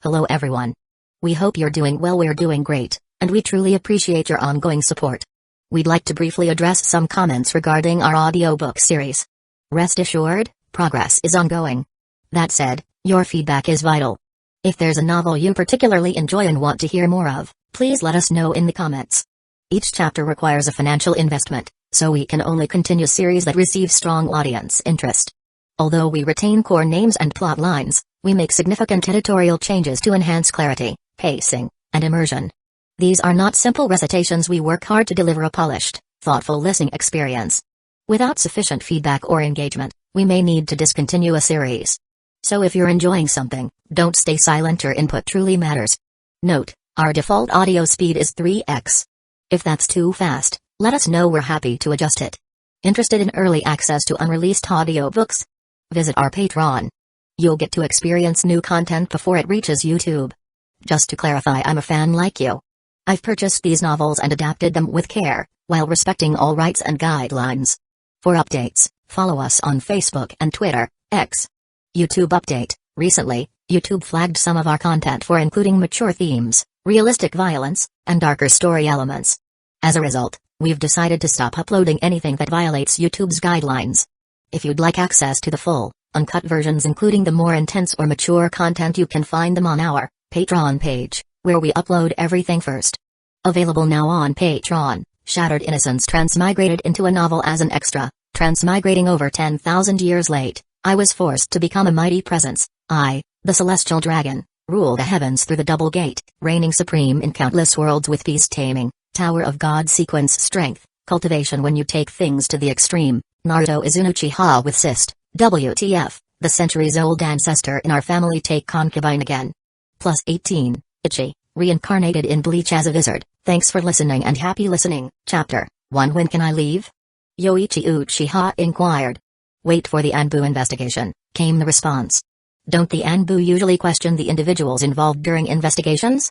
Hello everyone. We hope you're doing well. We're doing great, and we truly appreciate your ongoing support. We'd like to briefly address some comments regarding our audiobook series. Rest assured, progress is ongoing. That said, your feedback is vital. If there's a novel you particularly enjoy and want to hear more of, please let us know in the comments. Each chapter requires a financial investment, so we can only continue series that receive strong audience interest. Although we retain core names and plot lines, we make significant editorial changes to enhance clarity, pacing, and immersion. These are not simple recitations. We work hard to deliver a polished, thoughtful listening experience. Without sufficient feedback or engagement, we may need to discontinue a series. So if you're enjoying something, don't stay silent. Your input truly matters. Note, our default audio speed is 3x. If that's too fast, let us know. We're happy to adjust it. Interested in early access to unreleased audiobooks? Visit our Patreon. You'll get to experience new content before it reaches YouTube. Just to clarify, I'm a fan like you. I've purchased these novels and adapted them with care, while respecting all rights and guidelines. For updates, follow us on Facebook and Twitter, X. YouTube update: recently, YouTube flagged some of our content for including mature themes, realistic violence, and darker story elements. As a result, we've decided to stop uploading anything that violates YouTube's guidelines. If you'd like access to the full, uncut versions including the more intense or mature content, you can find them on our Patreon page, where we upload everything first. Available now on Patreon: Shattered Innocence transmigrated into a novel as an extra. Transmigrating over 10,000 years late, I was forced to become a mighty presence. I, the celestial dragon, rule the heavens through the double gate, reigning supreme in countless worlds with peace taming, Tower of God sequence strength, cultivation when you take things to the extreme. Naruto is an Uchiha with cyst. WTF, the centuries-old ancestor in our family take concubine again. Plus 18, Ichi, reincarnated in Bleach as a wizard. Thanks for listening and happy listening. Chapter 1. When can I leave? Yoichi Uchiha inquired. Wait for the Anbu investigation, came the response. Don't the Anbu usually question the individuals involved during investigations?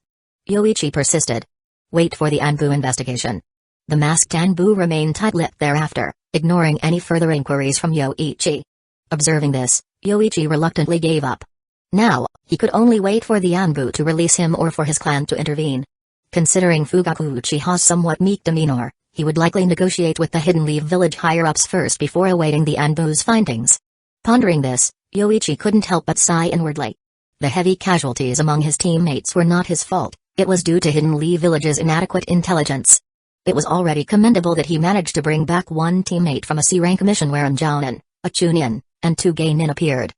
Yoichi persisted. Wait for the Anbu investigation. The masked Anbu remained tight-lipped thereafter, ignoring any further inquiries from Yoichi. Observing this, Yoichi reluctantly gave up. Now, he could only wait for the Anbu to release him or for his clan to intervene. Considering Fugaku Uchiha's somewhat meek demeanor, he would likely negotiate with the Hidden Leaf village higher-ups first before awaiting the Anbu's findings. Pondering this, Yoichi couldn't help but sigh inwardly. The heavy casualties among his teammates were not his fault, it was due to Hidden Leaf village's inadequate intelligence. It was already commendable that he managed to bring back one teammate from a C-rank mission where Jounin, a Chunin, and 2 Geinin appeared.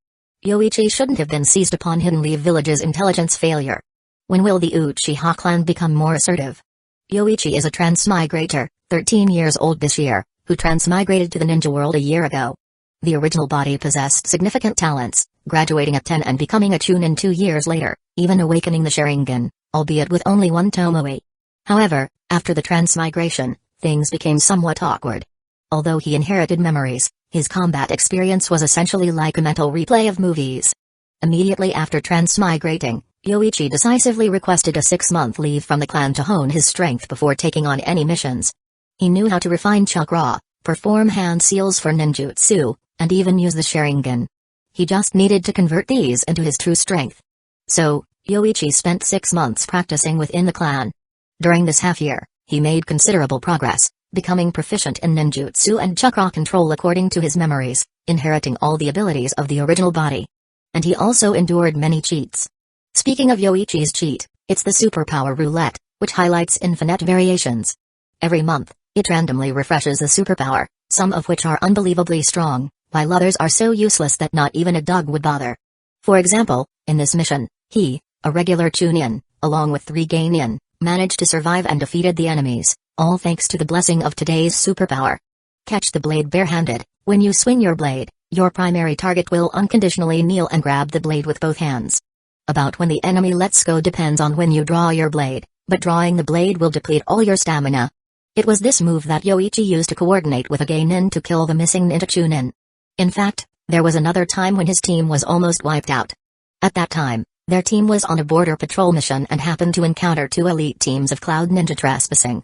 Yoichi shouldn't have been seized upon Hidden Leaf village's intelligence failure. When will the Uchiha clan become more assertive? Yoichi is a transmigrator, 13 years old this year, who transmigrated to the ninja world a year ago. The original body possessed significant talents, graduating at 10 and becoming a Chunin 2 years later, even awakening the Sharingan, albeit with only 1 Tomoe. However, after the transmigration, things became somewhat awkward. Although he inherited memories, his combat experience was essentially like a mental replay of movies. Immediately after transmigrating, Yoichi decisively requested a 6-month leave from the clan to hone his strength before taking on any missions. He knew how to refine chakra, perform hand seals for ninjutsu, and even use the Sharingan. He just needed to convert these into his true strength. So, Yoichi spent 6 months practicing within the clan. During this half-year, he made considerable progress, becoming proficient in ninjutsu and chakra control according to his memories, inheriting all the abilities of the original body. And he also endured many cheats. Speaking of Yoichi's cheat, it's the superpower Roulette, which highlights infinite variations. Every month, it randomly refreshes the superpower, some of which are unbelievably strong, while others are so useless that not even a dog would bother. For example, in this mission, he, a regular Chunin, along with 3 Geinin, managed to survive and defeated the enemies, all thanks to the blessing of today's superpower. Catch the blade barehanded. When you swing your blade, your primary target will unconditionally kneel and grab the blade with both hands. About when the enemy lets go depends on when you draw your blade, but drawing the blade will deplete all your stamina. It was this move that Yoichi used to coordinate with a Geinin to kill the missing ninja Chunin. In fact, there was another time when his team was almost wiped out. At that time, their team was on a border patrol mission and happened to encounter 2 elite teams of Cloud Ninja trespassing.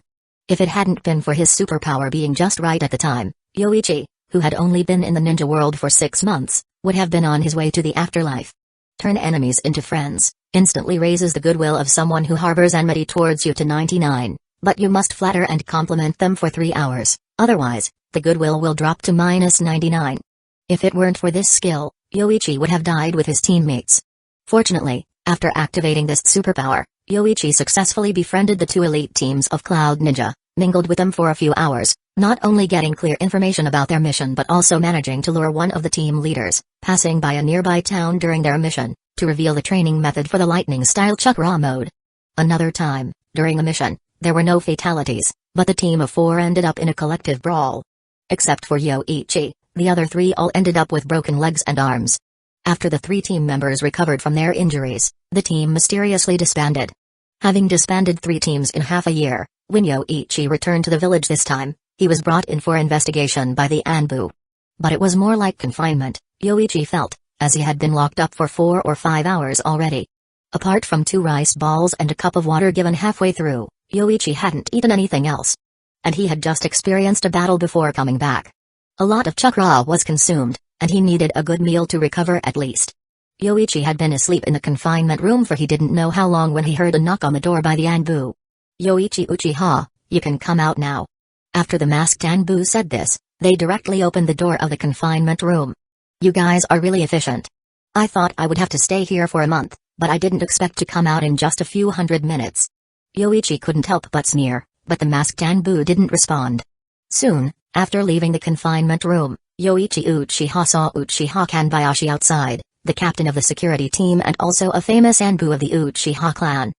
If it hadn't been for his superpower being just right at the time, Yoichi, who had only been in the ninja world for 6 months, would have been on his way to the afterlife. Turn enemies into friends. instantly raises the goodwill of someone who harbors enmity towards you to 99, but you must flatter and compliment them for 3 hours, otherwise, the goodwill will drop to -99. If it weren't for this skill, Yoichi would have died with his teammates. Fortunately, after activating this superpower, Yoichi successfully befriended the 2 elite teams of Cloud Ninja, mingled with them for a few hours, not only getting clear information about their mission but also managing to lure one of the team leaders, passing by a nearby town during their mission, to reveal the training method for the lightning-style chakra mode. Another time, during a mission, there were no fatalities, but the team of 4 ended up in a collective brawl. Except for Yoichi, the other 3 all ended up with broken legs and arms. After the 3 team members recovered from their injuries, the team mysteriously disbanded. Having disbanded 3 teams in half a year, when Yoichi returned to the village this time, he was brought in for investigation by the Anbu. But it was more like confinement, Yoichi felt, as he had been locked up for 4 or 5 hours already. Apart from 2 rice balls and a cup of water given halfway through, Yoichi hadn't eaten anything else. And he had just experienced a battle before coming back. A lot of chakra was consumed, and he needed a good meal to recover at least. Yoichi had been asleep in the confinement room for he didn't know how long when he heard a knock on the door by the Anbu. "Yoichi Uchiha, you can come out now." After the masked Anbu said this, they directly opened the door of the confinement room. "You guys are really efficient. I thought I would have to stay here for a month, but I didn't expect to come out in just a few hundred minutes." Yoichi couldn't help but sneer, but the masked Anbu didn't respond. Soon, after leaving the confinement room, Yoichi Uchiha saw Uchiha Kanbayashi outside, the captain of the security team and also a famous Anbu of the Uchiha clan.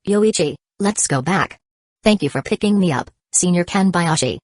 "Yoichi, let's go back. Thank you for picking me up, Senior Kanbayashi,"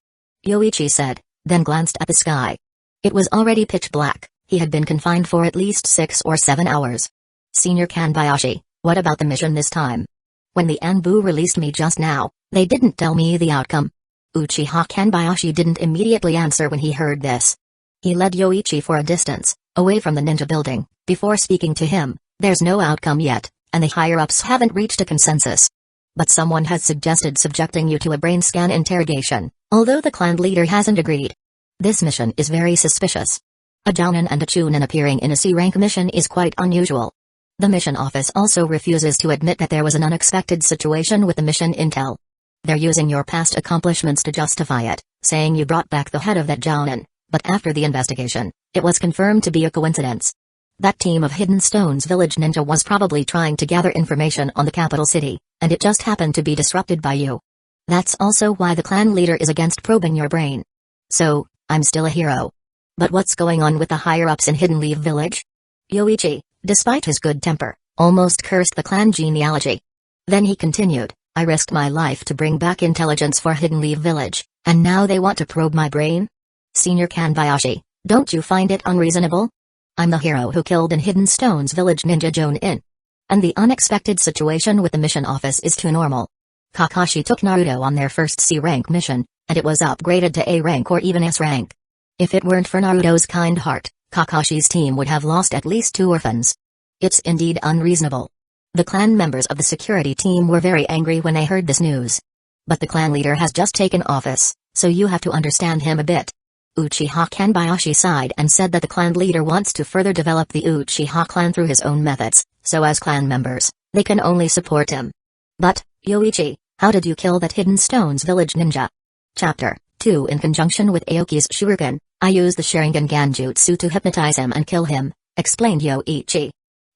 Yoichi said, then glanced at the sky. It was already pitch black, he had been confined for at least 6 or 7 hours. "Senior Kanbayashi, what about the mission this time? When the Anbu released me just now, they didn't tell me the outcome." Uchiha Kanbayashi didn't immediately answer when he heard this. He led Yoichi for a distance, away from the ninja building, before speaking to him. "There's no outcome yet, and the higher-ups haven't reached a consensus. But someone has suggested subjecting you to a brain scan interrogation, although the clan leader hasn't agreed. This mission is very suspicious. A Jounin and a Chunin appearing in a C-rank mission is quite unusual. The mission office also refuses to admit that there was an unexpected situation with the mission intel. They're using your past accomplishments to justify it, saying you brought back the head of that Jounin, but after the investigation, it was confirmed to be a coincidence. That team of Hidden Stones village ninja was probably trying to gather information on the capital city, and it just happened to be disrupted by you. That's also why the clan leader is against probing your brain. So, I'm still a hero. But what's going on with the higher-ups in Hidden Leaf Village?" Yoichi, despite his good temper, almost cursed the clan genealogy. Then he continued, "I risked my life to bring back intelligence for Hidden Leaf Village, and now they want to probe my brain? Senior Kanbayashi, don't you find it unreasonable? I'm the hero who killed in Hidden Stones Village Ninja Jounin. And the unexpected situation with the mission office is too normal. Kakashi took Naruto on their first C-rank mission, and it was upgraded to A rank or even S rank. If it weren't for Naruto's kind heart, Kakashi's team would have lost at least 2 orphans. It's indeed unreasonable." The clan members of the security team were very angry when they heard this news. "But the clan leader has just taken office, so you have to understand him a bit." Uchiha Kanbayashi sighed and said that the clan leader wants to further develop the Uchiha clan through his own methods, so as clan members, they can only support him. "But, Yoichi, how did you kill that Hidden Stones village ninja?" Chapter 2 In conjunction with Aoki's shuriken, I used the Sharingan Ganjutsu to hypnotize him and kill him, explained Yoichi.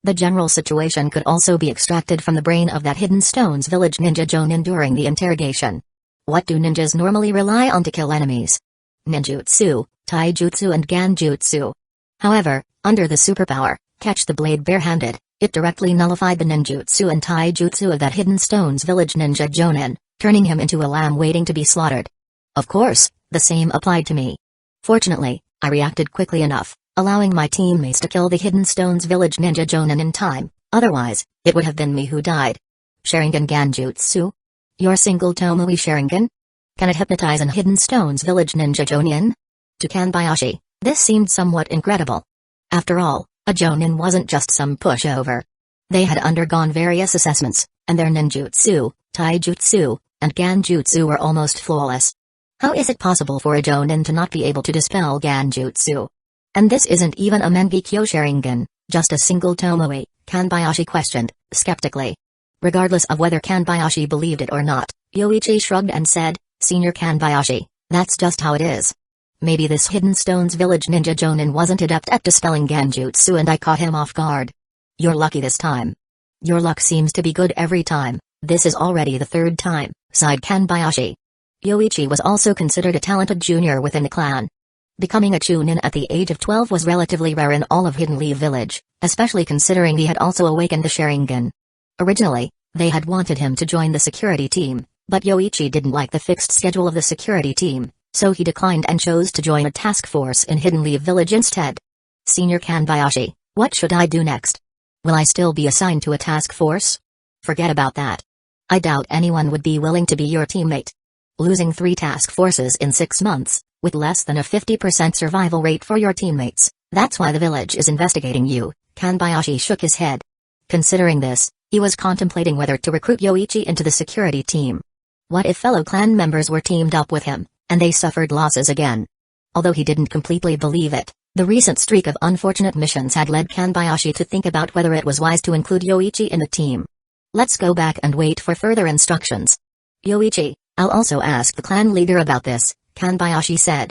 The general situation could also be extracted from the brain of that Hidden Stones village ninja Jounin during the interrogation. What do ninjas normally rely on to kill enemies? Ninjutsu, taijutsu and ganjutsu. However, under the superpower, Catch the Blade barehanded, it directly nullified the ninjutsu and taijutsu of that Hidden Stones village ninja Jounin, turning him into a lamb waiting to be slaughtered. Of course, the same applied to me. Fortunately, I reacted quickly enough, allowing my teammates to kill the Hidden Stones village ninja Jounin in time, otherwise, it would have been me who died. Sharingan Ganjutsu? Your single Tomoe Sharingan? Can it hypnotize an Hidden Stones village ninja Jounin? To Kanbayashi, this seemed somewhat incredible. After all, a Jounin wasn't just some pushover. They had undergone various assessments, and their ninjutsu, taijutsu, and ganjutsu were almost flawless. How is it possible for a Jounin to not be able to dispel ganjutsu? And this isn't even a Mangekyo Sharingan, just a single Tomoe, Kanbayashi questioned, skeptically. Regardless of whether Kanbayashi believed it or not, Yoichi shrugged and said, Senior Kanbayashi, that's just how it is. Maybe this Hidden Stones village ninja Jonin wasn't adept at dispelling genjutsu and I caught him off guard. You're lucky this time. Your luck seems to be good every time. This is already the third time, sighed Kanbayashi. Yoichi was also considered a talented junior within the clan. Becoming a chunin at the age of 12 was relatively rare in all of Hidden Leaf Village, especially considering he had also awakened the Sharingan. Originally, they had wanted him to join the security team, but Yoichi didn't like the fixed schedule of the security team, so he declined and chose to join a task force in Hidden Leaf Village instead. Senior Kanbayashi, what should I do next? Will I still be assigned to a task force? Forget about that. I doubt anyone would be willing to be your teammate. Losing 3 task forces in 6 months, with less than a 50% survival rate for your teammates, that's why the village is investigating you, Kanbayashi shook his head. Considering this, he was contemplating whether to recruit Yoichi into the security team. What if fellow clan members were teamed up with him, and they suffered losses again? Although he didn't completely believe it, the recent streak of unfortunate missions had led Kanbayashi to think about whether it was wise to include Yoichi in the team. Let's go back and wait for further instructions. Yoichi, I'll also ask the clan leader about this, Kanbayashi said.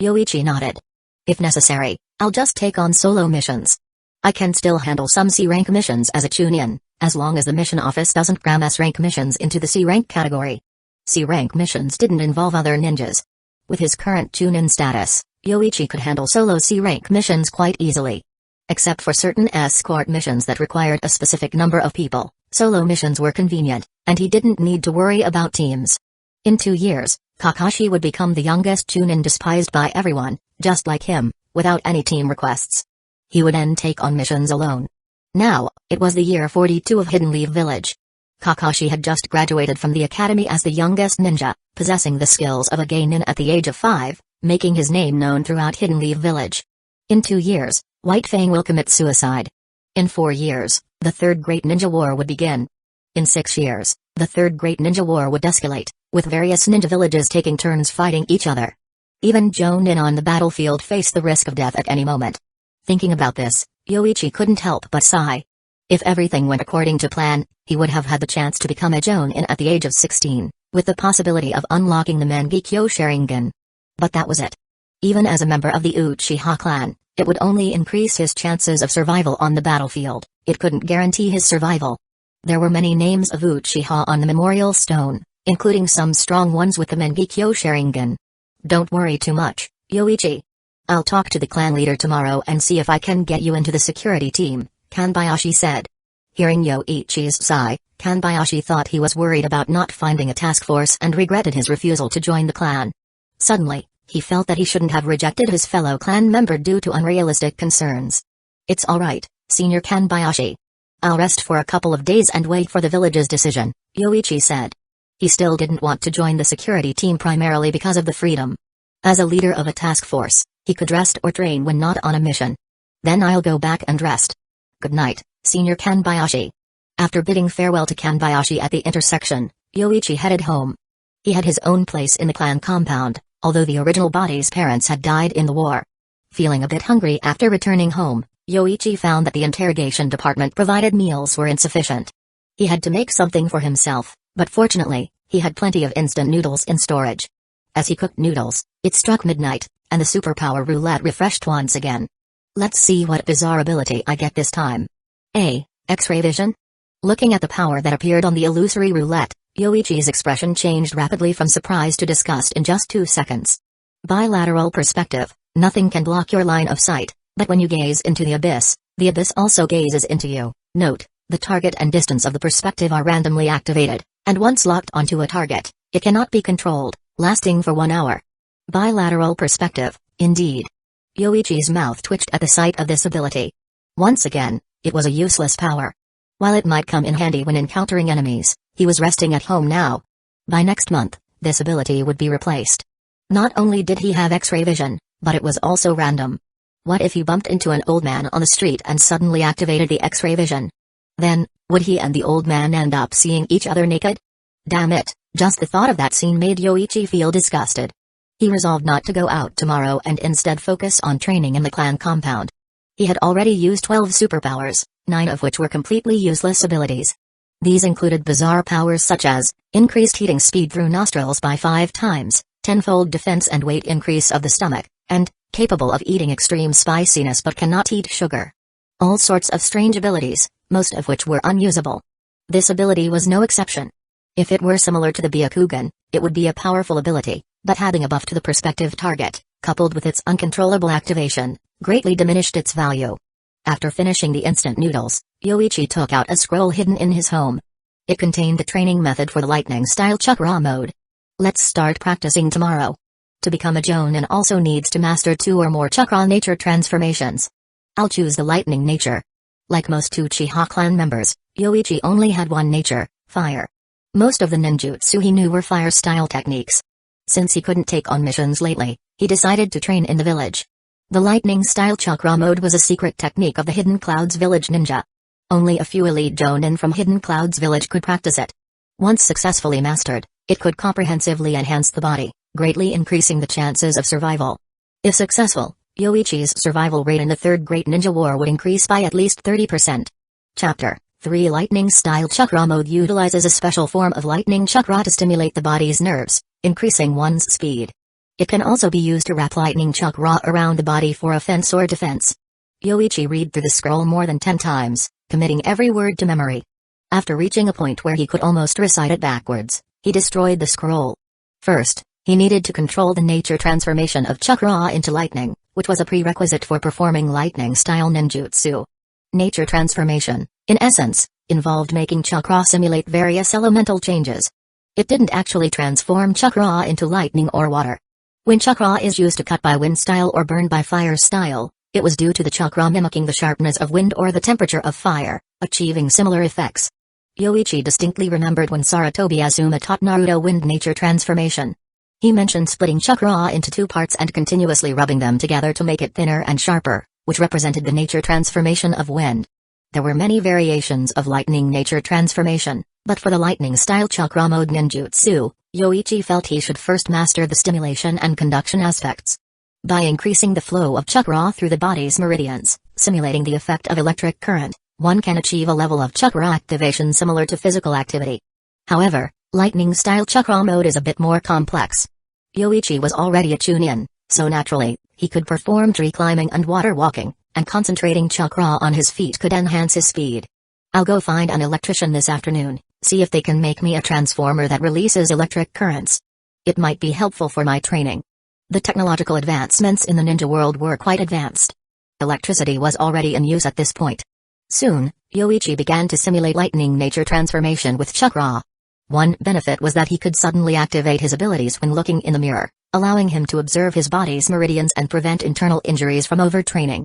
Yoichi nodded. If necessary, I'll just take on solo missions. I can still handle some C-rank missions as a chunin, as long as the mission office doesn't cram S-rank missions into the C-rank category. C-rank missions didn't involve other ninjas. With his current chunin status, Yoichi could handle solo C-rank missions quite easily. Except for certain escort missions that required a specific number of people, solo missions were convenient, and he didn't need to worry about teams. In 2 years, Kakashi would become the youngest chunin despised by everyone, just like him, without any team requests. He would then take on missions alone. Now, it was the year 42 of Hidden Leaf Village. Kakashi had just graduated from the academy as the youngest ninja, possessing the skills of a genin at the age of 5, making his name known throughout Hidden Leaf Village. In 2 years, White Fang will commit suicide. In 4 years, the Third Great Ninja War would begin. In 6 years, the Third Great Ninja War would escalate, with various ninja villages taking turns fighting each other. Even Jonin on the battlefield faced the risk of death at any moment. Thinking about this, Yoichi couldn't help but sigh. If everything went according to plan, he would have had the chance to become a Jonin at the age of 16, with the possibility of unlocking the Mangekyo Sharingan. But that was it. Even as a member of the Uchiha clan, it would only increase his chances of survival on the battlefield, it couldn't guarantee his survival. There were many names of Uchiha on the memorial stone, including some strong ones with the Mangekyo Sharingan. Don't worry too much, Yoichi. I'll talk to the clan leader tomorrow and see if I can get you into the security team, Kanbayashi said. Hearing Yoichi's sigh, Kanbayashi thought he was worried about not finding a task force and regretted his refusal to join the clan. Suddenly, he felt that he shouldn't have rejected his fellow clan member due to unrealistic concerns. It's alright, Senior Kanbayashi. I'll rest for a couple of days and wait for the village's decision, Yoichi said. He still didn't want to join the security team primarily because of the freedom. As a leader of a task force, he could rest or train when not on a mission. Then I'll go back and rest. Good night, Senior Kanbayashi. After bidding farewell to Kanbayashi at the intersection, Yoichi headed home. He had his own place in the clan compound, although the original body's parents had died in the war. Feeling a bit hungry after returning home, Yoichi found that the interrogation department provided meals were insufficient. He had to make something for himself, but fortunately, he had plenty of instant noodles in storage. As he cooked noodles, it struck midnight, and the superpower roulette refreshed once again. Let's see what bizarre ability I get this time. X-ray vision? Looking at the power that appeared on the illusory roulette, Yoichi's expression changed rapidly from surprise to disgust in just 2 seconds. Bilateral perspective, nothing can block your line of sight, but when you gaze into the abyss also gazes into you. Note, the target and distance of the perspective are randomly activated, and once locked onto a target, it cannot be controlled, lasting for 1 hour. Bilateral perspective, indeed. Yoichi's mouth twitched at the sight of this ability. Once again, it was a useless power. While it might come in handy when encountering enemies, he was resting at home now. By next month, this ability would be replaced. Not only did he have X-ray vision, but it was also random. What if he bumped into an old man on the street and suddenly activated the X-ray vision? Then, would he and the old man end up seeing each other naked? Damn it, just the thought of that scene made Yoichi feel disgusted. He resolved not to go out tomorrow and instead focus on training in the clan compound. He had already used 12 superpowers, 9 of which were completely useless abilities. These included bizarre powers such as increased heating speed through nostrils by 5 times, tenfold defense and weight increase of the stomach, and capable of eating extreme spiciness but cannot eat sugar. All sorts of strange abilities, most of which were unusable. This ability was no exception. If it were similar to the Byakugan, it would be a powerful ability, but adding a buff to the prospective target, coupled with its uncontrollable activation, greatly diminished its value. After finishing the instant noodles, Yoichi took out a scroll hidden in his home. It contained the training method for the lightning-style chakra mode. Let's start practicing tomorrow. To become a Jonin also needs to master 2 or more chakra nature transformations. I'll choose the lightning nature. Like most Uchiha clan members, Yoichi only had one nature, fire. Most of the ninjutsu he knew were fire-style techniques. Since he couldn't take on missions lately, he decided to train in the village. The lightning-style chakra mode was a secret technique of the Hidden Clouds village ninja. Only a few elite Jonin from Hidden Clouds village could practice it. Once successfully mastered, it could comprehensively enhance the body, greatly increasing the chances of survival. If successful, Yoichi's survival rate in the Third Great Ninja War would increase by at least 30%. Chapter 3 Lightning-style chakra mode utilizes a special form of lightning chakra to stimulate the body's nerves, increasing one's speed. It can also be used to wrap lightning chakra around the body for offense or defense. Yoichi read through the scroll more than 10 times, committing every word to memory. After reaching a point where he could almost recite it backwards, he destroyed the scroll. First, he needed to control the nature transformation of chakra into lightning, which was a prerequisite for performing lightning-style ninjutsu. Nature transformation, in essence, involved making chakra simulate various elemental changes. It didn't actually transform chakra into lightning or water. When chakra is used to cut by wind style or burn by fire style, it was due to the chakra mimicking the sharpness of wind or the temperature of fire, achieving similar effects. Yoichi distinctly remembered when Sarutobi Azuma taught Naruto wind nature transformation. He mentioned splitting chakra into 2 parts and continuously rubbing them together to make it thinner and sharper, which represented the nature transformation of wind. There were many variations of lightning nature transformation, but for the lightning-style chakra mode ninjutsu, Yoichi felt he should first master the stimulation and conduction aspects. By increasing the flow of chakra through the body's meridians, simulating the effect of electric current, one can achieve a level of chakra activation similar to physical activity. However, lightning-style chakra mode is a bit more complex. Yoichi was already a Chunin, so naturally, he could perform tree climbing and water walking, and concentrating chakra on his feet could enhance his speed. I'll go find an electrician this afternoon, see if they can make me a transformer that releases electric currents. It might be helpful for my training. The technological advancements in the ninja world were quite advanced. Electricity was already in use at this point. Soon, Yoichi began to simulate lightning nature transformation with chakra. One benefit was that he could suddenly activate his abilities when looking in the mirror, allowing him to observe his body's meridians and prevent internal injuries from overtraining.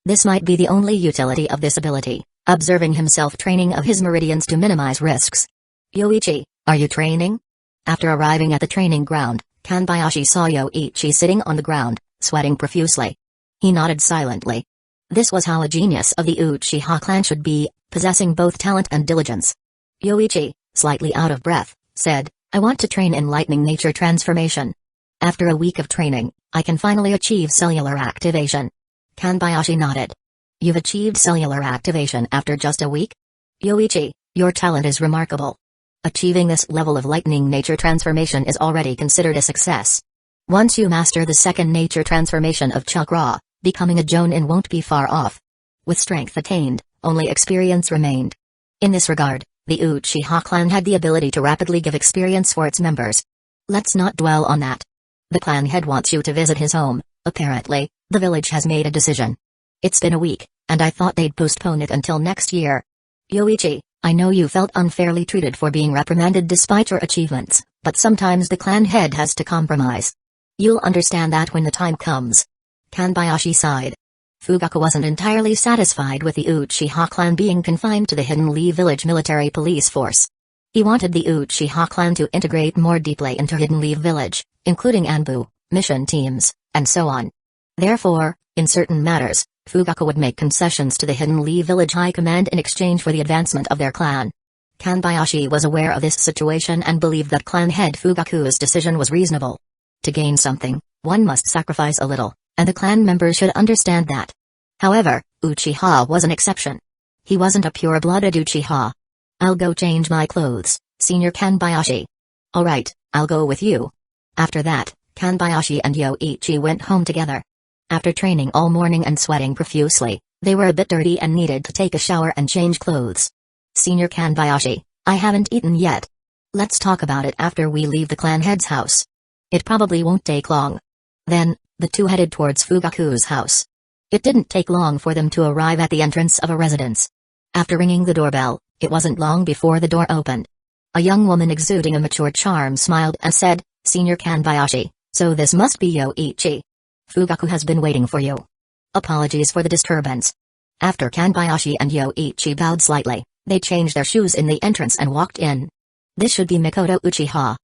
This might be the only utility of this ability, observing himself training of his meridians to minimize risks. Yoichi, are you training? After arriving at the training ground, Kanbayashi saw Yoichi sitting on the ground, sweating profusely. He nodded silently. This was how a genius of the Uchiha clan should be, possessing both talent and diligence. Yoichi, slightly out of breath, said, I want to train in lightning nature transformation. After a week of training, I can finally achieve cellular activation. Kanbayashi nodded. You've achieved cellular activation after just a week? Yoichi, your talent is remarkable. Achieving this level of lightning nature transformation is already considered a success. Once you master the second nature transformation of chakra, becoming a Jonin won't be far off. With strength attained, only experience remained. In this regard, the Uchiha clan had the ability to rapidly give experience for its members. Let's not dwell on that. The clan head wants you to visit his home. Apparently, the village has made a decision. It's been a week, and I thought they'd postpone it until next year. Yoichi, I know you felt unfairly treated for being reprimanded despite your achievements, but sometimes the clan head has to compromise. You'll understand that when the time comes. Kanbayashi sighed. Fugaku wasn't entirely satisfied with the Uchiha clan being confined to the Hidden Lee Village military police force. He wanted the Uchiha clan to integrate more deeply into Hidden Lee Village, including Anbu, mission teams, and so on. Therefore, in certain matters, Fugaku would make concessions to the Hidden Lee Village High Command in exchange for the advancement of their clan. Kanbayashi was aware of this situation and believed that clan head Fugaku's decision was reasonable. To gain something, one must sacrifice a little, and the clan members should understand that. However, Uchiha was an exception. He wasn't a pure-blooded Uchiha. I'll go change my clothes, Senior Kanbayashi. Alright, I'll go with you. After that, Kanbayashi and Yoichi went home together. After training all morning and sweating profusely, they were a bit dirty and needed to take a shower and change clothes. Senior Kanbayashi, I haven't eaten yet. Let's talk about it after we leave the clan head's house. It probably won't take long. Then, the two headed towards Fugaku's house. It didn't take long for them to arrive at the entrance of a residence. After ringing the doorbell, it wasn't long before the door opened. A young woman exuding a mature charm smiled and said, Senior Kanbayashi, so this must be Yoichi. Fugaku has been waiting for you. Apologies for the disturbance. After Kanbayashi and Yoichi bowed slightly, they changed their shoes in the entrance and walked in. This should be Mikoto Uchiha.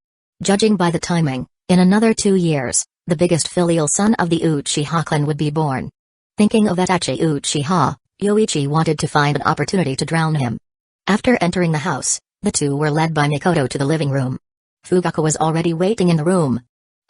Judging by the timing, in another 2 years, the biggest filial son of the Uchiha clan would be born. Thinking of Itachi Uchiha, Yoichi wanted to find an opportunity to drown him. After entering the house, the two were led by Mikoto to the living room. Fugaku was already waiting in the room.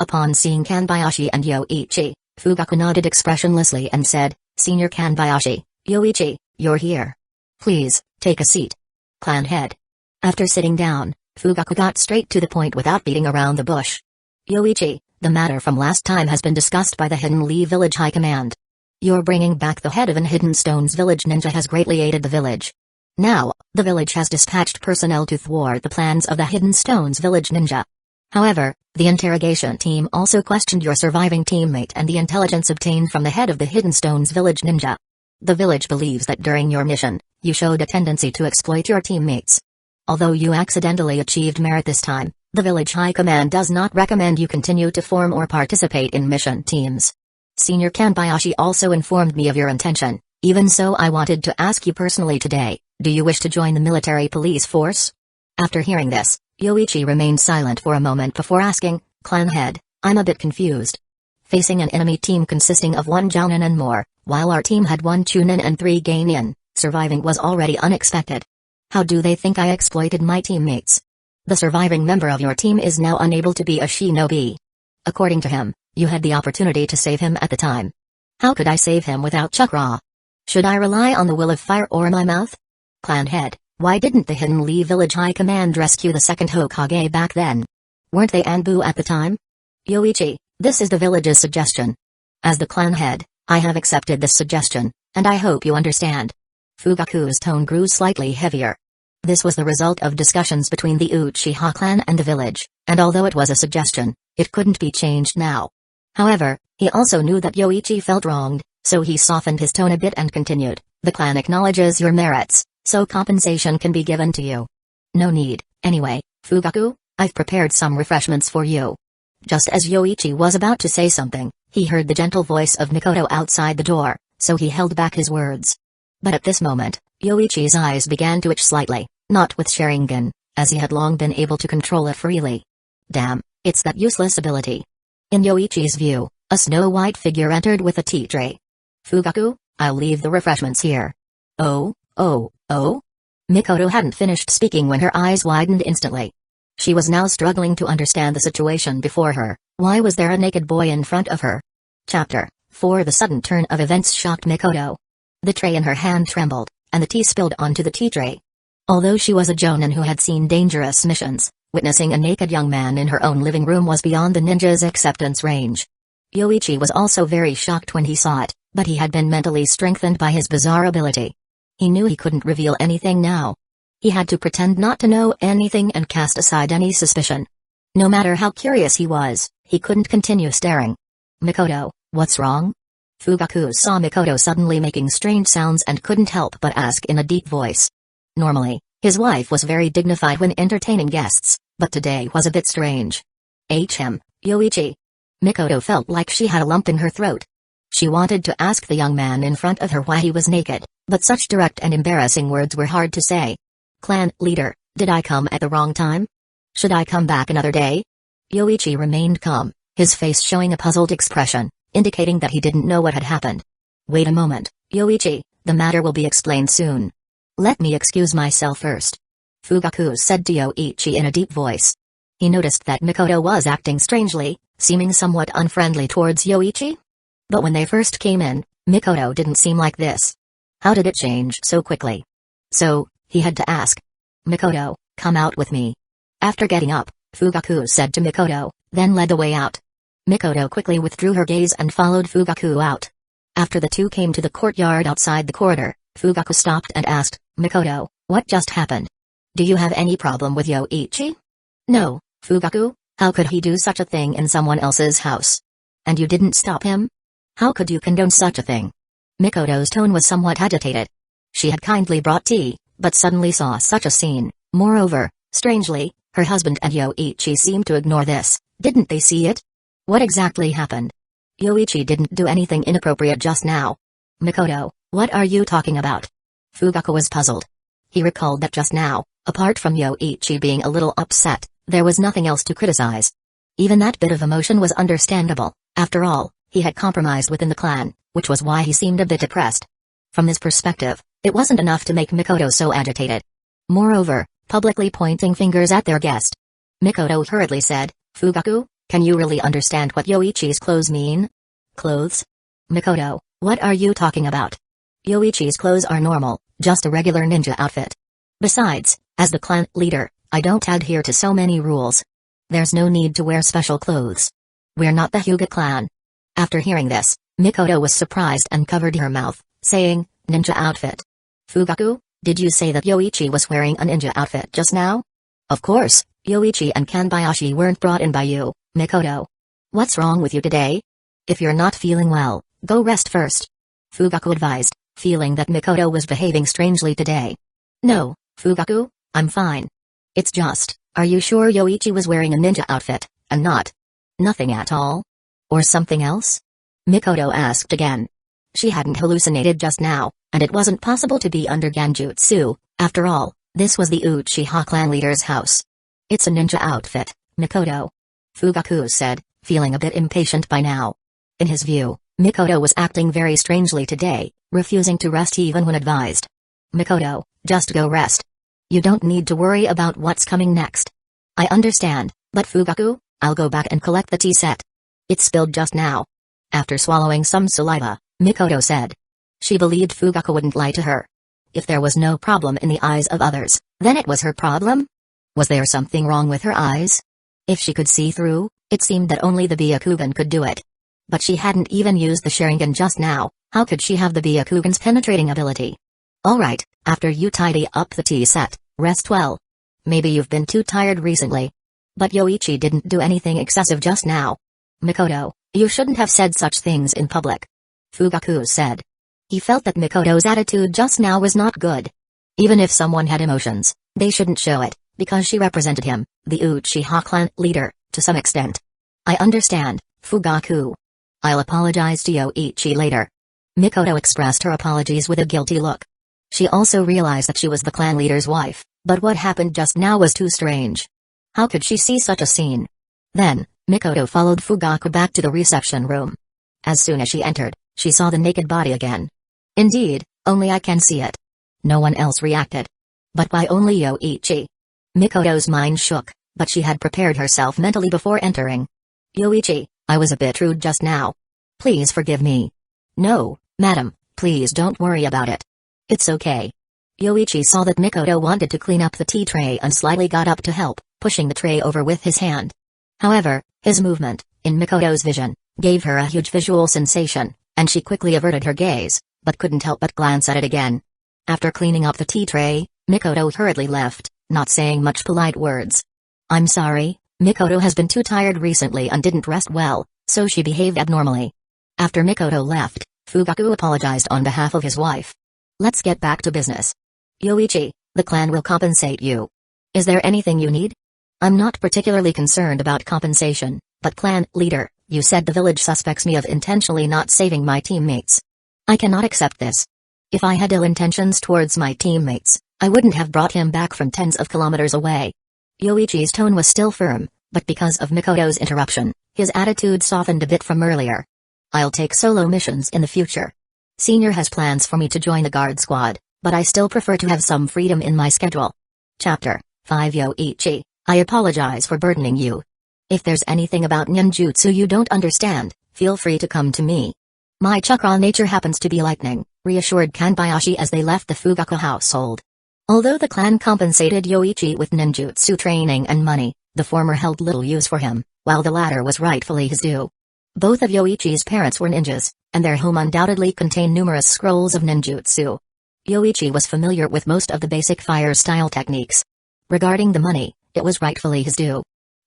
Upon seeing Kanbayashi and Yoichi, Fugaku nodded expressionlessly and said, Senior Kanbayashi, Yoichi, you're here. Please, take a seat. Clan head. After sitting down, Fugaku got straight to the point without beating around the bush. Yoichi, the matter from last time has been discussed by the Hidden Lee Village High Command. Your bringing back the head of an Hidden Stones village ninja has greatly aided the village. Now, the village has dispatched personnel to thwart the plans of the Hidden Stones village ninja. However, the interrogation team also questioned your surviving teammate and the intelligence obtained from the head of the Hidden Stones village ninja. The village believes that during your mission, you showed a tendency to exploit your teammates. Although you accidentally achieved merit this time, the village high command does not recommend you continue to form or participate in mission teams. Senior Kanbayashi also informed me of your intention. Even so, I wanted to ask you personally today, do you wish to join the military police force? After hearing this, Yoichi remained silent for a moment before asking, Clan head, I'm a bit confused. Facing an enemy team consisting of 1 Jounin and more, while our team had 1 Chunin and 3 Geinin, surviving was already unexpected. How do they think I exploited my teammates? The surviving member of your team is now unable to be a shinobi. According to him, you had the opportunity to save him at the time. How could I save him without chakra? Should I rely on the will of fire or my mouth? Clan head, why didn't the Hidden Lee Village High Command rescue the second Hokage back then? Weren't they Anbu at the time? Yoichi, this is the village's suggestion. As the clan head, I have accepted this suggestion, and I hope you understand. Fugaku's tone grew slightly heavier. This was the result of discussions between the Uchiha clan and the village, and although it was a suggestion, it couldn't be changed now. However, he also knew that Yoichi felt wronged, so he softened his tone a bit and continued, the clan acknowledges your merits, so compensation can be given to you. No need, anyway, Fugaku, I've prepared some refreshments for you. Just as Yoichi was about to say something, he heard the gentle voice of Mikoto outside the door, so he held back his words. But at this moment, Yoichi's eyes began to itch slightly, not with Sharingan, as he had long been able to control it freely. Damn, it's that useless ability. In Yoichi's view, a snow-white figure entered with a tea tray. Fugaku, I'll leave the refreshments here. Oh? Mikoto hadn't finished speaking when her eyes widened instantly. She was now struggling to understand the situation before her. Why was there a naked boy in front of her? Chapter 4. The sudden turn of events shocked Mikoto. The tray in her hand trembled, and the tea spilled onto the tea tray. Although she was a jonin who had seen dangerous missions, witnessing a naked young man in her own living room was beyond the ninja's acceptance range. Yoichi was also very shocked when he saw it, but he had been mentally strengthened by his bizarre ability. He knew he couldn't reveal anything now. He had to pretend not to know anything and cast aside any suspicion. No matter how curious he was, he couldn't continue staring. Mikoto, what's wrong? Fugaku saw Mikoto suddenly making strange sounds and couldn't help but ask in a deep voice. Normally, his wife was very dignified when entertaining guests, but today was a bit strange. Yoichi. Mikoto felt like she had a lump in her throat. She wanted to ask the young man in front of her why he was naked, but such direct and embarrassing words were hard to say. Clan leader, did I come at the wrong time? Should I come back another day? Yoichi remained calm, his face showing a puzzled expression, indicating that he didn't know what had happened. Wait a moment, Yoichi, the matter will be explained soon. Let me excuse myself first. Fugaku said to Yoichi in a deep voice. He noticed that Mikoto was acting strangely, seeming somewhat unfriendly towards Yoichi. But when they first came in, Mikoto didn't seem like this. How did it change so quickly? So, he had to ask. Mikoto, come out with me. After getting up, Fugaku said to Mikoto, then led the way out. Mikoto quickly withdrew her gaze and followed Fugaku out. After the two came to the courtyard outside the corridor, Fugaku stopped and asked, Mikoto, what just happened? Do you have any problem with Yoichi? No, Fugaku, how could he do such a thing in someone else's house? And you didn't stop him? How could you condone such a thing? Mikoto's tone was somewhat agitated. She had kindly brought tea, but suddenly saw such a scene. Moreover, strangely, her husband and Yoichi seemed to ignore this. Didn't they see it? What exactly happened? Yoichi didn't do anything inappropriate just now. Mikoto, what are you talking about? Fugaku was puzzled. He recalled that just now, apart from Yoichi being a little upset, there was nothing else to criticize. Even that bit of emotion was understandable. After all, he had compromised within the clan, which was why he seemed a bit depressed. From this perspective, it wasn't enough to make Mikoto so agitated. Moreover, publicly pointing fingers at their guest, Mikoto hurriedly said, Fugaku, can you really understand what Yoichi's clothes mean? Clothes? Mikoto, what are you talking about? Yoichi's clothes are normal, just a regular ninja outfit. Besides, as the clan leader, I don't adhere to so many rules. There's no need to wear special clothes. We're not the Hyuga clan. After hearing this, Mikoto was surprised and covered her mouth, saying, ninja outfit. Fugaku, did you say that Yoichi was wearing a ninja outfit just now? Of course, Yoichi and Kanbayashi weren't brought in by you, Mikoto. What's wrong with you today? If you're not feeling well, go rest first. Fugaku advised, feeling that Mikoto was behaving strangely today. No, Fugaku, I'm fine. It's just, are you sure Yoichi was wearing a ninja outfit, and not nothing at all? Or something else? Mikoto asked again. She hadn't hallucinated just now, and it wasn't possible to be under Genjutsu. After all, this was the Uchiha clan leader's house. It's a ninja outfit, Mikoto. Fugaku said, feeling a bit impatient by now. In his view, Mikoto was acting very strangely today, refusing to rest even when advised. Mikoto, just go rest. You don't need to worry about what's coming next. I understand, but Fugaku, I'll go back and collect the tea set. It spilled just now. After swallowing some saliva, Mikoto said. She believed Fugaku wouldn't lie to her. If there was no problem in the eyes of others, then it was her problem? Was there something wrong with her eyes? If she could see through, it seemed that only the Byakugan could do it. But she hadn't even used the Sharingan just now, how could she have the Byakugan's penetrating ability? Alright, after you tidy up the tea set, rest well. Maybe you've been too tired recently. But Yoichi didn't do anything excessive just now. Mikoto, you shouldn't have said such things in public. Fugaku said. He felt that Mikoto's attitude just now was not good. Even if someone had emotions, they shouldn't show it, because she represented him, the Uchiha clan leader, to some extent. I understand, Fugaku. I'll apologize to Yoichi later. Mikoto expressed her apologies with a guilty look. She also realized that she was the clan leader's wife, but what happened just now was too strange. How could she see such a scene? Then, Mikoto followed Fugaku back to the reception room. As soon as she entered, she saw the naked body again. Indeed, only I can see it. No one else reacted. But why only Yoichi? Mikoto's mind shook, but she had prepared herself mentally before entering. Yoichi, I was a bit rude just now. Please forgive me. No, madam, please don't worry about it. It's okay. Yoichi saw that Mikoto wanted to clean up the tea tray and slyly got up to help, pushing the tray over with his hand. However, his movement, in Mikoto's vision, gave her a huge visual sensation, and she quickly averted her gaze, but couldn't help but glance at it again. After cleaning up the tea tray, Mikoto hurriedly left, not saying much polite words. I'm sorry, Mikoto has been too tired recently and didn't rest well, so she behaved abnormally. After Mikoto left, Fugaku apologized on behalf of his wife. Let's get back to business. Yoichi, the clan will compensate you. Is there anything you need? I'm not particularly concerned about compensation, but clan leader, you said the village suspects me of intentionally not saving my teammates. I cannot accept this. If I had ill intentions towards my teammates, I wouldn't have brought him back from tens of kilometers away. Yoichi's tone was still firm, but because of Mikoto's interruption, his attitude softened a bit from earlier. I'll take solo missions in the future. Senior has plans for me to join the guard squad, but I still prefer to have some freedom in my schedule. Chapter 5 Yoichi, I apologize for burdening you. If there's anything about ninjutsu you don't understand, feel free to come to me. My chakra nature happens to be lightning, reassured Kanbayashi as they left the Fugaku household. Although the clan compensated Yoichi with ninjutsu training and money, the former held little use for him, while the latter was rightfully his due. Both of Yoichi's parents were ninjas, and their home undoubtedly contained numerous scrolls of ninjutsu. Yoichi was familiar with most of the basic fire-style techniques. Regarding the money, it was rightfully his due.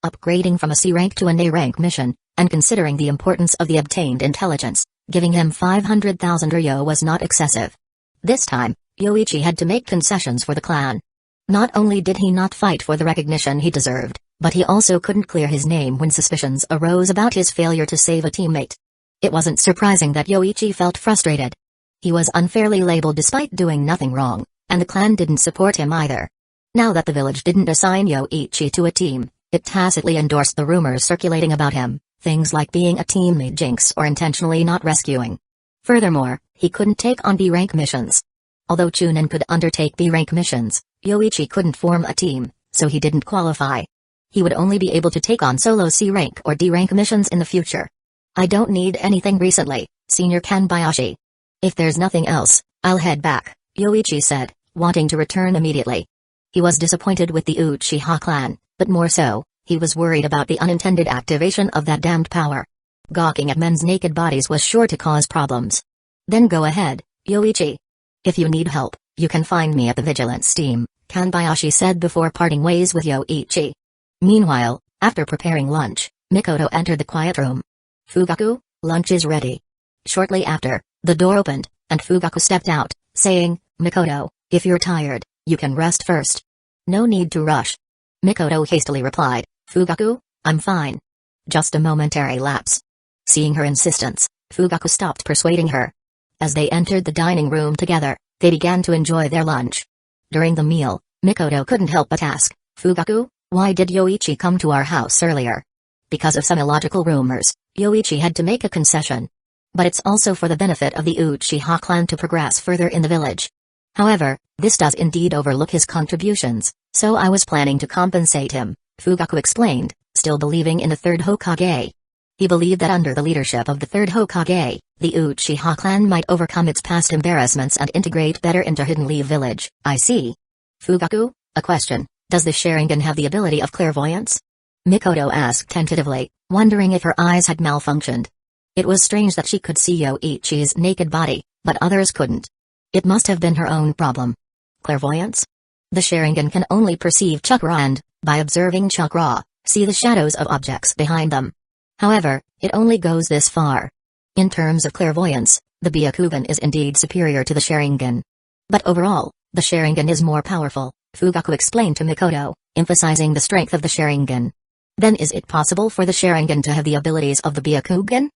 Upgrading from a C rank to an A rank mission, and considering the importance of the obtained intelligence, giving him 500,000 ryo was not excessive. This time, Yoichi had to make concessions for the clan. Not only did he not fight for the recognition he deserved, but he also couldn't clear his name when suspicions arose about his failure to save a teammate. It wasn't surprising that Yoichi felt frustrated. He was unfairly labeled despite doing nothing wrong, and the clan didn't support him either. Now that the village didn't assign Yoichi to a team, it tacitly endorsed the rumors circulating about him, things like being a teammate jinx or intentionally not rescuing. Furthermore, he couldn't take on B-rank missions. Although Chunin could undertake B-rank missions, Yoichi couldn't form a team, so he didn't qualify. He would only be able to take on solo C-rank or D-rank missions in the future. I don't need anything recently, Senior Kanbayashi. If there's nothing else, I'll head back, Yoichi said, wanting to return immediately. He was disappointed with the Uchiha clan, but more so, he was worried about the unintended activation of that damned power. Gawking at men's naked bodies was sure to cause problems. Then go ahead, Yoichi. If you need help, you can find me at the Vigilance team, Kanbayashi said before parting ways with Yoichi. Meanwhile, after preparing lunch, Mikoto entered the quiet room. Fugaku, lunch is ready. Shortly after, the door opened, and Fugaku stepped out, saying, Mikoto, if you're tired, you can rest first. No need to rush. Mikoto hastily replied, Fugaku, I'm fine. Just a momentary lapse. Seeing her insistence, Fugaku stopped persuading her. As they entered the dining room together, they began to enjoy their lunch. During the meal, Mikoto couldn't help but ask, Fugaku, why did Yoichi come to our house earlier? Because of some illogical rumors, Yoichi had to make a concession. But it's also for the benefit of the Uchiha clan to progress further in the village. However, this does indeed overlook his contributions, so I was planning to compensate him, Fugaku explained, still believing in the third Hokage. He believed that under the leadership of the third Hokage, the Uchiha clan might overcome its past embarrassments and integrate better into Hidden Leaf Village. I see. Fugaku, a question, does the Sharingan have the ability of clairvoyance? Mikoto asked tentatively, wondering if her eyes had malfunctioned. It was strange that she could see Yoichi's naked body, but others couldn't. It must have been her own problem. Clairvoyance? The Sharingan can only perceive chakra and, by observing chakra, see the shadows of objects behind them. However, it only goes this far. In terms of clairvoyance, the Byakugan is indeed superior to the Sharingan. But overall, the Sharingan is more powerful, Fugaku explained to Mikoto, emphasizing the strength of the Sharingan. Then is it possible for the Sharingan to have the abilities of the Byakugan?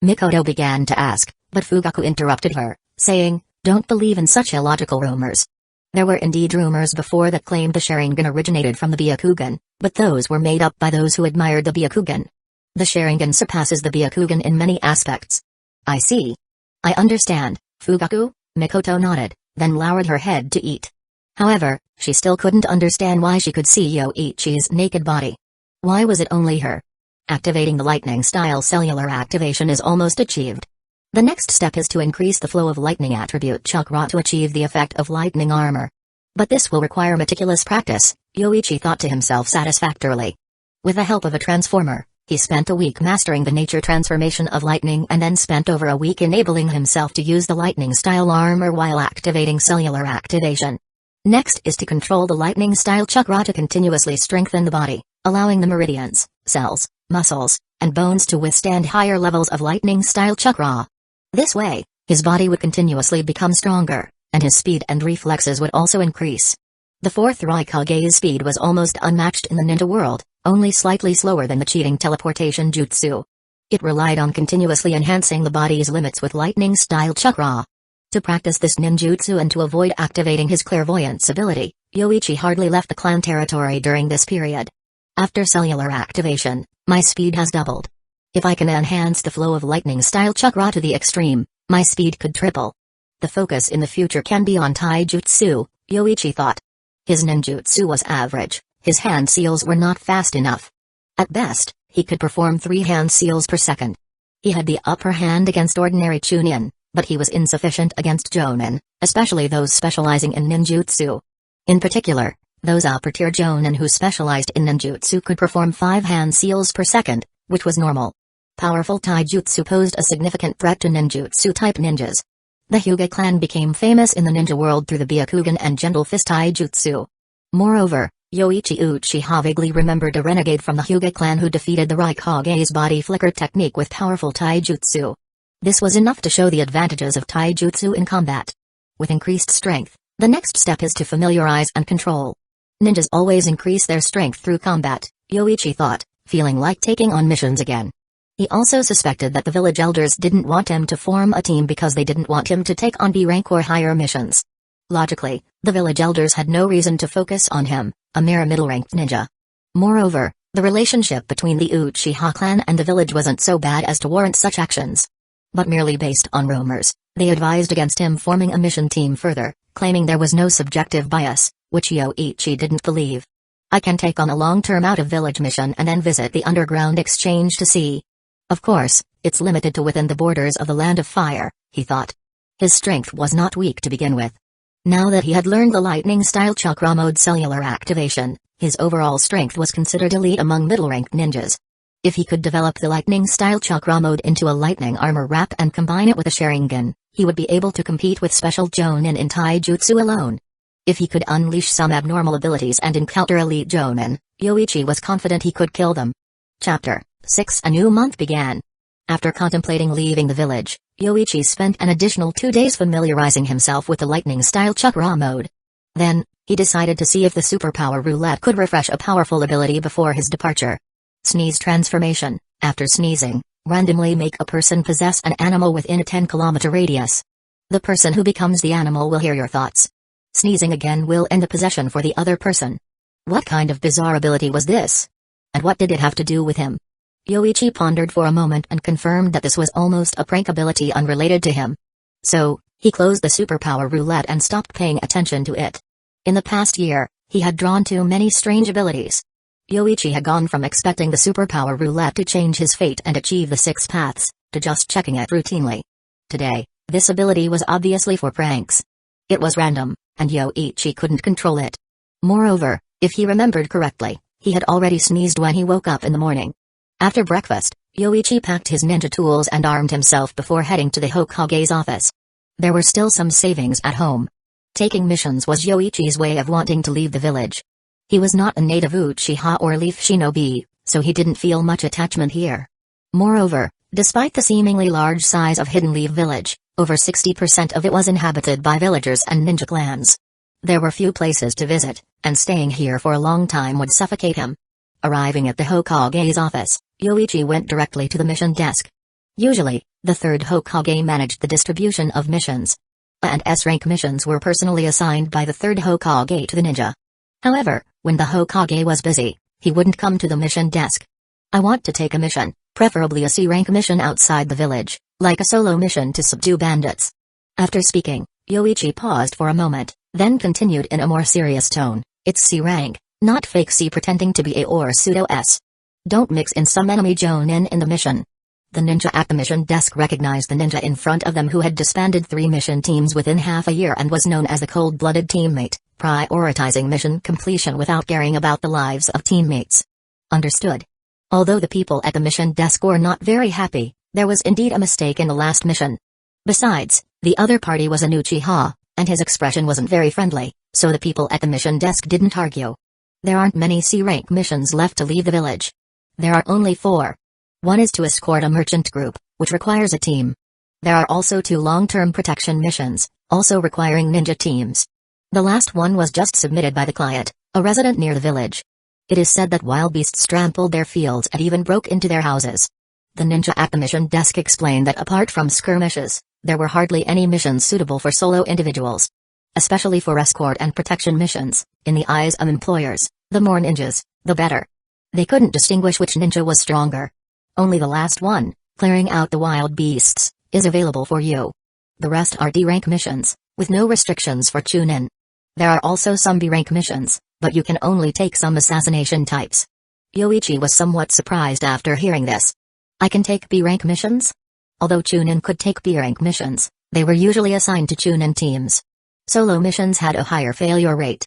Mikoto began to ask, but Fugaku interrupted her, saying, don't believe in such illogical rumors. There were indeed rumors before that claimed the Sharingan originated from the Byakugan, but those were made up by those who admired the Byakugan. The Sharingan surpasses the Byakugan in many aspects. I see. I understand, Fugaku, Mikoto nodded, then lowered her head to eat. However, she still couldn't understand why she could see Yoichi's naked body. Why was it only her? Activating the lightning-style cellular activation is almost achieved. The next step is to increase the flow of lightning attribute chakra to achieve the effect of lightning armor. But this will require meticulous practice, Yoichi thought to himself satisfactorily. With the help of a transformer, he spent a week mastering the nature transformation of lightning and then spent over a week enabling himself to use the lightning-style armor while activating cellular activation. Next is to control the lightning-style chakra to continuously strengthen the body, allowing the meridians, cells, muscles, and bones to withstand higher levels of lightning-style chakra. This way, his body would continuously become stronger, and his speed and reflexes would also increase. The fourth Raikage's speed was almost unmatched in the ninja world, only slightly slower than the cheating teleportation jutsu. It relied on continuously enhancing the body's limits with lightning-style chakra. To practice this ninjutsu and to avoid activating his clairvoyance ability, Yoichi hardly left the clan territory during this period. After cellular activation, my speed has doubled. If I can enhance the flow of lightning-style chakra to the extreme, my speed could triple. The focus in the future can be on taijutsu, Yoichi thought. His ninjutsu was average, his hand seals were not fast enough. At best, he could perform 3 hand seals per second. He had the upper hand against ordinary chunin, but he was insufficient against jonin, especially those specializing in ninjutsu. In particular, those upper-tier Jonin who specialized in ninjutsu could perform 5 hand seals per second, which was normal. Powerful taijutsu posed a significant threat to ninjutsu-type ninjas. The Hyuga clan became famous in the ninja world through the Byakugan and Gentle Fist taijutsu. Moreover, Yoichi Uchiha vaguely remembered a renegade from the Hyuga clan who defeated the Rukonga's body flicker technique with powerful taijutsu. This was enough to show the advantages of taijutsu in combat. With increased strength, the next step is to familiarize and control. Ninjas always increase their strength through combat, Yoichi thought, feeling like taking on missions again. He also suspected that the village elders didn't want him to form a team because they didn't want him to take on B rank or higher missions. Logically, the village elders had no reason to focus on him, a mere middle-ranked ninja. Moreover, the relationship between the Uchiha clan and the village wasn't so bad as to warrant such actions. But merely based on rumors, they advised against him forming a mission team further, claiming there was no subjective bias, which Yoichi didn't believe. I can take on a long-term out-of-village mission and then visit the underground exchange to see. Of course, it's limited to within the borders of the Land of Fire, he thought. His strength was not weak to begin with. Now that he had learned the lightning-style chakra mode cellular activation, his overall strength was considered elite among middle-ranked ninjas. If he could develop the lightning-style chakra mode into a lightning armor wrap and combine it with a Sharingan, he would be able to compete with special Jonin in taijutsu alone. If he could unleash some abnormal abilities and encounter elite Jonin, Yoichi was confident he could kill them. Chapter 6. A new month began. After contemplating leaving the village, Yoichi spent an additional 2 days familiarizing himself with the lightning-style chakra mode. Then, he decided to see if the superpower Roulette could refresh a powerful ability before his departure. Sneeze transformation. After sneezing, randomly make a person possess an animal within a 10-kilometer radius. The person who becomes the animal will hear your thoughts. Sneezing again will end the possession for the other person. What kind of bizarre ability was this? And what did it have to do with him? Yoichi pondered for a moment and confirmed that this was almost a prank ability unrelated to him. So, he closed the superpower Roulette and stopped paying attention to it. In the past year, he had drawn too many strange abilities. Yoichi had gone from expecting the superpower Roulette to change his fate and achieve the 6 paths, to just checking it routinely. Today, this ability was obviously for pranks. It was random, and Yoichi couldn't control it. Moreover, if he remembered correctly, he had already sneezed when he woke up in the morning. After breakfast, Yoichi packed his ninja tools and armed himself before heading to the Hokage's office. There were still some savings at home. Taking missions was Yoichi's way of wanting to leave the village. He was not a native Uchiha or Leaf Shinobi, so he didn't feel much attachment here. Moreover, despite the seemingly large size of Hidden Leaf Village, over 60% of it was inhabited by villagers and ninja clans. There were few places to visit, and staying here for a long time would suffocate him. Arriving at the Hokage's office, Yoichi went directly to the mission desk. Usually, the 3rd Hokage managed the distribution of missions. A and S-rank missions were personally assigned by the 3rd Hokage to the ninja. However, when the Hokage was busy, he wouldn't come to the mission desk. I want to take a mission, preferably a C-rank mission outside the village, like a solo mission to subdue bandits. After speaking, Yoichi paused for a moment, then continued in a more serious tone, it's C-rank, not fake C pretending to be A or pseudo-S. Don't mix in some enemy Jonin in the mission. The ninja at the mission desk recognized the ninja in front of them who had disbanded 3 mission teams within half a year and was known as the cold-blooded teammate, prioritizing mission completion without caring about the lives of teammates. Understood. Although the people at the mission desk were not very happy, there was indeed a mistake in the last mission. Besides, the other party was an Uchiha, and his expression wasn't very friendly, so the people at the mission desk didn't argue. There aren't many C-rank missions left to leave the village. There are only 4. One is to escort a merchant group, which requires a team. There are also 2 long-term protection missions, also requiring ninja teams. The last one was just submitted by the client, a resident near the village. It is said that wild beasts trampled their fields and even broke into their houses. The ninja at the mission desk explained that apart from skirmishes, there were hardly any missions suitable for solo individuals. Especially for escort and protection missions, in the eyes of employers, the more ninjas, the better. They couldn't distinguish which ninja was stronger. Only the last one, clearing out the wild beasts, is available for you. The rest are D-rank missions, with no restrictions for Chunin. There are also some B-rank missions, but you can only take some assassination types. Yoichi was somewhat surprised after hearing this. I can take B-rank missions? Although Chunin could take B-rank missions, they were usually assigned to Chunin teams. Solo missions had a higher failure rate.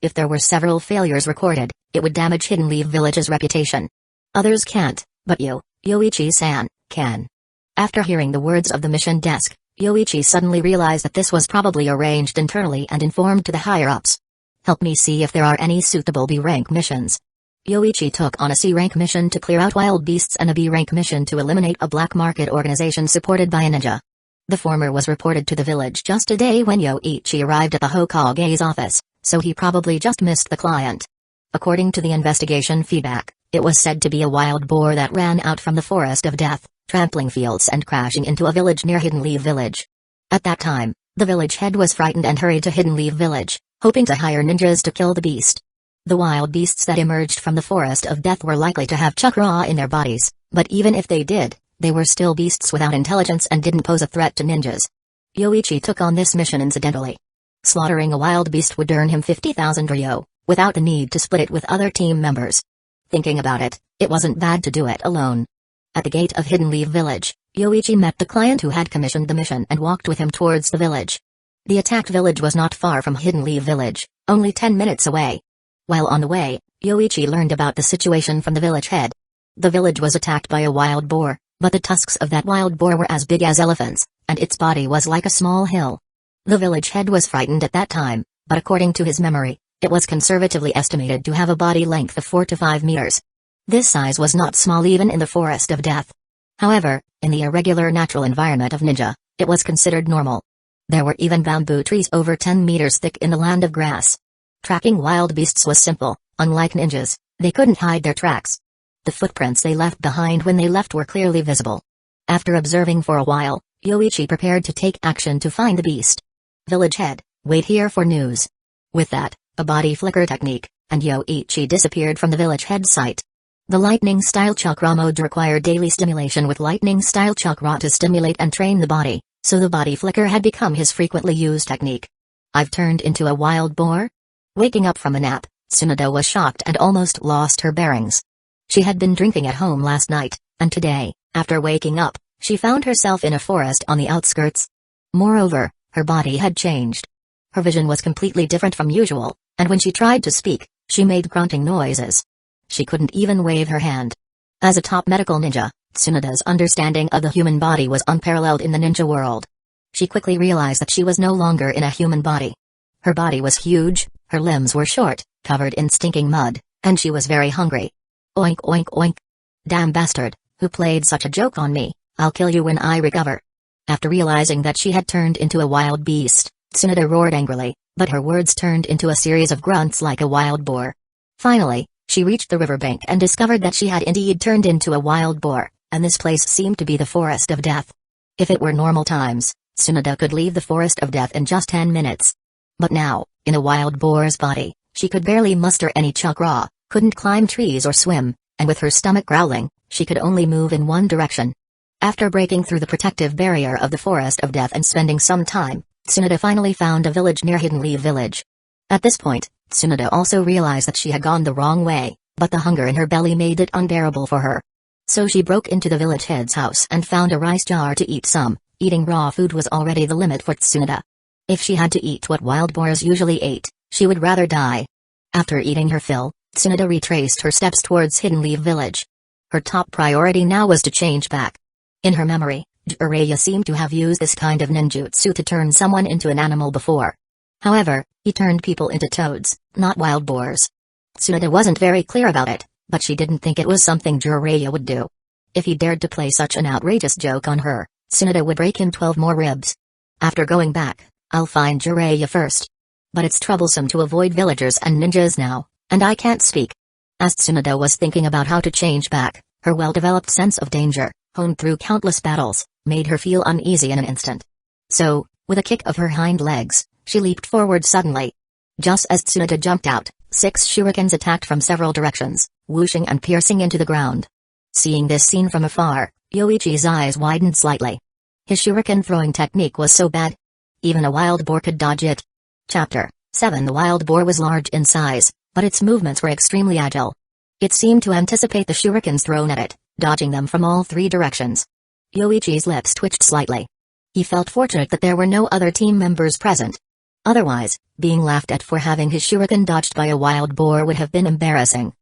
If there were several failures recorded, it would damage Hidden Leaf Village's reputation. Others can't, but you, Yoichi-san, can. After hearing the words of the mission desk, Yoichi suddenly realized that this was probably arranged internally and informed to the higher-ups. Help me see if there are any suitable B-rank missions. Yoichi took on a C-rank mission to clear out wild beasts and a B-rank mission to eliminate a black market organization supported by a ninja. The former was reported to the village just a day when Yoichi arrived at the Hokage's office, so he probably just missed the client. According to the investigation feedback, it was said to be a wild boar that ran out from the Forest of Death, trampling fields and crashing into a village near Hidden Leaf Village. At that time, the village head was frightened and hurried to Hidden Leaf Village, hoping to hire ninjas to kill the beast. The wild beasts that emerged from the Forest of Death were likely to have chakra in their bodies, but even if they did, they were still beasts without intelligence and didn't pose a threat to ninjas. Yoichi took on this mission incidentally. Slaughtering a wild beast would earn him 50,000 ryo, without the need to split it with other team members. Thinking about it, it wasn't bad to do it alone. At the gate of Hidden Leaf Village, Yoichi met the client who had commissioned the mission and walked with him towards the village. The attacked village was not far from Hidden Leaf Village, only 10 minutes away. While on the way, Yoichi learned about the situation from the village head. The village was attacked by a wild boar, but the tusks of that wild boar were as big as elephants, and its body was like a small hill. The village head was frightened at that time, but according to his memory, it was conservatively estimated to have a body length of 4 to 5 meters. This size was not small even in the Forest of Death. However, in the irregular natural environment of ninja, it was considered normal. There were even bamboo trees over 10 meters thick in the land of grass. Tracking wild beasts was simple. Unlike ninjas, they couldn't hide their tracks. The footprints they left behind when they left were clearly visible. After observing for a while, Yoichi prepared to take action to find the beast. Village head, wait here for news. With that, a body flicker technique, and Yoichi disappeared from the village head site. The lightning-style chakra mode required daily stimulation with lightning-style chakra to stimulate and train the body, so the body flicker had become his frequently used technique. I've turned into a wild boar? Waking up from a nap, Tsunoda was shocked and almost lost her bearings. She had been drinking at home last night, and today, after waking up, she found herself in a forest on the outskirts. Moreover, her body had changed. Her vision was completely different from usual, and when she tried to speak, she made grunting noises. She couldn't even wave her hand. As a top medical ninja, Tsunoda's understanding of the human body was unparalleled in the ninja world. She quickly realized that she was no longer in a human body. Her body was huge, her limbs were short, covered in stinking mud, and she was very hungry. Oink oink oink. Damn bastard, who played such a joke on me, I'll kill you when I recover. After realizing that she had turned into a wild beast, Tsunoda roared angrily, but her words turned into a series of grunts like a wild boar. Finally, she reached the riverbank and discovered that she had indeed turned into a wild boar, and this place seemed to be the Forest of Death. If it were normal times, Tsunoda could leave the Forest of Death in just 10 minutes. But now, in a wild boar's body, she could barely muster any chakra, couldn't climb trees or swim, and with her stomach growling, she could only move in one direction. After breaking through the protective barrier of the Forest of Death and spending some time, Tsunoda finally found a village near Hidden Leaf Village. At this point, Tsunoda also realized that she had gone the wrong way, but the hunger in her belly made it unbearable for her. So she broke into the village head's house and found a rice jar to eat some. Eating raw food was already the limit for Tsunoda. If she had to eat what wild boars usually ate, she would rather die. After eating her fill, Tsunoda retraced her steps towards Hidden Leaf Village. Her top priority now was to change back. In her memory, Jiraiya seemed to have used this kind of ninjutsu to turn someone into an animal before. However, he turned people into toads, not wild boars. Tsunoda wasn't very clear about it, but she didn't think it was something Jiraiya would do. If he dared to play such an outrageous joke on her, Tsunoda would break him 12 more ribs. After going back, I'll find Jiraiya first. But it's troublesome to avoid villagers and ninjas now, and I can't speak. As Tsunoda was thinking about how to change back, her well-developed sense of danger, honed through countless battles, made her feel uneasy in an instant. So, with a kick of her hind legs, she leaped forward suddenly. Just as Tsunoda jumped out, 6 shurikens attacked from several directions, whooshing and piercing into the ground. Seeing this scene from afar, Yoichi's eyes widened slightly. His shuriken throwing technique was so bad. Even a wild boar could dodge it. Chapter 7. The wild boar was large in size, but its movements were extremely agile. It seemed to anticipate the shurikens thrown at it, dodging them from all 3 directions. Yoichi's lips twitched slightly. He felt fortunate that there were no other team members present. Otherwise, being laughed at for having his shuriken dodged by a wild boar would have been embarrassing.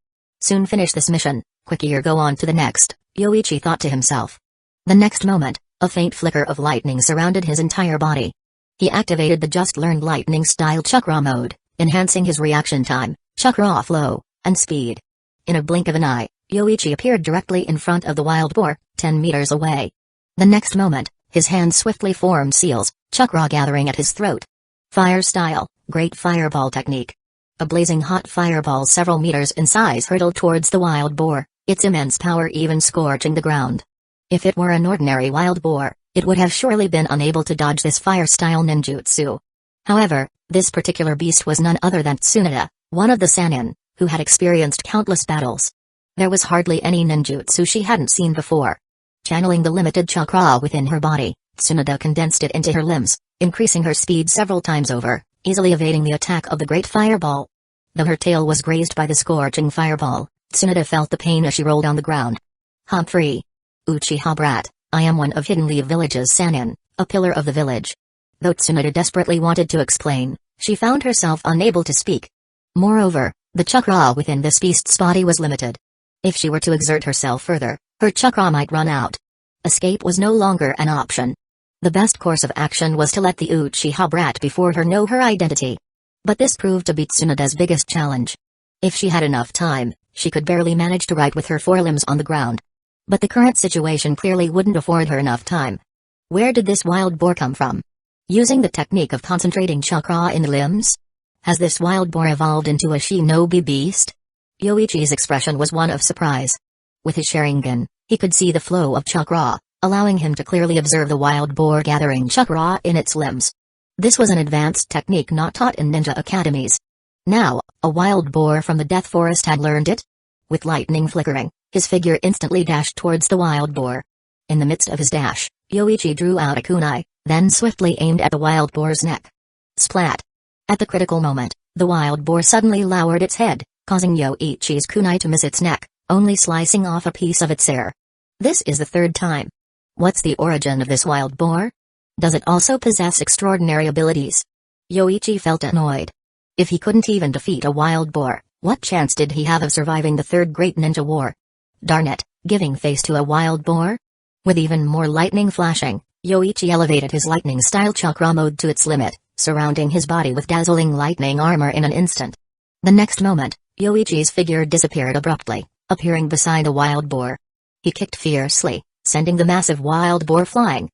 Soon finish this mission, quicker go on to the next, Yoichi thought to himself. The next moment, a faint flicker of lightning surrounded his entire body. He activated the just-learned lightning-style chakra mode, enhancing his reaction time, chakra flow, and speed. In a blink of an eye, Yoichi appeared directly in front of the wild boar, 10 meters away. The next moment, his hand swiftly formed seals, chakra gathering at his throat. Fire style, great fireball technique. A blazing hot fireball several meters in size hurtled towards the wild boar, its immense power even scorching the ground. If it were an ordinary wild boar, it would have surely been unable to dodge this fire-style ninjutsu. However, this particular beast was none other than Tsunade, one of the Sannin, who had experienced countless battles. There was hardly any ninjutsu she hadn't seen before. Channeling the limited chakra within her body, Tsunade condensed it into her limbs, increasing her speed several times over, easily evading the attack of the great fireball. Though her tail was grazed by the scorching fireball, Tsunade felt the pain as she rolled on the ground. Humphrey. Uchiha brat, I am one of Hidden Leaf Village's Sannin, a pillar of the village. Though Tsunade desperately wanted to explain, she found herself unable to speak. Moreover, the chakra within this beast's body was limited. If she were to exert herself further, her chakra might run out. Escape was no longer an option. The best course of action was to let the Uchiha brat before her know her identity. But this proved to be Tsunade's biggest challenge. If she had enough time, she could barely manage to write with her forelimbs on the ground. But the current situation clearly wouldn't afford her enough time. Where did this wild boar come from? Using the technique of concentrating chakra in the limbs? Has this wild boar evolved into a shinobi beast? Yoichi's expression was one of surprise. With his Sharingan, he could see the flow of chakra, allowing him to clearly observe the wild boar gathering chakra in its limbs. This was an advanced technique not taught in ninja academies. Now, a wild boar from the Death Forest had learned it? With lightning flickering, his figure instantly dashed towards the wild boar. In the midst of his dash, Yoichi drew out a kunai, then swiftly aimed at the wild boar's neck. Splat! At the critical moment, the wild boar suddenly lowered its head, causing Yoichi's kunai to miss its neck, only slicing off a piece of its ear. This is the third time. What's the origin of this wild boar? Does it also possess extraordinary abilities? Yoichi felt annoyed. If he couldn't even defeat a wild boar, what chance did he have of surviving the third great ninja war? Darn it, giving face to a wild boar? With even more lightning flashing, Yoichi elevated his lightning-style chakra mode to its limit, surrounding his body with dazzling lightning armor in an instant. The next moment, Yoichi's figure disappeared abruptly, appearing beside the wild boar. He kicked fiercely, sending the massive wild boar flying.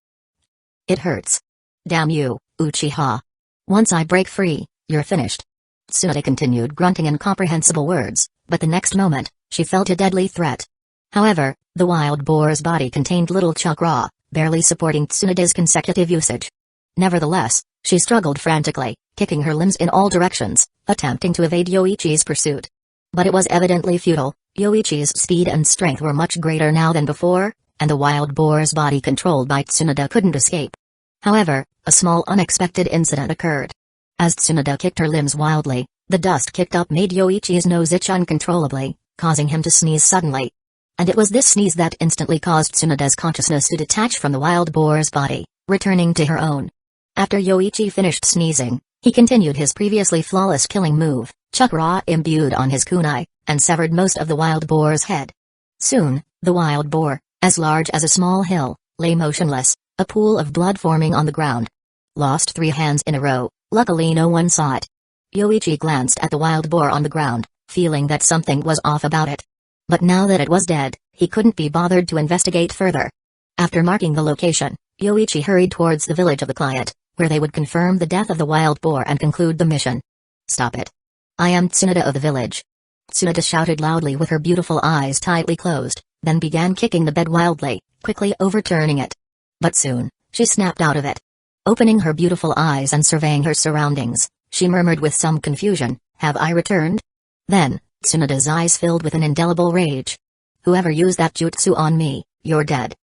It hurts. Damn you, Uchiha. Once I break free, you're finished. Tsunade continued grunting incomprehensible words, but the next moment, she felt a deadly threat. However, the wild boar's body contained little chakra, barely supporting Tsunade's consecutive usage. Nevertheless, she struggled frantically, kicking her limbs in all directions, attempting to evade Yoichi's pursuit. But it was evidently futile. Yoichi's speed and strength were much greater now than before, and the wild boar's body controlled by Tsunade couldn't escape. However, a small unexpected incident occurred. As Tsunade kicked her limbs wildly, the dust kicked up made Yoichi's nose itch uncontrollably, causing him to sneeze suddenly. And it was this sneeze that instantly caused Tsunade's consciousness to detach from the wild boar's body, returning to her own. After Yoichi finished sneezing, he continued his previously flawless killing move, chakra imbued on his kunai, and severed most of the wild boar's head. Soon, the wild boar, as large as a small hill, lay motionless, a pool of blood forming on the ground. Lost 3 hands in a row, luckily no one saw it. Yoichi glanced at the wild boar on the ground, feeling that something was off about it. But now that it was dead, he couldn't be bothered to investigate further. After marking the location, Yoichi hurried towards the village of the client, where they would confirm the death of the wild boar and conclude the mission. Stop it. I am Tsunade of the village. Tsunade shouted loudly with her beautiful eyes tightly closed, then began kicking the bed wildly, quickly overturning it. But soon, she snapped out of it. Opening her beautiful eyes and surveying her surroundings, she murmured with some confusion, "Have I returned?" Then, Tsunade's eyes filled with an indelible rage. "Whoever used that jutsu on me, you're dead."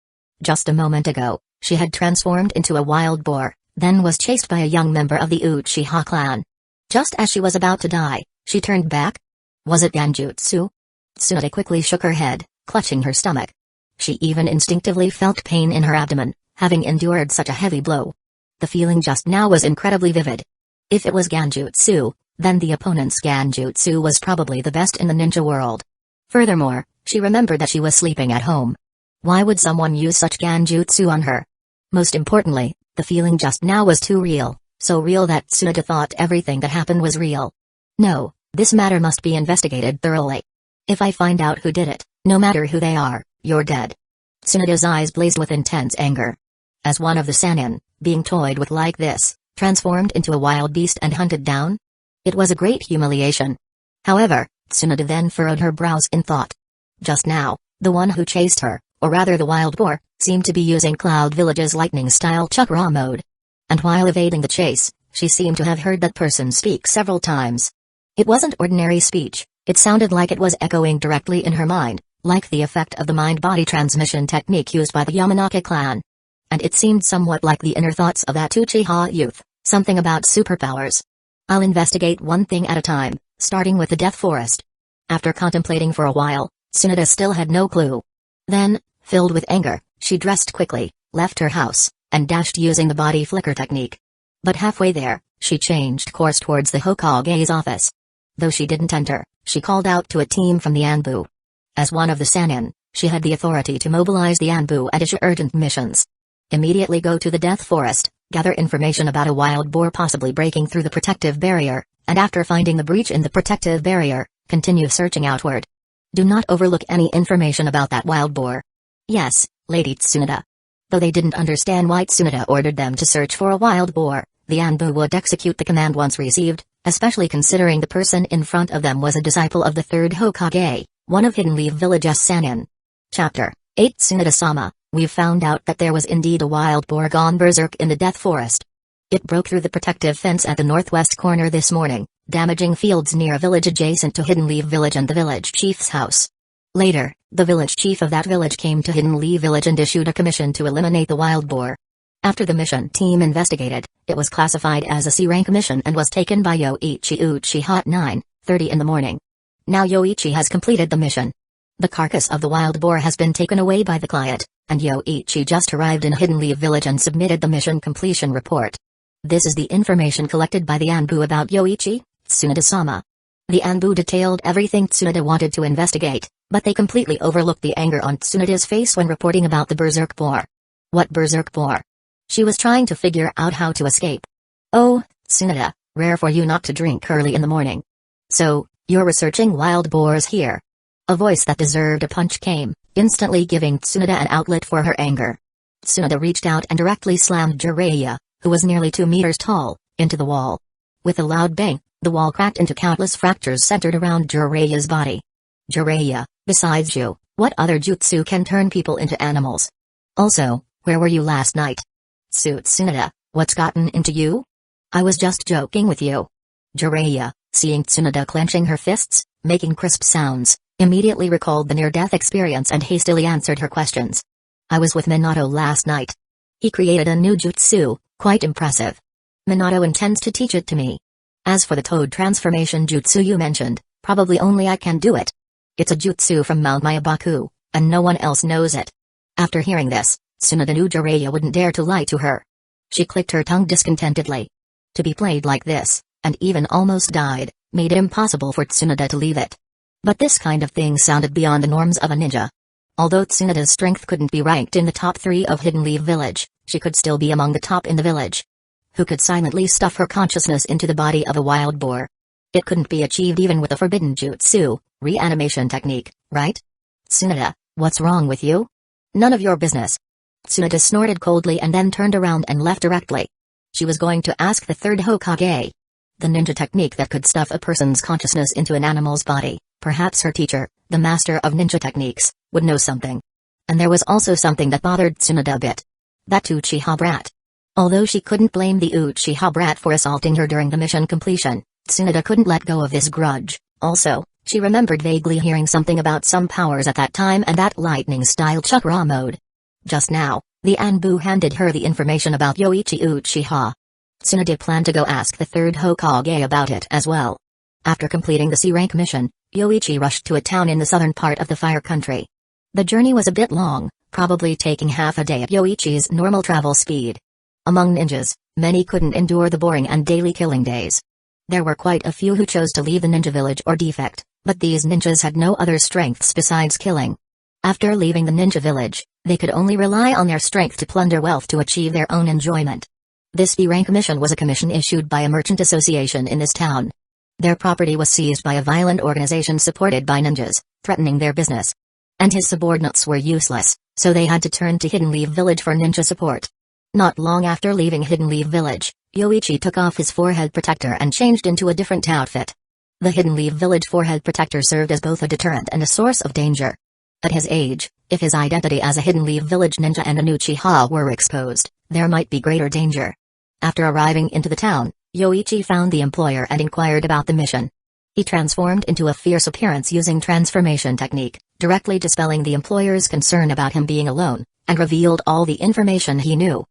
Just a moment ago, she had transformed into a wild boar, then was chased by a young member of the Uchiha clan. Just as she was about to die, she turned back? Was it Genjutsu? Tsunade quickly shook her head, clutching her stomach. She even instinctively felt pain in her abdomen, having endured such a heavy blow. The feeling just now was incredibly vivid. If it was Genjutsu, then the opponent's Genjutsu was probably the best in the ninja world. Furthermore, she remembered that she was sleeping at home. Why would someone use such Genjutsu on her? Most importantly, the feeling just now was too real, so real that Tsunade thought everything that happened was real. No, this matter must be investigated thoroughly. If I find out who did it, no matter who they are, you're dead. Tsunade's eyes blazed with intense anger. As one of the Sannin, being toyed with like this, transformed into a wild beast and hunted down? It was a great humiliation. However, Tsunade then furrowed her brows in thought. Just now, the one who chased her, or rather the wild boar, seemed to be using Cloud Village's lightning-style chakra mode. And while evading the chase, she seemed to have heard that person speak several times. It wasn't ordinary speech, it sounded like it was echoing directly in her mind, like the effect of the mind-body transmission technique used by the Yamanaka clan. And it seemed somewhat like the inner thoughts of that Uchiha youth, something about superpowers. I'll investigate one thing at a time, starting with the Death Forest. After contemplating for a while, Tsunade still had no clue. Then, filled with anger, she dressed quickly, left her house, and dashed using the body flicker technique. But halfway there, she changed course towards the Hokage's office. Though she didn't enter, she called out to a team from the Anbu. As one of the Sannin, she had the authority to mobilize the Anbu and issue urgent missions. Immediately go to the Death Forest, gather information about a wild boar possibly breaking through the protective barrier, and after finding the breach in the protective barrier, continue searching outward. Do not overlook any information about that wild boar. Yes, Lady Tsunade. Though they didn't understand why Tsunade ordered them to search for a wild boar, the Anbu would execute the command once received, especially considering the person in front of them was a disciple of the third Hokage, one of Hidden Leaf Village's Sannin. Chapter 8 Tsunade-sama, we've found out that there was indeed a wild boar gone berserk in the Death Forest. It broke through the protective fence at the northwest corner this morning, damaging fields near a village adjacent to Hidden Leaf Village and the village chief's house. Later, the village chief of that village came to Hidden Leaf Village and issued a commission to eliminate the wild boar. After the mission team investigated, it was classified as a C-rank mission and was taken by Yoichi Uchiha at 9:30 in the morning. Now Yoichi has completed the mission. The carcass of the wild boar has been taken away by the client, and Yoichi just arrived in Hidden Leaf Village and submitted the mission completion report. This is the information collected by the Anbu about Yoichi, Tsunade-sama. The Anbu detailed everything Tsunade wanted to investigate, but they completely overlooked the anger on Tsunade's face when reporting about the berserk boar. What berserk boar? She was trying to figure out how to escape. Oh, Tsunade, rare for you not to drink early in the morning. So, you're researching wild boars here. A voice that deserved a punch came, instantly giving Tsunade an outlet for her anger. Tsunade reached out and directly slammed Jiraiya, who was nearly 2 meters tall, into the wall. With a loud bang, the wall cracked into countless fractures centered around Jiraiya's body. Jiraiya, besides you, what other jutsu can turn people into animals? Also, where were you last night? Tsunade, what's gotten into you? I was just joking with you. Jiraiya, seeing Tsunade clenching her fists, making crisp sounds, immediately recalled the near-death experience and hastily answered her questions. I was with Minato last night. He created a new jutsu, quite impressive. Minato intends to teach it to me. As for the Toad transformation jutsu you mentioned, probably only I can do it. It's a jutsu from Mount Mayabaku, and no one else knows it. After hearing this, Tsunade knew Jiraiya wouldn't dare to lie to her. She clicked her tongue discontentedly. To be played like this, and even almost died, made it impossible for Tsunade to leave it. But this kind of thing sounded beyond the norms of a ninja. Although Tsunade's strength couldn't be ranked in the top 3 of Hidden Leaf Village, she could still be among the top in the village. Who could silently stuff her consciousness into the body of a wild boar? It couldn't be achieved even with a forbidden jutsu, reanimation technique, right? Tsunade, what's wrong with you? None of your business. Tsunade snorted coldly and then turned around and left directly. She was going to ask the third Hokage. The ninja technique that could stuff a person's consciousness into an animal's body, perhaps her teacher, the master of ninja techniques, would know something. And there was also something that bothered Tsunade a bit. That Uchiha brat. Although she couldn't blame the Uchiha brat for assaulting her during the mission completion, Tsunade couldn't let go of this grudge. Also, she remembered vaguely hearing something about some powers at that time and that lightning-style chakra mode. Just now, the Anbu handed her the information about Yoichi Uchiha. Tsunade planned to go ask the third Hokage about it as well. After completing the C-rank mission, Yoichi rushed to a town in the southern part of the Fire Country. The journey was a bit long, probably taking half a day at Yoichi's normal travel speed. Among ninjas, Many couldn't endure the boring and daily killing days. There were quite a few who chose to leave the ninja village or defect, but these ninjas had no other strengths besides killing. After leaving the ninja village, they could only rely on their strength to plunder wealth to achieve their own enjoyment. This B-rank commission was a commission issued by a merchant association in this town. Their property was seized by a violent organization supported by ninjas, threatening their business. And his subordinates were useless, so they had to turn to Hidden Leaf Village for ninja support. Not long after leaving Hidden Leaf Village, Yoichi took off his forehead protector and changed into a different outfit. The Hidden Leaf Village forehead protector served as both a deterrent and a source of danger. At his age, if his identity as a Hidden Leaf Village ninja and an Uchiha were exposed, there might be greater danger. After arriving into the town, Yoichi found the employer and inquired about the mission. He transformed into a fierce appearance using transformation technique, directly dispelling the employer's concern about him being alone, and revealed all the information he knew.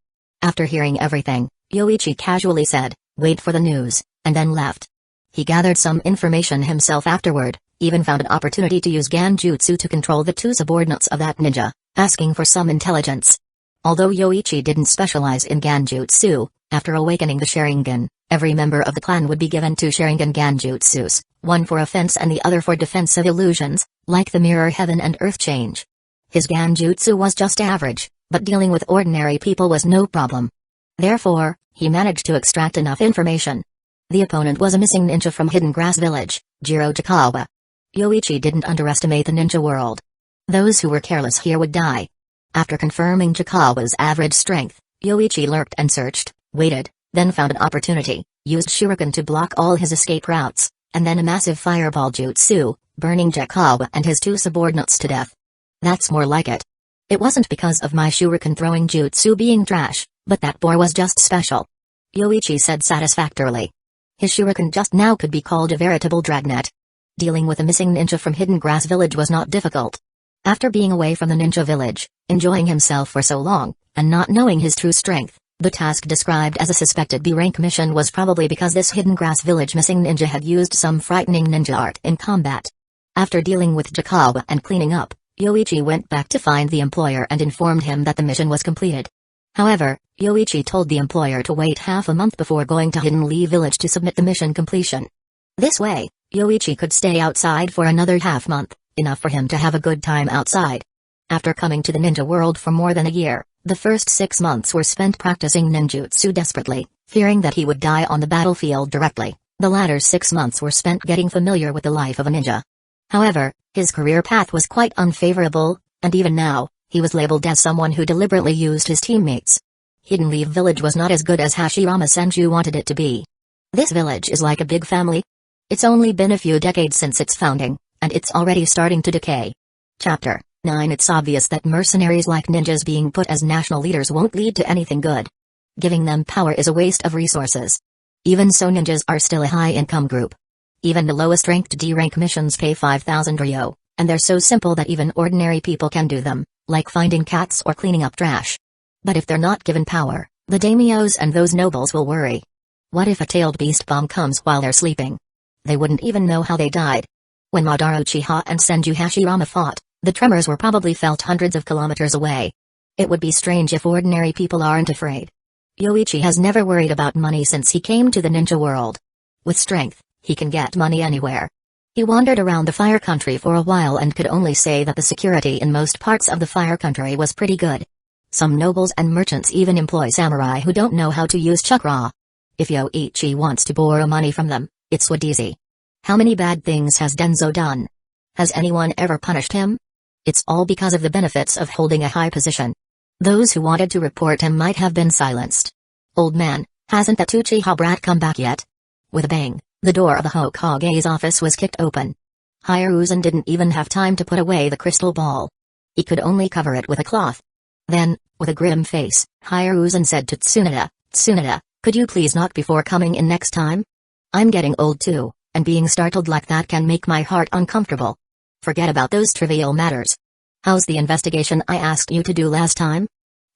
After hearing everything, Yoichi casually said, "Wait for the news," and then left. He gathered some information himself afterward, even found an opportunity to use Ganjutsu to control the two subordinates of that ninja, asking for some intelligence. Although Yoichi didn't specialize in Ganjutsu, after awakening the Sharingan, every member of the clan would be given two Sharingan Ganjutsus, one for offense and the other for defensive illusions, like the mirror heaven and earth change. His Ganjutsu was just average, but dealing with ordinary people was no problem. Therefore, he managed to extract enough information. The opponent was a missing ninja from Hidden Grass Village, Jirojikawa. Yoichi didn't underestimate the ninja world. Those who were careless here would die. After confirming Jikawa's average strength, Yoichi lurked and searched, waited, then found an opportunity, used shuriken to block all his escape routes, and then a massive fireball jutsu, burning Jikawa and his two subordinates to death. That's more like it. It wasn't because of my shuriken throwing jutsu being trash, but that boy was just special. Yoichi said satisfactorily. His shuriken just now could be called a veritable dragnet. Dealing with a missing ninja from Hidden Grass Village was not difficult. After being away from the ninja village, enjoying himself for so long, and not knowing his true strength, the task described as a suspected B-rank mission was probably because this Hidden Grass Village missing ninja had used some frightening ninja art in combat. After dealing with Jikawa and cleaning up, Yoichi went back to find the employer and informed him that the mission was completed. However, Yoichi told the employer to wait half a month before going to Hidden Leaf Village to submit the mission completion. This way, Yoichi could stay outside for another half month, enough for him to have a good time outside. After coming to the ninja world for more than a year, the first 6 months were spent practicing ninjutsu desperately, fearing that he would die on the battlefield directly. The latter 6 months were spent getting familiar with the life of a ninja. However, his career path was quite unfavorable, and even now, he was labeled as someone who deliberately used his teammates. Hidden Leaf Village was not as good as Hashirama Senju wanted it to be. This village is like a big family. It's only been a few decades since its founding, and it's already starting to decay. Chapter 9. It's obvious that mercenaries like ninjas being put as national leaders won't lead to anything good. Giving them power is a waste of resources. Even so, ninjas are still a high-income group. Even the lowest-ranked D-rank missions pay 5,000 ryo, and they're so simple that even ordinary people can do them, like finding cats or cleaning up trash. But if they're not given power, the daimyos and those nobles will worry. What if a tailed beast bomb comes while they're sleeping? They wouldn't even know how they died. When Madara Uchiha and Senju Hashirama fought, the tremors were probably felt hundreds of kilometers away. It would be strange if ordinary people aren't afraid. Yoichi has never worried about money since he came to the ninja world. With strength, he can get money anywhere. He wandered around the Fire Country for a while and could only say that the security in most parts of the Fire Country was pretty good. Some nobles and merchants even employ samurai who don't know how to use chakra. If Yoichi wants to borrow money from them, it's easy. How many bad things has Danzō done? Has anyone ever punished him? It's all because of the benefits of holding a high position. Those who wanted to report him might have been silenced. Old man, hasn't that Uchiha brat come back yet? With a bang, the door of the Hokage's office was kicked open. Hiruzen didn't even have time to put away the crystal ball. He could only cover it with a cloth. Then, with a grim face, Hiruzen said to Tsunade, "Tsunade, could you please knock before coming in next time? I'm getting old too, and being startled like that can make my heart uncomfortable. Forget about those trivial matters. How's the investigation I asked you to do last time?"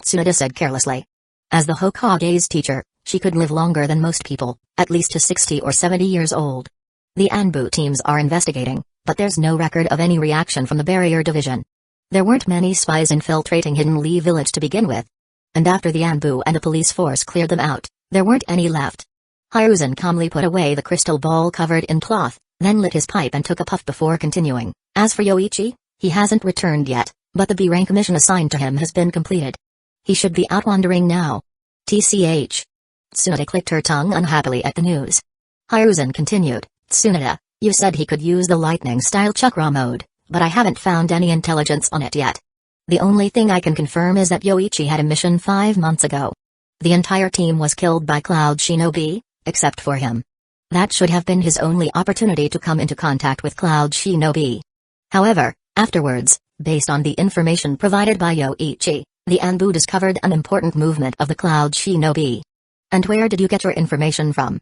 Tsunade said carelessly. As the Hokage's teacher, she could live longer than most people, at least to 60 or 70 years old. The Anbu teams are investigating, but there's no record of any reaction from the barrier division. There weren't many spies infiltrating Hidden Leaf Village to begin with. And after the Anbu and the police force cleared them out, There weren't any left. Hiruzen calmly put away the crystal ball covered in cloth, then lit his pipe and took a puff before continuing. As for Yoichi, he hasn't returned yet, but the B-rank mission assigned to him has been completed. He should be out wandering now. TCH. Tsunade clicked her tongue unhappily at the news. Hiruzen continued, Tsunade, you said he could use the lightning-style chakra mode, but I haven't found any intelligence on it yet. The only thing I can confirm is that Yoichi had a mission 5 months ago. The entire team was killed by Cloud Shinobi, except for him. That should have been his only opportunity to come into contact with Cloud Shinobi. However, afterwards, based on the information provided by Yoichi, the Anbu discovered an important movement of the Cloud Shinobi. And where did you get your information from?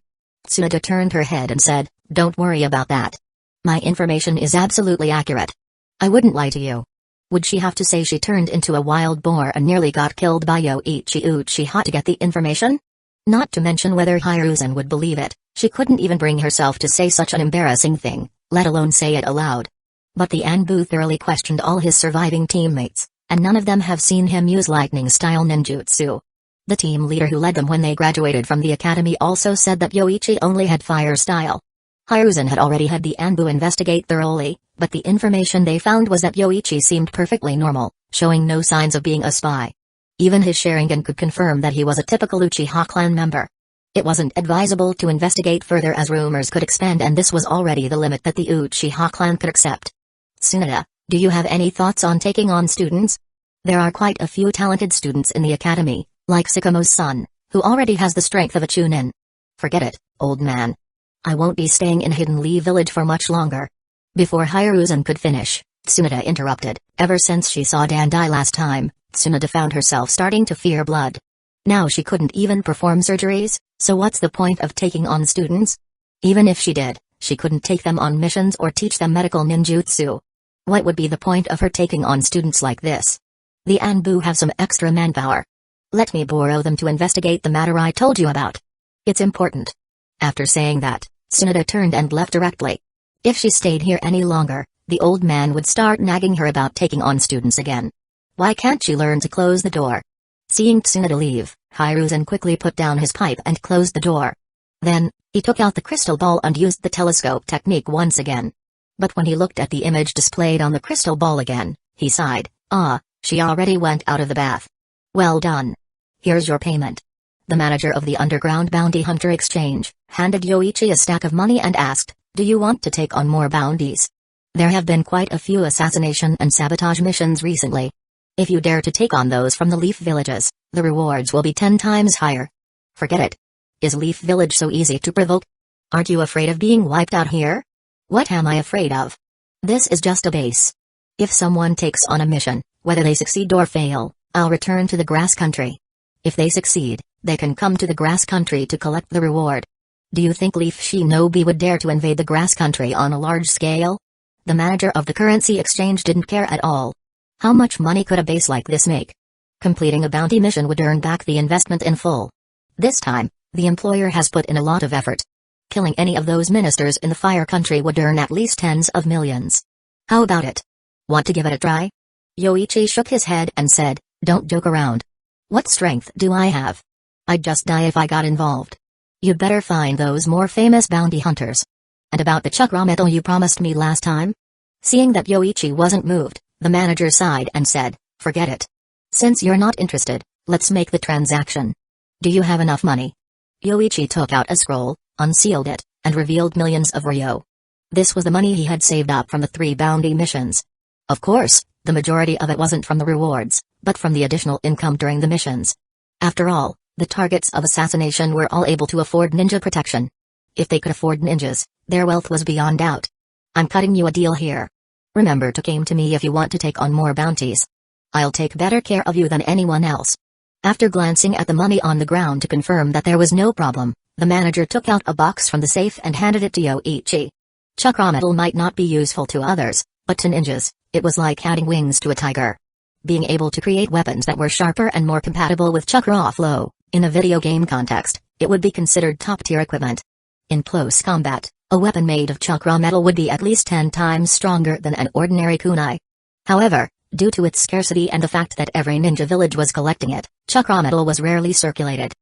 Tsunade turned her head and said, don't worry about that. My information is absolutely accurate. I wouldn't lie to you. Would she have to say she turned into a wild boar and nearly got killed by Yoichi Uchiha to get the information? Not to mention whether Hiruzen would believe it, she couldn't even bring herself to say such an embarrassing thing, let alone say it aloud. But the Anbu thoroughly questioned all his surviving teammates, and none of them have seen him use lightning-style ninjutsu. The team leader who led them when they graduated from the academy also said that Yoichi only had fire style. Hiruzen had already had the Anbu investigate thoroughly, but the information they found was that Yoichi seemed perfectly normal, showing no signs of being a spy. Even his Sharingan could confirm that he was a typical Uchiha clan member. It wasn't advisable to investigate further as rumors could expand, and this was already the limit that the Uchiha clan could accept. Tsunade, do you have any thoughts on taking on students? There are quite a few talented students in the academy, like Sakamo's son, who already has the strength of a Chunin. Forget it, old man. I won't be staying in Hidden Lee Village for much longer. Before Hiruzen could finish, Tsunade interrupted. Ever since she saw Dandai last time, Tsunade found herself starting to fear blood. Now she couldn't even perform surgeries, so what's the point of taking on students? Even if she did, she couldn't take them on missions or teach them medical ninjutsu. What would be the point of her taking on students like this? The Anbu have some extra manpower. Let me borrow them to investigate the matter I told you about. It's important. After saying that, Tsunade turned and left directly. If she stayed here any longer, the old man would start nagging her about taking on students again. Why can't she learn to close the door? Seeing Tsunade leave, Hiruzen quickly put down his pipe and closed the door. Then, he took out the crystal ball and used the telescope technique once again. But when he looked at the image displayed on the crystal ball again, he sighed, she already went out of the bath. Well done. Here's your payment. The manager of the Underground Bounty Hunter Exchange handed Yoichi a stack of money and asked, do you want to take on more bounties? There have been quite a few assassination and sabotage missions recently. If you dare to take on those from the Leaf Villages, the rewards will be 10 times higher. Forget it. Is Leaf Village so easy to provoke? Aren't you afraid of being wiped out here? What am I afraid of? This is just a base. If someone takes on a mission, whether they succeed or fail, I'll return to the grass country. If they succeed, they can come to the grass country to collect the reward. Do you think Leaf Shinobi would dare to invade the grass country on a large scale? The manager of the currency exchange didn't care at all. How much money could a base like this make? Completing a bounty mission would earn back the investment in full. This time, the employer has put in a lot of effort. Killing any of those ministers in the fire country would earn at least tens of millions. How about it? Want to give it a try? Yoichi shook his head and said, don't joke around. What strength do I have? I'd just die if I got involved. You'd better find those more famous bounty hunters. And about the chakra metal you promised me last time? Seeing that Yoichi wasn't moved, the manager sighed and said, forget it. Since you're not interested, let's make the transaction. Do you have enough money? Yoichi took out a scroll, unsealed it, and revealed millions of ryo. This was the money he had saved up from the 3 bounty missions. Of course, the majority of it wasn't from the rewards, but from the additional income during the missions. After all, the targets of assassination were all able to afford ninja protection. If they could afford ninjas, their wealth was beyond doubt. I'm cutting you a deal here. Remember to come to me if you want to take on more bounties. I'll take better care of you than anyone else. After glancing at the money on the ground to confirm that there was no problem, the manager took out a box from the safe and handed it to Yoichi. Chakra metal might not be useful to others, but to ninjas, it was like adding wings to a tiger. Being able to create weapons that were sharper and more compatible with chakra flow, in a video game context, it would be considered top-tier equipment. In close combat, a weapon made of chakra metal would be at least 10 times stronger than an ordinary kunai. However, due to its scarcity and the fact that every ninja village was collecting it, chakra metal was rarely circulated.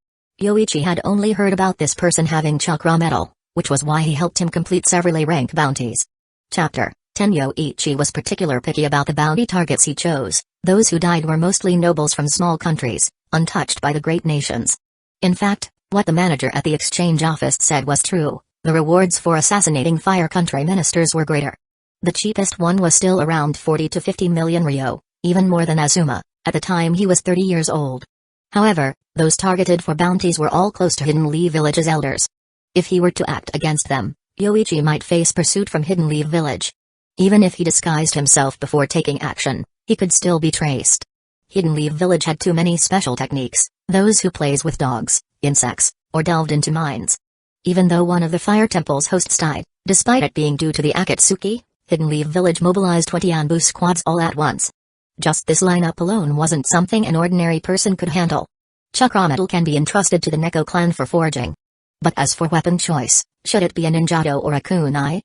Yoichi had only heard about this person having chakra metal, which was why he helped him complete several A-rank bounties. Chapter 10. Yoichi was particularly picky about the bounty targets he chose. Those who died were mostly nobles from small countries, untouched by the great nations. In fact, what the manager at the exchange office said was true. The rewards for assassinating fire country ministers were greater. The cheapest one was still around 40 to 50 million ryo, even more than Azuma. At the time he was 30 years old. However, those targeted for bounties were all close to Hidden Leaf Village's elders. If he were to act against them, Yoichi might face pursuit from Hidden Leaf Village. Even if he disguised himself before taking action, he could still be traced. Hidden Leaf Village had too many special techniques, those who plays with dogs, insects, or delved into mines. Even though one of the fire temple's hosts died, despite it being due to the Akatsuki, Hidden Leaf Village mobilized 20 Anbu squads all at once. Just this lineup alone wasn't something an ordinary person could handle. Chakra metal can be entrusted to the Neko clan for forging. But as for weapon choice, should it be a ninjato or a kunai?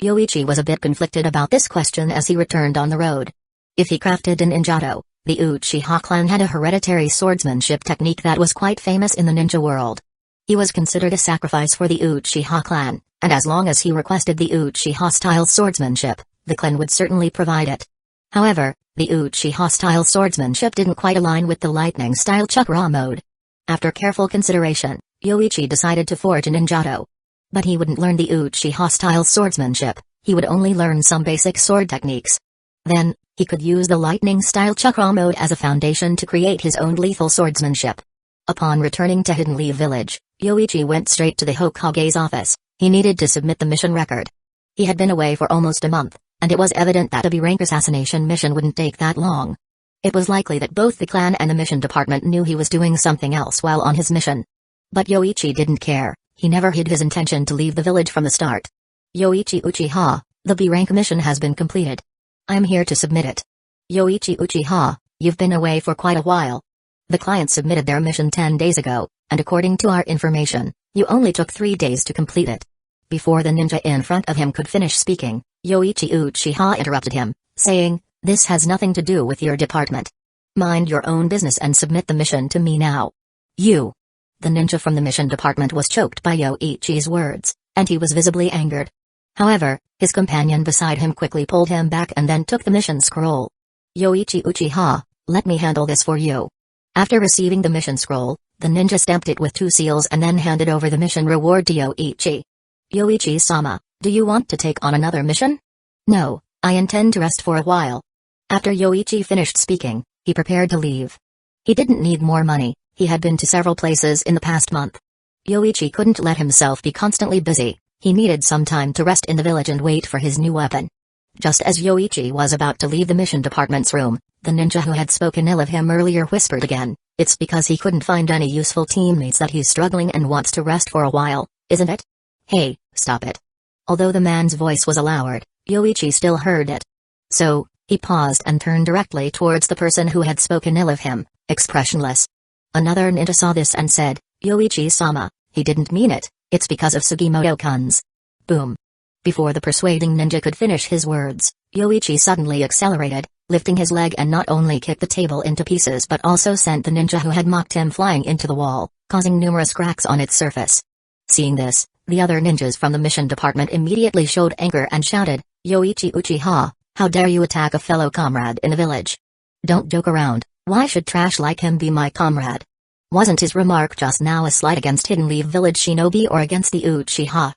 Yoichi was a bit conflicted about this question as he returned on the road. If he crafted a ninjato, the Uchiha clan had a hereditary swordsmanship technique that was quite famous in the ninja world. He was considered a sacrifice for the Uchiha clan, and as long as he requested the Uchiha-style swordsmanship, the clan would certainly provide it. However, the Uchiha-style swordsmanship didn't quite align with the lightning-style chakra mode. After careful consideration, Yoichi decided to forge a ninjato. But he wouldn't learn the Uchiha-style swordsmanship, he would only learn some basic sword techniques. Then, he could use the lightning-style chakra mode as a foundation to create his own lethal swordsmanship. Upon returning to Hidden Leaf Village, Yoichi went straight to the Hokage's office. He needed to submit the mission record. He had been away for almost a month, and it was evident that a B-rank assassination mission wouldn't take that long. It was likely that both the clan and the mission department knew he was doing something else while on his mission. But Yoichi didn't care. He never hid his intention to leave the village from the start. Yoichi Uchiha, the B-rank mission has been completed. I'm here to submit it. Yoichi Uchiha, you've been away for quite a while. The client submitted their mission 10 days ago, and according to our information, you only took 3 days to complete it. Before the ninja in front of him could finish speaking, Yoichi Uchiha interrupted him, saying, "This has nothing to do with your department. Mind your own business and submit the mission to me now." You. The ninja from the mission department was choked by Yoichi's words, and he was visibly angered. However, his companion beside him quickly pulled him back and then took the mission scroll. Yoichi Uchiha, let me handle this for you. After receiving the mission scroll, the ninja stamped it with 2 seals and then handed over the mission reward to Yoichi. Yoichi-sama, do you want to take on another mission? No, I intend to rest for a while. After Yoichi finished speaking, he prepared to leave. He didn't need more money, he had been to several places in the past month. Yoichi couldn't let himself be constantly busy, he needed some time to rest in the village and wait for his new weapon. Just as Yoichi was about to leave the mission department's room, the ninja who had spoken ill of him earlier whispered again, "It's because he couldn't find any useful teammates that he's struggling and wants to rest for a while, isn't it? Hey, stop it." Although the man's voice was lowered, Yoichi still heard it. So, he paused and turned directly towards the person who had spoken ill of him, expressionless. Another ninja saw this and said, "Yoichi-sama, he didn't mean it, it's because of Sugimoto-kun's." Boom. Before the persuading ninja could finish his words, Yoichi suddenly accelerated, lifting his leg and not only kicked the table into pieces but also sent the ninja who had mocked him flying into the wall, causing numerous cracks on its surface. Seeing this, the other ninjas from the mission department immediately showed anger and shouted, "Yoichi Uchiha, how dare you attack a fellow comrade in the village? Don't joke around, why should trash like him be my comrade? Wasn't his remark just now a slight against Hidden Leaf Village shinobi or against the Uchiha?"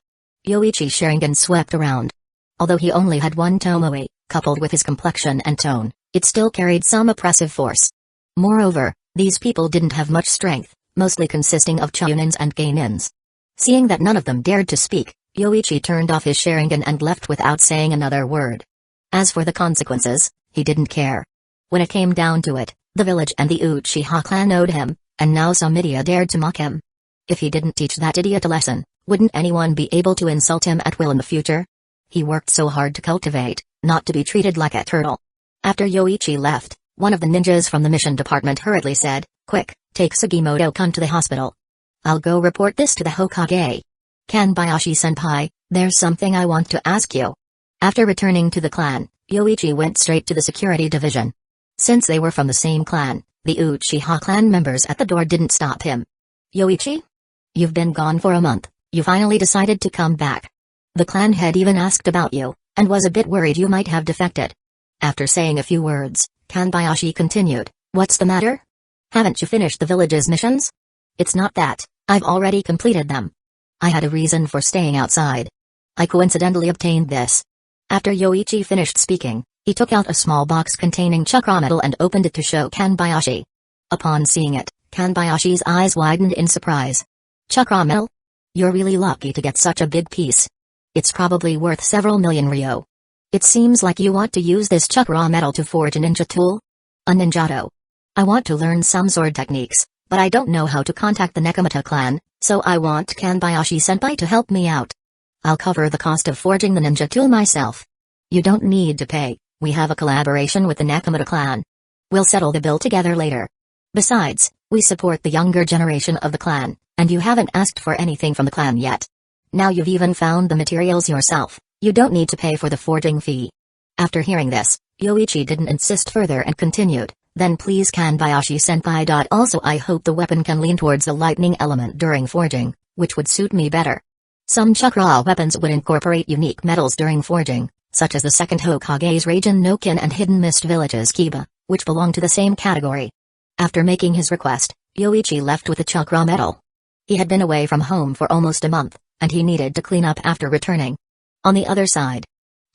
Yoichi's Sharingan swept around. Although he only had 1 tomoe, coupled with his complexion and tone, it still carried some oppressive force. Moreover, these people didn't have much strength, mostly consisting of Chunins and Geninins. Seeing that none of them dared to speak, Yoichi turned off his Sharingan and left without saying another word. As for the consequences, he didn't care. When it came down to it, the village and the Uchiha clan owed him, and now some idiot dared to mock him. If he didn't teach that idiot a lesson, wouldn't anyone be able to insult him at will in the future? He worked so hard to cultivate, not to be treated like a turtle. After Yoichi left, one of the ninjas from the mission department hurriedly said, "Quick, take Sugimoto-kun to the hospital. I'll go report this to the Hokage. Kanbayashi-senpai, there's something I want to ask you." After returning to the clan, Yoichi went straight to the security division. Since they were from the same clan, the Uchiha clan members at the door didn't stop him. "Yoichi, You've been gone for a month, you finally decided to come back. The clan head even asked about you, and was a bit worried you might have defected. After saying a few words, Kanbayashi continued, "What's the matter? Haven't you finished the village's missions?" "It's not that, I've already completed them. I had a reason for staying outside. I coincidentally obtained this." After Yoichi finished speaking, he took out a small box containing chakra metal and opened it to show Kanbayashi. Upon seeing it, Kanbayashi's eyes widened in surprise. "Chakra metal? You're really lucky to get such a big piece. It's probably worth several million ryo. It seems like you want to use this chakra metal to forge a ninja tool?" "A ninjato. I want to learn some sword techniques, but I don't know how to contact the Nekomata clan, so I want Kanbayashi-senpai to help me out. I'll cover the cost of forging the ninja tool myself." "You don't need to pay, we have a collaboration with the Nekomata clan. We'll settle the bill together later. Besides, we support the younger generation of the clan, and you haven't asked for anything from the clan yet. Now you've even found the materials yourself, you don't need to pay for the forging fee." After hearing this, Yoichi didn't insist further and continued, "Then please Kanbayashi-senpai. Also I hope the weapon can lean towards a lightning element during forging, which would suit me better. Some chakra weapons would incorporate unique metals during forging, such as the second Hokage's Raijin no Kin and Hidden Mist Village's Kiba, which belong to the same category." After making his request, Yoichi left with the chakra metal. He had been away from home for almost a month, and he needed to clean up after returning. On the other side,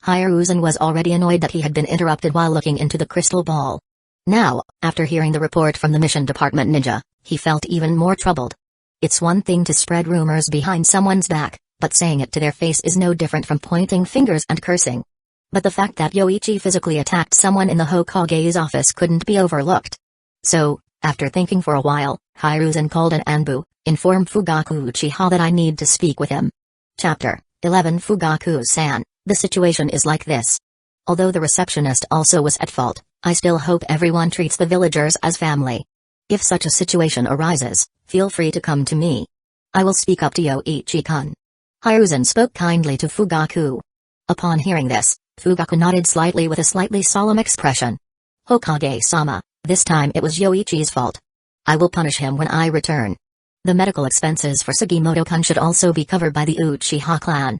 Hiruzen was already annoyed that he had been interrupted while looking into the crystal ball. Now, after hearing the report from the mission department ninja, he felt even more troubled. It's one thing to spread rumors behind someone's back, but saying it to their face is no different from pointing fingers and cursing. But the fact that Yoichi physically attacked someone in the Hokage's office couldn't be overlooked. So, after thinking for a while, Hiruzen called an Anbu, informed Fugaku Uchiha that I need to speak with him. Chapter 11 Fugaku-san, the situation is like this. Although the receptionist also was at fault, I still hope everyone treats the villagers as family. If such a situation arises, feel free to come to me. I will speak up to Yoichi-kun. Hiruzen spoke kindly to Fugaku. Upon hearing this, Fugaku nodded slightly with a slightly solemn expression. "Hokage-sama, this time it was Yoichi's fault. I will punish him when I return. The medical expenses for Sugimoto-kun should also be covered by the Uchiha clan."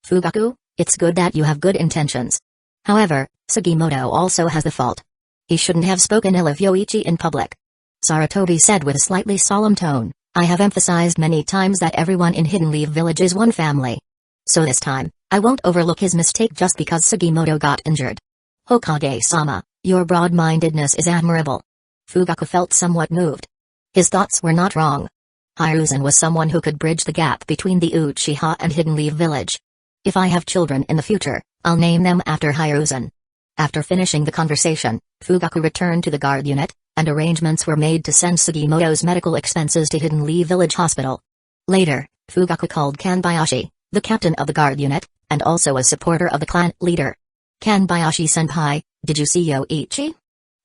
"Fugaku, it's good that you have good intentions. However, Sugimoto also has the fault. He shouldn't have spoken ill of Yoichi in public." Sarutobi said with a slightly solemn tone, "I have emphasized many times that everyone in Hidden Leaf Village is one family. So this time, I won't overlook his mistake just because Sugimoto got injured. Hokage-sama, your broad-mindedness is admirable." Fugaku felt somewhat moved. His thoughts were not wrong. Hiruzen was someone who could bridge the gap between the Uchiha and Hidden Leaf Village. If I have children in the future, I'll name them after Hiruzen. After finishing the conversation, Fugaku returned to the guard unit, and arrangements were made to send Sugimoto's medical expenses to Hidden Leaf Village Hospital. Later, Fugaku called Kanbayashi, the captain of the guard unit, and also a supporter of the clan leader. "Kanbayashi-senpai, did you see Yoichi?"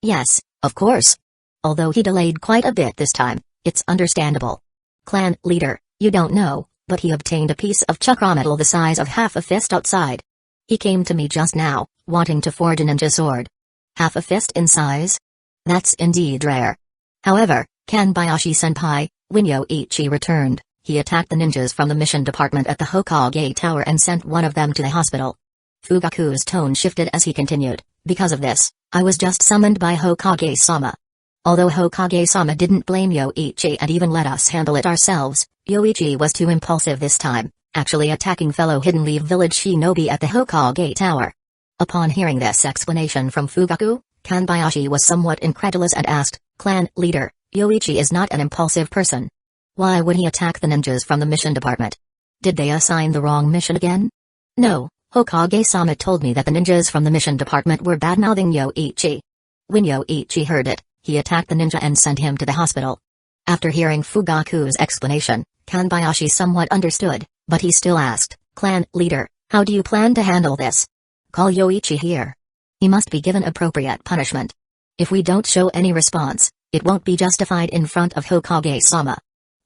"Yes, of course. Although he delayed quite a bit this time, it's understandable. Clan leader, you don't know, but he obtained a piece of chakra metal the size of half a fist outside. He came to me just now, wanting to forge a ninja sword. Half a fist in size? That's indeed rare. However, Kanbayashi-senpai, when Yoichi returned, he attacked the ninjas from the mission department at the Hokage Tower and sent one of them to the hospital." Fugaku's tone shifted as he continued, "Because of this, I was just summoned by Hokage-sama. Although Hokage-sama didn't blame Yoichi and even let us handle it ourselves, Yoichi was too impulsive this time, actually attacking fellow Hidden Leaf Village shinobi at the Hokage Tower." Upon hearing this explanation from Fugaku, Kanbayashi was somewhat incredulous and asked, "Clan leader, Yoichi is not an impulsive person. Why would he attack the ninjas from the mission department? Did they assign the wrong mission again?" "No, Hokage-sama told me that the ninjas from the mission department were badmouthing Yoichi. When Yoichi heard it, he attacked the ninja and sent him to the hospital." After hearing Fugaku's explanation, Kanbayashi somewhat understood, but he still asked, "Clan leader, how do you plan to handle this? Call Yoichi here. He must be given appropriate punishment. If we don't show any response, it won't be justified in front of Hokage-sama.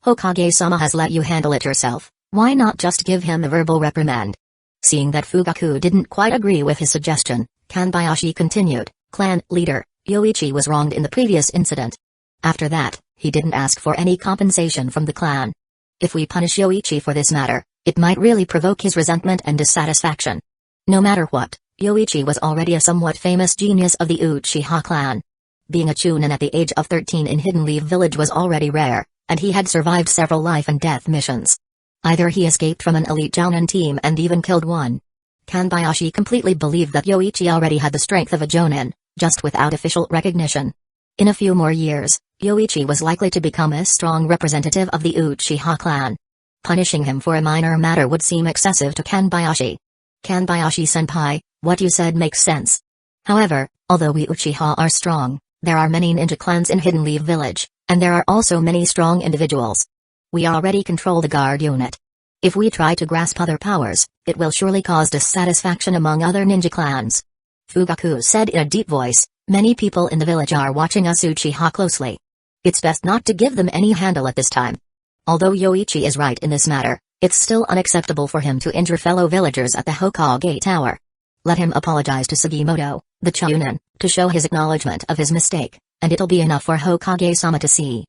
Hokage-sama has let you handle it yourself, why not just give him a verbal reprimand?" Seeing that Fugaku didn't quite agree with his suggestion, Kanbayashi continued, "Clan leader, Yoichi was wronged in the previous incident. After that, he didn't ask for any compensation from the clan. If we punish Yoichi for this matter, it might really provoke his resentment and dissatisfaction. No matter what, Yoichi was already a somewhat famous genius of the Uchiha clan. Being a chunin at the age of 13 in Hidden Leaf Village was already rare, and he had survived several life and death missions. Either he escaped from an elite jounin team and even killed one. Kanbayashi completely believed that Yoichi already had the strength of a jounin, just without official recognition. In a few more years, Yoichi was likely to become a strong representative of the Uchiha clan. Punishing him for a minor matter would seem excessive to Kanbayashi. Kanbayashi-senpai, what you said makes sense. However, although we Uchiha are strong, there are many ninja clans in Hidden Leaf Village, and there are also many strong individuals. We already control the guard unit. If we try to grasp other powers, it will surely cause dissatisfaction among other ninja clans. Fugaku said in a deep voice, many people in the village are watching us Uchiha closely. It's best not to give them any handle at this time. Although Yoichi is right in this matter, it's still unacceptable for him to injure fellow villagers at the Hokage Tower. Let him apologize to Sugimoto, the Chunin, to show his acknowledgement of his mistake, and it'll be enough for Hokage-sama to see.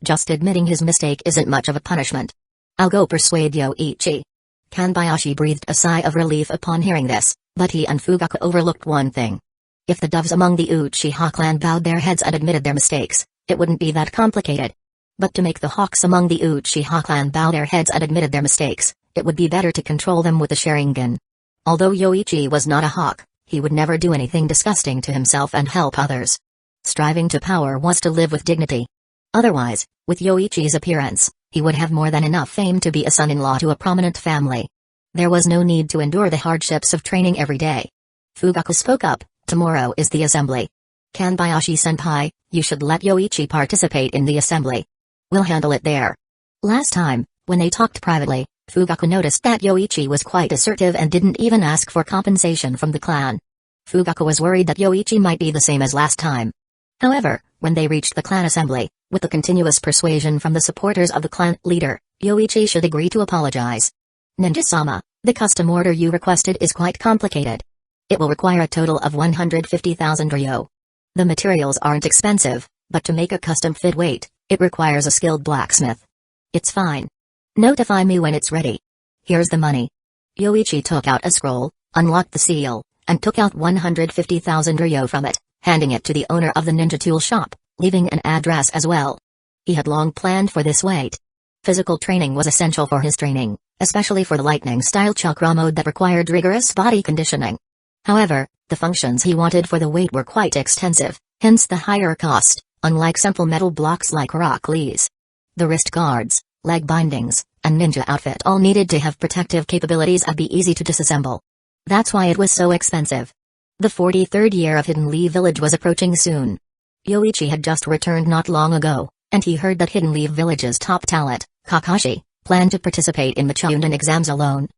Just admitting his mistake isn't much of a punishment. I'll go persuade Yoichi. Kanbayashi breathed a sigh of relief upon hearing this, but he and Fugaku overlooked one thing. If the doves among the Uchiha clan bowed their heads and admitted their mistakes, it wouldn't be that complicated. But to make the hawks among the Uchiha clan bow their heads and admitted their mistakes, it would be better to control them with the Sharingan. Although Yoichi was not a hawk, he would never do anything disgusting to himself and help others. Striving to power was to live with dignity. Otherwise, with Yoichi's appearance, he would have more than enough fame to be a son-in-law to a prominent family. There was no need to endure the hardships of training every day. Fugaku spoke up, tomorrow is the assembly. Kanbayashi-senpai, you should let Yoichi participate in the assembly. We'll handle it there. Last time, when they talked privately, Fugaku noticed that Yoichi was quite assertive and didn't even ask for compensation from the clan. Fugaku was worried that Yoichi might be the same as last time. However, when they reached the clan assembly, with the continuous persuasion from the supporters of the clan leader, Yoichi should agree to apologize. Ninja-sama, the custom order you requested is quite complicated. It will require a total of 150,000 ryo. The materials aren't expensive, but to make a custom fit weight, it requires a skilled blacksmith. It's fine. Notify me when it's ready. Here's the money. Yoichi took out a scroll, unlocked the seal, and took out 150,000 ryo from it, handing it to the owner of the ninja tool shop, leaving an address as well. He had long planned for this wait. Physical training was essential for his training, especially for the lightning-style chakra mode that required rigorous body conditioning. However, the functions he wanted for the weight were quite extensive, hence the higher cost, unlike simple metal blocks like rock lees. The wrist guards, leg bindings, and ninja outfit all needed to have protective capabilities and be easy to disassemble. That's why it was so expensive. The 43rd year of Hidden Leaf Village was approaching soon. Yoichi had just returned not long ago, and he heard that Hidden Leaf Village's top talent, Kakashi, planned to participate in the Chunin exams alone.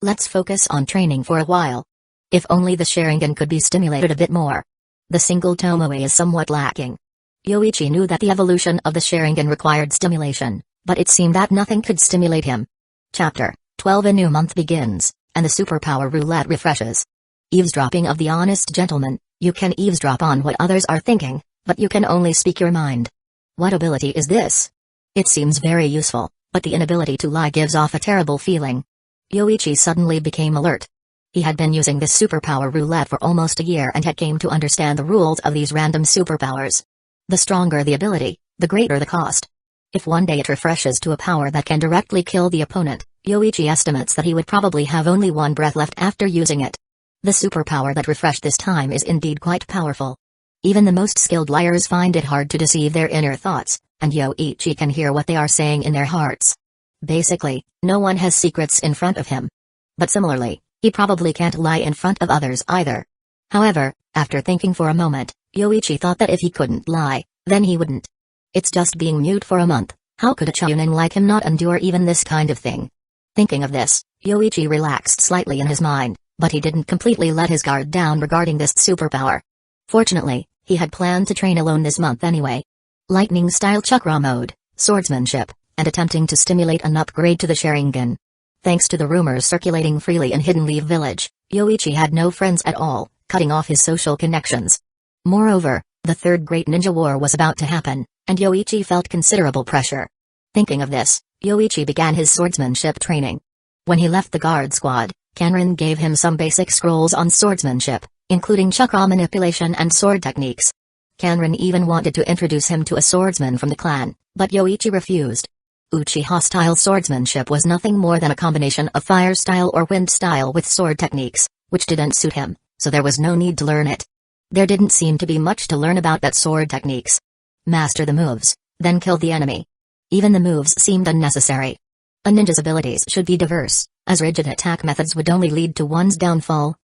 Let's focus on training for a while. If only the Sharingan could be stimulated a bit more. The single Tomoe is somewhat lacking. Yoichi knew that the evolution of the Sharingan required stimulation, but it seemed that nothing could stimulate him. Chapter 12. A new month begins, and the superpower roulette refreshes. Eavesdropping of the honest gentleman, you can eavesdrop on what others are thinking, but you can only speak your mind. What ability is this? It seems very useful, but the inability to lie gives off a terrible feeling. Yoichi suddenly became alert. He had been using this superpower roulette for almost a year and had came to understand the rules of these random superpowers. The stronger the ability, the greater the cost. If one day it refreshes to a power that can directly kill the opponent, Yoichi estimates that he would probably have only one breath left after using it. The superpower that refreshed this time is indeed quite powerful. Even the most skilled liars find it hard to deceive their inner thoughts, and Yoichi can hear what they are saying in their hearts. Basically, no one has secrets in front of him. But similarly, he probably can't lie in front of others either. However, after thinking for a moment, Yoichi thought that if he couldn't lie, then he wouldn't. It's just being mute for a month, how could a chunin like him not endure even this kind of thing? Thinking of this, Yoichi relaxed slightly in his mind, but he didn't completely let his guard down regarding this superpower. Fortunately, he had planned to train alone this month anyway. Lightning-style chakra mode, swordsmanship, and attempting to stimulate an upgrade to the Sharingan. Thanks to the rumors circulating freely in Hidden Leaf Village, Yoichi had no friends at all, cutting off his social connections. Moreover, the Third Great Ninja War was about to happen, and Yoichi felt considerable pressure. Thinking of this, Yoichi began his swordsmanship training. When he left the guard squad, Kanran gave him some basic scrolls on swordsmanship, including chakra manipulation and sword techniques. Kanran even wanted to introduce him to a swordsman from the clan, but Yoichi refused. Uchiha style swordsmanship was nothing more than a combination of fire style or wind style with sword techniques, which didn't suit him, so there was no need to learn it. There didn't seem to be much to learn about that sword techniques. Master the moves, then kill the enemy. Even the moves seemed unnecessary. A ninja's abilities should be diverse, as rigid attack methods would only lead to one's downfall.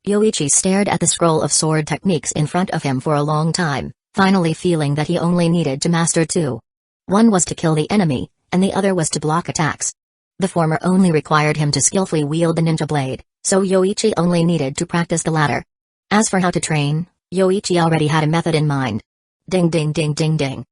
Yoichi stared at the scroll of sword techniques in front of him for a long time, finally feeling that he only needed to master two. One was to kill the enemy, and the other was to block attacks. The former only required him to skillfully wield the ninja blade, so Yoichi only needed to practice the latter. As for how to train, Yoichi already had a method in mind. Ding ding ding ding ding.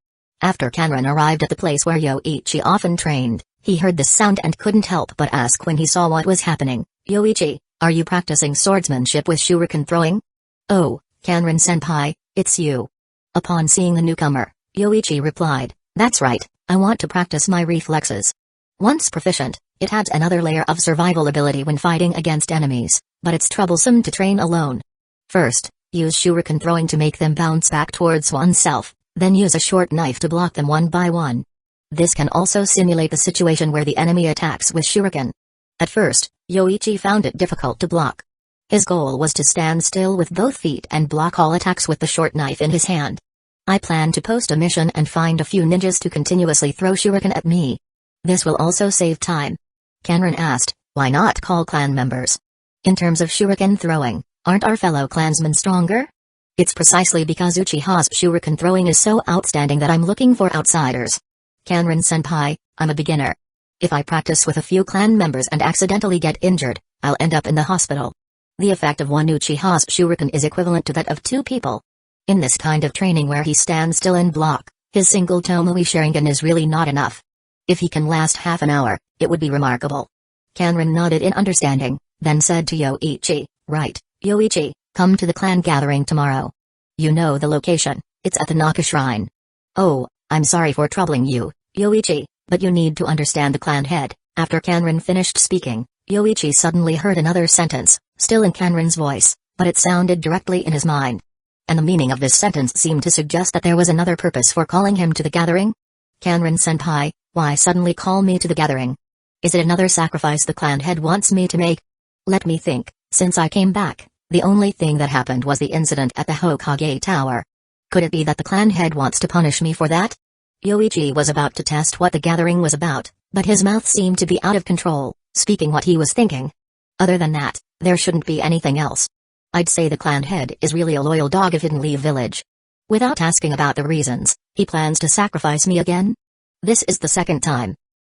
After Kanran arrived at the place where Yoichi often trained, he heard the sound and couldn't help but ask when he saw what was happening. Yoichi, are you practicing swordsmanship with shuriken throwing? Oh, Kanran-senpai, it's you. Upon seeing the newcomer, Yoichi replied, that's right, I want to practice my reflexes. Once proficient, it adds another layer of survival ability when fighting against enemies, but it's troublesome to train alone. First, use shuriken throwing to make them bounce back towards oneself, then use a short knife to block them one by one. This can also simulate the situation where the enemy attacks with shuriken. At first, Yoichi found it difficult to block. His goal was to stand still with both feet and block all attacks with the short knife in his hand. I plan to post a mission and find a few ninjas to continuously throw shuriken at me. This will also save time. Kanran asked, why not call clan members? In terms of shuriken throwing, aren't our fellow clansmen stronger? It's precisely because Uchiha's shuriken throwing is so outstanding that I'm looking for outsiders. Kanran-senpai, I'm a beginner. If I practice with a few clan members and accidentally get injured, I'll end up in the hospital. The effect of one Uchiha's shuriken is equivalent to that of two people. In this kind of training where he stands still and block, his single Tomoe Sharingan is really not enough. If he can last half an hour, it would be remarkable. Kanran nodded in understanding, then said to Yoichi, right, Yoichi, come to the clan gathering tomorrow. You know the location, it's at the Naka Shrine. Oh, I'm sorry for troubling you, Yoichi, but you need to understand the clan head. After Kanran finished speaking, Yoichi suddenly heard another sentence, still in Kanran's voice, but it sounded directly in his mind. And the meaning of this sentence seemed to suggest that there was another purpose for calling him to the gathering. Kanran-senpai, why suddenly call me to the gathering? Is it another sacrifice the clan head wants me to make? Let me think, since I came back, the only thing that happened was the incident at the Hokage Tower. Could it be that the clan head wants to punish me for that? Yoichi was about to test what the gathering was about, but his mouth seemed to be out of control, speaking what he was thinking. Other than that, there shouldn't be anything else. I'd say the clan head is really a loyal dog of Hidden Leaf Village. Without asking about the reasons, he plans to sacrifice me again? This is the second time.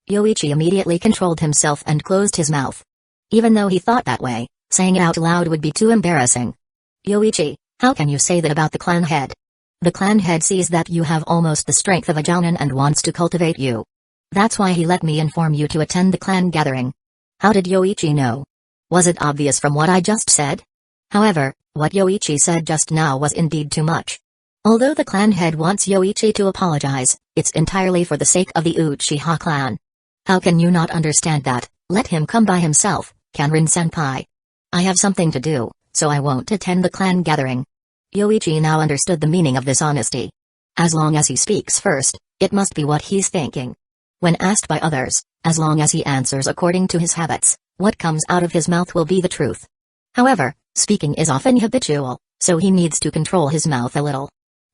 Yoichi immediately controlled himself and closed his mouth. Even though he thought that way, saying it out loud would be too embarrassing. Yoichi, how can you say that about the clan head? The clan head sees that you have almost the strength of a jounin and wants to cultivate you. That's why he let me inform you to attend the clan gathering. How did Yoichi know? Was it obvious from what I just said? However, what Yoichi said just now was indeed too much. Although the clan head wants Yoichi to apologize, it's entirely for the sake of the Uchiha clan. How can you not understand that? Let him come by himself, Kanran-senpai. I have something to do, so I won't attend the clan gathering. Yoichi now understood the meaning of this honesty. As long as he speaks first, it must be what he's thinking. When asked by others, as long as he answers according to his habits, what comes out of his mouth will be the truth. However, speaking is often habitual, so he needs to control his mouth a little.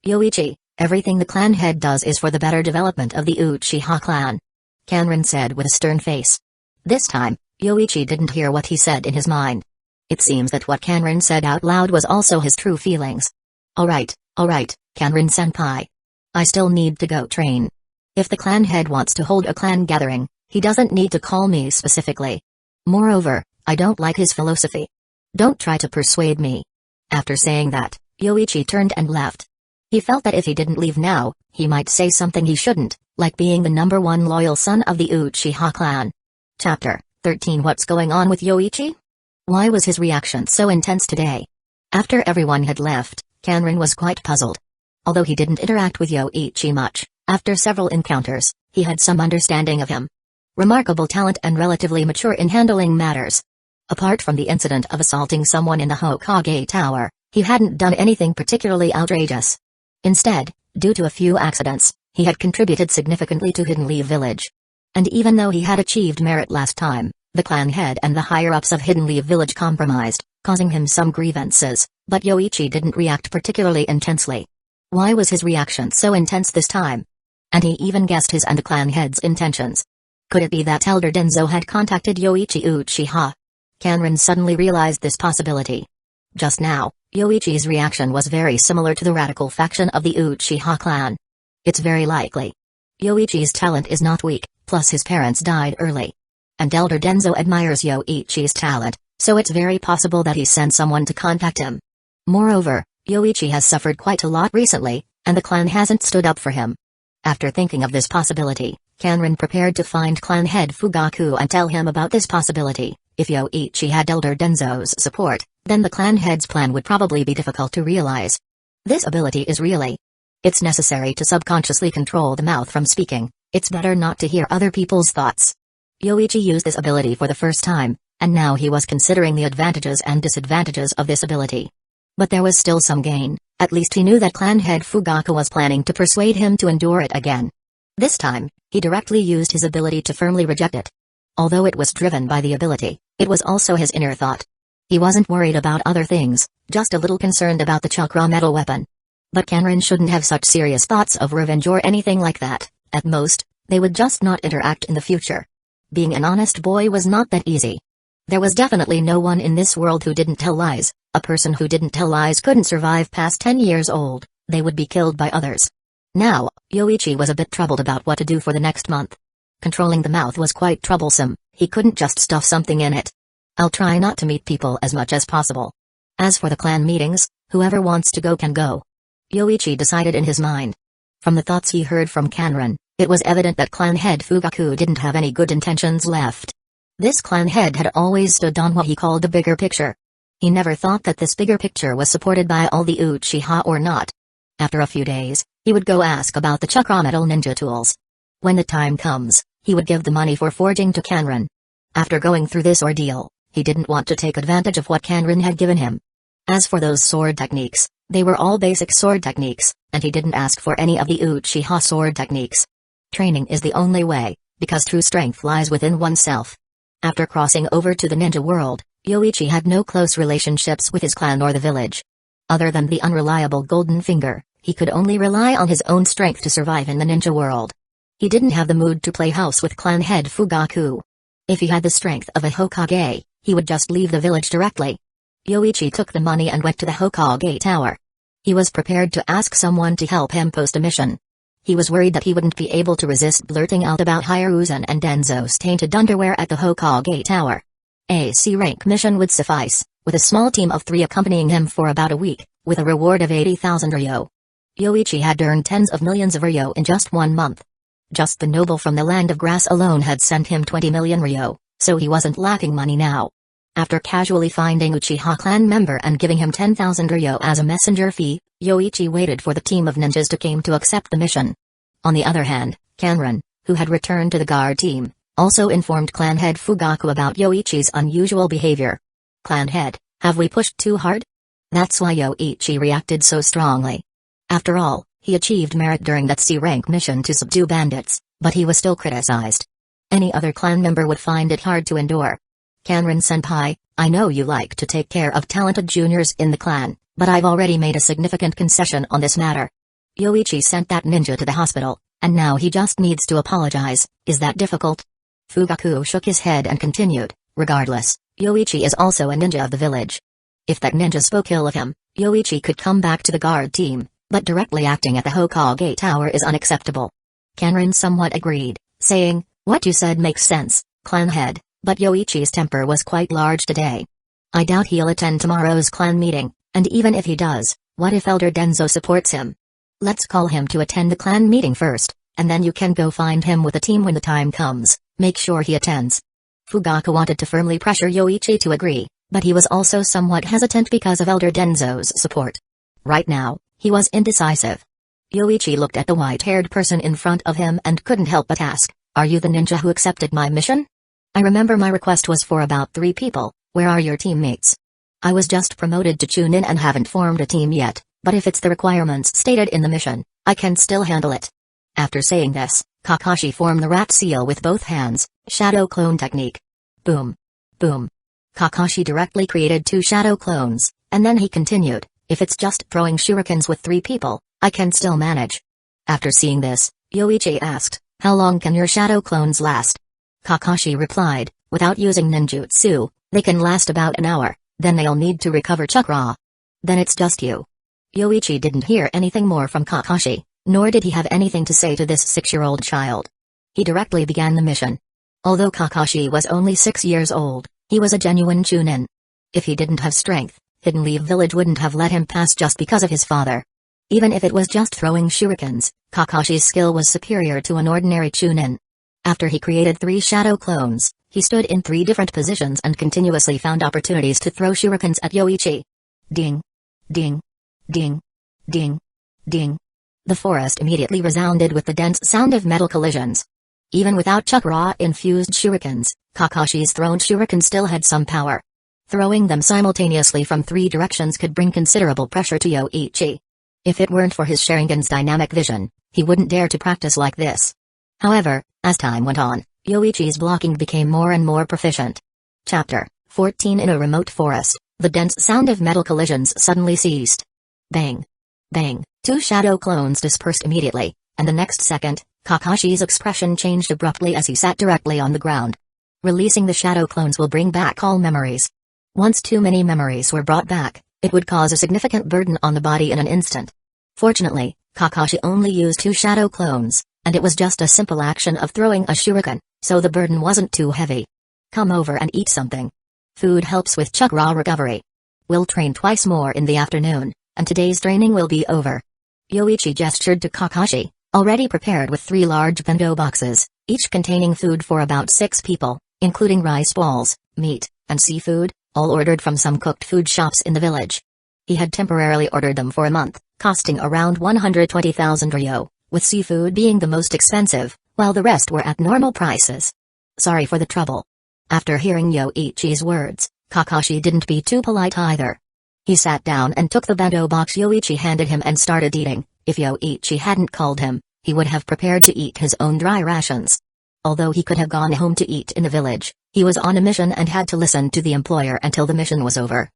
Yoichi, everything the clan head does is for the better development of the Uchiha clan. Kanran said with a stern face. This time, Yoichi didn't hear what he said in his mind. It seems that what Kanran said out loud was also his true feelings. Alright, Kanran-senpai. I still need to go train. If the clan head wants to hold a clan gathering, he doesn't need to call me specifically. Moreover, I don't like his philosophy. Don't try to persuade me. After saying that, Yoichi turned and left. He felt that if he didn't leave now, he might say something he shouldn't, like being the number one loyal son of the Uchiha clan. Chapter 13. What's going on with Yoichi? Why was his reaction so intense today? After everyone had left, Kanran was quite puzzled. Although he didn't interact with Yoichi much, after several encounters, he had some understanding of him. remarkable talent and relatively mature in handling matters. Apart from the incident of assaulting someone in the Hokage Tower, he hadn't done anything particularly outrageous. Instead, due to a few accidents, he had contributed significantly to Hidden Leaf Village. And even though he had achieved merit last time, the clan head and the higher-ups of Hidden Leaf Village compromised, causing him some grievances, but Yoichi didn't react particularly intensely. Why was his reaction so intense this time? And he even guessed his and the clan head's intentions. Could it be that Elder Danzō had contacted Yoichi Uchiha? Kanran suddenly realized this possibility. Just now, Yoichi's reaction was very similar to the radical faction of the Uchiha clan. It's very likely. Yoichi's talent is not weak, plus his parents died early. And Elder Danzō admires Yoichi's talent, so it's very possible that he sent someone to contact him. Moreover, Yoichi has suffered quite a lot recently, and the clan hasn't stood up for him. After thinking of this possibility, Kanran prepared to find clan head Fugaku and tell him about this possibility. If Yoichi had Elder Danzō's support, then the clan head's plan would probably be difficult to realize. This ability is really. It's necessary to subconsciously control the mouth from speaking. It's better not to hear other people's thoughts. Yoichi used this ability for the first time, and now he was considering the advantages and disadvantages of this ability. But there was still some gain. At least he knew that clan head Fugaku was planning to persuade him to endure it again. This time, he directly used his ability to firmly reject it. Although it was driven by the ability, it was also his inner thought. He wasn't worried about other things, just a little concerned about the chakra metal weapon. But Kanran shouldn't have such serious thoughts of revenge or anything like that. At most, they would just not interact in the future. Being an honest boy was not that easy. There was definitely no one in this world who didn't tell lies. A person who didn't tell lies couldn't survive past 10 years old. They would be killed by others. Now, Yoichi was a bit troubled about what to do for the next month. Controlling the mouth was quite troublesome. He couldn't just stuff something in it. I'll try not to meet people as much as possible. As for the clan meetings, whoever wants to go can go. Yoichi decided in his mind. From the thoughts he heard from Kanran, it was evident that clan head Fugaku didn't have any good intentions left. This clan head had always stood on what he called the bigger picture. He never thought that this bigger picture was supported by all the Uchiha or not. After a few days, he would go ask about the chakra metal ninja tools. When the time comes, he would give the money for forging to Kanran. After going through this ordeal, he didn't want to take advantage of what Kanran had given him. As for those sword techniques, they were all basic sword techniques, and he didn't ask for any of the Uchiha sword techniques. Training is the only way, because true strength lies within oneself. After crossing over to the ninja world, Yoichi had no close relationships with his clan or the village. Other than the unreliable Golden Finger, he could only rely on his own strength to survive in the ninja world. He didn't have the mood to play house with clan head Fugaku. If he had the strength of a Hokage, he would just leave the village directly. Yoichi took the money and went to the Hokage Tower. He was prepared to ask someone to help him post a mission. He was worried that he wouldn't be able to resist blurting out about Hiruzen and Danzō's tainted underwear at the Hokage Tower. A C-rank mission would suffice, with a small team of 3 accompanying him for about a week, with a reward of 80,000 ryo. Yoichi had earned tens of millions of ryo in just 1 month. Just the noble from the land of grass alone had sent him 20 million ryo, so he wasn't lacking money now. After casually finding Uchiha clan member and giving him 10,000 ryo as a messenger fee, Yoichi waited for the team of ninjas to come to accept the mission. On the other hand, Kanran, who had returned to the guard team, also informed clan head Fugaku about Yoichi's unusual behavior. Clan head, have we pushed too hard? That's why Yoichi reacted so strongly. After all, he achieved merit during that C-rank mission to subdue bandits, but he was still criticized. Any other clan member would find it hard to endure. Kanran-senpai, I know you like to take care of talented juniors in the clan, but I've already made a significant concession on this matter. Yoichi sent that ninja to the hospital, and now he just needs to apologize. Is that difficult? Fugaku shook his head and continued, regardless, Yoichi is also a ninja of the village. If that ninja spoke ill of him, Yoichi could come back to the guard team, but directly acting at the Hokage Tower is unacceptable. Kanran somewhat agreed, saying, what you said makes sense, clan head, but Yoichi's temper was quite large today. I doubt he'll attend tomorrow's clan meeting, and even if he does, what if Elder Danzō supports him? Let's call him to attend the clan meeting first, and then you can go find him with the team when the time comes. Make sure he attends. Fugaku wanted to firmly pressure Yoichi to agree, but he was also somewhat hesitant because of Elder Danzō's support. Right now, he was indecisive. Yoichi looked at the white-haired person in front of him and couldn't help but ask, Are you the ninja who accepted my mission? I remember my request was for about 3 people. Where are your teammates? I was just promoted to Chunin and haven't formed a team yet, but if it's the requirements stated in the mission, I can still handle it. After saying this, Kakashi formed the rat seal with both hands, shadow clone technique. Boom. Boom. Kakashi directly created 2 shadow clones, and then he continued, if it's just throwing shurikens with 3 people, I can still manage. After seeing this, Yoichi asked, how long can your shadow clones last? Kakashi replied, without using ninjutsu, they can last about an hour, then they'll need to recover chakra. Then it's just you. Yoichi didn't hear anything more from Kakashi, nor did he have anything to say to this 6-year-old child. He directly began the mission. Although Kakashi was only 6 years old, he was a genuine Chunin. If he didn't have strength, Hidden Leaf Village wouldn't have let him pass just because of his father. Even if it was just throwing shurikens, Kakashi's skill was superior to an ordinary Chunin. After he created 3 shadow clones, he stood in 3 different positions and continuously found opportunities to throw shurikens at Yoichi. Ding. Ding. Ding. Ding. Ding. The forest immediately resounded with the dense sound of metal collisions. Even without chakra-infused shurikens, Kakashi's thrown shuriken still had some power. Throwing them simultaneously from 3 directions could bring considerable pressure to Yoichi. If it weren't for his Sharingan's dynamic vision, he wouldn't dare to practice like this. However, as time went on, Yoichi's blocking became more and more proficient. Chapter 14. In a remote forest, the dense sound of metal collisions suddenly ceased. Bang. Bang. 2 shadow clones dispersed immediately, and the next second, Kakashi's expression changed abruptly as he sat directly on the ground. Releasing the shadow clones will bring back all memories. Once too many memories were brought back, it would cause a significant burden on the body in an instant. Fortunately, Kakashi only used 2 shadow clones, and it was just a simple action of throwing a shuriken, so the burden wasn't too heavy. Come over and eat something. Food helps with chakra recovery. We'll train twice more in the afternoon, and today's training will be over. Yoichi gestured to Kakashi, already prepared with 3 large bento boxes, each containing food for about 6 people, including rice balls, meat, and seafood, all ordered from some cooked food shops in the village. He had temporarily ordered them for a month, costing around 120,000 ryo, with seafood being the most expensive, while the rest were at normal prices. Sorry for the trouble. After hearing Yoichi's words, Kakashi didn't be too polite either. He sat down and took the bento box Yoichi handed him and started eating. If Yoichi hadn't called him, he would have prepared to eat his own dry rations. Although he could have gone home to eat in the village, he was on a mission and had to listen to the employer until the mission was over.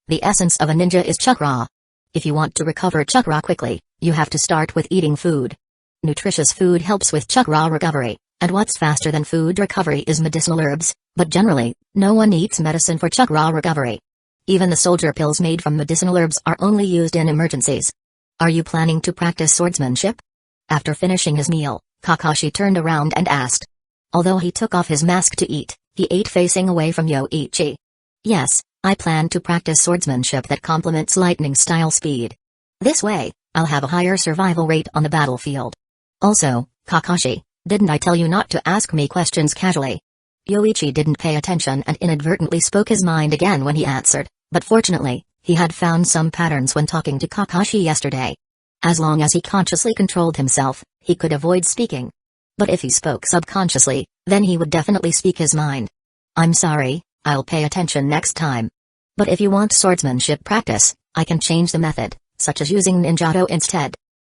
The essence of a ninja is chakra. If you want to recover chakra quickly, you have to start with eating food. Nutritious food helps with chakra recovery, and what's faster than food recovery is medicinal herbs, but generally, no one eats medicine for chakra recovery. Even the soldier pills made from medicinal herbs are only used in emergencies. Are you planning to practice swordsmanship? After finishing his meal, Kakashi turned around and asked. Although he took off his mask to eat, he ate facing away from Yoichi. Yes, I plan to practice swordsmanship that complements lightning-style speed. This way, I'll have a higher survival rate on the battlefield. Also, Kakashi, didn't I tell you not to ask me questions casually? Yoichi didn't pay attention and inadvertently spoke his mind again when he answered, but fortunately, he had found some patterns when talking to Kakashi yesterday. As long as he consciously controlled himself, he could avoid speaking. But if he spoke subconsciously, then he would definitely speak his mind. I'm sorry, I'll pay attention next time. But if you want swordsmanship practice, I can change the method, such as using ninjato instead.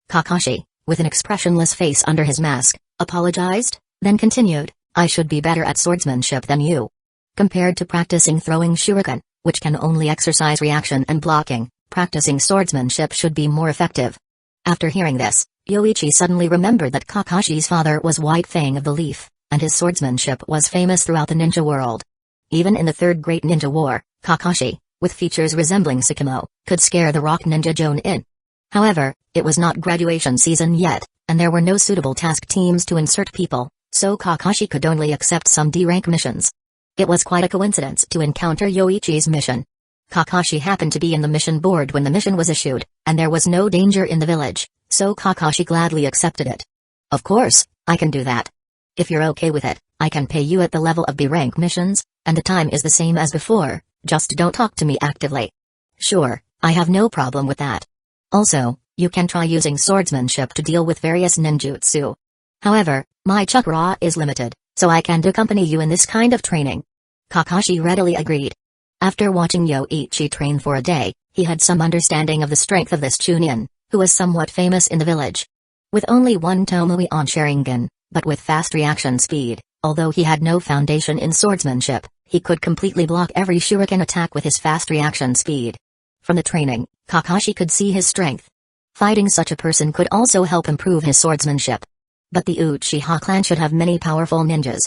Kakashi, with an expressionless face under his mask, apologized, then continued, I should be better at swordsmanship than you. Compared to practicing throwing shuriken, which can only exercise reaction and blocking, practicing swordsmanship should be more effective. After hearing this, Yoichi suddenly remembered that Kakashi's father was White Fang of the Leaf, and his swordsmanship was famous throughout the ninja world. Even in the Third Great Ninja War, Kakashi, with features resembling Sakamo, could scare the rock ninja Jonin. However, it was not graduation season yet, and there were no suitable task teams to insert people, so Kakashi could only accept some D-rank missions. It was quite a coincidence to encounter Yoichi's mission. Kakashi happened to be in the mission board when the mission was issued, and there was no danger in the village, so Kakashi gladly accepted it. Of course, I can do that. If you're okay with it, I can pay you at the level of B-rank missions, and the time is the same as before, just don't talk to me actively. Sure, I have no problem with that. Also, you can try using swordsmanship to deal with various ninjutsu. However, my chakra is limited, so I can't accompany you in this kind of training." Kakashi readily agreed. After watching Yoichi train for a day, he had some understanding of the strength of this Chunin, who was somewhat famous in the village. With only one Tomoe on Sharingan, but with fast reaction speed, although he had no foundation in swordsmanship, he could completely block every shuriken attack with his fast reaction speed. From the training, Kakashi could see his strength. Fighting such a person could also help improve his swordsmanship. But the Uchiha clan should have many powerful ninjas.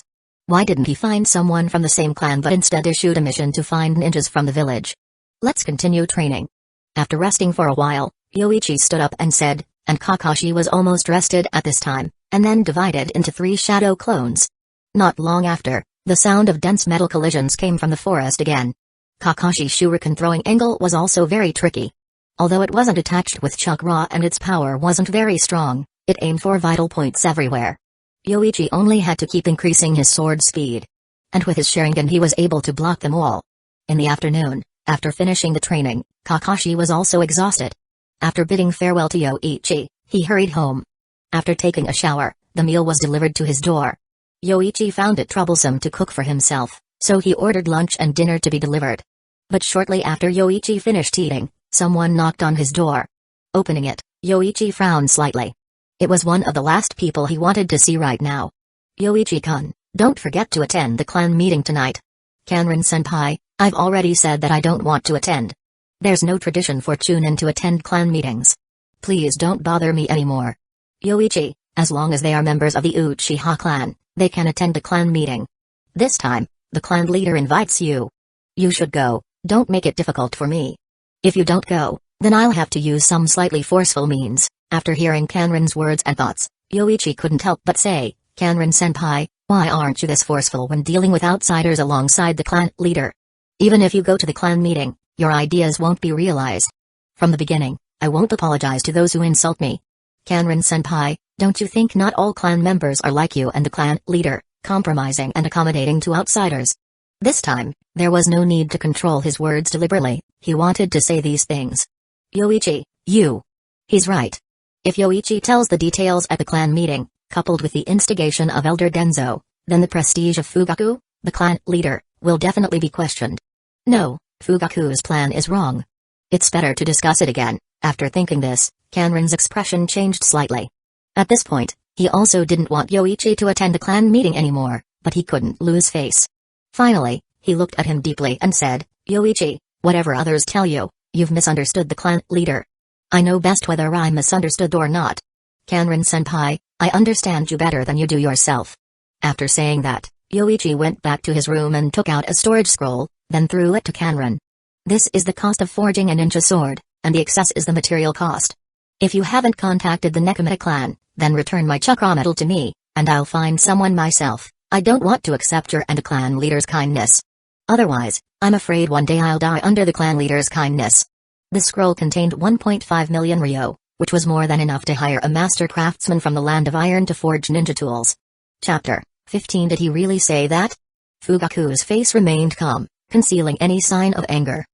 Why didn't he find someone from the same clan but instead issued a mission to find ninjas from the village? "Let's continue training." After resting for a while, Yoichi stood up and said, and Kakashi was almost rested at this time, and then divided into 3 shadow clones. Not long after, the sound of dense metal collisions came from the forest again. Kakashi's shuriken throwing angle was also very tricky. Although it wasn't attached with chakra and its power wasn't very strong, it aimed for vital points everywhere. Yoichi only had to keep increasing his sword speed. And with his Sharingan he was able to block them all. In the afternoon, after finishing the training, Kakashi was also exhausted. After bidding farewell to Yoichi, he hurried home. After taking a shower, the meal was delivered to his door. Yoichi found it troublesome to cook for himself, so he ordered lunch and dinner to be delivered. But shortly after Yoichi finished eating, someone knocked on his door. Opening it, Yoichi frowned slightly. It was one of the last people he wanted to see right now. "Yoichi-kun, don't forget to attend the clan meeting tonight." "Kanrin-senpai, I've already said that I don't want to attend. There's no tradition for Chunin to attend clan meetings. Please don't bother me anymore." "Yoichi, as long as they are members of the Uchiha clan, they can attend a clan meeting. This time, the clan leader invites you. You should go, don't make it difficult for me. If you don't go, then I'll have to use some slightly forceful means." After hearing Kanrin's words and thoughts, Yoichi couldn't help but say, "Kanrin-senpai, why aren't you this forceful when dealing with outsiders alongside the clan leader? Even if you go to the clan meeting, your ideas won't be realized. From the beginning, I won't apologize to those who insult me. Kanrin-senpai, don't you think not all clan members are like you and the clan leader, compromising and accommodating to outsiders?" This time, there was no need to control his words deliberately, he wanted to say these things. "Yoichi, you. He's right. If Yoichi tells the details at the clan meeting, coupled with the instigation of Elder Danzō, then the prestige of Fugaku, the clan leader, will definitely be questioned. No, Fugaku's plan is wrong. It's better to discuss it again." After thinking this, Kanrin's expression changed slightly. At this point, he also didn't want Yoichi to attend the clan meeting anymore, but he couldn't lose face. Finally, he looked at him deeply and said, "Yoichi, whatever others tell you, you've misunderstood the clan leader. I know best whether I misunderstood or not. Kanrin-senpai, I understand you better than you do yourself." After saying that, Yoichi went back to his room and took out a storage scroll, then threw it to Kanrin. "This is the cost of forging a ninja sword, and the excess is the material cost. If you haven't contacted the Necromancer clan, then return my chakra metal to me, and I'll find someone myself. I don't want to accept your and the clan leader's kindness. Otherwise, I'm afraid one day I'll die under the clan leader's kindness." The scroll contained 1.5 million ryo, which was more than enough to hire a master craftsman from the land of iron to forge ninja tools. Chapter 15. Did he really say that? Fugaku's face remained calm, concealing any sign of anger.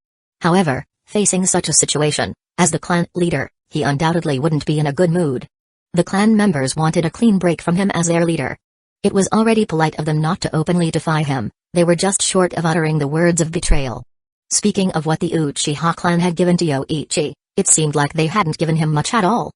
However, facing such a situation, as the clan leader, he undoubtedly wouldn't be in a good mood. The clan members wanted a clean break from him as their leader. It was already polite of them not to openly defy him, they were just short of uttering the words of betrayal. Speaking of what the Uchiha clan had given to Yoichi, it seemed like they hadn't given him much at all.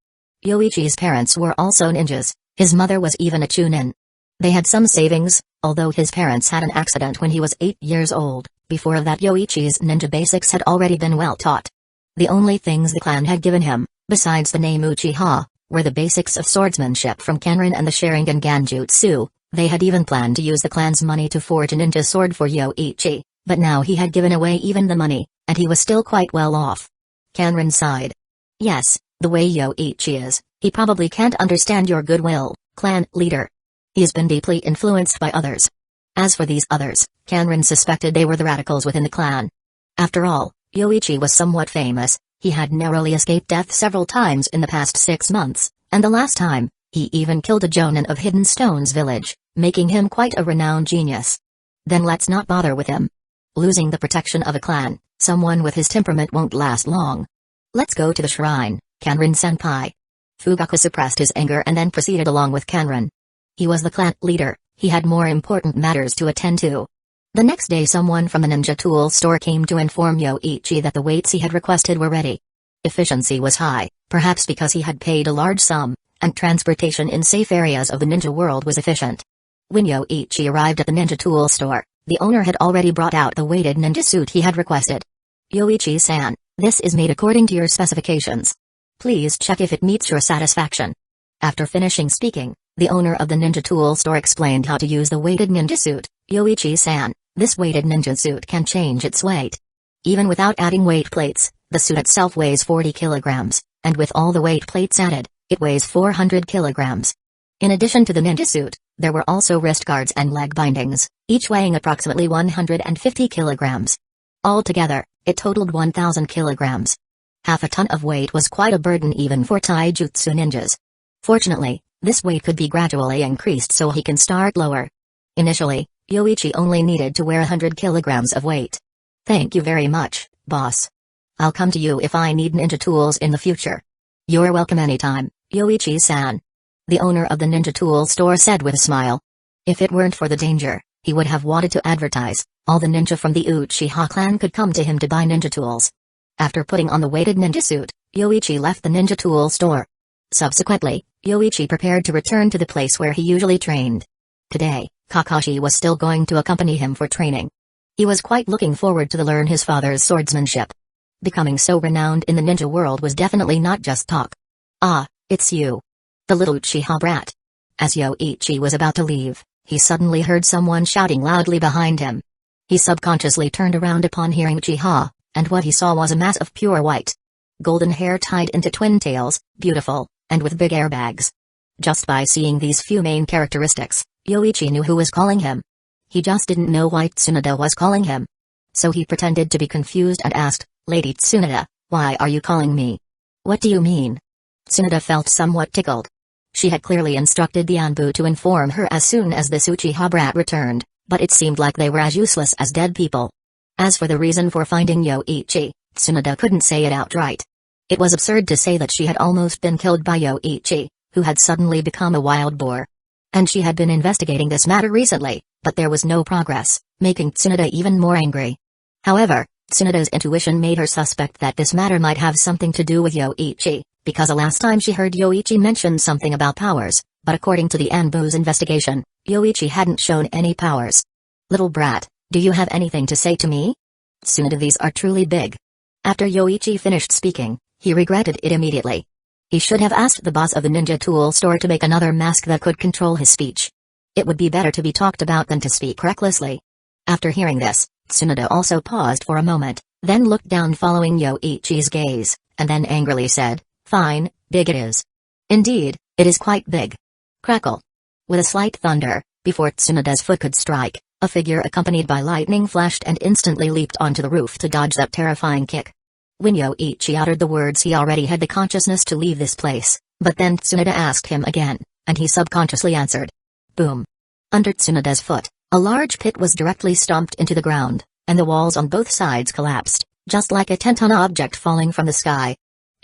Yoichi's parents were also ninjas, his mother was even a chunin. They had some savings, although his parents had an accident when he was 8 years old. Before that Yoichi's ninja basics had already been well taught. The only things the clan had given him, besides the name Uchiha, were the basics of swordsmanship from Kanrin and the Sharingan Ganjutsu. They had even planned to use the clan's money to forge a ninja sword for Yoichi, but now he had given away even the money, and he was still quite well off. Kanrin sighed. "Yes, the way Yoichi is, he probably can't understand your goodwill, clan leader. He's been deeply influenced by others." As for these others, Kanrin suspected they were the radicals within the clan. After all, Yoichi was somewhat famous, he had narrowly escaped death several times in the past 6 months, and the last time, he even killed a jonin of Hidden Stones village, making him quite a renowned genius. Then let's not bother with him. Losing the protection of a clan, someone with his temperament won't last long. Let's go to the shrine, Kanrin-senpai. Fugaku suppressed his anger and then proceeded along with Kanrin. He was the clan leader, he had more important matters to attend to. The next day someone from the ninja tool store came to inform Yoichi that the weights he had requested were ready. Efficiency was high, perhaps because he had paid a large sum, and transportation in safe areas of the ninja world was efficient. When Yoichi arrived at the ninja tool store, the owner had already brought out the weighted ninja suit he had requested. Yoichi-san, this is made according to your specifications. Please check if it meets your satisfaction. After finishing speaking, the owner of the ninja tool store explained how to use the weighted ninja suit. Yoichi-san, this weighted ninja suit can change its weight. Even without adding weight plates, the suit itself weighs 40 kilograms, and with all the weight plates added, it weighs 400 kilograms. In addition to the ninja suit, there were also wrist guards and leg bindings, each weighing approximately 150 kilograms. Altogether, it totaled 1,000 kilograms. Half a ton of weight was quite a burden even for taijutsu ninjas. Fortunately, this weight could be gradually increased so he can start lower. Initially, Yoichi only needed to wear 100 kilograms of weight. Thank you very much, boss. I'll come to you if I need ninja tools in the future. You're welcome anytime, Yoichi-san. The owner of the ninja tool store said with a smile. If it weren't for the danger, he would have wanted to advertise. All the ninja from the Uchiha clan could come to him to buy ninja tools. After putting on the weighted ninja suit, Yoichi left the ninja tool store. Subsequently, Yoichi prepared to return to the place where he usually trained. Today, Kakashi was still going to accompany him for training. He was quite looking forward to learn his father's swordsmanship. Becoming so renowned in the ninja world was definitely not just talk. Ah, it's you. The little Uchiha brat. As Yoichi was about to leave, he suddenly heard someone shouting loudly behind him. He subconsciously turned around upon hearing Uchiha, and what he saw was a mass of pure white. Golden hair tied into twin tails, beautiful, and with big airbags. Just by seeing these few main characteristics, Yoichi knew who was calling him. He just didn't know why Tsunade was calling him. So he pretended to be confused and asked, Lady Tsunade, why are you calling me? What do you mean? Tsunade felt somewhat tickled. She had clearly instructed the Anbu to inform her as soon as this Uchiha brat returned, but it seemed like they were as useless as dead people. As for the reason for finding Yoichi, Tsunade couldn't say it outright. It was absurd to say that she had almost been killed by Yoichi, who had suddenly become a wild boar. And she had been investigating this matter recently, but there was no progress, making Tsunade even more angry. However, Tsunade's intuition made her suspect that this matter might have something to do with Yoichi, because the last time she heard Yoichi mention something about powers, but according to the Anbu's investigation, Yoichi hadn't shown any powers. Little brat, do you have anything to say to me? Tsunade, these are truly big. After Yoichi finished speaking, he regretted it immediately. He should have asked the boss of the ninja tool store to make another mask that could control his speech. It would be better to be talked about than to speak recklessly. After hearing this, Tsunade also paused for a moment, then looked down following Yoichi's gaze, and then angrily said, Fine, big it is. Indeed, it is quite big. Crackle. With a slight thunder, before Tsunade's foot could strike, a figure accompanied by lightning flashed and instantly leaped onto the roof to dodge that terrifying kick. When Yoichi uttered the words, he already had the consciousness to leave this place, but then Tsunade asked him again, and he subconsciously answered. Boom. Under Tsunade's foot, a large pit was directly stomped into the ground, and the walls on both sides collapsed, just like a 10-ton object falling from the sky.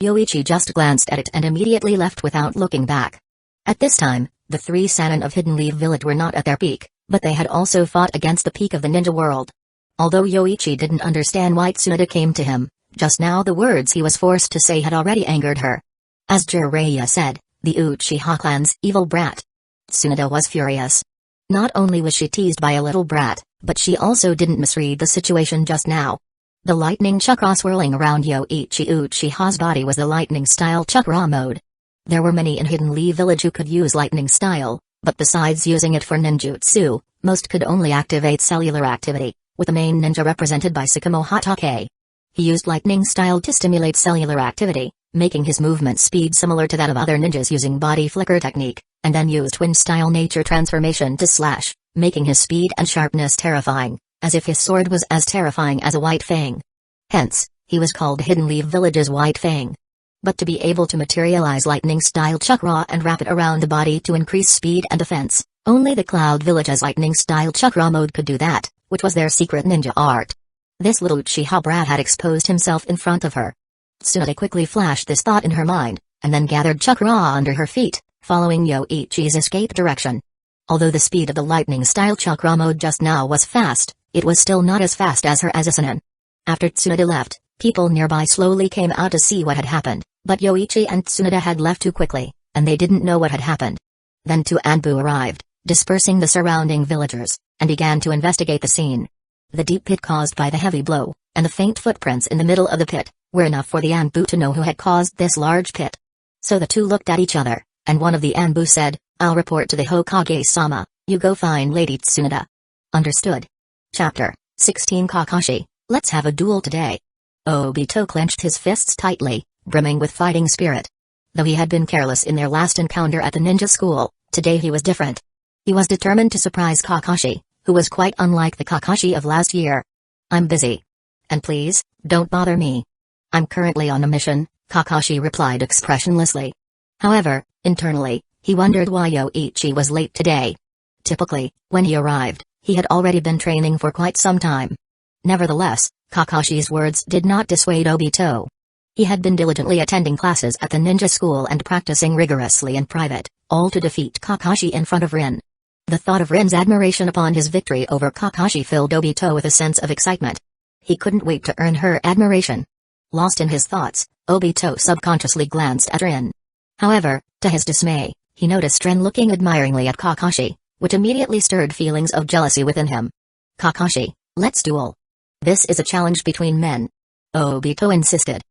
Yoichi just glanced at it and immediately left without looking back. At this time, the three Sannin of Hidden Leaf Village were not at their peak, but they had also fought against the peak of the ninja world. Although Yoichi didn't understand why Tsunade came to him, just now the words he was forced to say had already angered her. As Jiraiya said, the Uchiha clan's evil brat. Tsunade was furious. Not only was she teased by a little brat, but she also didn't misread the situation just now. The lightning chakra swirling around Yoichi Uchiha's body was the lightning-style chakra mode. There were many in Hidden Leaf Village who could use lightning style, but besides using it for ninjutsu, most could only activate cellular activity, with the main ninja represented by Sakamo Hatake. He used lightning style to stimulate cellular activity, making his movement speed similar to that of other ninjas using body flicker technique, and then used twin-style nature transformation to slash, making his speed and sharpness terrifying, as if his sword was as terrifying as a white fang. Hence, he was called Hidden Leaf Village's White Fang. But to be able to materialize lightning-style chakra and wrap it around the body to increase speed and defense, only the Cloud Village's lightning-style chakra mode could do that, which was their secret ninja art. This little Uchiha brat had exposed himself in front of her. Tsunade quickly flashed this thought in her mind, and then gathered chakra under her feet, following Yoichi's escape direction. Although the speed of the lightning-style chakra mode just now was fast, it was still not as fast as her Azusanin. After Tsunade left, people nearby slowly came out to see what had happened, but Yoichi and Tsunade had left too quickly, and they didn't know what had happened. Then two Anbu arrived, dispersing the surrounding villagers, and began to investigate the scene. The deep pit caused by the heavy blow, and the faint footprints in the middle of the pit, were enough for the Anbu to know who had caused this large pit. So the two looked at each other, and one of the Anbu said, "I'll report to the Hokage-sama, you go find Lady Tsunade." Understood. Chapter 16 Kakashi, let's have a duel today. Obito clenched his fists tightly, brimming with fighting spirit. Though he had been careless in their last encounter at the ninja school, today he was different. He was determined to surprise Kakashi, who was quite unlike the Kakashi of last year. "I'm busy. And please, don't bother me. I'm currently on a mission," Kakashi replied expressionlessly. However, internally, he wondered why Yoichi was late today. Typically, when he arrived, he had already been training for quite some time. Nevertheless, Kakashi's words did not dissuade Obito. He had been diligently attending classes at the ninja school and practicing rigorously in private, all to defeat Kakashi in front of Rin. The thought of Rin's admiration upon his victory over Kakashi filled Obito with a sense of excitement. He couldn't wait to earn her admiration. Lost in his thoughts, Obito subconsciously glanced at Rin. However, to his dismay, he noticed Rin looking admiringly at Kakashi, which immediately stirred feelings of jealousy within him. "Kakashi, let's duel. This is a challenge between men," Obito insisted.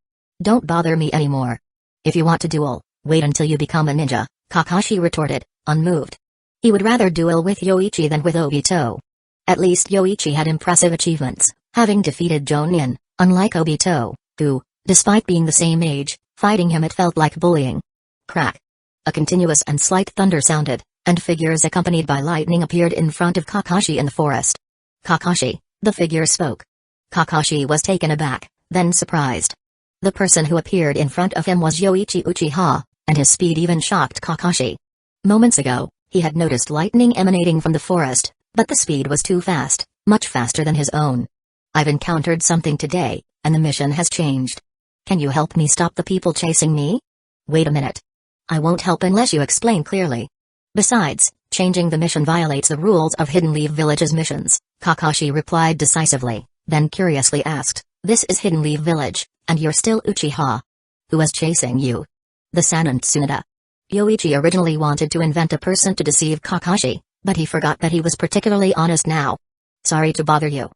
"Don't bother me anymore. If you want to duel, wait until you become a ninja," Kakashi retorted, unmoved. He would rather duel with Yoichi than with Obito. At least Yoichi had impressive achievements, having defeated Jonin, unlike Obito, who, despite being the same age, fighting him it felt like bullying. Crack. A continuous and slight thunder sounded, and figures accompanied by lightning appeared in front of Kakashi in the forest. "Kakashi," the figure spoke. Kakashi was taken aback, then surprised. The person who appeared in front of him was Yoichi Uchiha, and his speed even shocked Kakashi. Moments ago, he had noticed lightning emanating from the forest, but the speed was too fast, much faster than his own. "I've encountered something today, and the mission has changed. Can you help me stop the people chasing me?" "Wait a minute. I won't help unless you explain clearly. Besides, changing the mission violates the rules of Hidden Leaf Village's missions," Kakashi replied decisively, then curiously asked, "This is Hidden Leaf Village, and you're still Uchiha. Who was chasing you?" "The Sanin Tsunade." Yoichi originally wanted to invent a person to deceive Kakashi, but he forgot that he was particularly honest now. "Sorry to bother you.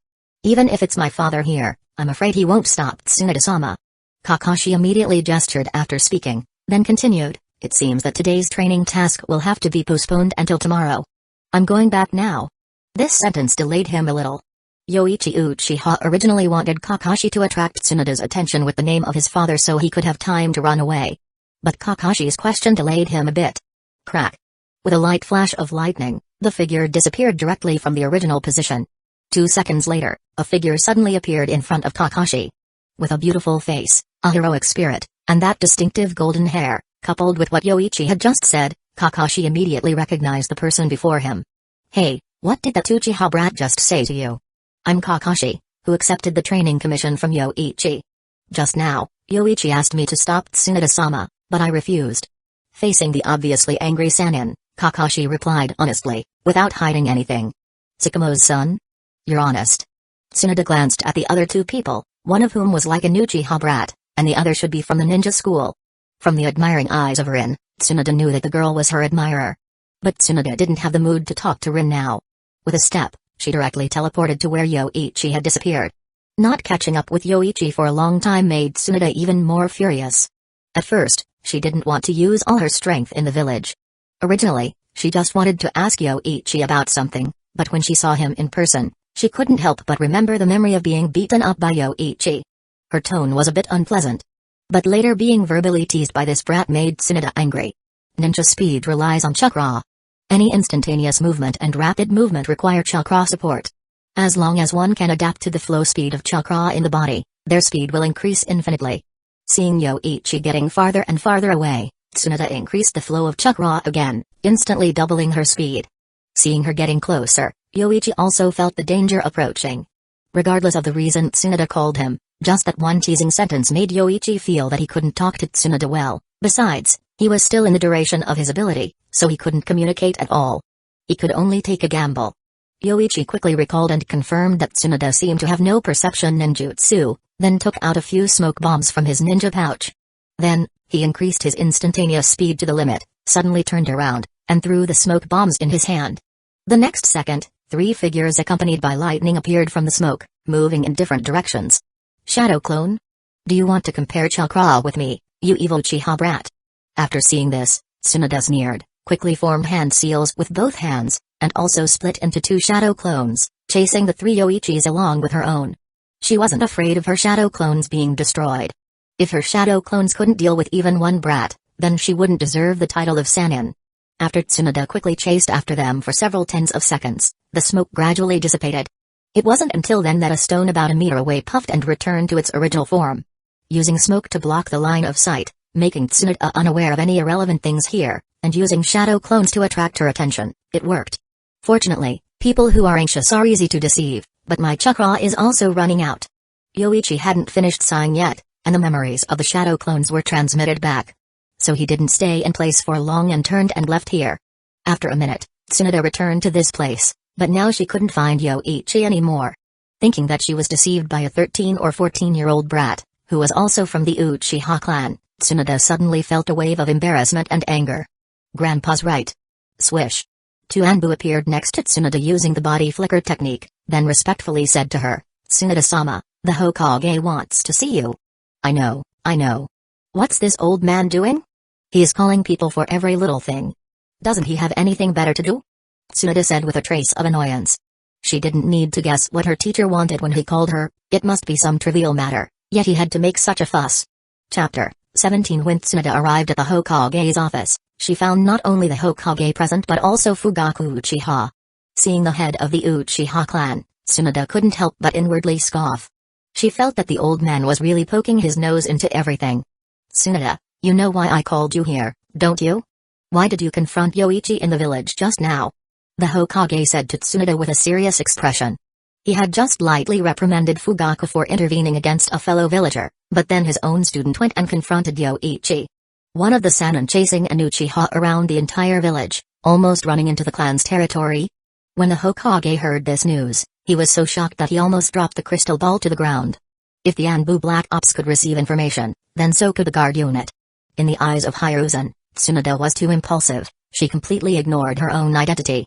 Even if it's my father here, I'm afraid he won't stop Tsunade-sama." Kakashi immediately gestured after speaking, then continued, "It seems that today's training task will have to be postponed until tomorrow. I'm going back now." This sentence delayed him a little. Yoichi Uchiha originally wanted Kakashi to attract Tsunade's attention with the name of his father so he could have time to run away. But Kakashi's question delayed him a bit. Crack. With a light flash of lightning, the figure disappeared directly from the original position. 2 seconds later, a figure suddenly appeared in front of Kakashi. With a beautiful face, a heroic spirit, and that distinctive golden hair, coupled with what Yoichi had just said, Kakashi immediately recognized the person before him. "Hey, what did that Uchiha brat just say to you?" "I'm Kakashi, who accepted the training commission from Yoichi. Just now, Yoichi asked me to stop Tsunade-sama, but I refused." Facing the obviously angry Sanin, Kakashi replied honestly, without hiding anything. "Tsukumo's son? You're honest." Tsunade glanced at the other two people, one of whom was like an Uchiha brat, and the other should be from the ninja school. From the admiring eyes of Rin, Tsunade knew that the girl was her admirer. But Tsunade didn't have the mood to talk to Rin now. With a step, she directly teleported to where Yoichi had disappeared. Not catching up with Yoichi for a long time made Tsunade even more furious. At first, she didn't want to use all her strength in the village. Originally, she just wanted to ask Yoichi about something, but when she saw him in person, she couldn't help but remember the memory of being beaten up by Yoichi. Her tone was a bit unpleasant. But later being verbally teased by this brat made Tsunade angry. Ninja speed relies on chakra. Any instantaneous movement and rapid movement require chakra support. As long as one can adapt to the flow speed of chakra in the body, their speed will increase infinitely. Seeing Yoichi getting farther and farther away, Tsunade increased the flow of chakra again, instantly doubling her speed. Seeing her getting closer, Yoichi also felt the danger approaching. Regardless of the reason Tsunade called him, just that one teasing sentence made Yoichi feel that he couldn't talk to Tsunade well. Besides, he was still in the duration of his ability, so he couldn't communicate at all. he could only take a gamble. Yoichi quickly recalled and confirmed that Tsunoda seemed to have no perception ninjutsu, then took out a few smoke bombs from his ninja pouch. Then, he increased his instantaneous speed to the limit, suddenly turned around, and threw the smoke bombs in his hand. The next second, 3 figures accompanied by lightning appeared from the smoke, moving in different directions. Shadow clone? Do you want to compare chakra with me, you evil Uchiha brat? After seeing this, Tsunoda sneered, quickly formed hand seals with both hands, and also split into 2 shadow clones, chasing the 3 Yoichis along with her own. She wasn't afraid of her shadow clones being destroyed. If her shadow clones couldn't deal with even one brat, then she wouldn't deserve the title of Sannin. After Tsunoda quickly chased after them for several tens of seconds, the smoke gradually dissipated. It wasn't until then that a stone about a meter away puffed and returned to its original form. Using smoke to block the line of sight, making Tsunoda unaware of any irrelevant things here, and using shadow clones to attract her attention, it worked. Fortunately, people who are anxious are easy to deceive, but my chakra is also running out. Yoichi hadn't finished sighing yet, and the memories of the shadow clones were transmitted back. So he didn't stay in place for long and turned and left here. After a minute, Tsunoda returned to this place, but now she couldn't find Yoichi anymore. Thinking that she was deceived by a 13 or 14-year-old brat, who was also from the Uchiha clan, Tsunoda suddenly felt a wave of embarrassment and anger. Grandpa's right. Swish. 2 Anbu appeared next to Tsunoda using the body flicker technique, then respectfully said to her, Tsunoda-sama, the Hokage wants to see you. I know. What's this old man doing? He is calling people for every little thing. Doesn't he have anything better to do? Tsunoda said with a trace of annoyance. She didn't need to guess what her teacher wanted when he called her, it must be some trivial matter, yet he had to make such a fuss. Chapter 17. When Tsunoda arrived at the Hokage's office, she found not only the Hokage present but also Fugaku Uchiha. Seeing the head of the Uchiha clan, Tsunoda couldn't help but inwardly scoff. She felt that the old man was really poking his nose into everything. Tsunoda, you know why I called you here, don't you? Why did you confront Yoichi in the village just now? The Hokage said to Tsunoda with a serious expression. He had just lightly reprimanded Fugaku for intervening against a fellow villager, but then his own student went and confronted Yoichi. One of the Sannin chasing an Uchiha around the entire village, almost running into the clan's territory. When the Hokage heard this news, he was so shocked that he almost dropped the crystal ball to the ground. If the Anbu Black Ops could receive information, then so could the guard unit. In the eyes of Hiruzen, Tsunoda was too impulsive, she completely ignored her own identity.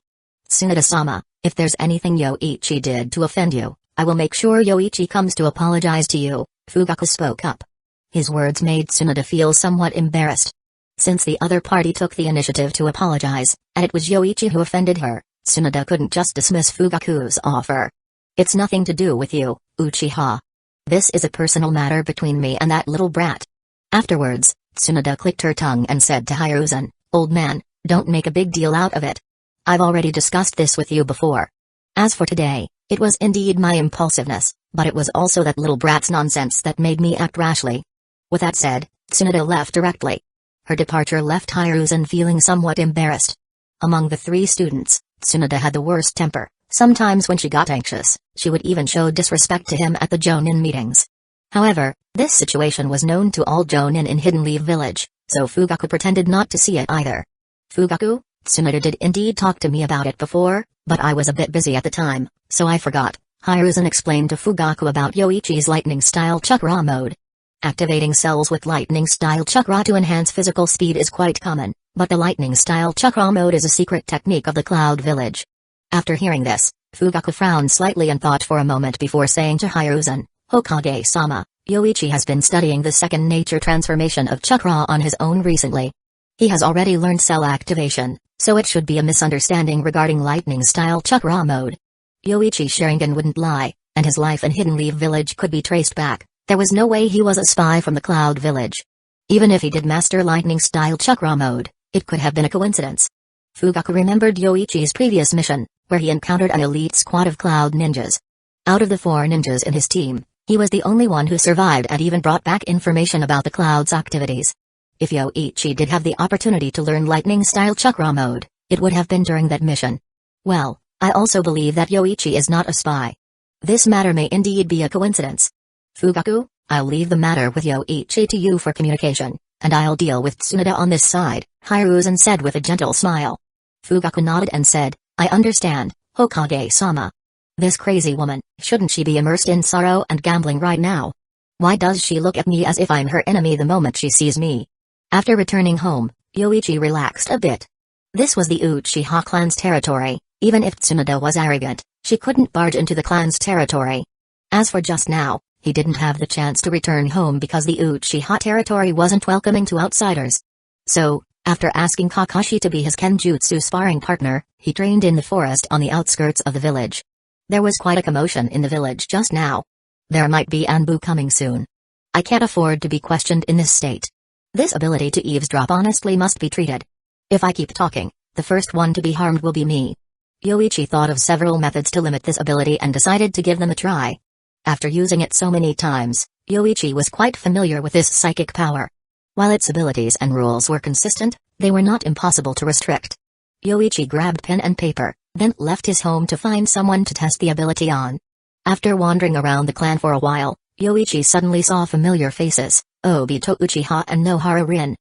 Tsunoda-sama, if there's anything Yoichi did to offend you, I will make sure Yoichi comes to apologize to you, Fugaku spoke up. His words made Tsunoda feel somewhat embarrassed. Since the other party took the initiative to apologize, and it was Yoichi who offended her, Tsunoda couldn't just dismiss Fugaku's offer. It's nothing to do with you, Uchiha. This is a personal matter between me and that little brat. Afterwards, Tsunoda clicked her tongue and said to Hiruzen, old man, don't make a big deal out of it. I've already discussed this with you before. As for today, it was indeed my impulsiveness, but it was also that little brat's nonsense that made me act rashly. With that said, Tsunoda left directly. Her departure left Hiruzen feeling somewhat embarrassed. Among the 3 students, Tsunoda had the worst temper. Sometimes when she got anxious, she would even show disrespect to him at the Jonin meetings. However, this situation was known to all Jonin in Hidden Leaf Village, so Fugaku pretended not to see it either. Fugaku, Tsunoda did indeed talk to me about it before, but I was a bit busy at the time, so I forgot. Hiruzen explained to Fugaku about Yoichi's lightning-style chakra mode. Activating cells with lightning-style chakra to enhance physical speed is quite common, but the lightning-style chakra mode is a secret technique of the Cloud Village. After hearing this, Fugaku frowned slightly and thought for a moment before saying to Hiruzen, Hokage-sama, Yoichi has been studying the second nature transformation of chakra on his own recently. He has already learned cell activation, so it should be a misunderstanding regarding lightning-style chakra mode. Yoichi Sharingan wouldn't lie, and his life in Hidden Leaf Village could be traced back. There was no way he was a spy from the Cloud Village. Even if he did master lightning-style chakra mode, it could have been a coincidence. Fugaku remembered Yoichi's previous mission, where he encountered an elite squad of Cloud ninjas. Out of the 4 ninjas in his team, he was the only one who survived and even brought back information about the Cloud's activities. If Yoichi did have the opportunity to learn lightning-style chakra mode, it would have been during that mission. Well, I also believe that Yoichi is not a spy. This matter may indeed be a coincidence. Fugaku, I'll leave the matter with Yoichi to you for communication, and I'll deal with Tsunoda on this side, Hiruzen said with a gentle smile. Fugaku nodded and said, I understand, Hokage-sama. This crazy woman, shouldn't she be immersed in sorrow and gambling right now? Why does she look at me as if I'm her enemy the moment she sees me? After returning home, Yoichi relaxed a bit. This was the Uchiha clan's territory. Even if Tsunoda was arrogant, she couldn't barge into the clan's territory. As for just now, he didn't have the chance to return home because the Uchiha territory wasn't welcoming to outsiders. So, after asking Kakashi to be his Kenjutsu sparring partner, he trained in the forest on the outskirts of the village. There was quite a commotion in the village just now. There might be Anbu coming soon. I can't afford to be questioned in this state. This ability to eavesdrop honestly must be treated. If I keep talking, the first one to be harmed will be me. Yoichi thought of several methods to limit this ability and decided to give them a try. After using it so many times, Yoichi was quite familiar with this psychic power. While its abilities and rules were consistent, they were not impossible to restrict. Yoichi grabbed pen and paper, then left his home to find someone to test the ability on. After wandering around the clan for a while, Yoichi suddenly saw familiar faces, Obito Uchiha and Nohara Rin.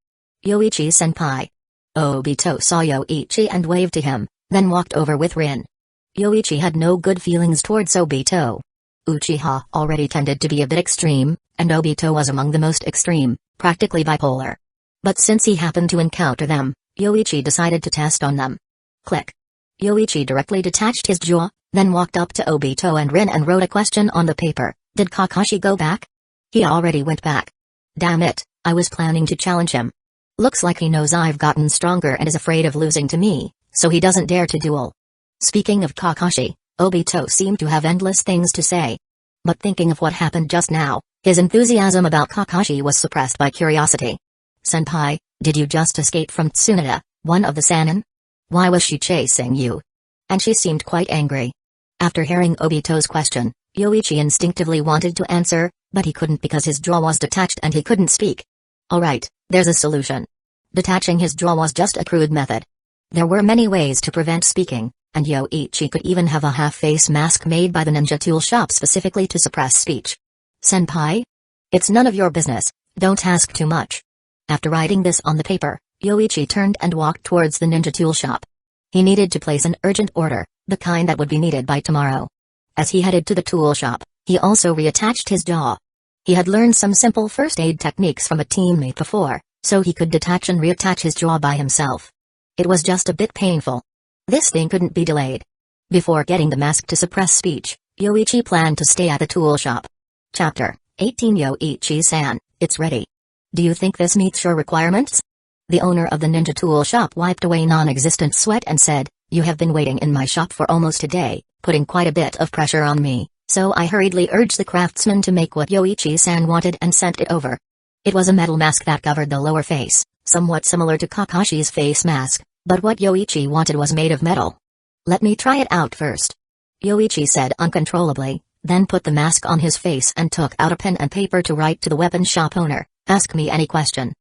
Yoichi-senpai. Obito saw Yoichi and waved to him, then walked over with Rin. Yoichi had no good feelings towards Obito. Uchiha already tended to be a bit extreme, and Obito was among the most extreme, practically bipolar. But since he happened to encounter them, Yoichi decided to test on them. Click. Yoichi directly detached his jaw, then walked up to Obito and Rin and wrote a question on the paper. Did Kakashi go back? He already went back. Damn it, I was planning to challenge him. Looks like he knows I've gotten stronger and is afraid of losing to me, so he doesn't dare to duel. Speaking of Kakashi, Obito seemed to have endless things to say. But thinking of what happened just now, his enthusiasm about Kakashi was suppressed by curiosity. Senpai, did you just escape from Tsunoda, one of the Sannin? Why was she chasing you? And she seemed quite angry. After hearing Obito's question, Yoichi instinctively wanted to answer, but he couldn't because his jaw was detached and he couldn't speak. Alright, there's a solution. Detaching his jaw was just a crude method. There were many ways to prevent speaking, and Yoichi could even have a half-face mask made by the ninja tool shop specifically to suppress speech. Senpai? It's none of your business, don't ask too much. After writing this on the paper, Yoichi turned and walked towards the ninja tool shop. He needed to place an urgent order, the kind that would be needed by tomorrow. As he headed to the tool shop, he also reattached his jaw. He had learned some simple first aid techniques from a teammate before, so he could detach and reattach his jaw by himself. It was just a bit painful. This thing couldn't be delayed. Before getting the mask to suppress speech, Yoichi planned to stay at the tool shop. Chapter 18 Yoichi-san, it's ready. Do you think this meets your requirements? The owner of the ninja tool shop wiped away non-existent sweat and said, You have been waiting in my shop for almost a day, putting quite a bit of pressure on me, so I hurriedly urged the craftsman to make what Yoichi-san wanted and sent it over. It was a metal mask that covered the lower face, somewhat similar to Kakashi's face mask, but what Yoichi wanted was made of metal. Let me try it out first. Yoichi said uncontrollably, then put the mask on his face and took out a pen and paper to write to the weapon shop owner, Ask me any question.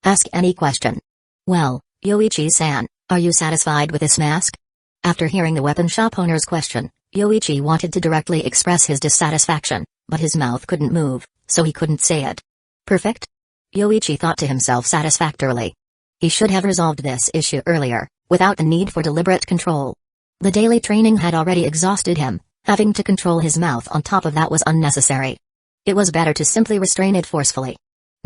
Ask any question. Well, Yoichi-san, are you satisfied with this mask? After hearing the weapon shop owner's question, Yoichi wanted to directly express his dissatisfaction, but his mouth couldn't move, so he couldn't say it. Perfect? Yoichi thought to himself satisfactorily. He should have resolved this issue earlier, without the need for deliberate control. The daily training had already exhausted him, having to control his mouth on top of that was unnecessary. It was better to simply restrain it forcefully.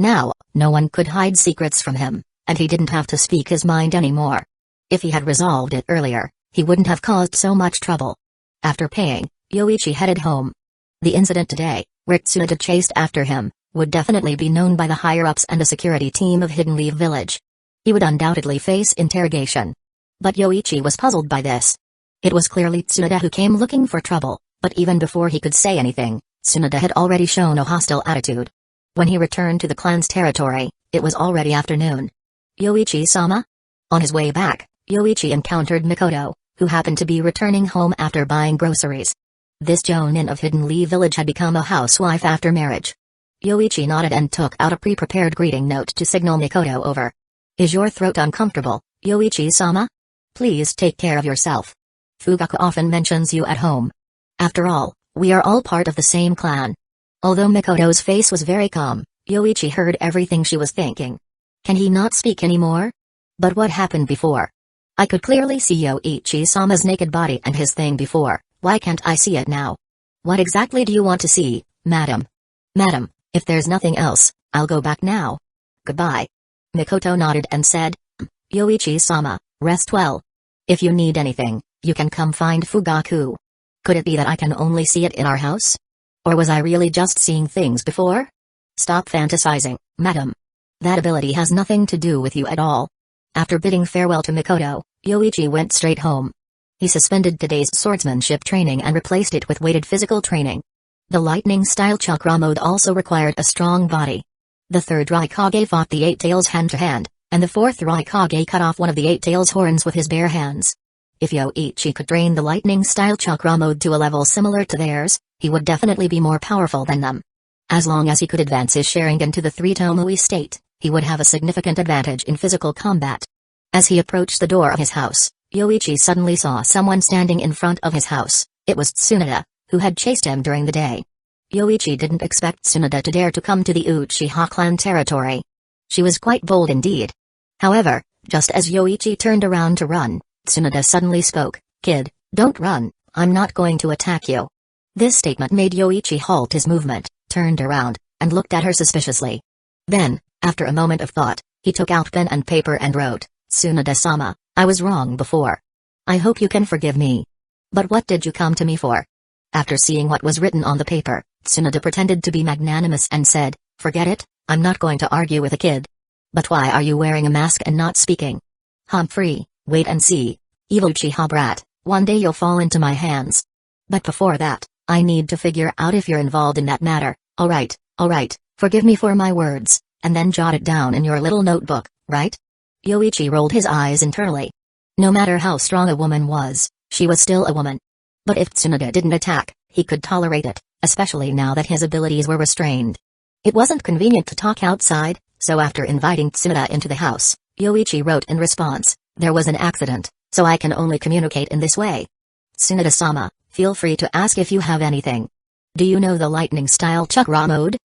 Now, no one could hide secrets from him, and he didn't have to speak his mind anymore. If he had resolved it earlier, he wouldn't have caused so much trouble. After paying, Yoichi headed home. The incident today, where Tsunoda chased after him, would definitely be known by the higher-ups and a security team of Hidden Leaf Village. He would undoubtedly face interrogation. But Yoichi was puzzled by this. It was clearly Tsunoda who came looking for trouble, but even before he could say anything, Tsunoda had already shown a hostile attitude. When he returned to the clan's territory, it was already afternoon. Yoichi-sama? On his way back, Yoichi encountered Mikoto, who happened to be returning home after buying groceries. This Jonin of Hidden Leaf Village had become a housewife after marriage. Yoichi nodded and took out a pre-prepared greeting note to signal Mikoto over. Is your throat uncomfortable, Yoichi-sama? Please take care of yourself. Fugaku often mentions you at home. After all, we are all part of the same clan. Although Mikoto's face was very calm, Yoichi heard everything she was thinking. Can he not speak anymore? But what happened before? I could clearly see Yoichi-sama's naked body and his thing before, why can't I see it now? What exactly do you want to see, madam? Madam, if there's nothing else, I'll go back now. Goodbye. Mikoto nodded and said, Yoichi-sama, rest well. If you need anything, you can come find Fugaku. Could it be that I can only see it in our house? Or was I really just seeing things before? Stop fantasizing, madam. That ability has nothing to do with you at all. After bidding farewell to Mikoto, Yoichi went straight home. He suspended today's swordsmanship training and replaced it with weighted physical training. The lightning-style chakra mode also required a strong body. The third Raikage fought the Eight Tails hand-to-hand, and the fourth Raikage cut off one of the Eight Tails' horns with his bare hands. If Yoichi could train the lightning-style chakra mode to a level similar to theirs, he would definitely be more powerful than them. As long as he could advance his Sharingan to the three Tomoe state, he would have a significant advantage in physical combat. As he approached the door of his house, Yoichi suddenly saw someone standing in front of his house. It was Tsunade, who had chased him during the day. Yoichi didn't expect Tsunade to dare to come to the Uchiha clan territory. She was quite bold indeed. However, just as Yoichi turned around to run, Tsunade suddenly spoke, "Kid, don't run, I'm not going to attack you." This statement made Yoichi halt his movement, turned around, and looked at her suspiciously. Then, after a moment of thought, he took out pen and paper and wrote, "Tsunade-sama, I was wrong before. I hope you can forgive me. But what did you come to me for?" After seeing what was written on the paper, Tsunade pretended to be magnanimous and said, "Forget it, I'm not going to argue with a kid. But why are you wearing a mask and not speaking? Humphrey, wait and see. Evil Uchiha brat, one day you'll fall into my hands. But before that, I need to figure out if you're involved in that matter. Alright, forgive me for my words, and then jot it down in your little notebook, right?" Yoichi rolled his eyes internally. No matter how strong a woman was, she was still a woman. But if Tsunade didn't attack, he could tolerate it, especially now that his abilities were restrained. It wasn't convenient to talk outside, so after inviting Tsunade into the house, Yoichi wrote in response, "There was an accident, so I can only communicate in this way. Tsunade-sama, feel free to ask if you have anything. Do you know the lightning-style chakra mode?"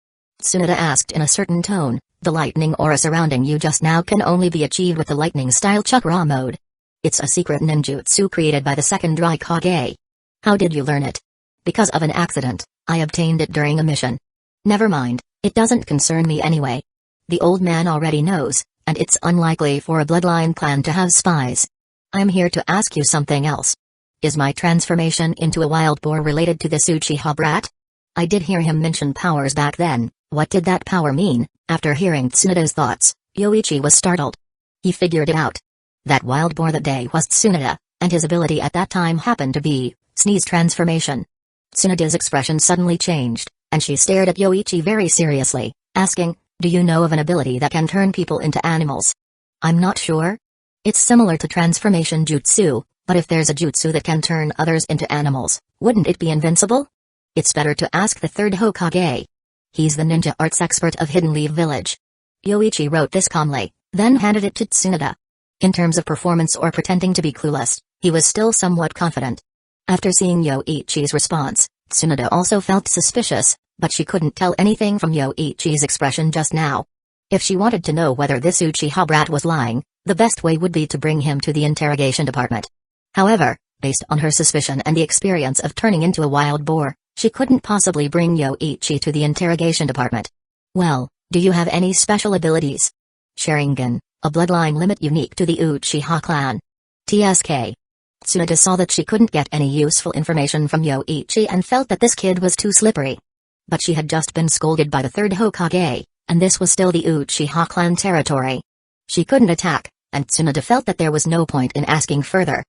Tsunade asked in a certain tone, "The lightning aura surrounding you just now can only be achieved with the lightning-style chakra mode. It's a secret ninjutsu created by the second Raikage. How did you learn it?" "Because of an accident, I obtained it during a mission." "Never mind, it doesn't concern me anyway. The old man already knows, and it's unlikely for a bloodline clan to have spies. I'm here to ask you something else. Is my transformation into a wild boar related to this Uchiha brat? I did hear him mention powers back then. What did that power mean?" After hearing Tsunade's thoughts, Yoichi was startled. He figured it out. That wild boar that day was Tsunade, and his ability at that time happened to be sneeze transformation. Tsunade's expression suddenly changed, and she stared at Yoichi very seriously, asking, "Do you know of an ability that can turn people into animals?" "I'm not sure. It's similar to transformation jutsu, but if there's a jutsu that can turn others into animals, wouldn't it be invincible?" "It's better to ask the third Hokage. He's the ninja arts expert of Hidden Leaf Village." Yoichi wrote this calmly, then handed it to Tsunade. In terms of performance or pretending to be clueless, he was still somewhat confident. After seeing Yoichi's response, Tsunade also felt suspicious, but she couldn't tell anything from Yoichi's expression just now. If she wanted to know whether this Uchiha brat was lying, the best way would be to bring him to the interrogation department. However, based on her suspicion and the experience of turning into a wild boar, she couldn't possibly bring Yoichi to the interrogation department. "Well, do you have any special abilities?" "Sharingan, a bloodline limit unique to the Uchiha clan. TSK." Tsunade saw that she couldn't get any useful information from Yoichi and felt that this kid was too slippery. But she had just been scolded by the third Hokage, and this was still the Uchiha clan territory. She couldn't attack, and Tsunade felt that there was no point in asking further.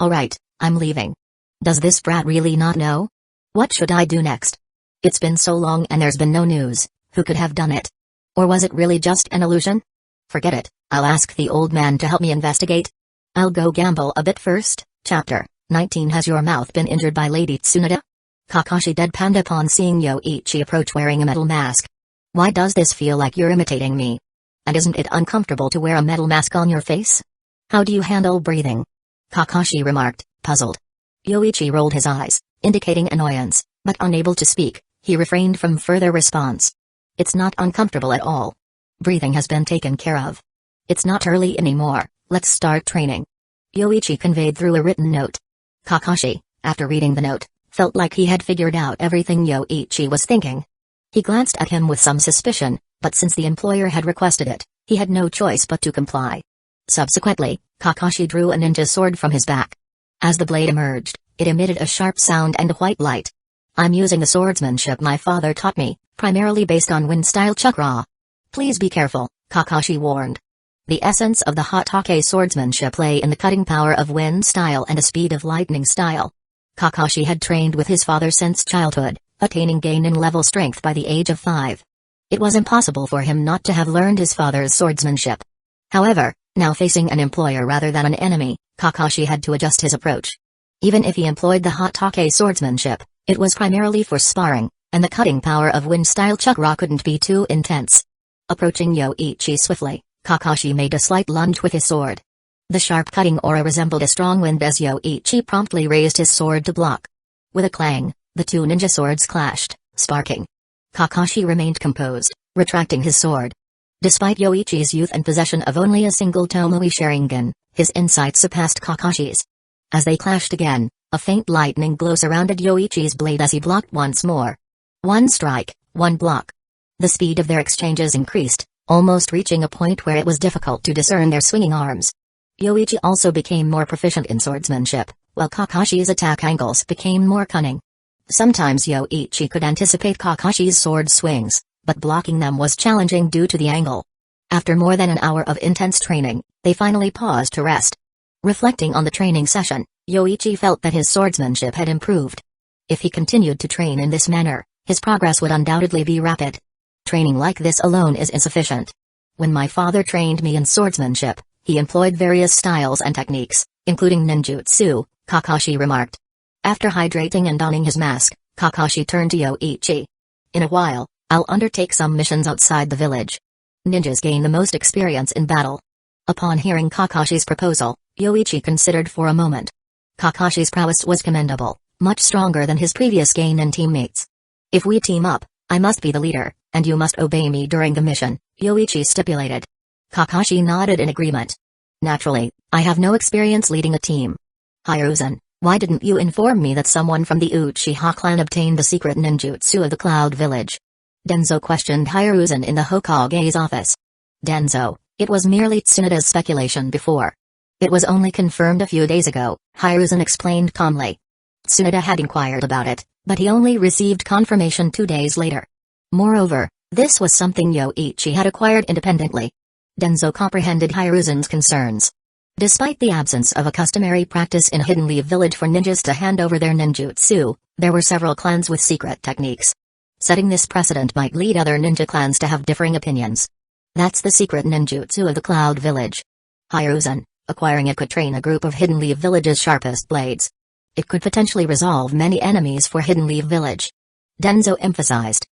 "Alright, I'm leaving. Does this brat really not know? What should I do next? It's been so long and there's been no news. Who could have done it? Or was it really just an illusion? Forget it, I'll ask the old man to help me investigate. I'll go gamble a bit first." Chapter 19. Has your mouth been injured by Lady Tsunade? Kakashi deadpanned upon seeing Yoichi approach wearing a metal mask. "Why does this feel like you're imitating me? And isn't it uncomfortable to wear a metal mask on your face? How do you handle breathing?" Kakashi remarked, puzzled. Yoichi rolled his eyes, indicating annoyance, but unable to speak, he refrained from further response. "It's not uncomfortable at all. Breathing has been taken care of. It's not early anymore, let's start training." Yoichi conveyed through a written note. Kakashi, after reading the note, felt like he had figured out everything Yoichi was thinking. He glanced at him with some suspicion, but since the employer had requested it, he had no choice but to comply. Subsequently, Kakashi drew a ninja sword from his back. As the blade emerged, it emitted a sharp sound and a white light. I'm using the swordsmanship my father taught me, primarily based on wind-style chakra. Please be careful, Kakashi warned. The essence of the Hotake swordsmanship lay in the cutting power of wind style and the speed of lightning style. Kakashi had trained with his father since childhood, attaining genin level strength by the age of 5. It was impossible for him not to have learned his father's swordsmanship. However, now facing an employer rather than an enemy, Kakashi had to adjust his approach. Even if he employed the Hotake swordsmanship, it was primarily for sparring, and the cutting power of wind-style chakra couldn't be too intense. Approaching Yoichi swiftly, Kakashi made a slight lunge with his sword. The sharp cutting aura resembled a strong wind as Yoichi promptly raised his sword to block. With a clang, the two ninja swords clashed, sparking. Kakashi remained composed, retracting his sword. Despite Yoichi's youth and possession of only a single Tomoe Sharingan, his insight surpassed Kakashi's. As they clashed again, a faint lightning glow surrounded Yoichi's blade as he blocked once more. One strike, one block. The speed of their exchanges increased, almost reaching a point where it was difficult to discern their swinging arms. Yoichi also became more proficient in swordsmanship, while Kakashi's attack angles became more cunning. Sometimes Yoichi could anticipate Kakashi's sword swings, but blocking them was challenging due to the angle. After more than an hour of intense training, they finally paused to rest. Reflecting on the training session, Yoichi felt that his swordsmanship had improved. If he continued to train in this manner, his progress would undoubtedly be rapid. Training like this alone is insufficient. When my father trained me in swordsmanship, he employed various styles and techniques, including ninjutsu, Kakashi remarked. After hydrating and donning his mask, Kakashi turned to Yoichi. In a while, I'll undertake some missions outside the village. Ninjas gain the most experience in battle. Upon hearing Kakashi's proposal, Yoichi considered for a moment. Kakashi's prowess was commendable, much stronger than his previous genin teammates. If we team up, I must be the leader, and you must obey me during the mission, Yoichi stipulated. Kakashi nodded in agreement. Naturally, I have no experience leading a team. Hiruzen, why didn't you inform me that someone from the Uchiha clan obtained the secret ninjutsu of the Cloud Village? Danzō questioned Hiruzen in the Hokage's office. Danzō, it was merely Tsunoda's speculation before. It was only confirmed a few days ago, Hiruzen explained calmly. Tsunoda had inquired about it, but he only received confirmation 2 days later. Moreover, this was something Yoichi had acquired independently. Danzō comprehended Hiruzen's concerns. Despite the absence of a customary practice in Hidden Leaf Village for ninjas to hand over their ninjutsu, there were several clans with secret techniques. Setting this precedent might lead other ninja clans to have differing opinions. That's the secret ninjutsu of the Cloud Village. Hiruzen, acquiring it could train a group of Hidden Leaf Village's sharpest blades. It could potentially resolve many enemies for Hidden Leaf Village. Danzō emphasized.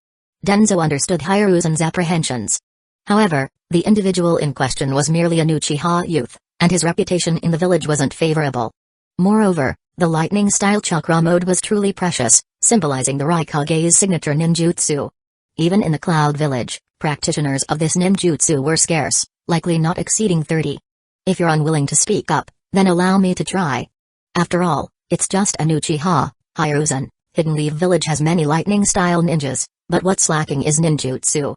Danzō understood Hiruzen's apprehensions. However, the individual in question was merely an Uchiha youth, and his reputation in the village wasn't favorable. Moreover, the lightning-style chakra mode was truly precious, symbolizing the Rukongai signature ninjutsu. Even in the Cloud Village, practitioners of this ninjutsu were scarce, likely not exceeding 30. If you're unwilling to speak up, then allow me to try. After all, it's just an Uchiha, Hiruzen. Hidden Leaf Village has many lightning-style ninjas, but what's lacking is ninjutsu.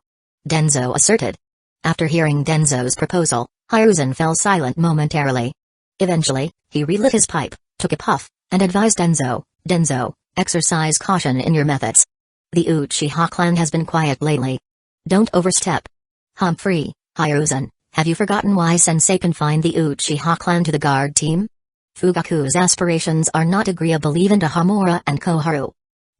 Danzō asserted. After hearing Danzō's proposal, Hiruzen fell silent momentarily. Eventually, he relit his pipe, took a puff, and advised Danzō, Danzō, exercise caution in your methods. The Uchiha clan has been quiet lately. Don't overstep. Humphrey, Hiruzen, have you forgotten why Sensei confined the Uchiha clan to the guard team? Fugaku's aspirations are not agreeable even to Hamura and Koharu.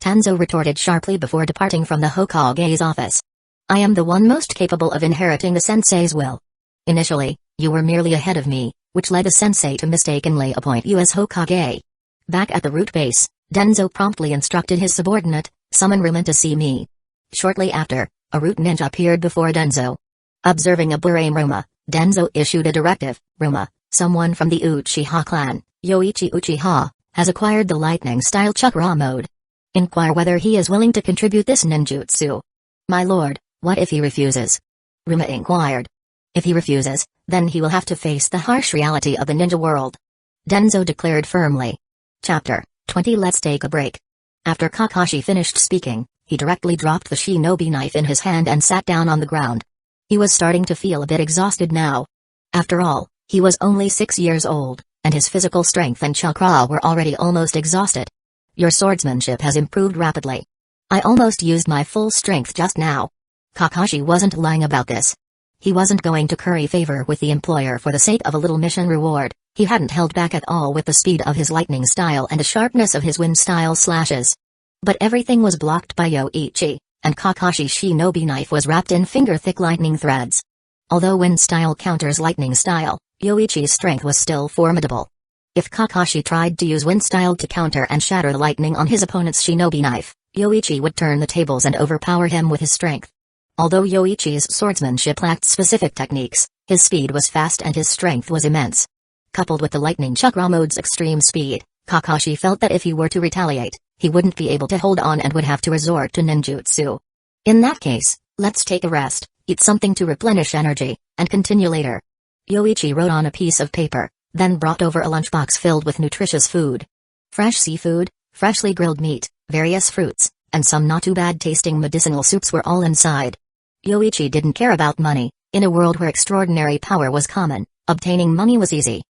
Danzō retorted sharply before departing from the Hokage's office. I am the one most capable of inheriting the sensei's will. Initially, you were merely ahead of me, which led the sensei to mistakenly appoint you as Hokage. Back at the root base, Danzō promptly instructed his subordinate, summon Rumen to see me. Shortly after, a root ninja appeared before Danzō. Observing a Burame Ruma, Danzō issued a directive. Ruma, someone from the Uchiha clan, Yoichi Uchiha, has acquired the lightning-style chakra mode. Inquire whether he is willing to contribute this ninjutsu. My lord, what if he refuses? Ruma inquired. If he refuses, then he will have to face the harsh reality of the ninja world. Danzō declared firmly. Chapter 20. Let's take a break. After Kakashi finished speaking, he directly dropped the shinobi knife in his hand and sat down on the ground. He was starting to feel a bit exhausted now. After all, he was only 6 years old, and his physical strength and chakra were already almost exhausted. Your swordsmanship has improved rapidly. I almost used my full strength just now. Kakashi wasn't lying about this. He wasn't going to curry favor with the employer for the sake of a little mission reward. He hadn't held back at all with the speed of his lightning style and the sharpness of his wind style slashes. But everything was blocked by Yoichi, and Kakashi's shinobi knife was wrapped in finger-thick lightning threads. Although wind style counters lightning style, Yoichi's strength was still formidable. If Kakashi tried to use wind style to counter and shatter the lightning on his opponent's shinobi knife, Yoichi would turn the tables and overpower him with his strength. Although Yoichi's swordsmanship lacked specific techniques, his speed was fast and his strength was immense. Coupled with the lightning chakra mode's extreme speed, Kakashi felt that if he were to retaliate, he wouldn't be able to hold on and would have to resort to ninjutsu. In that case, let's take a rest, eat something to replenish energy, and continue later. Yoichi wrote on a piece of paper, then brought over a lunchbox filled with nutritious food. Fresh seafood, freshly grilled meat, various fruits, and some not-too-bad-tasting medicinal soups were all inside. Yoichi didn't care about money. In a world where extraordinary power was common, obtaining money was easy.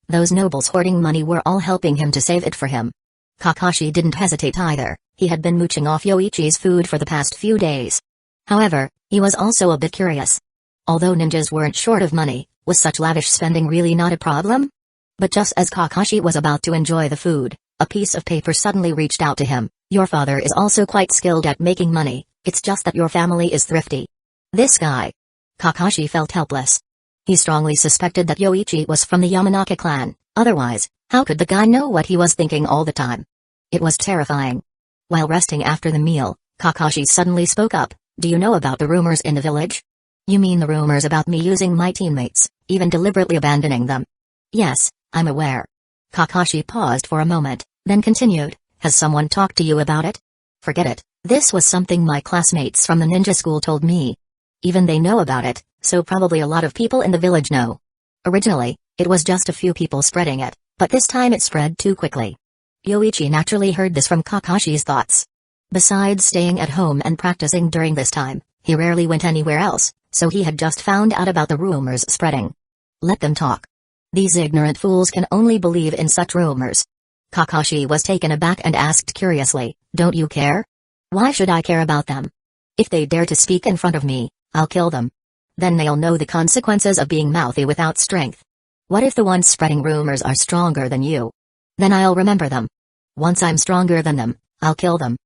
Those nobles hoarding money were all helping him to save it for him. Kakashi didn't hesitate either. He had been mooching off Yoichi's food for the past few days. However, he was also a bit curious. Although ninjas weren't short of money, was such lavish spending really not a problem? But just as Kakashi was about to enjoy the food, a piece of paper suddenly reached out to him. Your father is also quite skilled at making money, it's just that your family is thrifty. This guy. Kakashi felt helpless. He strongly suspected that Yoichi was from the Yamanaka clan, otherwise, how could the guy know what he was thinking all the time? It was terrifying. While resting after the meal, Kakashi suddenly spoke up, do you know about the rumors in the village? You mean the rumors about me using my teammates, even deliberately abandoning them? Yes, I'm aware. Kakashi paused for a moment, then continued, has someone talked to you about it? Forget it, this was something my classmates from the ninja school told me. Even they know about it, so probably a lot of people in the village know. Originally, it was just a few people spreading it, but this time it spread too quickly. Yoichi naturally heard this from Kakashi's thoughts. Besides staying at home and practicing during this time, he rarely went anywhere else, so he had just found out about the rumors spreading. Let them talk. These ignorant fools can only believe in such rumors. Kakashi was taken aback and asked curiously, don't you care? Why should I care about them? If they dare to speak in front of me, I'll kill them. Then they'll know the consequences of being mouthy without strength. What if the ones spreading rumors are stronger than you? Then I'll remember them. Once I'm stronger than them, I'll kill them.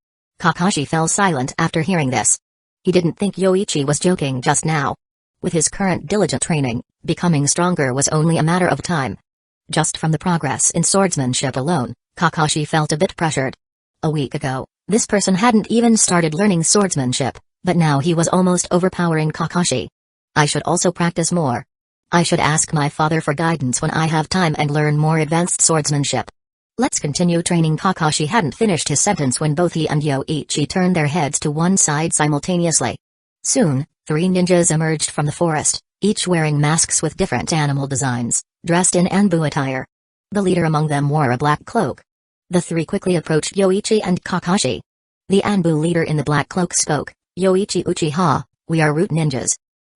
Kakashi fell silent after hearing this. He didn't think Yoichi was joking just now. With his current diligent training, becoming stronger was only a matter of time. Just from the progress in swordsmanship alone, Kakashi felt a bit pressured. A week ago, this person hadn't even started learning swordsmanship, but now he was almost overpowering Kakashi. I should also practice more. I should ask my father for guidance when I have time and learn more advanced swordsmanship. Let's continue training. Kakashi hadn't finished his sentence when both he and Yoichi turned their heads to one side simultaneously. Soon, 3 ninjas emerged from the forest, each wearing masks with different animal designs, dressed in Anbu attire. The leader among them wore a black cloak. The 3 quickly approached Yoichi and Kakashi. The Anbu leader in the black cloak spoke, Yoichi Uchiha, we are root ninjas.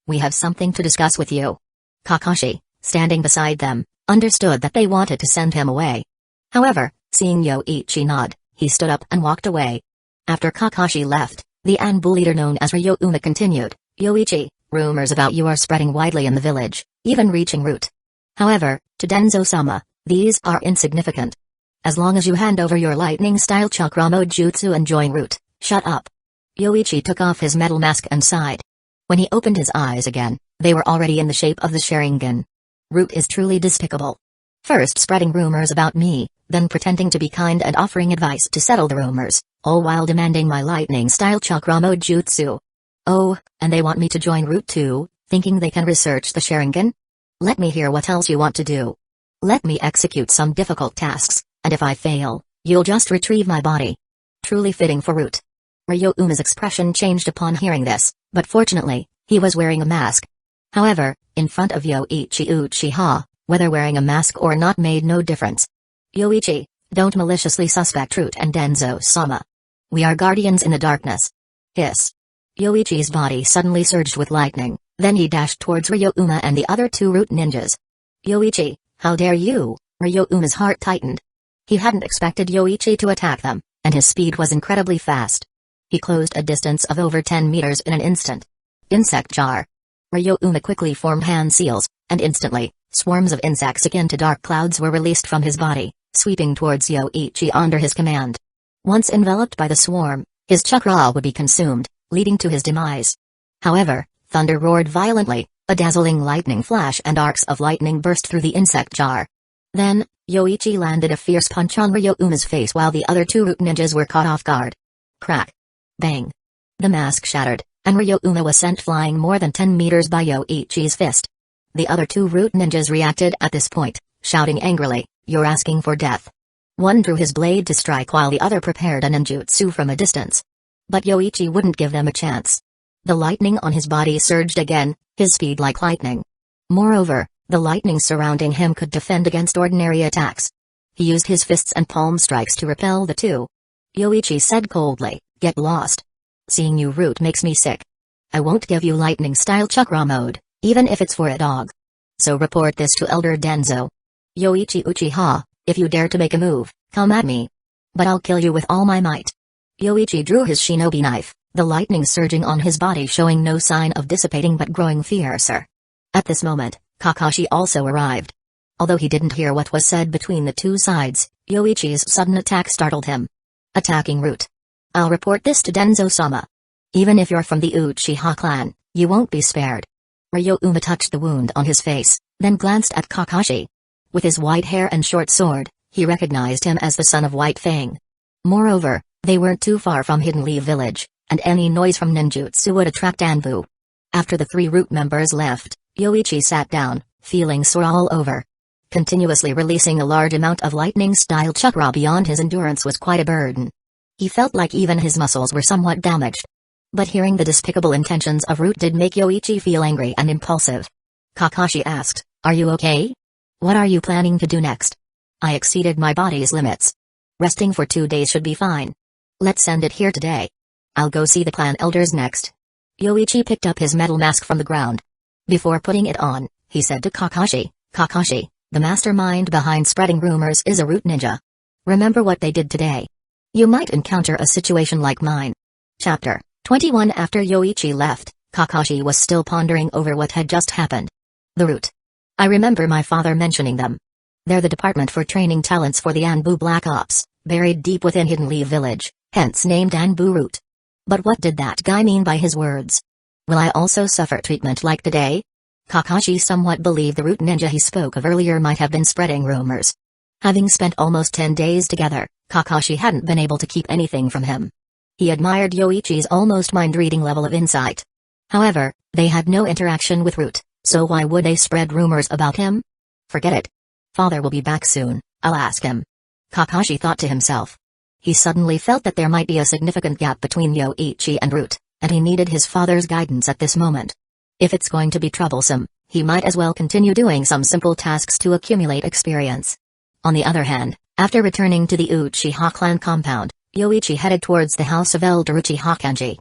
We have something to discuss with you. Kakashi, standing beside them, understood that they wanted to send him away. However, seeing Yoichi nod, he stood up and walked away. After Kakashi left, the Anbu leader known as Ryouma continued, Yoichi, rumors about you are spreading widely in the village, even reaching Root. However, to Danzō-sama, these are insignificant. As long as you hand over your lightning-style chakra mode jutsu and join Root, shut up. Yoichi took off his metal mask and sighed. When he opened his eyes again, they were already in the shape of the Sharingan. Root is truly despicable. First spreading rumors about me, then pretending to be kind and offering advice to settle the rumors, all while demanding my lightning-style chakra mode jutsu. Oh, and they want me to join Root too, thinking they can research the Sharingan? Let me hear what else you want to do. Let me execute some difficult tasks, and if I fail, you'll just retrieve my body. Truly fitting for Root. Ryouma's expression changed upon hearing this, but fortunately, he was wearing a mask. However, in front of Yoichi Uchiha, Whether wearing a mask or not made no difference. Yoichi, don't maliciously suspect Root and Danzō-sama. We are guardians in the darkness. Hiss. Yoichi's body suddenly surged with lightning, then he dashed towards Ryōuma and the other two Root ninjas. Yoichi, how dare you? Ryōuma's heart tightened. He hadn't expected Yoichi to attack them, and his speed was incredibly fast. He closed a distance of over 10 meters in an instant. Insect jar. Ryōuma quickly formed hand seals, and instantly, swarms of insects akin to dark clouds were released from his body, sweeping towards Yoichi under his command. Once enveloped by the swarm, his chakra would be consumed, leading to his demise. However, thunder roared violently, a dazzling lightning flash and arcs of lightning burst through the insect jar. Then, Yoichi landed a fierce punch on Ryōuma's face while the other two Root ninjas were caught off guard. Crack. Bang. The mask shattered, and Ryōuma was sent flying more than 10 meters by Yoichi's fist. The other two Root ninjas reacted at this point, shouting angrily, "You're asking for death." One drew his blade to strike while the other prepared a ninjutsu from a distance. But Yoichi wouldn't give them a chance. The lightning on his body surged again, his speed like lightning. Moreover, the lightning surrounding him could defend against ordinary attacks. He used his fists and palm strikes to repel the two. Yoichi said coldly, "Get lost. Seeing you Root makes me sick. I won't give you lightning-style chakra mode, even if it's for a dog. So report this to Elder Danzō. Yoichi Uchiha, if you dare to make a move, come at me. But I'll kill you with all my might." Yoichi drew his shinobi knife, the lightning surging on his body showing no sign of dissipating but growing fiercer. At this moment, Kakashi also arrived. Although he didn't hear what was said between the two sides, Yoichi's sudden attack startled him. Attacking Root. I'll report this to Danzō-sama. Even if you're from the Uchiha clan, you won't be spared. Ryōuma touched the wound on his face, then glanced at Kakashi. With his white hair and short sword, he recognized him as the son of White Fang. Moreover, they weren't too far from Hidden Leaf Village, and any noise from ninjutsu would attract Anbu. After the three Root members left, Yoichi sat down, feeling sore all over. Continuously releasing a large amount of lightning-style chakra beyond his endurance was quite a burden. He felt like even his muscles were somewhat damaged. But hearing the despicable intentions of Root did make Yoichi feel angry and impulsive. Kakashi asked, "Are you okay? What are you planning to do next?" "I exceeded my body's limits. Resting for 2 days should be fine. Let's end it here today. I'll go see the clan elders next." Yoichi picked up his metal mask from the ground. Before putting it on, he said to Kakashi, "Kakashi, the mastermind behind spreading rumors is a Root ninja. Remember what they did today. You might encounter a situation like mine." Chapter 21. After Yoichi left, Kakashi was still pondering over what had just happened. The Root. I remember my father mentioning them. They're the department for training talents for the Anbu Black Ops, buried deep within Hidden Leaf Village, hence named Anbu Root. But what did that guy mean by his words? Will I also suffer treatment like today? Kakashi somewhat believed the Root ninja he spoke of earlier might have been spreading rumors. Having spent almost 10 days together, Kakashi hadn't been able to keep anything from him. He admired Yoichi's almost mind-reading level of insight. However, they had no interaction with Root, so why would they spread rumors about him? Forget it. Father will be back soon, I'll ask him. Kakashi thought to himself. He suddenly felt that there might be a significant gap between Yoichi and Root, and he needed his father's guidance at this moment. If it's going to be troublesome, he might as well continue doing some simple tasks to accumulate experience. On the other hand, after returning to the Uchiha clan compound, Yoichi headed towards the house of Elder Uchiha Kenji.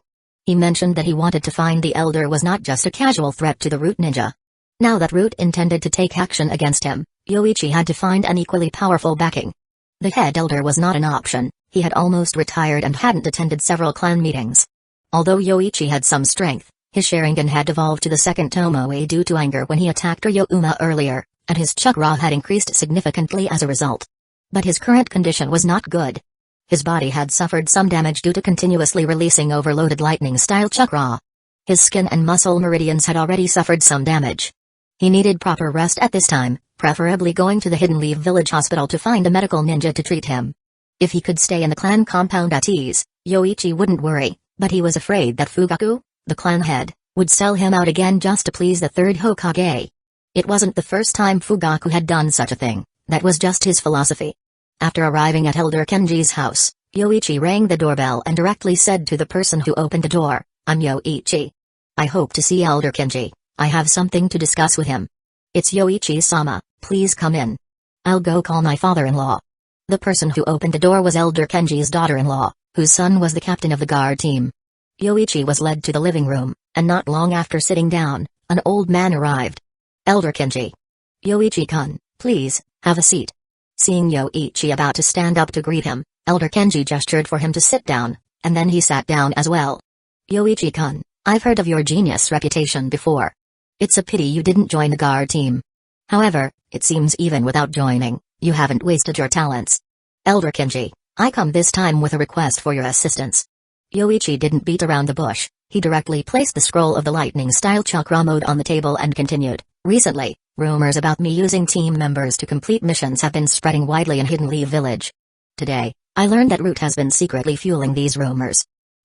He mentioned that he wanted to find the Elder was not just a casual threat to the Root ninja. Now that Root intended to take action against him, Yoichi had to find an equally powerful backing. The head Elder was not an option, he had almost retired and hadn't attended several clan meetings. Although Yoichi had some strength, his Sharingan had devolved to the second Tomoe due to anger when he attacked Ryōuma earlier, and his chakra had increased significantly as a result. But his current condition was not good. His body had suffered some damage due to continuously releasing overloaded lightning-style chakra. His skin and muscle meridians had already suffered some damage. He needed proper rest at this time, preferably going to the Hidden Leaf Village hospital to find a medical ninja to treat him. If he could stay in the clan compound at ease, Yoichi wouldn't worry, but he was afraid that Fugaku, the clan head, would sell him out again just to please the third Hokage. It wasn't the first time Fugaku had done such a thing, that was just his philosophy. After arriving at Elder Kenji's house, Yoichi rang the doorbell and directly said to the person who opened the door, "I'm Yoichi. I hope to see Elder Kenji, I have something to discuss with him." "It's Yoichi-sama, Please come in. I'll go call my father-in-law. The person who opened the door was Elder Kenji's daughter-in-law, whose son was the captain of the guard team. Yoichi was led to the living room, and not long after sitting down, an old man arrived. Elder Kenji. Yoichi-kun, please, have a seat. Seeing Yoichi about to stand up to greet him, Elder Kenji gestured for him to sit down, and then he sat down as well. Yoichi-kun, I've heard of your genius reputation before. It's a pity you didn't join the guard team. However, it seems even without joining, you haven't wasted your talents. Elder Kenji, I come this time with a request for your assistance. Yoichi didn't beat around the bush, he directly placed the scroll of the lightning-style chakra mode on the table and continued. Recently, rumors about me using team members to complete missions have been spreading widely in Hidden Leaf Village. Today, I learned that Root has been secretly fueling these rumors.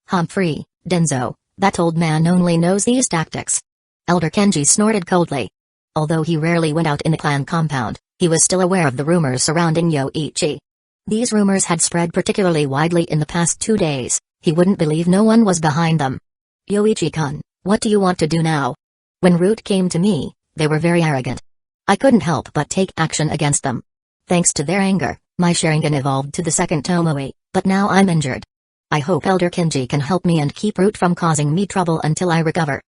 Humphrey, Danzō, that old man only knows these tactics. Elder Kenji snorted coldly. Although he rarely went out in the clan compound, he was still aware of the rumors surrounding Yoichi. These rumors had spread particularly widely in the past 2 days, he wouldn't believe no one was behind them. Yoichi-kun, what do you want to do now? When Root came to me, they were very arrogant. I couldn't help but take action against them. Thanks to their anger, my Sharingan evolved to the second Tomoe, but now I'm injured. I hope Elder Kenji can help me and keep Root from causing me trouble until I recover.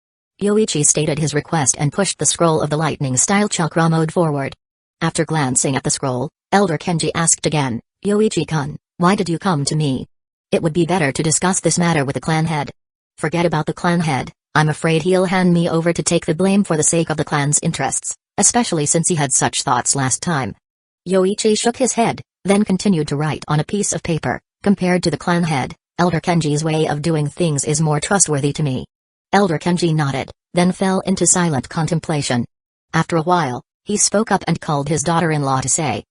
Yoichi stated his request and pushed the scroll of the lightning-style chakra mode forward. After glancing at the scroll, Elder Kenji asked again, Yoichi-kun, why did you come to me? It would be better to discuss this matter with the clan head. Forget about the clan head, I'm afraid he'll hand me over to take the blame for the sake of the clan's interests, especially since he had such thoughts last time. Yoichi shook his head, then continued to write on a piece of paper. Compared to the clan head, Elder Kenji's way of doing things is more trustworthy to me. Elder Kenji nodded, then fell into silent contemplation. After a while, he spoke up and called his daughter-in-law to say,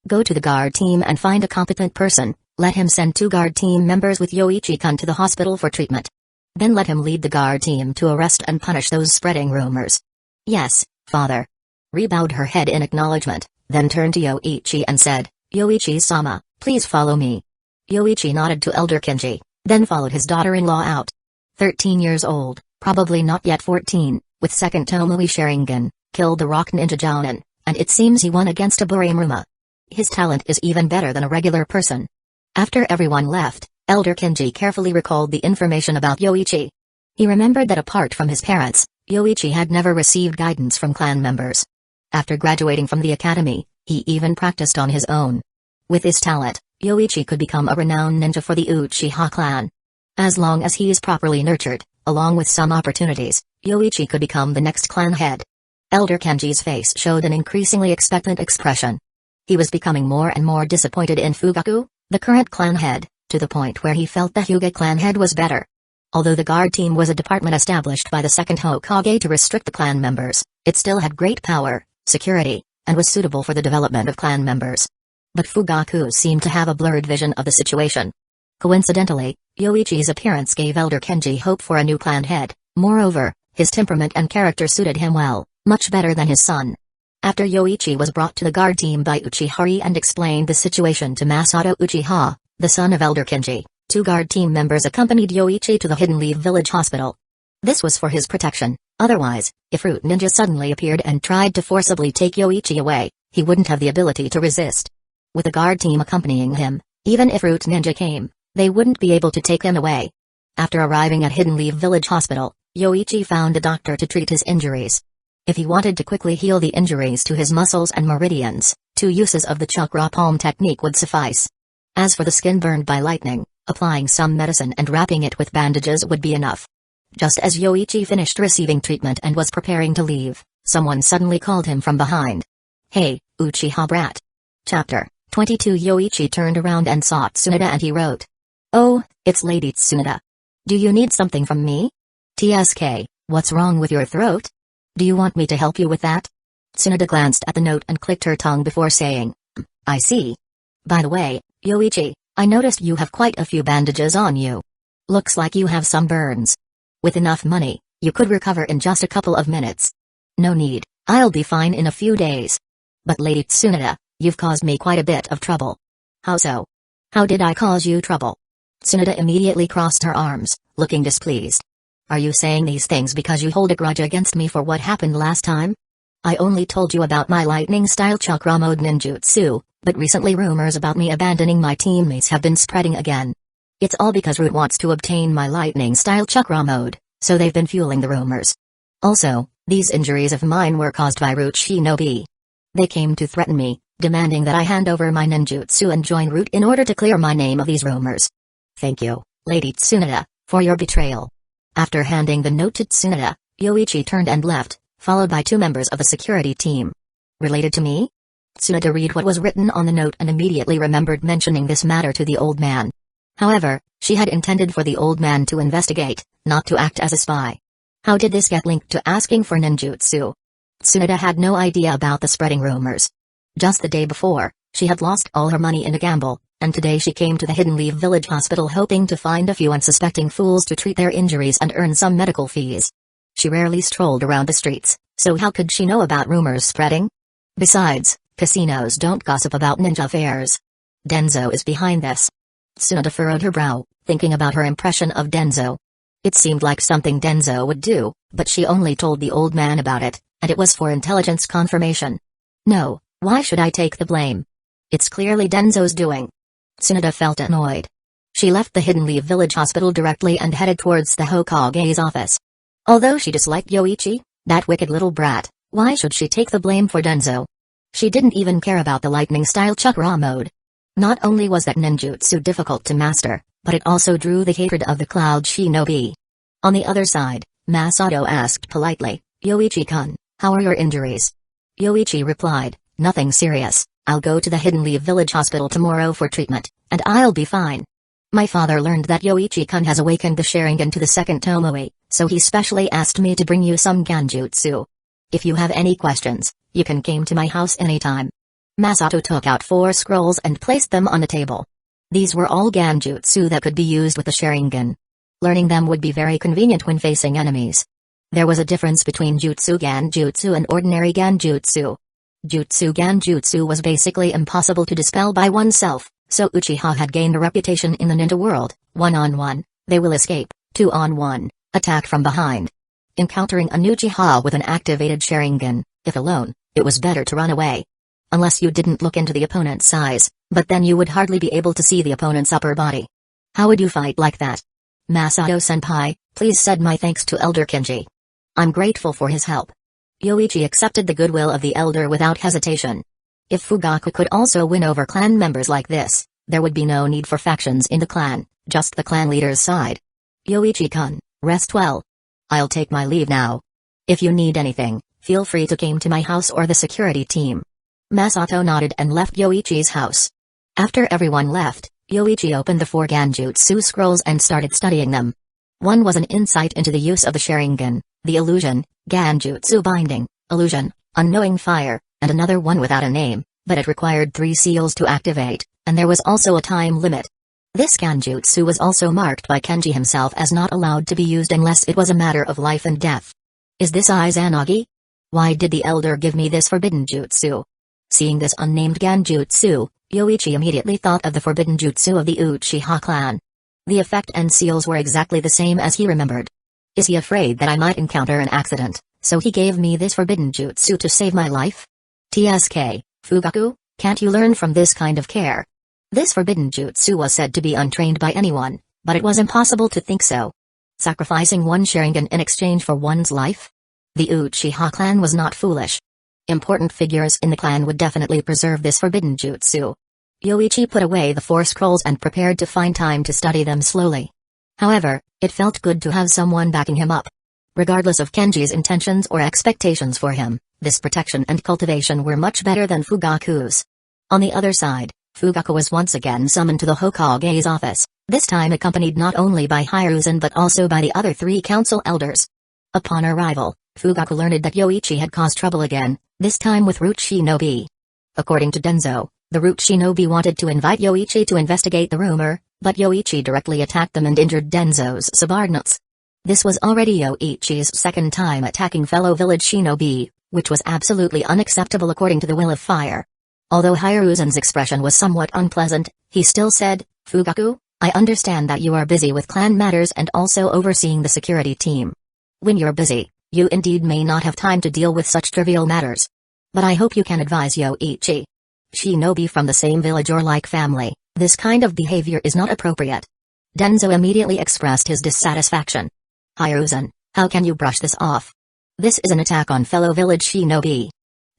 Go to the guard team and find a competent person, let him send 2 guard team members with Yoichi-kun to the hospital for treatment. Then let him lead the guard team to arrest and punish those spreading rumors. Yes, father. Ri bowed her head in acknowledgement, then turned to Yoichi and said, Yoichi-sama, please follow me. Yoichi nodded to Elder Kenji, then followed his daughter-in-law out. 13 years old, probably not yet 14, with second Tomoe Sharingan, killed the rock ninja Jounin, and it seems he won against a Burimuma. His talent is even better than a regular person. After everyone left, Elder Kenji carefully recalled the information about Yoichi. He remembered that apart from his parents, Yoichi had never received guidance from clan members. After graduating from the academy, he even practiced on his own. With his talent, Yoichi could become a renowned ninja for the Uchiha clan. As long as he is properly nurtured, along with some opportunities, Yoichi could become the next clan head. Elder Kenji's face showed an increasingly expectant expression. He was becoming more and more disappointed in Fugaku, the current clan head, to the point where he felt the Hyuga clan head was better. Although the guard team was a department established by the second Hokage to restrict the clan members, it still had great power, security, and was suitable for the development of clan members. But Fugaku seemed to have a blurred vision of the situation. Coincidentally, Yoichi's appearance gave Elder Kenji hope for a new clan head. Moreover, his temperament and character suited him well, much better than his son. After Yoichi was brought to the guard team by Uchiha and explained the situation to Masato Uchiha, the son of Elder Kenji, 2 guard team members accompanied Yoichi to the Hidden Leaf Village Hospital. This was for his protection, otherwise, if Root Ninja suddenly appeared and tried to forcibly take Yoichi away, he wouldn't have the ability to resist. With the guard team accompanying him, even if Root Ninja came, they wouldn't be able to take him away. After arriving at Hidden Leaf Village Hospital, Yoichi found a doctor to treat his injuries. If he wanted to quickly heal the injuries to his muscles and meridians, 2 uses of the chakra palm technique would suffice. As for the skin burned by lightning, applying some medicine and wrapping it with bandages would be enough. Just as Yoichi finished receiving treatment and was preparing to leave, someone suddenly called him from behind. Hey, Uchiha brat. Chapter 22. Yoichi turned around and saw Tsunade and he wrote. Oh, it's Lady Tsunade. Do you need something from me? TSK, what's wrong with your throat? Do you want me to help you with that? Tsunade glanced at the note and clicked her tongue before saying, I see. By the way, Yoichi, I noticed you have quite a few bandages on you. Looks like you have some burns. With enough money, you could recover in just a couple of minutes. No need, I'll be fine in a few days. But Lady Tsunade, you've caused me quite a bit of trouble. How so? How did I cause you trouble? Tsunade immediately crossed her arms, looking displeased. Are you saying these things because you hold a grudge against me for what happened last time? I only told you about my lightning-style chakra mode ninjutsu, but recently rumors about me abandoning my teammates have been spreading again. It's all because Root wants to obtain my lightning-style chakra mode, so they've been fueling the rumors. Also, these injuries of mine were caused by Root Shinobi. They came to threaten me, demanding that I hand over my ninjutsu and join Root in order to clear my name of these rumors. Thank you, Lady Tsunade, for your betrayal. After handing the note to Tsunade, Yoichi turned and left, followed by 2 members of the security team. Related to me? Tsunade read what was written on the note and immediately remembered mentioning this matter to the old man. However, she had intended for the old man to investigate, not to act as a spy. How did this get linked to asking for ninjutsu? Tsunade had no idea about the spreading rumors. Just the day before, she had lost all her money in a gamble, and today she came to the Hidden Leaf Village Hospital hoping to find a few unsuspecting fools to treat their injuries and earn some medical fees. She rarely strolled around the streets, so how could she know about rumors spreading? Besides, casinos don't gossip about ninja fairs. Danzō is behind this. Tsunade furrowed her brow, thinking about her impression of Danzō. It seemed like something Danzō would do, but she only told the old man about it, and it was for intelligence confirmation. No, why should I take the blame? It's clearly Danzō's doing. Tsunade felt annoyed. She left the Hidden Leaf Village Hospital directly and headed towards the Hokage's office. Although she disliked Yoichi, that wicked little brat, why should she take the blame for Danzō? She didn't even care about the lightning-style chakra mode. Not only was that ninjutsu difficult to master, but it also drew the hatred of the Cloud Shinobi. On the other side, Masato asked politely, Yoichi-kun, how are your injuries? Yoichi replied, nothing serious, I'll go to the Hidden Leaf Village Hospital tomorrow for treatment, and I'll be fine. My father learned that Yoichi-kun has awakened the Sharingan to the second Tomoe, so he specially asked me to bring you some Ganjutsu. If you have any questions, you can come to my house anytime. Masato took out 4 scrolls and placed them on the table. These were all Ganjutsu that could be used with the Sharingan. Learning them would be very convenient when facing enemies. There was a difference between Jutsu Ganjutsu and ordinary Ganjutsu. Jutsu Ganjutsu was basically impossible to dispel by oneself, so Uchiha had gained a reputation in the ninja world. 1-on-1, they will escape. 2-on-1, attack from behind. Encountering an Uchiha with an activated Sharingan, if alone, it was better to run away. Unless you didn't look into the opponent's size, but then you would hardly be able to see the opponent's upper body. How would you fight like that? Masato-senpai, please send my thanks to Elder Kenji. I'm grateful for his help. Yoichi accepted the goodwill of the elder without hesitation. If Fugaku could also win over clan members like this, there would be no need for factions in the clan, just the clan leader's side. Yoichi-kun, rest well. I'll take my leave now. If you need anything, feel free to come to my house or the security team. Masato nodded and left Yoichi's house. After everyone left, Yoichi opened the 4 Ganjutsu scrolls and started studying them. One was an insight into the use of the Sharingan, the illusion, Ganjutsu binding, illusion, unknowing fire, and another one without a name, but it required 3 seals to activate, and there was also a time limit. This Ganjutsu was also marked by Kenji himself as not allowed to be used unless it was a matter of life and death. Is this Izanagi? Why did the elder give me this forbidden jutsu? Seeing this unnamed Ganjutsu, Yoichi immediately thought of the forbidden jutsu of the Uchiha clan. The effect and seals were exactly the same as he remembered. Is he afraid that I might encounter an accident, so he gave me this forbidden jutsu to save my life? TSK, Fugaku, can't you learn from this kind of care? This forbidden jutsu was said to be untrained by anyone, but it was impossible to think so. Sacrificing one Sharingan in exchange for one's life? The Uchiha clan was not foolish. Important figures in the clan would definitely preserve this forbidden jutsu. Yoichi put away the 4 scrolls and prepared to find time to study them slowly. However, it felt good to have someone backing him up. Regardless of Kenji's intentions or expectations for him, this protection and cultivation were much better than Fugaku's. On the other side, Fugaku was once again summoned to the Hokage's office, this time accompanied not only by Hiruzen but also by the other 3 council elders. Upon arrival, Fugaku learned that Yoichi had caused trouble again, this time with Root Shinobi. According to Danzō, the Root Shinobi wanted to invite Yoichi to investigate the rumor, but Yoichi directly attacked them and injured Danzō's subordinates. This was already Yoichi's 2nd time attacking fellow village shinobi, which was absolutely unacceptable according to the will of fire. Although Hiruzen's expression was somewhat unpleasant, he still said, Fugaku, I understand that you are busy with clan matters and also overseeing the security team. When you're busy, You indeed may not have time to deal with such trivial matters. But I hope you can advise Yoichi. Shinobi from the same village or like family, this kind of behavior is not appropriate. Danzō immediately expressed his dissatisfaction. Hiruzen, how can you brush this off? This is an attack on fellow village shinobi.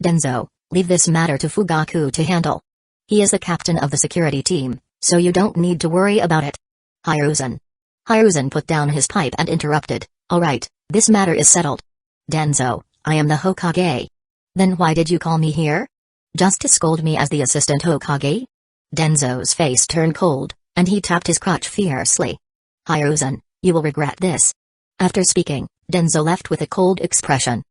Danzō, leave this matter to Fugaku to handle. He is the captain of the security team, so you don't need to worry about it. Hiruzen put down his pipe and interrupted, alright, this matter is settled. Danzō, I am the Hokage. Then why did you call me here? Just to scold me as the assistant Hokage? Danzō's face turned cold, and he tapped his crotch fiercely. Hiruzen, you will regret this. After speaking, Danzō left with a cold expression.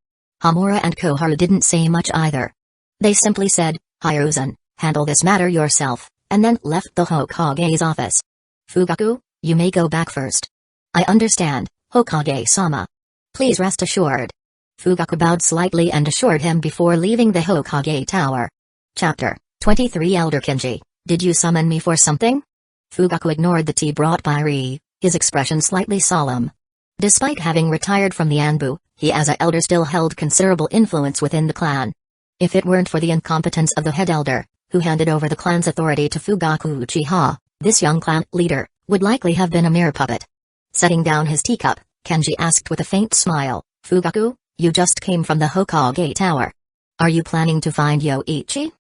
Hamura and Koharu didn't say much either. They simply said, Hiruzen, handle this matter yourself, and then left the Hokage's office. Fugaku, you may go back first. I understand, Hokage-sama. Please rest assured. Fugaku bowed slightly and assured him before leaving the Hokage Tower. Chapter 23 Elder Kenji, did you summon me for something? Fugaku ignored the tea brought by Ri, his expression slightly solemn. Despite having retired from the Anbu, he as an elder still held considerable influence within the clan. If it weren't for the incompetence of the head elder, who handed over the clan's authority to Fugaku Uchiha, this young clan leader would likely have been a mere puppet. Setting down his teacup, Kenji asked with a faint smile, Fugaku, you just came from the Hokage Tower. Are you planning to find Yoichi?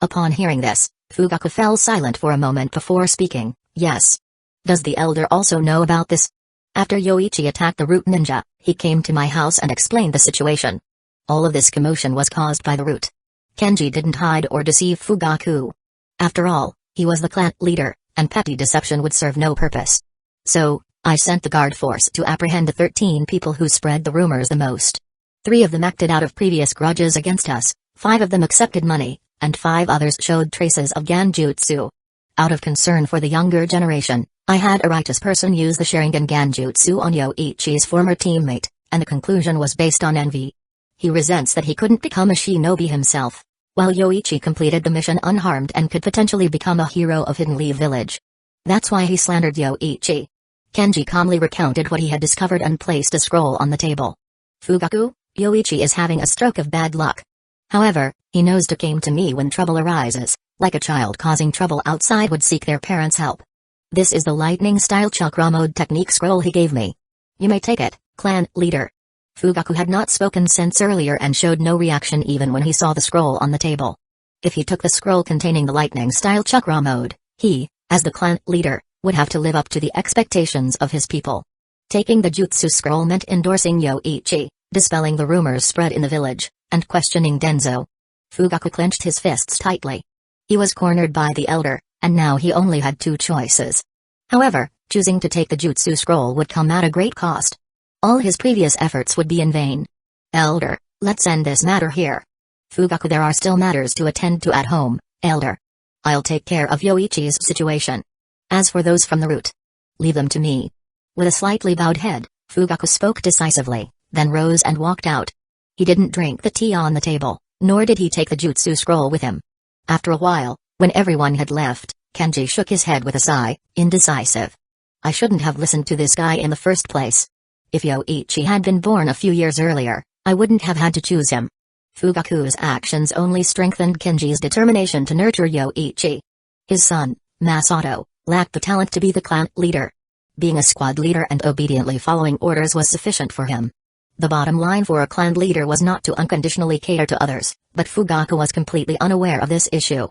Upon hearing this, Fugaku fell silent for a moment before speaking, yes. Does the elder also know about this? After Yoichi attacked the root ninja, he came to my house and explained the situation. All of this commotion was caused by the root. Kenji didn't hide or deceive Fugaku. After all, he was the clan leader, and petty deception would serve no purpose. So, I sent the guard force to apprehend the 13 people who spread the rumors the most. 3 of them acted out of previous grudges against us, 5 of them accepted money, and 5 others showed traces of Ganjutsu. Out of concern for the younger generation, I had a righteous person use the Sharingan Ganjutsu on Yoichi's former teammate, and the conclusion was based on envy. He resents that he couldn't become a shinobi himself, while Yoichi completed the mission unharmed and could potentially become a hero of Hidden Leaf Village. That's why he slandered Yoichi. Kenji calmly recounted what he had discovered and placed a scroll on the table. Fugaku, Yoichi is having a stroke of bad luck. However, he knows to come to me when trouble arises, like a child causing trouble outside would seek their parents' help. This is the lightning-style chakra mode technique scroll he gave me. You may take it, clan leader. Fugaku had not spoken since earlier and showed no reaction even when he saw the scroll on the table. If he took the scroll containing the lightning-style chakra mode, he, as the clan leader, would have to live up to the expectations of his people. Taking the jutsu scroll meant endorsing Yoichi, dispelling the rumors spread in the village, and questioning Danzō. Fugaku clenched his fists tightly. He was cornered by the elder, and now he only had 2 choices. However, choosing to take the jutsu scroll would come at a great cost. All his previous efforts would be in vain. Elder, let's end this matter here. Fugaku, there are still matters to attend to at home, elder. I'll take care of Yoichi's situation. As for those from the root, leave them to me. With a slightly bowed head, Fugaku spoke decisively, then rose and walked out. He didn't drink the tea on the table, nor did he take the jutsu scroll with him. After a while, when everyone had left, Kenji shook his head with a sigh, indecisive. I shouldn't have listened to this guy in the first place. If Yoichi had been born a few years earlier, I wouldn't have had to choose him. Fugaku's actions only strengthened Kenji's determination to nurture Yoichi. His son, Masato, lacked the talent to be the clan leader. Being a squad leader and obediently following orders was sufficient for him. The bottom line for a clan leader was not to unconditionally cater to others, but Fugaku was completely unaware of this issue.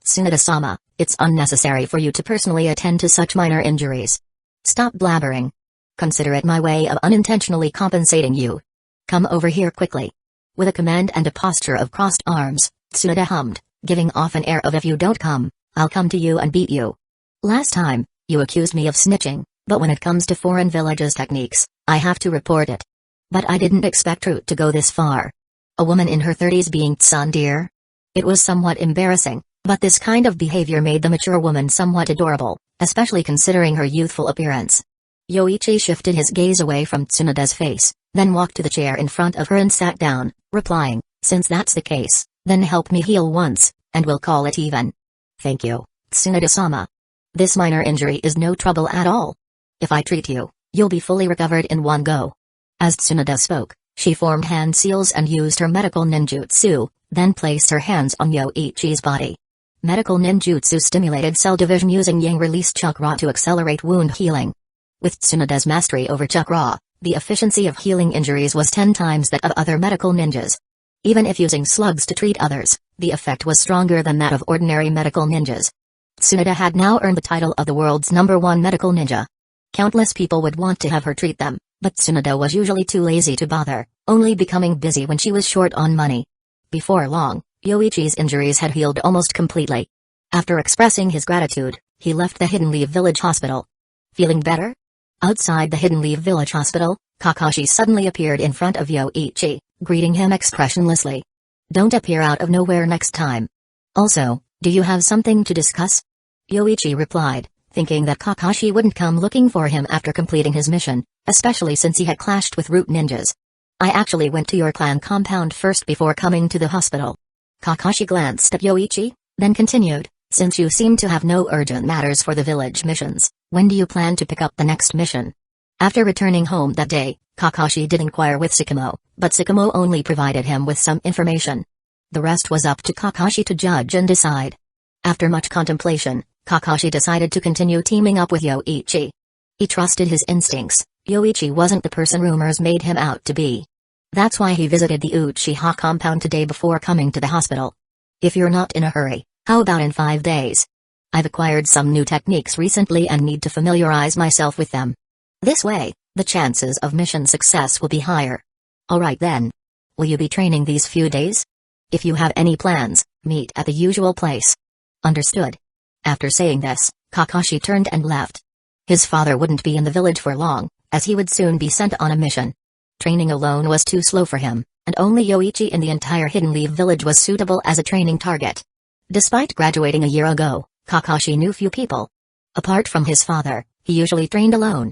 Tsunade-sama, it's unnecessary for you to personally attend to such minor injuries. Stop blabbering. Consider it my way of unintentionally compensating you. Come over here quickly. With a command and a posture of crossed arms, Tsunade hummed, giving off an air of if you don't come, I'll come to you and beat you. Last time, you accused me of snitching, but when it comes to foreign villages techniques, I have to report it. But I didn't expect Root to go this far. A woman in her 30s being tsundere? It was somewhat embarrassing, but this kind of behavior made the mature woman somewhat adorable, especially considering her youthful appearance. Yoichi shifted his gaze away from Tsunade's face, then walked to the chair in front of her and sat down, replying, since that's the case, then help me heal once, and we'll call it even. Thank you, Tsunade-sama. This minor injury is no trouble at all. If I treat you, you'll be fully recovered in one go. As Tsunade spoke, She formed hand seals and used her medical ninjutsu, then placed her hands on Yoichi's body. Medical ninjutsu stimulated cell division using yang-released chakra to accelerate wound healing. With Tsunoda's mastery over chakra, the efficiency of healing injuries was 10 times that of other medical ninjas. Even if using slugs to treat others, the effect was stronger than that of ordinary medical ninjas. Tsunoda had now earned the title of the world's #1 medical ninja. Countless people would want to have her treat them, but Tsunoda was usually too lazy to bother, only becoming busy when she was short on money. Before long, Yoichi's injuries had healed almost completely. After expressing his gratitude, he left the Hidden Leaf Village Hospital. Feeling better? Outside the Hidden Leaf Village Hospital, Kakashi suddenly appeared in front of Yoichi, greeting him expressionlessly. Don't appear out of nowhere next time. Also, do you have something to discuss? Yoichi replied, thinking that Kakashi wouldn't come looking for him after completing his mission, especially since he had clashed with root ninjas. I actually went to your clan compound first before coming to the hospital. Kakashi glanced at Yoichi, then continued, since you seem to have no urgent matters for the village missions, when do you plan to pick up the next mission? After returning home that day, Kakashi did inquire with Sakamo, but Sakamo only provided him with some information. The rest was up to Kakashi to judge and decide. After much contemplation, Kakashi decided to continue teaming up with Yoichi. He trusted his instincts. Yoichi wasn't the person rumors made him out to be. That's why he visited the Uchiha compound today before coming to the hospital. If you're not in a hurry, how about in 5 days? I've acquired some new techniques recently and need to familiarize myself with them. This way, the chances of mission success will be higher. Alright then. Will you be training these few days? If you have any plans, meet at the usual place. Understood. After saying this, Kakashi turned and left. His father wouldn't be in the village for long, as he would soon be sent on a mission. Training alone was too slow for him, and only Yoichi in the entire Hidden Leaf village was suitable as a training target. Despite graduating a year ago, Kakashi knew few people. Apart from his father, he usually trained alone.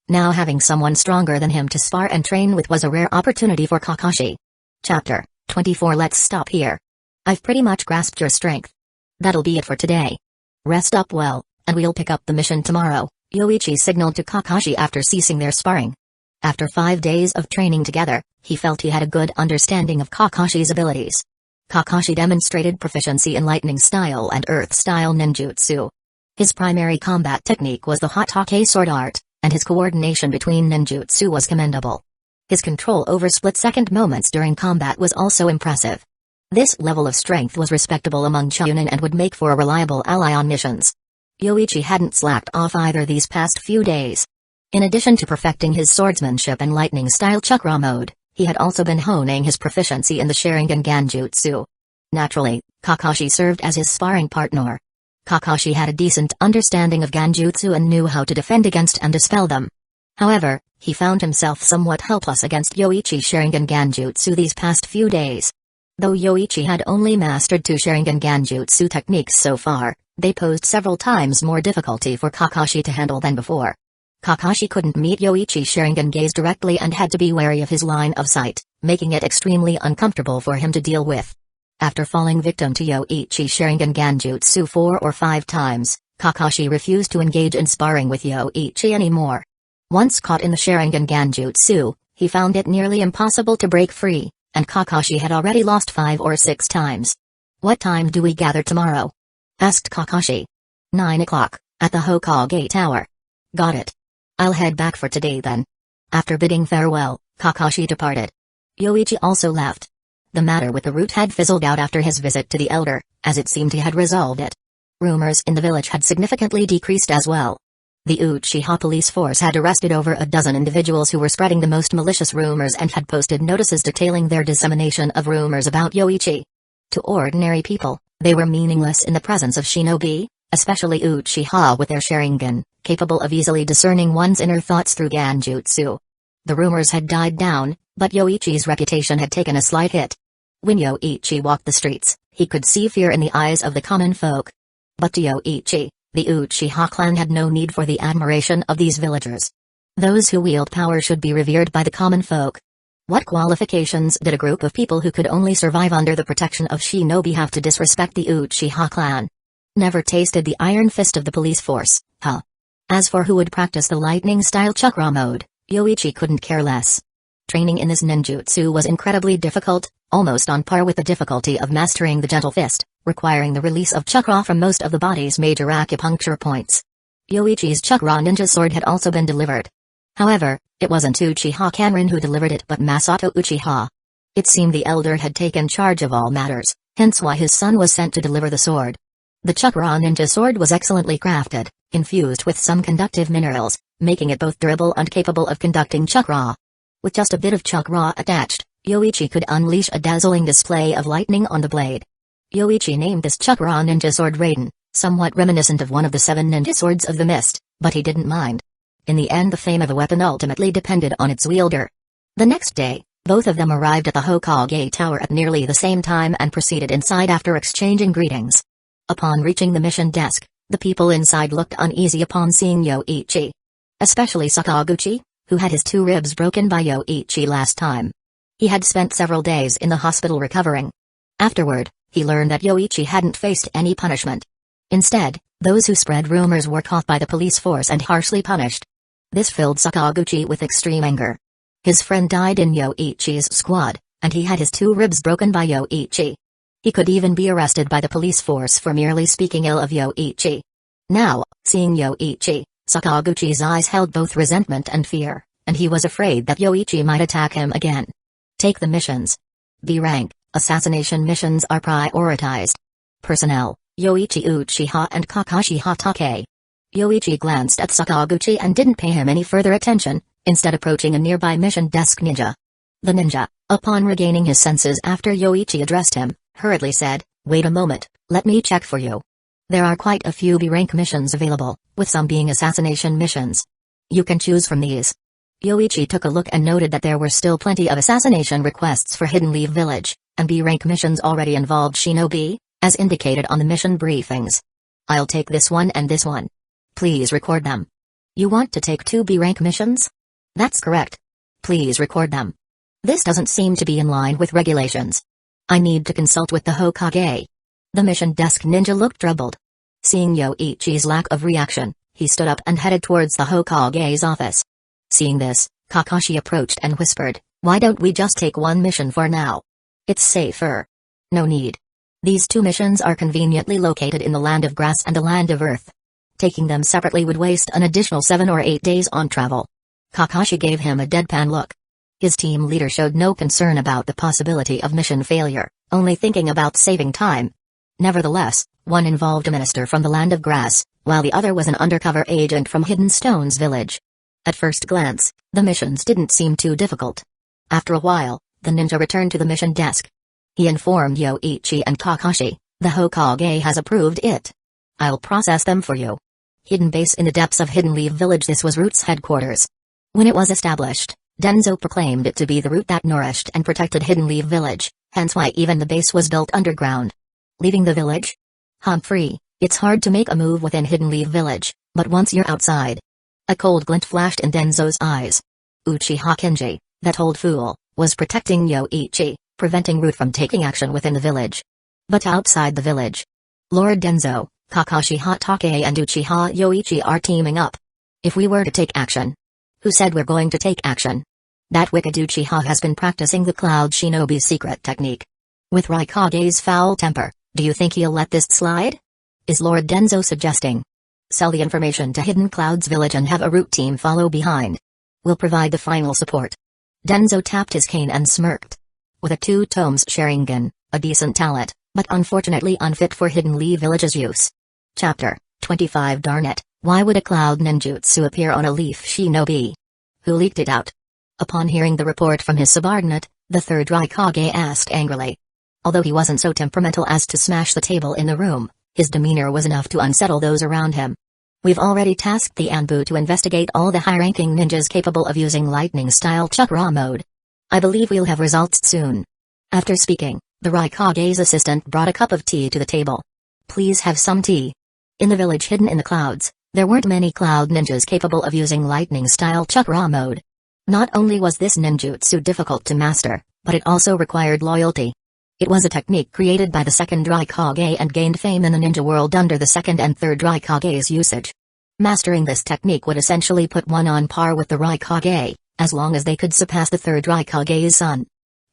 Now having someone stronger than him to spar and train with was a rare opportunity for Kakashi. Chapter 24. Let's stop here. I've pretty much grasped your strength. That'll be it for today. Rest up well, and we'll pick up the mission tomorrow, Yoichi signaled to Kakashi after ceasing their sparring. After 5 days of training together, he felt he had a good understanding of Kakashi's abilities. Kakashi demonstrated proficiency in lightning style and earth style ninjutsu. His primary combat technique was the Hatake sword art, and his coordination between ninjutsu was commendable. His control over split-second moments during combat was also impressive. This level of strength was respectable among Chunin and would make for a reliable ally on missions. Yoichi hadn't slacked off either these past few days. In addition to perfecting his swordsmanship and lightning-style chakra mode, he had also been honing his proficiency in the Sharingan Genjutsu. Naturally, Kakashi served as his sparring partner. Kakashi had a decent understanding of Genjutsu and knew how to defend against and dispel them. However, he found himself somewhat helpless against Yoichi's Sharingan Genjutsu these past few days. Though Yoichi had only mastered 2 Sharingan Genjutsu techniques so far, they posed several times more difficulty for Kakashi to handle than before. Kakashi couldn't meet Yoichi's Sharingan gaze directly and had to be wary of his line of sight, making it extremely uncomfortable for him to deal with. After falling victim to Yoichi's Sharingan Genjutsu 4 or 5 times, Kakashi refused to engage in sparring with Yoichi anymore. Once caught in the Sharingan Genjutsu, he found it nearly impossible to break free, and Kakashi had already lost 5 or 6 times. What time do we gather tomorrow? Asked Kakashi. 9 o'clock, at the Hokage Tower. Got it. I'll head back for today then. After bidding farewell, Kakashi departed. Yoichi also left. The matter with the root had fizzled out after his visit to the elder, as it seemed he had resolved it. Rumors in the village had significantly decreased as well. The Uchiha police force had arrested over a dozen individuals who were spreading the most malicious rumors and had posted notices detailing their dissemination of rumors about Yoichi. To ordinary people, they were meaningless in the presence of shinobi, especially Uchiha with their Sharingan, capable of easily discerning one's inner thoughts through Genjutsu. The rumors had died down, but Yoichi's reputation had taken a slight hit. When Yoichi walked the streets, he could see fear in the eyes of the common folk. But to Yoichi, the Uchiha clan had no need for the admiration of these villagers. Those who wield power should be revered by the common folk. What qualifications did a group of people who could only survive under the protection of shinobi have to disrespect the Uchiha clan? Never tasted the iron fist of the police force, huh? As for who would practice the lightning-style chakra mode, Yoichi couldn't care less. Training in this ninjutsu was incredibly difficult, almost on par with the difficulty of mastering the gentle fist, requiring the release of chakra from most of the body's major acupuncture points. Yoichi's chakra ninja sword had also been delivered. However, it wasn't Uchiha Kanrin who delivered it but Masato Uchiha. It seemed the elder had taken charge of all matters, hence why his son was sent to deliver the sword. The chakra ninja sword was excellently crafted, infused with some conductive minerals, making it both durable and capable of conducting chakra. With just a bit of chakra attached, Yoichi could unleash a dazzling display of lightning on the blade. Yoichi named this chakra ninja sword Raiden, somewhat reminiscent of one of the 7 ninja swords of the mist, but he didn't mind. In the end, the fame of a weapon ultimately depended on its wielder. The next day, both of them arrived at the Hokage Tower at nearly the same time and proceeded inside after exchanging greetings. Upon reaching the mission desk, the people inside looked uneasy upon seeing Yoichi. Especially Sakaguchi, who had his 2 ribs broken by Yoichi last time. He had spent several days in the hospital recovering. Afterward, he learned that Yoichi hadn't faced any punishment. Instead, those who spread rumors were caught by the police force and harshly punished. This filled Sakaguchi with extreme anger. His friend died in Yoichi's squad, and he had his 2 ribs broken by Yoichi. He could even be arrested by the police force for merely speaking ill of Yoichi. Now, seeing Yoichi, Sakaguchi's eyes held both resentment and fear, and he was afraid that Yoichi might attack him again. Take the missions. B rank, assassination missions are prioritized. Personnel, Yoichi Uchiha and Kakashi Hatake. Yoichi glanced at Sakaguchi and didn't pay him any further attention, instead approaching a nearby mission desk ninja. The ninja, upon regaining his senses after Yoichi addressed him, hurriedly said, "Wait a moment, let me check for you. There are quite a few B-rank missions available, with some being assassination missions. You can choose from these." Yoichi took a look and noted that there were still plenty of assassination requests for Hidden Leaf Village, and B-rank missions already involved shinobi, as indicated on the mission briefings. "I'll take this one and this one. Please record them." "You want to take 2 B-rank missions?" "That's correct. Please record them." "This doesn't seem to be in line with regulations. I need to consult with the Hokage." The mission desk ninja looked troubled. Seeing Yoichi's lack of reaction, he stood up and headed towards the Hokage's office. Seeing this, Kakashi approached and whispered, "Why don't we just take 1 mission for now? It's safer." "No need. These 2 missions are conveniently located in the Land of Grass and the Land of Earth. Taking them separately would waste an additional 7 or 8 days on travel." Kakashi gave him a deadpan look. His team leader showed no concern about the possibility of mission failure, only thinking about saving time. Nevertheless, one involved a minister from the Land of Grass, while the other was an undercover agent from Hidden Stones Village. At first glance, the missions didn't seem too difficult. After a while, the ninja returned to the mission desk. He informed Yoichi and Kakashi, "The Hokage has approved it. I'll process them for you." Hidden base in the depths of Hidden Leaf Village. This was Root's headquarters. When it was established, Danzō proclaimed it to be the root that nourished and protected Hidden Leaf Village, hence why even the base was built underground. Leaving the village? Humphrey, it's hard to make a move within Hidden Leaf Village, but once you're outside. A cold glint flashed in Danzō's eyes. Uchiha Kenji, that old fool, was protecting Yoichi, preventing Root from taking action within the village. But outside the village, Lord Danzō, Kakashi Hatake and Uchiha Yoichi are teaming up. If we were to take action. Who said we're going to take action? That wicked Uchiha has been practicing the Cloud Shinobi secret technique. With Raikage's foul temper, do you think he'll let this slide? Is Lord Danzō suggesting? Sell the information to Hidden Clouds Village and have a Root team follow behind. We'll provide the final support. Danzō tapped his cane and smirked. With a 2 tomes Sharingan, a decent talent, but unfortunately unfit for Hidden Leaf Village's use. Chapter 25. Darn it, why would a cloud ninjutsu appear on a leaf shinobi? Who leaked it out? Upon hearing the report from his subordinate, the 3rd Raikage asked angrily. Although he wasn't so temperamental as to smash the table in the room, his demeanor was enough to unsettle those around him. We've already tasked the Anbu to investigate all the high-ranking ninjas capable of using lightning-style chakra mode. I believe we'll have results soon. After speaking, the Raikage's assistant brought a cup of tea to the table. Please have some tea. In the village hidden in the clouds, there weren't many cloud ninjas capable of using lightning-style chakra mode. Not only was this ninjutsu difficult to master, but it also required loyalty. It was a technique created by the 2nd Raikage and gained fame in the ninja world under the 2nd and 3rd Raikage's usage. Mastering this technique would essentially put one on par with the Raikage, as long as they could surpass the third Raikage's son.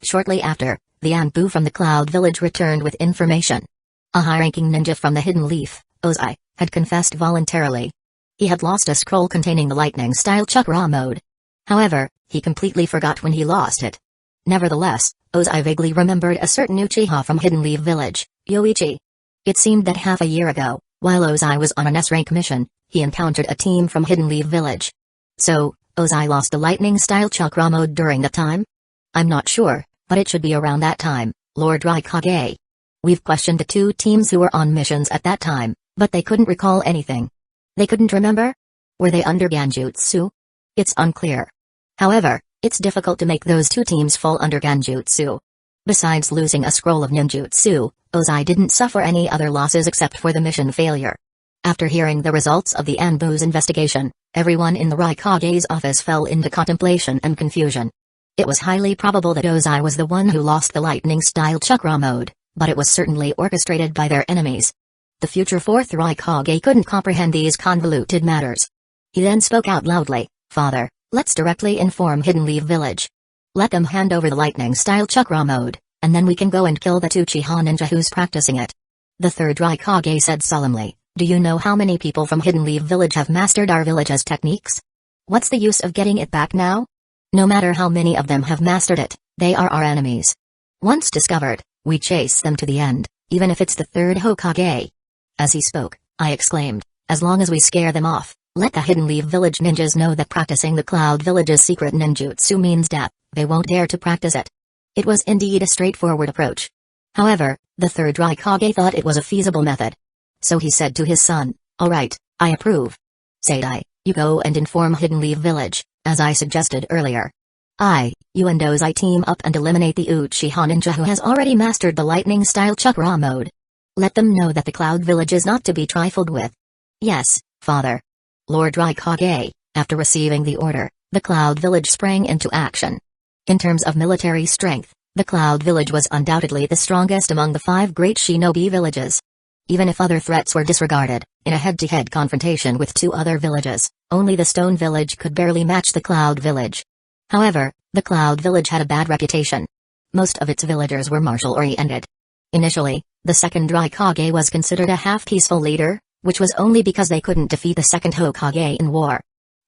Shortly after, the Anbu from the Cloud Village returned with information. A high-ranking ninja from the Hidden Leaf, Ozai, had confessed voluntarily. He had lost a scroll containing the lightning-style chakra mode. However, he completely forgot when he lost it. Nevertheless, Ozai vaguely remembered a certain Uchiha from Hidden Leaf Village, Yoichi. It seemed that half a year ago, while Ozai was on an S-rank mission, he encountered a team from Hidden Leaf Village. So, Ozai lost the lightning-style chakra mode during that time? I'm not sure, but it should be around that time, Lord Raikage. We've questioned the two teams who were on missions at that time, but they couldn't recall anything. They couldn't remember? Were they under Genjutsu? It's unclear. However, it's difficult to make those two teams fall under Genjutsu. Besides losing a scroll of ninjutsu, Ozai didn't suffer any other losses except for the mission failure. After hearing the results of the Anbu's investigation, everyone in the Raikage's office fell into contemplation and confusion. It was highly probable that Ozai was the one who lost the lightning-style chakra mode, but it was certainly orchestrated by their enemies. The future fourth Raikage couldn't comprehend these convoluted matters. He then spoke out loudly, "Father, let's directly inform Hidden Leaf Village. Let them hand over the lightning-style chakra mode, and then we can go and kill that Uchiha ninja who's practicing it." The third Raikage said solemnly, "Do you know how many people from Hidden Leaf Village have mastered our village's techniques? What's the use of getting it back now? No matter how many of them have mastered it, they are our enemies. Once discovered, we chase them to the end, even if it's the third Hokage." As he spoke, I exclaimed, "As long as we scare them off, let the Hidden Leaf Village ninjas know that practicing the Cloud Village's secret ninjutsu means death, they won't dare to practice it." It was indeed a straightforward approach. However, the third Raikage thought it was a feasible method. So he said to his son, "All right, I approve. Sadai, you go and inform Hidden Leaf Village, as I suggested earlier. You and Ozai team up and eliminate the Uchiha ninja who has already mastered the lightning-style chakra mode. Let them know that the Cloud Village is not to be trifled with." "Yes, father." Lord Raikage, after receiving the order, the Cloud Village sprang into action. In terms of military strength, the Cloud Village was undoubtedly the strongest among the 5 great shinobi villages. Even if other threats were disregarded, in a head-to-head confrontation with 2 other villages, only the Stone Village could barely match the Cloud Village. However, the Cloud Village had a bad reputation. Most of its villagers were martial-oriented. Initially, the second Raikage was considered a half-peaceful leader, which was only because they couldn't defeat the second Hokage in war.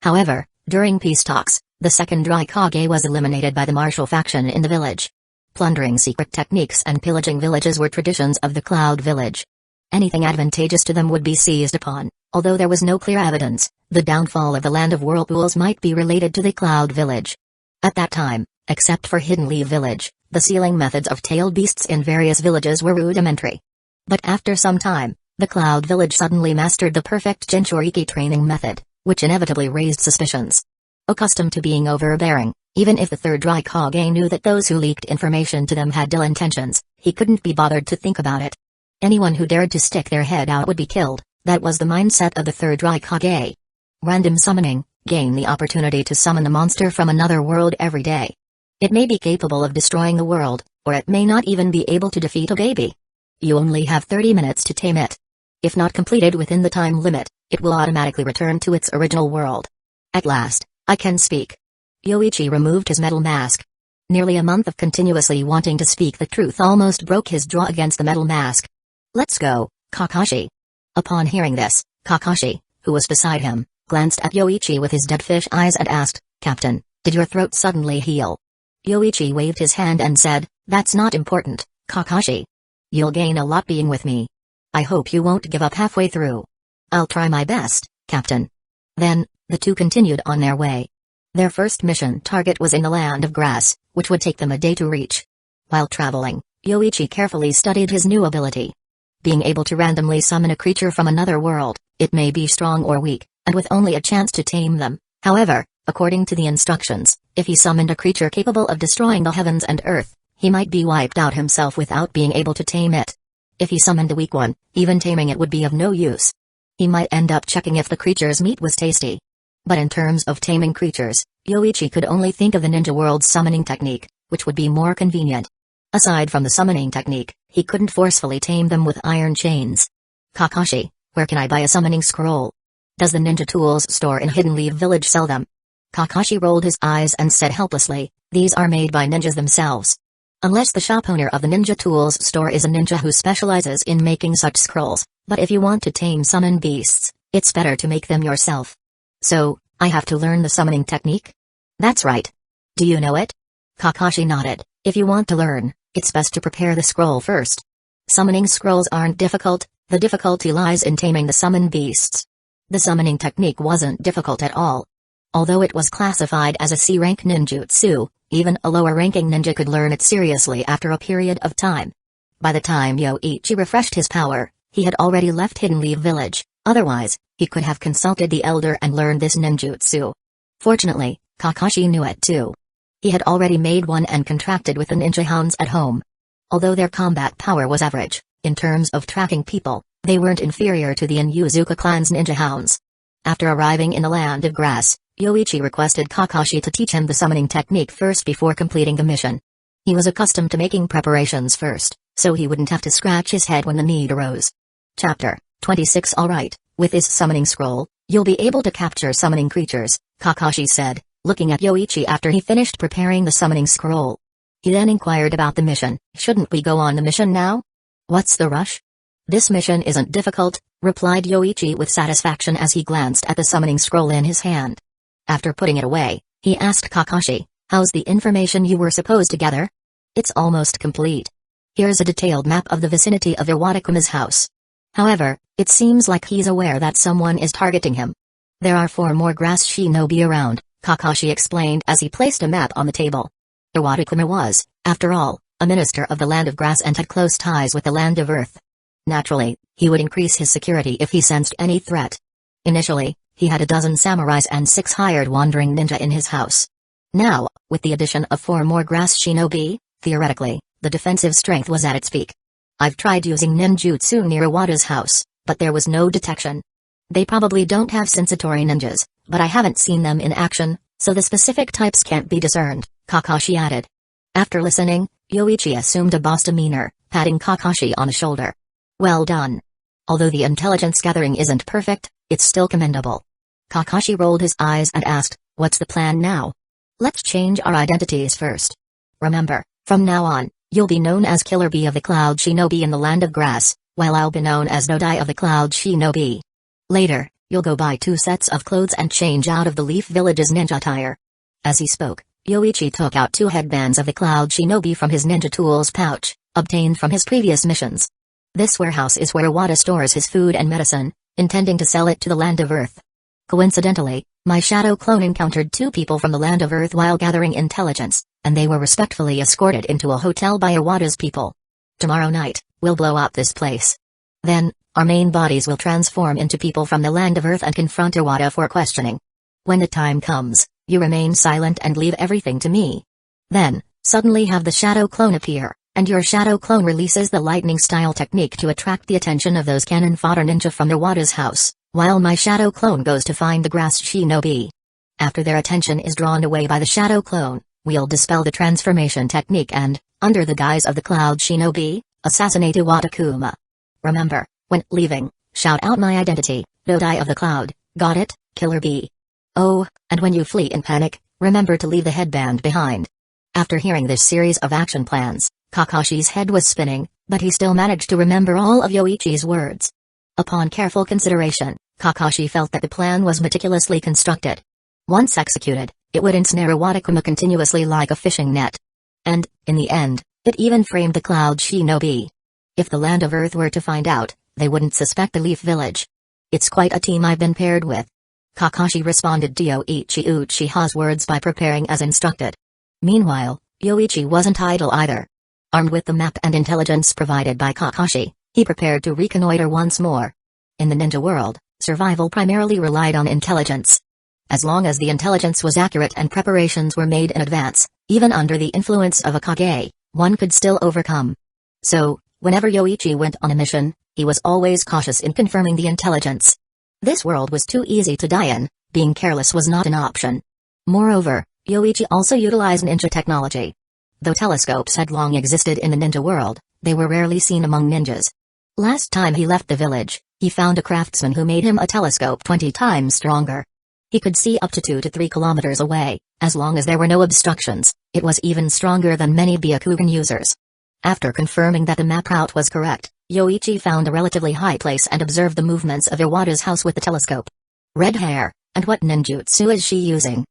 However, during peace talks, the second Raikage was eliminated by the martial faction in the village. Plundering secret techniques and pillaging villages were traditions of the Cloud Village. Anything advantageous to them would be seized upon. Although there was no clear evidence, the downfall of the Land of Whirlpools might be related to the Cloud Village. At that time, except for Hidden Leaf Village, the sealing methods of tailed beasts in various villages were rudimentary. But after some time, the Cloud Village suddenly mastered the perfect Jinchuriki training method, which inevitably raised suspicions. Accustomed to being overbearing, even if the third Raikage knew that those who leaked information to them had ill intentions, he couldn't be bothered to think about it. Anyone who dared to stick their head out would be killed. That was the mindset of the third Raikage. Random summoning, gain the opportunity to summon a monster from another world every day. It may be capable of destroying the world, or it may not even be able to defeat a baby. You only have 30 minutes to tame it. If not completed within the time limit, it will automatically return to its original world. At last, I can speak. Yoichi removed his metal mask. Nearly a month of continuously wanting to speak the truth almost broke his jaw against the metal mask. "Let's go, Kakashi." Upon hearing this, Kakashi, who was beside him, glanced at Yoichi with his dead fish eyes and asked, "Captain, did your throat suddenly heal?" Yoichi waved his hand and said, "That's not important, Kakashi. You'll gain a lot being with me. I hope you won't give up halfway through." "I'll try my best, Captain." Then, the two continued on their way. Their first mission target was in the Land of Grass, which would take them a day to reach. While traveling, Yoichi carefully studied his new ability. Being able to randomly summon a creature from another world, it may be strong or weak, and with only a chance to tame them. However, according to the instructions, if he summoned a creature capable of destroying the heavens and earth, he might be wiped out himself without being able to tame it. If he summoned a weak one, even taming it would be of no use. He might end up checking if the creature's meat was tasty. But in terms of taming creatures, Yoichi could only think of the Ninja World's summoning technique, which would be more convenient. Aside from the summoning technique, he couldn't forcefully tame them with iron chains. "Kakashi, where can I buy a summoning scroll? Does the Ninja Tools store in Hidden Leaf Village sell them?" Kakashi rolled his eyes and said helplessly, "These are made by ninjas themselves. Unless the shop owner of the ninja tools store is a ninja who specializes in making such scrolls, but if you want to tame summon beasts, it's better to make them yourself." "So, I have to learn the summoning technique?" "That's right. Do you know it?" Kakashi nodded. "If you want to learn, it's best to prepare the scroll first. Summoning scrolls aren't difficult, the difficulty lies in taming the summon beasts." The summoning technique wasn't difficult at all. Although it was classified as a C-rank ninjutsu, even a lower-ranking ninja could learn it seriously after a period of time. By the time Yoichi refreshed his power, he had already left Hidden Leaf Village, otherwise, he could have consulted the elder and learned this ninjutsu. Fortunately, Kakashi knew it too. He had already made one and contracted with the ninja hounds at home. Although their combat power was average, in terms of tracking people, they weren't inferior to the Inuzuka clan's ninja hounds. After arriving in the Land of Grass, Yoichi requested Kakashi to teach him the summoning technique first before completing the mission. He was accustomed to making preparations first, so he wouldn't have to scratch his head when the need arose. Chapter 26 Alright, with this summoning scroll, you'll be able to capture summoning creatures, Kakashi said, looking at Yoichi after he finished preparing the summoning scroll. He then inquired about the mission. "Shouldn't we go on the mission now?" "What's the rush?" "This mission isn't difficult," replied Yoichi with satisfaction as he glanced at the summoning scroll in his hand. After putting it away, he asked Kakashi, "How's the information you were supposed to gather?" "It's almost complete. Here's a detailed map of the vicinity of Iwatakuma's house. However, it seems like he's aware that someone is targeting him. There are 4 more grass shinobi around," Kakashi explained as he placed a map on the table. Iwatakuma was, after all, a minister of the Land of Grass and had close ties with the Land of Earth. Naturally, he would increase his security if he sensed any threat. Initially, he had a dozen samurais and 6 hired wandering ninja in his house. Now, with the addition of 4 more grass shinobi, theoretically, the defensive strength was at its peak. "I've tried using ninjutsu near Iwata's house, but there was no detection. They probably don't have sensory ninjas, but I haven't seen them in action, so the specific types can't be discerned," Kakashi added. After listening, Yoichi assumed a boss demeanor, patting Kakashi on the shoulder. "Well done. Although the intelligence gathering isn't perfect, it's still commendable." Kakashi rolled his eyes and asked, "What's the plan now?" "Let's change our identities first. Remember, from now on, you'll be known as Killer Bee of the Cloud Shinobi in the Land of Grass, while I'll be known as Nodai of the Cloud Shinobi. Later, you'll go buy 2 sets of clothes and change out of the Leaf Village's ninja attire." As he spoke, Yoichi took out 2 headbands of the Cloud Shinobi from his ninja tools pouch, obtained from his previous missions. This warehouse is where Iwata stores his food and medicine, intending to sell it to the Land of Earth. Coincidentally, my shadow clone encountered 2 people from the Land of Earth while gathering intelligence, and they were respectfully escorted into a hotel by Iwata's people. Tomorrow night, we'll blow up this place. Then, our main bodies will transform into people from the Land of Earth and confront Iwata for questioning. When the time comes, you remain silent and leave everything to me. Then, suddenly have the shadow clone appear, and your shadow clone releases the lightning-style technique to attract the attention of those cannon fodder ninja from Iwata's house, while my shadow clone goes to find the grass shinobi. After their attention is drawn away by the shadow clone, we'll dispel the transformation technique and, under the guise of the cloud shinobi, assassinate Iwatakuma. Remember, when leaving, shout out my identity, Nodai of the Cloud, got it, Killer Bee? Oh, and when you flee in panic, remember to leave the headband behind." After hearing this series of action plans, Kakashi's head was spinning, but he still managed to remember all of Yoichi's words. Upon careful consideration, Kakashi felt that the plan was meticulously constructed. Once executed, it would ensnare Iwatakuma continuously like a fishing net. And, in the end, it even framed the Cloud Shinobi. If the Land of Earth were to find out, they wouldn't suspect the Leaf Village. "It's quite a team I've been paired with." Kakashi responded to Yoichi Uchiha's words by preparing as instructed. Meanwhile, Yoichi wasn't idle either. Armed with the map and intelligence provided by Kakashi, he prepared to reconnoiter once more. In the ninja world, survival primarily relied on intelligence. As long as the intelligence was accurate and preparations were made in advance, even under the influence of a Kage, one could still overcome. So, whenever Yoichi went on a mission, he was always cautious in confirming the intelligence. This world was too easy to die in, being careless was not an option. Moreover, Yoichi also utilized ninja technology. Though telescopes had long existed in the ninja world, they were rarely seen among ninjas. Last time he left the village, he found a craftsman who made him a telescope 20 times stronger. He could see up to 2 to 3 kilometers away, as long as there were no obstructions. It was even stronger than many Byakugan users. After confirming that the map route was correct, Yoichi found a relatively high place and observed the movements of Iwata's house with the telescope. Red hair, and what ninjutsu is she using?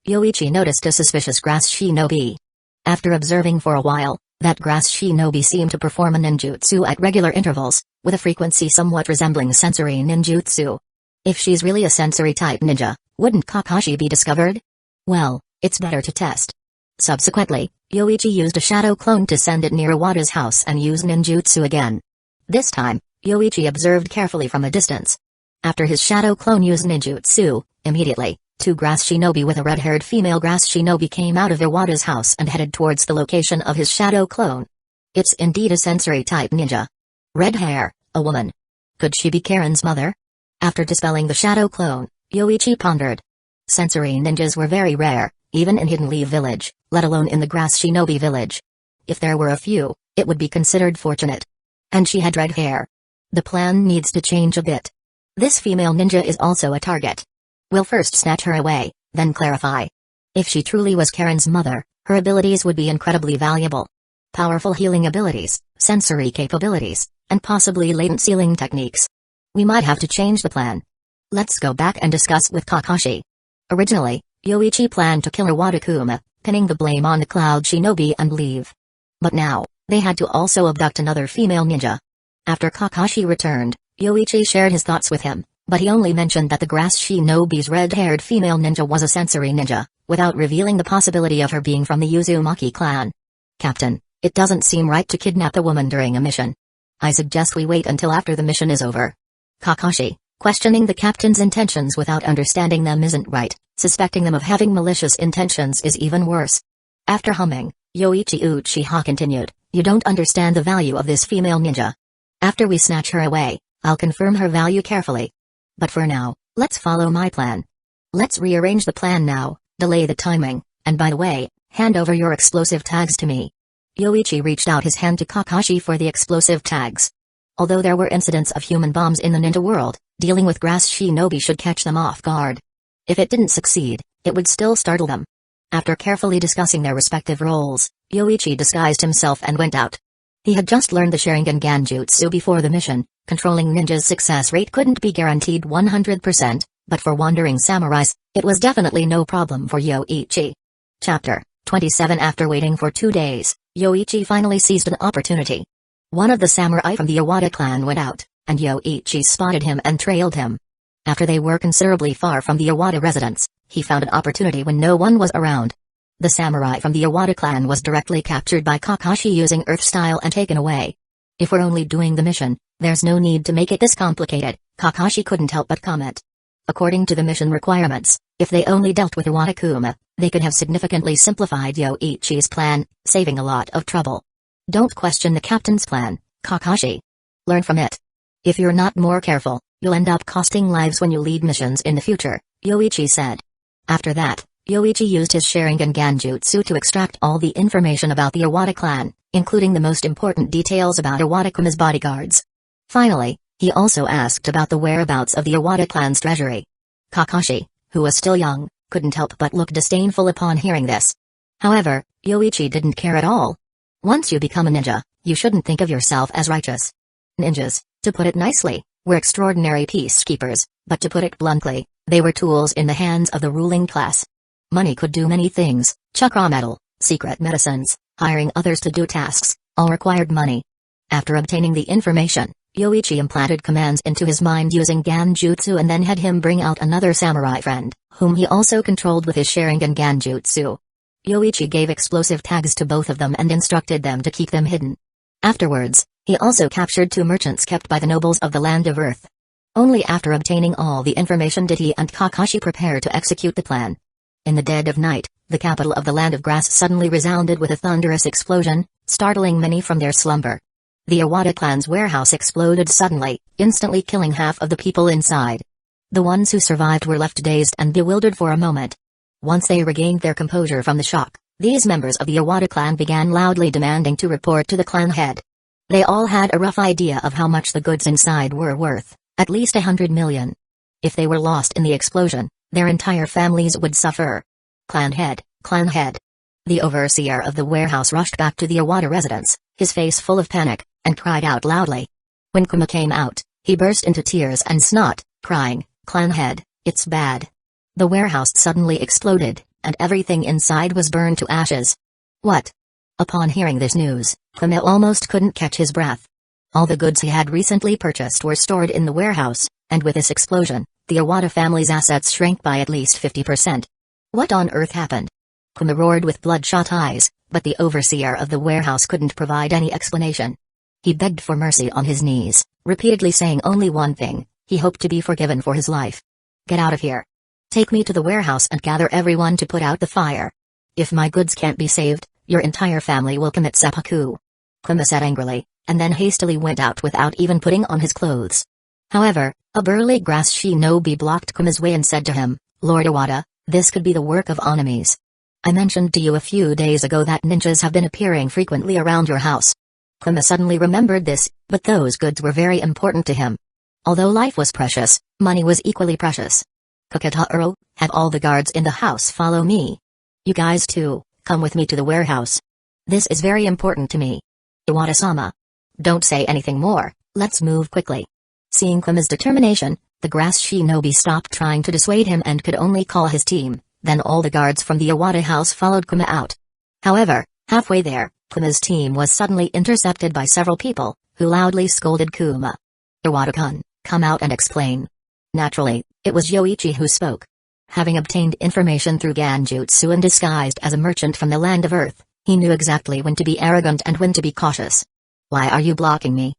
Yoichi noticed a suspicious grass shinobi. After observing for a while, that grass shinobi seemed to perform a ninjutsu at regular intervals, with a frequency somewhat resembling sensory ninjutsu. If she's really a sensory-type ninja, wouldn't Kakashi be discovered? Well, it's better to test. Subsequently, Yoichi used a shadow clone to send it near Iwata's house and use ninjutsu again. This time, Yoichi observed carefully from a distance. After his shadow clone used ninjutsu, immediately, 2 grass shinobi with a red-haired female grass shinobi came out of Iwata's house and headed towards the location of his shadow clone. It's indeed a sensory-type ninja. Red hair, a woman. Could she be Karen's mother? After dispelling the shadow clone, Yoichi pondered. Sensory ninjas were very rare, even in Hidden Leaf Village, let alone in the Grass Shinobi Village. If there were a few, it would be considered fortunate. And she had red hair. The plan needs to change a bit. This female ninja is also a target. We'll first snatch her away, then clarify. If she truly was Karen's mother, her abilities would be incredibly valuable. Powerful healing abilities, sensory capabilities, and possibly latent sealing techniques. We might have to change the plan. Let's go back and discuss with Kakashi. Originally, Yoichi planned to kill Iwata-kuma, pinning the blame on the Cloud Shinobi and leave. But now, they had to also abduct another female ninja. After Kakashi returned, Yoichi shared his thoughts with him, but he only mentioned that the Grass Shinobi's red-haired female ninja was a sensory ninja, without revealing the possibility of her being from the Uzumaki clan. Captain, it doesn't seem right to kidnap a woman during a mission. I suggest we wait until after the mission is over. Kakashi, questioning the captain's intentions without understanding them isn't right, suspecting them of having malicious intentions is even worse. After humming, Yoichi Uchiha continued, you don't understand the value of this female ninja. After we snatch her away, I'll confirm her value carefully. But for now, let's follow my plan. Let's rearrange the plan now, delay the timing, and by the way, hand over your explosive tags to me. Yoichi reached out his hand to Kakashi for the explosive tags. Although there were incidents of human bombs in the ninja world, dealing with Grass Shinobi should catch them off guard. If it didn't succeed, it would still startle them. After carefully discussing their respective roles, Yoichi disguised himself and went out. He had just learned the Sharingan Genjutsu before the mission. Controlling ninjas' success rate couldn't be guaranteed 100%, but for wandering samurais, it was definitely no problem for Yoichi. Chapter 27. After waiting for 2 days, Yoichi finally seized an opportunity. One of the samurai from the Iwata clan went out, and Yoichi spotted him and trailed him. After they were considerably far from the Iwata residence, he found an opportunity when no one was around. The samurai from the Iwata clan was directly captured by Kakashi using Earth Style and taken away. If we're only doing the mission, there's no need to make it this complicated, Kakashi couldn't help but comment. According to the mission requirements, if they only dealt with Iwata-kuma, they could have significantly simplified Yoichi's plan, saving a lot of trouble. Don't question the captain's plan, Kakashi. Learn from it. If you're not more careful, you'll end up costing lives when you lead missions in the future, Yoichi said. After that, Yoichi used his Sharingan Genjutsu to extract all the information about the Iwata clan, including the most important details about Iwata-kuma's bodyguards. Finally, he also asked about the whereabouts of the Iwata clan's treasury. Kakashi, who was still young, couldn't help but look disdainful upon hearing this. However, Yoichi didn't care at all. Once you become a ninja, you shouldn't think of yourself as righteous. Ninjas, to put it nicely, were extraordinary peacekeepers, but to put it bluntly, they were tools in the hands of the ruling class. Money could do many things, chakra metal, secret medicines, hiring others to do tasks, all required money. After obtaining the information, Yoichi implanted commands into his mind using Genjutsu and then had him bring out another samurai friend, whom he also controlled with his Sharingan Genjutsu. Yoichi gave explosive tags to both of them and instructed them to keep them hidden. Afterwards, he also captured 2 merchants kept by the nobles of the Land of Earth. Only after obtaining all the information did he and Kakashi prepare to execute the plan. In the dead of night, the capital of the Land of Grass suddenly resounded with a thunderous explosion, startling many from their slumber. The Iwata clan's warehouse exploded suddenly, instantly killing half of the people inside. The ones who survived were left dazed and bewildered for a moment. Once they regained their composure from the shock, these members of the Iwata clan began loudly demanding to report to the clan head. They all had a rough idea of how much the goods inside were worth, at least 100 million. If they were lost in the explosion, Their entire families would suffer. Clan head, clan head. The overseer of the warehouse rushed back to the Iwata residence, his face full of panic, and cried out loudly. When Kuma came out, he burst into tears and snot, crying, "Clan head, it's bad." The warehouse suddenly exploded, and everything inside was burned to ashes. What? Upon hearing this news, Kuma almost couldn't catch his breath. All the goods he had recently purchased were stored in the warehouse, and with this explosion, the Iwata family's assets shrank by at least 50%. What on earth happened? Kuma roared with bloodshot eyes, but the overseer of the warehouse couldn't provide any explanation. He begged for mercy on his knees, repeatedly saying only one thing: he hoped to be forgiven for his life. "Get out of here. Take me to the warehouse and gather everyone to put out the fire. If my goods can't be saved, your entire family will commit seppuku." Kuma said angrily, and then hastily went out without even putting on his clothes. However, a burly grass shinobi blocked Kuma's way and said to him, "Lord Iwata, this could be the work of enemies. I mentioned to you a few days ago that ninjas have been appearing frequently around your house." Kuma suddenly remembered this, but those goods were very important to him. Although life was precious, money was equally precious. "Kakataro, have all the guards in the house follow me. You guys too, come with me to the warehouse. This is very important to me. Iwata-sama. Don't say anything more, let's move quickly." Seeing Kuma's determination, the grass shinobi stopped trying to dissuade him and could only call his team. Then all the guards from the Iwata house followed Kuma out. However, halfway there, Kuma's team was suddenly intercepted by several people, who loudly scolded Kuma. "Iwata-kun, come out and explain." Naturally, it was Yoichi who spoke. Having obtained information through Ganjutsu and disguised as a merchant from the land of Earth, he knew exactly when to be arrogant and when to be cautious. "Why are you blocking me?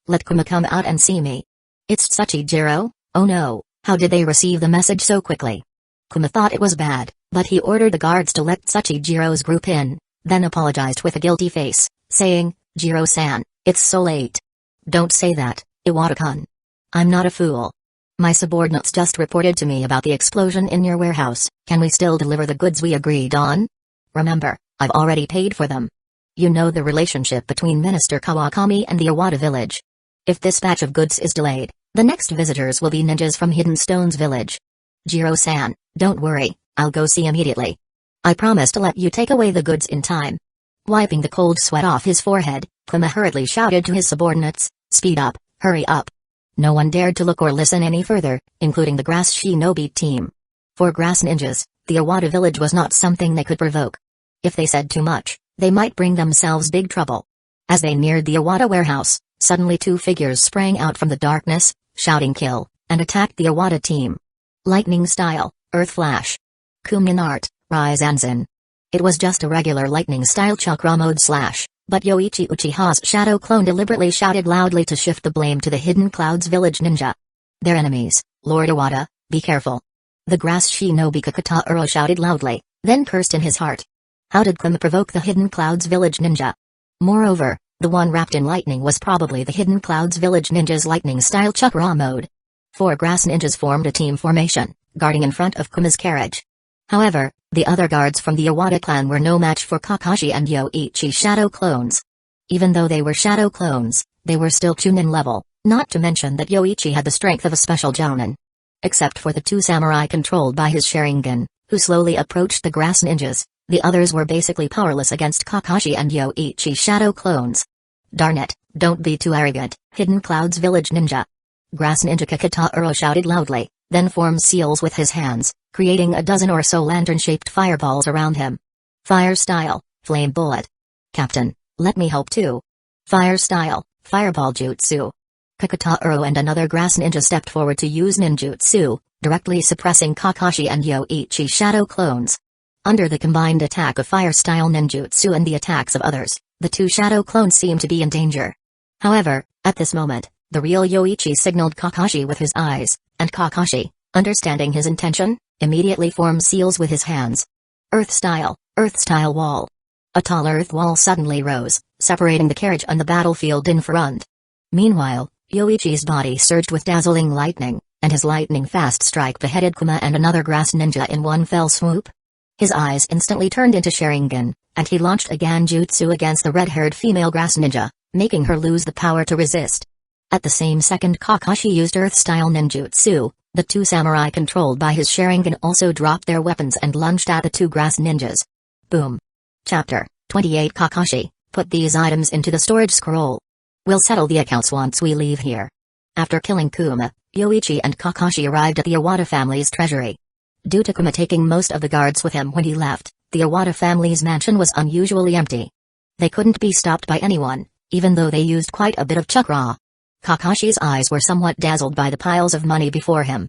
Let Kuma come out and see me." "It's Tsuchijiro, oh no, how did they receive the message so quickly?" Kuma thought it was bad, but he ordered the guards to let Tsuchijiro's group in, then apologized with a guilty face, saying, "Jiro-san, it's so late." "Don't say that, Iwata-kun. I'm not a fool. My subordinates just reported to me about the explosion in your warehouse. Can we still deliver the goods we agreed on? Remember, I've already paid for them. You know the relationship between Minister Kawakami and the Iwata village. If this batch of goods is delayed, the next visitors will be ninjas from Hidden Stones village. Jiro-san, don't worry, I'll go see immediately. I promise to let you take away the goods in time." Wiping the cold sweat off his forehead, Kuma hurriedly shouted to his subordinates, "Speed up, hurry up." No one dared to look or listen any further, including the grass shinobi team. For grass ninjas, the Iwata village was not something they could provoke. If they said too much, they might bring themselves big trouble. As they neared the Iwata warehouse, suddenly two figures sprang out from the darkness, shouting "kill," and attacked the Iwata team. Lightning style, earth flash. Kumin art, rise Anzen. It was just a regular lightning style chakra mode slash, but Yoichi Uchiha's shadow clone deliberately shouted loudly to shift the blame to the Hidden Clouds village ninja. "They're enemies, Lord Iwata, be careful." The grass shinobi Kakataro shouted loudly, then cursed in his heart. How did Kuma provoke the Hidden Clouds village ninja? Moreover, the one wrapped in lightning was probably the Hidden Clouds village ninja's lightning style chakra mode. 4 grass ninjas formed a team formation, guarding in front of Kuma's carriage. However, the other guards from the Iwata clan were no match for Kakashi and Yoichi's shadow clones. Even though they were shadow clones, they were still Chunin level, not to mention that Yoichi had the strength of a special Jounin. Except for the 2 samurai controlled by his Sharingan, who slowly approached the grass ninjas, the others were basically powerless against Kakashi and Yoichi's shadow clones. "Darn it, don't be too arrogant, Hidden Clouds village ninja." Grass ninja Kakataro shouted loudly, then formed seals with his hands, creating a dozen or so lantern-shaped fireballs around him. "Fire style, flame bullet. Captain, let me help too." "Fire style, fireball jutsu." Kakataro and another grass ninja stepped forward to use ninjutsu, directly suppressing Kakashi and Yoichi's shadow clones. Under the combined attack of fire-style ninjutsu and the attacks of others, the 2 shadow clones seemed to be in danger. However, at this moment, the real Yoichi signaled Kakashi with his eyes, and Kakashi, understanding his intention, immediately formed seals with his hands. Earth style wall. A tall earth wall suddenly rose, separating the carriage and the battlefield in front. Meanwhile, Yoichi's body surged with dazzling lightning, and his lightning-fast strike beheaded Kuma and another grass ninja in one fell swoop. His eyes instantly turned into Sharingan, and he launched a Ganjutsu against the red-haired female grass ninja, making her lose the power to resist. At the same second Kakashi used Earth-style ninjutsu, The two samurai controlled by his Sharingan also dropped their weapons and lunged at the two grass ninjas. Boom. Chapter 28 Kakashi, put these items into the storage scroll. We'll settle the accounts once we leave here. After killing Kuma, Yoichi and Kakashi arrived at the Iwata family's treasury. Due to Kuma taking most of the guards with him when he left, the Iwata family's mansion was unusually empty. They couldn't be stopped by anyone, even though they used quite a bit of chakra. Kakashi's eyes were somewhat dazzled by the piles of money before him.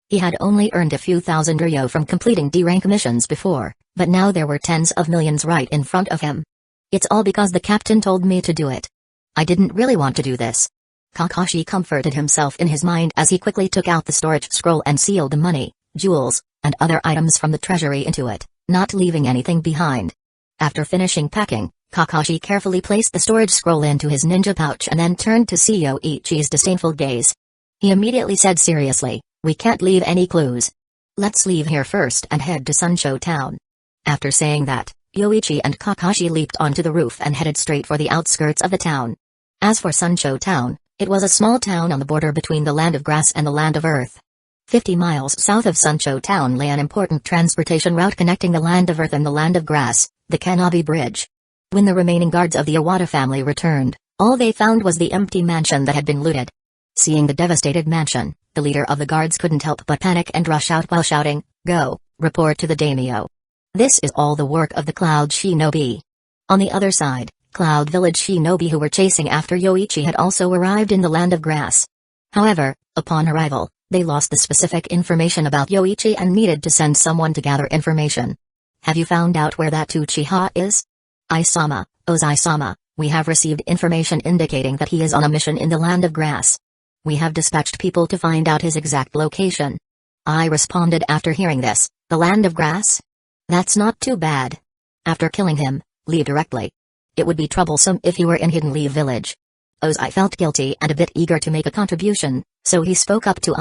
He had only earned a few thousand ryo from completing D-rank missions before, but now there were tens of millions right in front of him. It's all because the captain told me to do it. I didn't really want to do this. Kakashi comforted himself in his mind as he quickly took out the storage scroll and sealed the money, jewels, and other items from the treasury into it, not leaving anything behind. After finishing packing, Kakashi carefully placed the storage scroll into his ninja pouch and then turned to see Yoichi's disdainful gaze. He immediately said seriously, "We can't leave any clues. Let's leave here first and head to Sunsho Town." After saying that, Yoichi and Kakashi leaped onto the roof and headed straight for the outskirts of the town. As for Sunsho Town, it was a small town on the border between the Land of Grass and the Land of Earth. 50 miles south of Sunsho Town lay an important transportation route connecting the Land of Earth and the Land of Grass, the Kanabi Bridge. When the remaining guards of the Iwata family returned, all they found was the empty mansion that had been looted. Seeing the devastated mansion, the leader of the guards couldn't help but panic and rush out while shouting, "Go, report to the daimyo." This is all the work of the Cloud Shinobi. On the other side, Cloud Village Shinobi who were chasing after Yoichi had also arrived in the Land of Grass. However, upon arrival, they lost the specific information about Yoichi and needed to send someone to gather information. "Have you found out where that Uchiha is?" "Isama, Ozai-sama, we have received information indicating that he is on a mission in the Land of Grass. We have dispatched people to find out his exact location." I responded after hearing this, "The Land of Grass? That's not too bad. After killing him, leave directly. It would be troublesome if he were in Hidden Leaf Village." Ozai felt guilty and a bit eager to make a contribution, so he spoke up to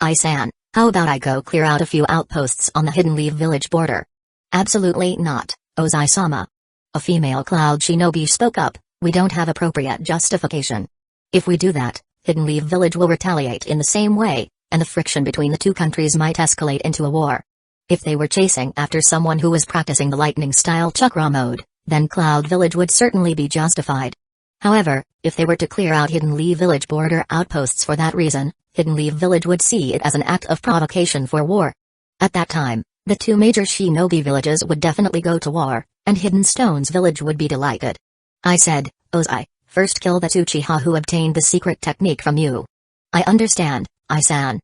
I-san, "How about I go clear out a few outposts on the Hidden Leaf Village border?" "Absolutely not, Ozai-sama." A female Cloud Shinobi spoke up, "We don't have appropriate justification. If we do that, Hidden Leaf Village will retaliate in the same way, and the friction between the two countries might escalate into a war. If they were chasing after someone who was practicing the lightning-style chakra mode, then Cloud Village would certainly be justified. However, if they were to clear out Hidden Leaf Village border outposts for that reason, Hidden Leaf Village would see it as an act of provocation for war. At that time, the two major shinobi villages would definitely go to war, and Hidden Stones Village would be delighted." I said, "Ozai, first kill that Uchiha who obtained the secret technique from you." "I understand, I-san."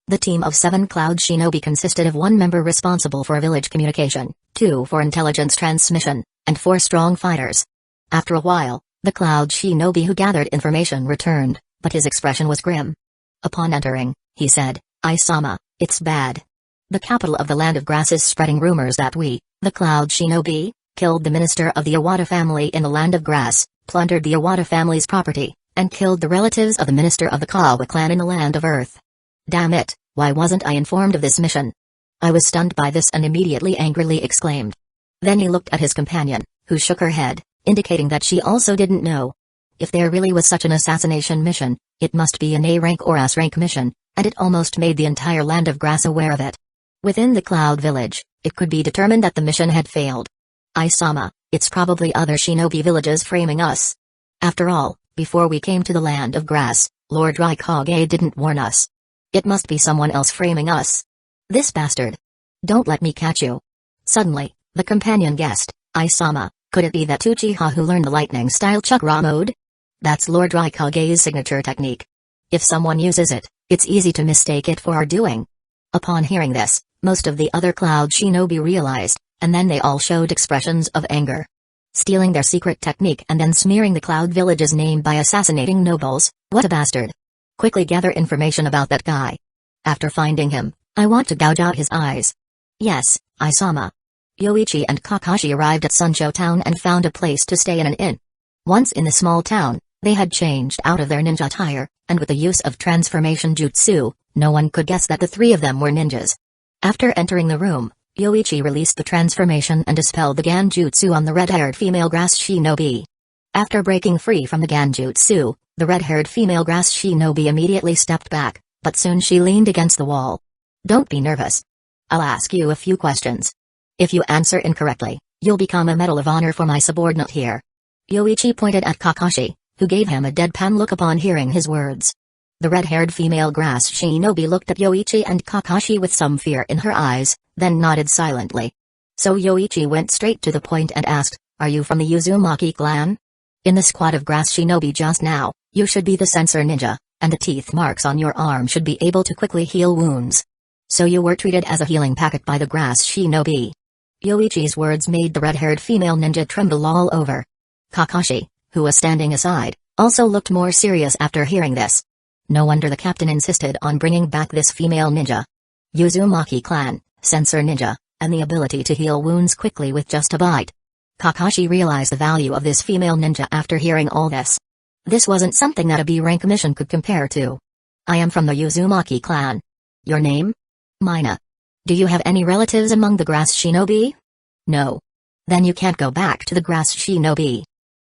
The team of 7 Cloud Shinobi consisted of 1 member responsible for village communication, 2 for intelligence transmission, and 4 strong fighters. After a while, the Cloud Shinobi who gathered information returned, but his expression was grim. Upon entering, he said, "Isama, it's bad. The capital of the Land of Grass is spreading rumors that we, the Cloud Shinobi, killed the minister of the Iwata family in the Land of Grass, plundered the Iwata family's property, and killed the relatives of the minister of the Kawa clan in the Land of Earth. Damn it, why wasn't I informed of this mission?" I was stunned by this and immediately angrily exclaimed. Then he looked at his companion, who shook her head, indicating that she also didn't know. If there really was such an assassination mission, it must be an A-rank or S-rank mission, and it almost made the entire Land of Grass aware of it. Within the Cloud Village, it could be determined that the mission had failed. "Isama, it's probably other shinobi villages framing us. After all, before we came to the Land of Grass, Lord Rukongai didn't warn us. It must be someone else framing us. This bastard. Don't let me catch you." Suddenly, the companion guessed, "Isama, could it be that Uchiha who learned the lightning-style chakra mode? That's Lord Rikogai's signature technique. If someone uses it, it's easy to mistake it for our doing." Upon hearing this, most of the other Cloud Shinobi realized, and then they all showed expressions of anger. Stealing their secret technique and then smearing the Cloud Village's name by assassinating nobles, what a bastard. Quickly gather information about that guy. After finding him, I want to gouge out his eyes. Yes, Isama. Yoichi and Kakashi arrived at Sunsho Town and found a place to stay in an inn. Once in the small town, they had changed out of their ninja attire, and with the use of transformation jutsu, no one could guess that the 3 of them were ninjas. After entering the room, Yoichi released the transformation and dispelled the Ganjutsu on the red-haired female grass shinobi. After breaking free from the Ganjutsu, the red-haired female grass shinobi immediately stepped back, but soon she leaned against the wall, Don't be nervous. I'll ask you a few questions. If you answer incorrectly, you'll become a Medal of Honor for my subordinate here." Yoichi pointed at Kakashi, who gave him a deadpan look upon hearing his words. The red-haired female grass shinobi looked at Yoichi and Kakashi with some fear in her eyes, then nodded silently. So Yoichi went straight to the point and asked, "Are you from the Uzumaki clan? In the squad of grass shinobi just now, you should be the sensor ninja, and the teeth marks on your arm should be able to quickly heal wounds. So you were treated as a healing packet by the grass shinobi." Yoichi's words made the red-haired female ninja tremble all over. Kakashi, who was standing aside, also looked more serious after hearing this. No wonder the captain insisted on bringing back this female ninja. Uzumaki clan, sensor ninja, and the ability to heal wounds quickly with just a bite. Kakashi realized the value of this female ninja after hearing all this. This wasn't something that a B-rank mission could compare to. "I am from the Uzumaki clan. Your name?" "Mina." "Do you have any relatives among the grass shinobi?" "No." "Then you can't go back to the grass shinobi.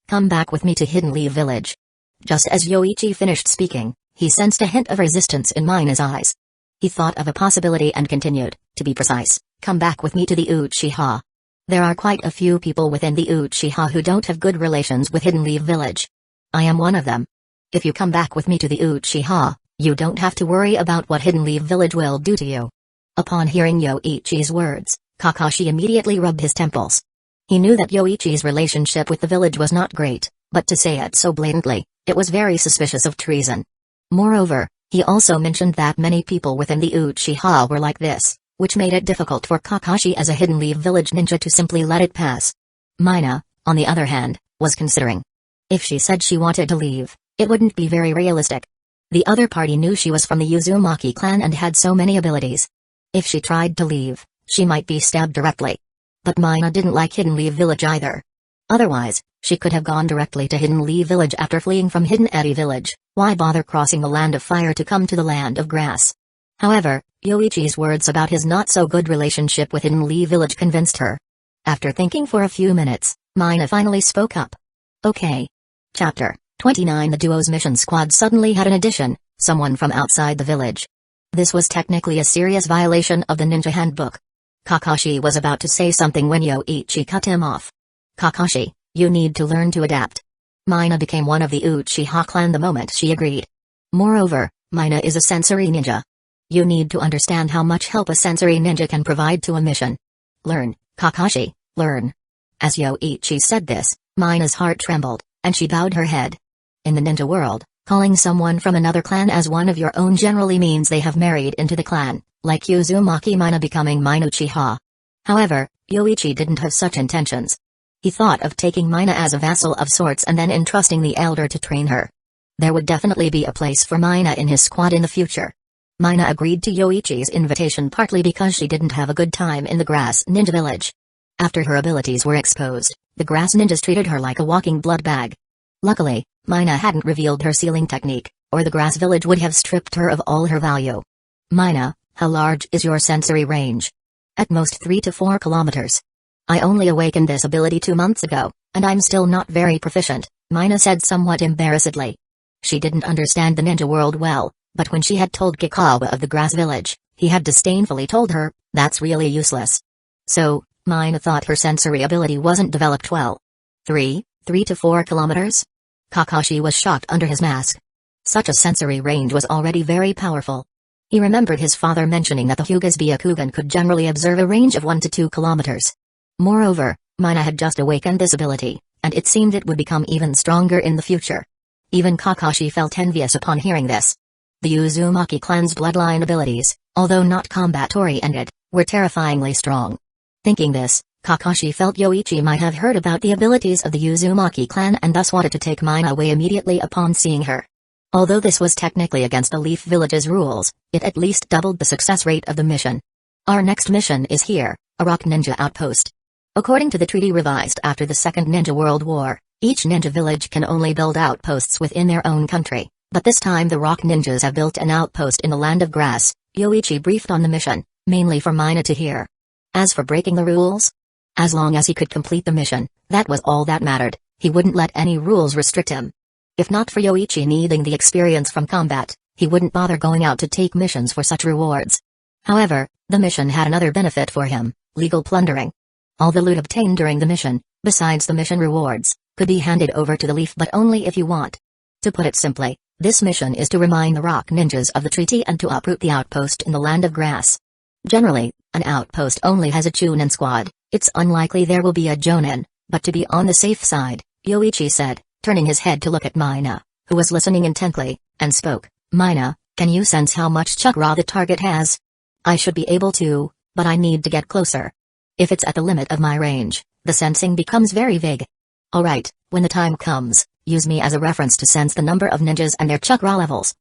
Come back with me to Hidden Leaf Village." Just as Yoichi finished speaking, he sensed a hint of resistance in Mina's eyes. He thought of a possibility and continued, "To be precise, come back with me to the Uchiha. There are quite a few people within the Uchiha who don't have good relations with Hidden Leaf Village. I am one of them. If you come back with me to the Uchiha, you don't have to worry about what Hidden Leaf Village will do to you." Upon hearing Yoichi's words, Kakashi immediately rubbed his temples. He knew that Yoichi's relationship with the village was not great, but to say it so blatantly, it was very suspicious of treason. Moreover, he also mentioned that many people within the Uchiha were like this, which made it difficult for Kakashi as a Hidden Leaf Village ninja to simply let it pass. Mina, on the other hand, was considering. If she said she wanted to leave, it wouldn't be very realistic. The other party knew she was from the Uzumaki clan and had so many abilities. If she tried to leave, she might be stabbed directly. But Mina didn't like Hidden Leaf Village either. Otherwise, she could have gone directly to Hidden Leaf Village after fleeing from Hidden Eddy Village. Why bother crossing the land of fire to come to the land of grass? However, Yoichi's words about his not-so-good relationship with Hidden Leaf Village convinced her. After thinking for a few minutes, Mina finally spoke up. "Okay." Chapter 29. The duo's mission squad suddenly had an addition, someone from outside the village. This was technically a serious violation of the ninja handbook. Kakashi was about to say something when Yoichi cut him off. "Kakashi, you need to learn to adapt." Mina became one of the Uchiha clan the moment she agreed. Moreover, Mina is a sensory ninja. You need to understand how much help a sensory ninja can provide to a mission. "Learn, Kakashi, learn." As Yoichi said this, Mina's heart trembled, and she bowed her head. In the ninja world, calling someone from another clan as one of your own generally means they have married into the clan, like Uzumaki Mina becoming Mina Uchiha. However, Yoichi didn't have such intentions. He thought of taking Mina as a vassal of sorts and then entrusting the elder to train her. There would definitely be a place for Mina in his squad in the future. Mina agreed to Yoichi's invitation partly because she didn't have a good time in the grass ninja village. After her abilities were exposed, the grass ninjas treated her like a walking blood bag. Luckily, Mina hadn't revealed her sealing technique, or the grass village would have stripped her of all her value. "Mina, how large is your sensory range?" "At most 3 to 4 kilometers. I only awakened this ability 2 months ago, and I'm still not very proficient," Mina said somewhat embarrassedly. She didn't understand the ninja world well, but when she had told Kikawa of the grass village, he had disdainfully told her, "That's really useless." So, Mina thought her sensory ability wasn't developed well. 3 to 4 kilometers? Kakashi was shocked under his mask. Such a sensory range was already very powerful. He remembered his father mentioning that the Hyuga's Byakugan could generally observe a range of 1 to 2 kilometers. Moreover, Mina had just awakened this ability, and it seemed it would become even stronger in the future. Even Kakashi felt envious upon hearing this. The Uzumaki clan's bloodline abilities, although not combat-oriented, were terrifyingly strong. Thinking this, Kakashi felt Yoichi might have heard about the abilities of the Uzumaki clan and thus wanted to take Mina away immediately upon seeing her. Although this was technically against the Leaf Village's rules, it at least doubled the success rate of the mission. Our next mission is here, a rock ninja outpost. According to the treaty revised after the Second Ninja World War, each ninja village can only build outposts within their own country, but this time the rock ninjas have built an outpost in the land of grass. Yoichi briefed on the mission, mainly for Mina to hear. As for breaking the rules, as long as he could complete the mission, that was all that mattered. He wouldn't let any rules restrict him. If not for Yoichi needing the experience from combat, he wouldn't bother going out to take missions for such rewards. However, the mission had another benefit for him: legal plundering. All the loot obtained during the mission, besides the mission rewards, could be handed over to the Leaf, but only if you want. To put it simply, this mission is to remind the rock ninjas of the treaty and to uproot the outpost in the Land of Grass. Generally, an outpost only has a Chunin squad. It's unlikely there will be a Jonin, but to be on the safe side, Yoichi said, turning his head to look at Mina, who was listening intently, and spoke. Mina, can you sense how much chakra the target has? I should be able to, but I need to get closer. If it's at the limit of my range, the sensing becomes very vague. Alright, when the time comes, use me as a reference to sense the number of ninjas and their chakra levels.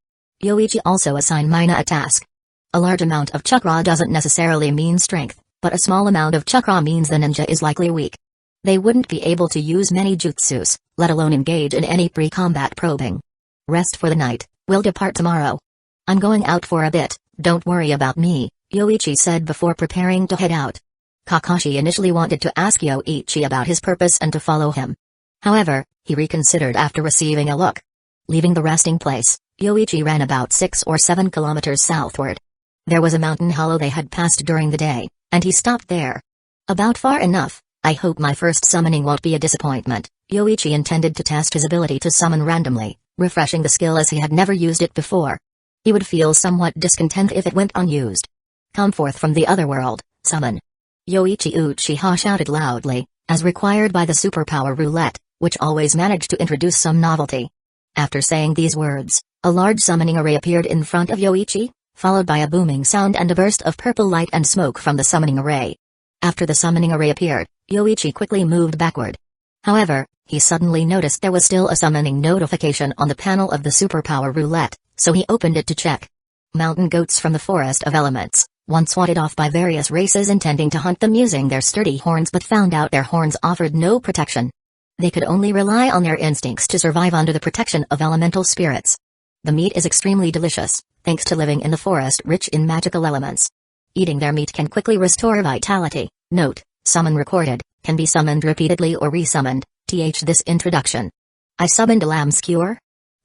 Yoichi also assigned Mina a task. A large amount of chakra doesn't necessarily mean strength, but a small amount of chakra means the ninja is likely weak. They wouldn't be able to use many jutsus, let alone engage in any pre-combat probing. Rest for the night, we'll depart tomorrow. I'm going out for a bit, don't worry about me, Yoichi said before preparing to head out. Kakashi initially wanted to ask Yoichi about his purpose and to follow him. However, he reconsidered after receiving a look. Leaving the resting place, Yoichi ran about 6 or 7 kilometers southward. There was a mountain hollow they had passed during the day, and he stopped there. About far enough. I hope my first summoning won't be a disappointment. Yoichi intended to test his ability to summon randomly, refreshing the skill as he had never used it before. He would feel somewhat discontent if it went unused. Come forth from the other world, summon. Yoichi Uchiha shouted loudly, as required by the superpower Roulette, which always managed to introduce some novelty. After saying these words, a large summoning array appeared in front of Yoichi, followed by a booming sound and a burst of purple light and smoke from the summoning array. After the summoning array appeared, Yoichi quickly moved backward. However, he suddenly noticed there was still a summoning notification on the panel of the superpower Roulette, so he opened it to check. Mountain goats from the Forest of Elements, once swatted off by various races intending to hunt them using their sturdy horns, but found out their horns offered no protection. They could only rely on their instincts to survive under the protection of elemental spirits. The meat is extremely delicious, thanks to living in the forest rich in magical elements. Eating their meat can quickly restore vitality. Note, summon recorded, can be summoned repeatedly or resummoned. This introduction. I summoned a lamb skewer?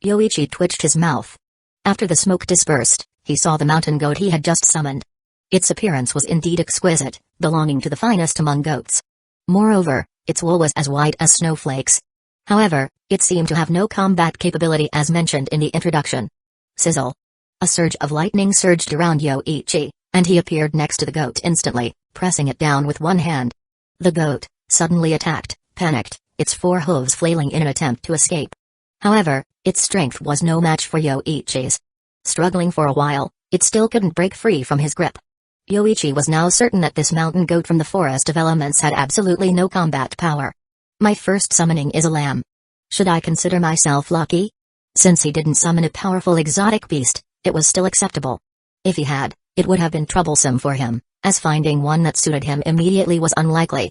Yoichi twitched his mouth. After the smoke dispersed, he saw the mountain goat he had just summoned. Its appearance was indeed exquisite, belonging to the finest among goats. Moreover, its wool was as white as snowflakes. However, it seemed to have no combat capability as mentioned in the introduction. Sizzle. A surge of lightning surged around Yoichi, and he appeared next to the goat instantly, pressing it down with one hand. The goat, suddenly attacked, panicked, its 4 hooves flailing in an attempt to escape. However, its strength was no match for Yoichi's. Struggling for a while, it still couldn't break free from his grip. Yoichi was now certain that this mountain goat from the Forest of Elements had absolutely no combat power. My first summoning is a lamb. Should I consider myself lucky? Since he didn't summon a powerful exotic beast, it was still acceptable. If he had, it would have been troublesome for him, as finding one that suited him immediately was unlikely.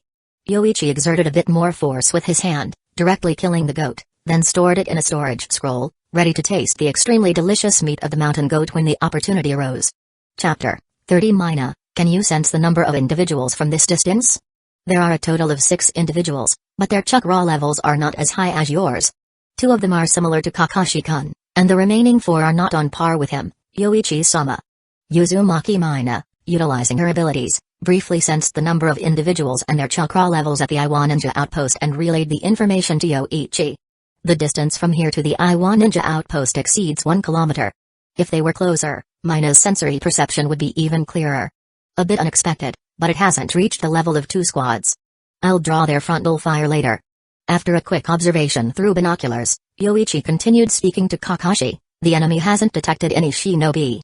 Yoichi exerted a bit more force with his hand, directly killing the goat, then stored it in a storage scroll, ready to taste the extremely delicious meat of the mountain goat when the opportunity arose. Chapter 30 Mina, can you sense the number of individuals from this distance? There are a total of 6 individuals, but their chakra levels are not as high as yours. 2 of them are similar to Kakashi-kun, and the remaining 4 are not on par with him, Yoichi-sama. Uzumaki Mina, utilizing her abilities, briefly sensed the number of individuals and their chakra levels at the Iwa Ninja outpost and relayed the information to Yoichi. The distance from here to the Iwa Ninja outpost exceeds 1 kilometer. If they were closer, Mina's sensory perception would be even clearer. A bit unexpected, but it hasn't reached the level of 2 squads. I'll draw their frontal fire later. After a quick observation through binoculars, Yoichi continued speaking to Kakashi. The enemy hasn't detected any shinobi.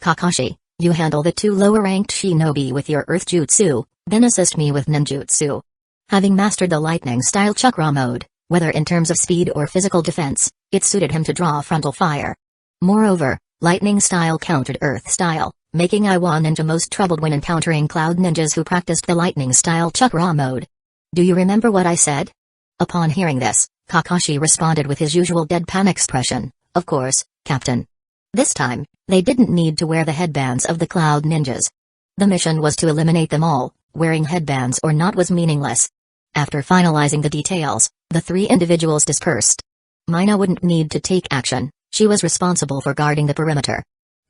Kakashi, you handle the 2 lower-ranked shinobi with your earth jutsu, then assist me with ninjutsu. Having mastered the lightning-style chakra mode, whether in terms of speed or physical defense, it suited him to draw frontal fire. Moreover, lightning-style countered earth-style, making Iwa Ninja most troubled when encountering cloud ninjas who practiced the lightning-style chakra mode. Do you remember what I said? Upon hearing this, Kakashi responded with his usual deadpan expression, of course, Captain. This time, they didn't need to wear the headbands of the cloud ninjas. The mission was to eliminate them all, wearing headbands or not was meaningless. After finalizing the details, the 3 individuals dispersed. Mina wouldn't need to take action, she was responsible for guarding the perimeter.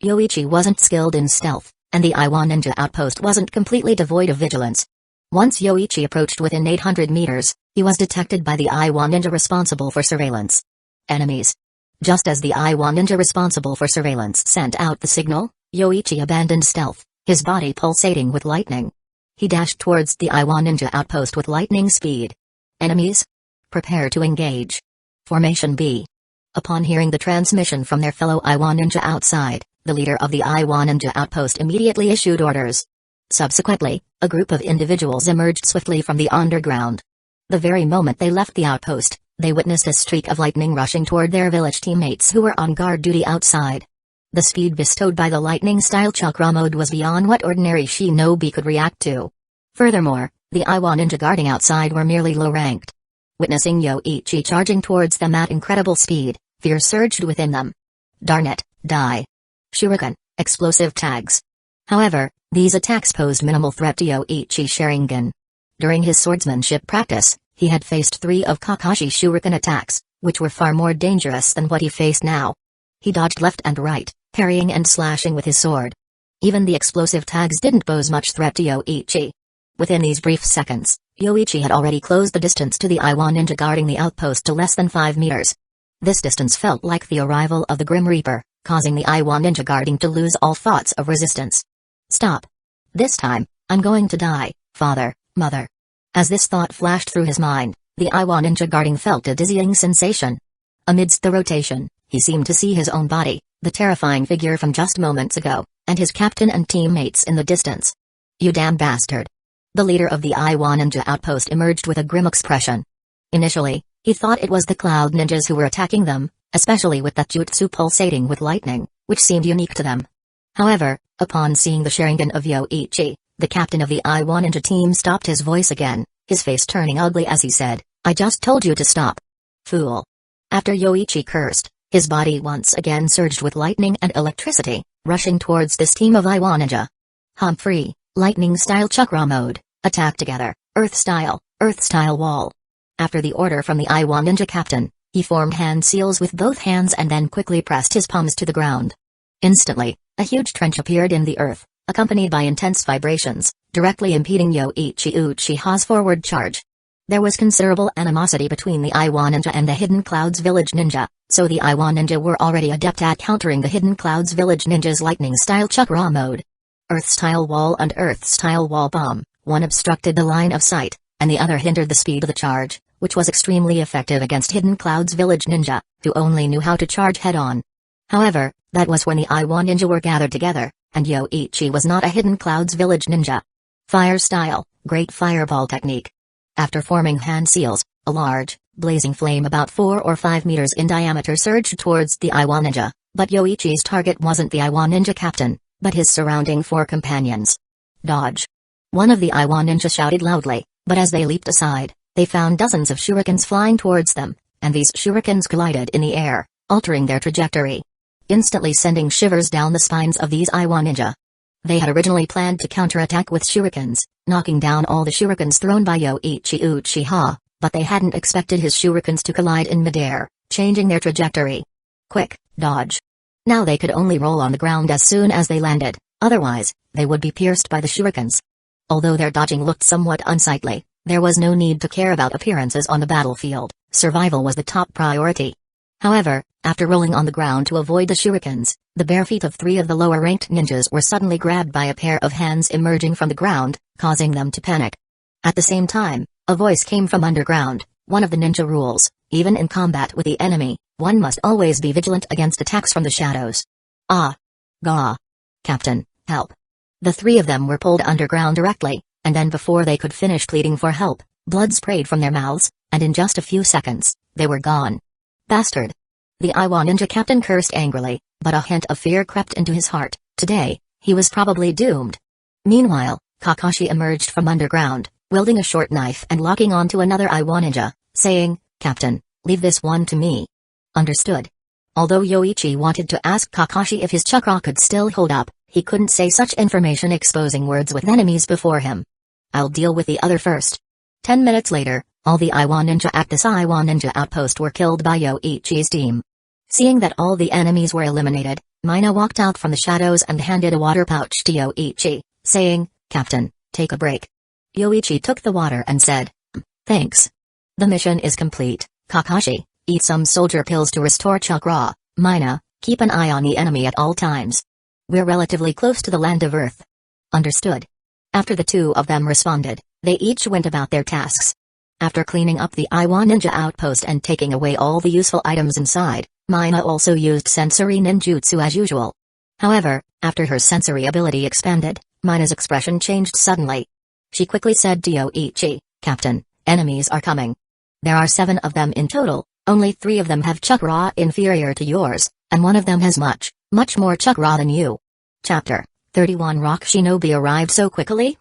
Yoichi wasn't skilled in stealth, And the Iwa Ninja outpost wasn't completely devoid of vigilance. Once Yoichi approached within 800 meters, he was detected by the Iwa Ninja responsible for surveillance. Enemies. Just as the Iwa Ninja responsible for surveillance sent out the signal, Yoichi abandoned stealth, his body pulsating with lightning. He dashed towards the Iwa Ninja outpost with lightning speed. Enemies? Prepare to engage. Formation B. Upon hearing the transmission from their fellow Iwa Ninja outside, the leader of the Iwa Ninja outpost immediately issued orders. Subsequently, a group of individuals emerged swiftly from the underground. The very moment they left the outpost, they witnessed a streak of lightning rushing toward their village teammates who were on guard duty outside. The speed bestowed by the lightning-style chakra mode was beyond what ordinary shinobi could react to. Furthermore, the Iwa Ninja guarding outside were merely low-ranked. Witnessing Yoichi charging towards them at incredible speed, fear surged within them. Darn it, die. Shuriken, explosive tags. However, these attacks posed minimal threat to Yoichi Sharingan. During his swordsmanship practice, he had faced 3 of Kakashi's shuriken attacks, which were far more dangerous than what he faced now. He dodged left and right, parrying and slashing with his sword. Even the explosive tags didn't pose much threat to Yoichi. Within these brief seconds, Yoichi had already closed the distance to the Iwa Ninja guarding the outpost to less than 5 meters. This distance felt like the arrival of the Grim Reaper, causing the Iwa Ninja guarding to lose all thoughts of resistance. Stop. This time, I'm going to die, father, mother. As this thought flashed through his mind, the Iwa Ninja guarding felt a dizzying sensation. Amidst the rotation, he seemed to see his own body, the terrifying figure from just moments ago, and his captain and teammates in the distance. You damn bastard. The leader of the Iwa Ninja outpost emerged with a grim expression. Initially, he thought it was the Cloud Ninjas who were attacking them, especially with that jutsu pulsating with lightning, which seemed unique to them. However, upon seeing the Sharingan of Yoichi, the captain of the Iwa Ninja team stopped his voice again, his face turning ugly as he said, I just told you to stop. Fool. After Yoichi cursed, his body once again surged with lightning and electricity, rushing towards this team of Iwa Ninja. Humphrey, lightning-style chakra mode, attack together, earth-style wall. After the order from the Iwa Ninja captain, he formed hand seals with both hands and then quickly pressed his palms to the ground. Instantly, a huge trench appeared in the earth, accompanied by intense vibrations, directly impeding Yoichi Uchiha's forward charge. There was considerable animosity between the Iwa Ninja and the Hidden Clouds Village Ninja, so the Iwa Ninja were already adept at countering the Hidden Clouds Village Ninja's lightning-style chakra mode. Earth-style wall and earth-style wall bomb, one obstructed the line of sight, and the other hindered the speed of the charge, which was extremely effective against Hidden Clouds Village Ninja, who only knew how to charge head-on. However, that was when the Iwa Ninja were gathered together, and Yoichi was not a Hidden Clouds Village Ninja. Fire-style, great fireball technique. After forming hand seals, a large, blazing flame about 4 or 5 meters in diameter surged towards the Iwa Ninja, but Yoichi's target wasn't the Iwa Ninja captain, but his surrounding 4 companions. Dodge. One of the Iwa Ninja shouted loudly, but as they leaped aside, they found dozens of shurikens flying towards them, and these shurikens collided in the air, altering their trajectory, instantly sending shivers down the spines of these Iwa Ninja. They had originally planned to counterattack with shurikens, knocking down all the shurikens thrown by Yoichi Uchiha, but they hadn't expected his shurikens to collide in midair, changing their trajectory. Quick, dodge. Now they could only roll on the ground as soon as they landed, otherwise, they would be pierced by the shurikens. Although their dodging looked somewhat unsightly, there was no need to care about appearances on the battlefield, survival was the top priority. However, after rolling on the ground to avoid the shurikens, the bare feet of 3 of the lower-ranked ninjas were suddenly grabbed by a pair of hands emerging from the ground, causing them to panic. At the same time, a voice came from underground, one of the ninja rules, even in combat with the enemy, one must always be vigilant against attacks from the shadows. Ah! Gah! Captain, help! The 3 of them were pulled underground directly, and then before they could finish pleading for help, blood sprayed from their mouths, and in just a few seconds, they were gone. Bastard! The Iwa Ninja captain cursed angrily, but a hint of fear crept into his heart. Today, he was probably doomed. Meanwhile, Kakashi emerged from underground, wielding a short knife and locking onto another Iwa Ninja, saying, Captain, leave this one to me. Understood. Although Yoichi wanted to ask Kakashi if his chakra could still hold up, he couldn't say such information exposing words with enemies before him. I'll deal with the other first. 10 minutes later, all the Iwa Ninja at this Iwa Ninja outpost were killed by Yoichi's team. Seeing that all the enemies were eliminated, Mina walked out from the shadows and handed a water pouch to Yoichi, saying, "Captain, take a break." Yoichi took the water and said, "Thanks. The mission is complete, Kakashi. Eat some soldier pills to restore chakra. Mina, keep an eye on the enemy at all times. We're relatively close to the land of Earth." "Understood." After the two of them responded, they each went about their tasks. After cleaning up the Iwa ninja outpost and taking away all the useful items inside, Mina also used sensory ninjutsu as usual. However, after her sensory ability expanded, Mina's expression changed suddenly. She quickly said to Yoichi, "Captain, enemies are coming. There are 7 of them in total, only 3 of them have chakra inferior to yours, and one of them has much more chakra than you." Chapter 31 Rock Shinobi arrived so quickly?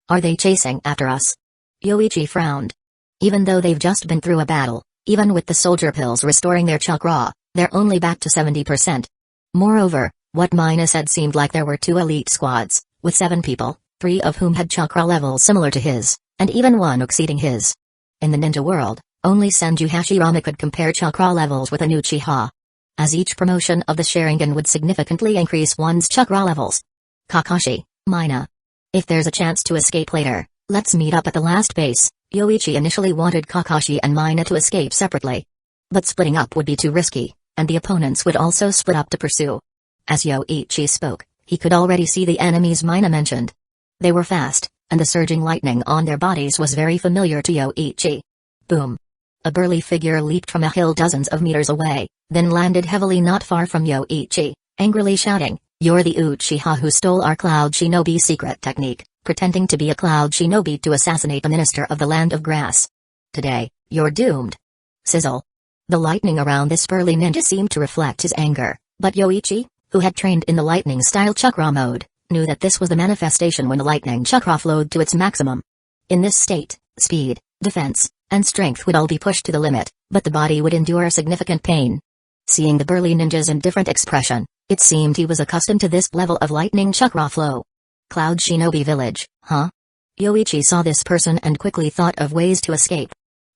Are they chasing after us? Yoichi frowned. Even though they've just been through a battle, even with the soldier pills restoring their chakra, they're only back to 70%. Moreover, what Mina said seemed like there were 2 elite squads, with 7 people, 3 of whom had chakra levels similar to his, and even one exceeding his. In the ninja world, only Senju Hashirama could compare chakra levels with an Uchiha. As each promotion of the Sharingan would significantly increase one's chakra levels. Kakashi, Mina. If there's a chance to escape later, let's meet up at the last base. Yoichi initially wanted Kakashi and Mina to escape separately. But splitting up would be too risky, and the opponents would also split up to pursue. As Yoichi spoke, he could already see the enemies Mina mentioned. They were fast, and the surging lightning on their bodies was very familiar to Yoichi. Boom. A burly figure leaped from a hill dozens of meters away, then landed heavily not far from Yoichi, angrily shouting, "You're the Uchiha who stole our Cloud Shinobi secret technique, pretending to be a Cloud Shinobi to assassinate the Minister of the Land of Grass. Today, you're doomed." Sizzle. The lightning around this burly ninja seemed to reflect his anger, but Yoichi, who had trained in the lightning-style chakra mode, knew that this was the manifestation when the lightning chakra flowed to its maximum. In this state, speed, defense, and strength would all be pushed to the limit, but the body would endure significant pain. Seeing the burly ninja's indifferent expression, it seemed he was accustomed to this level of lightning chakra flow. Cloud Shinobi Village, huh? Yoichi saw this person and quickly thought of ways to escape.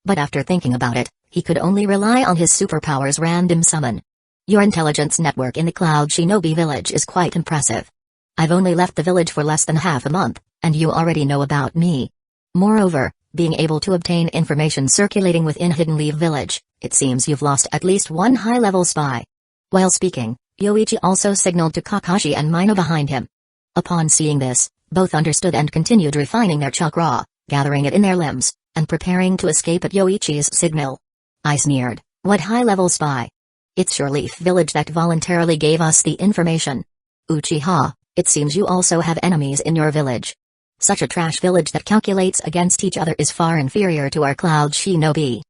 But after thinking about it, he could only rely on his superpower's random summon. Your intelligence network in the Cloud Shinobi Village is quite impressive. I've only left the village for less than half a month, and you already know about me. Moreover, being able to obtain information circulating within Hidden Leaf Village, it seems you've lost at least one high-level spy. While speaking, Yoichi also signaled to Kakashi and Mina behind him. Upon seeing this, both understood and continued refining their chakra, gathering it in their limbs, and preparing to escape at Yoichi's signal. I sneered, "What high-level spy? It's your Leaf Village that voluntarily gave us the information. Uchiha, it seems you also have enemies in your village. Such a trash village that calculates against each other is far inferior to our Cloud Shinobi."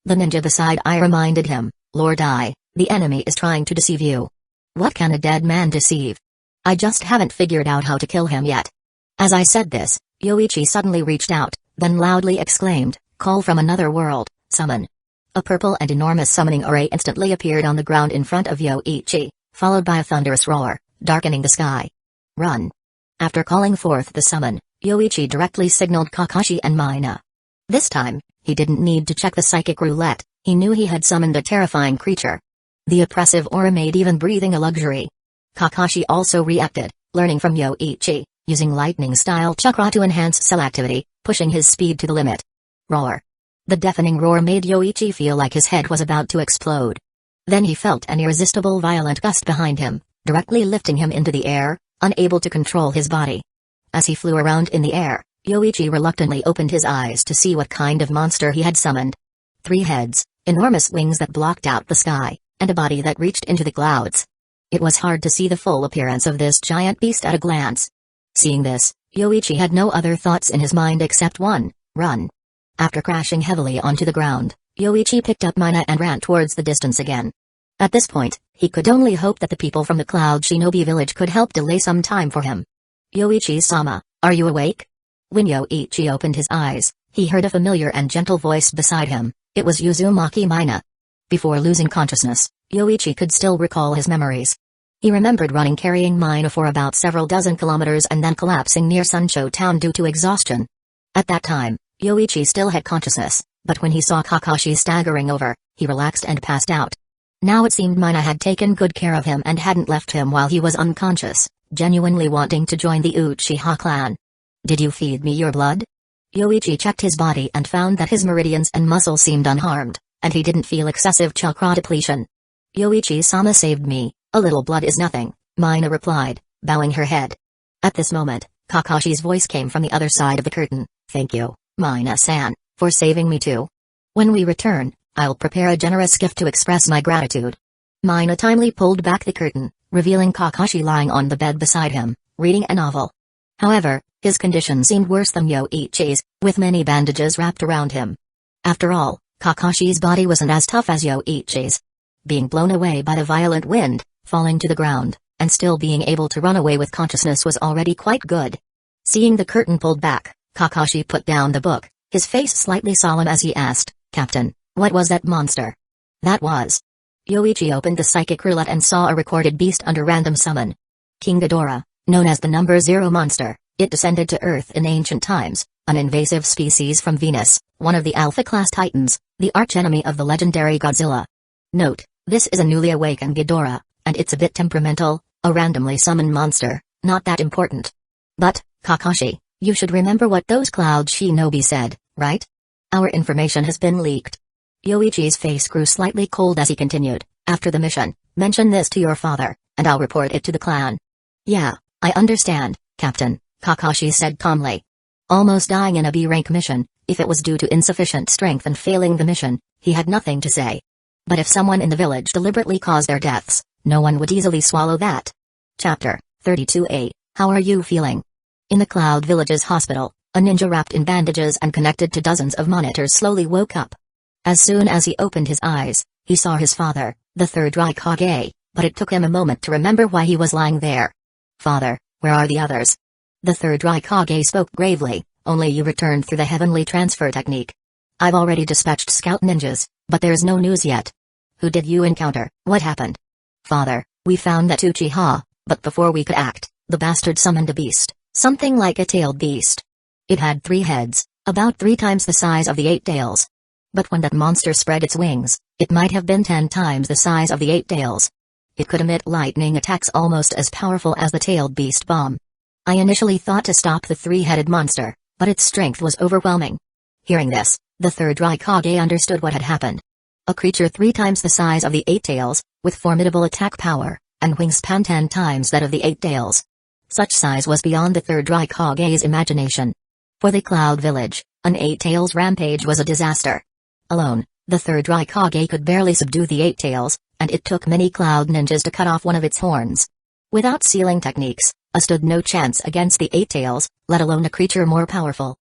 The ninja beside I reminded him, "Lord I, the enemy is trying to deceive you." "What can a dead man deceive? I just haven't figured out how to kill him yet." As I said this, Yoichi suddenly reached out, then loudly exclaimed, "Call from another world, summon." A purple and enormous summoning array instantly appeared on the ground in front of Yoichi, followed by a thunderous roar, darkening the sky. "Run." After calling forth the summon, Yoichi directly signaled Kakashi and Mina. This time, he didn't need to check the psychic roulette, he knew he had summoned a terrifying creature. The oppressive aura made even breathing a luxury. Kakashi also reacted, learning from Yoichi, using lightning-style chakra to enhance cell activity, pushing his speed to the limit. Roar. The deafening roar made Yoichi feel like his head was about to explode. Then he felt an irresistible violent gust behind him, directly lifting him into the air, unable to control his body. As he flew around in the air, Yoichi reluctantly opened his eyes to see what kind of monster he had summoned. 3 heads, enormous wings that blocked out the sky, and a body that reached into the clouds. It was hard to see the full appearance of this giant beast at a glance. Seeing this, Yoichi had no other thoughts in his mind except one: run. After crashing heavily onto the ground, Yoichi picked up Mina and ran towards the distance again. At this point, he could only hope that the people from the Cloud Shinobi village could help delay some time for him. "Yoichi-sama, are you awake?" When Yoichi opened his eyes, he heard a familiar and gentle voice beside him. It was Uzumaki Mina. Before losing consciousness, Yoichi could still recall his memories. He remembered running carrying Mina for about several dozen kilometers and then collapsing near Suncho town due to exhaustion. At that time, Yoichi still had consciousness, but when he saw Kakashi staggering over, he relaxed and passed out. Now it seemed Mina had taken good care of him and hadn't left him while he was unconscious, genuinely wanting to join the Uchiha clan. "Did you feed me your blood?" Yoichi checked his body and found that his meridians and muscles seemed unharmed, and he didn't feel excessive chakra depletion. "Yoichi-sama saved me, a little blood is nothing," Mina replied, bowing her head. At this moment, Kakashi's voice came from the other side of the curtain. "Thank you, Mina-san, for saving me too. When we return, I'll prepare a generous gift to express my gratitude." Mina timely pulled back the curtain, revealing Kakashi lying on the bed beside him, reading a novel. However, his condition seemed worse than Yoichi's, with many bandages wrapped around him. After all, Kakashi's body wasn't as tough as Yoichi's. Being blown away by the violent wind, falling to the ground, and still being able to run away with consciousness was already quite good. Seeing the curtain pulled back, Kakashi put down the book, his face slightly solemn as he asked, "Captain, what was that monster?" "That was..." Yoichi opened the psychic roulette and saw a recorded beast under random summon. King Ghidorah, known as the number 0 monster, it descended to Earth in ancient times, an invasive species from Venus, one of the Alpha-class titans, the archenemy of the legendary Godzilla. Note, this is a newly awakened Ghidorah, and it's a bit temperamental, a randomly summoned monster, not that important. "But, Kakashi, you should remember what those cloud shinobi said, right? Our information has been leaked." Yoichi's face grew slightly cold as he continued, "After the mission, mention this to your father, and I'll report it to the clan." "Yeah, I understand, Captain," Kakashi said calmly. Almost dying in a B-rank mission, if it was due to insufficient strength and failing the mission, he had nothing to say. But if someone in the village deliberately caused their deaths, no one would easily swallow that. Chapter 32A, How are you feeling? In the Cloud Village's hospital, a ninja wrapped in bandages and connected to dozens of monitors slowly woke up. As soon as he opened his eyes, he saw his father, the third Raikage, but it took him a moment to remember why he was lying there. "Father, where are the others?" The third Raikage spoke gravely, "Only you returned through the heavenly transfer technique. I've already dispatched scout ninjas, but there's no news yet." "Who did you encounter? What happened?" "Father, we found that Uchiha, but before we could act, the bastard summoned a beast, something like a tailed beast. It had 3 heads, about 3 times the size of the 8 tails. But when that monster spread its wings, it might have been 10 times the size of the 8 tails. It could emit lightning attacks almost as powerful as the tailed beast bomb. I initially thought to stop the 3-headed monster, but its strength was overwhelming." Hearing this, the third Raikage understood what had happened. A creature 3 times the size of the 8 tails, with formidable attack power, and wingspan 10 times that of the 8 tails. Such size was beyond the third Raikage's imagination. For the Cloud Village, an 8 tails rampage was a disaster. Alone, the third Raikage could barely subdue the 8 tails, and it took many cloud ninjas to cut off one of its horns. Without sealing techniques, a stood no chance against the 8 tails, let alone a creature more powerful.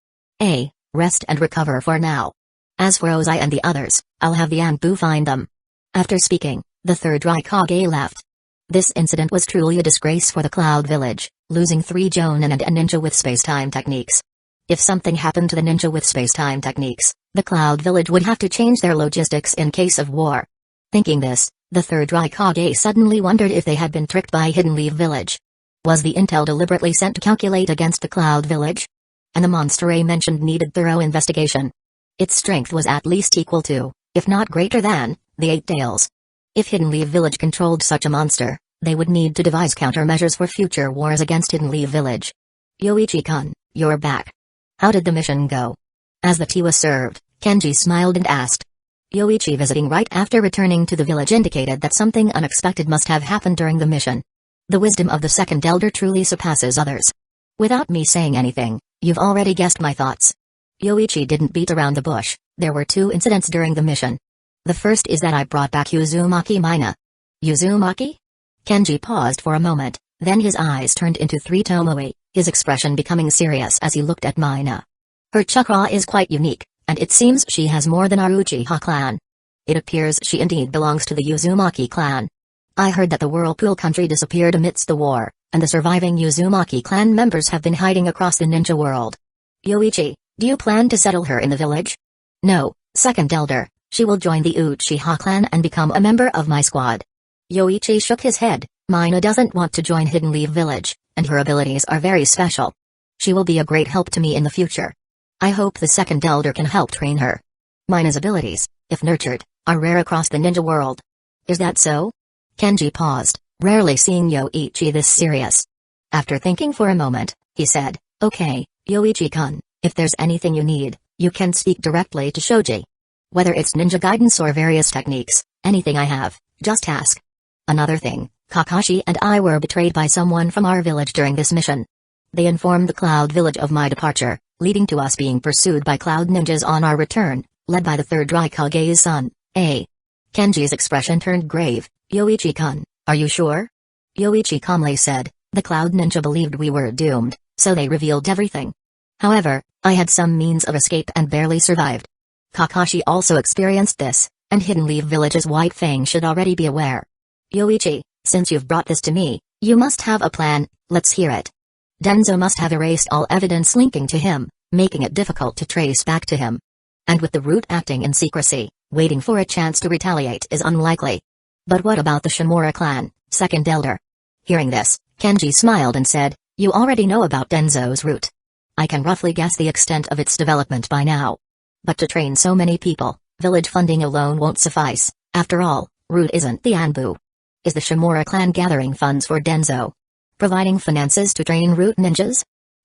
Rest and recover for now. As for Ozai and the others, I'll have the Anpu find them." After speaking, the third Raikage laughed. This incident was truly a disgrace for the Cloud Village, losing 3 Jonin and a ninja with space-time techniques. If something happened to the ninja with space-time techniques, the Cloud Village would have to change their logistics in case of war. Thinking this, the third Raikage suddenly wondered if they had been tricked by Hidden Leaf Village. Was the intel deliberately sent to calculate against the Cloud Village? And the monster A mentioned needed thorough investigation. Its strength was at least equal to, if not greater than, the 8 tails. If Hidden Leaf Village controlled such a monster, they would need to devise countermeasures for future wars against Hidden Leaf Village. "Yoichi-kun, you're back. How did the mission go?" As the tea was served, Kenji smiled and asked. Yoichi visiting right after returning to the village indicated that something unexpected must have happened during the mission. The wisdom of the second elder truly surpasses others. Without me saying anything, you've already guessed my thoughts. Yoichi didn't beat around the bush. There were 2 incidents during the mission. The first is that I brought back Uzumaki Mina. Uzumaki? Kenji paused for a moment, then his eyes turned into 3 Tomoe, his expression becoming serious as he looked at Mina. Her chakra is quite unique, and it seems she has more than our Uchiha clan. It appears she indeed belongs to the Uzumaki clan. I heard that the Whirlpool country disappeared amidst the war, and the surviving Uzumaki clan members have been hiding across the ninja world. Yoichi, do you plan to settle her in the village? No, second elder, she will join the Uchiha clan and become a member of my squad. Yoichi shook his head. Mina doesn't want to join Hidden Leaf Village, and her abilities are very special. She will be a great help to me in the future. I hope the second elder can help train her. Mina's abilities, if nurtured, are rare across the ninja world. Is that so? Kenji paused, rarely seeing Yoichi this serious. After thinking for a moment, he said, "Okay, Yoichi-kun, if there's anything you need, you can speak directly to Shoji. Whether it's ninja guidance or various techniques, anything I have, just ask. Another thing, Kakashi and I were betrayed by someone from our village during this mission. They informed the Cloud Village of my departure, leading to us being pursued by Cloud ninjas on our return, led by the third Raikage's son, A." Kenji's expression turned grave. "Yoichi-kun, are you sure?" Yoichi calmly said, "The Cloud ninja believed we were doomed, so they revealed everything. However, I had some means of escape and barely survived. Kakashi also experienced this, and Hidden Leaf Village's White Fang should already be aware. Yoichi, since you've brought this to me, you must have a plan, let's hear it." Danzō must have erased all evidence linking to him, making it difficult to trace back to him. And with the root acting in secrecy, waiting for a chance to retaliate is unlikely. But what about the Shimura clan, second elder? Hearing this, Kenji smiled and said, "You already know about Danzō's root. I can roughly guess the extent of its development by now. But to train so many people, village funding alone won't suffice. After all, root isn't the Anbu. Is the Shimura clan gathering funds for Danzō? Providing finances to train root ninjas?"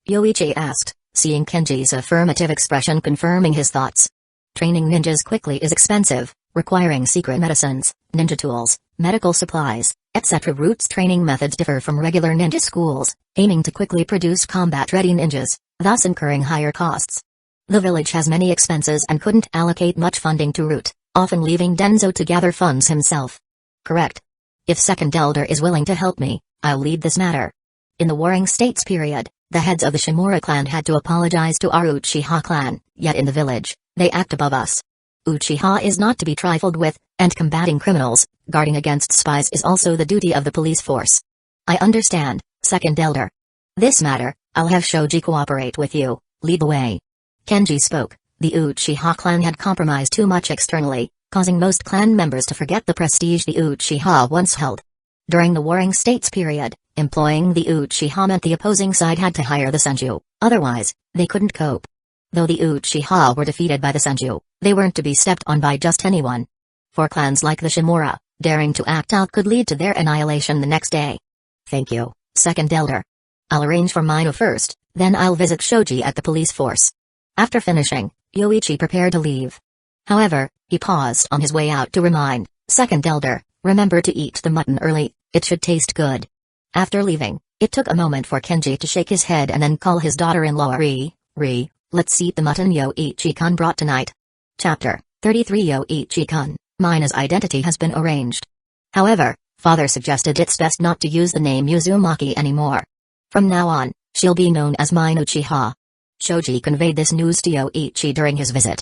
Yoichi asked, seeing Kenji's affirmative expression confirming his thoughts. Training ninjas quickly is expensive, requiring secret medicines, ninja tools, medical supplies, etc. Root's training methods differ from regular ninja schools, aiming to quickly produce combat-ready ninjas, thus incurring higher costs. The village has many expenses and couldn't allocate much funding to Root, often leaving Danzō to gather funds himself. Correct. If second elder is willing to help me, I'll lead this matter. In the Warring States period, the heads of the Shimura clan had to apologize to our Uchiha clan, yet in the village, they act above us. Uchiha is not to be trifled with, and combating criminals, guarding against spies is also the duty of the police force. I understand, second elder. This matter, I'll have Shoji cooperate with you, lead the way. Kenji spoke. The Uchiha clan had compromised too much externally, causing most clan members to forget the prestige the Uchiha once held. During the Warring States period, employing the Uchiha meant the opposing side had to hire the Senju, otherwise, they couldn't cope. Though the Uchiha were defeated by the Senju, they weren't to be stepped on by just anyone. For clans like the Shimura, daring to act out could lead to their annihilation the next day. Thank you, second elder. I'll arrange for Mino first, then I'll visit Shoji at the police force. After finishing, Yoichi prepared to leave. However, he paused on his way out to remind, second elder, remember to eat the mutton early, it should taste good. After leaving, it took a moment for Kenji to shake his head and then call his daughter-in-law Ri, let's eat the mutton Yoichi-kun brought tonight. Chapter 33 Yoichi-kun, Mina's identity has been arranged. However, father suggested it's best not to use the name Uzumaki anymore. From now on, she'll be known as Mina Uchiha. Shoji conveyed this news to Yoichi during his visit.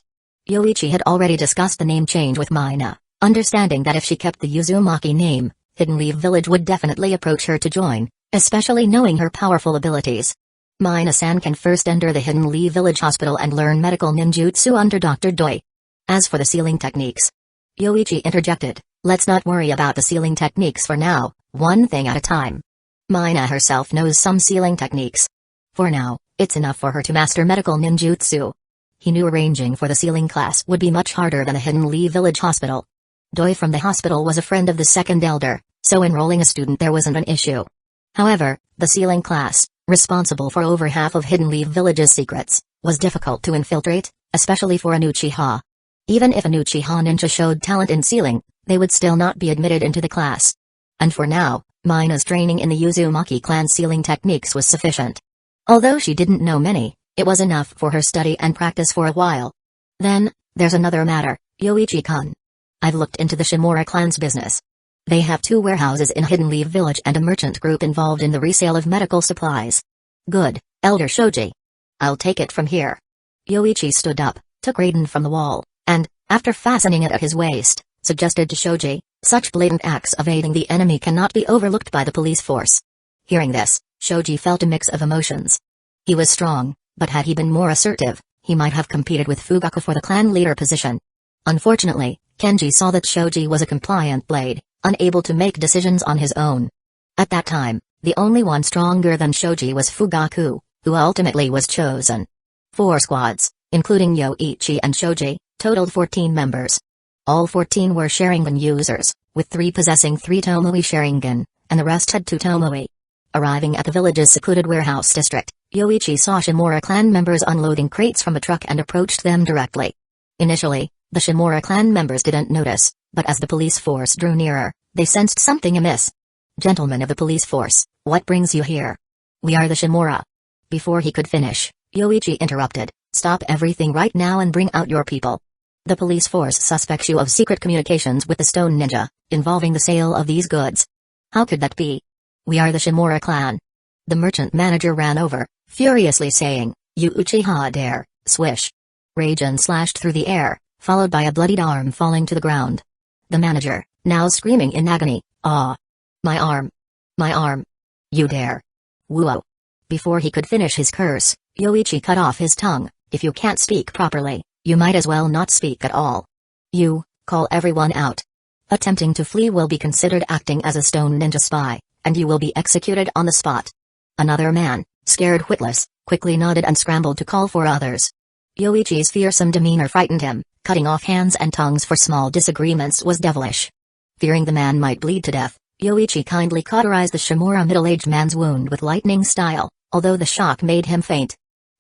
Yoichi had already discussed the name change with Mina, understanding that if she kept the Uzumaki name, Hidden Leaf Village would definitely approach her to join, especially knowing her powerful abilities. Mina-san can first enter the Hidden Leaf Village Hospital and learn medical ninjutsu under Dr. Doi. As for the sealing techniques, Yoichi interjected, let's not worry about the sealing techniques for now, one thing at a time. Mina herself knows some sealing techniques. For now, it's enough for her to master medical ninjutsu. He knew arranging for the sealing class would be much harder than the Hidden Leaf Village Hospital. Doi from the hospital was a friend of the second elder, so enrolling a student there wasn't an issue. However, the sealing class, responsible for over half of Hidden Leaf Village's secrets, was difficult to infiltrate, especially for an Uchiha. Even if an Uchiha ninja showed talent in sealing, they would still not be admitted into the class. And for now, Mina's training in the Uzumaki clan sealing techniques was sufficient. Although she didn't know many, it was enough for her study and practice for a while. Then, there's another matter, Yoichi-kun. I've looked into the Shimura clan's business. They have 2 warehouses in Hidden Leaf Village and a merchant group involved in the resale of medical supplies. Good, Elder Shoji. I'll take it from here. Yoichi stood up, took Raiden from the wall, and, after fastening it at his waist, suggested to Shoji, such blatant acts of aiding the enemy cannot be overlooked by the police force. Hearing this, Shoji felt a mix of emotions. He was strong, but had he been more assertive, he might have competed with Fugaku for the clan leader position. Unfortunately, Kenji saw that Shoji was a compliant blade, unable to make decisions on his own. At that time, the only one stronger than Shoji was Fugaku, who ultimately was chosen. 4 squads, including Yoichi and Shoji, totaled 14 members. All 14 were Sharingan users, with 3 possessing 3 Tomoe Sharingan, and the rest had 2 Tomoe. Arriving at the village's secluded warehouse district, Yoichi saw Shimura clan members unloading crates from a truck and approached them directly. Initially, the Shimura clan members didn't notice, but as the police force drew nearer, they sensed something amiss. "Gentlemen of the police force, what brings you here?" "We are the Shimura." Before he could finish, Yoichi interrupted, "Stop everything right now and bring out your people. The police force suspects you of secret communications with the Stone Ninja, involving the sale of these goods." "How could that be?" "We are the Shimura clan." The merchant manager ran over, furiously saying, "You Uchiha dare!" Swish. Raijin slashed through the air, followed by a bloodied arm falling to the ground. The manager, now screaming in agony, "Ah! My arm! My arm! You dare! Whoa!" Before he could finish his curse, Yoichi cut off his tongue. "If you can't speak properly, you might as well not speak at all. You, call everyone out. Attempting to flee will be considered acting as a Stone Ninja spy, and you will be executed on the spot." Another man, scared witless, quickly nodded and scrambled to call for others. Yoichi's fearsome demeanor frightened him. Cutting off hands and tongues for small disagreements was devilish. Fearing the man might bleed to death, Yoichi kindly cauterized the Shimura middle-aged man's wound with lightning style, although the shock made him faint.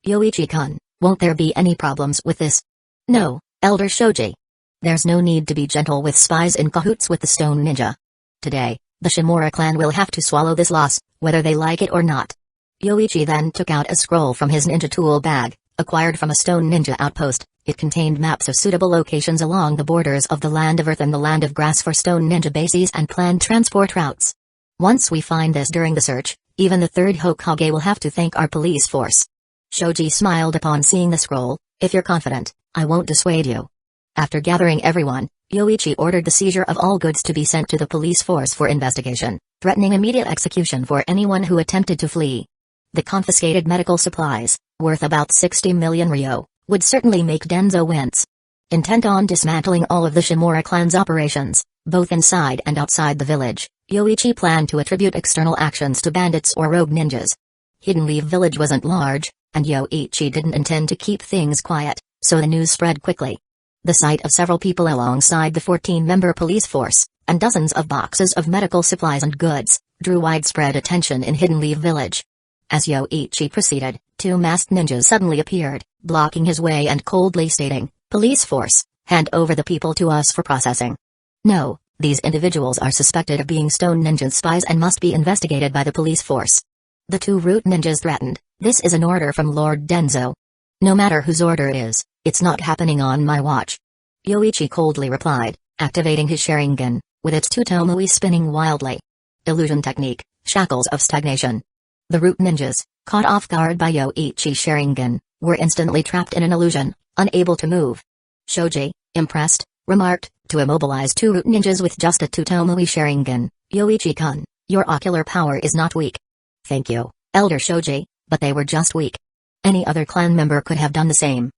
"Yoichi-kun, won't there be any problems with this?" "No, Elder Shoji. There's no need to be gentle with spies in cahoots with the Stone Ninja. Today, the Shimura clan will have to swallow this loss, whether they like it or not." Yoichi then took out a scroll from his ninja tool bag, acquired from a Stone Ninja outpost. It contained maps of suitable locations along the borders of the Land of Earth and the Land of Grass for Stone Ninja bases and planned transport routes. "Once we find this during the search, even the third Hokage will have to thank our police force." Shoji smiled upon seeing the scroll. "If you're confident, I won't dissuade you." After gathering everyone, Yoichi ordered the seizure of all goods to be sent to the police force for investigation, threatening immediate execution for anyone who attempted to flee. The confiscated medical supplies, worth about 60 million ryo, would certainly make Danzō wince. Intent on dismantling all of the Shimura clan's operations, both inside and outside the village, Yoichi planned to attribute external actions to bandits or rogue ninjas. Hidden Leaf Village wasn't large, and Yoichi didn't intend to keep things quiet, so the news spread quickly. The sight of several people alongside the 14-member police force, and dozens of boxes of medical supplies and goods, drew widespread attention in Hidden Leaf Village. As Yoichi proceeded, 2 masked ninjas suddenly appeared, blocking his way and coldly stating, "Police force, hand over the people to us for processing." "No, these individuals are suspected of being Stone Ninja spies and must be investigated by the police force." The 2 root ninjas threatened, "This is an order from Lord Danzō. No matter whose order it is, it's not happening on my watch." Yoichi coldly replied, activating his Sharingan, with its 2 Tomoe spinning wildly. Illusion technique, shackles of stagnation. The root ninjas, caught off guard by Yoichi's Sharingan, were instantly trapped in an illusion, unable to move. Shoji, impressed, remarked, "To immobilize 2 root ninjas with just a 2 Tomoe Sharingan, Yoichi-kun, your ocular power is not weak." "Thank you, Elder Shoji, but they were just weak. Any other clan member could have done the same."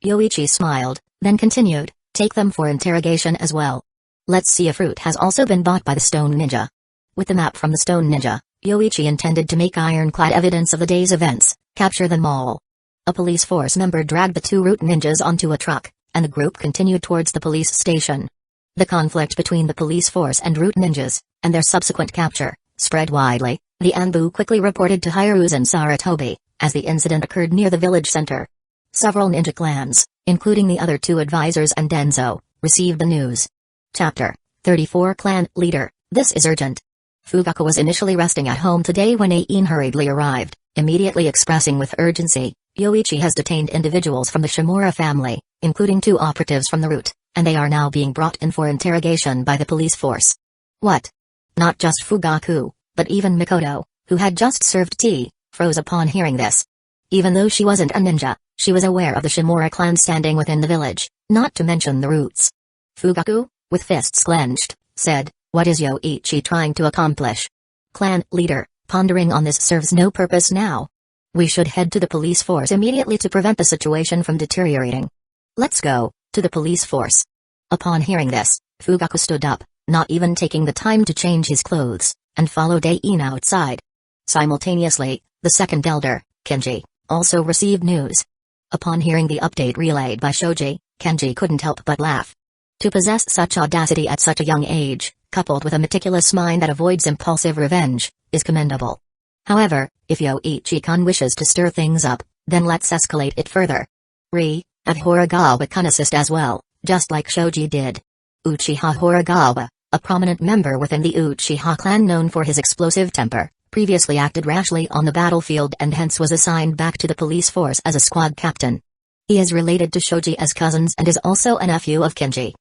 Yoichi smiled, then continued, "Take them for interrogation as well. Let's see if Root has also been bought by the Stone Ninja." With the map from the Stone Ninja, Yoichi intended to make ironclad evidence of the day's events, capture them all. A police force member dragged the 2 root ninjas onto a truck, and the group continued towards the police station. The conflict between the police force and root ninjas, and their subsequent capture, spread widely. The Anbu quickly reported to Hiruzen Sarutobi, as the incident occurred near the village center. Several ninja clans, including the other 2 advisors and Danzō, received the news. Chapter 34 Clan Leader, this is urgent. Fugaku was initially resting at home today when Aizen hurriedly arrived, immediately expressing with urgency, "Yoichi has detained individuals from the Shimura family, including 2 operatives from the root, and they are now being brought in for interrogation by the police force." "What?" Not just Fugaku, but even Mikoto, who had just served tea, froze upon hearing this. Even though she wasn't a ninja, she was aware of the Shimura clan standing within the village, not to mention the roots. Fugaku, with fists clenched, said, "What is Yoichi trying to accomplish?" "Clan leader, pondering on this serves no purpose now. We should head to the police force immediately to prevent the situation from deteriorating." "Let's go to the police force." Upon hearing this, Fugaku stood up, not even taking the time to change his clothes, and followed Aizen outside. Simultaneously, the second elder, Kenji, also received news. Upon hearing the update relayed by Shoji, Kenji couldn't help but laugh. To possess such audacity at such a young age, coupled with a meticulous mind that avoids impulsive revenge, is commendable. However, if Yoichi-kun wishes to stir things up, then let's escalate it further. Have Horagawa kun assist as well, just like Shoji did. Uchiha Horagawa, a prominent member within the Uchiha clan known for his explosive temper, previously acted rashly on the battlefield and hence was assigned back to the police force as a squad captain. He is related to Shoji as cousins and is also a nephew of Kenji.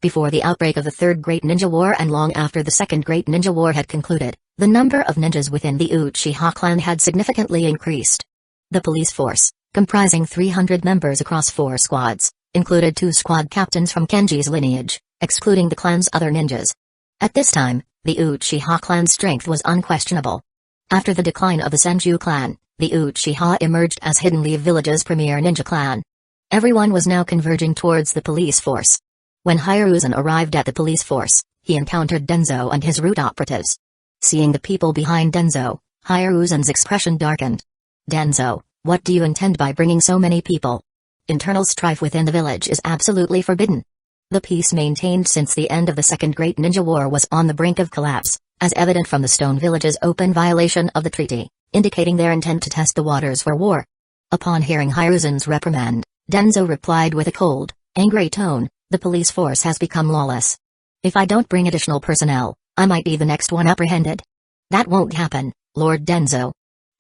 Before the outbreak of the Third Great Ninja War and long after the Second Great Ninja War had concluded, the number of ninjas within the Uchiha clan had significantly increased. The police force, comprising 300 members across 4 squads, included 2 squad captains from Kenji's lineage, excluding the clan's other ninjas. At this time, the Uchiha clan's strength was unquestionable. After the decline of the Senju clan, the Uchiha emerged as Hidden Leaf Village's premier ninja clan. Everyone was now converging towards the police force. When Hiruzen arrived at the police force, he encountered Danzō and his route operatives. Seeing the people behind Danzō, Hiruzen's expression darkened. "Danzō, what do you intend by bringing so many people? Internal strife within the village is absolutely forbidden." The peace maintained since the end of the Second Great Ninja War was on the brink of collapse, as evident from the Stone Village's open violation of the treaty, indicating their intent to test the waters for war. Upon hearing Hiruzen's reprimand, Danzō replied with a cold, angry tone, "The police force has become lawless. If I don't bring additional personnel, I might be the next one apprehended." "That won't happen, Lord Danzō."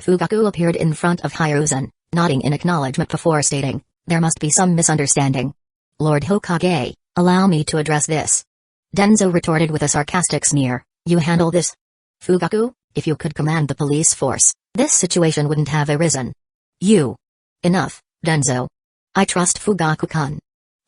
Fugaku appeared in front of Hiruzen, nodding in acknowledgement before stating, "There must be some misunderstanding. Lord Hokage, allow me to address this." Danzō retorted with a sarcastic sneer, "You handle this. Fugaku, if you could command the police force, this situation wouldn't have arisen." "You." "Enough, Danzō. I trust Fugaku-kun."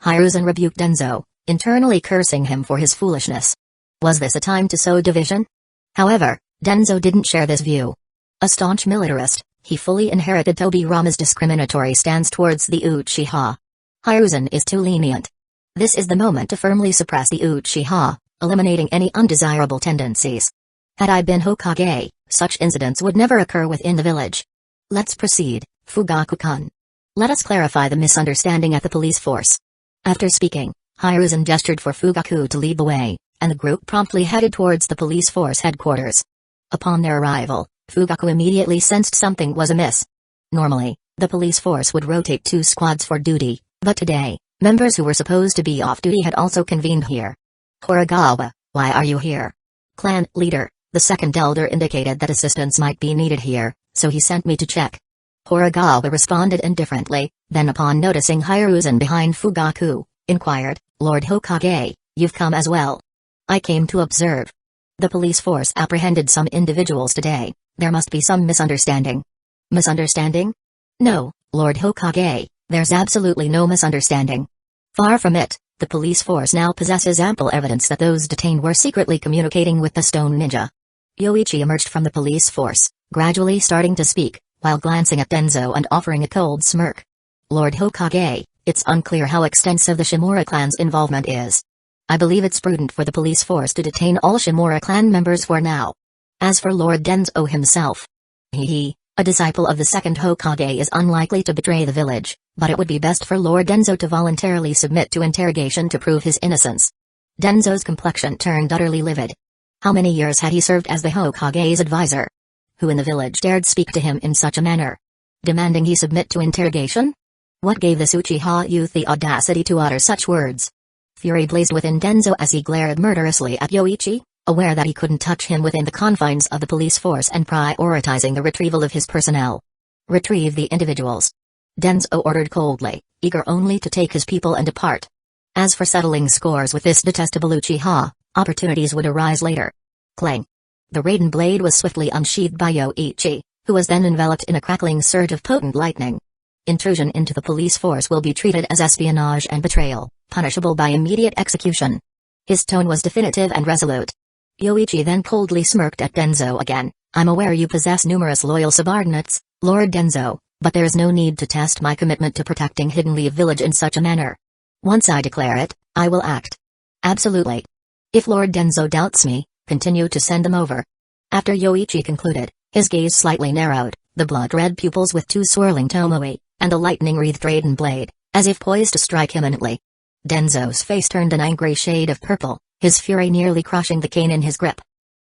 Hiruzen rebuked Danzō, internally cursing him for his foolishness. Was this a time to sow division? However, Danzō didn't share this view. A staunch militarist, he fully inherited Tobirama's discriminatory stance towards the Uchiha. Hiruzen is too lenient. This is the moment to firmly suppress the Uchiha, eliminating any undesirable tendencies. Had I been Hokage, such incidents would never occur within the village. Let's proceed, Fugaku-kun. Let us clarify the misunderstanding at the police force. After speaking, Hiruzen gestured for Fugaku to lead the way, and the group promptly headed towards the police force headquarters. Upon their arrival, Fugaku immediately sensed something was amiss. Normally, the police force would rotate 2 squads for duty, but today, members who were supposed to be off duty had also convened here. "Horagawa, why are you here?" "Clan leader, the second elder indicated that assistance might be needed here, so he sent me to check." Horagawa responded indifferently, then upon noticing Hiruzen behind Fugaku, inquired, "Lord Hokage, you've come as well." "I came to observe. The police force apprehended some individuals today. There must be some misunderstanding." "Misunderstanding?" "No, Lord Hokage, there's absolutely no misunderstanding. Far from it, the police force now possesses ample evidence that those detained were secretly communicating with the Stone Ninja." Yoichi emerged from the police force, gradually starting to speak, while glancing at Danzō and offering a cold smirk. "Lord Hokage, it's unclear how extensive the Shimura clan's involvement is. I believe it's prudent for the police force to detain all Shimura clan members for now. As for Lord Danzō himself, a disciple of the second Hokage is unlikely to betray the village, but it would be best for Lord Danzō to voluntarily submit to interrogation to prove his innocence." Danzō's complexion turned utterly livid. How many years had he served as the Hokage's advisor? Who in the village dared speak to him in such a manner? Demanding he submit to interrogation? What gave this Uchiha youth the audacity to utter such words? Fury blazed within Danzō as he glared murderously at Yoichi, aware that he couldn't touch him within the confines of the police force and prioritizing the retrieval of his personnel. "Retrieve the individuals," Danzō ordered coldly, eager only to take his people and depart. As for settling scores with this detestable Uchiha, opportunities would arise later. Clang. The Raiden blade was swiftly unsheathed by Yoichi, who was then enveloped in a crackling surge of potent lightning. Intrusion into the police force will be treated as espionage and betrayal, punishable by immediate execution. His tone was definitive and resolute. Yoichi then coldly smirked at Danzō again. "I'm aware you possess numerous loyal subordinates, Lord Danzō, but there is no need to test my commitment to protecting Hidden Leaf Village in such a manner. Once I declare it, I will act." "Absolutely. If Lord Danzō doubts me, continue to send them over." After Yoichi concluded, his gaze slightly narrowed, the blood-red pupils with 2 swirling tomoe, and the lightning-wreathed Raiden blade, as if poised to strike imminently. Danzō's face turned an angry shade of purple, his fury nearly crushing the cane in his grip.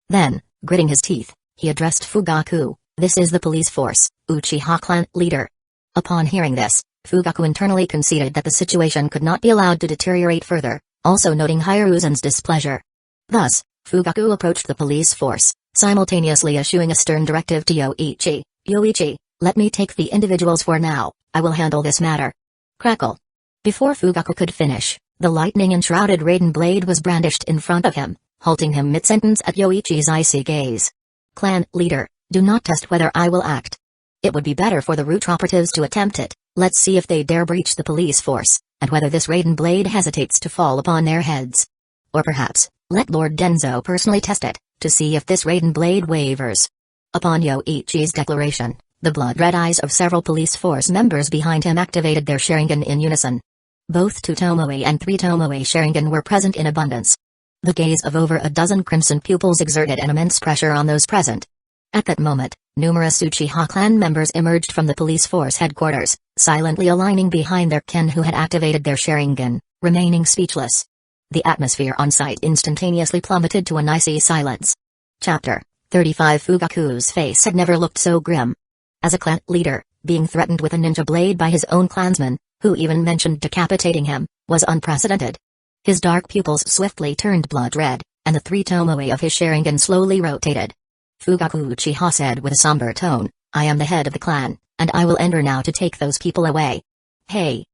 Then, gritting his teeth, he addressed Fugaku. "This is the police force, Uchiha clan leader." Upon hearing this, Fugaku internally conceded that the situation could not be allowed to deteriorate further, also noting Hiruzen's displeasure. Thus, Fugaku approached the police force, simultaneously issuing a stern directive to Yoichi. "Yoichi, let me take the individuals for now, I will handle this matter." Crackle. Before Fugaku could finish, the lightning-enshrouded Raiden blade was brandished in front of him, halting him mid-sentence at Yoichi's icy gaze. "Clan leader, do not test whether I will act. It would be better for the root operatives to attempt it. Let's see if they dare breach the police force, and whether this Raiden blade hesitates to fall upon their heads. Or perhaps, let Lord Danzō personally test it, to see if this Raiden blade wavers." Upon Yoichi's declaration, the blood-red eyes of several police force members behind him activated their Sharingan in unison. Both 2 Tomoe and 3 Tomoe Sharingan were present in abundance. The gaze of over a dozen crimson pupils exerted an immense pressure on those present. At that moment, numerous Uchiha clan members emerged from the police force headquarters, silently aligning behind their kin who had activated their Sharingan, remaining speechless. The atmosphere on site instantaneously plummeted to an icy silence. Chapter 35. Fugaku's face had never looked so grim. As a clan leader, being threatened with a ninja blade by his own clansman, who even mentioned decapitating him, was unprecedented. His dark pupils swiftly turned blood red, and the 3 Tomoe of his Sharingan slowly rotated. Fugaku Uchiha said with a somber tone, "I am the head of the clan, and I will enter now to take those people away." "Hey!"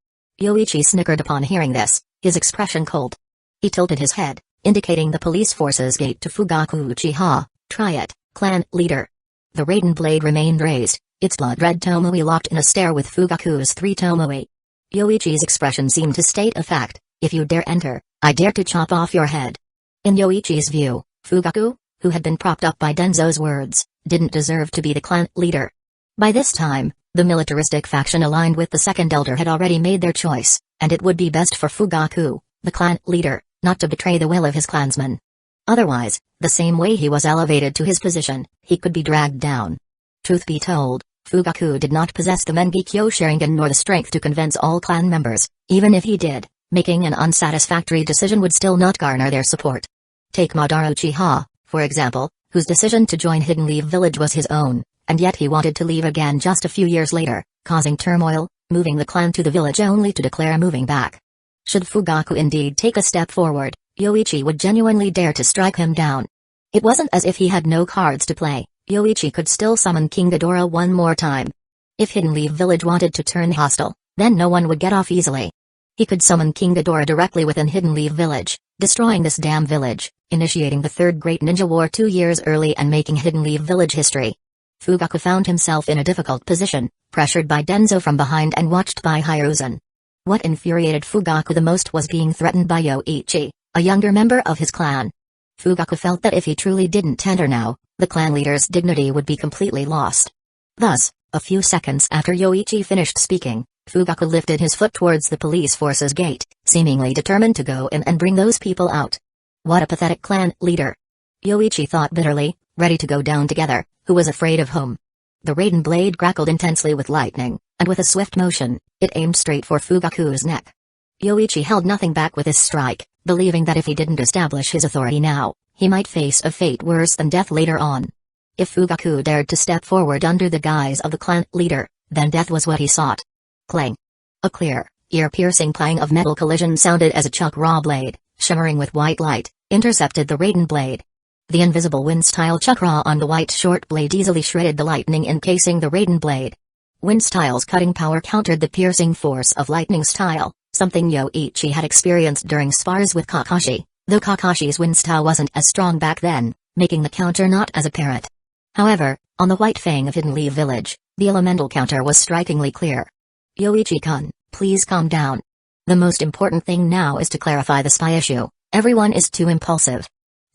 Yoichi snickered upon hearing this, his expression cold. He tilted his head, indicating the police force's gate to Fugaku Uchiha. "Try it, clan leader." The Raiden blade remained raised, its blood-red Tomoe locked in a stare with Fugaku's 3 Tomoe. Yoichi's expression seemed to state a fact: "If you dare enter, I dare to chop off your head." In Yoichi's view, Fugaku, who had been propped up by Danzō's words, didn't deserve to be the clan leader. By this time, the militaristic faction aligned with the second elder had already made their choice, and it would be best for Fugaku, the clan leader, not to betray the will of his clansmen. Otherwise, the same way he was elevated to his position, he could be dragged down. Truth be told, Fugaku did not possess the Mengekyo Sharingan nor the strength to convince all clan members. Even if he did, making an unsatisfactory decision would still not garner their support. Take Madara Uchiha, for example, whose decision to join Hidden Leaf Village was his own, and yet he wanted to leave again just a few years later, causing turmoil, moving the clan to the village only to declare moving back. Should Fugaku indeed take a step forward, Yoichi would genuinely dare to strike him down. It wasn't as if he had no cards to play. Yoichi could still summon King Ghidorah one more time. If Hidden Leaf Village wanted to turn hostile, then no one would get off easily. He could summon King Ghidorah directly within Hidden Leaf Village, destroying this damn village, initiating the Third Great Ninja War 2 years early and making Hidden Leaf Village history. Fugaku found himself in a difficult position, pressured by Danzō from behind and watched by Hiruzen. What infuriated Fugaku the most was being threatened by Yoichi, a younger member of his clan. Fugaku felt that if he truly didn't enter now, the clan leader's dignity would be completely lost. Thus, a few seconds after Yoichi finished speaking, Fugaku lifted his foot towards the police force's gate, seemingly determined to go in and bring those people out. What a pathetic clan leader. Yoichi thought bitterly, ready to go down together, who was afraid of whom? The Raiden blade crackled intensely with lightning, and with a swift motion, it aimed straight for Fugaku's neck. Yoichi held nothing back with his strike, believing that if he didn't establish his authority now, he might face a fate worse than death later on. If Fugaku dared to step forward under the guise of the clan leader, then death was what he sought. Clang. A clear, ear-piercing clang of metal collision sounded as a chakra blade, shimmering with white light, intercepted the Raiden blade. The invisible wind-style chakra on the white short blade easily shredded the lightning encasing the Raiden blade. Wind-style's cutting power countered the piercing force of lightning style, something Yoichi had experienced during spars with Kakashi, though Kakashi's wind style wasn't as strong back then, making the counter not as apparent. However, on the White Fang of Hidden Leaf Village, the elemental counter was strikingly clear. Yoichi-kun, please calm down. The most important thing now is to clarify the spy issue. Everyone is too impulsive.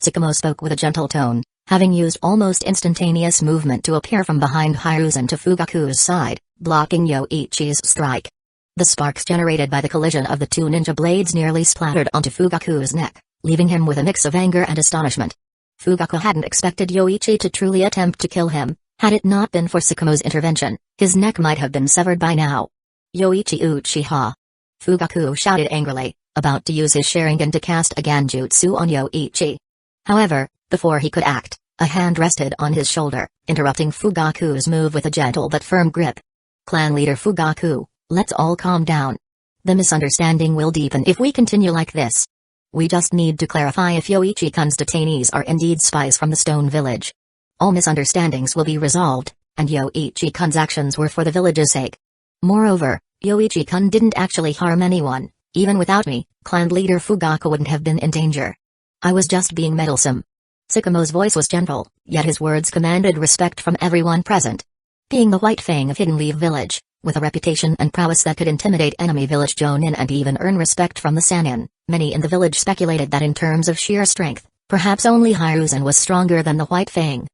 Tsukumo spoke with a gentle tone, having used almost instantaneous movement to appear from behind Hiruzen to Fugaku's side, blocking Yoichi's strike. The sparks generated by the collision of the two ninja blades nearly splattered onto Fugaku's neck, leaving him with a mix of anger and astonishment. Fugaku hadn't expected Yoichi to truly attempt to kill him. Had it not been for Tsukumo's intervention, his neck might have been severed by now. Yoichi Uchiha. Fugaku shouted angrily, about to use his Sharingan to cast a Genjutsu on Yoichi. However, before he could act, a hand rested on his shoulder, interrupting Fugaku's move with a gentle but firm grip. Clan leader Fugaku, let's all calm down. The misunderstanding will deepen if we continue like this. We just need to clarify if Yoichi-kun's detainees are indeed spies from the Stone Village. All misunderstandings will be resolved, and Yoichi-kun's actions were for the village's sake. Moreover, Yoichi-kun didn't actually harm anyone. Even without me, clan leader Fugaku wouldn't have been in danger. I was just being meddlesome. Sukumo's voice was gentle, yet his words commanded respect from everyone present. Being the White Fang of Hidden Leaf Village, with a reputation and prowess that could intimidate enemy village jonin and even earn respect from the Sannin, many in the village speculated that in terms of sheer strength, perhaps only Hiruzen was stronger than the White Fang.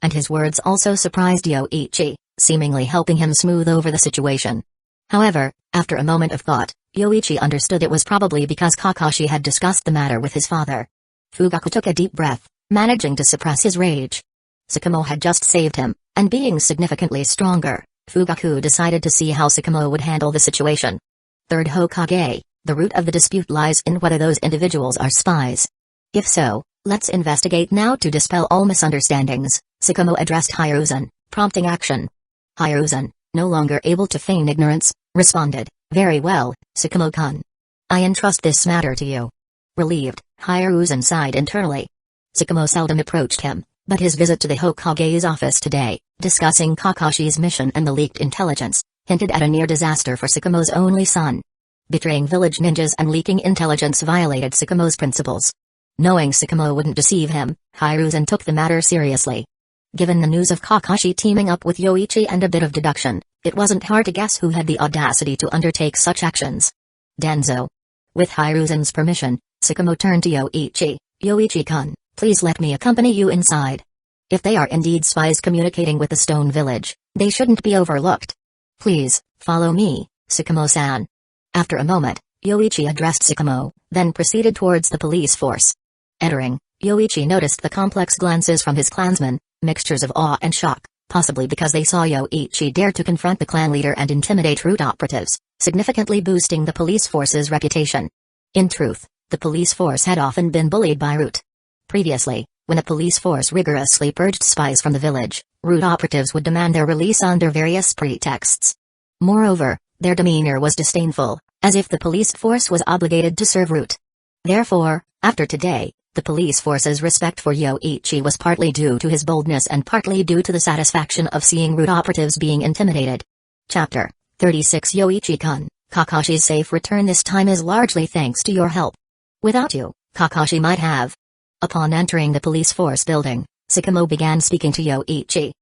And his words also surprised Yoichi, seemingly helping him smooth over the situation. However, after a moment of thought, Yoichi understood it was probably because Kakashi had discussed the matter with his father. Fugaku took a deep breath, managing to suppress his rage. Sukumo had just saved him, and being significantly stronger, Fugaku decided to see how Sukumo would handle the situation. Third Hokage, the root of the dispute lies in whether those individuals are spies. If so, let's investigate now to dispel all misunderstandings, Sukumo addressed Hiruzen, prompting action. Hiruzen, no longer able to feign ignorance, responded, very well, Sukumo-kun. I entrust this matter to you. Relieved, Hiruzen sighed internally. Sukumo seldom approached him, but his visit to the Hokage's office today, discussing Kakashi's mission and the leaked intelligence, hinted at a near disaster for Sukumo's only son. Betraying village ninjas and leaking intelligence violated Sukumo's principles. Knowing Sukumo wouldn't deceive him, Hiruzen took the matter seriously. Given the news of Kakashi teaming up with Yoichi and a bit of deduction, it wasn't hard to guess who had the audacity to undertake such actions. Danzō. With Hiruzen's permission, Sukumo turned to Yoichi. Yoichi-kun, please let me accompany you inside. If they are indeed spies communicating with the Stone Village, they shouldn't be overlooked. Please, follow me, Sukumo-san. After a moment, Yoichi addressed Sukumo, then proceeded towards the police force. Entering, Yoichi noticed the complex glances from his clansmen, mixtures of awe and shock, possibly because they saw Yoichi dare to confront the clan leader and intimidate root operatives, significantly boosting the police force's reputation. In truth, the police force had often been bullied by root. Previously, when a police force rigorously purged spies from the village, root operatives would demand their release under various pretexts. Moreover, their demeanor was disdainful, as if the police force was obligated to serve root. Therefore, after today, the police force's respect for Yoichi was partly due to his boldness and partly due to the satisfaction of seeing root operatives being intimidated. Chapter 36 Yoichi-kun, Kakashi's safe return this time is largely thanks to your help. Without you, Kakashi might have. Upon entering the police force building, Sukumo began speaking to Yoichi.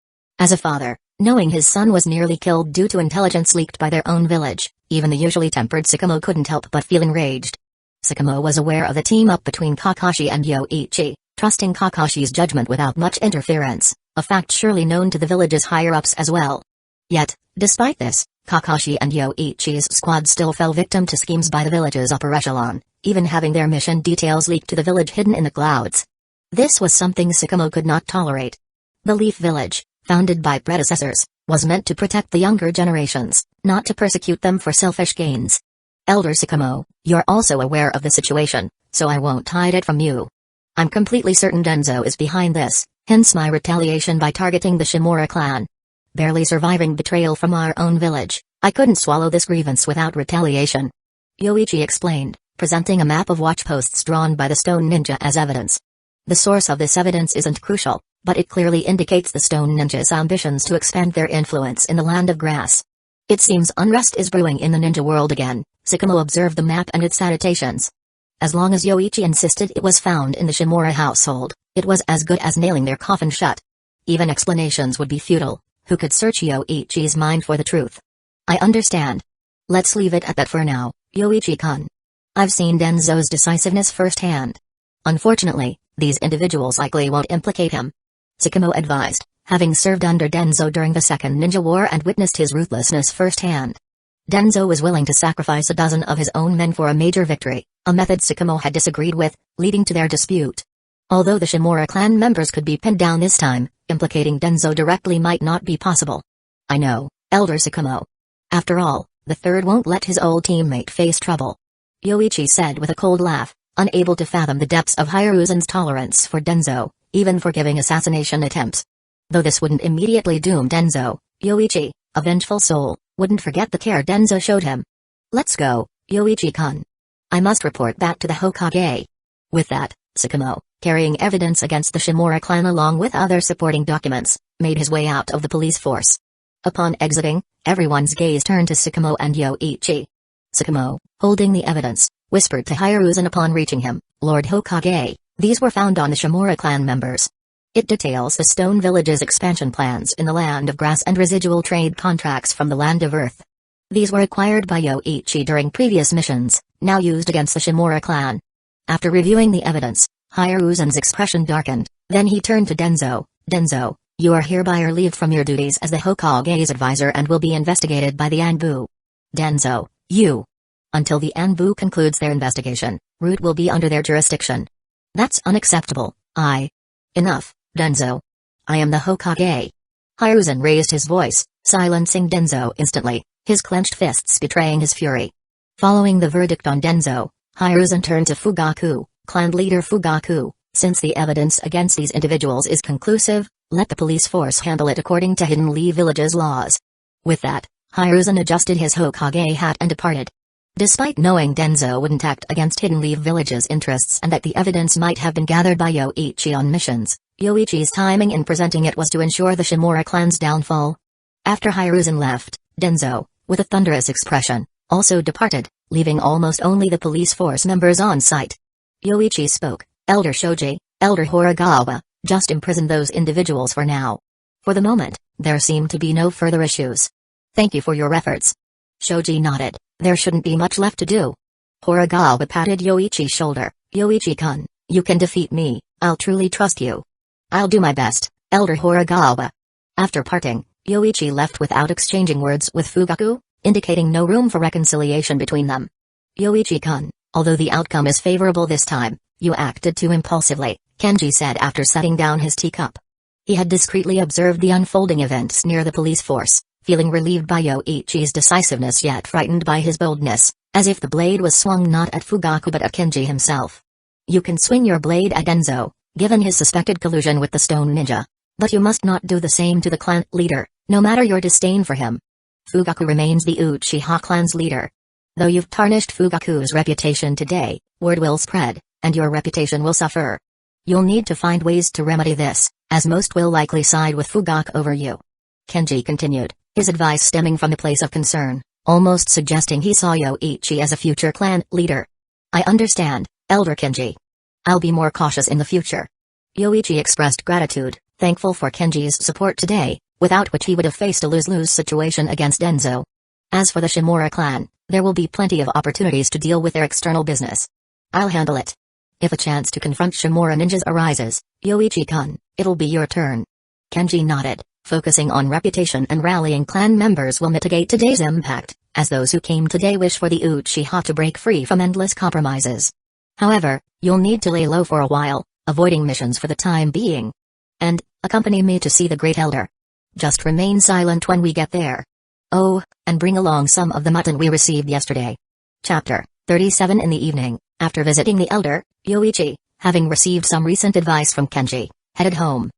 As a father, knowing his son was nearly killed due to intelligence leaked by their own village, even the usually tempered Sukumo couldn't help but feel enraged. Sukumo was aware of the team-up between Kakashi and Yoichi, trusting Kakashi's judgment without much interference, a fact surely known to the village's higher-ups as well. Yet, despite this, Kakashi and Yoichi's squad still fell victim to schemes by the village's upper echelon, even having their mission details leaked to the village hidden in the clouds. This was something Sukumo could not tolerate. The Leaf Village, founded by predecessors, was meant to protect the younger generations, not to persecute them for selfish gains. Elder Sukumo, you're also aware of the situation, so I won't hide it from you. I'm completely certain Danzō is behind this, hence my retaliation by targeting the Shimura clan. Barely surviving betrayal from our own village, I couldn't swallow this grievance without retaliation. Yoichi explained, presenting a map of watchposts drawn by the Stone Ninja as evidence. The source of this evidence isn't crucial, but it clearly indicates the Stone Ninja's ambitions to expand their influence in the Land of Grass. It seems unrest is brewing in the ninja world again, Sukumo observed the map and its annotations. As long as Yoichi insisted it was found in the Shimura household, it was as good as nailing their coffin shut. Even explanations would be futile. Who could search Yoichi's mind for the truth? I understand. Let's leave it at that for now, Yoichi-kun. I've seen Danzō's decisiveness firsthand. Unfortunately, these individuals likely won't implicate him. Sukumo advised, having served under Danzō during the Second Ninja War and witnessed his ruthlessness firsthand. Danzō was willing to sacrifice a dozen of his own men for a major victory, a method Sukumo had disagreed with, leading to their dispute. Although the Shimura clan members could be pinned down this time, implicating Danzō directly might not be possible. I know, Elder Sukumo. After all, the third won't let his old teammate face trouble. Yoichi said with a cold laugh, unable to fathom the depths of Hiruzen's tolerance for Danzō, even forgiving assassination attempts. Though this wouldn't immediately doom Danzō, Yoichi, a vengeful soul, wouldn't forget the care Danzō showed him. Let's go, Yoichi-kun. I must report back to the Hokage. With that, Sakamo, carrying evidence against the Shimura clan along with other supporting documents, made his way out of the police force. Upon exiting, everyone's gaze turned to Sakamo and Yoichi. Sakamo, holding the evidence, whispered to Hiruzen upon reaching him, Lord Hokage, these were found on the Shimura clan members. It details the Stone Village's expansion plans in the Land of Grass and residual trade contracts from the Land of Earth. These were acquired by Yoichi during previous missions, now used against the Shimura clan. After reviewing the evidence, Hiruzen's expression darkened, then he turned to Danzō. Danzō, you are hereby relieved from your duties as the Hokage's advisor and will be investigated by the Anbu. Danzō, you. Until the Anbu concludes their investigation, Root will be under their jurisdiction. That's unacceptable. Enough, Danzō. I am the Hokage. Hiruzen raised his voice, silencing Danzō instantly, his clenched fists betraying his fury. Following the verdict on Danzō, Hiruzen turned to Fugaku, clan leader Fugaku, since the evidence against these individuals is conclusive, let the police force handle it according to Hidden Leaf Village's laws. With that, Hiruzen adjusted his Hokage hat and departed. Despite knowing Danzō wouldn't act against Hidden Leaf Village's interests and that the evidence might have been gathered by Yoichi on missions, Yoichi's timing in presenting it was to ensure the Shimura clan's downfall. After Hiruzen left, Danzō, with a thunderous expression, also departed, leaving almost only the police force members on site. Yoichi spoke, Elder Shoji, Elder Horagawa, just imprison those individuals for now. For the moment, there seemed to be no further issues. Thank you for your efforts. Shoji nodded, there shouldn't be much left to do. Horagawa patted Yoichi's shoulder, Yoichi-kun, you can defeat me, I'll truly trust you. I'll do my best, Elder Horagawa. After parting, Yoichi left without exchanging words with Fugaku, indicating no room for reconciliation between them. Yoichi-kun, although the outcome is favorable this time, you acted too impulsively, Kenji said after setting down his teacup. He had discreetly observed the unfolding events near the police force, feeling relieved by Yoichi's decisiveness yet frightened by his boldness, as if the blade was swung not at Fugaku but at Kenji himself. You can swing your blade at Danzō, given his suspected collusion with the Stone Ninja. But you must not do the same to the clan leader, no matter your disdain for him. Fugaku remains the Uchiha clan's leader. Though you've tarnished Fugaku's reputation today, word will spread, and your reputation will suffer. You'll need to find ways to remedy this, as most will likely side with Fugaku over you. Kenji continued, his advice stemming from the place of concern, almost suggesting he saw Yoichi as a future clan leader. I understand, Elder Kenji. I'll be more cautious in the future. Yoichi expressed gratitude, thankful for Kenji's support today, without which he would have faced a lose-lose situation against Danzō. As for the Shimura clan, there will be plenty of opportunities to deal with their external business. I'll handle it. If a chance to confront Shimura ninjas arises, Yoichi-kun, it'll be your turn. Kenji nodded, focusing on reputation and rallying clan members will mitigate today's impact, as those who came today wish for the Uchiha to break free from endless compromises. However, you'll need to lay low for a while, avoiding missions for the time being. And, accompany me to see the Great Elder. Just remain silent when we get there. Oh, and bring along some of the mutton we received yesterday. Chapter 37. In the evening, after visiting the Elder, Yoichi, having received some recent advice from Kenji, headed home.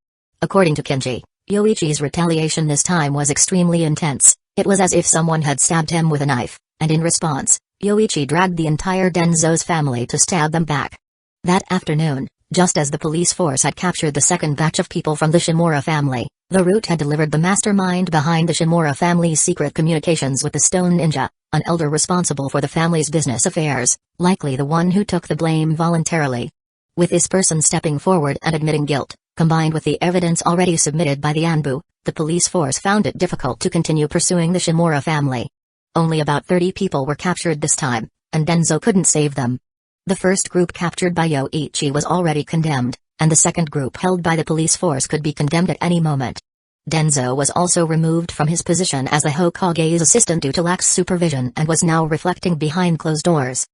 According to Kenji, Yoichi's retaliation this time was extremely intense. It was as if someone had stabbed him with a knife, and in response, Yoichi dragged the entire Danzō's family to stab them back. That afternoon, just as the police force had captured the second batch of people from the Shimura family, the Root had delivered the mastermind behind the Shimura family's secret communications with the Stone Ninja, an elder responsible for the family's business affairs, likely the one who took the blame voluntarily. With this person stepping forward and admitting guilt, combined with the evidence already submitted by the Anbu, the police force found it difficult to continue pursuing the Shimura family. Only about 30 people were captured this time, and Danzō couldn't save them. The first group captured by Yoichi was already condemned, and the second group held by the police force could be condemned at any moment. Danzō was also removed from his position as the Hokage's assistant due to lax supervision and was now reflecting behind closed doors.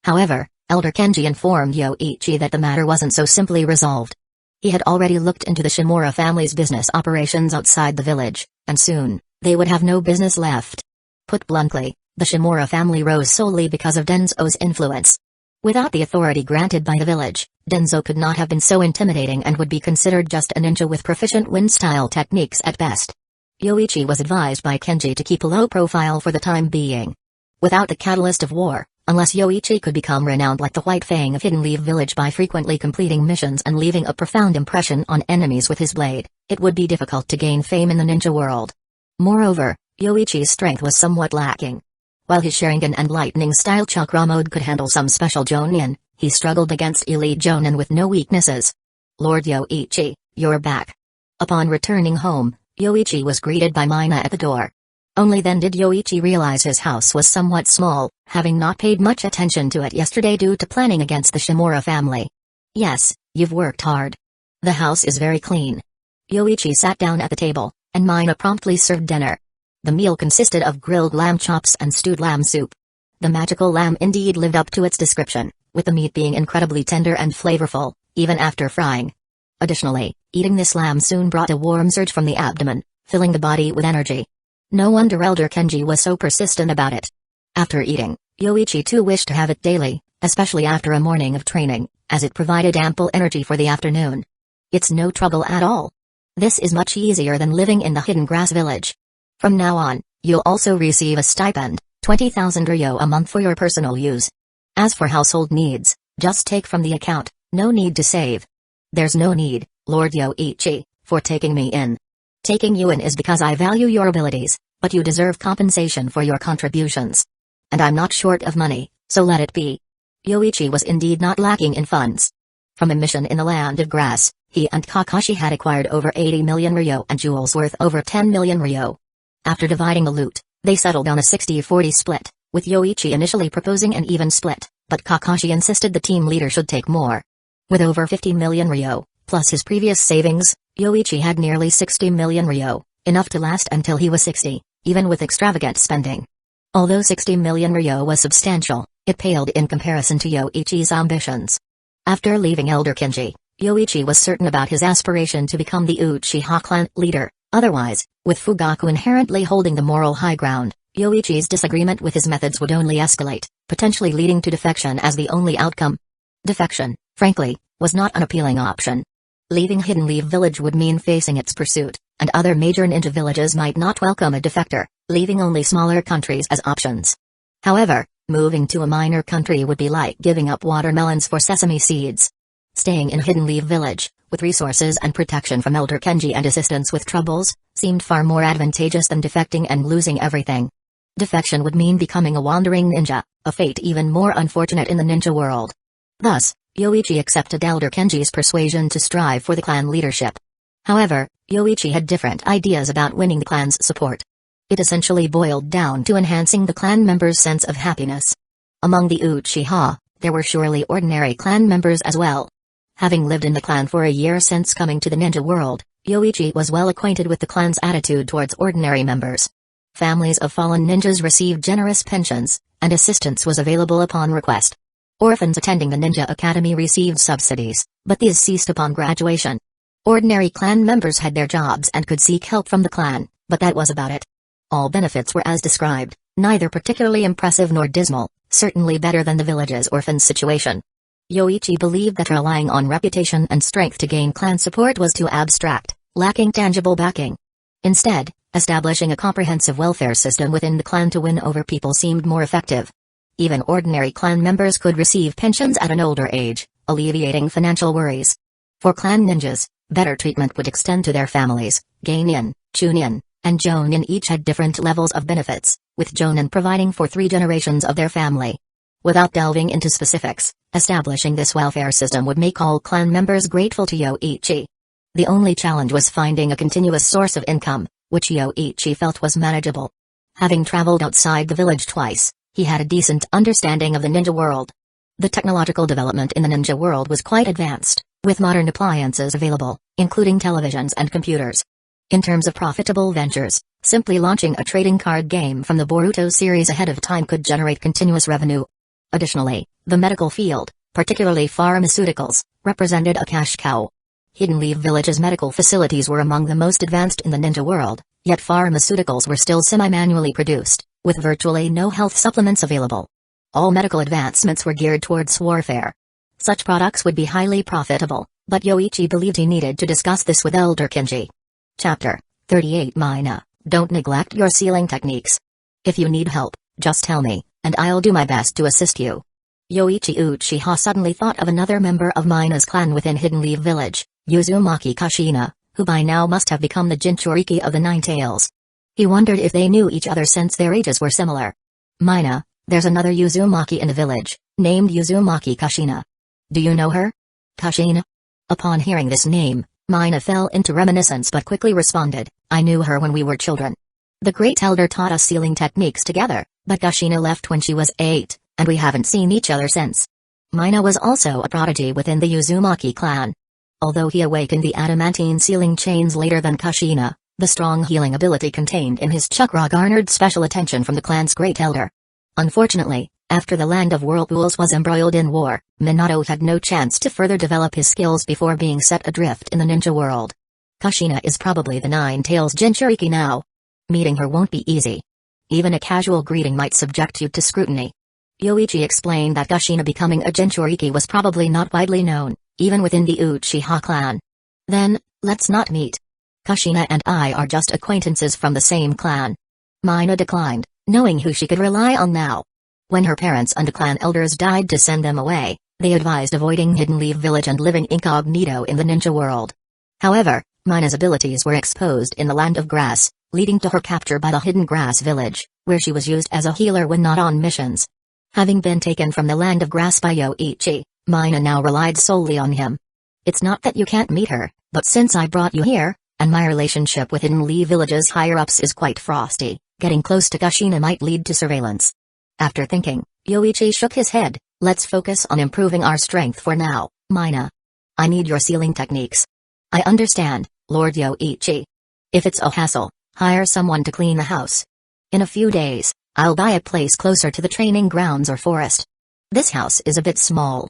However, Elder Kenji informed Yoichi that the matter wasn't so simply resolved. He had already looked into the Shimura family's business operations outside the village, and soon, they would have no business left. Put bluntly, The Shimura family rose solely because of Danzō's influence. Without the authority granted by the village, Danzō could not have been so intimidating and would be considered just a ninja with proficient wind-style techniques at best. Yoichi was advised by Kenji to keep a low profile for the time being. Without the catalyst of war, unless Yoichi could become renowned like the White Fang of Hidden Leaf Village by frequently completing missions and leaving a profound impression on enemies with his blade, it would be difficult to gain fame in the ninja world. Moreover, Yoichi's strength was somewhat lacking. While his Sharingan and lightning-style chakra mode could handle some special Jonin, he struggled against elite Jonin with no weaknesses. Lord Yoichi, you're back. Upon returning home, Yoichi was greeted by Mina at the door. Only then did Yoichi realize his house was somewhat small, having not paid much attention to it yesterday due to planning against the Shimura family. Yes, you've worked hard. The house is very clean. Yoichi sat down at the table, and Mina promptly served dinner. The meal consisted of grilled lamb chops and stewed lamb soup. The magical lamb indeed lived up to its description, with the meat being incredibly tender and flavorful, even after frying. Additionally, eating this lamb soon brought a warm surge from the abdomen, filling the body with energy. No wonder Elder Kenji was so persistent about it. After eating, Yoichi too wished to have it daily, especially after a morning of training, as it provided ample energy for the afternoon. It's no trouble at all. This is much easier than living in the hidden grass village. From now on, you'll also receive a stipend, 20,000 ryo a month for your personal use. As for household needs, just take from the account, no need to save. There's no need, Lord Yoichi, for taking me in. Taking you in is because I value your abilities, but you deserve compensation for your contributions. And I'm not short of money, so let it be. Yoichi was indeed not lacking in funds. From a mission in the land of grass, he and Kakashi had acquired over 80 million ryo and jewels worth over 10 million ryo. After dividing the loot, they settled on a 60-40 split, with Yoichi initially proposing an even split, but Kakashi insisted the team leader should take more. With over 50 million ryo, plus his previous savings, Yoichi had nearly 60 million ryo, enough to last until he was 60, even with extravagant spending. Although 60 million ryo was substantial, it paled in comparison to Yoichi's ambitions. After leaving Elder Kenji, Yoichi was certain about his aspiration to become the Uchiha clan leader. Otherwise, with Fugaku inherently holding the moral high ground, Yoichi's disagreement with his methods would only escalate, potentially leading to defection as the only outcome. Defection, frankly, was not an appealing option. Leaving Hidden Leaf Village would mean facing its pursuit, and other major ninja villages might not welcome a defector, leaving only smaller countries as options. However, moving to a minor country would be like giving up watermelons for sesame seeds. Staying in Hidden Leaf Village, with resources and protection from Elder Kenji and assistance with troubles, seemed far more advantageous than defecting and losing everything. Defection would mean becoming a wandering ninja, a fate even more unfortunate in the ninja world. Thus, Yoichi accepted Elder Kenji's persuasion to strive for the clan leadership. However, Yoichi had different ideas about winning the clan's support. It essentially boiled down to enhancing the clan members' sense of happiness. Among the Uchiha, there were surely ordinary clan members as well. Having lived in the clan for a year since coming to the ninja world, Yoichi was well acquainted with the clan's attitude towards ordinary members. Families of fallen ninjas received generous pensions, and assistance was available upon request. Orphans attending the ninja academy received subsidies, but these ceased upon graduation. Ordinary clan members had their jobs and could seek help from the clan, but that was about it. All benefits were as described, neither particularly impressive nor dismal, certainly better than the village's orphan situation. Yoichi believed that relying on reputation and strength to gain clan support was too abstract, lacking tangible backing. Instead, establishing a comprehensive welfare system within the clan to win over people seemed more effective. Even ordinary clan members could receive pensions at an older age, alleviating financial worries. For clan ninjas, better treatment would extend to their families. Geinin, Chunin, and Jonin each had different levels of benefits, with Jonin providing for 3 generations of their family. Without delving into specifics, establishing this welfare system would make all clan members grateful to Yoichi. The only challenge was finding a continuous source of income, which Yoichi felt was manageable. Having traveled outside the village twice, he had a decent understanding of the ninja world. The technological development in the ninja world was quite advanced, with modern appliances available, including televisions and computers. In terms of profitable ventures, simply launching a trading card game from the Boruto series ahead of time could generate continuous revenue. Additionally, the medical field, particularly pharmaceuticals, represented a cash cow. Hidden Leaf Village's medical facilities were among the most advanced in the ninja world, yet pharmaceuticals were still semi-manually produced, with virtually no health supplements available. All medical advancements were geared towards warfare. Such products would be highly profitable, but Yoichi believed he needed to discuss this with Elder Kenji. Chapter 38 Mina, don't neglect your sealing techniques. If you need help, just tell me, and I'll do my best to assist you. Yoichi Uchiha suddenly thought of another member of Mina's clan within Hidden Leaf Village, Uzumaki Kashina, who by now must have become the Jinchuriki of the Nine Tails. He wondered if they knew each other since their ages were similar. Mina, there's another Uzumaki in the village, named Uzumaki Kashina. Do you know her? Kashina? Upon hearing this name, Mina fell into reminiscence but quickly responded, I knew her when we were children. The Great Elder taught us sealing techniques together, but Kashina left when she was 8, and we haven't seen each other since. Mina was also a prodigy within the Uzumaki clan. Although he awakened the adamantine sealing chains later than Kashina, the strong healing ability contained in his chakra garnered special attention from the clan's Great Elder. Unfortunately, after the Land of Whirlpools was embroiled in war, Minato had no chance to further develop his skills before being set adrift in the ninja world. Kashina is probably the Nine Tails Jinchuriki now. Meeting her won't be easy. Even a casual greeting might subject you to scrutiny. Yoichi explained that Kashina becoming a Jinchuriki was probably not widely known, even within the Uchiha clan. Then, let's not meet. Kashina and I are just acquaintances from the same clan. Mina declined, knowing who she could rely on now. When her parents and the clan elders died to send them away, they advised avoiding Hidden Leaf Village and living incognito in the ninja world. However, Mina's abilities were exposed in the Land of Grass, leading to her capture by the Hidden Grass Village, where she was used as a healer when not on missions. Having been taken from the Land of Grass by Yoichi, Mina now relied solely on him. It's not that you can't meet her, but since I brought you here, and my relationship with Hidden Leaf Village's higher-ups is quite frosty, getting close to Kashina might lead to surveillance. After thinking, Yoichi shook his head, let's focus on improving our strength for now, Mina. I need your sealing techniques. I understand, Lord Yoichi. If it's a hassle, hire someone to clean the house. In a few days, I'll buy a place closer to the training grounds or forest. This house is a bit small.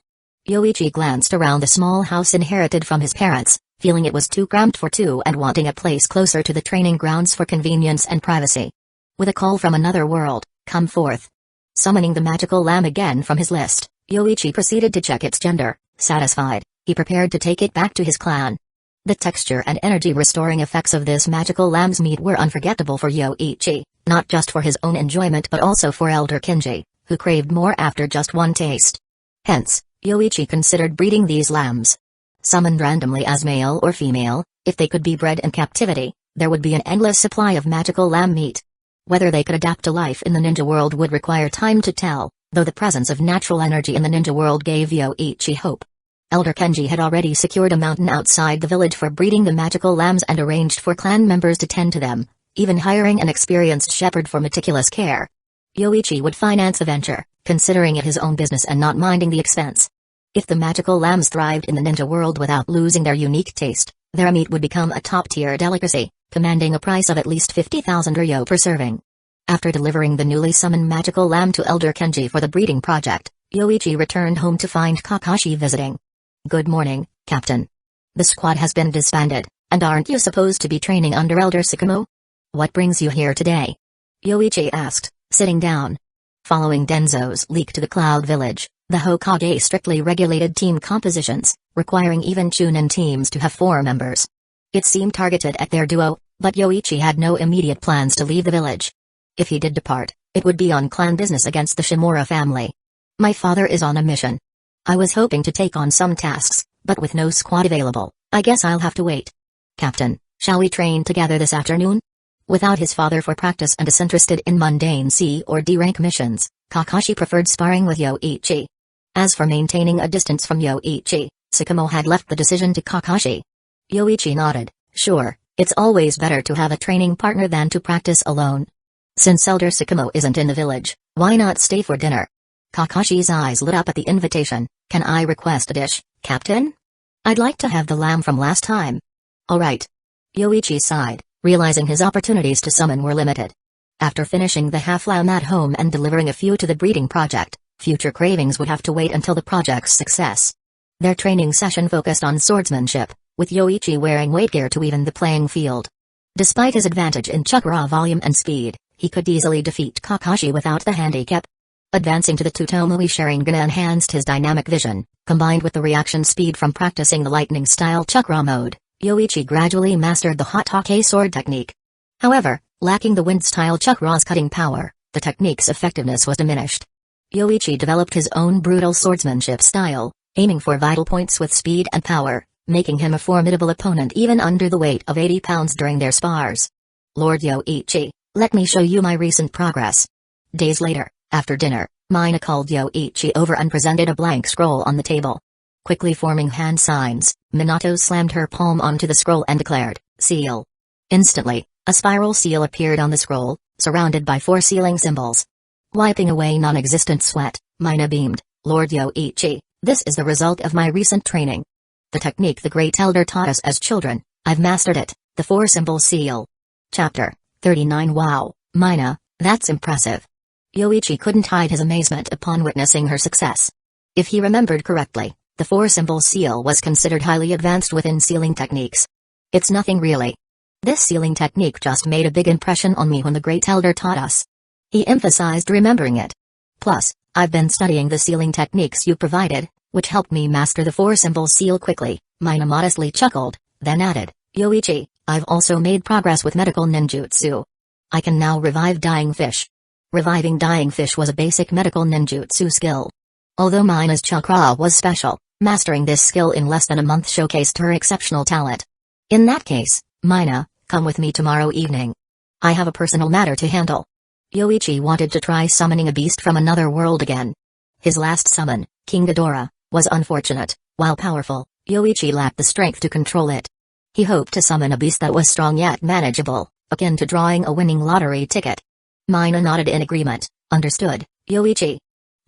Yoichi glanced around the small house inherited from his parents, feeling it was too cramped for two and wanting a place closer to the training grounds for convenience and privacy. With a call from another world, come forth. Summoning the magical lamb again from his list, Yoichi proceeded to check its gender. Satisfied, he prepared to take it back to his clan. The texture and energy-restoring effects of this magical lamb's meat were unforgettable for Yoichi, not just for his own enjoyment but also for Elder Kenji, who craved more after just one taste. Hence, Yoichi considered breeding these lambs. Summoned randomly as male or female, if they could be bred in captivity, there would be an endless supply of magical lamb meat. Whether they could adapt to life in the ninja world would require time to tell, though the presence of natural energy in the ninja world gave Yoichi hope. Elder Kenji had already secured a mountain outside the village for breeding the magical lambs and arranged for clan members to tend to them, even hiring an experienced shepherd for meticulous care. Yoichi would finance the venture, considering it his own business and not minding the expense. If the magical lambs thrived in the ninja world without losing their unique taste, their meat would become a top-tier delicacy, commanding a price of at least 50,000 ryo per serving. After delivering the newly summoned magical lamb to Elder Kenji for the breeding project, Yoichi returned home to find Kakashi visiting. Good morning, Captain. The squad has been disbanded, and aren't you supposed to be training under Elder Tsukumo? What brings you here today? Yoichi asked, sitting down. Following Danzō's leak to the Cloud Village, the Hokage strictly regulated team compositions, requiring even Chunin teams to have 4 members. It seemed targeted at their duo, but Yoichi had no immediate plans to leave the village. If he did depart, it would be on clan business against the Shimura family. My father is on a mission. I was hoping to take on some tasks, but with no squad available, I guess I'll have to wait. Captain, shall we train together this afternoon? Without his father for practice and disinterested in mundane C or D rank missions, Kakashi preferred sparring with Yoichi. As for maintaining a distance from Yoichi, Tsukumo had left the decision to Kakashi. Yoichi nodded, sure, it's always better to have a training partner than to practice alone. Since Elder Tsukumo isn't in the village, why not stay for dinner? Kakashi's eyes lit up at the invitation. Can I request a dish, Captain? I'd like to have the lamb from last time. Alright. Yoichi sighed, realizing his opportunities to summon were limited. After finishing the half-lamb at home and delivering a few to the breeding project, future cravings would have to wait until the project's success. Their training session focused on swordsmanship, with Yoichi wearing weight gear to even the playing field. Despite his advantage in chakra volume and speed, he could easily defeat Kakashi without the handicap. Advancing to the Tsutomu Sharingan enhanced his dynamic vision, combined with the reaction speed from practicing the lightning-style chakra mode. Yoichi gradually mastered the Hotake sword technique. However, lacking the wind-style chakra's cutting power, the technique's effectiveness was diminished. Yoichi developed his own brutal swordsmanship style, aiming for vital points with speed and power, making him a formidable opponent even under the weight of 80 pounds during their spars. Lord Yoichi, let me show you my recent progress. Days later, after dinner, Mina called Yoichi over and presented a blank scroll on the table. Quickly forming hand signs, Minato slammed her palm onto the scroll and declared, "Seal." Instantly, a spiral seal appeared on the scroll, surrounded by 4 sealing symbols. Wiping away non-existent sweat, Mina beamed, "Lord Yoichi, this is the result of my recent training. The technique the Great Elder taught us as children, I've mastered it, the 4-symbol seal." Chapter 39. Wow, Mina, that's impressive. Yoichi couldn't hide his amazement upon witnessing her success. If he remembered correctly, the 4-symbol seal was considered highly advanced within sealing techniques. It's nothing really. This sealing technique just made a big impression on me when the Great Elder taught us. He emphasized remembering it. Plus, I've been studying the sealing techniques you provided, which helped me master the 4-symbol seal quickly. Mina modestly chuckled, then added, "Yoichi, I've also made progress with medical ninjutsu. I can now revive dying fish." Reviving dying fish was a basic medical ninjutsu skill. Although Mina's chakra was special, mastering this skill in less than a month showcased her exceptional talent. In that case, Mina, come with me tomorrow evening. I have a personal matter to handle. Yoichi wanted to try summoning a beast from another world again. His last summon, King Ghidorah, was unfortunate. While powerful, Yoichi lacked the strength to control it. He hoped to summon a beast that was strong yet manageable, akin to drawing a winning lottery ticket. Mina nodded in agreement. "Understood, Yoichi."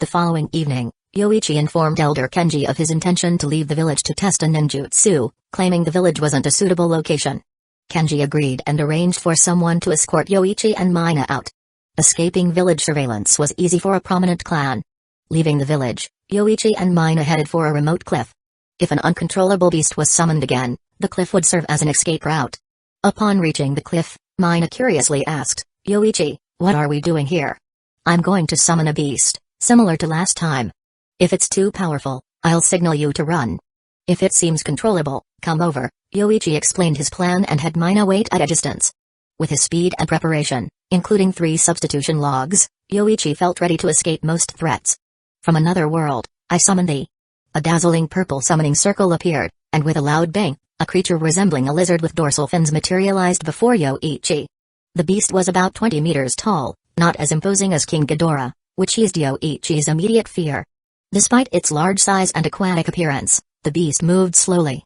The following evening, Yoichi informed Elder Kenji of his intention to leave the village to test a ninjutsu, claiming the village wasn't a suitable location. Kenji agreed and arranged for someone to escort Yoichi and Mina out. Escaping village surveillance was easy for a prominent clan. Leaving the village, Yoichi and Mina headed for a remote cliff. If an uncontrollable beast was summoned again, the cliff would serve as an escape route. Upon reaching the cliff, Mina curiously asked, "Yoichi, what are we doing here?" "I'm going to summon a beast, similar to last time. If it's too powerful, I'll signal you to run. If it seems controllable, come over." Yoichi explained his plan and had Mina wait at a distance. With his speed and preparation, including 3 substitution logs, Yoichi felt ready to escape most threats. "From another world, I summon thee." A dazzling purple summoning circle appeared, and with a loud bang, a creature resembling a lizard with dorsal fins materialized before Yoichi. The beast was about 20 meters tall, not as imposing as King Ghidorah, which eased Yoichi's immediate fear. Despite its large size and aquatic appearance, the beast moved slowly.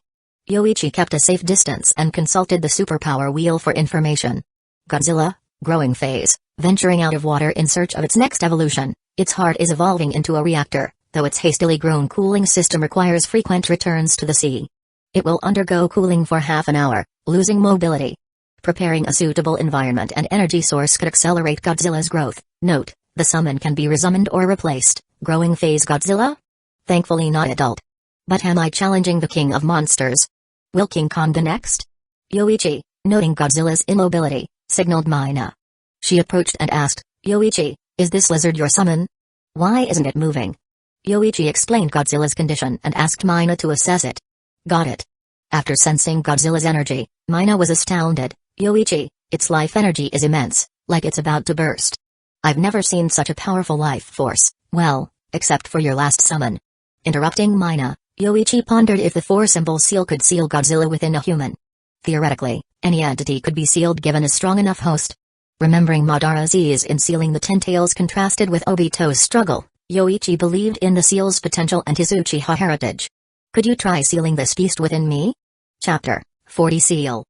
Yoichi kept a safe distance and consulted the superpower wheel for information. Godzilla, growing phase, venturing out of water in search of its next evolution. Its heart is evolving into a reactor, though its hastily grown cooling system requires frequent returns to the sea. It will undergo cooling for half an hour, losing mobility. Preparing a suitable environment and energy source could accelerate Godzilla's growth. Note, the summon can be resummoned or replaced. Growing phase Godzilla? Thankfully not adult. But am I challenging the king of monsters? Will King Kong go next? Yoichi, noting Godzilla's immobility, signaled Mina. She approached and asked, "Yoichi, is this lizard your summon? Why isn't it moving?" Yoichi explained Godzilla's condition and asked Mina to assess it. "Got it." After sensing Godzilla's energy, Mina was astounded. "Yoichi, its life energy is immense, like it's about to burst. I've never seen such a powerful life force, well, except for your last summon." Interrupting Mina, Yoichi pondered if the 4-symbol seal could seal Godzilla within a human. Theoretically, any entity could be sealed given a strong enough host. Remembering Madara's ease in sealing the Ten-Tails contrasted with Obito's struggle, Yoichi believed in the seal's potential and his Uchiha heritage. "Could you try sealing this beast within me?" Chapter 40. Seal.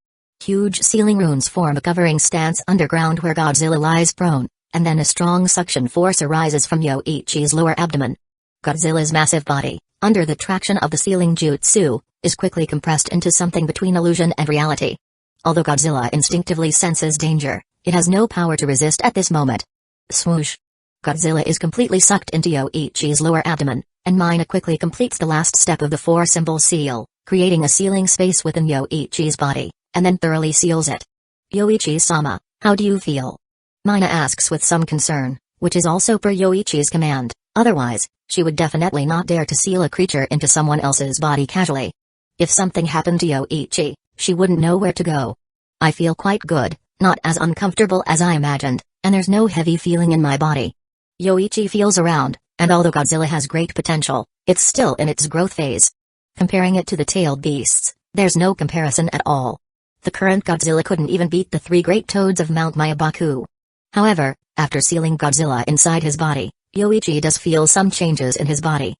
Huge sealing runes form a covering stance underground where Godzilla lies prone, and then a strong suction force arises from Yoichi's lower abdomen. Godzilla's massive body, under the traction of the sealing jutsu, is quickly compressed into something between illusion and reality. Although Godzilla instinctively senses danger, it has no power to resist at this moment. Swoosh! Godzilla is completely sucked into Yoichi's lower abdomen, and Mina quickly completes the last step of the 4-symbol seal, creating a sealing space within Yoichi's body, and then thoroughly seals it. "Yoichi-sama, how do you feel?" Mina asks with some concern, which is also per Yoichi's command, otherwise, she would definitely not dare to seal a creature into someone else's body casually. If something happened to Yoichi, she wouldn't know where to go. I feel quite good, not as uncomfortable as I imagined, and there's no heavy feeling in my body. Yoichi feels around, and although Godzilla has great potential, it's still in its growth phase. Comparing it to the tailed beasts, there's no comparison at all. The current Godzilla couldn't even beat the 3 great toads of Mount Myabaku. However, after sealing Godzilla inside his body, Yoichi does feel some changes in his body.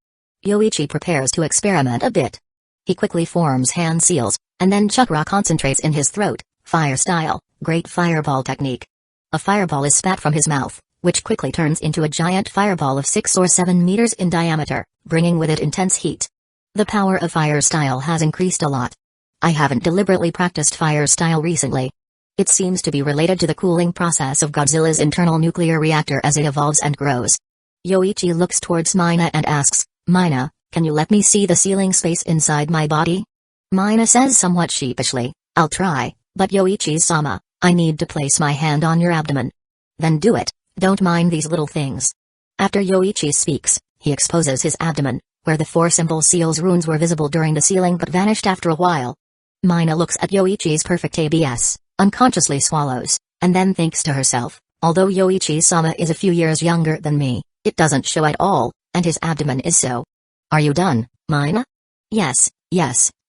Yoichi prepares to experiment a bit. He quickly forms hand seals, and then chakra concentrates in his throat, fire style, great fireball technique. A fireball is spat from his mouth, which quickly turns into a giant fireball of 6 or 7 meters in diameter, bringing with it intense heat. The power of fire style has increased a lot. I haven't deliberately practiced fire style recently. It seems to be related to the cooling process of Godzilla's internal nuclear reactor as it evolves and grows. Yoichi looks towards Mina and asks, Mina, can you let me see the sealing space inside my body? Mina says somewhat sheepishly, I'll try, but Yoichi-sama, I need to place my hand on your abdomen. Then do it, don't mind these little things. After Yoichi speaks, he exposes his abdomen, where the 4 symbol seal's runes were visible during the sealing but vanished after a while. Mina looks at Yoichi's perfect ABS, unconsciously swallows, and then thinks to herself, although Yoichi-sama is a few years younger than me, it doesn't show at all, and his abdomen is so. Are you done, Mina? Yes,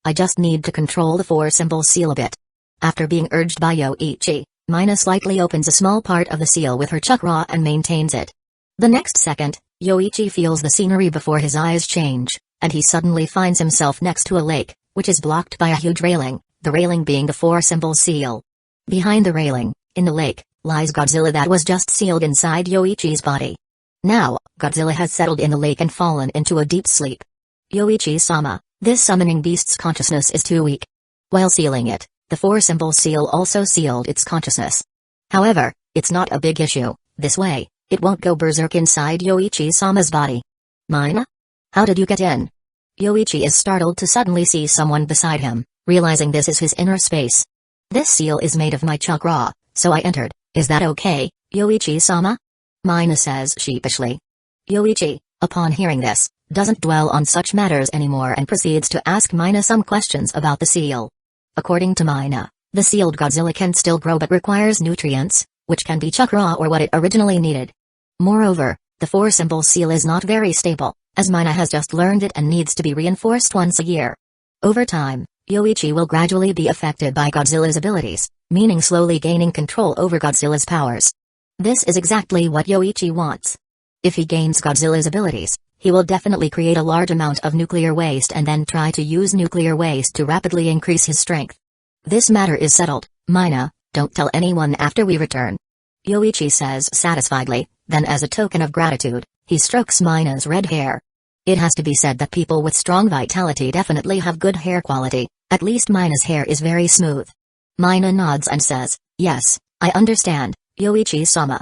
I just need to control the 4 symbol seal a bit. After being urged by Yoichi, Mina slightly opens a small part of the seal with her chakra and maintains it. The next second, Yoichi feels the scenery before his eyes change, and he suddenly finds himself next to a lake, which is blocked by a huge railing, the railing being the 4 symbol seal. Behind the railing, in the lake, lies Godzilla that was just sealed inside Yoichi's body. Now, Godzilla has settled in the lake and fallen into a deep sleep. Yoichi-sama, this summoning beast's consciousness is too weak. While sealing it, the 4 symbol seal also sealed its consciousness. However, it's not a big issue, this way, it won't go berserk inside Yoichi-sama's body. Mina? How did you get in? Yoichi is startled to suddenly see someone beside him, realizing this is his inner space. This seal is made of my chakra, so I entered, is that okay, Yoichi-sama? Mina says sheepishly. Yoichi, upon hearing this, doesn't dwell on such matters anymore and proceeds to ask Mina some questions about the seal. According to Mina, the sealed Godzilla can still grow but requires nutrients, which can be chakra or what it originally needed. Moreover, the 4 symbol seal is not very stable, as Mina has just learned it and needs to be reinforced once a year. Over time, Yoichi will gradually be affected by Godzilla's abilities, meaning slowly gaining control over Godzilla's powers. This is exactly what Yoichi wants. If he gains Godzilla's abilities, he will definitely create a large amount of nuclear waste and then try to use nuclear waste to rapidly increase his strength. This matter is settled, Mina, don't tell anyone after we return. Yoichi says satisfiedly, then as a token of gratitude, he strokes Mina's red hair. It has to be said that people with strong vitality definitely have good hair quality, at least Mina's hair is very smooth. Mina nods and says, yes, I understand, Yoichi-sama.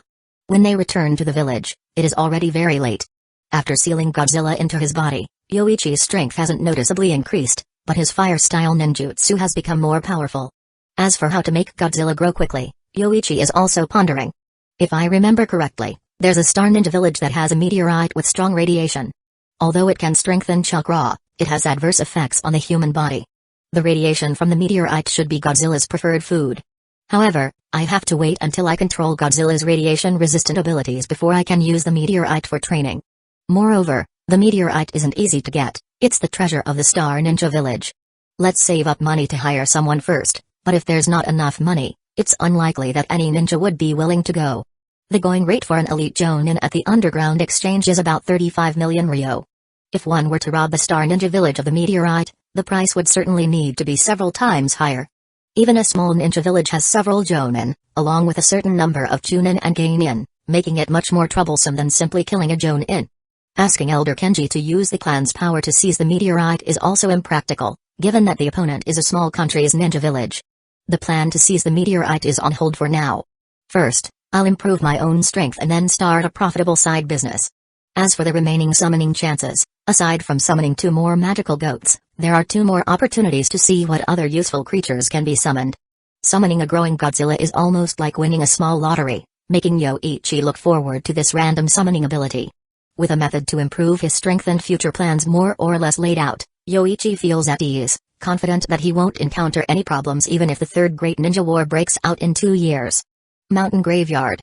When they return to the village, it is already very late. After sealing Godzilla into his body, Yoichi's strength hasn't noticeably increased, but his fire-style ninjutsu has become more powerful. As for how to make Godzilla grow quickly, Yoichi is also pondering. If I remember correctly, there's a star ninja village that has a meteorite with strong radiation. Although it can strengthen chakra, it has adverse effects on the human body. The radiation from the meteorite should be Godzilla's preferred food. However, I have to wait until I control Godzilla's radiation-resistant abilities before I can use the meteorite for training. Moreover, the meteorite isn't easy to get, it's the treasure of the Star Ninja Village. Let's save up money to hire someone first, but if there's not enough money, it's unlikely that any ninja would be willing to go. The going rate for an elite jonin at the underground exchange is about 35 million ryo. If one were to rob the Star Ninja Village of the meteorite, the price would certainly need to be several times higher. Even a small ninja village has several jonin, along with a certain number of chunin and geinin, making it much more troublesome than simply killing a jonin. Asking Elder Kenji to use the clan's power to seize the meteorite is also impractical, given that the opponent is a small country's ninja village. The plan to seize the meteorite is on hold for now. First, I'll improve my own strength and then start a profitable side business. As for the remaining summoning chances, aside from summoning 2 more magical goats, there are 2 more opportunities to see what other useful creatures can be summoned. Summoning a growing Godzilla is almost like winning a small lottery, making Yoichi look forward to this random summoning ability. With a method to improve his strength and future plans more or less laid out, Yoichi feels at ease, confident that he won't encounter any problems even if the Third Great Ninja War breaks out in 2 years. Mountain Graveyard.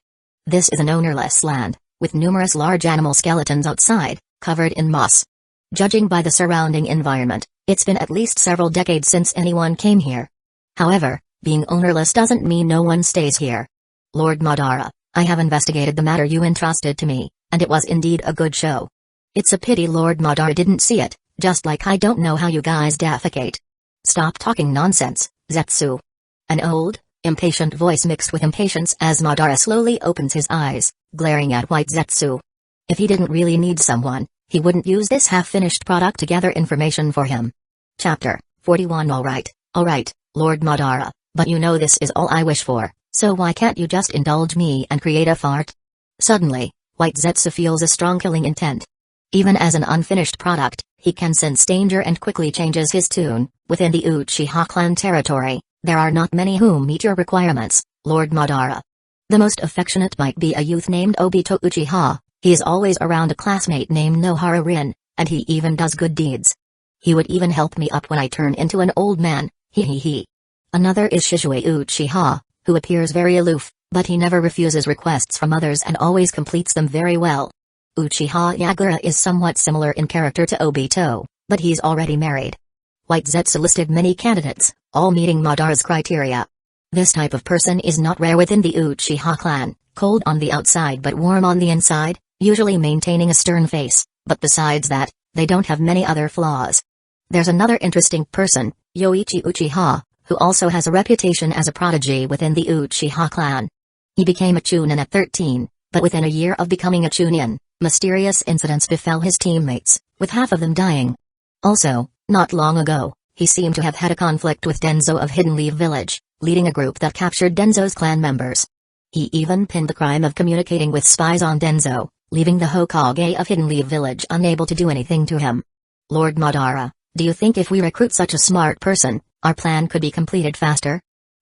This is an ownerless land, with numerous large animal skeletons outside, covered in moss. Judging by the surrounding environment, it's been at least several decades since anyone came here. However, being ownerless doesn't mean no one stays here. Lord Madara, I have investigated the matter you entrusted to me, and it was indeed a good show. It's a pity Lord Madara didn't see it, just like I don't know how you guys defecate. Stop talking nonsense, Zetsu. An old, impatient voice mixed with impatience as Madara slowly opens his eyes, glaring at White Zetsu. If he didn't really need someone, he wouldn't use this half-finished product to gather information for him. Chapter 41. Alright, Lord Madara, but you know this is all I wish for, so why can't you just indulge me and create a fart? Suddenly, White Zetsu feels a strong killing intent. Even as an unfinished product, he can sense danger and quickly changes his tune. Within the Uchiha clan territory, there are not many who meet your requirements, Lord Madara. The most affectionate might be a youth named Obito Uchiha. He is always around a classmate named Nohara Rin, and he even does good deeds. He would even help me up when I turn into an old man, he. Another is Shizue Uchiha, who appears very aloof, but he never refuses requests from others and always completes them very well. Uchiha Yagura is somewhat similar in character to Obito, but he's already married. White Zetsu listed many candidates, all meeting Madara's criteria. This type of person is not rare within the Uchiha clan, cold on the outside but warm on the inside, usually maintaining a stern face, but besides that, they don't have many other flaws. There's another interesting person, Yoichi Uchiha, who also has a reputation as a prodigy within the Uchiha clan. He became a Chunin at 13, but within a year of becoming a Chunin, mysterious incidents befell his teammates, with half of them dying. Also, not long ago, he seemed to have had a conflict with Danzō of Hidden Leaf Village, leading a group that captured Danzō's clan members. He even pinned the crime of communicating with spies on Danzō, leaving the Hokage of Hidden Leaf Village unable to do anything to him. Lord Madara, do you think if we recruit such a smart person, our plan could be completed faster?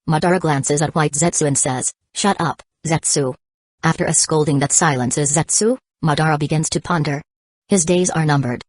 Madara glances at White Zetsu and says, "Shut up, Zetsu." After a scolding that silences Zetsu, Madara begins to ponder. His days are numbered.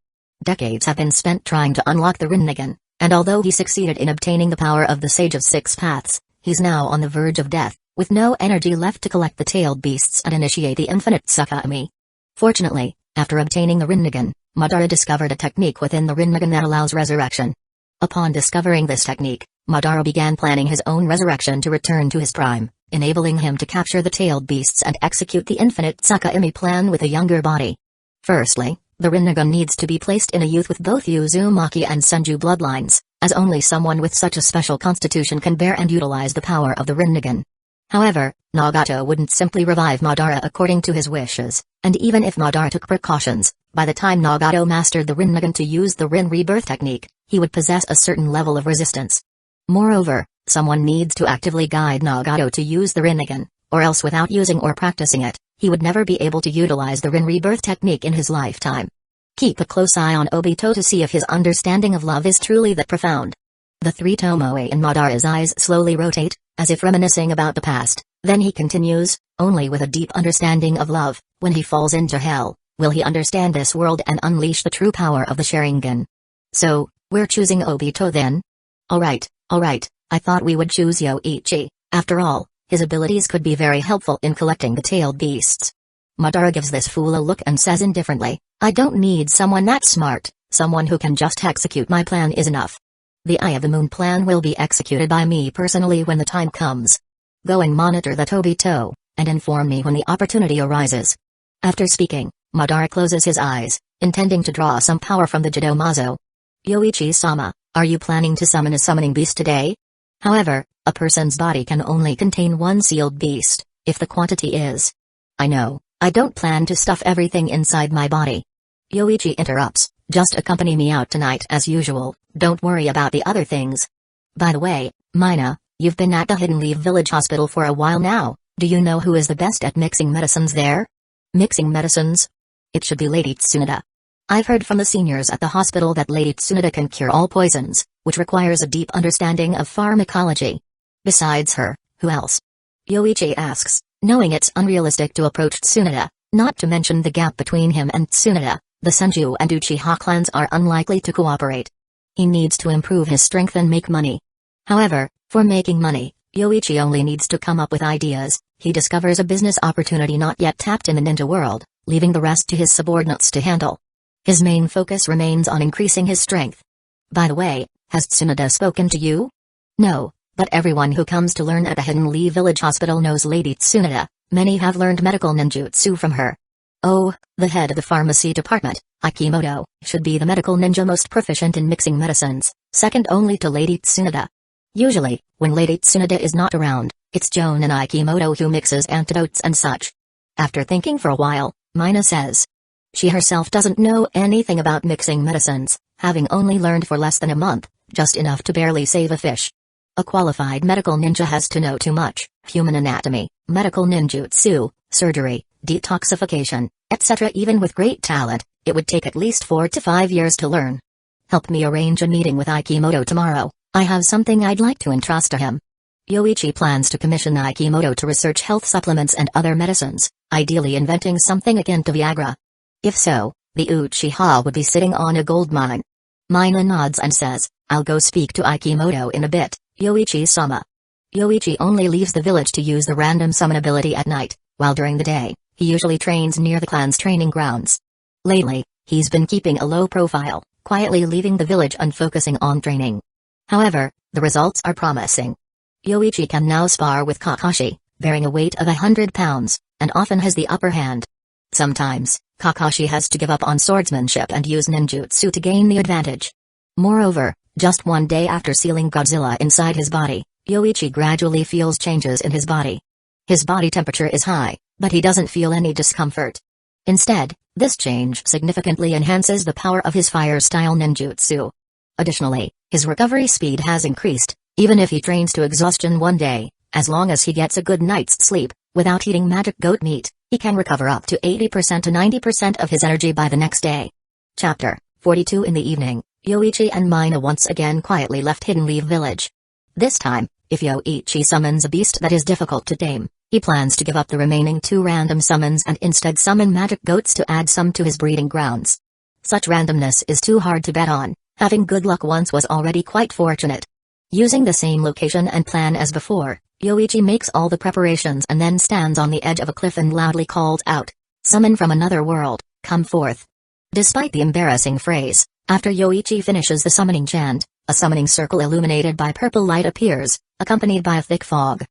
Decades have been spent trying to unlock the Rinnegan, and although he succeeded in obtaining the power of the Sage of Six Paths, he's now on the verge of death, with no energy left to collect the tailed beasts and initiate the infinite Tsukami. Fortunately, after obtaining the Rinnegan, Madara discovered a technique within the Rinnegan that allows resurrection. Upon discovering this technique, Madara began planning his own resurrection to return to his prime, enabling him to capture the tailed beasts and execute the infinite Tsukami plan with a younger body. Firstly, the Rinnegan needs to be placed in a youth with both Uzumaki and Senju bloodlines, as only someone with such a special constitution can bear and utilize the power of the Rinnegan. However, Nagato wouldn't simply revive Madara according to his wishes, and even if Madara took precautions, by the time Nagato mastered the Rinnegan to use the Rin rebirth technique, he would possess a certain level of resistance. Moreover, someone needs to actively guide Nagato to use the Rinnegan, or else without using or practicing it, he would never be able to utilize the Rin rebirth technique in his lifetime. Keep a close eye on Obito to see if his understanding of love is truly that profound. The three tomoe in Madara's eyes slowly rotate, as if reminiscing about the past, then he continues, only with a deep understanding of love, when he falls into hell, will he understand this world and unleash the true power of the Sharingan. So, we're choosing Obito then? Alright, I thought we would choose Yoichi, after all, his abilities could be very helpful in collecting the tailed beasts. Madara gives this fool a look and says indifferently, I don't need someone that smart, someone who can just execute my plan is enough. The Eye of the Moon plan will be executed by me personally when the time comes. Go and monitor that Obito, and inform me when the opportunity arises. After speaking, Madara closes his eyes, intending to draw some power from the Jidomazo. Yoichi-sama, are you planning to summon a summoning beast today? However, a person's body can only contain one sealed beast, if the quantity is. I know, I don't plan to stuff everything inside my body. Yoichi interrupts, just accompany me out tonight as usual, don't worry about the other things. By the way, Mina, you've been at the Hidden Leaf Village Hospital for a while now, do you know who is the best at mixing medicines there? Mixing medicines? It should be Lady Tsunade. I've heard from the seniors at the hospital that Lady Tsunade can cure all poisons, which requires a deep understanding of pharmacology. Besides her, who else? Yoichi asks, Knowing it's unrealistic to approach Tsunade, not to mention the gap between him and Tsunade, the Senju and Uchiha clans are unlikely to cooperate. He needs to improve his strength and make money. However, for making money, Yoichi only needs to come up with ideas. He discovers a business opportunity not yet tapped in the ninja world, leaving the rest to his subordinates to handle. His main focus remains on increasing his strength. By the way, has Tsunade spoken to you? No, but everyone who comes to learn at the Hidden Lee Village Hospital knows Lady Tsunade. Many have learned medical ninjutsu from her. Oh, the head of the pharmacy department, Akimoto, should be the medical ninja most proficient in mixing medicines, second only to Lady Tsunade. Usually, when Lady Tsunade is not around, it's Jonin Akimoto who mixes antidotes and such. After thinking for a while, Mina says. She herself doesn't know anything about mixing medicines, having only learned for less than a month, just enough to barely save a fish. A qualified medical ninja has to know too much: human anatomy, medical ninjutsu, surgery, detoxification, etc. Even with great talent, it would take at least 4 to 5 years to learn. Help me arrange a meeting with Akimoto tomorrow. I have something I'd like to entrust to him. Yoichi plans to commission Akimoto to research health supplements and other medicines, ideally inventing something akin to Viagra. If so, the Uchiha would be sitting on a gold mine. Mina nods and says, I'll go speak to Akimoto in a bit, Yoichi-sama. Yoichi only leaves the village to use the random summon ability at night, while during the day, he usually trains near the clan's training grounds. Lately, he's been keeping a low profile, quietly leaving the village and focusing on training. However, the results are promising. Yoichi can now spar with Kakashi, bearing a weight of 100 pounds, and often has the upper hand. Sometimes, Kakashi has to give up on swordsmanship and use ninjutsu to gain the advantage. Moreover, just one day after sealing Godzilla inside his body, Yoichi gradually feels changes in his body. His body temperature is high, but he doesn't feel any discomfort. Instead, this change significantly enhances the power of his fire-style ninjutsu. Additionally, his recovery speed has increased, even if he trains to exhaustion one day, as long as he gets a good night's sleep, without eating magic goat meat, he can recover up to 80% to 90% of his energy by the next day. Chapter 42. In the evening, Yoichi and Mina once again quietly left Hidden Leaf Village. This time, if Yoichi summons a beast that is difficult to tame, he plans to give up the remaining 2 random summons and instead summon magic goats to add some to his breeding grounds. Such randomness is too hard to bet on. Having good luck once was already quite fortunate. Using the same location and plan as before, Yoichi makes all the preparations and then stands on the edge of a cliff and loudly calls out, "Summon from another world, come forth." Despite the embarrassing phrase, after Yoichi finishes the summoning chant, a summoning circle illuminated by purple light appears, accompanied by a thick fog.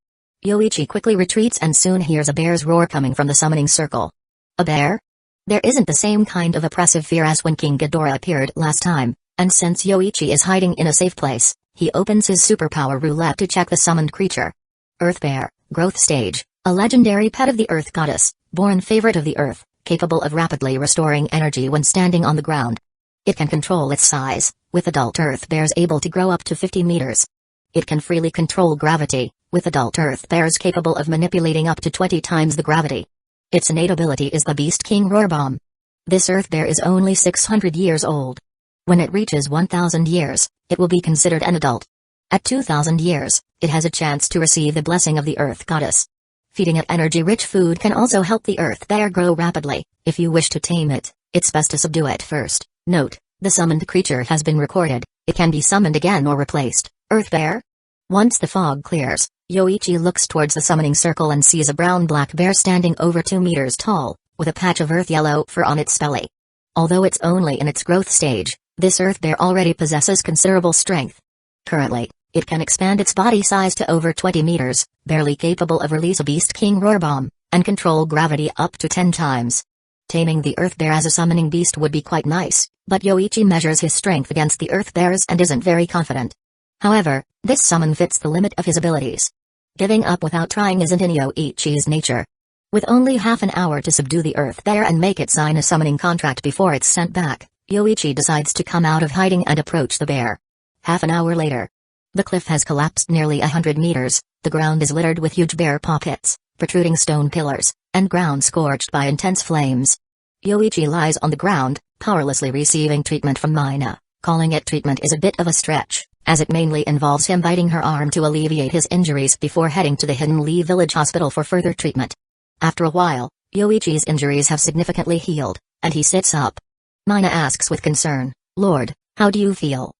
Yoichi quickly retreats and soon hears a bear's roar coming from the summoning circle. A bear? There isn't the same kind of oppressive fear as when King Ghidorah appeared last time. And since Yoichi is hiding in a safe place, he opens his superpower roulette to check the summoned creature. Earth Bear, growth stage, a legendary pet of the Earth Goddess, born favorite of the Earth, capable of rapidly restoring energy when standing on the ground. It can control its size, with adult Earth Bears able to grow up to 50 meters. It can freely control gravity, with adult Earth Bears capable of manipulating up to 20 times the gravity. Its innate ability is the Beast King Roar Bomb. This Earth Bear is only 600 years old. When it reaches 1,000 years, it will be considered an adult. At 2,000 years, it has a chance to receive the blessing of the Earth Goddess. Feeding it energy-rich food can also help the Earth Bear grow rapidly. If you wish to tame it, it's best to subdue it first. Note, the summoned creature has been recorded. It can be summoned again or replaced. Earth Bear? Once the fog clears, Yoichi looks towards the summoning circle and sees a brown-black bear standing over 2 meters tall, with a patch of earth-yellow fur on its belly. Although it's only in its growth stage, this Earth Bear already possesses considerable strength. Currently, it can expand its body size to over 20 meters, barely capable of release a Beast King Roar Bomb, and control gravity up to 10 times. Taming the Earth Bear as a summoning beast would be quite nice, but Yoichi measures his strength against the Earth Bears and isn't very confident. However, this summon fits the limit of his abilities. Giving up without trying isn't in Yoichi's nature. With only half an hour to subdue the Earth Bear and make it sign a summoning contract before it's sent back, Yoichi decides to come out of hiding and approach the bear. Half an hour later. The cliff has collapsed nearly 100 meters, the ground is littered with huge bear paw pits, protruding stone pillars, and ground scorched by intense flames. Yoichi lies on the ground, powerlessly receiving treatment from Mina. Calling it treatment is a bit of a stretch, as it mainly involves him biting her arm to alleviate his injuries before heading to the Hidden Lee Village Hospital for further treatment. After a while, Yoichi's injuries have significantly healed, and he sits up. Mina asks with concern, "Lord, how do you feel?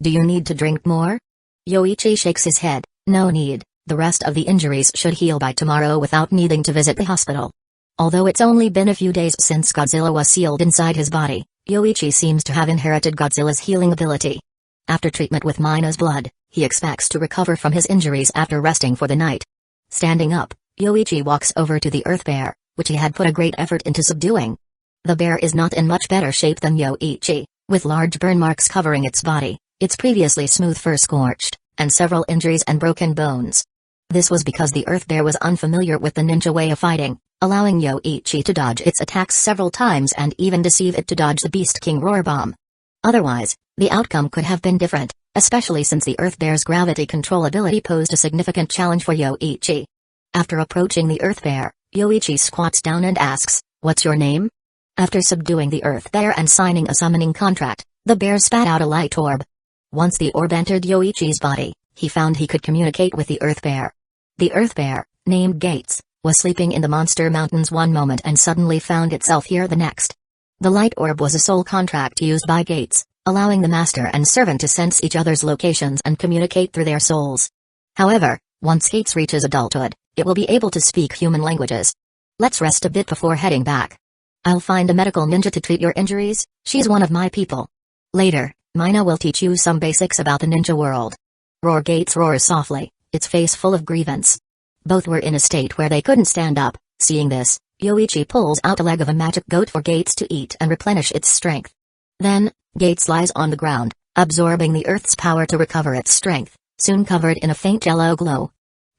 Do you need to drink more?" Yoichi shakes his head, "No need, the rest of the injuries should heal by tomorrow without needing to visit the hospital." Although it's only been a few days since Godzilla was sealed inside his body, Yoichi seems to have inherited Godzilla's healing ability. After treatment with Mina's blood, he expects to recover from his injuries after resting for the night. Standing up, Yoichi walks over to the earth bear, which he had put a great effort into subduing. The bear is not in much better shape than Yoichi, with large burn marks covering its body, its previously smooth fur scorched, and several injuries and broken bones. This was because the earth bear was unfamiliar with the ninja way of fighting, allowing Yoichi to dodge its attacks several times and even deceive it to dodge the Beast King roar bomb. Otherwise, the outcome could have been different, especially since the earth bear's gravity control ability posed a significant challenge for Yoichi. After approaching the earth bear, Yoichi squats down and asks, "What's your name?" After subduing the earth bear and signing a summoning contract, the bear spat out a light orb. Once the orb entered Yoichi's body, he found he could communicate with the earth bear. The earth bear, named Gates, was sleeping in the monster mountains one moment and suddenly found itself here the next. The light orb was a soul contract used by Gates, allowing the master and servant to sense each other's locations and communicate through their souls. However, once Gates reaches adulthood, it will be able to speak human languages. "Let's rest a bit before heading back. I'll find a medical ninja to treat your injuries, she's one of my people. Later, Mina will teach you some basics about the ninja world." Gates roars softly, its face full of grievance. Both were in a state where they couldn't stand up. Seeing this, Yoichi pulls out a leg of a magic goat for Gates to eat and replenish its strength. Then, Gates lies on the ground, absorbing the earth's power to recover its strength, soon covered in a faint yellow glow.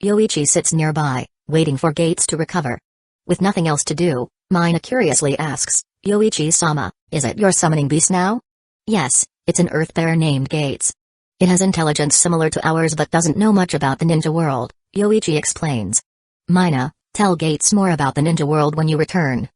Yoichi sits nearby, waiting for Gates to recover. With nothing else to do, Mina curiously asks, "Yoichi-sama, is it your summoning beast now?" "Yes, it's an earth bear named Gates. It has intelligence similar to ours but doesn't know much about the ninja world," Yoichi explains. "Mina, tell Gates more about the ninja world when you return.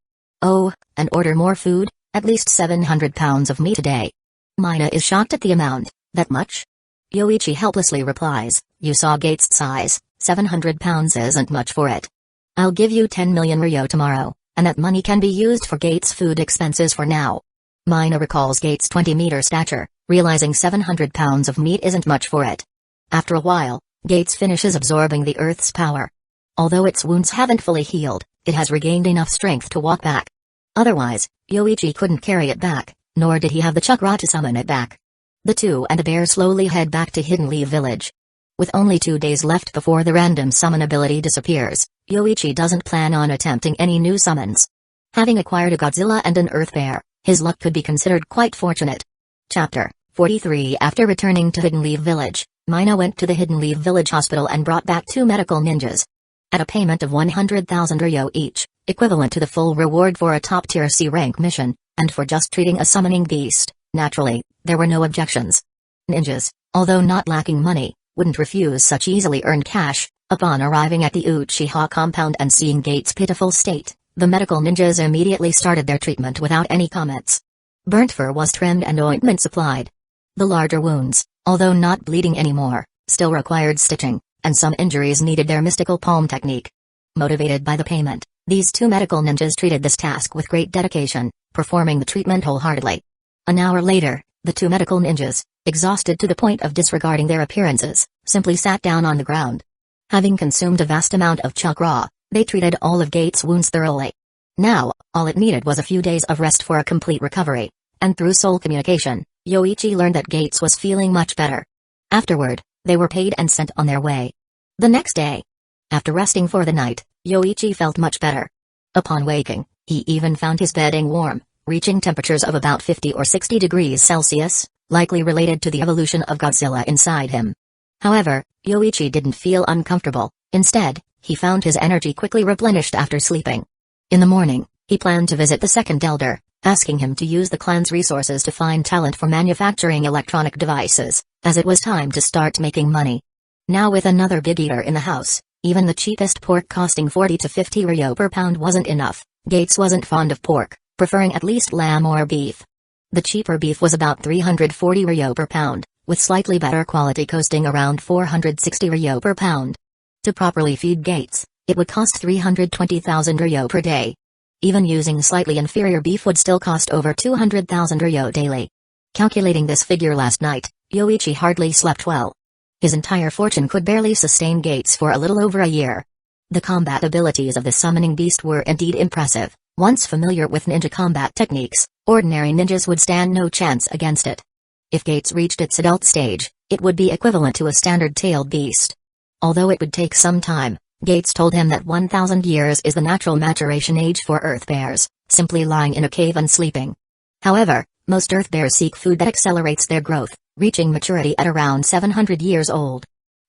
Oh, and order more food, at least 700 pounds of meat a day." Mina is shocked at the amount. "That much?" Yoichi helplessly replies, "You saw Gates' size, 700 pounds isn't much for it. I'll give you 10 million ryo tomorrow, and that money can be used for Gates' food expenses for now." Mina recalls Gates' 20-meter stature, realizing 700 pounds of meat isn't much for it. After a while, Gates finishes absorbing the earth's power. Although its wounds haven't fully healed, it has regained enough strength to walk back. Otherwise, Yoichi couldn't carry it back, nor did he have the chakra to summon it back. The two and the bear slowly head back to Hidden Leaf Village. With only 2 days left before the random summon ability disappears, Yoichi doesn't plan on attempting any new summons. Having acquired a Godzilla and an earth bear, his luck could be considered quite fortunate. Chapter 43. After returning to Hidden Leaf Village, Mina went to the Hidden Leaf Village hospital and brought back 2 medical ninjas. At a payment of 100,000 ryo each, equivalent to the full reward for a top-tier C-rank mission, and for just treating a summoning beast, naturally, there were no objections. Ninjas, although not lacking money, wouldn't refuse such easily earned cash. Upon arriving at the Uchiha compound and seeing Gates' pitiful state, the medical ninjas immediately started their treatment without any comments. Burnt fur was trimmed and ointment supplied. The larger wounds, although not bleeding anymore, still required stitching, and some injuries needed their mystical palm technique. Motivated by the payment, these 2 medical ninjas treated this task with great dedication, performing the treatment wholeheartedly. An hour later, the 2 medical ninjas, exhausted to the point of disregarding their appearances, simply sat down on the ground. Having consumed a vast amount of chakra, they treated all of Gates' wounds thoroughly. Now, all it needed was a few days of rest for a complete recovery, and through soul communication, Yoichi learned that Gates was feeling much better. Afterward, they were paid and sent on their way. The next day, after resting for the night, Yoichi felt much better. Upon waking, he even found his bedding warm, reaching temperatures of about 50 or 60 degrees Celsius, likely related to the evolution of Godzilla inside him. However, Yoichi didn't feel uncomfortable. Instead, he found his energy quickly replenished after sleeping. In the morning, he planned to visit the second elder, asking him to use the clan's resources to find talent for manufacturing electronic devices, as it was time to start making money. Now with another big eater in the house, even the cheapest pork costing 40 to 50 ryo per pound wasn't enough. Gates wasn't fond of pork, preferring at least lamb or beef. The cheaper beef was about 340 ryo per pound, with slightly better quality costing around 460 ryo per pound. To properly feed Gates, It would cost 320,000 ryo per day. Even using slightly inferior beef would still cost over 200,000 ryo daily. Calculating this figure last night, Yoichi hardly slept well. His entire fortune could barely sustain Gates for a little over a year. The combat abilities of the summoning beast were indeed impressive. Once familiar with ninja combat techniques, ordinary ninjas would stand no chance against it. If Gates reached its adult stage, it would be equivalent to a standard-tailed beast. Although it would take some time, Gates told him that 1,000 years is the natural maturation age for earth bears, simply lying in a cave and sleeping. However, most earth bears seek food that accelerates their growth, reaching maturity at around 700 years old.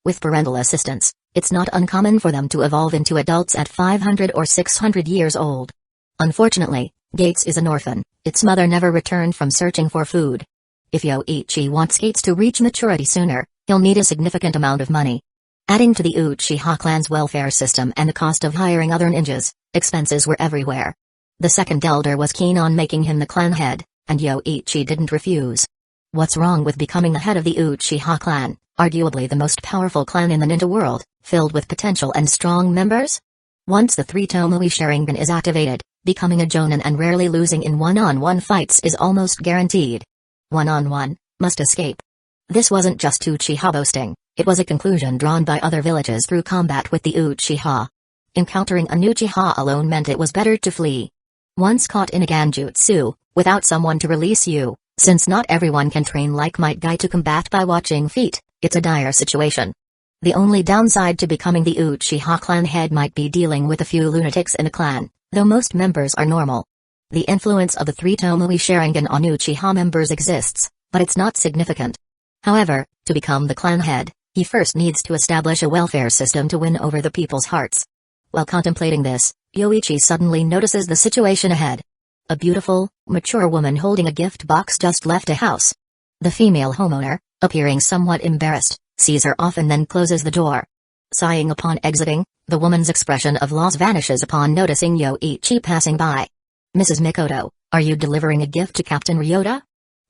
With parental assistance, it's not uncommon for them to evolve into adults at 500 or 600 years old. Unfortunately, Gates is an orphan. Its mother never returned from searching for food. If Yoichi wants Gates to reach maturity sooner, he'll need a significant amount of money. Adding to the Uchiha clan's welfare system and the cost of hiring other ninjas, expenses were everywhere. The second elder was keen on making him the clan head, and Yoichi didn't refuse. What's wrong with becoming the head of the Uchiha clan, arguably the most powerful clan in the ninja world, filled with potential and strong members? Once the 3 Tomoe Sharingan is activated, becoming a jonin and rarely losing in one-on-one fights is almost guaranteed. One-on-one, must escape. This wasn't just Uchiha boasting, it was a conclusion drawn by other villages through combat with the Uchiha. Encountering an Uchiha alone meant it was better to flee. Once caught in a Ganjutsu, without someone to release you, since not everyone can train like Might Guy to combat by watching feet, it's a dire situation. The only downside to becoming the Uchiha clan head might be dealing with a few lunatics in a clan, though most members are normal. The influence of the 3 Tomoe Sharingan on Uchiha members exists, but it's not significant. However, to become the clan head, he first needs to establish a welfare system to win over the people's hearts. While contemplating this, Yoichi suddenly notices the situation ahead. A beautiful, mature woman holding a gift box just left a house. The female homeowner, appearing somewhat embarrassed, sees her off and then closes the door. Sighing upon exiting, the woman's expression of loss vanishes upon noticing Yoichi passing by. "Mrs. Mikoto, are you delivering a gift to Captain Ryota?"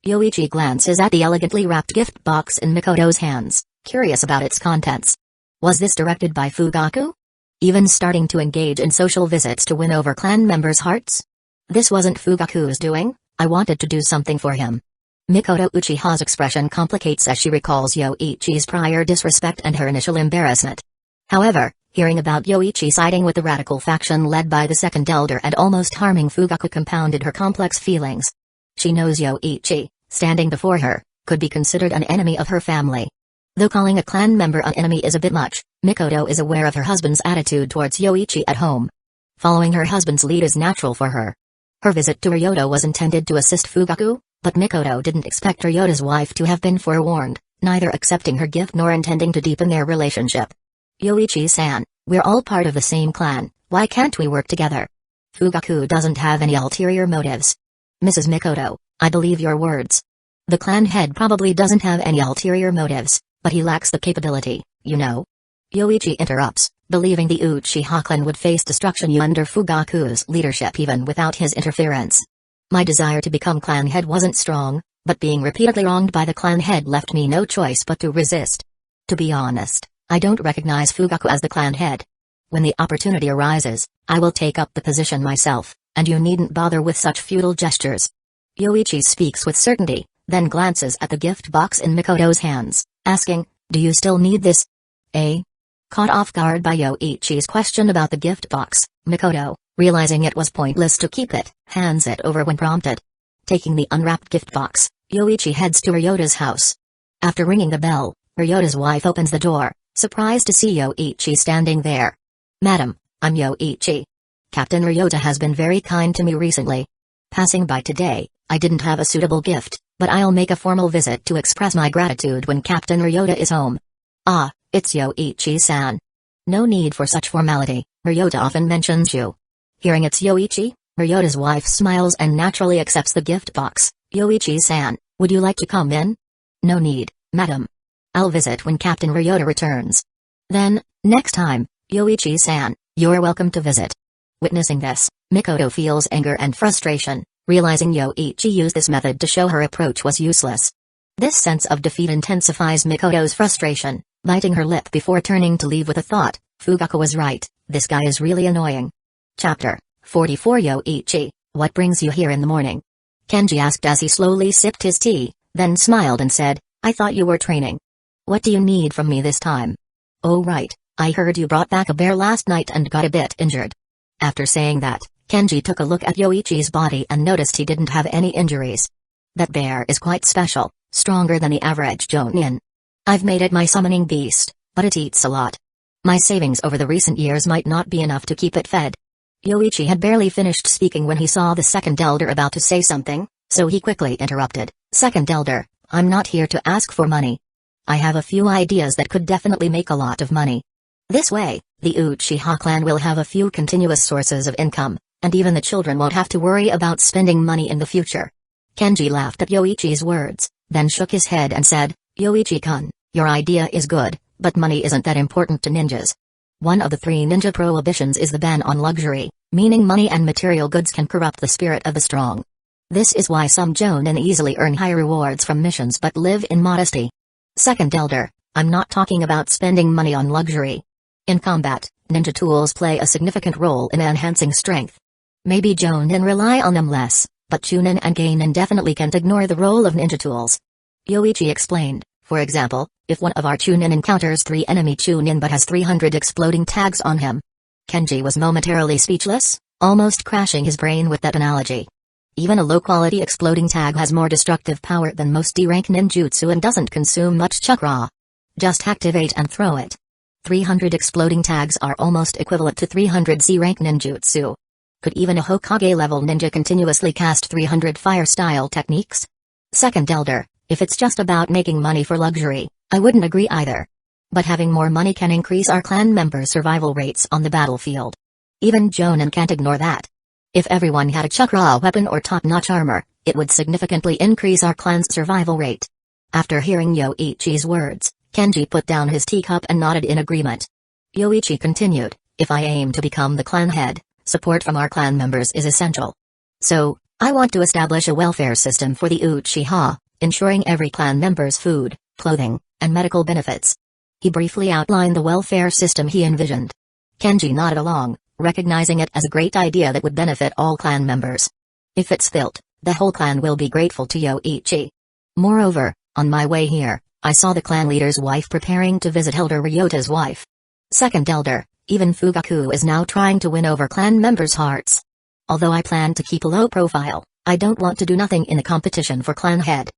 Yoichi glances at the elegantly wrapped gift box in Mikoto's hands, curious about its contents. Was this directed by Fugaku? Even starting to engage in social visits to win over clan members' hearts? This wasn't Fugaku's doing, I wanted to do something for him. Mikoto Uchiha's expression complicates as she recalls Yoichi's prior disrespect and her initial embarrassment. However, hearing about Yoichi siding with the radical faction led by the second elder and almost harming Fugaku compounded her complex feelings. She knows Yoichi, standing before her, could be considered an enemy of her family. Though calling a clan member an enemy is a bit much, Mikoto is aware of her husband's attitude towards Yoichi at home. Following her husband's lead is natural for her. Her visit to Ryota was intended to assist Fugaku, but Mikoto didn't expect Ryota's wife to have been forewarned, neither accepting her gift nor intending to deepen their relationship. "Yoichi-san, we're all part of the same clan, why can't we work together?" Fugaku doesn't have any ulterior motives. "Mrs. Mikoto, I believe your words. The clan head probably doesn't have any ulterior motives, but he lacks the capability, you know." Yoichi interrupts, believing the Uchiha clan would face destruction under Fugaku's leadership even without his interference. "My desire to become clan head wasn't strong, but being repeatedly wronged by the clan head left me no choice but to resist. To be honest, I don't recognize Fugaku as the clan head. When the opportunity arises, I will take up the position myself, and you needn't bother with such futile gestures." Yoichi speaks with certainty, then glances at the gift box in Mikoto's hands, asking, "Do you still need this?" Caught off guard by Yoichi's question about the gift box, Mikoto, realizing it was pointless to keep it, hands it over when prompted. Taking the unwrapped gift box, Yoichi heads to Ryota's house. After ringing the bell, Ryota's wife opens the door, surprised to see Yoichi standing there. "Madam, I'm Yoichi. Captain Ryota has been very kind to me recently. Passing by today, I didn't have a suitable gift, but I'll make a formal visit to express my gratitude when Captain Ryota is home." "Ah, it's Yoichi-san. No need for such formality, Ryota often mentions you." Hearing it's Yoichi, Ryota's wife smiles and naturally accepts the gift box. "Yoichi-san, would you like to come in?" "No need, madam. I'll visit when Captain Ryota returns." "Then, next time, Yoichi-san, you're welcome to visit." Witnessing this, Mikoto feels anger and frustration, realizing Yoichi used this method to show her approach was useless. This sense of defeat intensifies Mikoto's frustration, biting her lip before turning to leave with a thought, Fugaku was right, This guy is really annoying. Chapter 44 Yoichi, what brings you here in the morning? Kenji asked as he slowly sipped his tea, then smiled and said, I thought you were training. What do you need from me this time? Oh right, I heard you brought back a bear last night and got a bit injured. After saying that, Kenji took a look at Yoichi's body and noticed he didn't have any injuries. That bear is quite special, stronger than the average Jonin. I've made it my summoning beast, but it eats a lot. My savings over the recent years might not be enough to keep it fed. Yoichi had barely finished speaking when he saw the second elder about to say something, so he quickly interrupted. Second elder, I'm not here to ask for money. I have a few ideas that could definitely make a lot of money. This way, the Uchiha clan will have a few continuous sources of income, and even the children won't have to worry about spending money in the future. Kenji laughed at Yoichi's words, then shook his head and said, Yoichi-kun, your idea is good, but money isn't that important to ninjas. One of the 3 ninja prohibitions is the ban on luxury, meaning money and material goods can corrupt the spirit of the strong. This is why some jonin easily earn high rewards from missions but live in modesty. Second elder, I'm not talking about spending money on luxury. In combat, ninja tools play a significant role in enhancing strength. Maybe jonin rely on them less, but chunin and geinin definitely can't ignore the role of ninja tools. Yoichi explained. For example, if one of our chunin encounters 3 enemy chunin but has 300 exploding tags on him. Kenji was momentarily speechless, almost crashing his brain with that analogy. Even a low-quality exploding tag has more destructive power than most D-rank ninjutsu and doesn't consume much chakra. Just activate and throw it. 300 exploding tags are almost equivalent to 300 Z-rank ninjutsu. Could even a Hokage-level ninja continuously cast 300 fire-style techniques? Second elder, if it's just about making money for luxury, I wouldn't agree either. But having more money can increase our clan members' survival rates on the battlefield. Even jonin can't ignore that. If everyone had a chakra weapon or top-notch armor, it would significantly increase our clan's survival rate. After hearing Yoichi's words, Kenji put down his teacup and nodded in agreement. Yoichi continued, if I aim to become the clan head, support from our clan members is essential. So, I want to establish a welfare system for the Uchiha, ensuring every clan member's food, clothing, and medical benefits. He briefly outlined the welfare system he envisioned. Kenji nodded along, recognizing it as a great idea that would benefit all clan members. If it's built, the whole clan will be grateful to Yoichi. Moreover, on my way here, I saw the clan leader's wife preparing to visit Elder Ryota's wife. Second elder, even Fugaku is now trying to win over clan members' hearts. Although I plan to keep a low profile, I don't want to do nothing in the competition for clan head.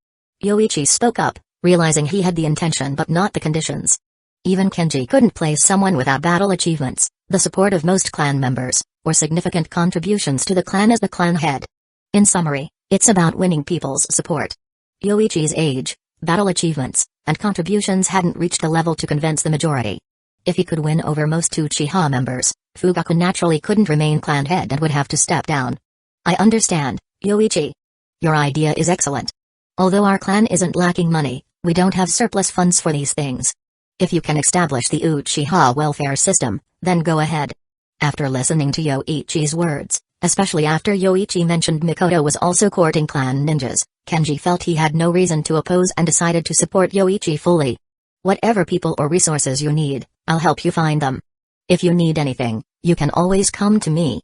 Yoichi spoke up, realizing he had the intention but not the conditions. Even Kenji couldn't place someone without battle achievements, the support of most clan members, or significant contributions to the clan as the clan head. In summary, it's about winning people's support. Yoichi's age, battle achievements, and contributions hadn't reached a level to convince the majority. If he could win over most Uchiha members, Fugaku naturally couldn't remain clan head and would have to step down. I understand, Yoichi. Your idea is excellent. Although our clan isn't lacking money, we don't have surplus funds for these things. If you can establish the Uchiha welfare system, then go ahead. After listening to Yoichi's words, especially after Yoichi mentioned Mikoto was also courting clan ninjas, Kenji felt he had no reason to oppose and decided to support Yoichi fully. Whatever people or resources you need, I'll help you find them. If you need anything, you can always come to me.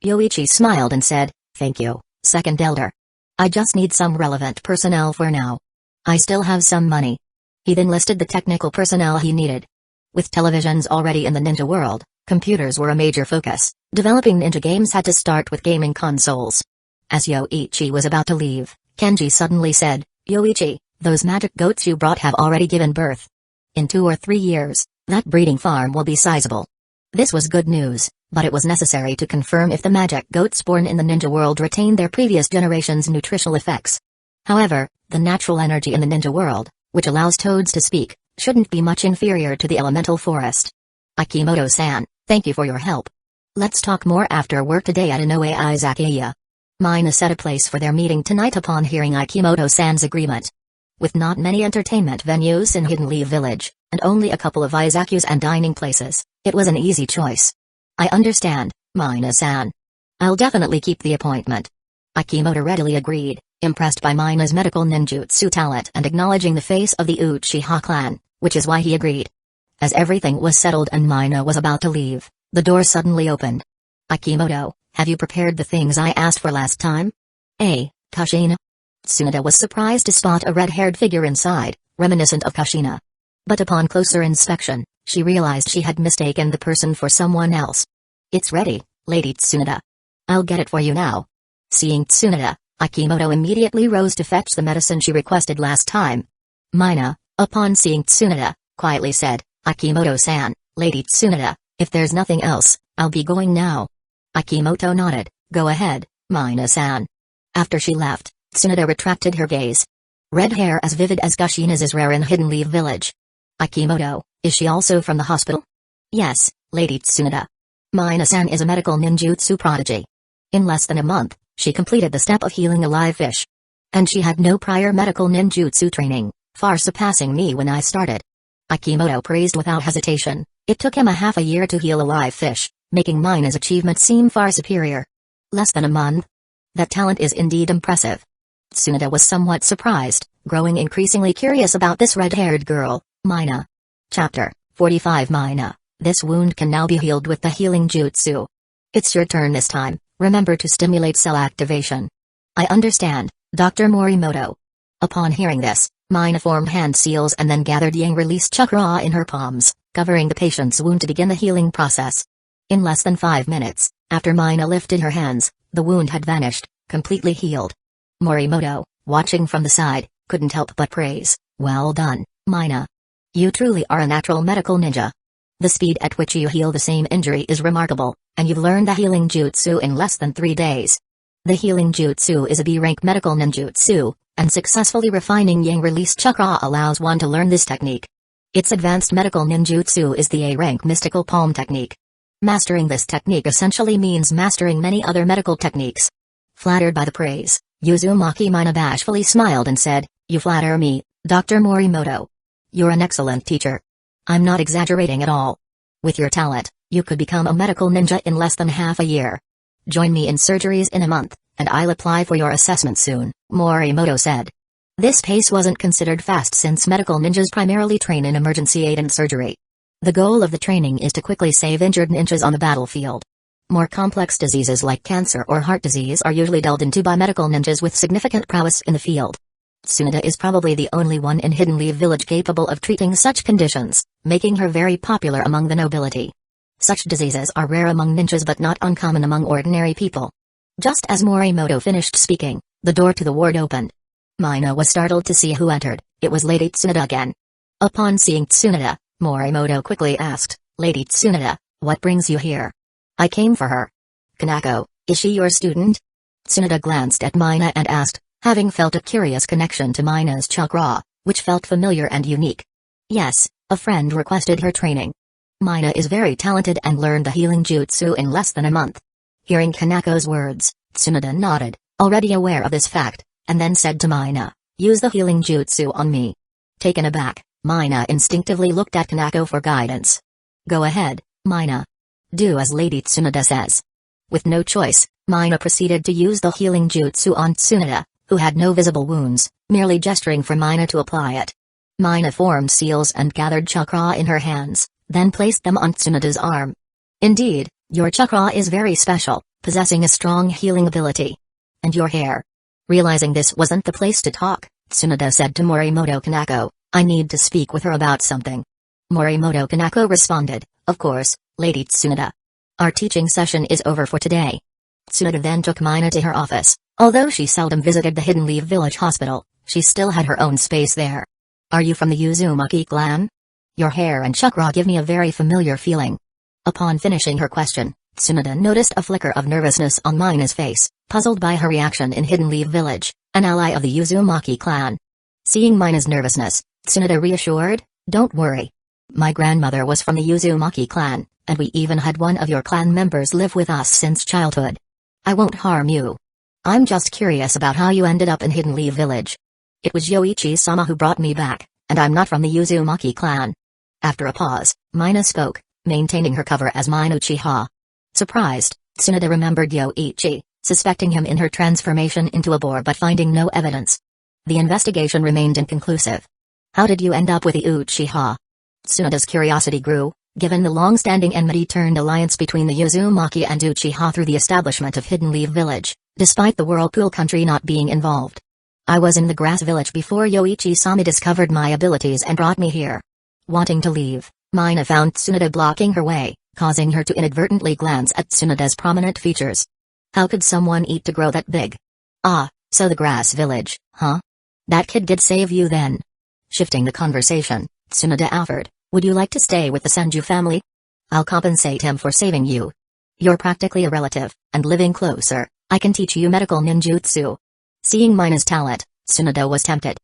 Yoichi smiled and said, thank you, second elder. I just need some relevant personnel for now. I still have some money. He then listed the technical personnel he needed. With televisions already in the ninja world, computers were a major focus. Developing ninja games had to start with gaming consoles. As Yoichi was about to leave, Kenji suddenly said, Yoichi, those magic goats you brought have already given birth. In 2 or 3 years, that breeding farm will be sizable. This was good news, but it was necessary to confirm if the magic goats born in the ninja world retained their previous generation's nutritional effects. However, the natural energy in the ninja world, which allows toads to speak, shouldn't be much inferior to the elemental forest. Akimoto-san, thank you for your help. Let's talk more after work today at Inoue Izakaya. Mina set a place for their meeting tonight upon hearing Akimoto-san's agreement. With not many entertainment venues in Hidden Leaf Village, and only a couple of izakus and dining places, it was an easy choice. I understand, Mina-san. I'll definitely keep the appointment. Akimoto readily agreed, impressed by Mina's medical ninjutsu talent and acknowledging the face of the Uchiha clan, which is why he agreed. As everything was settled and Mina was about to leave, The door suddenly opened. Akimoto, have you prepared the things I asked for last time? Kushina? Tsunade was surprised to spot a red-haired figure inside, reminiscent of Kushina. But upon closer inspection, she realized she had mistaken the person for someone else. It's ready, Lady Tsunade. I'll get it for you now. Seeing Tsunade, Akimoto immediately rose to fetch the medicine she requested last time. Mina, upon seeing Tsunade, quietly said, Akimoto-san, Lady Tsunade, if there's nothing else, I'll be going now. Akimoto nodded, go ahead, Mina-san. After she left, Tsunade retracted her gaze. Red hair as vivid as Kushina's is rare in Hidden Leaf Village. Akimoto, is she also from the hospital? Yes, Lady Tsunade. Mina-san is a medical ninjutsu prodigy. In less than a month, she completed the step of healing a live fish. And she had no prior medical ninjutsu training, far surpassing me when I started. Akimoto praised without hesitation. It took him half a year to heal a live fish, making Mina's achievement seem far superior. Less than a month? That talent is indeed impressive. Tsunade was somewhat surprised, growing increasingly curious about this red-haired girl, Mina. Chapter 45 Mina, this wound can now be healed with the healing jutsu. It's your turn this time, remember to stimulate cell activation. I understand, Dr. Morimoto. Upon hearing this, Mina formed hand seals and then gathered yang-released chakra in her palms, covering the patient's wound to begin the healing process. In less than 5 minutes, after Mina lifted her hands, the wound had vanished, completely healed. Morimoto, watching from the side, couldn't help but praise, well done, Mina. You truly are a natural medical ninja. The speed at which you heal the same injury is remarkable, and you've learned the healing jutsu in less than 3 days. The healing jutsu is a B-rank medical ninjutsu, and successfully refining yang-released chakra allows one to learn this technique. Its advanced medical ninjutsu is the A-rank mystical palm technique. Mastering this technique essentially means mastering many other medical techniques. Flattered by the praise, Uzumaki Mina bashfully smiled and said, You flatter me, Dr. Morimoto. You're an excellent teacher. I'm not exaggerating at all. With your talent, you could become a medical ninja in less than half a year. Join me in surgeries in a month, and I'll apply for your assessment soon, Morimoto said. This pace wasn't considered fast since medical ninjas primarily train in emergency aid and surgery. The goal of the training is to quickly save injured ninjas on the battlefield. More complex diseases like cancer or heart disease are usually delved into by medical ninjas with significant prowess in the field. Tsunade is probably the only one in Hidden Leaf Village capable of treating such conditions, making her very popular among the nobility. Such diseases are rare among ninjas but not uncommon among ordinary people. Just as Morimoto finished speaking, the door to the ward opened. Mina was startled to see who entered. It was Lady Tsunade again. Upon seeing Tsunade, Morimoto quickly asked, Lady Tsunade, what brings you here? I came for her. Kanako, is she your student? Tsunade glanced at Mina and asked, having felt a curious connection to Mina's chakra, which felt familiar and unique. Yes, a friend requested her training. Mina is very talented and learned the healing jutsu in less than a month. Hearing Kanako's words, Tsunade nodded, already aware of this fact, and then said to Mina, use the healing jutsu on me. Taken aback, Mina instinctively looked at Kanako for guidance. Go ahead, Mina. Do as Lady Tsunade says. With no choice, Mina proceeded to use the healing jutsu on Tsunade, who had no visible wounds, merely gesturing for Mina to apply it. Mina formed seals and gathered chakra in her hands, then placed them on Tsunade's arm. Indeed, your chakra is very special, possessing a strong healing ability. And your hair. Realizing this wasn't the place to talk, Tsunade said to Morimoto Kanako, I need to speak with her about something. Morimoto Kanako responded, of course, Lady Tsunade. Our teaching session is over for today. Tsunade then took Mina to her office. Although she seldom visited the Hidden Leaf Village Hospital, she still had her own space there. Are you from the Uzumaki clan? Your hair and chakra give me a very familiar feeling. Upon finishing her question, Tsunade noticed a flicker of nervousness on Mina's face, puzzled by her reaction in Hidden Leaf Village, an ally of the Uzumaki clan. Seeing Mina's nervousness, Tsunade reassured, don't worry. My grandmother was from the Uzumaki clan, and we even had one of your clan members live with us since childhood. I won't harm you. I'm just curious about how you ended up in Hidden Leaf Village. It was Yoichi-sama who brought me back, and I'm not from the Uzumaki clan. After a pause, Mina spoke, maintaining her cover as Mina Uchiha. Surprised, Tsunade remembered Yoichi, suspecting him in her transformation into a boar but finding no evidence. The investigation remained inconclusive. How did you end up with the Uchiha? Tsunade's curiosity grew, given the long-standing enmity-turned alliance between the Uzumaki and Uchiha through the establishment of Hidden Leaf Village, despite the Whirlpool country not being involved. I was in the Grass Village before Yoichi-sama discovered my abilities and brought me here. Wanting to leave, Mina found Tsunade blocking her way, causing her to inadvertently glance at Tsunade's prominent features. How could someone eat to grow that big? Ah, so the Grass Village, huh? That kid did save you then. Shifting the conversation, Tsunade offered, would you like to stay with the Senju family? I'll compensate him for saving you. You're practically a relative, and living closer, I can teach you medical ninjutsu. Seeing Mina's talent, Tsunade was tempted.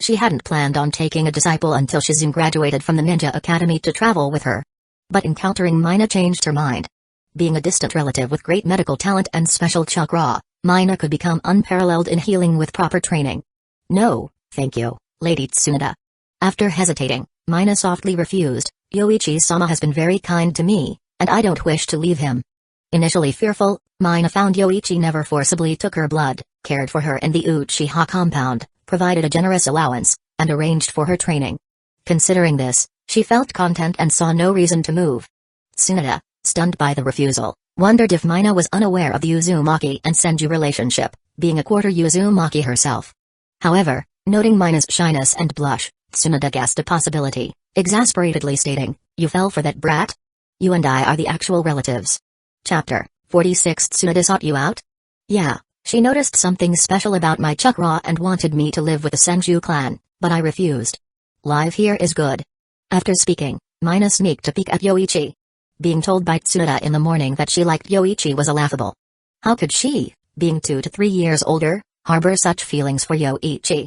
She hadn't planned on taking a disciple until Shizune graduated from the ninja academy to travel with her. But encountering Mina changed her mind. Being a distant relative with great medical talent and special chakra, Mina could become unparalleled in healing with proper training. No, thank you, Lady Tsunade. After hesitating, Mina softly refused. Yoichi-sama has been very kind to me, and I don't wish to leave him. Initially fearful, Mina found Yoichi never forcibly took her blood, cared for her in the Uchiha compound, provided a generous allowance, and arranged for her training. Considering this, she felt content and saw no reason to move. Tsunade, stunned by the refusal, wondered if Mina was unaware of the Uzumaki and Senju relationship, being a quarter Uzumaki herself. However, noting Mina's shyness and blush, Tsunade guessed a possibility, exasperatedly stating, "You fell for that brat? You and I are the actual relatives." Chapter 46 Tsunade sought you out? Yeah, she noticed something special about my chakra and wanted me to live with the Senju clan, but I refused. Live here is good. After speaking, Mina sneaked a peek at Yoichi. Being told by Tsunade in the morning that she liked Yoichi was laughable. How could she, being 2 to 3 years older, harbor such feelings for Yoichi?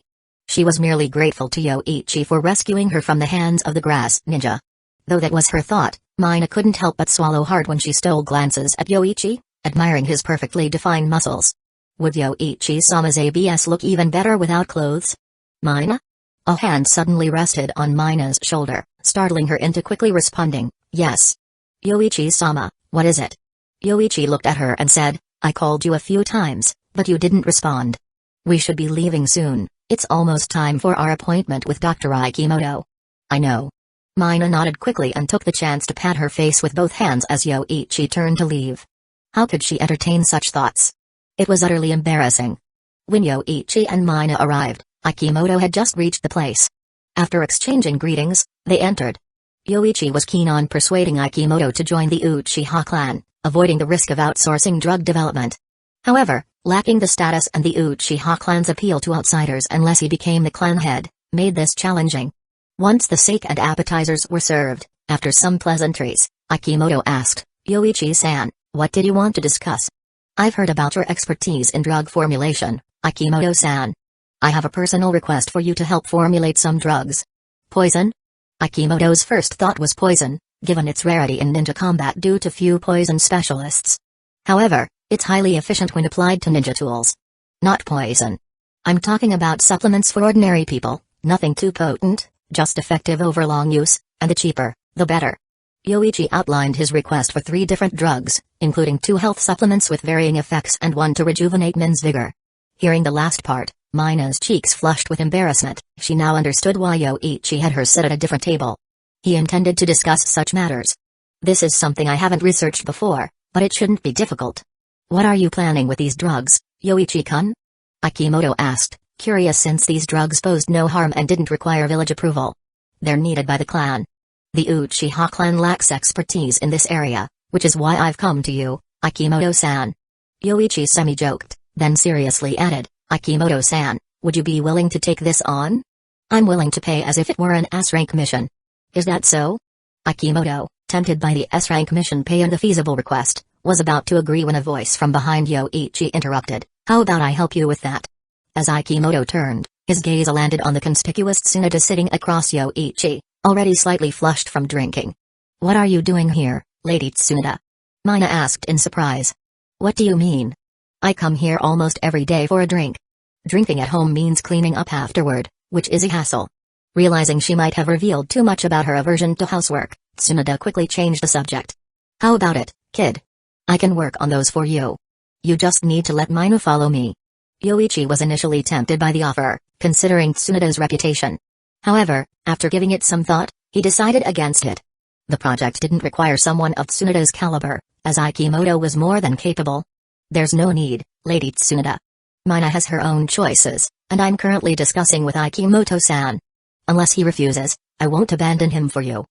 She was merely grateful to Yoichi for rescuing her from the hands of the grass ninja. Though that was her thought, Mina couldn't help but swallow hard when she stole glances at Yoichi, admiring his perfectly defined muscles. Would Yoichi-sama's ABS look even better without clothes? Mina? A hand suddenly rested on Mina's shoulder, startling her into quickly responding, yes. Yoichi-sama, what is it? Yoichi looked at her and said, I called you a few times, but you didn't respond. We should be leaving soon, it's almost time for our appointment with Dr. Ikimoto. I know. Mina nodded quickly and took the chance to pat her face with both hands as Yoichi turned to leave. How could she entertain such thoughts? It was utterly embarrassing. When Yoichi and Mina arrived, Ikimoto had just reached the place. After exchanging greetings, they entered. Yoichi was keen on persuading Ikimoto to join the Uchiha clan, avoiding the risk of outsourcing drug development. However, lacking the status and the Uchiha clan's appeal to outsiders unless he became the clan head, made this challenging. Once the sake and appetizers were served, after some pleasantries, Ikimoto asked, Yoichi-san, what did you want to discuss? I've heard about your expertise in drug formulation, Ikimoto-san. I have a personal request for you to help formulate some drugs. Poison? Ikimoto's first thought was poison, given its rarity in ninja combat due to few poison specialists. However, it's highly efficient when applied to ninja tools. Not poison. I'm talking about supplements for ordinary people, nothing too potent, just effective over long use, and the cheaper, the better. Yoichi outlined his request for 3 different drugs, including 2 health supplements with varying effects and 1 to rejuvenate men's vigor. Hearing the last part, Mina's cheeks flushed with embarrassment. She now understood why Yoichi had her sit at a different table. He intended to discuss such matters. This is something I haven't researched before, but it shouldn't be difficult. What are you planning with these drugs, Yoichi-kun? Ikimoto asked, curious since these drugs posed no harm and didn't require village approval. They're needed by the clan. The Uchiha clan lacks expertise in this area, which is why I've come to you, Ikimoto-san. Yoichi semi-joked, then seriously added, Ikimoto-san, would you be willing to take this on? I'm willing to pay as if it were an S-rank mission. Is that so? Ikimoto, tempted by the S-rank mission pay and the feasible request, was about to agree when a voice from behind Yoichi interrupted, how about I help you with that? As Ikimoto turned, his gaze landed on the conspicuous Tsunade sitting across Yoichi, already slightly flushed from drinking. What are you doing here, Lady Tsunade? Mina asked in surprise. What do you mean? I come here almost every day for a drink. Drinking at home means cleaning up afterward, which is a hassle. Realizing she might have revealed too much about her aversion to housework, Tsunade quickly changed the subject. How about it, kid? I can work on those for you. You just need to let Mina follow me. Yoichi was initially tempted by the offer, considering Tsunade's reputation. However, after giving it some thought, he decided against it. The project didn't require someone of Tsunoda's caliber, as Ikimoto was more than capable. There's no need, Lady Tsunoda. Mina has her own choices, and I'm currently discussing with Ikimoto-san. Unless he refuses, I won't abandon him for you.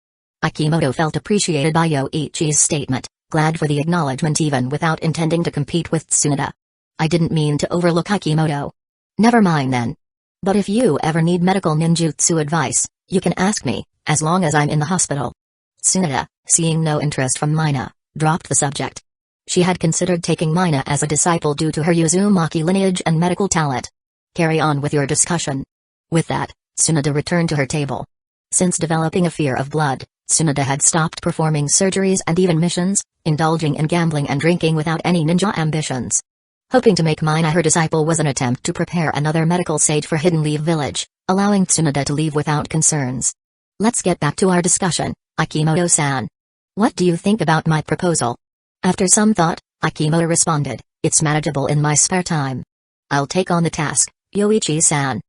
Ikimoto felt appreciated by Yoichi's statement, glad for the acknowledgement even without intending to compete with Tsunoda. I didn't mean to overlook Ikimoto. Never mind then. But if you ever need medical ninjutsu advice, you can ask me, as long as I'm in the hospital. Tsunoda, seeing no interest from Mina, dropped the subject. She had considered taking Mina as a disciple due to her Uzumaki lineage and medical talent. Carry on with your discussion. With that, Tsunoda returned to her table. Since developing a fear of blood, Tsunoda had stopped performing surgeries and even missions, indulging in gambling and drinking without any ninja ambitions. Hoping to make Mina her disciple was an attempt to prepare another medical sage for Hidden Leaf Village, allowing Tsunoda to leave without concerns. Let's get back to our discussion, Ikimoto-san. What do you think about my proposal? After some thought, Ikimoto responded, it's manageable in my spare time. I'll take on the task, Yoichi-san.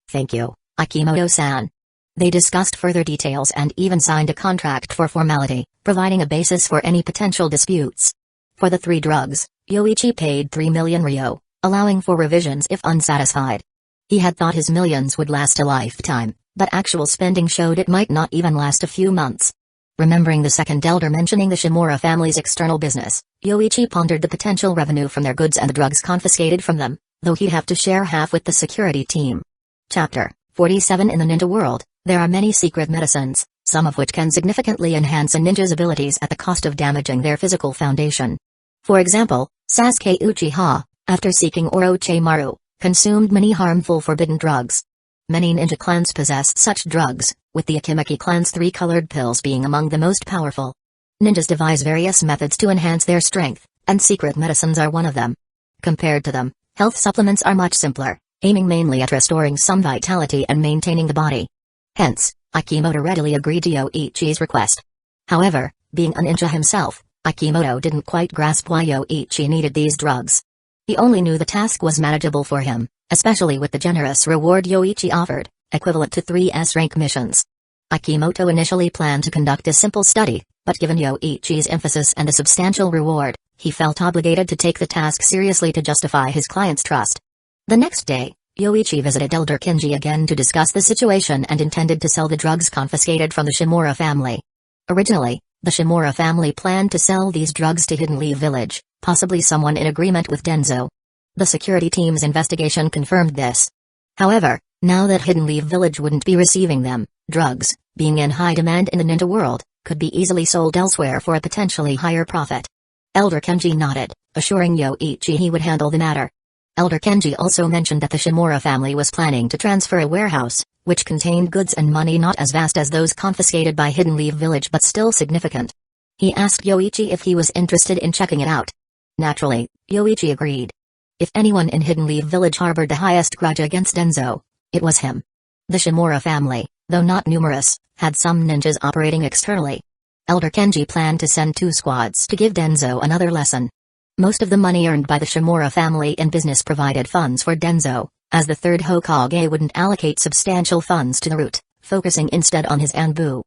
Thank you, Ikimoto-san. They discussed further details and even signed a contract for formality, providing a basis for any potential disputes. For the 3 drugs, Yoichi paid 3 million ryo, allowing for revisions if unsatisfied. He had thought his millions would last a lifetime, but actual spending showed it might not even last a few months. Remembering the second elder mentioning the Shimura family's external business, Yoichi pondered the potential revenue from their goods and the drugs confiscated from them, though he'd have to share half with the security team. Chapter 47 In the ninja world, there are many secret medicines, some of which can significantly enhance a ninja's abilities at the cost of damaging their physical foundation. For example, Sasuke Uchiha, after seeking Orochimaru, consumed many harmful forbidden drugs. Many ninja clans possess such drugs, with the Akimeki clan's 3 colored pills being among the most powerful. Ninjas devise various methods to enhance their strength, and secret medicines are one of them. Compared to them, health supplements are much simpler, aiming mainly at restoring some vitality and maintaining the body. Hence, Ikimoto readily agreed to Yoichi's request. However, being a ninja himself, Ikimoto didn't quite grasp why Yoichi needed these drugs. He only knew the task was manageable for him, especially with the generous reward Yoichi offered, equivalent to 3 S-rank missions. Ikimoto initially planned to conduct a simple study, but given Yoichi's emphasis and the substantial reward, he felt obligated to take the task seriously to justify his client's trust. The next day, Yoichi visited Elder Kenji again to discuss the situation and intended to sell the drugs confiscated from the Shimura family. Originally, the Shimura family planned to sell these drugs to Hidden Leaf Village, possibly someone in agreement with Danzō. The security team's investigation confirmed this. However, now that Hidden Leaf Village wouldn't be receiving them, drugs, being in high demand in the ninja world, could be easily sold elsewhere for a potentially higher profit. Elder Kenji nodded, assuring Yoichi he would handle the matter. Elder Kenji also mentioned that the Shimura family was planning to transfer a warehouse, which contained goods and money not as vast as those confiscated by Hidden Leaf Village but still significant. He asked Yoichi if he was interested in checking it out. Naturally, Yoichi agreed. If anyone in Hidden Leaf Village harbored the highest grudge against Danzō, it was him. The Shimura family, though not numerous, had some ninjas operating externally. Elder Kenji planned to send 2 squads to give Danzō another lesson. Most of the money earned by the Shimura family in business provided funds for Danzō, as the 3rd Hokage wouldn't allocate substantial funds to the route, focusing instead on his Anbu.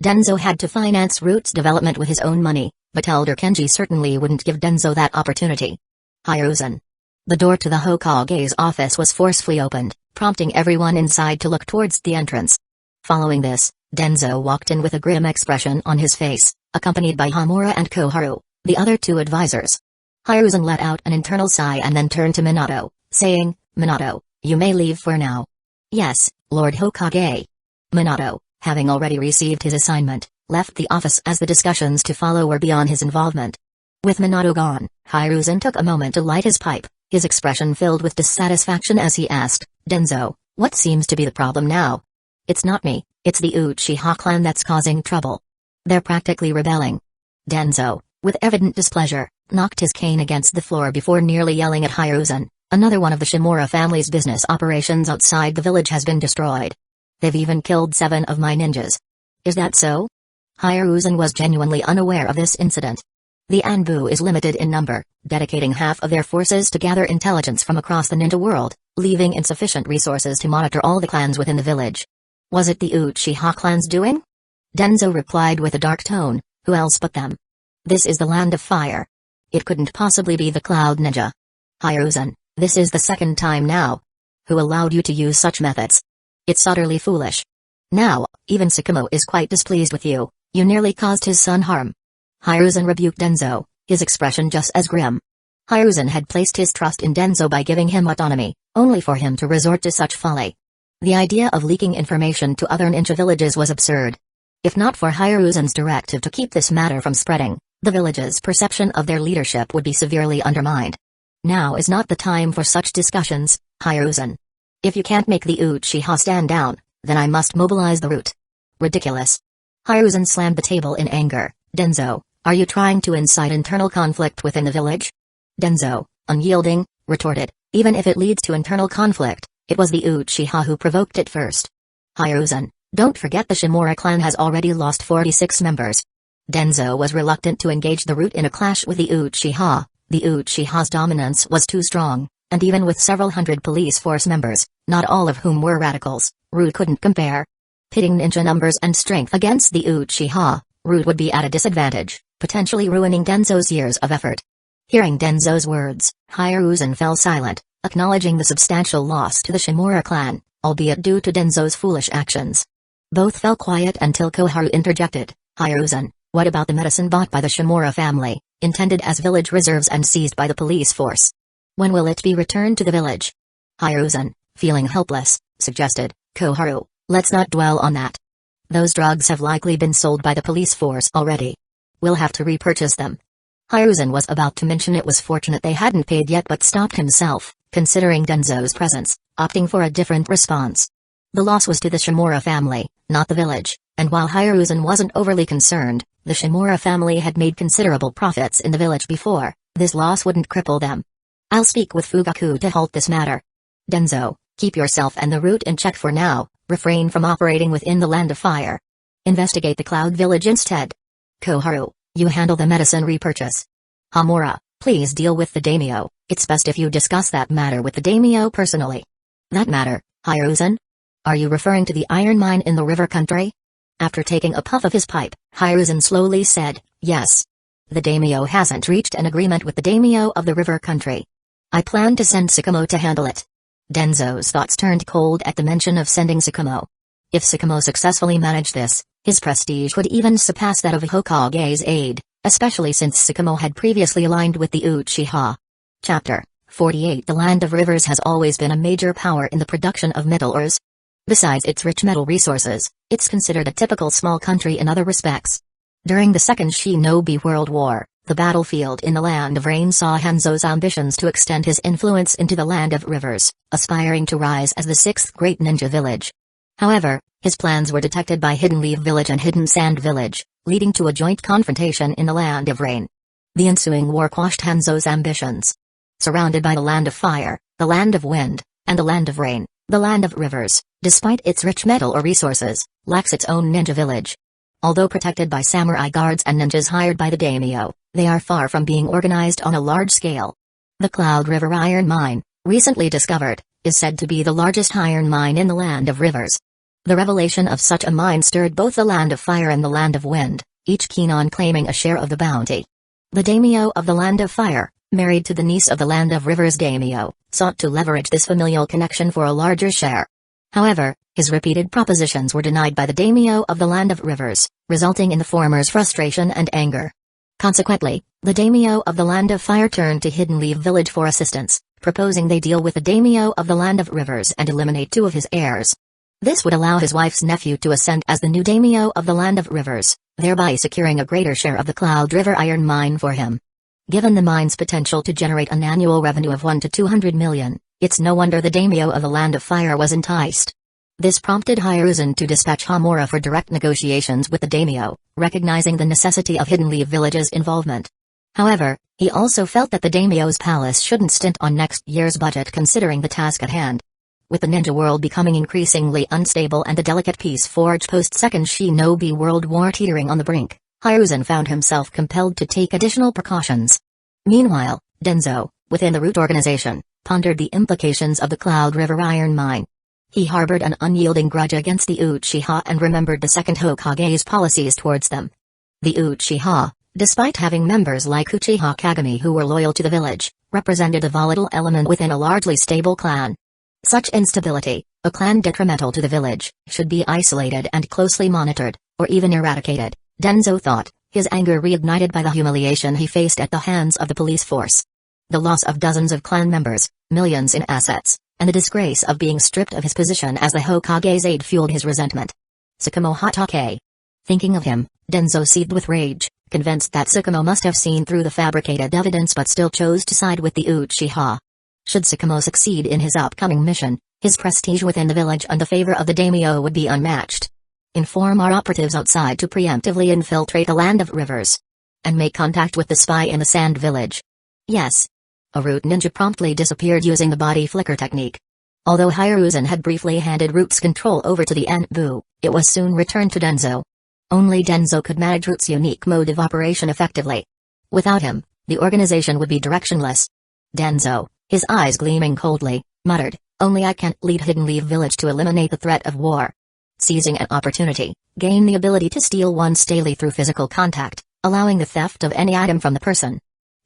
Danzō had to finance Route's development with his own money, but Elder Kenji certainly wouldn't give Danzō that opportunity. Hiruzen. The door to the Hokage's office was forcefully opened, prompting everyone inside to look towards the entrance. Following this, Danzō walked in with a grim expression on his face, accompanied by Hamura and Koharu, the other 2 advisors. Hiruzen let out an internal sigh and then turned to Minato, saying, Minato, you may leave for now. Yes, Lord Hokage. Minato, having already received his assignment, left the office as the discussions to follow were beyond his involvement. With Minato gone, Hiruzen took a moment to light his pipe, his expression filled with dissatisfaction as he asked, Danzō, what seems to be the problem now? It's not me, it's the Uchiha clan that's causing trouble. They're practically rebelling. Danzō, with evident displeasure, knocked his cane against the floor before nearly yelling at Hiruzen, another one of the Shimura family's business operations outside the village has been destroyed. They've even killed 7 of my ninjas. Is that so? Hiruzen was genuinely unaware of this incident. The Anbu is limited in number, dedicating half of their forces to gather intelligence from across the ninja world, leaving insufficient resources to monitor all the clans within the village. Was it the Uchiha clan's doing? Danzō replied with a dark tone, who else but them? This is the land of fire. It couldn't possibly be the Cloud Ninja. Hiruzen, this is the second time now. Who allowed you to use such methods? It's utterly foolish. Now, even Tsukumo is quite displeased with you. You nearly caused his son harm. Hiruzen rebuked Danzō, his expression just as grim. Hiruzen had placed his trust in Danzō by giving him autonomy, only for him to resort to such folly. The idea of leaking information to other ninja villages was absurd. If not for Hiruzen's directive to keep this matter from spreading, the village's perception of their leadership would be severely undermined. Now is not the time for such discussions, Hiruzen. If you can't make the Uchiha stand down, then I must mobilize the root. Ridiculous. Hiruzen slammed the table in anger. Danzō, are you trying to incite internal conflict within the village? Danzō, unyielding, retorted, even if it leads to internal conflict, it was the Uchiha who provoked it first. Hiruzen, don't forget the Shimura clan has already lost 46 members. Danzō was reluctant to engage the root in a clash with the Uchiha. The Uchiha's dominance was too strong, and even with several hundred police force members, not all of whom were radicals, Root couldn't compare. Pitting ninja numbers and strength against the Uchiha, Root would be at a disadvantage, potentially ruining Danzō's years of effort. Hearing Danzō's words, Hiruzen fell silent, acknowledging the substantial loss to the Shimura clan, albeit due to Danzō's foolish actions. Both fell quiet until Koharu interjected, Hiruzen, what about the medicine bought by the Shimura family, intended as village reserves and seized by the police force? When will it be returned to the village? Hiruzen, feeling helpless, suggested, Koharu, let's not dwell on that. Those drugs have likely been sold by the police force already. We'll have to repurchase them. Hiruzen was about to mention it was fortunate they hadn't paid yet but stopped himself, considering Danzō's presence, opting for a different response. The loss was to the Shimura family, not the village, and while Hiruzen wasn't overly concerned, the Shimura family had made considerable profits in the village before, this loss wouldn't cripple them. I'll speak with Fugaku to halt this matter. Danzō, keep yourself and the root in check for now, refrain from operating within the land of fire. Investigate the Cloud Village instead. Koharu, you handle the medicine repurchase. Hamura, please deal with the daimyo, it's best if you discuss that matter with the daimyo personally. That matter, Hiruzen? Are you referring to the iron mine in the river country? After taking a puff of his pipe, Hiruzen slowly said, yes. The daimyo hasn't reached an agreement with the daimyo of the river country. I plan to send Tsukumo to handle it. Danzō's thoughts turned cold at the mention of sending Tsukumo. If Tsukumo successfully managed this, his prestige would even surpass that of Hokage's aide, especially since Tsukumo had previously aligned with the Uchiha. Chapter 48 The Land of Rivers has always been a major power in the production of metal ores. Besides its rich metal resources, it's considered a typical small country in other respects. During the Second Shinobi World War, the battlefield in the Land of Rain saw Hanzo's ambitions to extend his influence into the Land of Rivers, aspiring to rise as the sixth great ninja village. However, his plans were detected by Hidden Leaf Village and Hidden Sand Village, leading to a joint confrontation in the Land of Rain. The ensuing war quashed Hanzo's ambitions. Surrounded by the Land of Fire, the Land of Wind, and the Land of Rain, the Land of Rivers, despite its rich metal or resources, lacks its own ninja village. Although protected by samurai guards and ninjas hired by the daimyo, they are far from being organized on a large scale. The Cloud River Iron Mine, recently discovered, is said to be the largest iron mine in the Land of Rivers. The revelation of such a mine stirred both the Land of Fire and the Land of Wind, each keen on claiming a share of the bounty. The daimyo of the Land of Fire, married to the niece of the Land of Rivers daimyo, sought to leverage this familial connection for a larger share. However, his repeated propositions were denied by the daimyo of the Land of Rivers, resulting in the former's frustration and anger. Consequently, the daimyo of the Land of Fire turned to Hidden Leaf Village for assistance, proposing they deal with the daimyo of the Land of Rivers and eliminate two of his heirs. This would allow his wife's nephew to ascend as the new daimyo of the Land of Rivers, thereby securing a greater share of the Cloud River Iron Mine for him. Given the mine's potential to generate an annual revenue of 1 to 200 million, it's no wonder the daimyo of the Land of Fire was enticed. This prompted Hiruzen to dispatch Hamura for direct negotiations with the daimyo, recognizing the necessity of Hidden Leaf Village's involvement. However, he also felt that the daimyo's palace shouldn't stint on next year's budget considering the task at hand. With the ninja world becoming increasingly unstable and the delicate peace forged post-Second Shinobi World War teetering on the brink, Hiruzen found himself compelled to take additional precautions. Meanwhile, Danzō, within the Root organization, pondered the implications of the Cloud River Iron Mine. He harbored an unyielding grudge against the Uchiha and remembered the second Hokage's policies towards them. The Uchiha, despite having members like Uchiha Kagami who were loyal to the village, represented a volatile element within a largely stable clan. Such instability, a clan detrimental to the village, should be isolated and closely monitored, or even eradicated, Danzō thought, his anger reignited by the humiliation he faced at the hands of the police force. The loss of dozens of clan members, millions in assets, and the disgrace of being stripped of his position as the Hokage's aide fueled his resentment. Tsukumo Hatake. Thinking of him, Danzō seethed with rage, convinced that Tsukumo must have seen through the fabricated evidence but still chose to side with the Uchiha. Should Tsukumo succeed in his upcoming mission, his prestige within the village and the favor of the daimyo would be unmatched. Inform our operatives outside to preemptively infiltrate the land of rivers. And make contact with the spy in the sand village. Yes. A root ninja promptly disappeared using the body flicker technique. Although Hiruzen had briefly handed Root's control over to the Enbu, it was soon returned to Danzō. Only Danzō could manage Root's unique mode of operation effectively. Without him, the organization would be directionless. Danzō, his eyes gleaming coldly, muttered, "Only I can't lead Hidden Leaf Village to eliminate the threat of war." Seizing an opportunity, gain the ability to steal one's daily through physical contact, allowing the theft of any item from the person.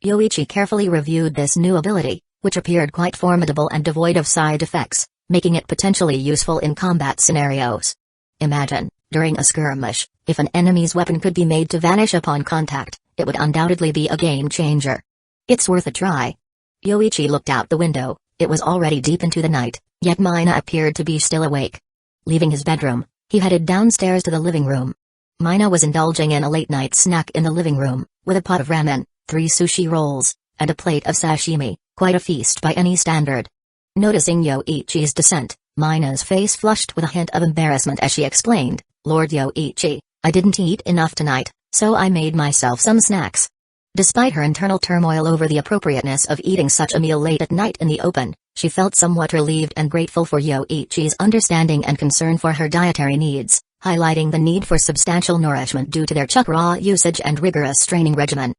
Yoichi carefully reviewed this new ability, which appeared quite formidable and devoid of side effects, making it potentially useful in combat scenarios. Imagine, during a skirmish, if an enemy's weapon could be made to vanish upon contact, it would undoubtedly be a game changer. It's worth a try. Yoichi looked out the window. It was already deep into the night, yet Mina appeared to be still awake. Leaving his bedroom, he headed downstairs to the living room. Mina was indulging in a late-night snack in the living room, with a pot of ramen, 3 sushi rolls, and a plate of sashimi, quite a feast by any standard. Noticing Yoichi's descent, Mina's face flushed with a hint of embarrassment as she explained, "Lord Yoichi, I didn't eat enough tonight, so I made myself some snacks." Despite her internal turmoil over the appropriateness of eating such a meal late at night in the open, she felt somewhat relieved and grateful for Yoichi's understanding and concern for her dietary needs, highlighting the need for substantial nourishment due to their chakra usage and rigorous training regimen.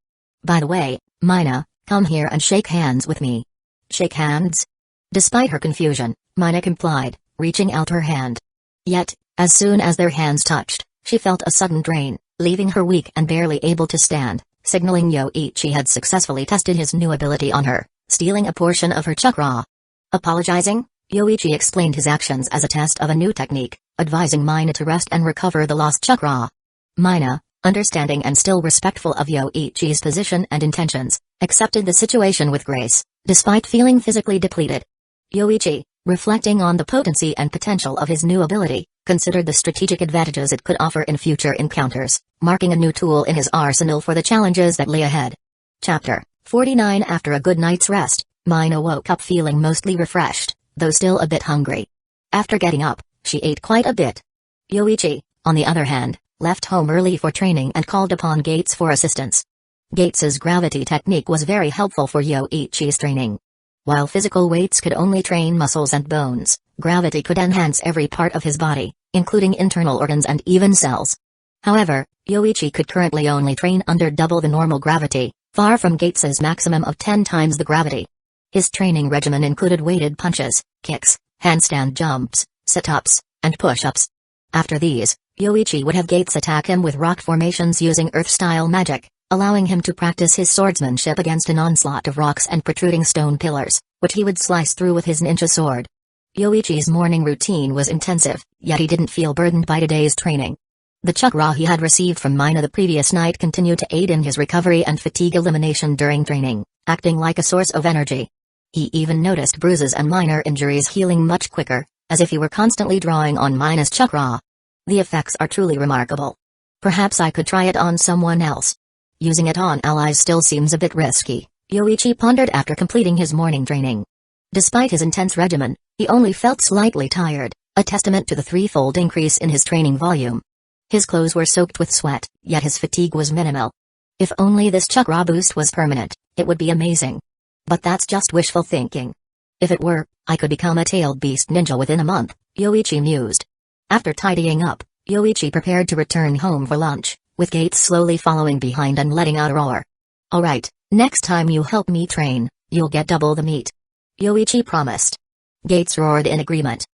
"By the way, Mina, come here and shake hands with me." "Shake hands?" Despite her confusion, Mina complied, reaching out her hand. Yet, as soon as their hands touched, she felt a sudden drain, leaving her weak and barely able to stand, signaling Yoichi had successfully tested his new ability on her, stealing a portion of her chakra. Apologizing, Yoichi explained his actions as a test of a new technique, advising Mina to rest and recover the lost chakra. Mina, understanding and still respectful of Yoichi's position and intentions, accepted the situation with grace, despite feeling physically depleted. Yoichi, reflecting on the potency and potential of his new ability, considered the strategic advantages it could offer in future encounters, marking a new tool in his arsenal for the challenges that lay ahead. Chapter 49. After a good night's rest, Mina woke up feeling mostly refreshed, though still a bit hungry. After getting up, she ate quite a bit. Yoichi, on the other hand, left home early for training and called upon Gates for assistance. Gates's gravity technique was very helpful for Yoichi's training. While physical weights could only train muscles and bones, gravity could enhance every part of his body, including internal organs and even cells. However, Yoichi could currently only train under double the normal gravity, far from Gates's maximum of 10 times the gravity. His training regimen included weighted punches, kicks, handstand jumps, sit-ups, and push-ups. After these, Yoichi would have Gates attack him with rock formations using earth-style magic, allowing him to practice his swordsmanship against an onslaught of rocks and protruding stone pillars, which he would slice through with his ninja sword. Yoichi's morning routine was intensive, yet he didn't feel burdened by today's training. The chakra he had received from Mina the previous night continued to aid in his recovery and fatigue elimination during training, acting like a source of energy. He even noticed bruises and minor injuries healing much quicker, as if he were constantly drawing on Mina's chakra. The effects are truly remarkable. Perhaps I could try it on someone else. Using it on allies still seems a bit risky, Yoichi pondered after completing his morning training. Despite his intense regimen, he only felt slightly tired, a testament to the threefold increase in his training volume. His clothes were soaked with sweat, yet his fatigue was minimal. If only this chakra boost was permanent, it would be amazing. But that's just wishful thinking. If it were, I could become a tailed beast ninja within a month, Yoichi mused. After tidying up, Yoichi prepared to return home for lunch, with Gates slowly following behind and letting out a roar. "Alright, next time you help me train, you'll get double the meat," Yoichi promised. Gates roared in agreement.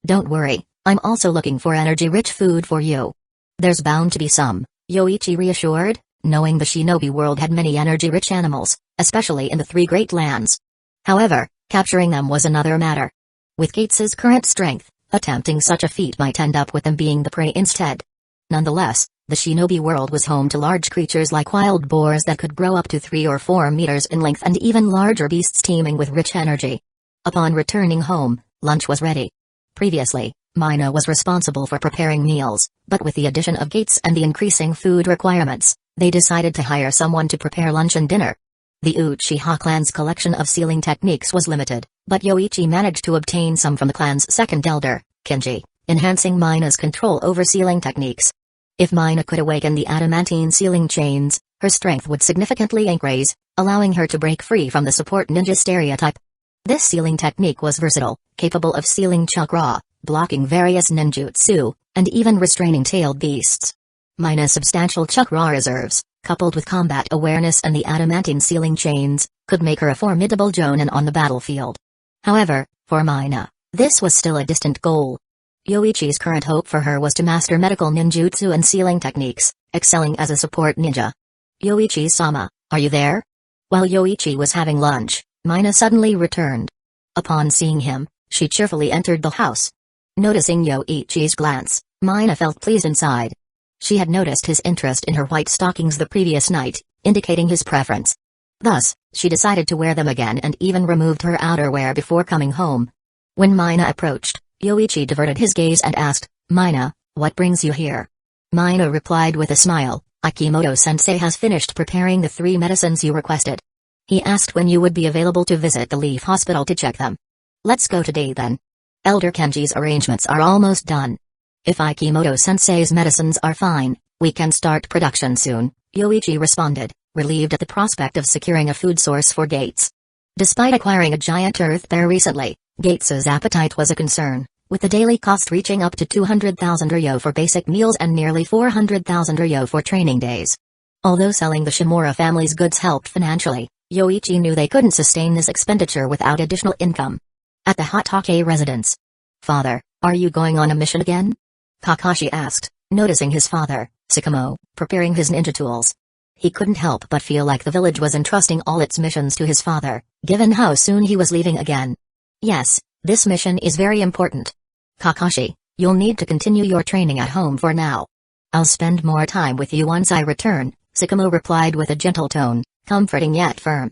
Don't worry, I'm also looking for energy-rich food for you. There's bound to be some, Yoichi reassured, knowing the shinobi world had many energy-rich animals, especially in the three great lands. However, capturing them was another matter. With Gates's current strength, attempting such a feat might end up with them being the prey instead. Nonetheless, the shinobi world was home to large creatures like wild boars that could grow up to 3 or 4 meters in length and even larger beasts teeming with rich energy. Upon returning home, lunch was ready. Previously, Mina was responsible for preparing meals, but with the addition of Gates and the increasing food requirements, they decided to hire someone to prepare lunch and dinner. The Uchiha clan's collection of sealing techniques was limited, but Yoichi managed to obtain some from the clan's second elder, Kinji, enhancing Mina's control over sealing techniques. If Mina could awaken the adamantine sealing chains, her strength would significantly increase, allowing her to break free from the support ninja stereotype. This sealing technique was versatile, capable of sealing chakra, blocking various ninjutsu, and even restraining tailed beasts. Mina's substantial chakra reserves, coupled with combat awareness and the adamantine sealing chains, could make her a formidable jonin on the battlefield. However, for Mina, this was still a distant goal. Yoichi's current hope for her was to master medical ninjutsu and sealing techniques, excelling as a support ninja. Yoichi-sama, are you there? While Yoichi was having lunch, Mina suddenly returned. Upon seeing him, she cheerfully entered the house. Noticing Yoichi's glance, Mina felt pleased inside. She had noticed his interest in her white stockings the previous night, indicating his preference. Thus, she decided to wear them again and even removed her outerwear before coming home. When Mina approached, Yoichi diverted his gaze and asked, "Mina, what brings you here?" Mina replied with a smile, "Akimoto-sensei has finished preparing the 3 medicines you requested. He asked when you would be available to visit the Leaf Hospital to check them." "Let's go today then. Elder Kenji's arrangements are almost done. If Akimoto-sensei's medicines are fine, we can start production soon," Yoichi responded, relieved at the prospect of securing a food source for Gates. Despite acquiring a giant earth bear recently, Gates's appetite was a concern, with the daily cost reaching up to 200,000 ryo for basic meals and nearly 400,000 ryo for training days. Although selling the Shimura family's goods helped financially, Yoichi knew they couldn't sustain this expenditure without additional income. At the Hatake residence. "Father, are you going on a mission again?" Kakashi asked, noticing his father, Sakamo, preparing his ninja tools. He couldn't help but feel like the village was entrusting all its missions to his father, given how soon he was leaving again. "Yes, this mission is very important. Kakashi, you'll need to continue your training at home for now. I'll spend more time with you once I return," Sakamo replied with a gentle tone, comforting yet firm.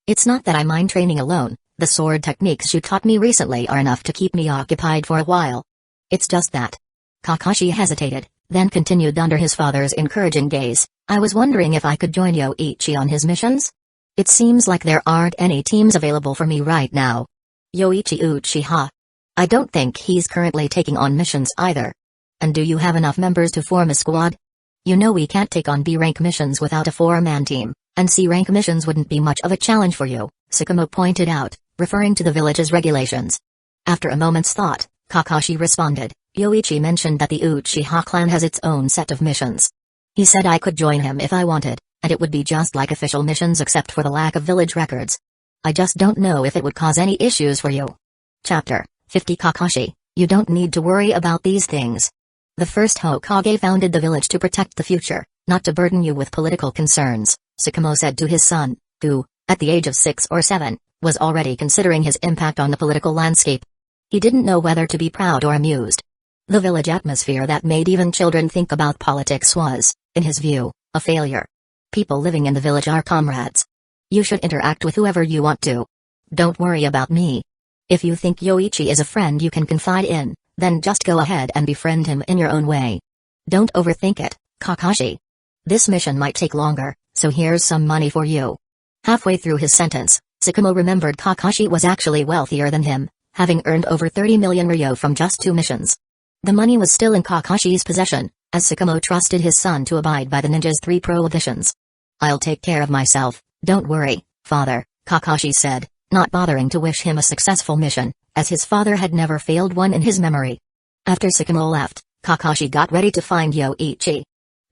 "It's not that I mind training alone, the sword techniques you taught me recently are enough to keep me occupied for a while. It's just that." Kakashi hesitated, then continued under his father's encouraging gaze, "I was wondering if I could join Yoichi on his missions? It seems like there aren't any teams available for me right now." "Yoichi Uchiha? I don't think he's currently taking on missions either. And do you have enough members to form a squad? You know we can't take on B-rank missions without a 4-man team, and C-rank missions wouldn't be much of a challenge for you," Sakamo pointed out, referring to the village's regulations. After a moment's thought, Kakashi responded, "Yoichi mentioned that the Uchiha clan has its own set of missions. He said I could join him if I wanted, and it would be just like official missions except for the lack of village records. I just don't know if it would cause any issues for you." Chapter 50 Kakashi, you don't need to worry about these things. The first Hokage founded the village to protect the future, not to burden you with political concerns, Sakamo said to his son, who, at the age of 6 or 7, was already considering his impact on the political landscape. He didn't know whether to be proud or amused. The village atmosphere that made even children think about politics was, in his view, a failure. People living in the village are comrades. You should interact with whoever you want to. Don't worry about me. If you think Yoichi is a friend you can confide in, then just go ahead and befriend him in your own way. Don't overthink it, Kakashi. This mission might take longer, so here's some money for you." Halfway through his sentence, Sakamo remembered Kakashi was actually wealthier than him, having earned over 30 million ryo from just 2 missions. The money was still in Kakashi's possession, as Sakamo trusted his son to abide by the ninja's 3 prohibitions. "I'll take care of myself, don't worry, father," Kakashi said, not bothering to wish him a successful mission, as his father had never failed one in his memory. After Sakamo left, Kakashi got ready to find Yoichi.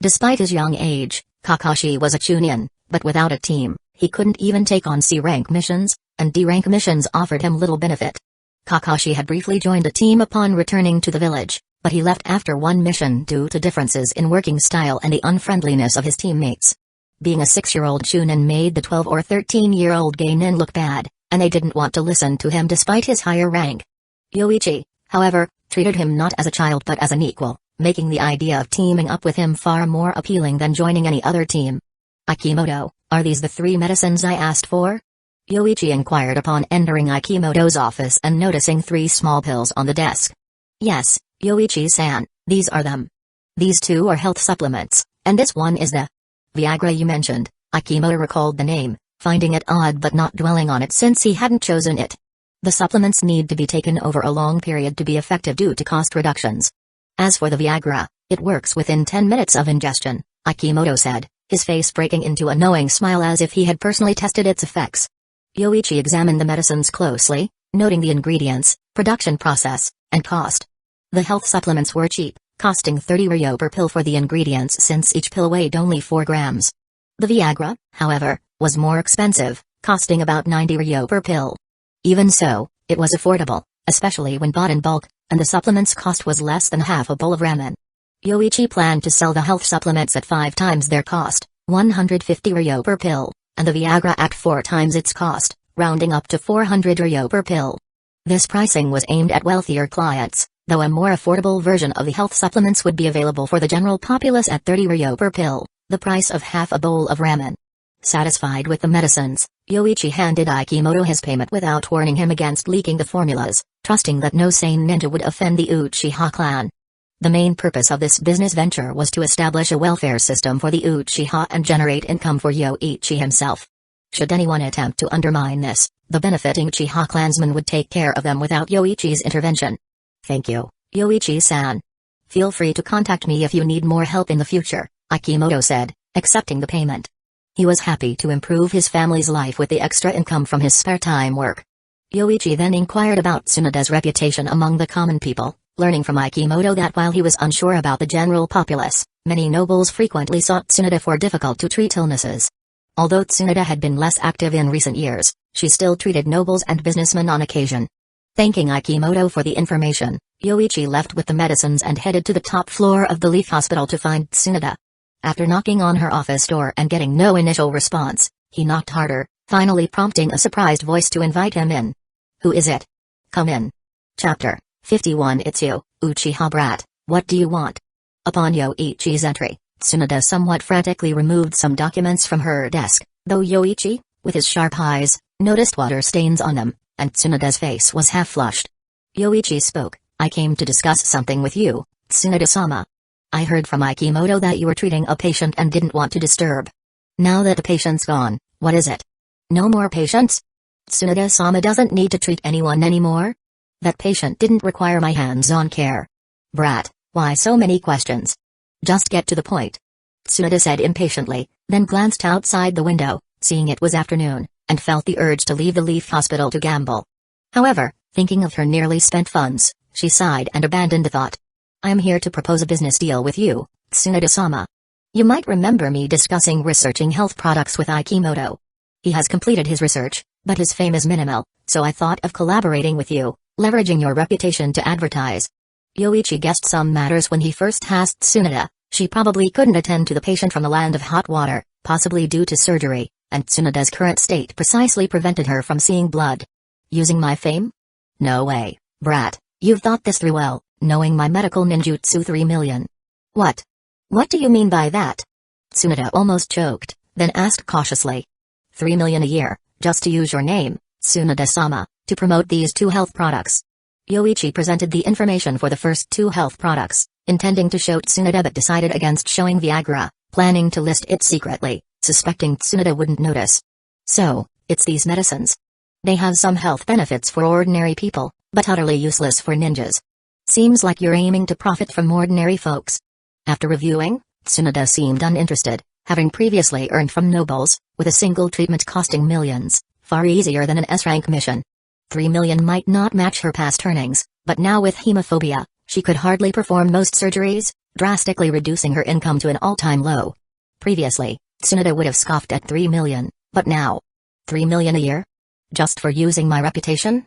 Despite his young age, Kakashi was a chunin, but without a team, he couldn't even take on C-rank missions, and D-rank missions offered him little benefit. Kakashi had briefly joined the team upon returning to the village, but he left after one mission due to differences in working style and the unfriendliness of his teammates. Being a 6-year-old Chunin made the 12 or 13-year-old Geinin look bad, and they didn't want to listen to him despite his higher rank. Yoichi, however, treated him not as a child but as an equal, making the idea of teaming up with him far more appealing than joining any other team. Akimoto, are these the 3 medicines I asked for? Yoichi inquired upon entering Akimoto's office and noticing 3 small pills on the desk. Yes, Yoichi-san, these are them. These 2 are health supplements, and this one is the Viagra you mentioned. Akimoto recalled the name, finding it odd but not dwelling on it since he hadn't chosen it. The supplements need to be taken over a long period to be effective due to cost reductions. As for the Viagra, it works within 10 minutes of ingestion, Akimoto said, his face breaking into a knowing smile as if he had personally tested its effects. Yoichi examined the medicines closely, noting the ingredients, production process, and cost. The health supplements were cheap, costing 30 ryo per pill for the ingredients since each pill weighed only 4 grams. The Viagra, however, was more expensive, costing about 90 ryo per pill. Even so, it was affordable, especially when bought in bulk, and the supplement's cost was less than half a bowl of ramen. Yoichi planned to sell the health supplements at 5 times their cost, 150 ryo per pill, and the Viagra at 4 times its cost, rounding up to 400 ryo per pill. This pricing was aimed at wealthier clients, though a more affordable version of the health supplements would be available for the general populace at 30 ryo per pill, the price of half a bowl of ramen. Satisfied with the medicines, Yoichi handed Akimoto his payment without warning him against leaking the formulas, trusting that no sane ninja would offend the Uchiha clan. The main purpose of this business venture was to establish a welfare system for the Uchiha and generate income for Yoichi himself. Should anyone attempt to undermine this, the benefiting Uchiha clansmen would take care of them without Yoichi's intervention. Thank you, Yoichi-san. Feel free to contact me if you need more help in the future, Akimoto said, accepting the payment. He was happy to improve his family's life with the extra income from his spare time work. Yoichi then inquired about Tsunoda's reputation among the common people, learning from Akimoto that while he was unsure about the general populace, many nobles frequently sought Tsunoda for difficult-to-treat illnesses. Although Tsunoda had been less active in recent years, she still treated nobles and businessmen on occasion. Thanking Akimoto for the information, Yoichi left with the medicines and headed to the top floor of the Leaf Hospital to find Tsunoda. After knocking on her office door and getting no initial response, he knocked harder, finally prompting a surprised voice to invite him in. Who is it? Come in. Chapter 51. It's you, Uchiha brat, what do you want? Upon Yoichi's entry, Tsunoda somewhat frantically removed some documents from her desk, though Yoichi, with his sharp eyes, noticed water stains on them, and Tsunoda's face was half flushed. Yoichi spoke, I came to discuss something with you, Tsunoda-sama. I heard from Akimoto that you were treating a patient and didn't want to disturb. Now that the patient's gone, what is it? No more patients? Tsunoda-sama doesn't need to treat anyone anymore? That patient didn't require my hands-on care. Brat, why so many questions? Just get to the point. Tsunoda said impatiently, then glanced outside the window, seeing it was afternoon, and felt the urge to leave the Leaf Hospital to gamble. However, thinking of her nearly spent funds, she sighed and abandoned the thought. I am here to propose a business deal with you, Tsunoda-sama. You might remember me discussing researching health products with Akimoto. He has completed his research, but his fame is minimal, so I thought of collaborating with you, leveraging your reputation to advertise. Yoichi guessed some matters when he first asked Tsunoda. She probably couldn't attend to the patient from the land of hot water, possibly due to surgery, and Tsunoda's current state precisely prevented her from seeing blood. Using my fame? No way, brat, you've thought this through well. Knowing my medical ninjutsu 3 million. What? What do you mean by that? Tsunoda almost choked, then asked cautiously. 3 million a year, just to use your name, Tsunoda-sama, to promote these 2 health products. Yoichi presented the information for the first 2 health products, intending to show Tsunoda but decided against showing Viagra, planning to list it secretly, suspecting Tsunoda wouldn't notice. So, it's these medicines. They have some health benefits for ordinary people, but utterly useless for ninjas. Seems like you're aiming to profit from ordinary folks. After reviewing, Tsunoda seemed uninterested, having previously earned from nobles, with a single treatment costing millions, far easier than an S-rank mission. 3 million might not match her past earnings, but now with hemophobia, she could hardly perform most surgeries, drastically reducing her income to an all-time low. Previously, Tsunoda would have scoffed at 3 million, but now, 3 million a year? Just for using my reputation?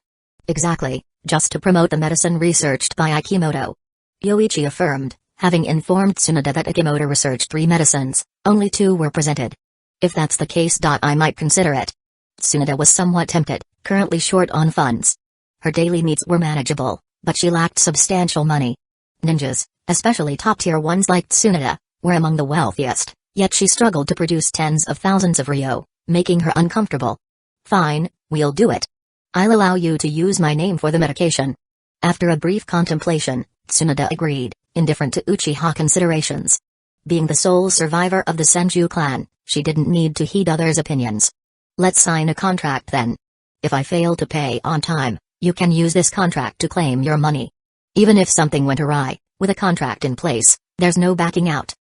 Exactly, just to promote the medicine researched by Akimoto. Yoichi affirmed, having informed Tsunoda that Akimoto researched 3 medicines, only 2 were presented. If that's the case, I might consider it. Tsunoda was somewhat tempted, currently short on funds. Her daily needs were manageable, but she lacked substantial money. Ninjas, especially top-tier ones like Tsunoda, were among the wealthiest, yet she struggled to produce tens of thousands of ryo, making her uncomfortable. Fine, we'll do it. I'll allow you to use my name for the medication. After a brief contemplation, Tsunoda agreed, indifferent to Uchiha considerations. Being the sole survivor of the Senju clan, she didn't need to heed others' opinions. Let's sign a contract then. If I fail to pay on time, you can use this contract to claim your money. Even if something went awry, with a contract in place, there's no backing out.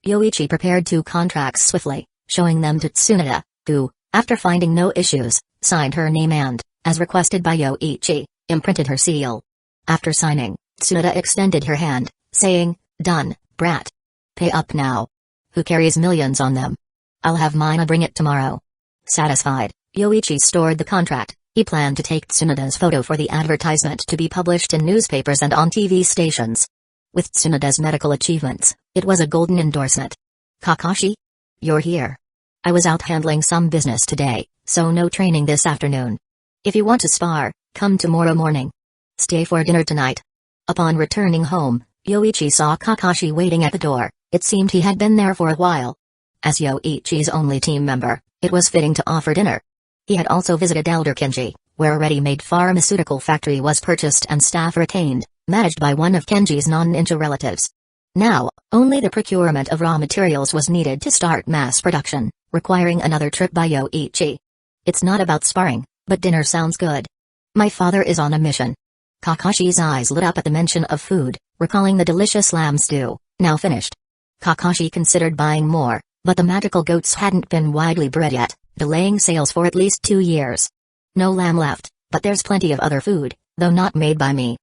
Yoichi prepared 2 contracts swiftly, showing them to Tsunoda, who, after finding no issues, signed her name and, as requested by Yoichi, imprinted her seal. After signing, Tsunoda extended her hand, saying, "Done, brat. Pay up now. Who carries millions on them? I'll have mine. I'll bring it tomorrow." Satisfied, Yoichi stored the contract. He planned to take Tsunoda's photo for the advertisement to be published in newspapers and on TV stations. With Tsunoda's medical achievements, it was a golden endorsement. "Kakashi? You're here. I was out handling some business today, so no training this afternoon. If you want to spar, come tomorrow morning. Stay for dinner tonight." Upon returning home, Yoichi saw Kakashi waiting at the door. It seemed he had been there for a while. As Yoichi's only team member, it was fitting to offer dinner. He had also visited Elder Kenji, where a ready-made pharmaceutical factory was purchased and staff retained, managed by one of Kenji's non-ninja relatives. Now, only the procurement of raw materials was needed to start mass production, requiring another trip by Yoichi. "It's not about sparring, but dinner sounds good. My father is on a mission." Kakashi's eyes lit up at the mention of food, recalling the delicious lamb stew, now finished. Kakashi considered buying more, but the magical goats hadn't been widely bred yet, delaying sales for at least 2 years. "No lamb left, but there's plenty of other food, though not made by me."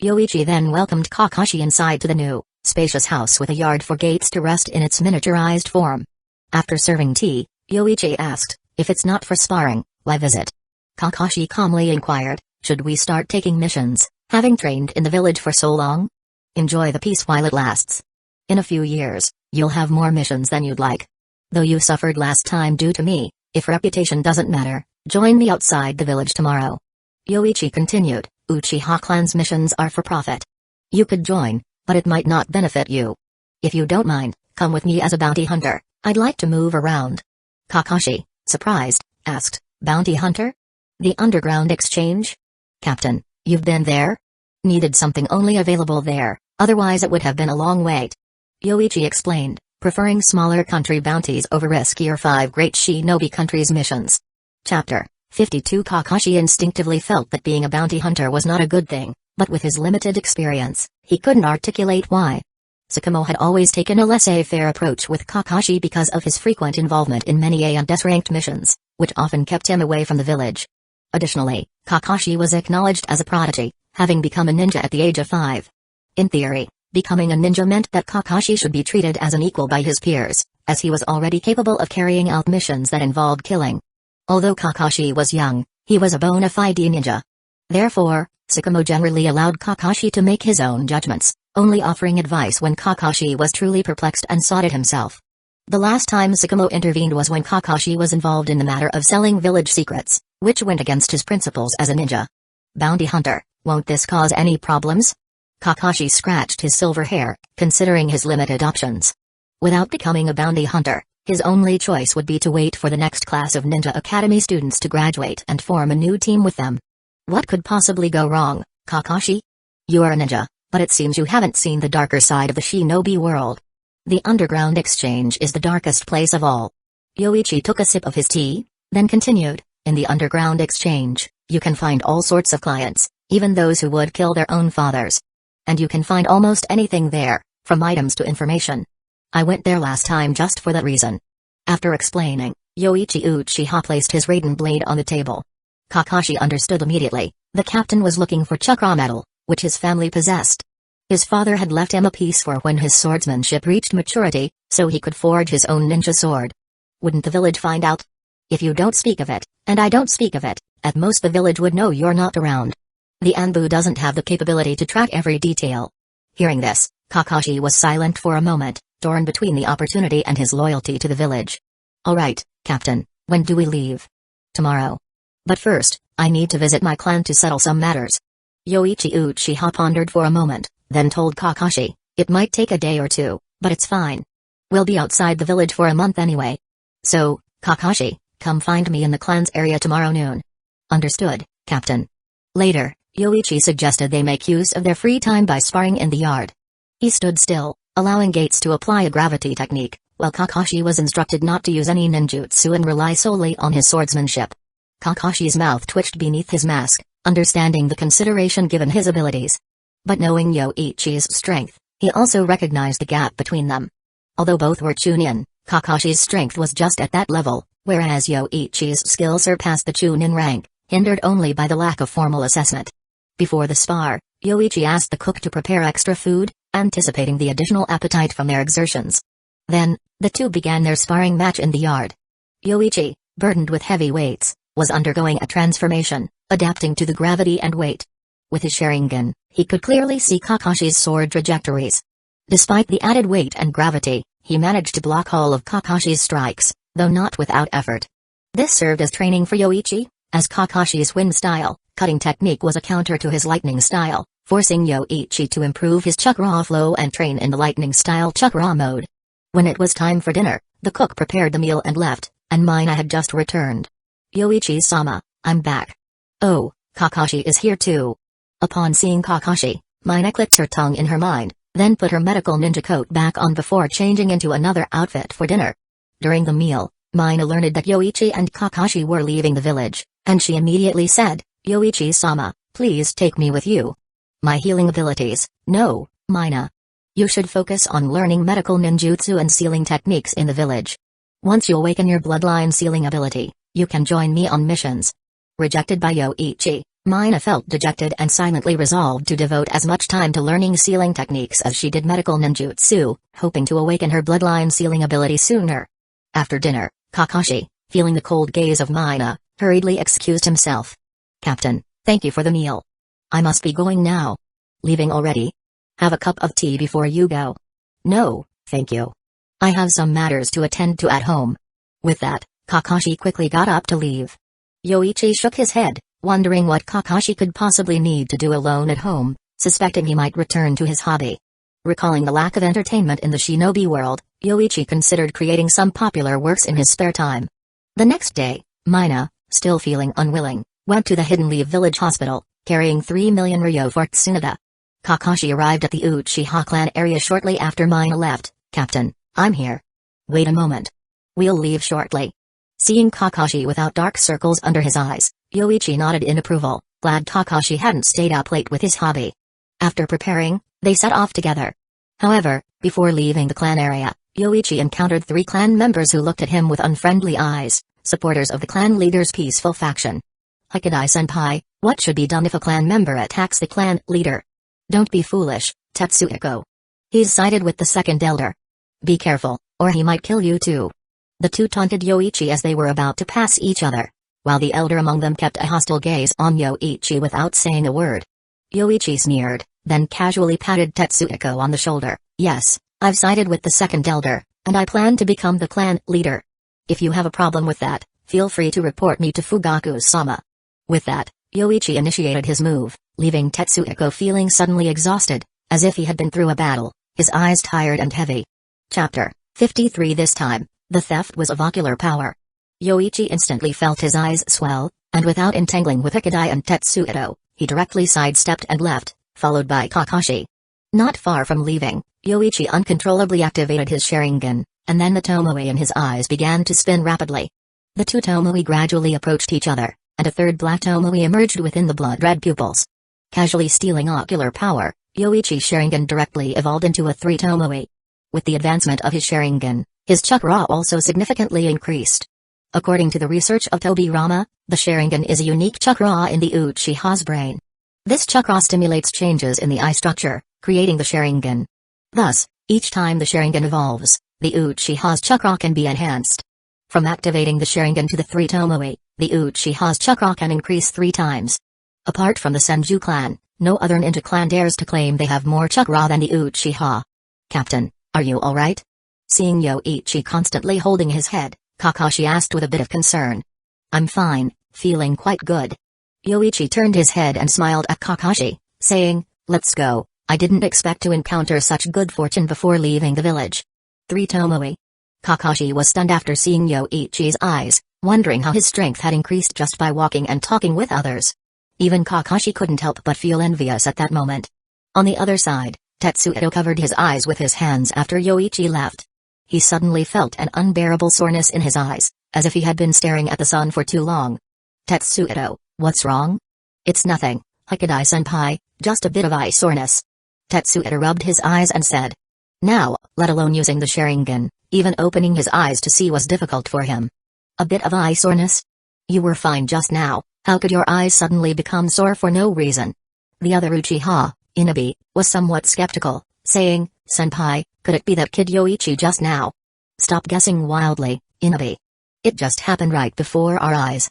Yoichi then welcomed Kakashi inside to the new, spacious house with a yard for gates to rest in its miniaturized form. After serving tea, Yoichi asked, "If it's not for sparring, why visit?" Kakashi calmly inquired, "Should we start taking missions, having trained in the village for so long? Enjoy the peace while it lasts. In a few years, you'll have more missions than you'd like. Though you suffered last time due to me, if reputation doesn't matter, join me outside the village tomorrow." Yoichi continued, "Uchiha clan's missions are for profit. You could join, but it might not benefit you. If you don't mind, come with me as a bounty hunter. I'd like to move around." Kakashi, surprised, asked, "Bounty hunter? The underground exchange? Captain, you've been there? Needed something only available there, otherwise it would have been a long wait." Yoichi explained, preferring smaller country bounties over riskier 5 great shinobi countries' missions. Chapter 52. Kakashi instinctively felt that being a bounty hunter was not a good thing, but with his limited experience, he couldn't articulate why. Tsukumo had always taken a laissez-faire approach with Kakashi because of his frequent involvement in many A and S-ranked missions, which often kept him away from the village. Additionally, Kakashi was acknowledged as a prodigy, having become a ninja at the age of 5. In theory, becoming a ninja meant that Kakashi should be treated as an equal by his peers, as he was already capable of carrying out missions that involved killing. Although Kakashi was young, he was a bona fide ninja. Therefore, Tsukumo generally allowed Kakashi to make his own judgments, only offering advice when Kakashi was truly perplexed and sought it himself. The last time Tsukumo intervened was when Kakashi was involved in the matter of selling village secrets, which went against his principles as a ninja. "Bounty hunter, won't this cause any problems?" Kakashi scratched his silver hair, considering his limited options. Without becoming a bounty hunter, his only choice would be to wait for the next class of Ninja Academy students to graduate and form a new team with them. What could possibly go wrong, Kakashi? You are a ninja, but it seems you haven't seen the darker side of the shinobi world. The underground exchange is the darkest place of all. Yoichi took a sip of his tea, then continued, "In the underground exchange, you can find all sorts of clients, even those who would kill their own fathers. And you can find almost anything there, from items to information. I went there last time just for that reason." After explaining, Yoichi Uchiha placed his Raiden blade on the table. Kakashi understood immediately. The captain was looking for chakra metal, which his family possessed. His father had left him a piece for when his swordsmanship reached maturity, so he could forge his own ninja sword. Wouldn't the village find out? If you don't speak of it, and I don't speak of it, at most the village would know you're not around. The Anbu doesn't have the capability to track every detail. Hearing this, Kakashi was silent for a moment, torn between the opportunity and his loyalty to the village. Alright, Captain, when do we leave? Tomorrow. But first, I need to visit my clan to settle some matters. Yoichi Uchiha pondered for a moment, then told Kakashi, it might take a day or two, but it's fine. We'll be outside the village for a month anyway. So, Kakashi, come find me in the clan's area tomorrow noon. Understood, Captain. Later, Yoichi suggested they make use of their free time by sparring in the yard. He stood still, allowing Gates to apply a gravity technique, while Kakashi was instructed not to use any ninjutsu and rely solely on his swordsmanship. Kakashi's mouth twitched beneath his mask, understanding the consideration given his abilities. But knowing Yoichi's strength, he also recognized the gap between them. Although both were Chunin, Kakashi's strength was just at that level, whereas Yoichi's skill surpassed the Chunin rank, hindered only by the lack of formal assessment. Before the spar, Yoichi asked the cook to prepare extra food, anticipating the additional appetite from their exertions. Then, the two began their sparring match in the yard. Yoichi, burdened with heavy weights, was undergoing a transformation, adapting to the gravity and weight. With his Sharingan, he could clearly see Kakashi's sword trajectories. Despite the added weight and gravity, he managed to block all of Kakashi's strikes, though not without effort. This served as training for Yoichi, as Kakashi's wind style, cutting technique was a counter to his lightning style, forcing Yoichi to improve his chakra flow and train in the lightning style chakra mode. When it was time for dinner, the cook prepared the meal and left, and Mina had just returned. Yoichi-sama, I'm back. Oh, Kakashi is here too. Upon seeing Kakashi, Mina clicked her tongue in her mind, then put her medical ninja coat back on before changing into another outfit for dinner. During the meal, Mina learned that Yoichi and Kakashi were leaving the village, and she immediately said, Yoichi-sama, please take me with you. My healing abilities, no, Mina. You should focus on learning medical ninjutsu and sealing techniques in the village. Once you awaken your bloodline sealing ability, you can join me on missions. Rejected by Yoichi, Mina felt dejected and silently resolved to devote as much time to learning sealing techniques as she did medical ninjutsu, hoping to awaken her bloodline sealing ability sooner. After dinner, Kakashi, feeling the cold gaze of Mina, hurriedly excused himself. Captain, thank you for the meal. I must be going now. Leaving already? Have a cup of tea before you go. No, thank you. I have some matters to attend to at home. With that, Kakashi quickly got up to leave. Yoichi shook his head, wondering what Kakashi could possibly need to do alone at home, suspecting he might return to his hobby. Recalling the lack of entertainment in the shinobi world, Yoichi considered creating some popular works in his spare time. The next day, Mina, still feeling unwilling, went to the Hidden Leaf Village Hospital, carrying 3 million ryo for Tsunade. Kakashi arrived at the Uchiha clan area shortly after Mina left. Captain, I'm here. Wait a moment. We'll leave shortly. Seeing Kakashi without dark circles under his eyes, Yoichi nodded in approval, glad Kakashi hadn't stayed up late with his hobby. After preparing, they set off together. However, before leaving the clan area, Yoichi encountered 3 clan members who looked at him with unfriendly eyes, supporters of the clan leader's peaceful faction. Hikidai-senpai, what should be done if a clan member attacks the clan leader? Don't be foolish, Tetsuhiko. He's sided with the second elder. Be careful, or he might kill you too. The two taunted Yoichi as they were about to pass each other, while the elder among them kept a hostile gaze on Yoichi without saying a word. Yoichi sneered, then casually patted Tetsuhiko on the shoulder. Yes, I've sided with the second elder, and I plan to become the clan leader. If you have a problem with that, feel free to report me to Fugaku-sama. With that, Yoichi initiated his move, leaving Tetsuhiko feeling suddenly exhausted, as if he had been through a battle, his eyes tired and heavy. Chapter 53. This time, the theft was of ocular power. Yoichi instantly felt his eyes swell, and without entangling with Hikidai and Tetsuhiko, he directly sidestepped and left, followed by Kakashi. Not far from leaving, Yoichi uncontrollably activated his Sharingan, and then the tomoe in his eyes began to spin rapidly. The two tomoe gradually approached each other, and a third black tomoe emerged within the blood-red pupils. Casually stealing ocular power, Yoichi's Sharingan directly evolved into a 3 tomoe. With the advancement of his Sharingan, his chakra also significantly increased. According to the research of Tobirama, the Sharingan is a unique chakra in the Uchiha's brain. This chakra stimulates changes in the eye structure, creating the Sharingan. Thus, each time the Sharingan evolves, the Uchiha's chakra can be enhanced. From activating the Sharingan to the 3 tomoe, the Uchiha's chakra can increase 3 times. Apart from the Senju clan, no other ninja clan dares to claim they have more chakra than the Uchiha. Captain, are you alright? Seeing Yoichi constantly holding his head, Kakashi asked with a bit of concern. I'm fine, feeling quite good. Yoichi turned his head and smiled at Kakashi, saying, let's go, I didn't expect to encounter such good fortune before leaving the village. 3 Tomoe. Kakashi was stunned after seeing Yoichi's eyes, wondering how his strength had increased just by walking and talking with others. Even Kakashi couldn't help but feel envious at that moment. On the other side, Tetsuo covered his eyes with his hands after Yoichi left. He suddenly felt an unbearable soreness in his eyes, as if he had been staring at the sun for too long. Tetsuo, what's wrong? It's nothing, Hikadai-senpai, just a bit of eye soreness. Tetsuo rubbed his eyes and said. Now, let alone using the Sharingan, even opening his eyes to see was difficult for him. A bit of eye soreness? You were fine just now, how could your eyes suddenly become sore for no reason? The other Uchiha, Inabi, was somewhat skeptical, saying, Senpai, could it be that kid Yoichi just now? Stop guessing wildly, Inabi. It just happened right before our eyes.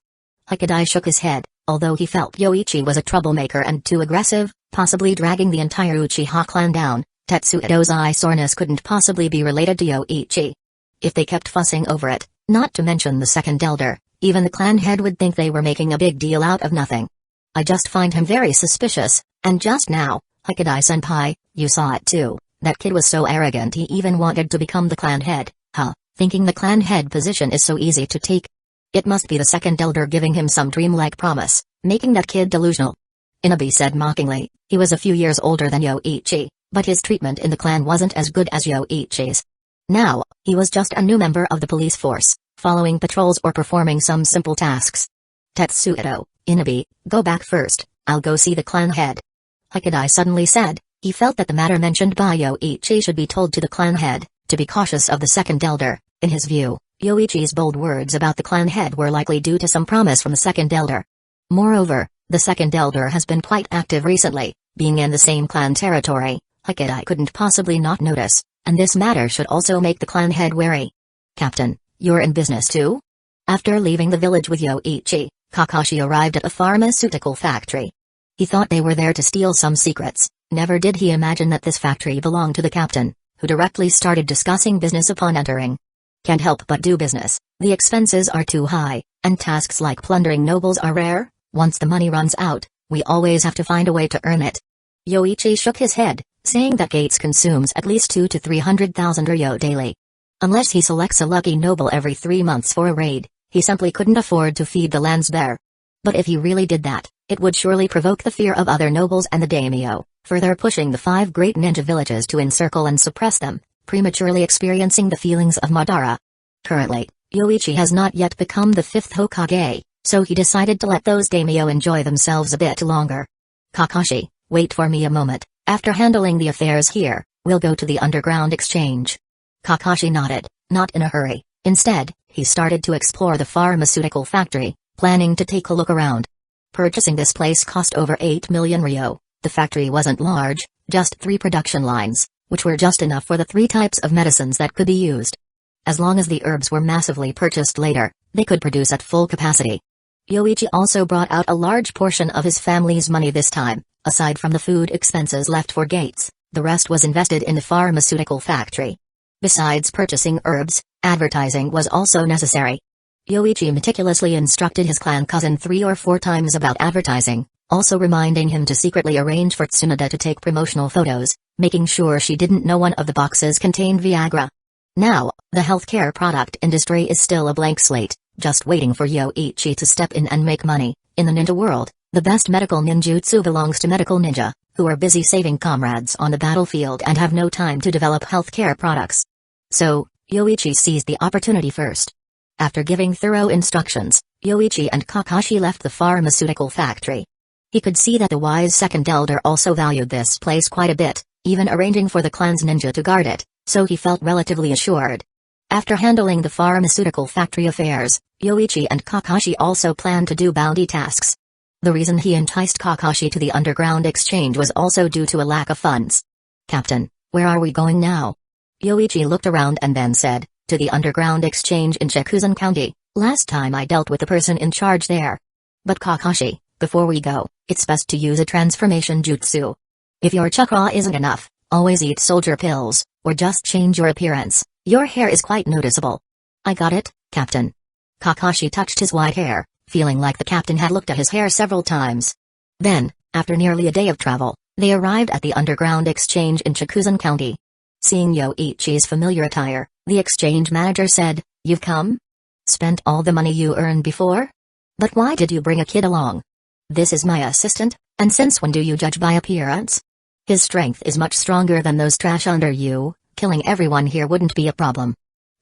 Hikadai shook his head, although he felt Yoichi was a troublemaker and too aggressive, possibly dragging the entire Uchiha clan down. Tetsuo's eye soreness couldn't possibly be related to Yoichi. If they kept fussing over it, not to mention the second elder, even the clan head would think they were making a big deal out of nothing. I just find him very suspicious, and just now, Hikadai-senpai, you saw it too, that kid was so arrogant he even wanted to become the clan head, thinking the clan head position is so easy to take. It must be the second elder giving him some dreamlike promise, making that kid delusional. Inabi said mockingly, he was a few years older than Yoichi, but his treatment in the clan wasn't as good as Yoichi's. Now, he was just a new member of the police force, following patrols or performing some simple tasks. Tetsuo, Inabi, go back first, I'll go see the clan head. Hikadai suddenly said, he felt that the matter mentioned by Yoichi should be told to the clan head, to be cautious of the second elder. In his view, Yoichi's bold words about the clan head were likely due to some promise from the second elder. Moreover, the second elder has been quite active recently, being in the same clan territory. Hikadai couldn't possibly not notice, and this matter should also make the clan head wary. Captain, you're in business too? After leaving the village with Yoichi, Kakashi arrived at a pharmaceutical factory. He thought they were there to steal some secrets, never did he imagine that this factory belonged to the captain, who directly started discussing business upon entering. Can't help but do business, the expenses are too high, and tasks like plundering nobles are rare. Once the money runs out, we always have to find a way to earn it. Yoichi shook his head, saying that Gates consumes at least 200,000 to 300,000 ryo daily. Unless he selects a lucky noble every 3 months for a raid, he simply couldn't afford to feed the lands there. But if he really did that, it would surely provoke the fear of other nobles and the daimyo, further pushing the 5 great ninja villages to encircle and suppress them, prematurely experiencing the feelings of Madara. Currently, Yoichi has not yet become the 5th Hokage, so he decided to let those daimyo enjoy themselves a bit longer. Kakashi, wait for me a moment, after handling the affairs here, we'll go to the underground exchange. Kakashi nodded, not in a hurry. Instead, he started to explore the pharmaceutical factory, planning to take a look around. Purchasing this place cost over 8 million ryo. The factory wasn't large, just 3 production lines, which were just enough for the 3 types of medicines that could be used. As long as the herbs were massively purchased later, they could produce at full capacity. Yoichi also brought out a large portion of his family's money this time. Aside from the food expenses left for Gates, the rest was invested in the pharmaceutical factory. Besides purchasing herbs, advertising was also necessary. Yoichi meticulously instructed his clan cousin 3 or 4 times about advertising, also reminding him to secretly arrange for Tsunade to take promotional photos, making sure she didn't know one of the boxes contained Viagra. Now, the healthcare product industry is still a blank slate, just waiting for Yoichi to step in and make money. In the ninja world, the best medical ninjutsu belongs to medical ninja, who are busy saving comrades on the battlefield and have no time to develop healthcare products. So, Yoichi seized the opportunity first. After giving thorough instructions, Yoichi and Kakashi left the pharmaceutical factory. He could see that the wise second elder also valued this place quite a bit, even arranging for the clan's ninja to guard it, so he felt relatively assured. After handling the pharmaceutical factory affairs, Yoichi and Kakashi also planned to do bounty tasks. The reason he enticed Kakashi to the underground exchange was also due to a lack of funds. Captain, where are we going now? Yoichi looked around and then said, to the underground exchange in Shikuzen County. Last time I dealt with the person in charge there. But Kakashi, before we go, It's best to use a transformation jutsu. If your chakra isn't enough, always eat soldier pills, or just change your appearance. Your hair is quite noticeable. I got it, Captain. Kakashi touched his white hair, feeling like the captain had looked at his hair several times. Then, after nearly a day of travel, they arrived at the underground exchange in Chikuzen County. Seeing Yoichi's familiar attire, the exchange manager said, "You've come? Spent all the money you earned before? But why did you bring a kid along? This is my assistant, and since when do you judge by appearance? His strength is much stronger than those trash under you, killing everyone here wouldn't be a problem."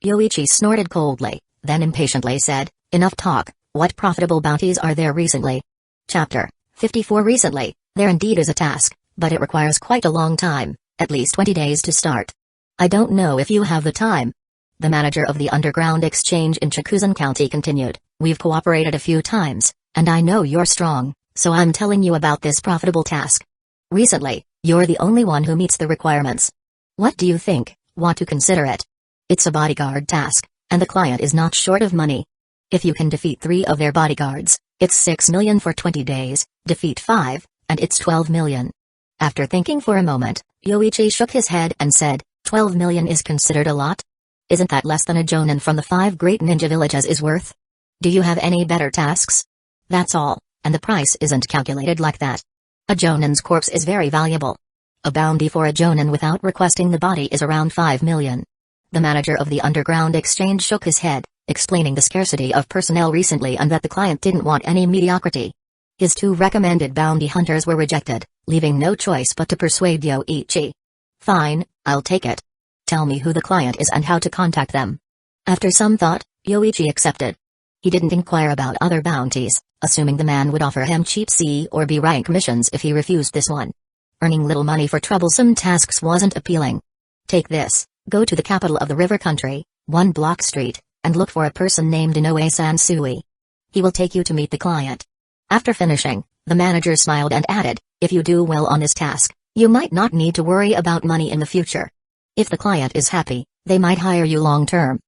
Yoichi snorted coldly, then impatiently said, "Enough talk, what profitable bounties are there recently?" Chapter 54. Recently, there indeed is a task, but it requires quite a long time, at least 20 days to start. I don't know if you have the time. The manager of the underground exchange in Chikuzen County continued, "We've cooperated a few times, and I know you're strong, so I'm telling you about this profitable task. Recently, you're the only one who meets the requirements. What do you think? Want to consider it? It's a bodyguard task, and the client is not short of money. If you can defeat 3 of their bodyguards, it's 6 million for 20 days, defeat 5, and it's 12 million. After thinking for a moment, Yoichi shook his head and said, 12 million is considered a lot? Isn't that less than a jonin from the 5 great ninja villages is worth? Do you have any better tasks? That's all, and the price isn't calculated like that. A jonin's corpse is very valuable. A bounty for a jonin without requesting the body is around 5 million. The manager of the underground exchange shook his head, explaining the scarcity of personnel recently and that the client didn't want any mediocrity. His 2 recommended bounty hunters were rejected, leaving no choice but to persuade Yoichi. Fine, I'll take it. Tell me who the client is and how to contact them. After some thought, Yoichi accepted. He didn't inquire about other bounties, assuming the man would offer him cheap C or B rank missions if he refused this one. Earning little money for troublesome tasks wasn't appealing. Take this, go to the capital of the river country, 1 block street, and look for a person named Inoue Sansui. He will take you to meet the client. After finishing, the manager smiled and added, if you do well on this task, you might not need to worry about money in the future. If the client is happy, they might hire you long-term.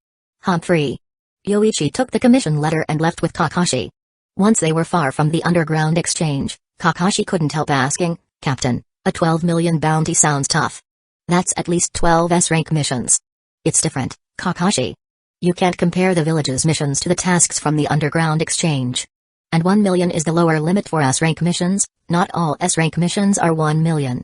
Humphrey. Yoichi took the commission letter and left with Kakashi. Once they were far from the underground exchange, Kakashi couldn't help asking, Captain, a 12 million bounty sounds tough. That's at least 12 S-rank missions. It's different, Kakashi. You can't compare the village's missions to the tasks from the underground exchange. And 1 million is the lower limit for S-rank missions, not all S-rank missions are 1 million.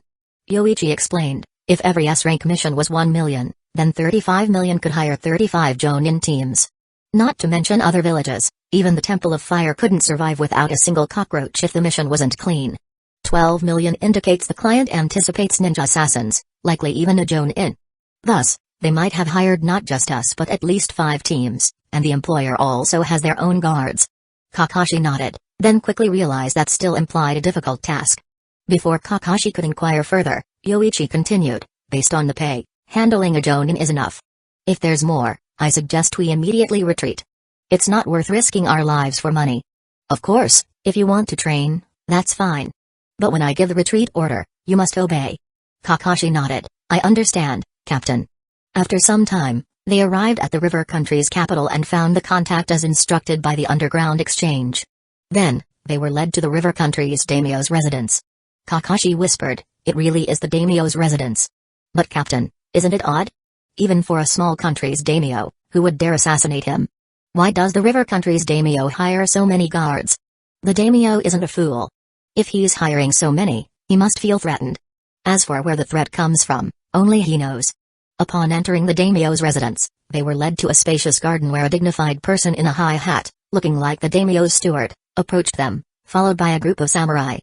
Yoichi explained, if every S-rank mission was 1 million, then 35 million could hire 35 Jonin teams. Not to mention other villages, even the Temple of Fire couldn't survive without a single cockroach if the mission wasn't clean. 12 million indicates the client anticipates ninja assassins, likely even a Jonin. Thus, they might have hired not just us but at least 5 teams, and the employer also has their own guards. Kakashi nodded, then quickly realized that still implied a difficult task. Before Kakashi could inquire further, Yoichi continued, based on the pay, handling a Jonin is enough. If there's more, I suggest we immediately retreat. It's not worth risking our lives for money. Of course, if you want to train, that's fine. But when I give the retreat order, you must obey. Kakashi nodded, I understand, Captain. After some time, they arrived at the river country's capital and found the contact as instructed by the underground exchange. Then, they were led to the river country's daimyo's residence. Kakashi whispered, it really is the daimyo's residence. But Captain, isn't it odd? Even for a small country's daimyo, who would dare assassinate him? Why does the river country's daimyo hire so many guards? The daimyo isn't a fool. If he's hiring so many, he must feel threatened. As for where the threat comes from, only he knows. Upon entering the daimyo's residence, they were led to a spacious garden where a dignified person in a high hat, looking like the daimyo's steward, approached them, followed by a group of samurai.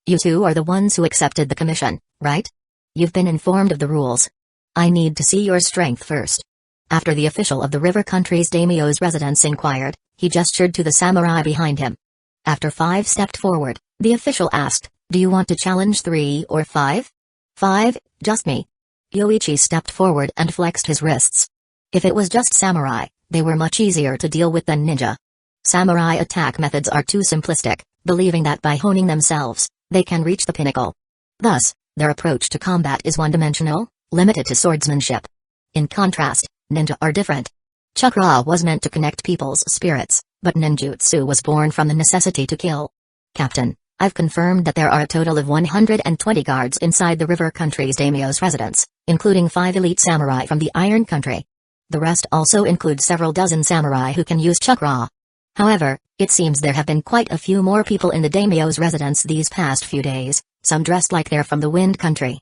You 2 are the ones who accepted the commission, right? You've been informed of the rules. I need to see your strength first. After the official of the river country's daimyo's residence inquired, he gestured to the samurai behind him. After 5 stepped forward, the official asked, do you want to challenge 3 or 5? 5, just me. Yoichi stepped forward and flexed his wrists. If it was just samurai, they were much easier to deal with than ninja. Samurai attack methods are too simplistic, believing that by honing themselves, they can reach the pinnacle. Thus, their approach to combat is one-dimensional, limited to swordsmanship. In contrast, ninja are different. Chakra was meant to connect people's spirits, but ninjutsu was born from the necessity to kill. Captain, I've confirmed that there are a total of 120 guards inside the River Country's daimyo's residence, including 5 elite samurai from the Iron Country. The rest also include several dozen samurai who can use chakra. However, it seems there have been quite a few more people in the daimyo's residence these past few days, some dressed like they're from the Wind Country.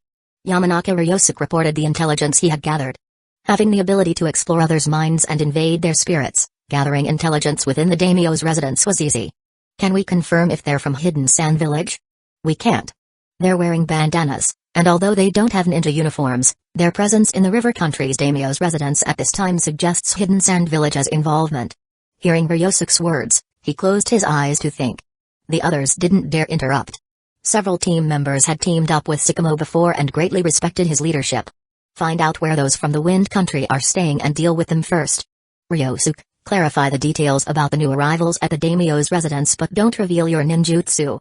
Yamanaka Ryosuke reported the intelligence he had gathered. Having the ability to explore others' minds and invade their spirits, gathering intelligence within the daimyo's residence was easy. Can we confirm if they're from Hidden Sand Village? We can't. They're wearing bandanas, and although they don't have ninja uniforms, their presence in the River Country's daimyo's residence at this time suggests Hidden Sand Village's involvement. Hearing Ryosuke's words, he closed his eyes to think. The others didn't dare interrupt. Several team members had teamed up with Sakamo before and greatly respected his leadership. Find out where those from the Wind Country are staying and deal with them first. Ryosuke, clarify the details about the new arrivals at the daimyo's residence but don't reveal your ninjutsu.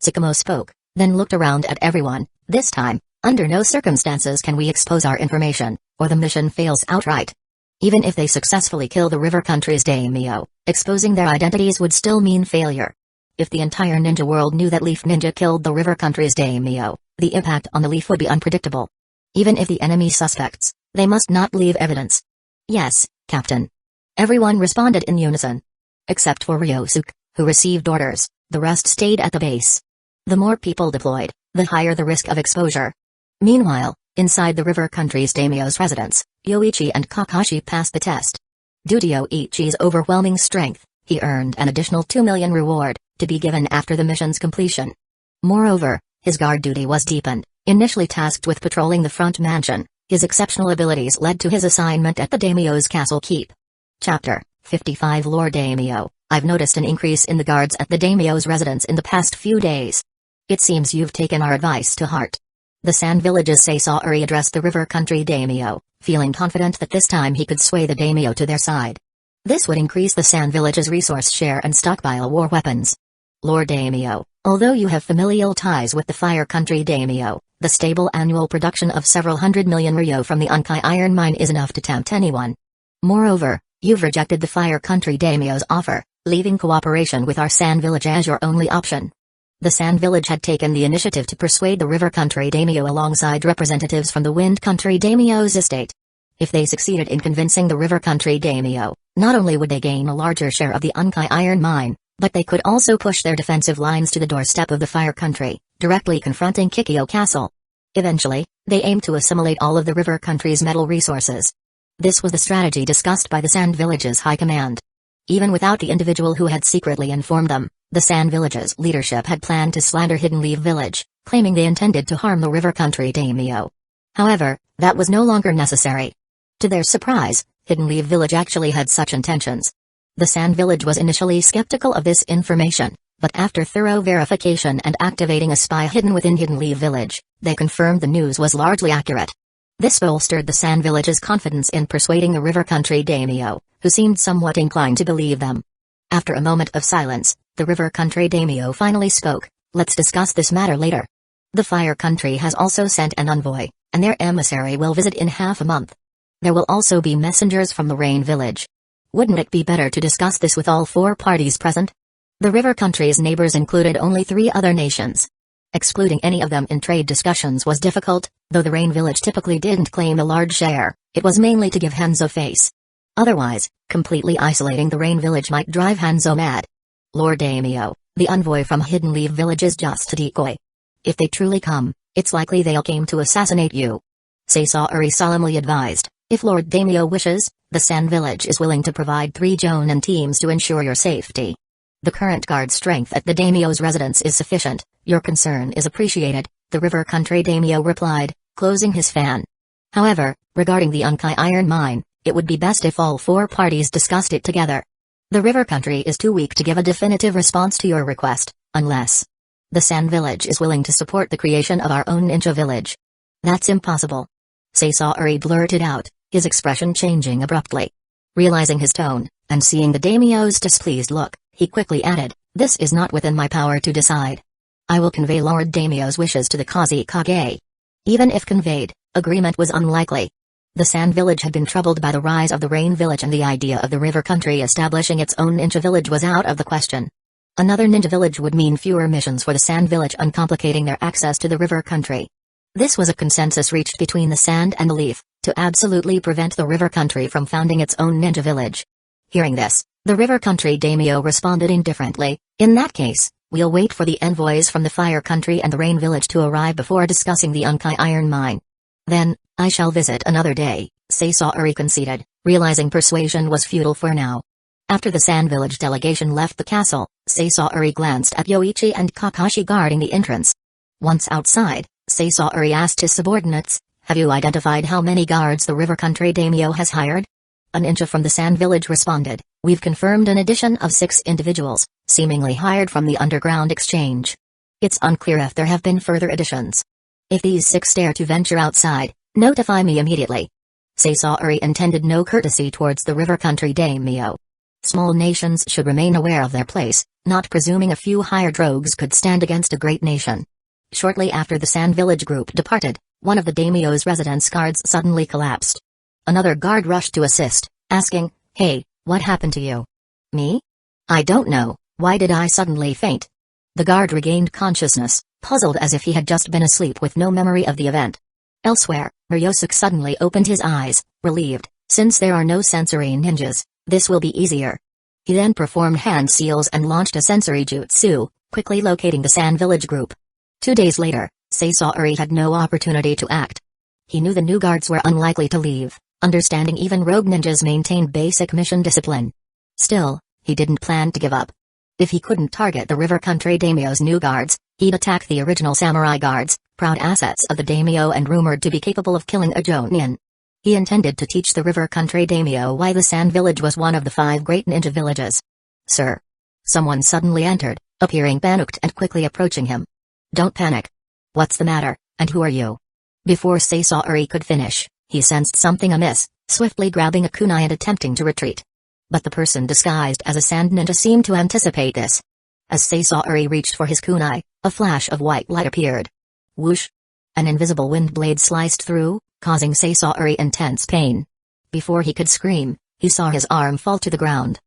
Sakamo spoke, then looked around at everyone. This time, under no circumstances can we expose our information, or the mission fails outright. Even if they successfully kill the River Country's daimyo, exposing their identities would still mean failure. If the entire ninja world knew that Leaf Ninja killed the River Country's daimyo, the impact on the Leaf would be unpredictable. Even if the enemy suspects, they must not leave evidence. Yes, Captain. Everyone responded in unison. Except for Ryosuke, who received orders, the rest stayed at the base. The more people deployed, the higher the risk of exposure. Meanwhile, inside the River Country's daimyo's residence, Yoichi and Kakashi passed the test. Due to Yoichi's overwhelming strength, he earned an additional 2 million reward, to be given after the mission's completion. Moreover, his guard duty was deepened. Initially tasked with patrolling the front mansion, his exceptional abilities led to his assignment at the daimyo's castle keep. Chapter 55 Lord Daimyo, I've noticed an increase in the guards at the daimyo's residence in the past few days. It seems you've taken our advice to heart. The Sand Village's Saisari addressed the River Country daimyo, feeling confident that this time he could sway the daimyo to their side. This would increase the Sand Village's resource share and stockpile war weapons. Lord Daimyo, although you have familial ties with the Fire Country daimyo, the stable annual production of several 100 million ryo from the Unkai iron mine is enough to tempt anyone. Moreover, you've rejected the Fire Country daimyo's offer, leaving cooperation with our Sand Village as your only option. The Sand Village had taken the initiative to persuade the River Country daimyo alongside representatives from the Wind Country daimyo's estate. If they succeeded in convincing the River Country daimyo, not only would they gain a larger share of the Unkai iron mine, but they could also push their defensive lines to the doorstep of the Fire Country, directly confronting Kikyo Castle. Eventually, they aimed to assimilate all of the River Country's metal resources. This was the strategy discussed by the Sand Village's high command. Even without the individual who had secretly informed them, the Sand Village's leadership had planned to slander Hidden Leaf Village, claiming they intended to harm the River Country daimyo. However, that was no longer necessary. To their surprise, Hidden Leaf Village actually had such intentions. The Sand Village was initially skeptical of this information, but after thorough verification and activating a spy hidden within Hidden Leaf Village, they confirmed the news was largely accurate. This bolstered the Sand Village's confidence in persuading the River Country daimyo, who seemed somewhat inclined to believe them. After a moment of silence, the River Country daimyo finally spoke. Let's discuss this matter later. The Fire Country has also sent an envoy, and their emissary will visit in half a month. There will also be messengers from the Rain Village. Wouldn't it be better to discuss this with all 4 parties present? The River Country's neighbors included only 3 other nations. Excluding any of them in trade discussions was difficult, though the Rain Village typically didn't claim a large share, it was mainly to give Hanzo face. Otherwise, completely isolating the Rain Village might drive Hanzo mad. Lord Daimyo, the envoy from Hidden Leaf Village is just a decoy. If they truly come, it's likely they'll came to assassinate you. Saisari solemnly advised, if Lord Daimyo wishes, the Sand Village is willing to provide 3 Jonin teams to ensure your safety. The current guard strength at the daimyo's residence is sufficient, your concern is appreciated, the River Country daimyo replied, closing his fan. However, regarding the Unkai iron mine, it would be best if all 4 parties discussed it together. The River Country is too weak to give a definitive response to your request, unless the Sand Village is willing to support the creation of our own ninja village. That's impossible. Saisari blurted out, his expression changing abruptly. Realizing his tone, and seeing the daimyo's displeased look, he quickly added, this is not within my power to decide. I will convey Lord Daimyo's wishes to the Kazekage. Even if conveyed, agreement was unlikely. The Sand Village had been troubled by the rise of the Rain Village and the idea of the River Country establishing its own ninja village was out of the question. Another ninja village would mean fewer missions for the Sand Village, uncomplicating their access to the river country. This was a consensus reached between the Sand and the Leaf, to absolutely prevent the river country from founding its own ninja village. Hearing this, the river country daimyo responded indifferently. In that case, we'll wait for the envoys from the Fire Country and the Rain Village to arrive before discussing the Unkai Iron Mine. Then, I shall visit another day, Sasaori conceded, realizing persuasion was futile for now. After the Sand Village delegation left the castle, Sasaori glanced at Yoichi and Kakashi guarding the entrance. Once outside, Sasaori asked his subordinates, "Have you identified how many guards the river country daimyo has hired?" A ninja from the Sand Village responded, "We've confirmed an addition of 6 individuals, seemingly hired from the underground exchange. It's unclear if there have been further additions. If these 6 dare to venture outside, notify me immediately." Sasaori intended no courtesy towards the river country daimyo. Small nations should remain aware of their place, not presuming a few hired rogues could stand against a great nation. Shortly after the Sand Village group departed, one of the daimyo's residence guards suddenly collapsed. Another guard rushed to assist, asking, "Hey, what happened to you?" "Me? I don't know, why did I suddenly faint?" The guard regained consciousness, puzzled as if he had just been asleep with no memory of the event. Elsewhere, Ryusuke suddenly opened his eyes, relieved. Since there are no sensory ninjas, this will be easier. He then performed hand seals and launched a sensory jutsu, quickly locating the Sand Village group. 2 days later, Sasaori had no opportunity to act. He knew the new guards were unlikely to leave, understanding even rogue ninjas maintain basic mission discipline. Still, he didn't plan to give up. If he couldn't target the river country daimyo's new guards, he'd attack the original samurai guards, proud assets of the daimyo and rumored to be capable of killing a jonin. He intended to teach the river country daimyo why the Sand Village was one of the 5 great ninja villages. "Sir." Someone suddenly entered, appearing panicked and quickly approaching him. "Don't panic. What's the matter, and who are you?" Before Sasaori could finish, he sensed something amiss, swiftly grabbing a kunai and attempting to retreat. But the person disguised as a sand ninja seemed to anticipate this. As Sasaori reached for his kunai, a flash of white light appeared. Whoosh! An invisible wind blade sliced through, causing Sasaori intense pain. Before he could scream, he saw his arm fall to the ground.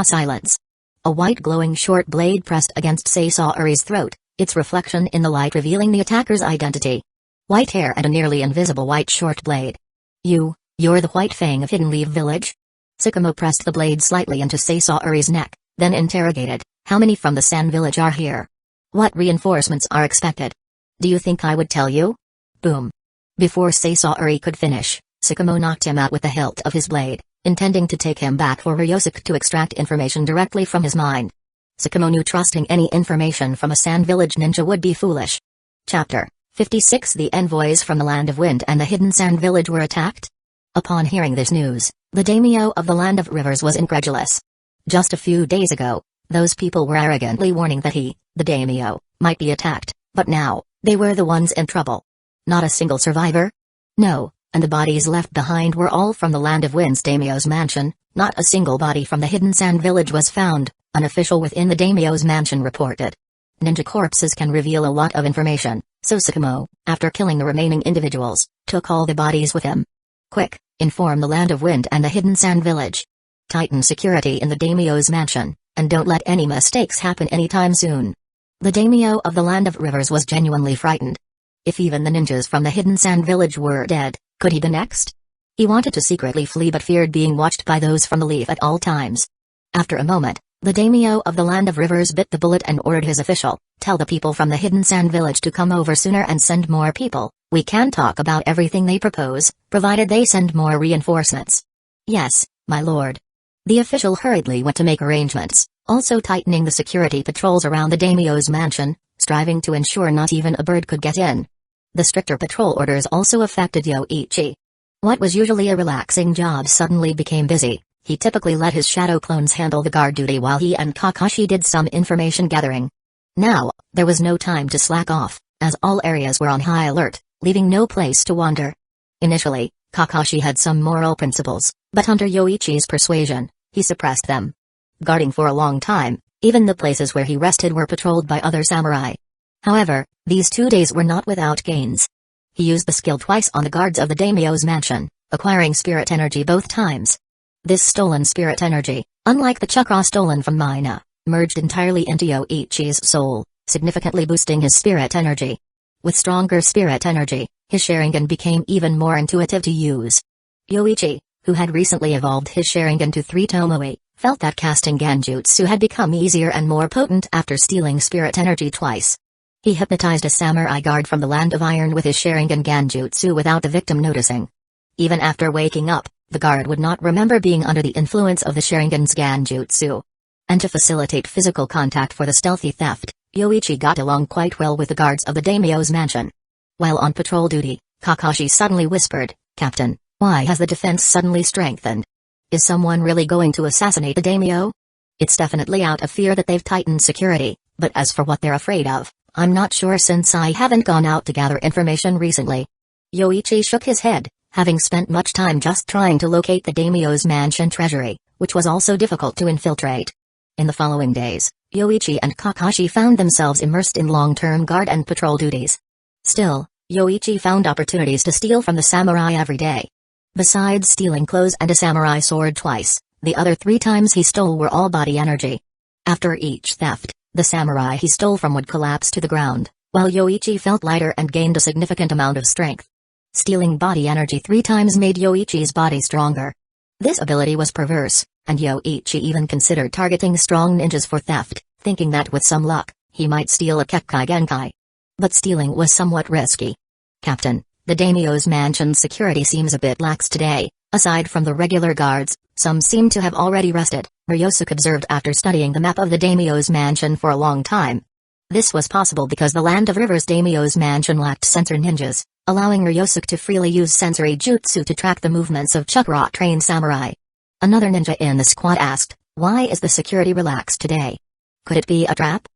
Silence. A white glowing short blade pressed against Sasaori's throat, its reflection in the light revealing the attacker's identity. White hair and a nearly invisible white short blade. You're the White Fang of Hidden Leaf Village?" Tsukumo pressed the blade slightly into Sasaori's neck, then interrogated, "How many from the Sand Village are here? What reinforcements are expected? Do you think I would tell you?" Boom. Before Sasaori could finish, Tsukumo knocked him out with the hilt of his blade, intending to take him back for Ryusuke to extract information directly from his mind. Tsukumo knew trusting any information from a Sand Village ninja would be foolish. Chapter 56. The envoys from the Land of Wind and the Hidden Sand Village were attacked? Upon hearing this news, the daimyo of the Land of Rivers was incredulous. Just a few days ago, those people were arrogantly warning that he, the daimyo, might be attacked, but now, they were the ones in trouble. Not a single survivor? No, and the bodies left behind were all from the Land of Wind's daimyo's mansion. Not a single body from the Hidden Sand Village was found, an official within the daimyo's mansion reported. Ninja corpses can reveal a lot of information, so Tsukumo, after killing the remaining individuals, took all the bodies with him. "Quick, inform the Land of Wind and the Hidden Sand Village. Tighten security in the daimyo's mansion, and don't let any mistakes happen anytime soon." The daimyo of the Land of Rivers was genuinely frightened. If even the ninjas from the Hidden Sand Village were dead, could he be next? He wanted to secretly flee but feared being watched by those from the Leaf at all times. After a moment, the daimyo of the Land of Rivers bit the bullet and ordered his official, "Tell the people from the Hidden Sand Village to come over sooner and send more people. We can talk about everything they propose, provided they send more reinforcements." "Yes, my lord." The official hurriedly went to make arrangements, also tightening the security patrols around the daimyo's mansion, striving to ensure not even a bird could get in. The stricter patrol orders also affected Yoichi. What was usually a relaxing job suddenly became busy. He typically let his shadow clones handle the guard duty while he and Kakashi did some information gathering. Now, there was no time to slack off, as all areas were on high alert, leaving no place to wander. Initially, Kakashi had some moral principles, but under Yoichi's persuasion, he suppressed them. Guarding for a long time, even the places where he rested were patrolled by other samurai. However, these 2 days were not without gains. He used the skill twice on the guards of the daimyo's mansion, acquiring spirit energy both times. This stolen spirit energy, unlike the chakra stolen from Mina, merged entirely into Yoichi's soul, significantly boosting his spirit energy. With stronger spirit energy, his Sharingan became even more intuitive to use. Yoichi, who had recently evolved his Sharingan to 3 Tomoe, felt that casting Genjutsu had become easier and more potent after stealing spirit energy twice. He hypnotized a samurai guard from the Land of Iron with his Sharingan Genjutsu without the victim noticing. Even after waking up, the guard would not remember being under the influence of the Sharingan's Genjutsu. And to facilitate physical contact for the stealthy theft, Yoichi got along quite well with the guards of the daimyo's mansion. While on patrol duty, Kakashi suddenly whispered, "Captain, why has the defense suddenly strengthened? Is someone really going to assassinate the daimyo? It's definitely out of fear that they've tightened security, but as for what they're afraid of, I'm not sure since I haven't gone out to gather information recently." Yoichi shook his head, having spent much time just trying to locate the daimyo's mansion treasury, which was also difficult to infiltrate. In the following days, Yoichi and Kakashi found themselves immersed in long-term guard and patrol duties. Still, Yoichi found opportunities to steal from the samurai every day. Besides stealing clothes and a samurai sword twice, the other 3 times he stole were all body energy. After each theft, the samurai he stole from would collapse to the ground, while Yoichi felt lighter and gained a significant amount of strength. Stealing body energy 3 times made Yoichi's body stronger. This ability was perverse, and Yoichi even considered targeting strong ninjas for theft, thinking that with some luck, he might steal a Kekkai Genkai. But stealing was somewhat risky. "Captain, the daimyo's mansion's security seems a bit lax today. Aside from the regular guards, some seem to have already rested," Ryosuke observed after studying the map of the daimyo's mansion for a long time. This was possible because the Land of Rivers daimyo's mansion lacked sensor ninjas, allowing Ryosuke to freely use sensory jutsu to track the movements of chakra-trained samurai. Another ninja in the squad asked, "Why is the security relaxed today? Could it be a trap?"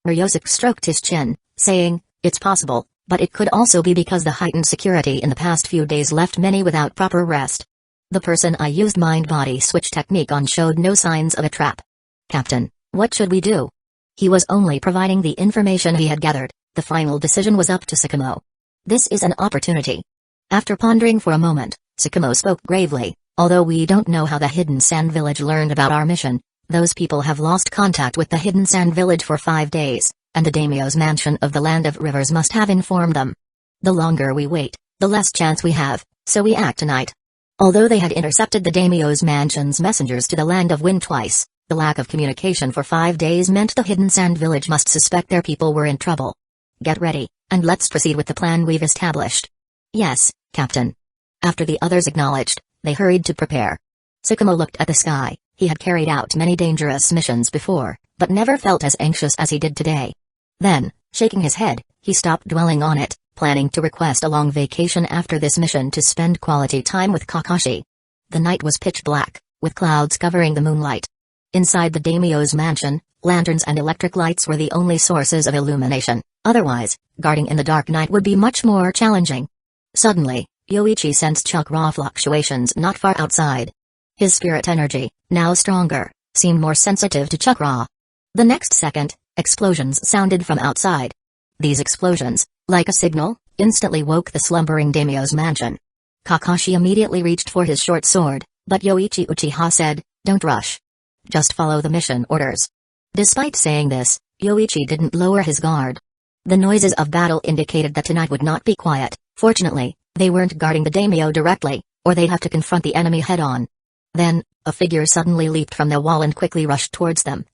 Ryosuke stroked his chin, saying, "It's possible, but it could also be because the heightened security in the past few days left many without proper rest. The person I used mind-body switch technique on showed no signs of a trap. Captain, what should we do?" He was only providing the information he had gathered. The final decision was up to Tsukumo. "This is an opportunity." After pondering for a moment, Tsukumo spoke gravely, "Although we don't know how the Hidden Sand Village learned about our mission, those people have lost contact with the Hidden Sand Village for 5 days, and the daimyo's mansion of the Land of Rivers must have informed them. The longer we wait, the less chance we have, so we act tonight." Although they had intercepted the daimyo's mansion's messengers to the Land of Wind twice, the lack of communication for 5 days meant the Hidden Sand Village must suspect their people were in trouble. "Get ready, and let's proceed with the plan we've established." "Yes, Captain." After the others acknowledged, they hurried to prepare. Tsukumo looked at the sky. He had carried out many dangerous missions before, but never felt as anxious as he did today. Then, shaking his head, he stopped dwelling on it, planning to request a long vacation after this mission to spend quality time with Kakashi. The night was pitch black, with clouds covering the moonlight. Inside the daimyo's mansion, lanterns and electric lights were the only sources of illumination. Otherwise, guarding in the dark night would be much more challenging. Suddenly, Yoichi sensed chakra fluctuations not far outside. His spirit energy, now stronger, seemed more sensitive to chakra. The next second, explosions sounded from outside. These explosions, like a signal, instantly woke the slumbering daimyo's mansion. Kakashi immediately reached for his short sword, but Yoichi Uchiha said, "Don't rush. Just follow the mission orders." Despite saying this, Yoichi didn't lower his guard. The noises of battle indicated that tonight would not be quiet. Fortunately, they weren't guarding the daimyo directly, or they'd have to confront the enemy head-on. Then, a figure suddenly leaped from the wall and quickly rushed towards them.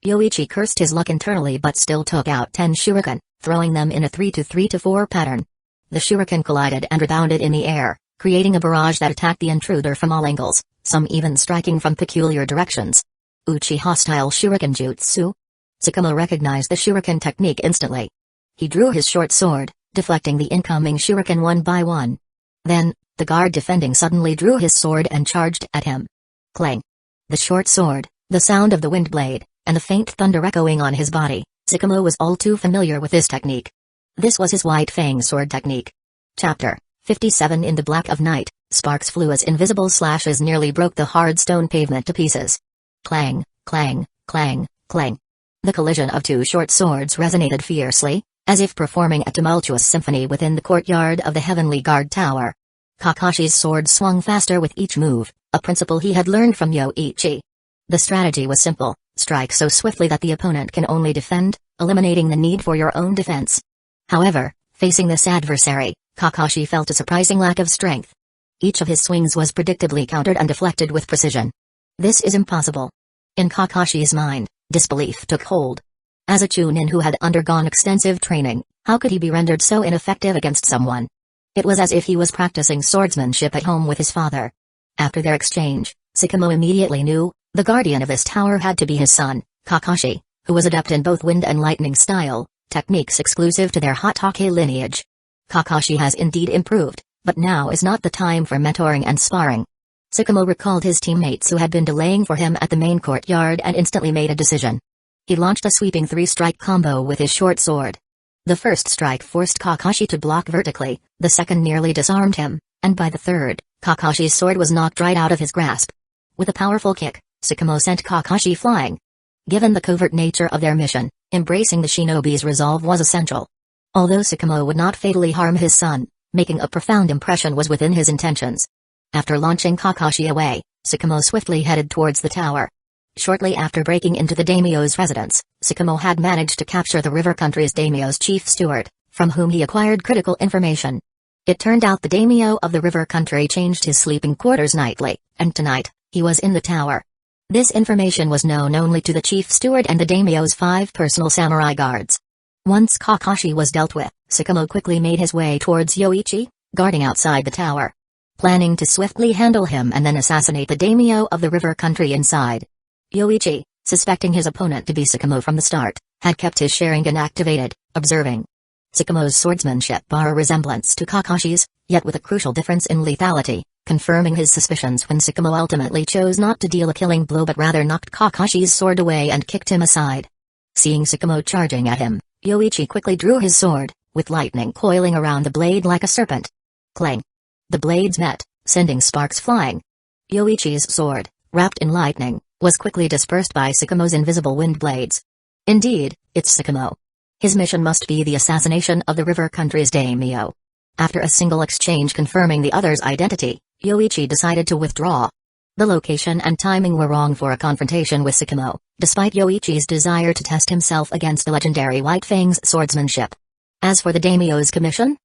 Yoichi cursed his luck internally but still took out 10 shuriken, throwing them in a 3-3-4 pattern. The shuriken collided and rebounded in the air, creating a barrage that attacked the intruder from all angles, some even striking from peculiar directions. Uchiha-style shuriken jutsu? Tsukumo recognized the shuriken technique instantly. He drew his short sword, deflecting the incoming shuriken one by one. Then, the guard defending suddenly drew his sword and charged at him. Clang! The short sword, the sound of the wind blade, and the faint thunder echoing on his body. Tsukumo was all too familiar with this technique. This was his White Fang sword technique. Chapter 57. In the black of night, sparks flew as invisible slashes nearly broke the hard stone pavement to pieces. Clang, clang, clang, clang. The collision of 2 short swords resonated fiercely, as if performing a tumultuous symphony within the courtyard of the Heavenly Guard Tower. Kakashi's sword swung faster with each move, a principle he had learned from Yoichi. The strategy was simple: Strike so swiftly that the opponent can only defend, eliminating the need for your own defense. However, facing this adversary, Kakashi felt a surprising lack of strength. Each of his swings was predictably countered and deflected with precision. This is impossible. In Kakashi's mind, disbelief took hold. As a Chunin who had undergone extensive training, how could he be rendered so ineffective against someone? It was as if he was practicing swordsmanship at home with his father. After their exchange, Sakamo immediately knew, the guardian of this tower had to be his son, Kakashi, who was adept in both wind and lightning style, techniques exclusive to their Hotake lineage. Kakashi has indeed improved, but now is not the time for mentoring and sparring. Sakamo recalled his teammates who had been delaying for him at the main courtyard and instantly made a decision. He launched a sweeping 3-strike combo with his short sword. The first strike forced Kakashi to block vertically, the second nearly disarmed him, and by the third, Kakashi's sword was knocked right out of his grasp. With a powerful kick, Sakamo sent Kakashi flying. Given the covert nature of their mission, embracing the shinobi's resolve was essential. Although Sakamo would not fatally harm his son, making a profound impression was within his intentions. After launching Kakashi away, Sakamo swiftly headed towards the tower. Shortly after breaking into the daimyo's residence, Sakamo had managed to capture the river country's daimyo's chief steward, from whom he acquired critical information. It turned out the daimyo of the river country changed his sleeping quarters nightly, and tonight, he was in the tower. This information was known only to the chief steward and the daimyo's 5 personal samurai guards. Once Kakashi was dealt with, Sakamo quickly made his way towards Yoichi, guarding outside the tower. Planning to swiftly handle him and then assassinate the daimyo of the river country inside. Yoichi, suspecting his opponent to be Sakamo from the start, had kept his Sharingan activated, observing. Sakamo's swordsmanship bore a resemblance to Kakashi's, yet with a crucial difference in lethality, confirming his suspicions when Sakamo ultimately chose not to deal a killing blow but rather knocked Kakashi's sword away and kicked him aside. Seeing Sakamo charging at him, Yoichi quickly drew his sword, with lightning coiling around the blade like a serpent. Clang! The blades met, sending sparks flying. Yoichi's sword, wrapped in lightning, was quickly dispersed by Sakamo's invisible wind blades. Indeed, it's Sakamo. His mission must be the assassination of the river country's daimyo. After a single exchange confirming the other's identity, Yoichi decided to withdraw. The location and timing were wrong for a confrontation with Sakamo, despite Yoichi's desire to test himself against the legendary White Fang's swordsmanship. As for the daimyo's commission?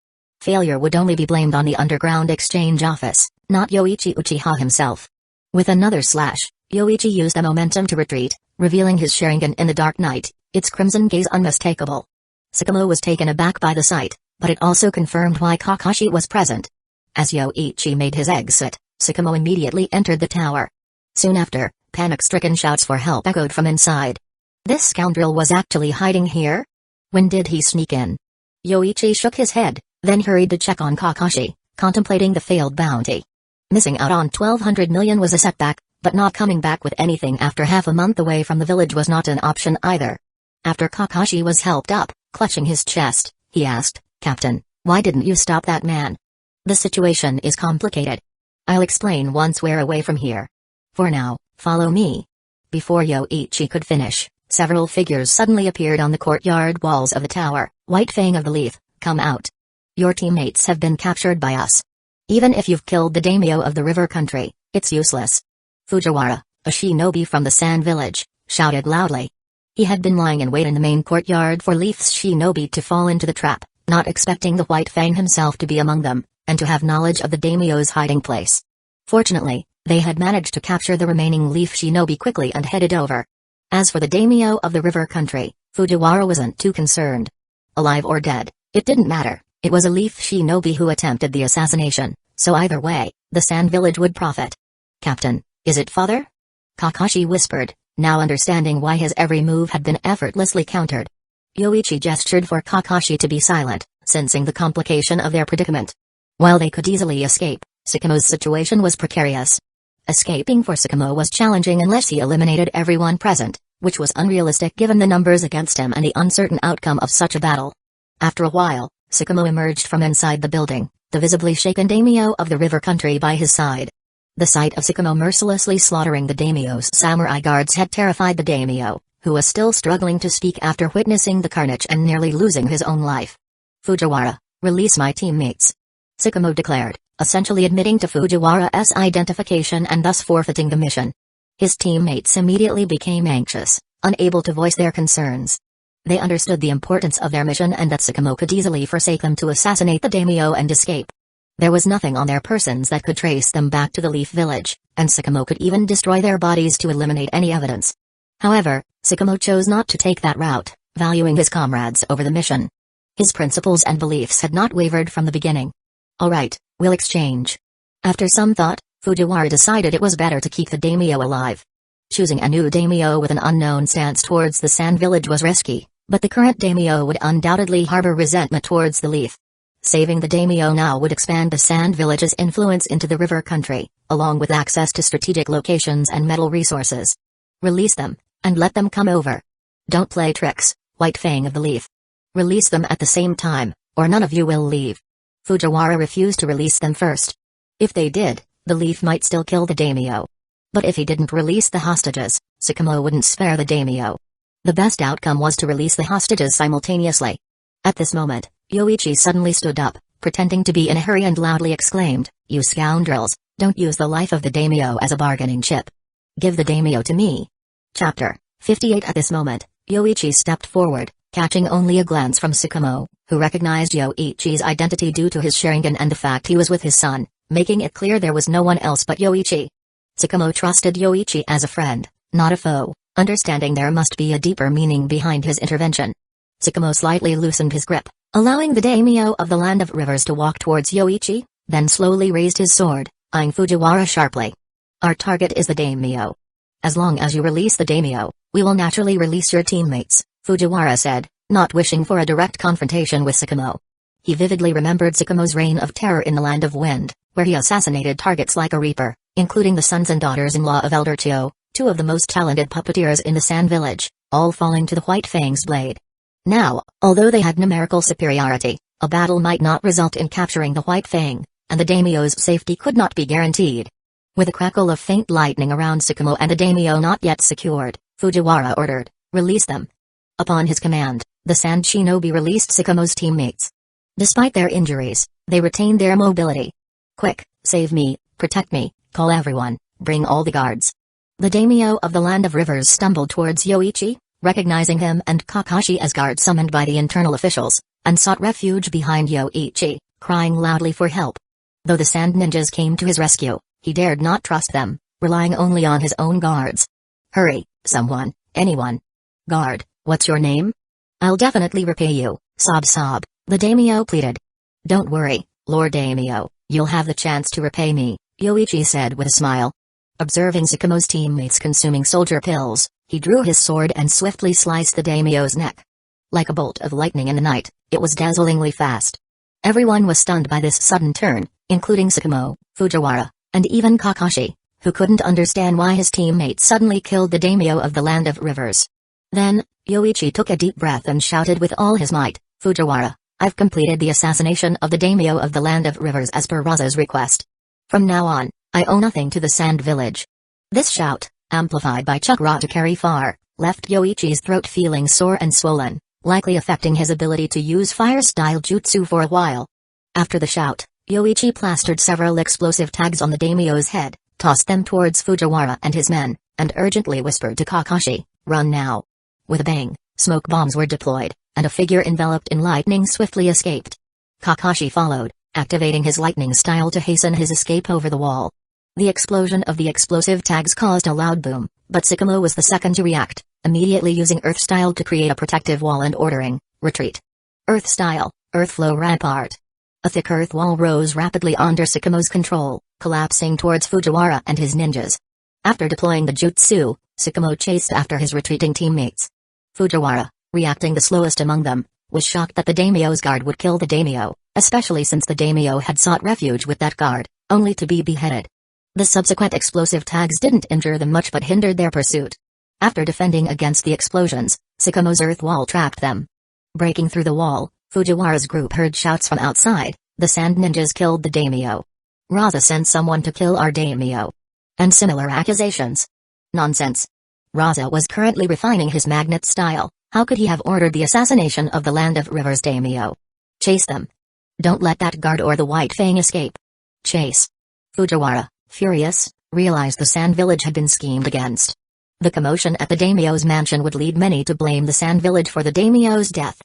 Failure would only be blamed on the underground exchange office, not Yoichi Uchiha himself. With another slash, Yoichi used the momentum to retreat, revealing his Sharingan in the dark night, its crimson gaze unmistakable. Sakamo was taken aback by the sight, but it also confirmed why Kakashi was present. As Yoichi made his exit, Sakamo immediately entered the tower. Soon after, panic-stricken shouts for help echoed from inside. This scoundrel was actually hiding here? When did he sneak in? Yoichi shook his head, then hurried to check on Kakashi, contemplating the failed bounty. Missing out on 1,200 million was a setback, but not coming back with anything after half a month away from the village was not an option either. After Kakashi was helped up, clutching his chest, he asked, "Captain, why didn't you stop that man?" "The situation is complicated. I'll explain once we're away from here. For now, follow me." Before Yoichi could finish, several figures suddenly appeared on the courtyard walls of the tower. "White Fang of the Leaf, come out. Your teammates have been captured by us. Even if you've killed the daimyo of the river country, it's useless." Fujiwara, a shinobi from the Sand Village, shouted loudly. He had been lying in wait in the main courtyard for Leaf's shinobi to fall into the trap, not expecting the White Fang himself to be among them, and to have knowledge of the daimyo's hiding place. Fortunately, they had managed to capture the remaining Leaf shinobi quickly and headed over. As for the daimyo of the river country, Fujiwara wasn't too concerned. Alive or dead, it didn't matter, it was a Leaf shinobi who attempted the assassination, so either way, the Sand Village would profit. "Captain, is it father?" Kakashi whispered, now understanding why his every move had been effortlessly countered. Yoichi gestured for Kakashi to be silent, sensing the complication of their predicament. While they could easily escape, Sakamo's situation was precarious. Escaping for Sakamo was challenging unless he eliminated everyone present, which was unrealistic given the numbers against him and the uncertain outcome of such a battle. After a while, Sakamo emerged from inside the building, the visibly shaken daimyo of the river country by his side. The sight of Sakamo mercilessly slaughtering the daimyo's samurai guards had terrified the daimyo, who was still struggling to speak after witnessing the carnage and nearly losing his own life. "Fujiwara, release my teammates," Sakamo declared, essentially admitting to Fujiwara's identification and thus forfeiting the mission. His teammates immediately became anxious, unable to voice their concerns. They understood the importance of their mission and that Sakamo could easily forsake them to assassinate the daimyo and escape. There was nothing on their persons that could trace them back to the Leaf Village, and Sakamo could even destroy their bodies to eliminate any evidence. However, Sakamo chose not to take that route, valuing his comrades over the mission. His principles and beliefs had not wavered from the beginning. Alright, we'll exchange. After some thought, Fujiwara decided it was better to keep the daimyo alive. Choosing a new daimyo with an unknown stance towards the Sand Village was risky, but the current daimyo would undoubtedly harbor resentment towards the Leaf. Saving the daimyo now would expand the Sand Village's influence into the river country, along with access to strategic locations and metal resources. Release them, and let them come over. Don't play tricks, White Fang of the Leaf. Release them at the same time, or none of you will leave. Fujiwara refused to release them first. If they did, the Leaf might still kill the daimyo. But if he didn't release the hostages, Sakamo wouldn't spare the daimyo. The best outcome was to release the hostages simultaneously. At this moment, Yoichi suddenly stood up, pretending to be in a hurry and loudly exclaimed, "You scoundrels, don't use the life of the daimyo as a bargaining chip. Give the daimyo to me." Chapter 58. At this moment, Yoichi stepped forward, catching only a glance from Sakamo, who recognized Yoichi's identity due to his Sharingan and the fact he was with his son, making it clear there was no one else but Yoichi. Sakamo trusted Yoichi as a friend, not a foe, understanding there must be a deeper meaning behind his intervention. Sakamo slightly loosened his grip, allowing the daimyo of the Land of Rivers to walk towards Yoichi, then slowly raised his sword, eyeing Fujiwara sharply. "Our target is the daimyo. As long as you release the daimyo, we will naturally release your teammates," Fujiwara said, not wishing for a direct confrontation with Sakamo. He vividly remembered Sakamo's reign of terror in the Land of Wind, where he assassinated targets like a reaper, including the sons and daughters-in-law of Elder Chio, two of the most talented puppeteers in the Sand Village, all falling to the White Fang's blade. Now, although they had numerical superiority, a battle might not result in capturing the White Fang, and the daimyo's safety could not be guaranteed. With a crackle of faint lightning around Sakamo and the daimyo not yet secured, Fujiwara ordered, "Release them." Upon his command, the Sand Shinobi released Sakamo's teammates. Despite their injuries, they retained their mobility. "Quick, save me, protect me, call everyone, bring all the guards." The daimyo of the Land of Rivers stumbled towards Yoichi, recognizing him and Kakashi as guards summoned by the internal officials, and sought refuge behind Yoichi, crying loudly for help. Though the sand ninjas came to his rescue, he dared not trust them, relying only on his own guards. "Hurry, someone, anyone. Guard, what's your name?" "I'll definitely repay you," sob, the daimyo pleaded. "Don't worry, Lord Daimyo, you'll have the chance to repay me," Yoichi said with a smile. Observing Sakamo's teammates consuming soldier pills, he drew his sword and swiftly sliced the daimyo's neck. Like a bolt of lightning in the night, it was dazzlingly fast. Everyone was stunned by this sudden turn, including Sakamo, Fujiwara, and even Kakashi, who couldn't understand why his teammates suddenly killed the daimyo of the Land of Rivers. Then, Yoichi took a deep breath and shouted with all his might, "Fujiwara, I've completed the assassination of the daimyo of the Land of Rivers as per Raza's request. From now on, I owe nothing to the Sand Village." This shout, amplified by chakra to carry far, left Yoichi's throat feeling sore and swollen, likely affecting his ability to use fire-style jutsu for a while. After the shout, Yoichi plastered several explosive tags on the daimyo's head, tossed them towards Fujiwara and his men, and urgently whispered to Kakashi, "Run now." With a bang, smoke bombs were deployed, and a figure enveloped in lightning swiftly escaped. Kakashi followed, activating his lightning style to hasten his escape over the wall. The explosion of the explosive tags caused a loud boom, but Sakamo was the second to react, immediately using Earth Style to create a protective wall and ordering, "Retreat." Earth Style, Earth Flow Rampart. A thick earth wall rose rapidly under Sakamo's control, collapsing towards Fujiwara and his ninjas. After deploying the jutsu, Sakamo chased after his retreating teammates. Fujiwara, reacting the slowest among them, was shocked that the daimyo's guard would kill the daimyo, especially since the daimyo had sought refuge with that guard, only to be beheaded. The subsequent explosive tags didn't injure them much but hindered their pursuit. After defending against the explosions, Sakamo's earth wall trapped them. Breaking through the wall, Fujiwara's group heard shouts from outside, "The sand ninjas killed the daimyo. Raza sent someone to kill our daimyo." And similar accusations. Nonsense. Raza was currently refining his magnet style. How could he have ordered the assassination of the Land of Rivers daimyo? Chase them. Don't let that guard or the White Fang escape. Chase. Fujiwara, furious, realized the Sand Village had been schemed against. The commotion at the daimyo's mansion would lead many to blame the Sand Village for the daimyo's death.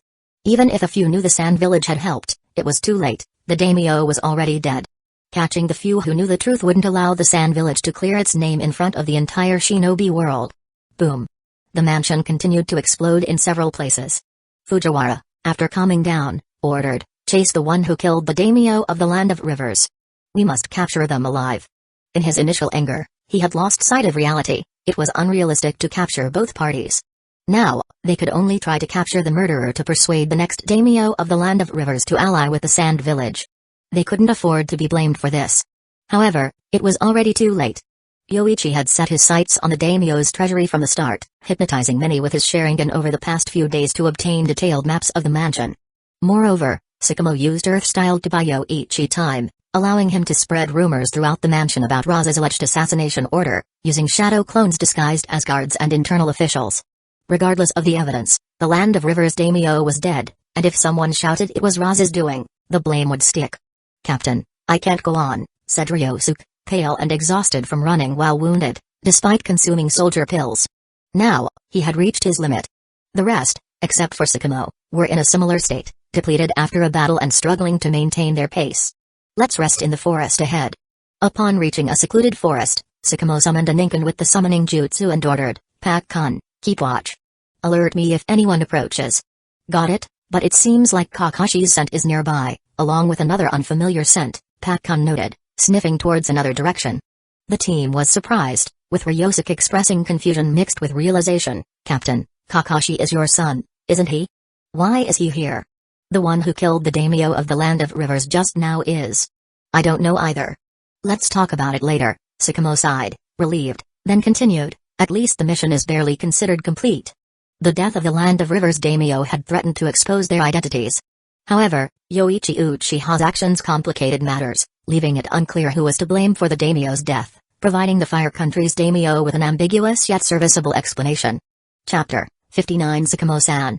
Even if a few knew the Sand Village had helped, it was too late. The daimyo was already dead. Catching the few who knew the truth wouldn't allow the Sand Village to clear its name in front of the entire shinobi world. Boom. The mansion continued to explode in several places. Fujiwara, after calming down, ordered, "Chase the one who killed the daimyo of the Land of Rivers. We must capture them alive." In his initial anger, he had lost sight of reality. It was unrealistic to capture both parties. Now, they could only try to capture the murderer to persuade the next daimyo of the Land of Rivers to ally with the Sand Village. They couldn't afford to be blamed for this. However, it was already too late. Yoichi had set his sights on the daimyo's treasury from the start, hypnotizing many with his Sharingan over the past few days to obtain detailed maps of the mansion. Moreover, Sakamo used Earth-style to buy Yoichi time, allowing him to spread rumors throughout the mansion about Raza's alleged assassination order, using shadow clones disguised as guards and internal officials. Regardless of the evidence, the Land of Rivers daimyo was dead, and if someone shouted it was Raza's doing, the blame would stick. "Captain, I can't go on," said Ryosuke, pale and exhausted from running while wounded, despite consuming soldier pills. Now, he had reached his limit. The rest, except for Sakamo, were in a similar state, depleted after a battle and struggling to maintain their pace. "Let's rest in the forest ahead." Upon reaching a secluded forest, Sakamo summoned a Ninken with the summoning jutsu and ordered, "Pak-kun, keep watch. Alert me if anyone approaches." "Got it, but it seems like Kakashi's scent is nearby, along with another unfamiliar scent," Pak-kun noted, sniffing towards another direction. The team was surprised, with Ryosuke expressing confusion mixed with realization. "Captain, Kakashi is your son, isn't he? Why is he here?" "The one who killed the daimyo of the Land of Rivers just now is." "I don't know either." "Let's talk about it later," Sakamo sighed, relieved, then continued, "At least the mission is barely considered complete." The death of the Land of Rivers daimyo had threatened to expose their identities. However, Yoichi Uchiha's actions complicated matters, leaving it unclear who was to blame for the daimyo's death, providing the Fire Country's daimyo with an ambiguous yet serviceable explanation. Chapter 59 Sakamo-san.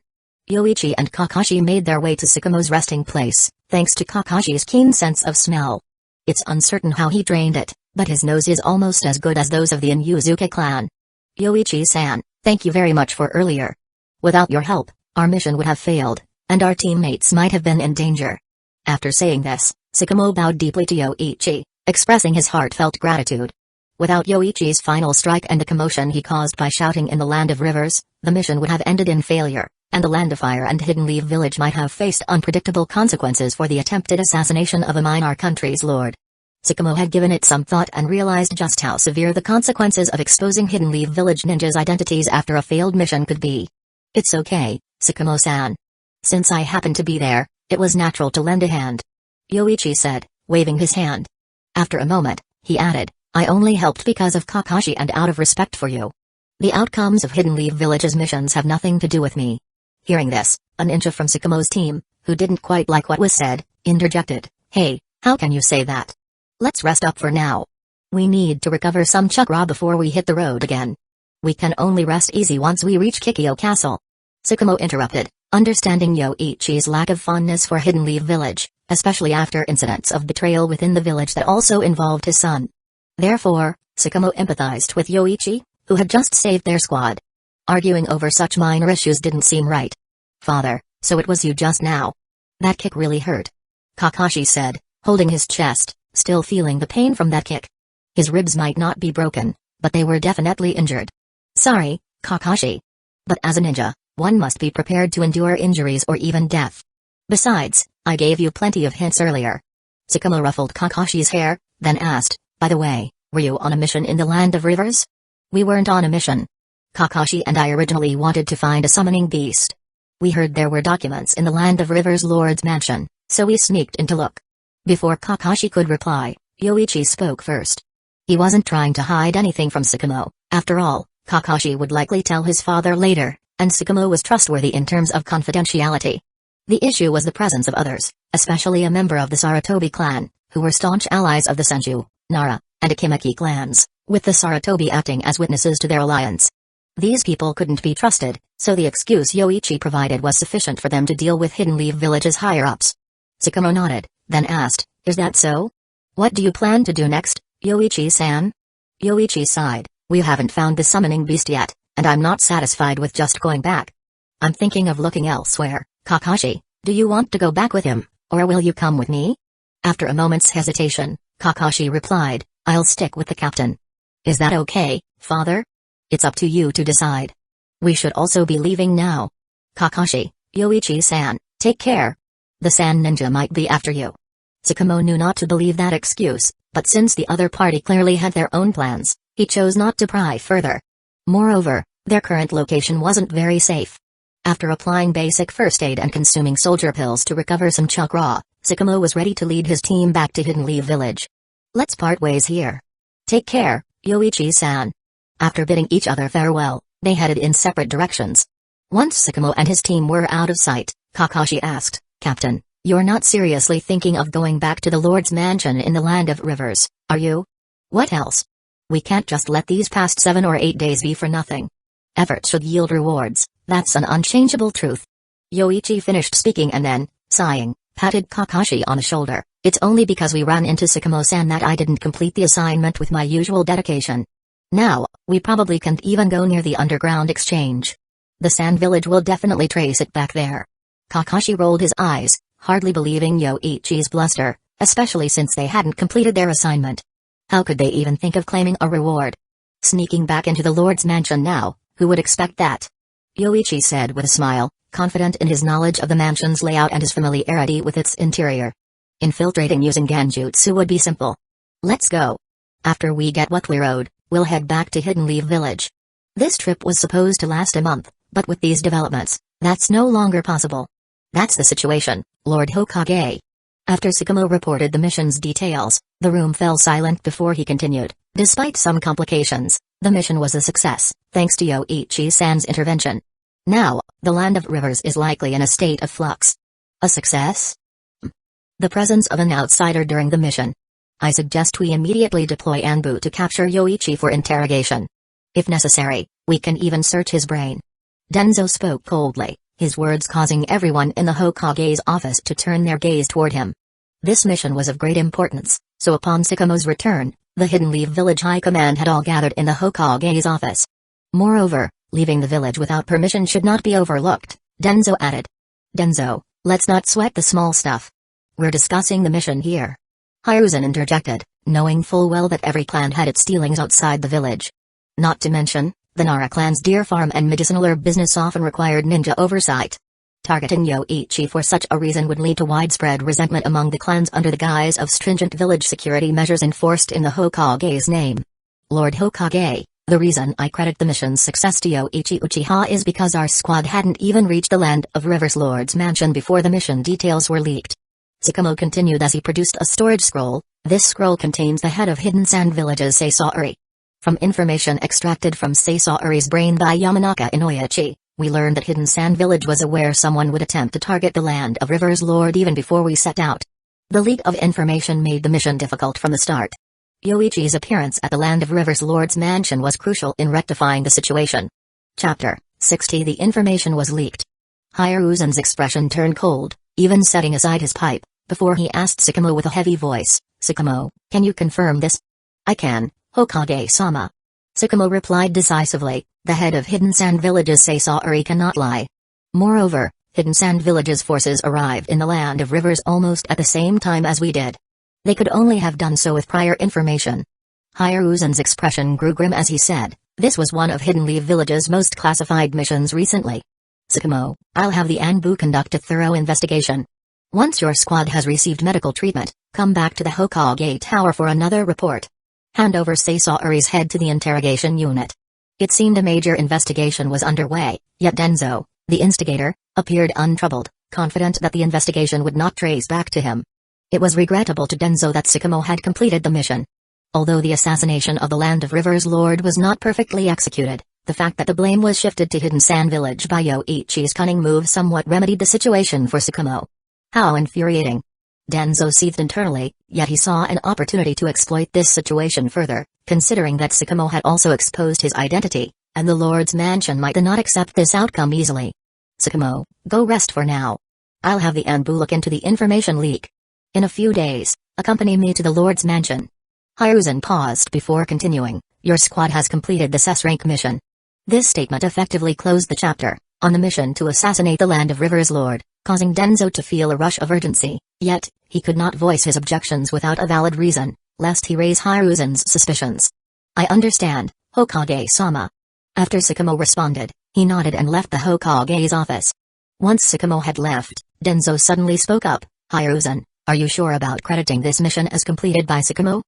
Yoichi and Kakashi made their way to Sakamo's resting place, thanks to Kakashi's keen sense of smell. It's uncertain how he trained it, but his nose is almost as good as those of the Inuzuka clan. "Yoichi-san, thank you very much for earlier. Without your help, our mission would have failed, and our teammates might have been in danger." After saying this, Sakamo bowed deeply to Yoichi, expressing his heartfelt gratitude. Without Yoichi's final strike and the commotion he caused by shouting in the Land of Rivers, the mission would have ended in failure, and the Land of Fire and Hidden Leaf Village might have faced unpredictable consequences for the attempted assassination of a minor country's lord. Sakamo had given it some thought and realized just how severe the consequences of exposing Hidden Leaf Village ninjas' identities after a failed mission could be. "It's okay, Sakamo-san. Since I happened to be there, it was natural to lend a hand," Yoichi said, waving his hand. After a moment, he added, "I only helped because of Kakashi and out of respect for you. The outcomes of Hidden Leaf Village's missions have nothing to do with me." Hearing this, a ninja from Sakamo's team, who didn't quite like what was said, interjected, "Hey, how can you say that? Let's rest up for now. We need to recover some chakra before we hit the road again. We can only rest easy once we reach Kikyo Castle." Sakamo interrupted, understanding Yoichi's lack of fondness for Hidden Leaf Village, especially after incidents of betrayal within the village that also involved his son. Therefore, Sakamo empathized with Yoichi, who had just saved their squad. Arguing over such minor issues didn't seem right. "Father, so it was you just now. That kick really hurt," Kakashi said, holding his chest, still feeling the pain from that kick. His ribs might not be broken, but they were definitely injured. "Sorry, Kakashi. But as a ninja, one must be prepared to endure injuries or even death. Besides, I gave you plenty of hints earlier." Sakamo ruffled Kakashi's hair, then asked, "By the way, were you on a mission in the Land of Rivers?" "We weren't on a mission. Kakashi and I originally wanted to find a summoning beast. We heard there were documents in the Land of Rivers Lord's mansion, so we sneaked in to look." Before Kakashi could reply, Yoichi spoke first. He wasn't trying to hide anything from Sakamo. After all, Kakashi would likely tell his father later, and Sakamo was trustworthy in terms of confidentiality. The issue was the presence of others, especially a member of the Sarutobi clan, who were staunch allies of the Senju, Nara, and Akimaki clans, with the Sarutobi acting as witnesses to their alliance. These people couldn't be trusted, so the excuse Yoichi provided was sufficient for them to deal with Hidden Leaf Village's higher-ups. Sakamo nodded, then asked, "Is that so? What do you plan to do next, Yoichi-san?" Yoichi sighed, We haven't found the summoning beast yet, and I'm not satisfied with just going back. I'm thinking of looking elsewhere. Kakashi, do you want to go back with him, or will you come with me? After a moment's hesitation, Kakashi replied, I'll stick with the captain. Is that okay, father? It's up to you to decide. We should also be leaving now. Kakashi, Yoichi-san, take care. The Sand Ninja might be after you. Tsukumo knew not to believe that excuse, but since the other party clearly had their own plans, he chose not to pry further. Moreover, their current location wasn't very safe. After applying basic first aid and consuming soldier pills to recover some chakra, Tsukumo was ready to lead his team back to Hidden Leaf Village. Let's part ways here. Take care, Yoichi-san. After bidding each other farewell, they headed in separate directions. Once Tsukumo and his team were out of sight, Kakashi asked, Captain, you're not seriously thinking of going back to the Lord's mansion in the Land of Rivers, are you? What else? We can't just let these past 7 or 8 days be for nothing. Effort should yield rewards, that's an unchangeable truth. Yoichi finished speaking and then, sighing, patted Kakashi on the shoulder. It's only because we ran into Tsukumo-san that I didn't complete the assignment with my usual dedication. Now, we probably can't even go near the underground exchange. The Sand Village will definitely trace it back there. Kakashi rolled his eyes, hardly believing Yoichi's bluster, especially since they hadn't completed their assignment. How could they even think of claiming a reward? Sneaking back into the Lord's mansion now, who would expect that? Yoichi said with a smile, confident in his knowledge of the mansion's layout and his familiarity with its interior. Infiltrating using Genjutsu would be simple. Let's go. After we get what we're owed, we'll head back to Hidden Leaf Village. This trip was supposed to last a month, but with these developments, that's no longer possible. That's the situation, Lord Hokage. After Tsukumo reported the mission's details, the room fell silent before he continued. Despite some complications, the mission was a success, thanks to Yoichi-san's intervention. Now, the Land of Rivers is likely in a state of flux. A success? The presence of an outsider during the mission. I suggest we immediately deploy Anbu to capture Yoichi for interrogation. If necessary, we can even search his brain. Danzō spoke coldly, his words causing everyone in the Hokage's office to turn their gaze toward him. This mission was of great importance, so upon Tsukumo's return, the Hidden Leaf Village High Command had all gathered in the Hokage's office. Moreover, leaving the village without permission should not be overlooked, Danzō added. Danzō, let's not sweat the small stuff. We're discussing the mission here. Hiruzen interjected, knowing full well that every clan had its dealings outside the village. Not to mention, the Nara clan's deer farm and medicinal herb business often required ninja oversight. Targeting Yoichi for such a reason would lead to widespread resentment among the clans under the guise of stringent village security measures enforced in the Hokage's name. Lord Hokage, the reason I credit the mission's success to Yoichi Uchiha is because our squad hadn't even reached the Land of Rivers Lord's mansion before the mission details were leaked. Tsukumo continued as he produced a storage scroll. This scroll contains the head of Hidden Sand Village's Seisaori. From information extracted from Seisaori's brain by Yamanaka Inoichi, we learned that Hidden Sand Village was aware someone would attempt to target the Land of Rivers Lord even before we set out. The leak of information made the mission difficult from the start. Yoichi's appearance at the Land of Rivers Lord's mansion was crucial in rectifying the situation. Chapter 60. The information was leaked. Hiruzen's expression turned cold, even setting aside his pipe, before he asked Tsukumo with a heavy voice, Tsukumo, can you confirm this? I can, Hokage-sama. Tsukumo replied decisively, the head of Hidden Sand Village's Seisaori cannot lie. Moreover, Hidden Sand Village's forces arrived in the Land of Rivers almost at the same time as we did. They could only have done so with prior information. Hiruzen's expression grew grim as he said, this was one of Hidden Leaf Village's most classified missions recently. Tsukumo, I'll have the Anbu conduct a thorough investigation. Once your squad has received medical treatment, come back to the Hokage Tower for another report. Hand over Seisaori's head to the interrogation unit. It seemed a major investigation was underway, yet Danzō, the instigator, appeared untroubled, confident that the investigation would not trace back to him. It was regrettable to Danzō that Tsukumo had completed the mission. Although the assassination of the Land of Rivers Lord was not perfectly executed, the fact that the blame was shifted to Hidden Sand Village by Yoichi's cunning move somewhat remedied the situation for Tsukumo. How infuriating. Danzō seethed internally, yet he saw an opportunity to exploit this situation further, considering that Tsukumo had also exposed his identity, and the Lord's mansion might not accept this outcome easily. Tsukumo, go rest for now. I'll have the Anbu look into the information leak. In a few days, accompany me to the Lord's mansion. Hiruzen paused before continuing, Your squad has completed the S-rank mission. This statement effectively closed the chapter, on the mission to assassinate the Land of Rivers Lord, causing Danzō to feel a rush of urgency, yet, he could not voice his objections without a valid reason, lest he raise Hiruzen's suspicions. I understand, Hokage-sama. After Sakamo responded, he nodded and left the Hokage's office. Once Sakamo had left, Danzō suddenly spoke up, Hiruzen, are you sure about crediting this mission as completed by Sakamo?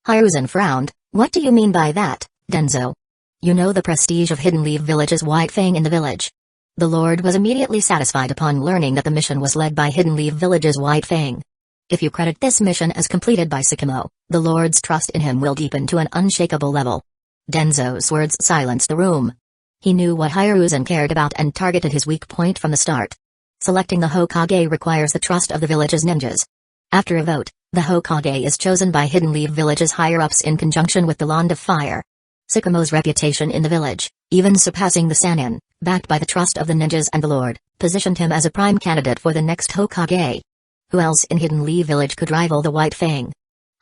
Hiruzen frowned, what do you mean by that, Danzō? You know the prestige of Hidden Leaf Village's White Fang in the village. The Lord was immediately satisfied upon learning that the mission was led by Hidden Leaf Village's White Fang. If you credit this mission as completed by Sakamo, the Lord's trust in him will deepen to an unshakable level. Danzō's words silenced the room. He knew what Hiruzen cared about and targeted his weak point from the start. Selecting the Hokage requires the trust of the village's ninjas. After a vote, the Hokage is chosen by Hidden Leaf Village's higher-ups in conjunction with the Land of Fire. Sakamo's reputation in the village, even surpassing the Sannin, backed by the trust of the ninjas and the Lord, positioned him as a prime candidate for the next Hokage. Who else in Hidden Leaf Village could rival the White Fang?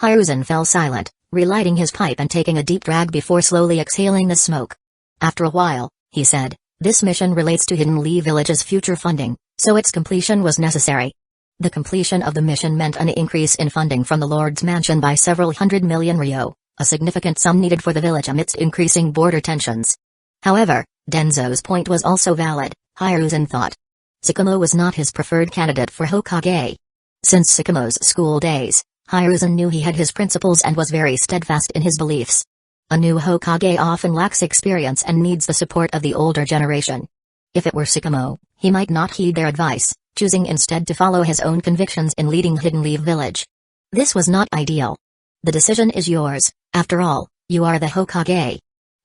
Hiruzen fell silent, relighting his pipe and taking a deep drag before slowly exhaling the smoke. After a while, he said, this mission relates to Hidden Leaf Village's future funding, so its completion was necessary. The completion of the mission meant an increase in funding from the Lord's mansion by several 100 million ryo, a significant sum needed for the village amidst increasing border tensions. However, Danzō's point was also valid, Hiruzen thought. Sakamo was not his preferred candidate for Hokage. Since Sakamo's school days, Hiruzen knew he had his principles and was very steadfast in his beliefs. A new Hokage often lacks experience and needs the support of the older generation. If it were Sakamo, he might not heed their advice, choosing instead to follow his own convictions in leading Hidden Leaf Village. This was not ideal. The decision is yours, after all, you are the Hokage.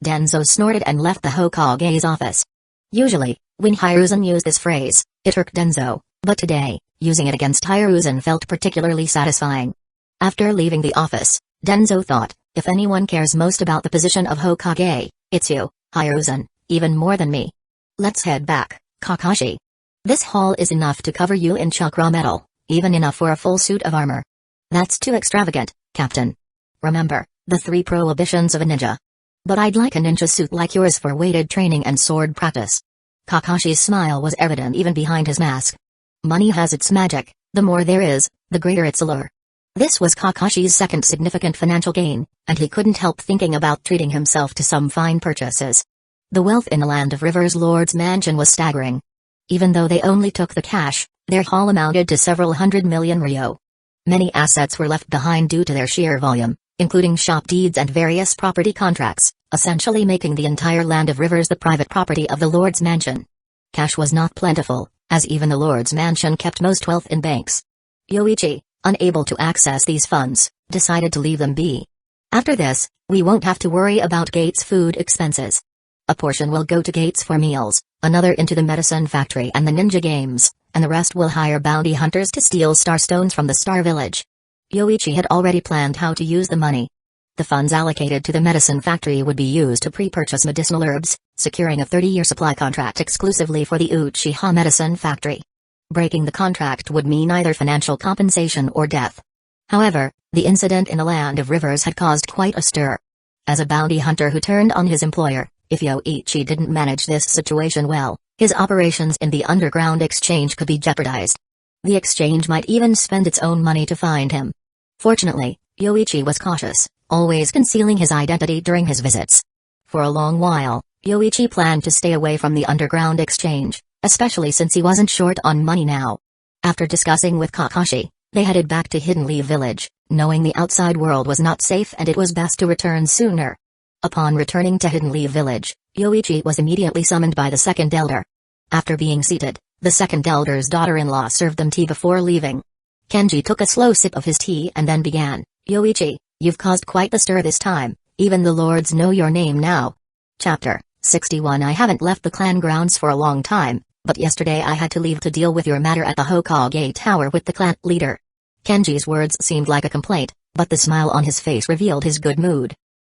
Danzō snorted and left the Hokage's office. Usually, when Hiruzen used this phrase, it irked Danzō, but today, using it against Hiruzen felt particularly satisfying. After leaving the office, Danzō thought, if anyone cares most about the position of Hokage, it's you, Hiruzen, even more than me. Let's head back, Kakashi. This haul is enough to cover you in chakra metal, even enough for a full suit of armor. That's too extravagant, Captain. Remember, the 3 prohibitions of a ninja. But I'd like a ninja suit like yours for weighted training and sword practice. Kakashi's smile was evident even behind his mask. Money has its magic, the more there is, the greater its allure. This was Kakashi's second significant financial gain, and he couldn't help thinking about treating himself to some fine purchases. The wealth in the Land of Rivers Lord's mansion was staggering. Even though they only took the cash, their haul amounted to several 100 million ryo. Many assets were left behind due to their sheer volume, including shop deeds and various property contracts, essentially making the entire Land of Rivers the private property of the Lord's mansion. Cash was not plentiful, as even the Lord's mansion kept most wealth in banks. Yoichi, unable to access these funds, decided to leave them be. After this, we won't have to worry about Gates' food expenses. A portion will go to Gates for meals, another into the medicine factory and the ninja games, and the rest will hire bounty hunters to steal starstones from the Star Village. Yoichi had already planned how to use the money. The funds allocated to the medicine factory would be used to pre-purchase medicinal herbs, securing a 30-year supply contract exclusively for the Uchiha medicine factory. Breaking the contract would mean either financial compensation or death. However, the incident in the Land of Rivers had caused quite a stir. As a bounty hunter who turned on his employer, if Yoichi didn't manage this situation well, his operations in the underground exchange could be jeopardized. The exchange might even spend its own money to find him. Fortunately, Yoichi was cautious, always concealing his identity during his visits. For a long while, Yoichi planned to stay away from the underground exchange, especially since he wasn't short on money now. After discussing with Kakashi, they headed back to Hidden Leaf Village, knowing the outside world was not safe and it was best to return sooner. Upon returning to Hidden Leaf Village, Yoichi was immediately summoned by the second elder. After being seated, the second elder's daughter-in-law served them tea before leaving. Kenji took a slow sip of his tea and then began, Yoichi, you've caused quite the stir this time, even the lords know your name now. Chapter 61 I haven't left the clan grounds for a long time, but yesterday I had to leave to deal with your matter at the Hokage Tower with the clan leader. Kenji's words seemed like a complaint, but the smile on his face revealed his good mood.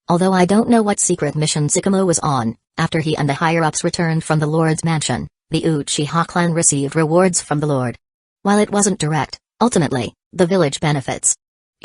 Although I don't know what secret mission Sakamo was on, after he and the higher-ups returned from the Lord's mansion, the Uchiha clan received rewards from the Lord. While it wasn't direct, ultimately, the village benefits.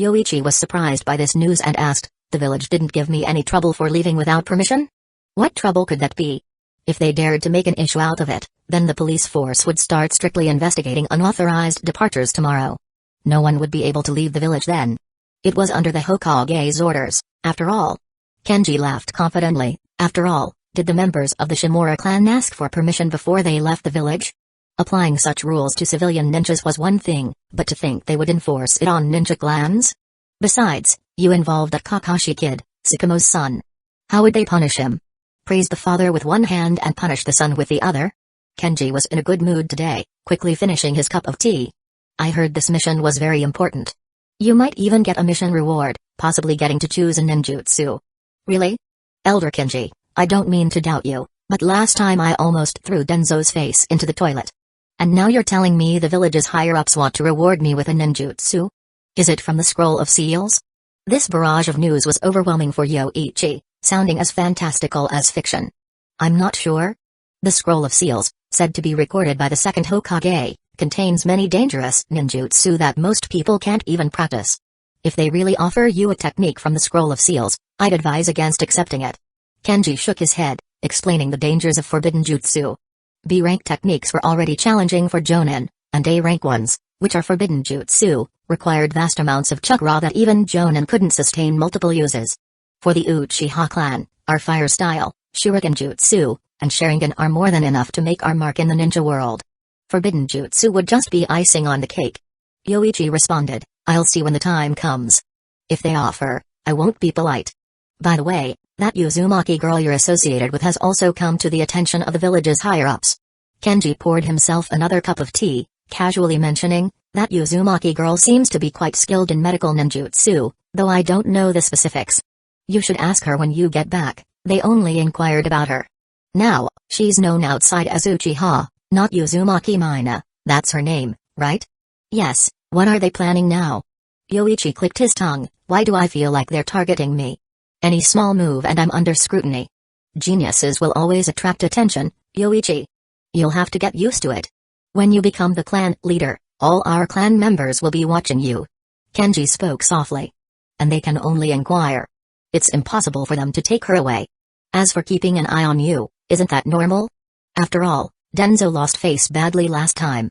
Yoichi was surprised by this news and asked, The village didn't give me any trouble for leaving without permission? What trouble could that be? If they dared to make an issue out of it, then the police force would start strictly investigating unauthorized departures tomorrow. No one would be able to leave the village then. It was under the Hokage's orders, after all. Kenji laughed confidently. After all, did the members of the Shimura clan ask for permission before they left the village? Applying such rules to civilian ninjas was one thing, but to think they would enforce it on ninja clans? Besides, you involved that Kakashi kid, Tsukumo's son. How would they punish him? Praise the father with one hand and punish the son with the other? Kenji was in a good mood today, quickly finishing his cup of tea. I heard this mission was very important. You might even get a mission reward, possibly getting to choose a ninjutsu. Really? Elder Kenji, I don't mean to doubt you, but last time I almost threw Danzō's face into the toilet. And now you're telling me the village's higher-ups want to reward me with a ninjutsu? Is it from the Scroll of Seals? This barrage of news was overwhelming for Yoichi, sounding as fantastical as fiction. I'm not sure. The Scroll of Seals, said to be recorded by the second Hokage, contains many dangerous ninjutsu that most people can't even practice. If they really offer you a technique from the Scroll of Seals, I'd advise against accepting it. Kenji shook his head, explaining the dangers of forbidden jutsu. B-rank techniques were already challenging for Jonin, and A-rank ones, which are forbidden jutsu, required vast amounts of chakra that even Jonin couldn't sustain multiple uses. For the Uchiha clan, our fire style, shuriken jutsu, and Sharingan are more than enough to make our mark in the ninja world. Forbidden jutsu would just be icing on the cake. Yoichi responded, I'll see when the time comes. If they offer, I won't be polite. By the way, that Uzumaki girl you're associated with has also come to the attention of the village's higher-ups. Kenji poured himself another cup of tea, casually mentioning, that Uzumaki girl seems to be quite skilled in medical ninjutsu, though I don't know the specifics. You should ask her when you get back, they only inquired about her. Now, she's known outside as Uchiha, not Uzumaki Mina, that's her name, right? Yes, what are they planning now? Yoichi clicked his tongue, why do I feel like they're targeting me? Any small move and I'm under scrutiny. Geniuses will always attract attention, Yoichi. You'll have to get used to it. When you become the clan leader, all our clan members will be watching you. Kenji spoke softly. And they can only inquire. It's impossible for them to take her away. As for keeping an eye on you, isn't that normal? After all, Danzō lost face badly last time.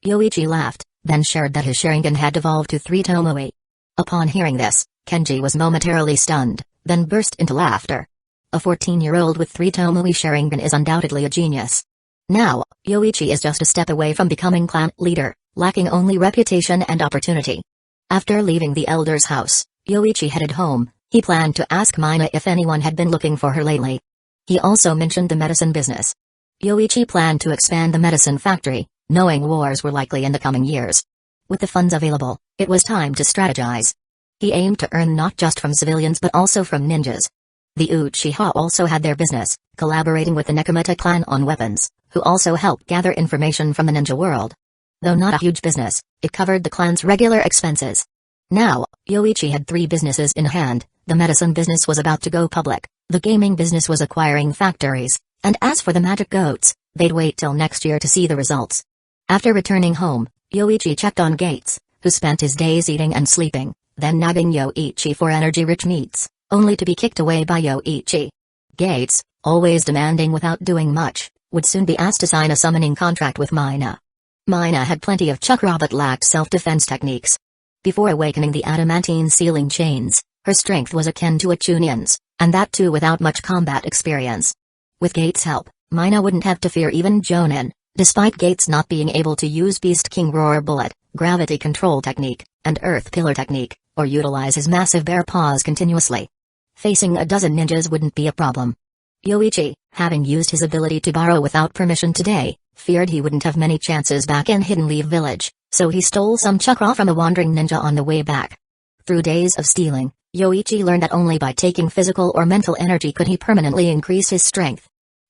Yoichi laughed, then shared that his Sharingan had evolved to 3 Tomoe. Upon hearing this, Kenji was momentarily stunned, then burst into laughter. A 14-year-old with 3 Tomoe Sharingan is undoubtedly a genius. Now, Yoichi is just a step away from becoming clan leader, lacking only reputation and opportunity. After leaving the elder's house, Yoichi headed home. He planned to ask Mina if anyone had been looking for her lately. He also mentioned the medicine business. Yoichi planned to expand the medicine factory, knowing wars were likely in the coming years. With the funds available, it was time to strategize. He aimed to earn not just from civilians but also from ninjas. The Uchiha also had their business, collaborating with the Necromancer clan on weapons, who also helped gather information from the ninja world. Though not a huge business, it covered the clan's regular expenses. Now, Yoichi had 3 businesses in hand. The medicine business was about to go public, the gaming business was acquiring factories, and as for the magic goats, they'd wait till next year to see the results. After returning home, Yoichi checked on Gates, who spent his days eating and sleeping, then nagging Yoichi for energy-rich meats, only to be kicked away by Yoichi. Gates, always demanding without doing much, would soon be asked to sign a summoning contract with Mina. Mina had plenty of chakra but lacked self-defense techniques. Before awakening the adamantine sealing chains, her strength was akin to a Chunin's, and that too without much combat experience. With Gates' help, Mina wouldn't have to fear even Jonin, despite Gates not being able to use Beast King Roar Bullet, Gravity Control Technique, and Earth Pillar Technique, or utilize his massive bear paws continuously. Facing a dozen ninjas wouldn't be a problem. Yoichi, having used his ability to borrow without permission today, feared he wouldn't have many chances back in Hidden Leaf Village, so he stole some chakra from a wandering ninja on the way back. Through days of stealing, Yoichi learned that only by taking physical or mental energy could he permanently increase his strength.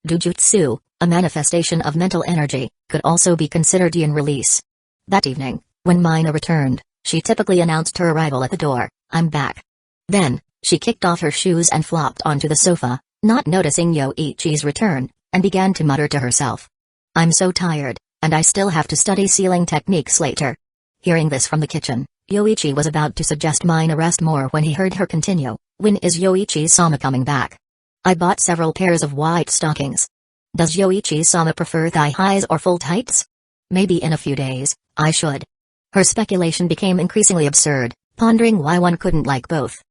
Dujutsu, a manifestation of mental energy, could also be considered yin release. That evening, when Mina returned, she typically announced her arrival at the door, "I'm back." Then, she kicked off her shoes and flopped onto the sofa, not noticing Yoichi's return, and began to mutter to herself. "I'm so tired, and I still have to study sealing techniques later." Hearing this from the kitchen, Yoichi was about to suggest Mina rest more when he heard her continue, When is Yoichi-sama coming back? I bought several pairs of white stockings. Does Yoichi-sama prefer thigh-highs or full tights? Maybe in a few days, I should. Her speculation became increasingly absurd, pondering why one couldn't like both.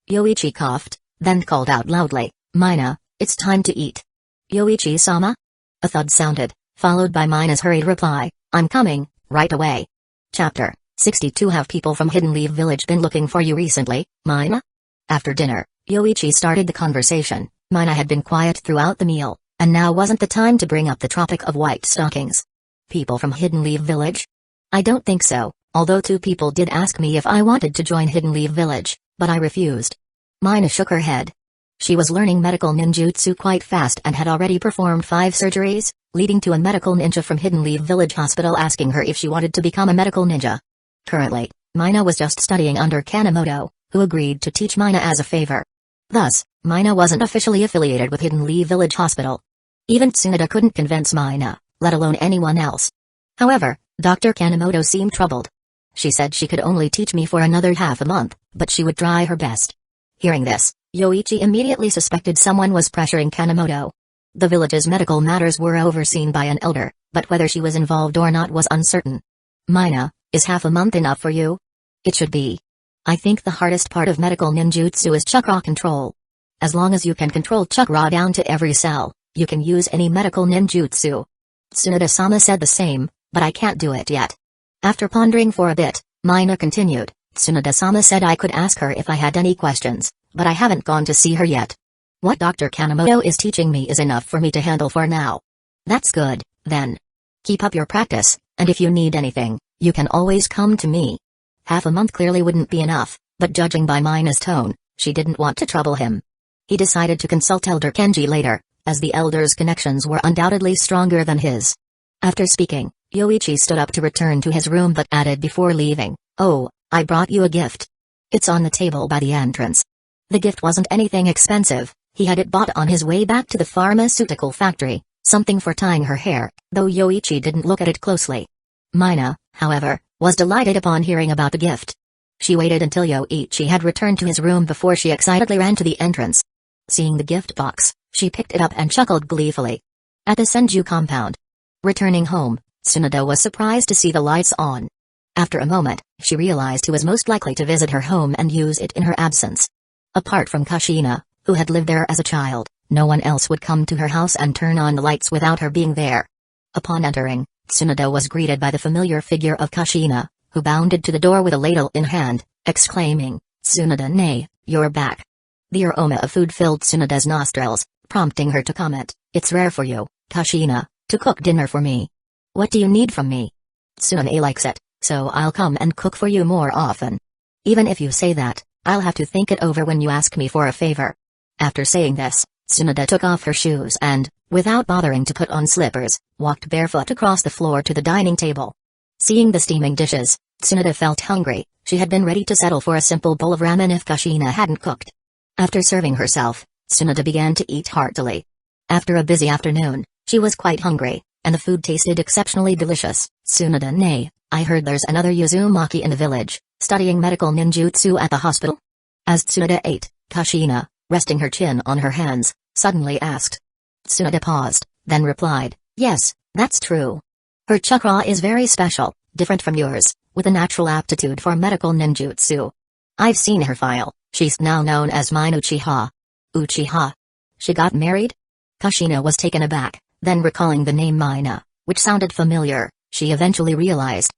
Yoichi coughed, then called out loudly, Mina, it's time to eat. Yoichi-sama? A thud sounded, followed by Mina's hurried reply, I'm coming, right away. Chapter 62. Have people from Hidden Leaf Village been looking for you recently, Mina? After dinner, Yoichi started the conversation. Mina had been quiet throughout the meal, and now wasn't the time to bring up the topic of white stockings. People from Hidden Leaf Village? I don't think so, although 2 people did ask me if I wanted to join Hidden Leaf Village, but I refused. Mina shook her head. She was learning medical ninjutsu quite fast and had already performed 5 surgeries, leading to a medical ninja from Hidden Leaf Village Hospital asking her if she wanted to become a medical ninja. Currently, Mina was just studying under Kanemoto, who agreed to teach Mina as a favor. Thus, Mina wasn't officially affiliated with Hidden Leaf Village Hospital. Even Tsunade couldn't convince Mina, let alone anyone else. However, Dr. Kanemoto seemed troubled. She said she could only teach me for another half a month, but she would try her best. Hearing this, Yoichi immediately suspected someone was pressuring Kanemoto. The village's medical matters were overseen by an elder, but whether she was involved or not was uncertain. Mina, is half a month enough for you? It should be. I think the hardest part of medical ninjutsu is chakra control. As long as you can control chakra down to every cell, you can use any medical ninjutsu. Tsunade-sama said the same, but I can't do it yet. After pondering for a bit, Mina continued, Tsunade-sama said I could ask her if I had any questions, but I haven't gone to see her yet. What Dr. Kanemoto is teaching me is enough for me to handle for now. That's good, then. Keep up your practice, and if you need anything, you can always come to me. Half a month clearly wouldn't be enough, but judging by Mina's tone, she didn't want to trouble him. He decided to consult Elder Kenji later, as the elder's connections were undoubtedly stronger than his. After speaking, Yoichi stood up to return to his room but added before leaving, Oh, I brought you a gift. It's on the table by the entrance. The gift wasn't anything expensive, he had it bought on his way back to the pharmaceutical factory, something for tying her hair, though Yoichi didn't look at it closely. Mina, however, was delighted upon hearing about the gift. She waited until Yoichi had returned to his room before she excitedly ran to the entrance. Seeing the gift box, she picked it up and chuckled gleefully. At the Senju compound. Returning home, Tsunade was surprised to see the lights on. After a moment, she realized who was most likely to visit her home and use it in her absence. Apart from Kushina, who had lived there as a child, no one else would come to her house and turn on the lights without her being there. Upon entering, Tsunade was greeted by the familiar figure of Kushina, who bounded to the door with a ladle in hand, exclaiming, Tsunade-ne, you're back. The aroma of food filled Tsunade's nostrils, prompting her to comment, It's rare for you, Kushina, to cook dinner for me. What do you need from me? Tsunade likes it, so I'll come and cook for you more often. Even if you say that, I'll have to think it over when you ask me for a favor. After saying this, Tsunade took off her shoes and, without bothering to put on slippers, walked barefoot across the floor to the dining table. Seeing the steaming dishes, Tsunade felt hungry. She had been ready to settle for a simple bowl of ramen if Kushina hadn't cooked. After serving herself, Tsunade began to eat heartily. After a busy afternoon, she was quite hungry, and the food tasted exceptionally delicious. Tsunade-ne, I heard there's another Uzumaki in the village, studying medical ninjutsu at the hospital? As Tsunade ate, Kushina, resting her chin on her hands, suddenly asked. Tsunade paused, then replied, Yes, that's true. Her chakra is very special, different from yours, with a natural aptitude for medical ninjutsu. I've seen her file, she's now known as Mine Uchiha. Uchiha? She got married? Kushina was taken aback, then recalling the name Mina, which sounded familiar, she eventually realized,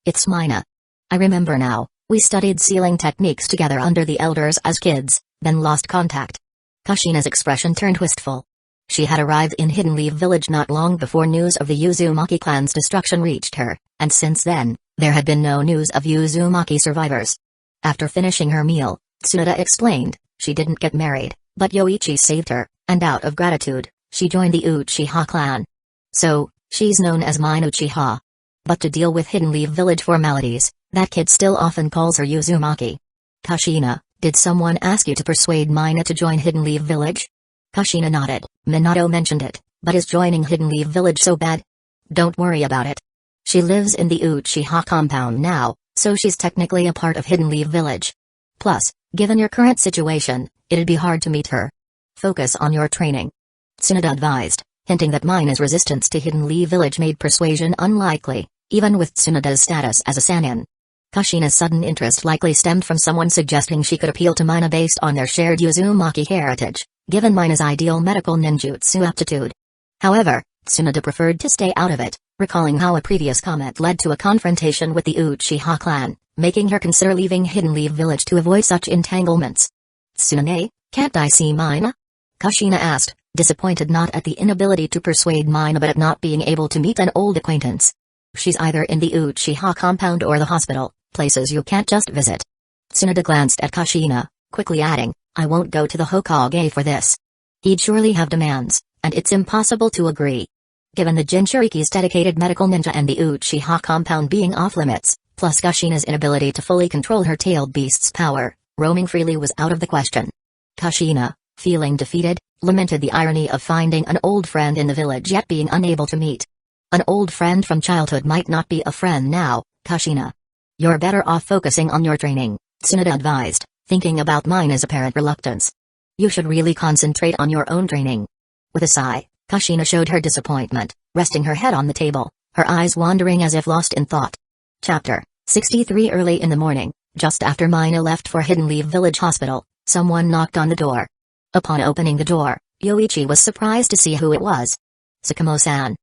it's Mina. I remember now, we studied sealing techniques together under the elders as kids, then lost contact. Kushina's expression turned wistful. She had arrived in Hidden Leaf Village not long before news of the Uzumaki clan's destruction reached her, and since then, there had been no news of Uzumaki survivors. After finishing her meal, Tsunade explained, she didn't get married, but Yoichi saved her, and out of gratitude, she joined the Uchiha clan. So, she's known as Mine Uchiha. But to deal with Hidden Leaf Village formalities, that kid still often calls her Uzumaki. Kushina, did someone ask you to persuade Mina to join Hidden Leaf Village? Kushina nodded. Minato mentioned it, but is joining Hidden Leaf Village so bad? Don't worry about it. She lives in the Uchiha compound now, so she's technically a part of Hidden Leaf Village. Plus, Given your current situation, it'd be hard to meet her. Focus on your training. Tsunade advised, hinting that Mina's resistance to Hidden Leaf Village made persuasion unlikely, even with Tsunade's status as a Sannin. Kushina's sudden interest likely stemmed from someone suggesting she could appeal to Mina based on their shared Uzumaki heritage, given Mina's ideal medical ninjutsu aptitude. However, Tsunade preferred to stay out of it, recalling how a previous comment led to a confrontation with the Uchiha clan, making her consider leaving Hidden Leaf Village to avoid such entanglements. "Tsunade, can't I see Mina?" Kushina asked, disappointed not at the inability to persuade Mina but at not being able to meet an old acquaintance. "She's either in the Uchiha compound or the hospital, places you can't just visit." Tsunade glanced at Kushina, quickly adding, "I won't go to the Hokage for this. He'd surely have demands, and it's impossible to agree." Given the Jinchuriki's dedicated medical ninja and the Uchiha compound being off-limits, plus Kushina's inability to fully control her tailed beast's power, roaming freely was out of the question. Kushina, feeling defeated, lamented the irony of finding an old friend in the village yet being unable to meet. An old friend from childhood might not be a friend now, Kushina. "You're better off focusing on your training," Tsunade advised, thinking about Mina's apparent reluctance. "You should really concentrate on your own training." With a sigh, Kushina showed her disappointment, resting her head on the table, her eyes wandering as if lost in thought. Chapter 63. Early in the morning, just after Mina left for Hidden Leaf Village Hospital, someone knocked on the door. Upon opening the door, Yoichi was surprised to see who it was. "Sakamo-san."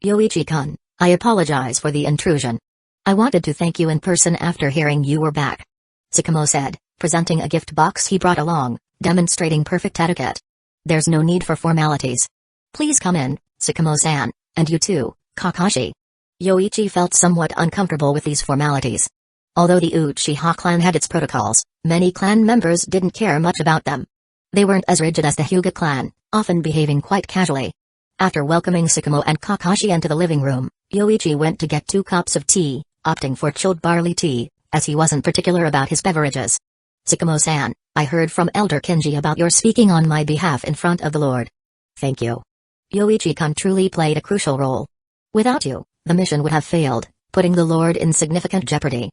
"Yoichi-kun, I apologize for the intrusion. I wanted to thank you in person after hearing you were back," Sakamo said, presenting a gift box he brought along, demonstrating perfect etiquette. "There's no need for formalities. Please come in, Sakamo-san, and you too, Kakashi." Yoichi felt somewhat uncomfortable with these formalities. Although the Uchiha clan had its protocols, many clan members didn't care much about them. They weren't as rigid as the Hyuga clan, often behaving quite casually. After welcoming Sakamo and Kakashi into the living room, Yoichi went to get 2 cups of tea, opting for chilled barley tea, as he wasn't particular about his beverages. "Sakamo-san, I heard from Elder Kinji about your speaking on my behalf in front of the Lord." "Thank you. Yoichi-kun truly played a crucial role. Without you, the mission would have failed, putting the Lord in significant jeopardy."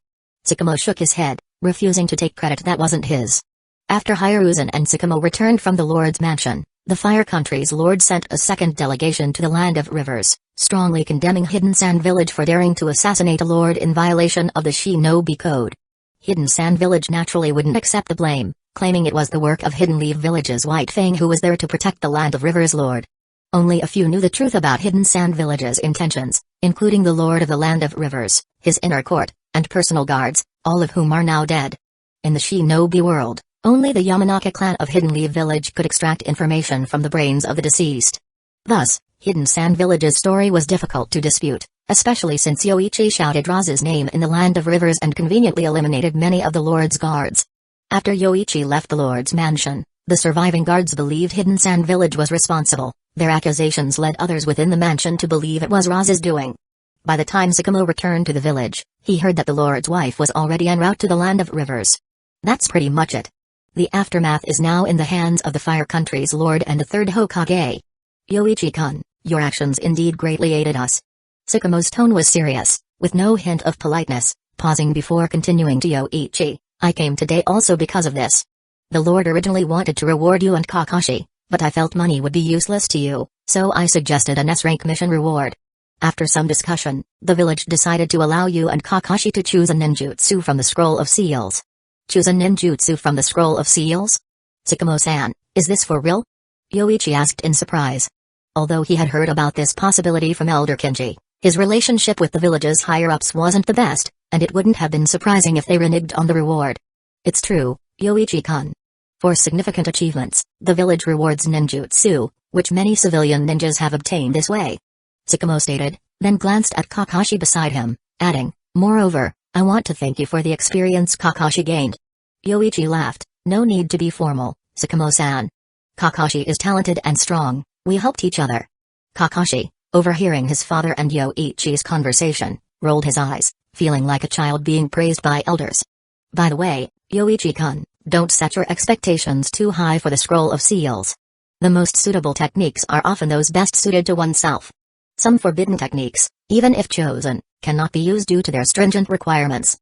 Sakamo shook his head, refusing to take credit that wasn't his. After Hiruzen and Sakamo returned from the Lord's mansion, the Fire Country's Lord sent a second delegation to the Land of Rivers, strongly condemning Hidden Sand Village for daring to assassinate a Lord in violation of the Shinobi Code. Hidden Sand Village naturally wouldn't accept the blame, claiming it was the work of Hidden Leaf Village's White Fang who was there to protect the Land of Rivers Lord. Only a few knew the truth about Hidden Sand Village's intentions, including the Lord of the Land of Rivers, his inner court, and personal guards, all of whom are now dead. In the Shinobi world, only the Yamanaka clan of Hidden Leaf Village could extract information from the brains of the deceased. Thus, Hidden Sand Village's story was difficult to dispute, especially since Yoichi shouted Raz's name in the Land of Rivers and conveniently eliminated many of the Lord's guards. After Yoichi left the Lord's mansion, the surviving guards believed Hidden Sand Village was responsible. Their accusations led others within the mansion to believe it was Raz's doing. By the time Sakamo returned to the village, he heard that the Lord's wife was already en route to the Land of Rivers. That's pretty much it. The aftermath is now in the hands of the Fire Country's Lord and the third Hokage. Yoichi-kun, your actions indeed greatly aided us. Sakamo's tone was serious, with no hint of politeness, pausing before continuing to Yoichi, I came today also because of this. The Lord originally wanted to reward you and Kakashi, but I felt money would be useless to you, so I suggested an S-rank mission reward. After some discussion, the village decided to allow you and Kakashi to choose a ninjutsu from the Scroll of Seals. Choose a ninjutsu from the Scroll of Seals? Sakamo-san, is this for real? Yoichi asked in surprise. Although he had heard about this possibility from Elder Kinji, his relationship with the village's higher-ups wasn't the best, and it wouldn't have been surprising if they reneged on the reward. It's true, Yoichi-kun. For significant achievements, the village rewards ninjutsu, which many civilian ninjas have obtained this way. Sakamo stated, then glanced at Kakashi beside him, adding, moreover, I want to thank you for the experience Kakashi gained. Yoichi laughed, no need to be formal, Sakamo-san. Kakashi is talented and strong, we helped each other. Kakashi, overhearing his father and Yoichi's conversation, rolled his eyes, feeling like a child being praised by elders. By the way, Yoichi-kun, don't set your expectations too high for the Scroll of Seals. The most suitable techniques are often those best suited to oneself. Some forbidden techniques, even if chosen, cannot be used due to their stringent requirements.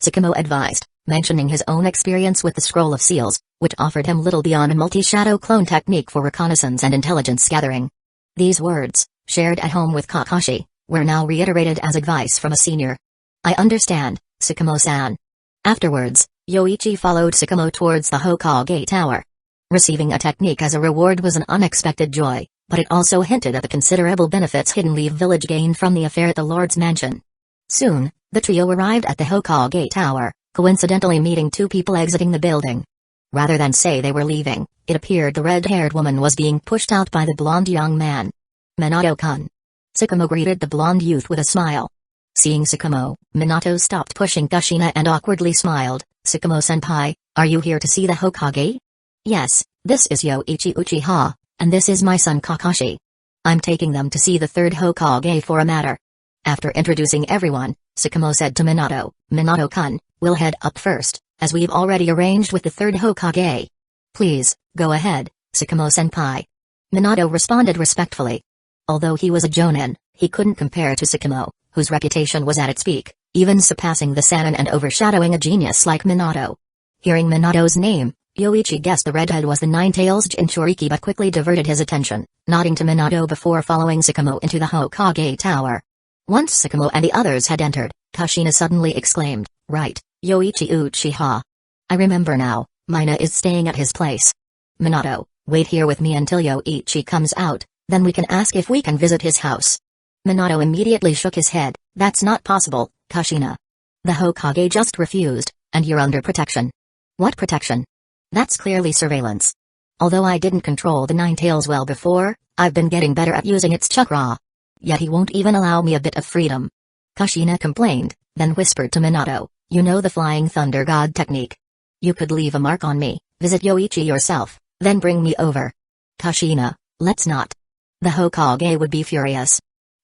Sakamo advised, mentioning his own experience with the Scroll of Seals, which offered him little beyond a multi-shadow clone technique for reconnaissance and intelligence gathering. These words, shared at home with Kakashi, were now reiterated as advice from a senior. "I understand, Sakamo-san." Afterwards, Yoichi followed Sakamo towards the Hokage Tower. Receiving a technique as a reward was an unexpected joy, but it also hinted at the considerable benefits Hidden Leaf Village gained from the affair at the Lord's Mansion. Soon, the trio arrived at the Hokage Tower, coincidentally meeting two people exiting the building. Rather than say they were leaving, it appeared the red-haired woman was being pushed out by the blonde young man. "Minato-kun." Sakamo greeted the blonde youth with a smile. Seeing Sakamo, Minato stopped pushing Kushina and awkwardly smiled. "Sakamo-senpai, are you here to see the Hokage?" "Yes, this is Yoichi Uchiha, and this is my son Kakashi. I'm taking them to see the third Hokage for a matter." After introducing everyone, Sakamo said to Minato, "Minato-kun, we'll head up first, as we've already arranged with the third Hokage." "Please, go ahead, Sakamo-senpai." Minato responded respectfully. Although he was a jonin, he couldn't compare to Sakamo, whose reputation was at its peak, even surpassing the Sannin and overshadowing a genius like Minato. Hearing Minato's name, Yoichi guessed the redhead was the Nine-Tails Jinchuriki but quickly diverted his attention, nodding to Minato before following Sakamo into the Hokage Tower. Once Sakamo and the others had entered, Kushina suddenly exclaimed, "Right, Yoichi Uchiha. I remember now, Mina is staying at his place. Minato, wait here with me until Yoichi comes out, then we can ask if we can visit his house." Minato immediately shook his head. "That's not possible, Kushina. The Hokage just refused, and you're under protection." "What protection?" "That's clearly surveillance. Although I didn't control the Nine-Tails well before, I've been getting better at using its chakra. Yet he won't even allow me a bit of freedom." Kushina complained, then whispered to Minato, "You know the Flying Thunder God technique. You could leave a mark on me, visit Yoichi yourself, then bring me over." "Kushina, let's not. The Hokage would be furious."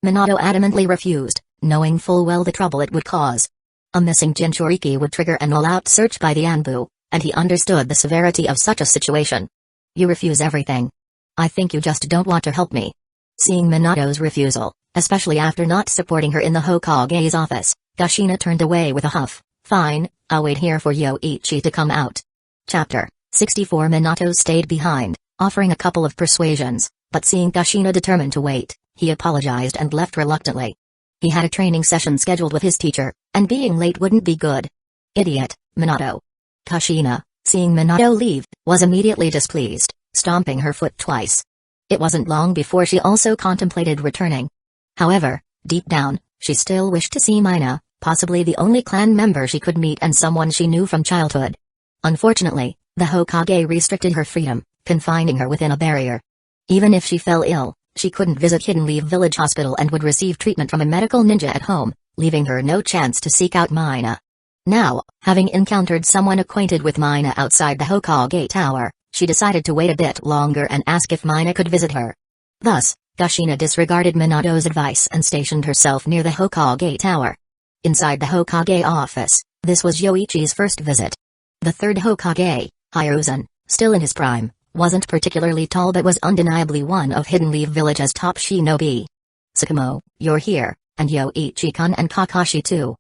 Minato adamantly refused, knowing full well the trouble it would cause. A missing Jinchuriki would trigger an all-out search by the Anbu, and he understood the severity of such a situation. "You refuse everything. I think you just don't want to help me." Seeing Minato's refusal, especially after not supporting her in the Hokage's office, Kushina turned away with a huff. "Fine, I'll wait here for Yoichi to come out." Chapter 64. Minato stayed behind, offering a couple of persuasions, but seeing Kushina determined to wait, he apologized and left reluctantly. He had a training session scheduled with his teacher, and being late wouldn't be good. "Idiot, Minato." Kushina, seeing Minato leave, was immediately displeased, stomping her foot twice. It wasn't long before she also contemplated returning. However, deep down, she still wished to see Mina, possibly the only clan member she could meet and someone she knew from childhood. Unfortunately, the Hokage restricted her freedom, confining her within a barrier. Even if she fell ill, she couldn't visit Hidden Leaf Village Hospital and would receive treatment from a medical ninja at home, leaving her no chance to seek out Mina. Now, having encountered someone acquainted with Mina outside the Hokage Tower, she decided to wait a bit longer and ask if Mina could visit her. Thus, Kushina disregarded Minato's advice and stationed herself near the Hokage Tower. Inside the Hokage office, this was Yoichi's first visit. The third Hokage, Hiruzen, still in his prime, wasn't particularly tall but was undeniably one of Hidden Leaf Village's top shinobi. "Sakamo, you're here, and Yoichi-kun and Kakashi too."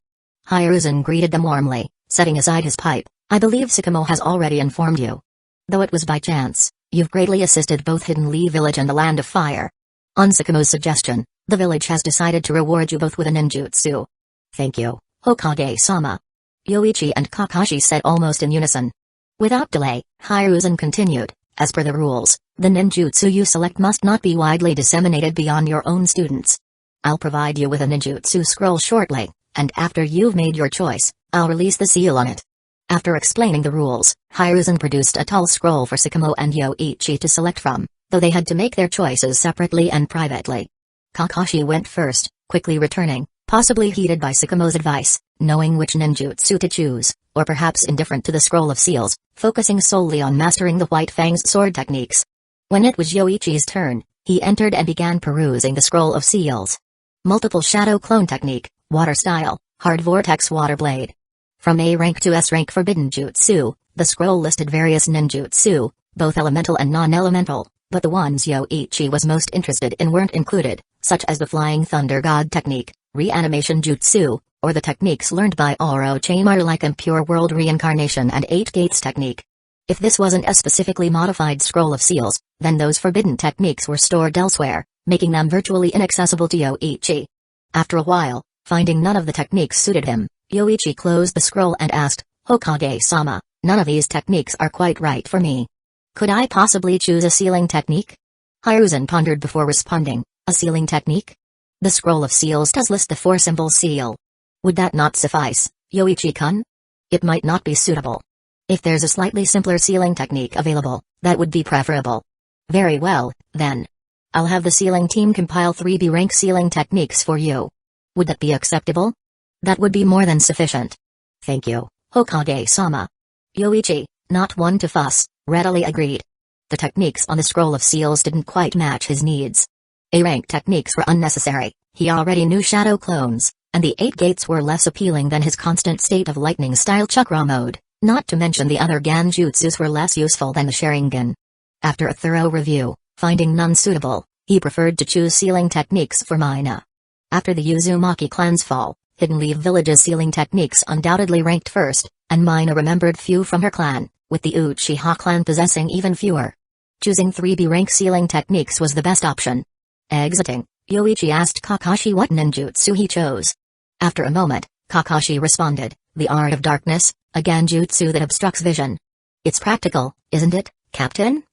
Hiruzen greeted them warmly, setting aside his pipe. "I believe Sakamo has already informed you. Though it was by chance, you've greatly assisted both Hidden Leaf Village and the Land of Fire. On Sakamo's suggestion, the village has decided to reward you both with a ninjutsu." "Thank you, Hokage-sama," Yoichi and Kakashi said almost in unison. Without delay, Hiruzen continued, "As per the rules, the ninjutsu you select must not be widely disseminated beyond your own students. I'll provide you with a ninjutsu scroll shortly, and after you've made your choice, I'll release the seal on it." After explaining the rules, Hiruzen produced a tall scroll for Sakamo and Yoichi to select from, though they had to make their choices separately and privately. Kakashi went first, quickly returning, possibly heated by Sakamo's advice, knowing which ninjutsu to choose, or perhaps indifferent to the scroll of seals, focusing solely on mastering the White Fang's sword techniques. When it was Yoichi's turn, he entered and began perusing the scroll of seals. Multiple shadow clone technique, water style, hard vortex water blade. From A rank to S rank forbidden jutsu, the scroll listed various ninjutsu, both elemental and non-elemental, but the ones Yoichi was most interested in weren't included, such as the Flying Thunder God technique, reanimation jutsu, or the techniques learned by Orochimaru like Impure World Reincarnation and Eight Gates technique. If this wasn't a specifically modified scroll of seals, then those forbidden techniques were stored elsewhere, making them virtually inaccessible to Yoichi. After a while, finding none of the techniques suited him, Yoichi closed the scroll and asked, "Hokage-sama, none of these techniques are quite right for me. Could I possibly choose a sealing technique?" Hiruzen pondered before responding, "A sealing technique? The scroll of seals does list the four-symbol seal. Would that not suffice, Yoichi-kun? It might not be suitable. If there's a slightly simpler sealing technique available, that would be preferable." "Very well, then. I'll have the sealing team compile 3B rank sealing techniques for you. Would that be acceptable?" "That would be more than sufficient. Thank you, Hokage-sama." Yoichi, not one to fuss, readily agreed. The techniques on the scroll of seals didn't quite match his needs. A-rank techniques were unnecessary, he already knew shadow clones, and the 8 gates were less appealing than his constant state of lightning-style chakra mode, not to mention the other Genjutsus were less useful than the Sharingan. After a thorough review, finding none suitable, he preferred to choose sealing techniques for Mina. After the Uzumaki clan's fall, Hidden Leaf Village's sealing techniques undoubtedly ranked first, and Mina remembered few from her clan, with the Uchiha clan possessing even fewer. Choosing 3B rank sealing techniques was the best option. Exiting, Yoichi asked Kakashi what ninjutsu he chose. After a moment, Kakashi responded, "The Art of Darkness, a Genjutsu that obstructs vision." "It's practical, isn't it, Captain?"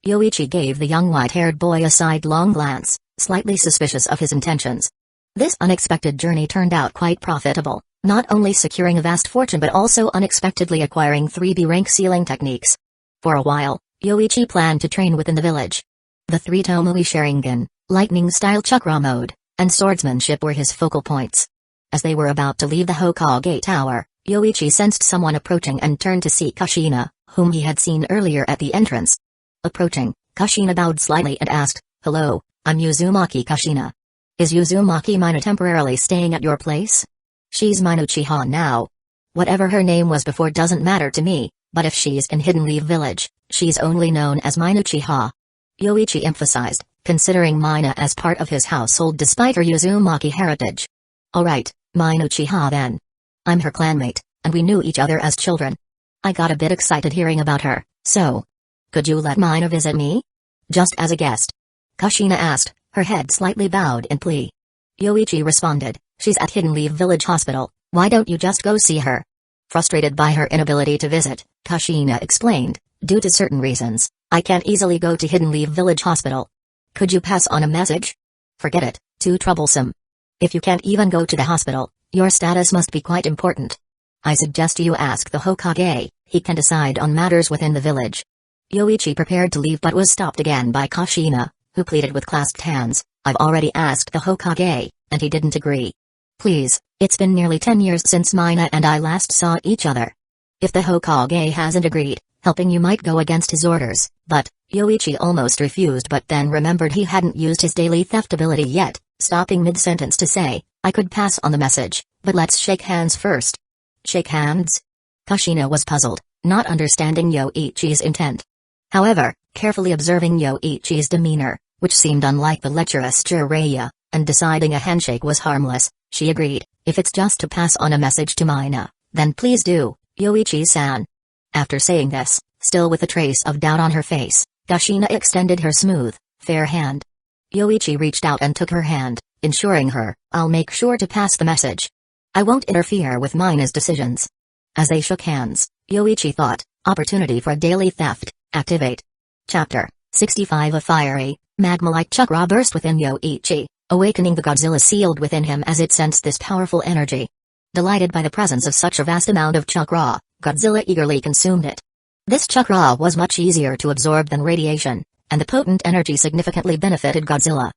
Yoichi gave the young white-haired boy a sidelong glance, slightly suspicious of his intentions. This unexpected journey turned out quite profitable, not only securing a vast fortune but also unexpectedly acquiring 3B rank sealing techniques. For a while, Yoichi planned to train within the village. The 3 Tomoe Sharingan, lightning-style chakra mode, and swordsmanship were his focal points. As they were about to leave the Hokage Tower, Yoichi sensed someone approaching and turned to see Kushina, whom he had seen earlier at the entrance. Approaching, Kushina bowed slightly and asked, "Hello, I'm Uzumaki Kushina. Is Uzumaki Mina temporarily staying at your place?" "She's mine Uchiha now. Whatever her name was before doesn't matter to me, but if she's in Hidden Leaf Village, she's only known as mine Uchiha," Yoichi emphasized, considering Mina as part of his household despite her Uzumaki heritage. "Alright, mine Uchiha then. I'm her clanmate, and we knew each other as children. I got a bit excited hearing about her, so... Could you let Mina visit me? Just as a guest?" Kushina asked, her head slightly bowed in plea. Yoichi responded, "She's at Hidden Leaf Village Hospital, why don't you just go see her?" Frustrated by her inability to visit, Kushina explained, "Due to certain reasons, I can't easily go to Hidden Leaf Village Hospital. Could you pass on a message?" "Forget it, too troublesome. If you can't even go to the hospital, your status must be quite important. I suggest you ask the Hokage, he can decide on matters within the village." Yoichi prepared to leave but was stopped again by Kushina, who pleaded with clasped hands, "I've already asked the Hokage, and he didn't agree. Please, it's been nearly 10 years since Mina and I last saw each other. If the Hokage hasn't agreed, helping you might go against his orders." But Yoichi almost refused but then remembered he hadn't used his daily theft ability yet, stopping mid-sentence to say, "I could pass on the message, but let's shake hands first." "Shake hands?" Kushina was puzzled, not understanding Yoichi's intent. However, carefully observing Yoichi's demeanor, which seemed unlike the lecherous Jiraiya, and deciding a handshake was harmless, she agreed, "If it's just to pass on a message to Mina, then please do, Yoichi-san." After saying this, still with a trace of doubt on her face, Kushina extended her smooth, fair hand. Yoichi reached out and took her hand, ensuring her, "I'll make sure to pass the message. I won't interfere with Mina's decisions." As they shook hands, Yoichi thought, opportunity for a daily theft, activate. Chapter 65. A fiery, magma-like chakra burst within Yoichi, awakening the Godzilla sealed within him as it sensed this powerful energy. Delighted by the presence of such a vast amount of chakra, Godzilla eagerly consumed it. This chakra was much easier to absorb than radiation, and the potent energy significantly benefited Godzilla.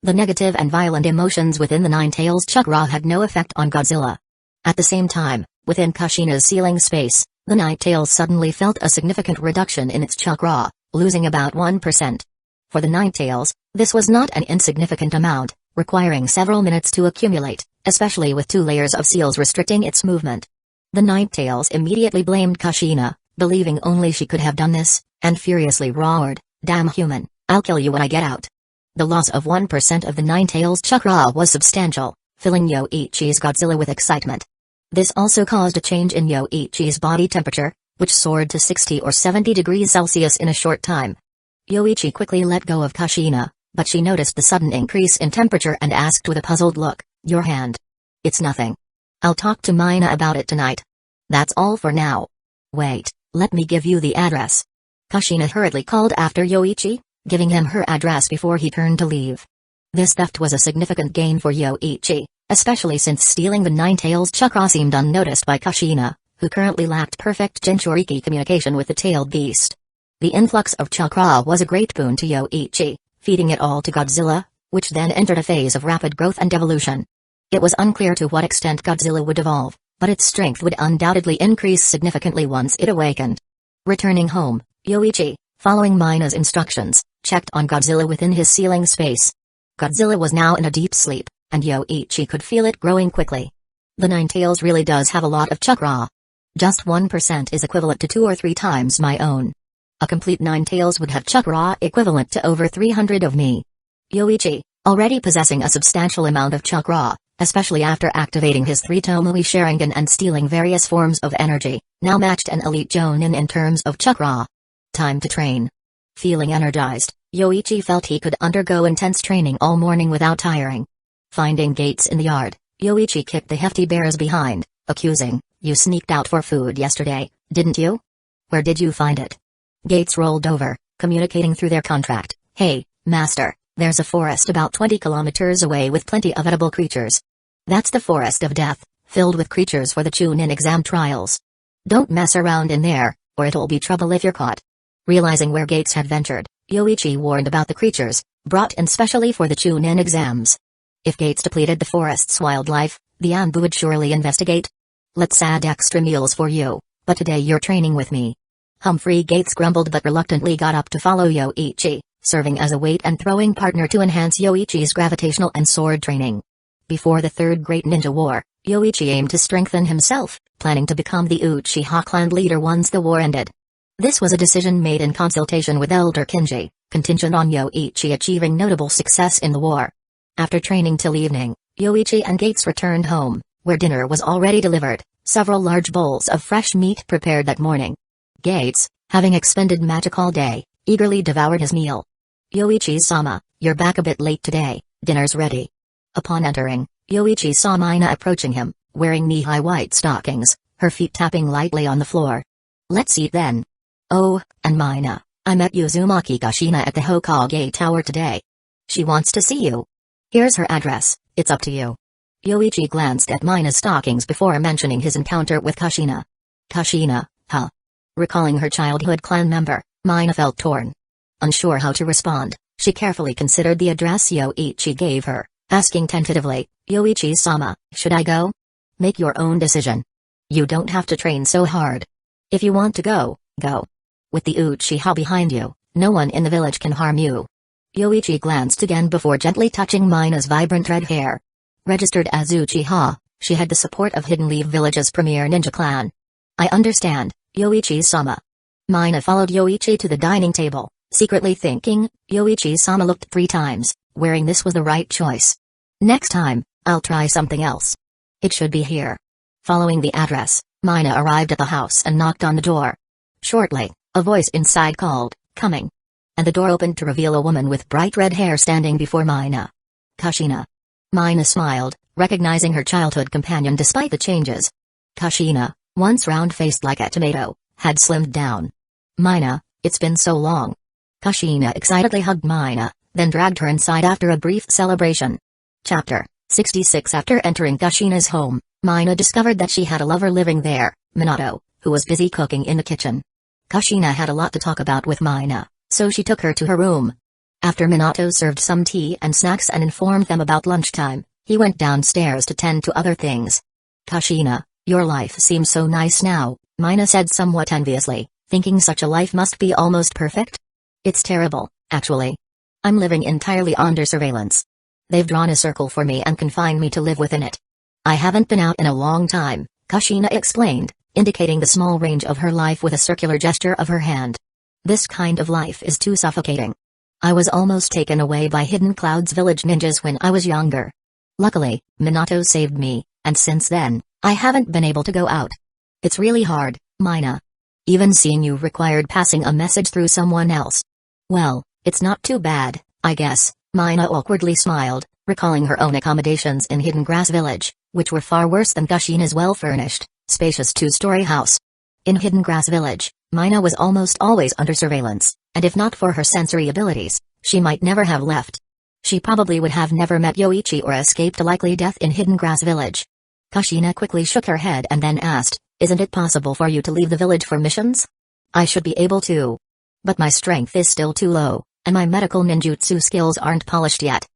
The negative and violent emotions within the Nine Tails chakra had no effect on Godzilla. At the same time, within Kushina's sealing space, the Nine Tails suddenly felt a significant reduction in its chakra, losing about 1%. For the Nine Tails, this was not an insignificant amount, requiring several minutes to accumulate, especially with 2 layers of seals restricting its movement. The Nine Tails immediately blamed Kushina, believing only she could have done this, and furiously roared, "Damn human, I'll kill you when I get out." The loss of 1% of the Nine Tails chakra was substantial, filling Yoichi's Godzilla with excitement. This also caused a change in Yoichi's body temperature, which soared to 60 or 70 degrees Celsius in a short time. Yoichi quickly let go of Kushina, but she noticed the sudden increase in temperature and asked with a puzzled look, "Your hand?" "It's nothing. I'll talk to Mina about it tonight. That's all for now." "Wait, let me give you the address." Kushina hurriedly called after Yoichi, giving him her address before he turned to leave. This theft was a significant gain for Yoichi, especially since stealing the Nine-Tails chakra seemed unnoticed by Kushina, who currently lacked perfect Jinchuriki communication with the tailed beast. The influx of chakra was a great boon to Yoichi, feeding it all to Godzilla, which then entered a phase of rapid growth and evolution. It was unclear to what extent Godzilla would evolve, but its strength would undoubtedly increase significantly once it awakened. Returning home, Yoichi, following Mina's instructions, checked on Godzilla within his ceiling space. Godzilla was now in a deep sleep, and Yoichi could feel it growing quickly. The Nine-Tails really does have a lot of chakra. Just 1% is equivalent to 2 or 3 times my own. A complete Nine-Tails would have chakra equivalent to over 300 of me. Yoichi, already possessing a substantial amount of chakra, especially after activating his 3 Tomoe Sharingan and stealing various forms of energy, now matched an elite Jonin in terms of chakra. Time to train. Feeling energized, Yoichi felt he could undergo intense training all morning without tiring. Finding Gates in the yard, Yoichi kicked the hefty bears behind, accusing, "You sneaked out for food yesterday, didn't you? Where did you find it?" Gates rolled over, communicating through their contract, "Hey, Master, there's a forest about 20 kilometers away with plenty of edible creatures. That's the Forest of Death, filled with creatures for the Chunin exam trials. Don't mess around in there, or it'll be trouble if you're caught." Realizing where Gates had ventured, Yoichi warned about the creatures, brought in specially for the Chunin exams. If Gates depleted the forest's wildlife, the Anbu would surely investigate. "Let's add extra meals for you, but today you're training with me." Humphrey Gates grumbled but reluctantly got up to follow Yoichi, serving as a weight and throwing partner to enhance Yoichi's gravitational and sword training. Before the Third Great Ninja War, Yoichi aimed to strengthen himself, planning to become the Uchiha clan leader once the war ended. This was a decision made in consultation with Elder Kinji, contingent on Yoichi achieving notable success in the war. After training till evening, Yoichi and Gates returned home, where dinner was already delivered, several large bowls of fresh meat prepared that morning. Gates, having expended magic all day, eagerly devoured his meal. "Yoichi-sama, you're back a bit late today, dinner's ready." Upon entering, Yoichi saw Mina approaching him, wearing knee-high white stockings, her feet tapping lightly on the floor. "Let's eat then." "Oh, and Mina, I met Uzumaki Kushina at the Hokage Tower today. She wants to see you. Here's her address, it's up to you." Yoichi glanced at Mina's stockings before mentioning his encounter with Kushina. "Kushina, huh?" Recalling her childhood clan member, Mina felt torn. Unsure how to respond, she carefully considered the address Yoichi gave her, asking tentatively, "Yoichi-sama, should I go?" "Make your own decision. You don't have to train so hard. If you want to go, go. With the Uchiha behind you, no one in the village can harm you." Yoichi glanced again before gently touching Mina's vibrant red hair. Registered as Uchiha, she had the support of Hidden Leaf Village's premier ninja clan. "I understand, Yoichi-sama." Mina followed Yoichi to the dining table, secretly thinking, Yoichi-sama looked 3 times, wearing this was the right choice. "Next time, I'll try something else. It should be here." Following the address, Mina arrived at the house and knocked on the door. Shortly, a voice inside called, "Coming." And the door opened to reveal a woman with bright red hair standing before Mina. "Kushina." Mina smiled, recognizing her childhood companion despite the changes. Kushina, once round-faced like a tomato, had slimmed down. "Mina, it's been so long." Kushina excitedly hugged Mina, then dragged her inside after a brief celebration. Chapter 66. After entering Kushina's home, Mina discovered that she had a lover living there, Minato, who was busy cooking in the kitchen. Kushina had a lot to talk about with Mina, so she took her to her room. After Minato served some tea and snacks and informed them about lunchtime, he went downstairs to tend to other things. "Kushina, your life seems so nice now," Mina said somewhat enviously, thinking such a life must be almost perfect. "It's terrible, actually. I'm living entirely under surveillance. They've drawn a circle for me and confined me to live within it. I haven't been out in a long time," Kushina explained, indicating the small range of her life with a circular gesture of her hand. "This kind of life is too suffocating. I was almost taken away by Hidden Cloud's village ninjas when I was younger." Luckily, Minato saved me, and since then, I haven't been able to go out. It's really hard, Mina. Even seeing you required passing a message through someone else. Well, it's not too bad, I guess. Mina awkwardly smiled, recalling her own accommodations in Hidden Grass Village, which were far worse than Kushina's well-furnished, spacious two-story house. In Hidden Grass Village, Mina was almost always under surveillance, and if not for her sensory abilities, she might never have left. She probably would have never met Yoichi or escaped a likely death in Hidden Grass Village. Kushina quickly shook her head and then asked, "Isn't it possible for you to leave the village for missions? I should be able to. But my strength is still too low, and my medical ninjutsu skills aren't polished yet.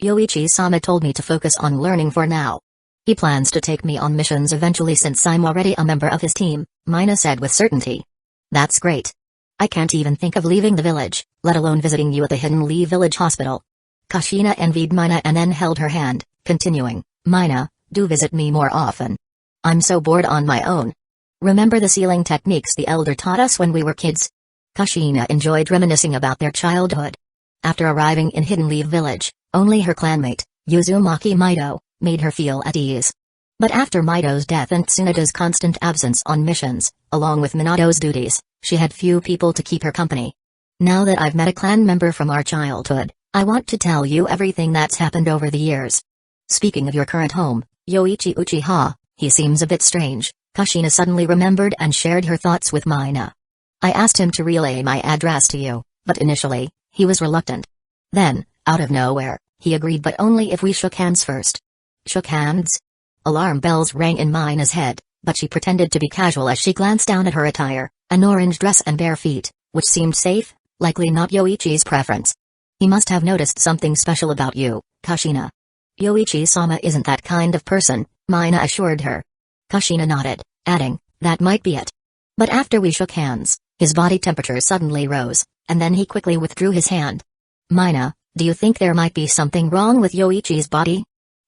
Yoichi-sama told me to focus on learning for now. He plans to take me on missions eventually since I'm already a member of his team," Mina said with certainty. "That's great. I can't even think of leaving the village, let alone visiting you at the Hidden Lee Village Hospital." Kushina envied Mina and then held her hand, continuing, "Mina, do visit me more often. I'm so bored on my own. Remember the sealing techniques the elder taught us when we were kids?" Kushina enjoyed reminiscing about their childhood. After arriving in Hidden Lee Village, only her clanmate, Uzumaki Mido, made her feel at ease. But after Mido's death and Tsunada's constant absence on missions, along with Minato's duties, she had few people to keep her company. "Now that I've met a clan member from our childhood, I want to tell you everything that's happened over the years. Speaking of your current home, Yoichi Uchiha, he seems a bit strange," Kushina suddenly remembered and shared her thoughts with Mina. "I asked him to relay my address to you, but initially, he was reluctant. Then, out of nowhere, he agreed but only if we shook hands first." "Shook hands?" Alarm bells rang in Mina's head, but she pretended to be casual as she glanced down at her attire, an orange dress and bare feet, which seemed safe, likely not Yoichi's preference. "He must have noticed something special about you, Kushina." "Yoichi-sama isn't that kind of person," Mina assured her. Kushina nodded, adding, "That might be it." But after we shook hands, his body temperature suddenly rose, and then he quickly withdrew his hand. "Mina, do you think there might be something wrong with Yoichi's body?"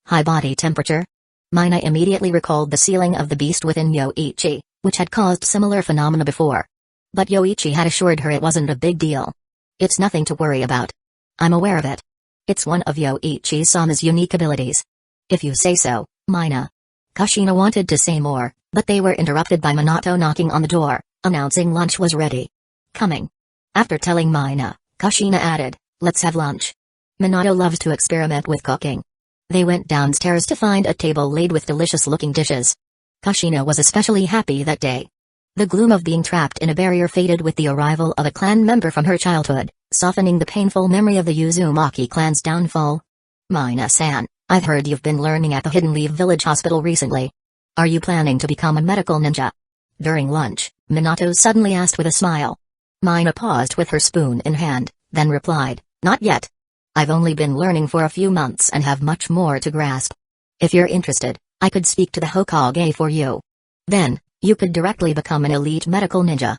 "High body temperature?" Mina immediately recalled the sealing of the beast within Yoichi, which had caused similar phenomena before. But Yoichi had assured her it wasn't a big deal. "It's nothing to worry about. I'm aware of it. It's one of Yoichi-sama's unique abilities." "If you say so, Mina." Kushina wanted to say more, but they were interrupted by Minato knocking on the door, announcing lunch was ready. "Coming." After telling Mina, Kushina added, "Let's have lunch." Minato loves to experiment with cooking. They went downstairs to find a table laid with delicious-looking dishes. Kushina was especially happy that day. The gloom of being trapped in a barrier faded with the arrival of a clan member from her childhood, softening the painful memory of the Uzumaki clan's downfall. "Mina-san, I've heard you've been learning at the Hidden Leaf Village Hospital recently. Are you planning to become a medical ninja?" During lunch, Minato suddenly asked with a smile. Mina paused with her spoon in hand, then replied, "Not yet. I've only been learning for a few months and have much more to grasp. If you're interested, I could speak to the Hokage for you. Then, you could directly become an elite medical ninja."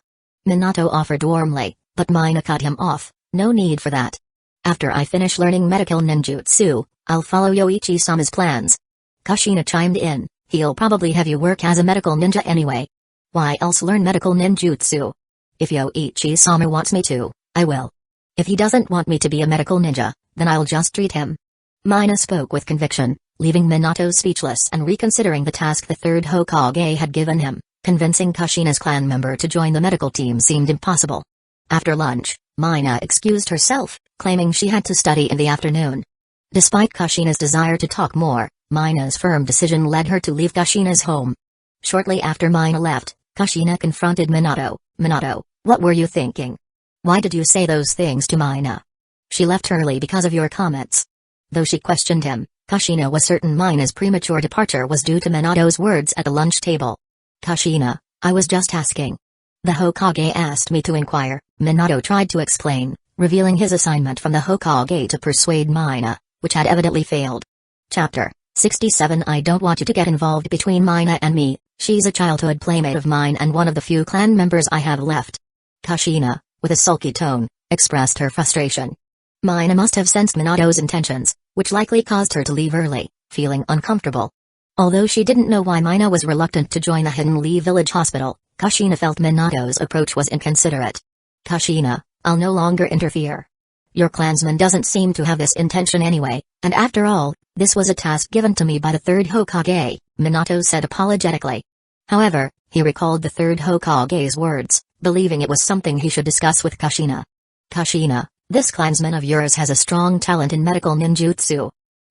Minato offered warmly, but Mina cut him off, "No need for that. After I finish learning medical ninjutsu, I'll follow Yoichi-sama's plans." Kushina chimed in, "He'll probably have you work as a medical ninja anyway. Why else learn medical ninjutsu? If Yoichi-sama wants me to, I will. If he doesn't want me to be a medical ninja, then I'll just treat him." Mina spoke with conviction, leaving Minato speechless and reconsidering the task the third Hokage had given him. Convincing Kushina's clan member to join the medical team seemed impossible. After lunch, Mina excused herself, claiming she had to study in the afternoon. Despite Kushina's desire to talk more, Mina's firm decision led her to leave Kushina's home. Shortly after Mina left, Kushina confronted Minato. "Minato, what were you thinking? Why did you say those things to Mina? She left early because of your comments." Though she questioned him, Kushina was certain Mina's premature departure was due to Minato's words at the lunch table. "Kushina, I was just asking. The Hokage asked me to inquire," Minato tried to explain, revealing his assignment from the Hokage to persuade Mina, which had evidently failed. Chapter 67 I don't want you to get involved between Mina and me. She's a childhood playmate of mine and one of the few clan members I have left. Kushina, with a sulky tone, expressed her frustration. Mina must have sensed Minato's intentions, which likely caused her to leave early, feeling uncomfortable. Although she didn't know why Mina was reluctant to join the Hidden Lee Village Hospital, Kushina felt Minato's approach was inconsiderate. "Kushina, I'll no longer interfere. Your clansman doesn't seem to have this intention anyway, and after all, This was a task given to me by the third Hokage, Minato said apologetically. However, he recalled the third Hokage's words, believing it was something he should discuss with Kushina. Kushina, this clansman of yours has a strong talent in medical ninjutsu.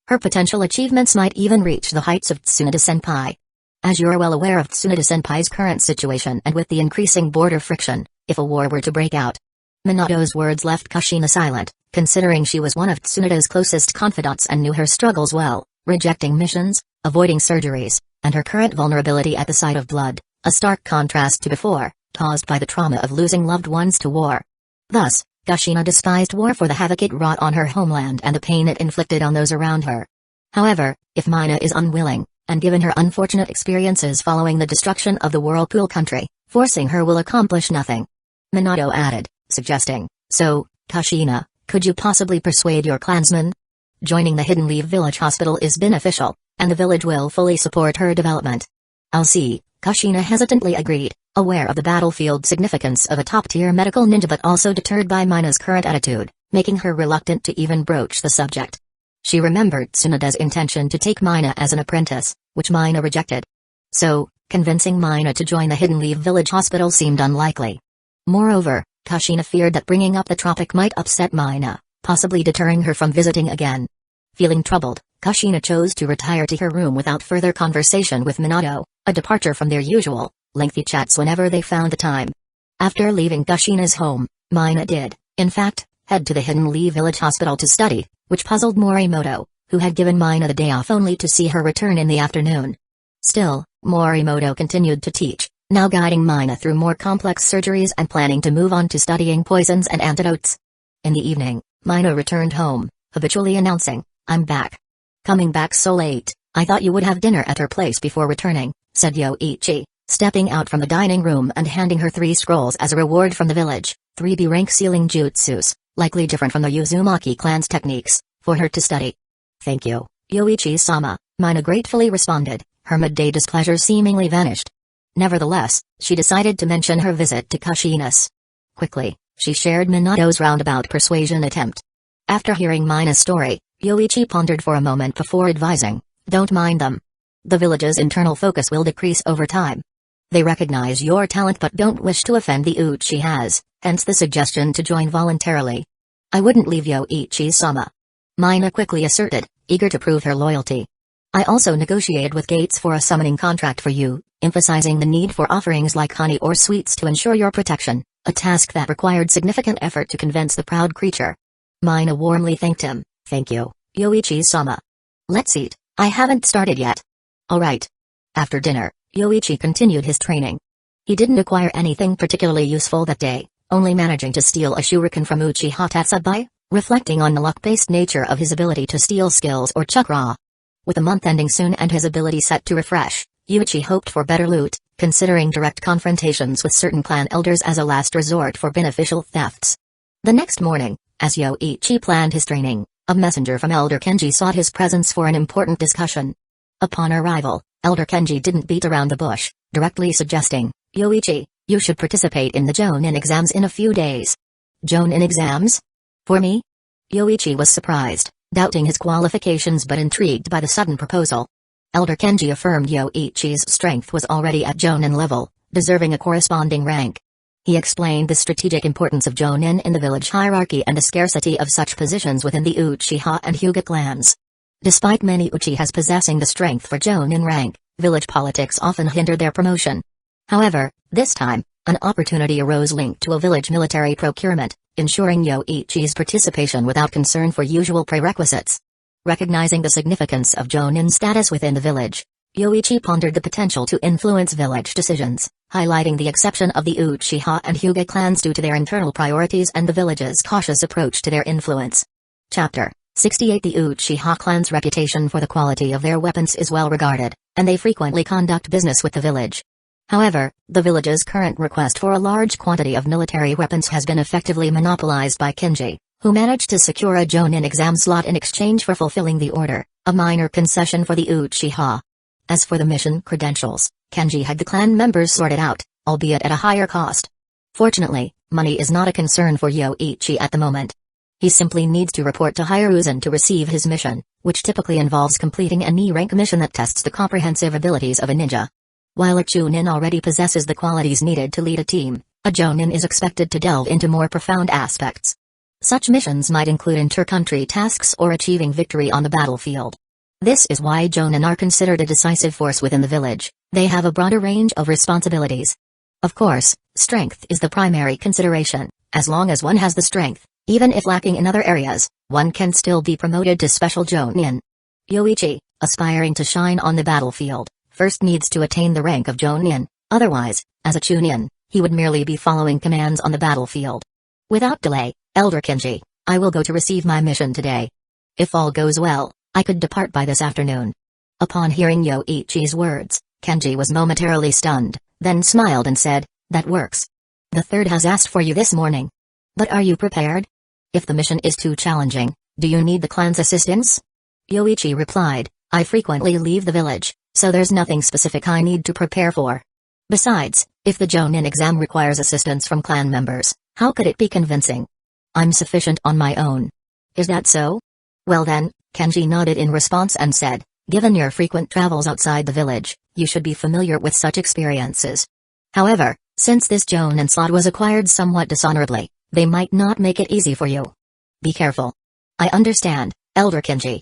Her potential achievements might even reach the heights of Tsunade-senpai. As you're well aware of Tsunade-senpai's current situation and with the increasing border friction, if a war were to break out. Minato's words left Kushina silent, considering she was one of Tsunade's closest confidants and knew her struggles well, rejecting missions, avoiding surgeries, and her current vulnerability at the sight of blood, a stark contrast to before, caused by the trauma of losing loved ones to war. Thus, Kushina despised war for the havoc it wrought on her homeland and the pain it inflicted on those around her. However, if Mina is unwilling, and given her unfortunate experiences following the destruction of the Whirlpool country, forcing her will accomplish nothing. Minato added, suggesting, so, Kushina, could you possibly persuade your clansmen? Joining the Hidden Leaf Village Hospital is beneficial, and the village will fully support her development. I'll see, Kushina hesitantly agreed, aware of the battlefield significance of a top-tier medical ninja but also deterred by Mina's current attitude, making her reluctant to even broach the subject. She remembered Tsunade's intention to take Mina as an apprentice, which Mina rejected. So, convincing Mina to join the Hidden Leaf Village Hospital seemed unlikely. Moreover, Kushina feared that bringing up the topic might upset Mina, possibly deterring her from visiting again. Feeling troubled, Kushina chose to retire to her room without further conversation with Minato, a departure from their usual, lengthy chats whenever they found the time. After leaving Kushina's home, Mina did, in fact, head to the Hidden Leaf Village Hospital to study, which puzzled Morimoto, who had given Mina the day off only to see her return in the afternoon. Still, Morimoto continued to teach, now guiding Mina through more complex surgeries and planning to move on to studying poisons and antidotes. In the evening, Mina returned home, habitually announcing, I'm back. Coming back so late, I thought you would have dinner at her place before returning, said Yoichi, stepping out from the dining room and handing her 3 scrolls as a reward from the village, 3 B-rank sealing jutsus, likely different from the Uzumaki clan's techniques, for her to study. Thank you, Yoichi-sama, Mina gratefully responded, her midday displeasure seemingly vanished. Nevertheless, she decided to mention her visit to Kushina's. Quickly, she shared Minato's roundabout persuasion attempt. After hearing Mina's story, Yoichi pondered for a moment before advising, don't mind them. The village's internal focus will decrease over time. They recognize your talent but don't wish to offend the Uchihas, hence the suggestion to join voluntarily. I wouldn't leave Yoichi-sama. Mina quickly asserted, eager to prove her loyalty. I also negotiated with Gates for a summoning contract for you, emphasizing the need for offerings like honey or sweets to ensure your protection, a task that required significant effort to convince the proud creature. Mina warmly thanked him, thank you, Yoichi-sama. Let's eat, I haven't started yet. Alright. After dinner, Yoichi continued his training. He didn't acquire anything particularly useful that day, only managing to steal a shuriken from Uchiha Tatsubai, reflecting on the luck-based nature of his ability to steal skills or chakra. With the month ending soon and his ability set to refresh, Yuichi hoped for better loot, considering direct confrontations with certain clan elders as a last resort for beneficial thefts. The next morning, as Yoichi planned his training, a messenger from Elder Kenji sought his presence for an important discussion. Upon arrival, Elder Kenji didn't beat around the bush, directly suggesting, Yoichi, you should participate in the Jonin exams in a few days. Jonin exams? For me? Yoichi was surprised, doubting his qualifications but intrigued by the sudden proposal. Elder Kenji affirmed Yoichi's strength was already at Jonin level, deserving a corresponding rank. He explained the strategic importance of Jonin in the village hierarchy and the scarcity of such positions within the Uchiha and Hyuga clans. Despite many Uchihas possessing the strength for Jonin rank, village politics often hinder their promotion. However, this time, an opportunity arose linked to a village military procurement, ensuring Yoichi's participation without concern for usual prerequisites. Recognizing the significance of Jonin status within the village, Yoichi pondered the potential to influence village decisions, highlighting the exception of the Uchiha and Hyuga clans due to their internal priorities and the village's cautious approach to their influence. Chapter 68 The Uchiha clan's reputation for the quality of their weapons is well regarded, and they frequently conduct business with the village. However, the village's current request for a large quantity of military weapons has been effectively monopolized by Kenji, who managed to secure a Jonin exam slot in exchange for fulfilling the order, a minor concession for the Uchiha. As for the mission credentials, Kenji had the clan members sorted out, albeit at a higher cost. Fortunately, money is not a concern for Yoichi at the moment. He simply needs to report to Hiruzen to receive his mission, which typically involves completing an E-rank mission that tests the comprehensive abilities of a ninja. While a Chunin already possesses the qualities needed to lead a team, a Jonin is expected to delve into more profound aspects. Such missions might include inter-country tasks or achieving victory on the battlefield. This is why Jonin are considered a decisive force within the village. They have a broader range of responsibilities. Of course, strength is the primary consideration. As long as one has the strength, even if lacking in other areas, one can still be promoted to special Jonin. Yoichi, aspiring to shine on the battlefield, first needs to attain the rank of Jonin. Otherwise, as a Chunin, he would merely be following commands on the battlefield. Without delay, Elder Kenji, I will go to receive my mission today. If all goes well, I could depart by this afternoon. Upon hearing Yoichi's words, Kenji was momentarily stunned, then smiled and said, that works. The third has asked for you this morning. But are you prepared? If the mission is too challenging, do you need the clan's assistance? Yoichi replied, I frequently leave the village, so there's nothing specific I need to prepare for. Besides, if the Jonin exam requires assistance from clan members, how could it be convincing? I'm sufficient on my own. Is that so? Well then, Kenji nodded in response and said, given your frequent travels outside the village, you should be familiar with such experiences. However, since this Jonin slot was acquired somewhat dishonorably, they might not make it easy for you. Be careful. I understand, Elder Kenji.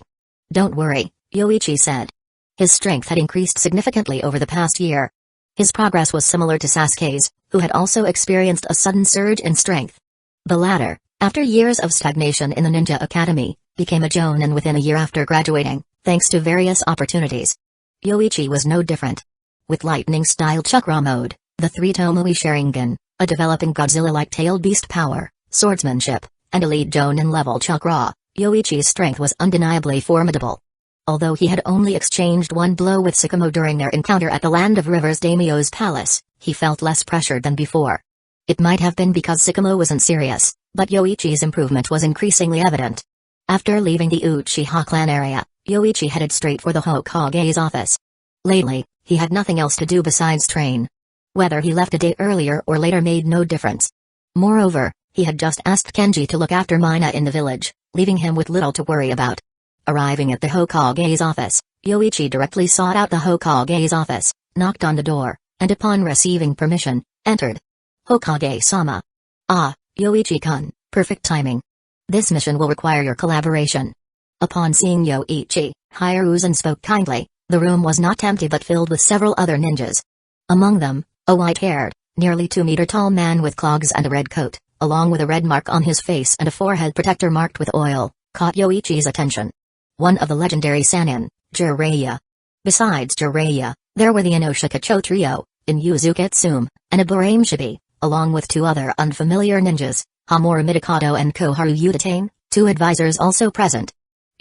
Don't worry, Yoichi said. His strength had increased significantly over the past year. His progress was similar to Sasuke's, who had also experienced a sudden surge in strength. The latter, after years of stagnation in the Ninja Academy, became a Jonin within a year after graduating, thanks to various opportunities. Yoichi was no different. With lightning-style chakra mode, the 3 Tomoe Sharingan, a developing Godzilla-like tailed beast power, swordsmanship, and elite Jonin-level chakra, Yoichi's strength was undeniably formidable. Although he had only exchanged one blow with Sakamo during their encounter at the Land of Rivers daimyo's palace, he felt less pressured than before. It might have been because Sakamo wasn't serious, but Yoichi's improvement was increasingly evident. After leaving the Uchiha clan area, Yoichi headed straight for the Hokage's office. Lately, he had nothing else to do besides train. Whether he left a day earlier or later made no difference. Moreover, he had just asked Kenji to look after Mina in the village, leaving him with little to worry about. Arriving at the Hokage's office, Yoichi directly sought out the Hokage's office, knocked on the door, and upon receiving permission, entered. Hokage-sama. Ah, Yoichi-kun, perfect timing. This mission will require your collaboration. Upon seeing Yoichi, Hiruzen spoke kindly. The room was not empty but filled with several other ninjas. Among them, a white-haired, nearly 2-meter-tall man with clogs and a red coat, along with a red mark on his face and a forehead protector marked with oil, caught Yoichi's attention. One of the legendary Sannin, Jiraiya. Besides Jiraiya, there were the Inoshikacho trio, Inuyukatsume, and Iburameshibi, along with 2 other unfamiliar ninjas, Hamura Midokado and Koharu Utatane, 2 advisors also present.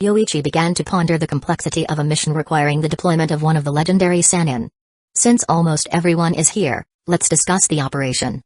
Yoichi began to ponder the complexity of a mission requiring the deployment of one of the legendary Sannin. Since almost everyone is here, let's discuss the operation.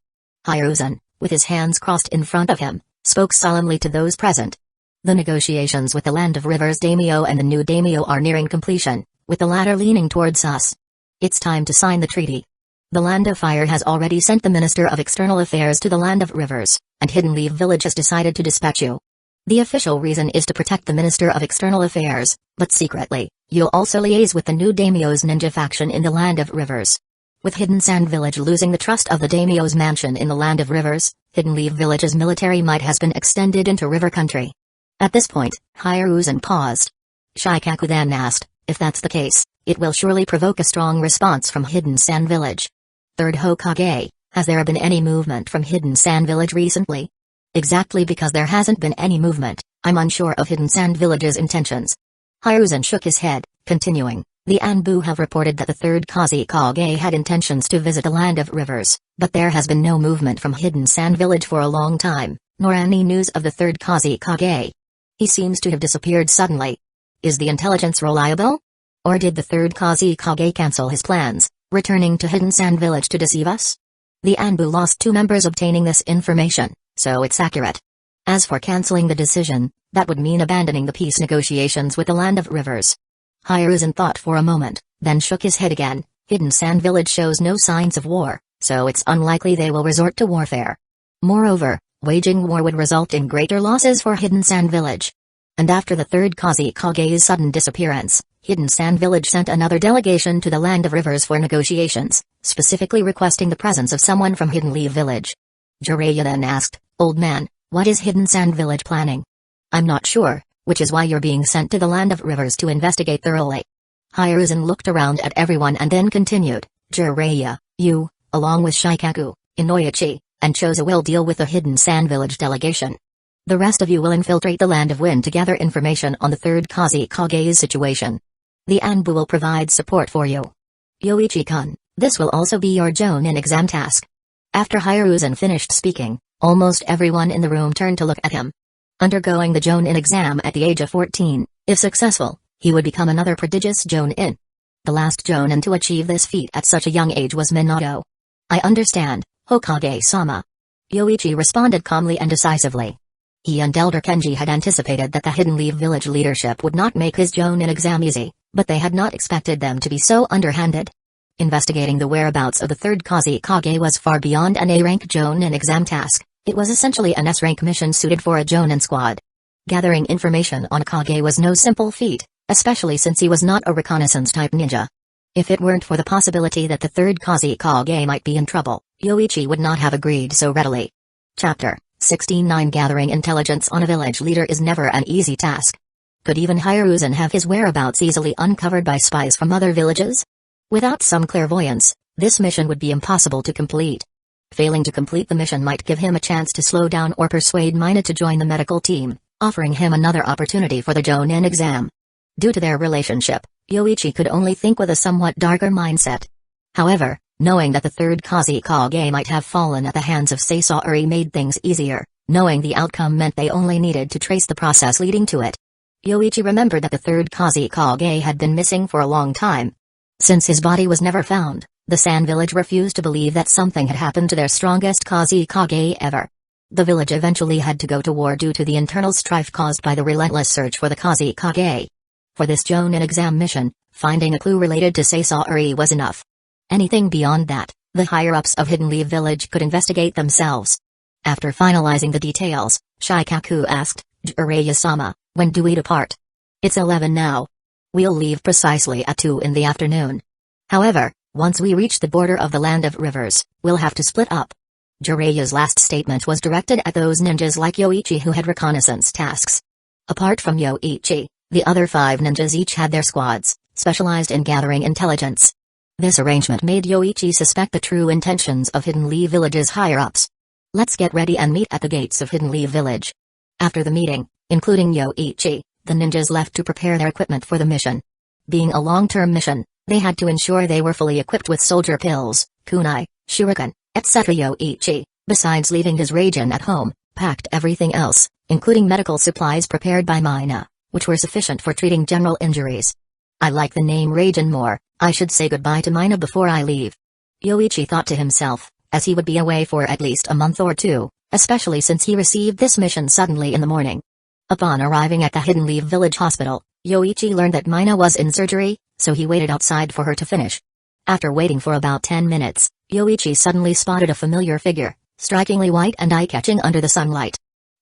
Hiruzen, with his hands crossed in front of him, spoke solemnly to those present. The negotiations with the Land of Rivers daimyo and the new daimyo are nearing completion, with the latter leaning towards us. It's time to sign the treaty. The Land of Fire has already sent the Minister of External Affairs to the Land of Rivers, and Hidden Leaf Village has decided to dispatch you. The official reason is to protect the Minister of External Affairs, but secretly, you'll also liaise with the new daimyo's ninja faction in the Land of Rivers. With Hidden Sand Village losing the trust of the daimyo's mansion in the Land of Rivers, Hidden Leaf Village's military might has been extended into river country. At this point, Hiruzen paused. Shikaku then asked, if that's the case, it will surely provoke a strong response from Hidden Sand Village. Third Hokage, has there been any movement from Hidden Sand Village recently? Exactly because there hasn't been any movement, I'm unsure of Hidden Sand Village's intentions. Hiruzen shook his head, continuing, the Anbu have reported that the 3rd Kusagakure had intentions to visit the Land of Rivers, but there has been no movement from Hidden Sand Village for a long time, nor any news of the 3rd Kusagakure. He seems to have disappeared suddenly. Is the intelligence reliable? Or did the 3rd Kusagakure cancel his plans, returning to Hidden Sand Village to deceive us? The Anbu lost 2 members obtaining this information, so it's accurate. As for canceling the decision, that would mean abandoning the peace negotiations with the Land of Rivers. Hiruzen thought for a moment, then shook his head again. Hidden Sand Village shows no signs of war, so it's unlikely they will resort to warfare. Moreover, Waging war would result in greater losses for Hidden Sand Village. And after the third Kazekage's sudden disappearance, Hidden Sand Village sent another delegation to the Land of Rivers for negotiations, specifically requesting the presence of someone from Hidden Leaf Village. Jiraiya then asked, "Old man, what is Hidden Sand Village planning?" "I'm not sure, which is why you're being sent to the Land of Rivers to investigate thoroughly." Hiruzen looked around at everyone and then continued, "Jiraiya, you, along with Shikaku, Inoichi, and Chozo will deal with the Hidden Sand Village delegation. The rest of you will infiltrate the Land of Wind to gather information on the third Kazekage's situation. The Anbu will provide support for you. Yoichi-kun, this will also be your Jonin exam task." After Hiruzen finished speaking, almost everyone in the room turned to look at him. Undergoing the Jonin exam at the age of 14, if successful, he would become another prodigious Jonin. The last Jonin to achieve this feat at such a young age was Minato. "I understand, Hokage-sama." Yoichi responded calmly and decisively. He and Elder Kenji had anticipated that the Hidden Leaf Village leadership would not make his Jonin exam easy, but they had not expected them to be so underhanded. Investigating the whereabouts of the third Kazekage was far beyond an A-rank Jonin exam task. It was essentially an S-rank mission suited for a Jonin squad. Gathering information on Kage was no simple feat, especially since he was not a reconnaissance-type ninja. If it weren't for the possibility that the third Kazekage might be in trouble, Yoichi would not have agreed so readily. Chapter 16-9 Gathering intelligence on a village leader is never an easy task. Could even Hiruzen have his whereabouts easily uncovered by spies from other villages? Without some clairvoyance, this mission would be impossible to complete. Failing to complete the mission might give him a chance to slow down or persuade Mina to join the medical team, offering him another opportunity for the Jonin exam. Due to their relationship, Yoichi could only think with a somewhat darker mindset. However, knowing that the third Kazekage might have fallen at the hands of Saisari made things easier. Knowing the outcome meant they only needed to trace the process leading to it. Yoichi remembered that the third Kazekage had been missing for a long time. Since his body was never found, the Sand Village refused to believe that something had happened to their strongest Kazekage ever. The village eventually had to go to war due to the internal strife caused by the relentless search for the Kazekage. For this Jonin exam mission, finding a clue related to Saisari was enough. Anything beyond that, the higher-ups of Hidden Leaf Village could investigate themselves. After finalizing the details, Shikaku asked, "Jiraiya-sama, when do we depart?" "It's 11 now. We'll leave precisely at 2 in the afternoon. However, once we reach the border of the Land of Rivers, we'll have to split up." Jiraiya's last statement was directed at those ninjas like Yoichi who had reconnaissance tasks. Apart from Yoichi, the other 5 ninjas each had their squads, specialized in gathering intelligence. This arrangement made Yoichi suspect the true intentions of Hidden Leaf Village's higher-ups. "Let's get ready and meet at the gates of Hidden Leaf Village." After the meeting, including Yoichi, the ninjas left to prepare their equipment for the mission. Being a long-term mission, they had to ensure they were fully equipped with soldier pills, kunai, shuriken, etc. Yoichi, besides leaving his Raijin at home, packed everything else, including medical supplies prepared by Mina, which were sufficient for treating general injuries. "I like the name Raijin more. I should say goodbye to Mina before I leave," Yoichi thought to himself, as he would be away for at least a month or two, especially since he received this mission suddenly in the morning. Upon arriving at the Hidden Leaf Village Hospital, Yoichi learned that Mina was in surgery, so he waited outside for her to finish. After waiting for about 10 minutes, Yoichi suddenly spotted a familiar figure, strikingly white and eye-catching under the sunlight.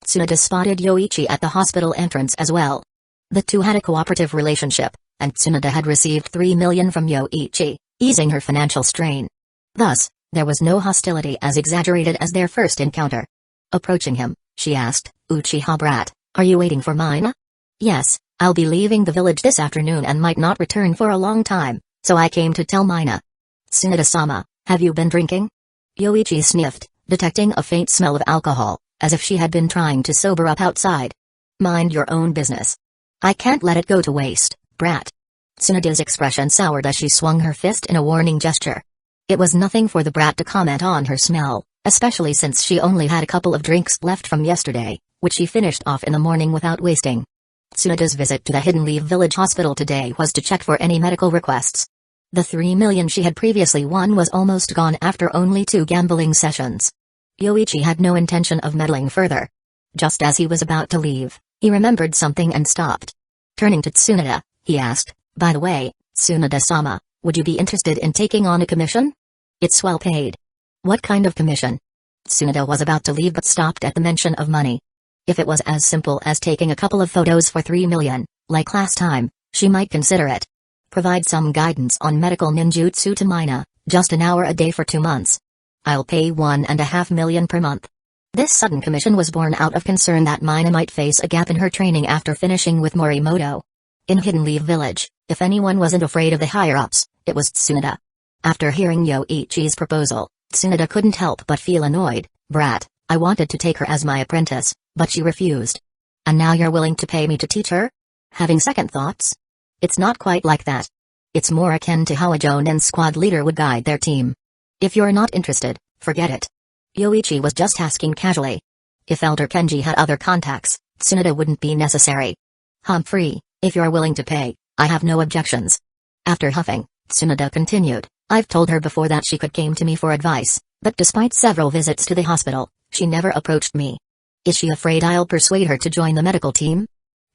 Tsunade spotted Yoichi at the hospital entrance as well. The two had a cooperative relationship, and Tsunade had received 3 million from Yoichi, easing her financial strain. Thus, there was no hostility as exaggerated as their first encounter. Approaching him, she asked, "Uchiha brat, are you waiting for Mina?" "Yes, I'll be leaving the village this afternoon and might not return for a long time, so I came to tell Mina." "Tsunade-sama, have you been drinking?" Yoichi sniffed, detecting a faint smell of alcohol, as if she had been trying to sober up outside. "Mind your own business. I can't let it go to waste, brat." Tsunade's expression soured as she swung her fist in a warning gesture. It was nothing for the brat to comment on her smell, especially since she only had a couple of drinks left from yesterday, which she finished off in the morning without wasting. Tsunade's visit to the Hidden Leaf Village Hospital today was to check for any medical requests. The 3 million she had previously won was almost gone after only 2 gambling sessions. Yoichi had no intention of meddling further. Just as he was about to leave, he remembered something and stopped. Turning to Tsunade, he asked, "By the way, Tsunade-sama, would you be interested in taking on a commission? It's well paid." "What kind of commission?" Tsunade was about to leave but stopped at the mention of money. If it was as simple as taking a couple of photos for 3 million, like last time, she might consider it. Provide some guidance on medical ninjutsu to Mina, just an hour a day for 2 months. I'll pay 1.5 million per month. This sudden commission was born out of concern that Mina might face a gap in her training after finishing with Morimoto. In Hidden Leaf Village, if anyone wasn't afraid of the higher-ups, it was Tsunade. After hearing Yoichi's proposal, Tsunade couldn't help but feel annoyed. Brat, I wanted to take her as my apprentice, but she refused. And now you're willing to pay me to teach her? Having second thoughts? It's not quite like that. It's more akin to how a Jonin squad leader would guide their team. If you're not interested, forget it. Yoichi was just asking casually. If Elder Kenji had other contacts, Tsunade wouldn't be necessary. Humphrey, if you're willing to pay, I have no objections. After huffing, Tsunade continued, I've told her before that she could came to me for advice, but despite several visits to the hospital, she never approached me. Is she afraid I'll persuade her to join the medical team?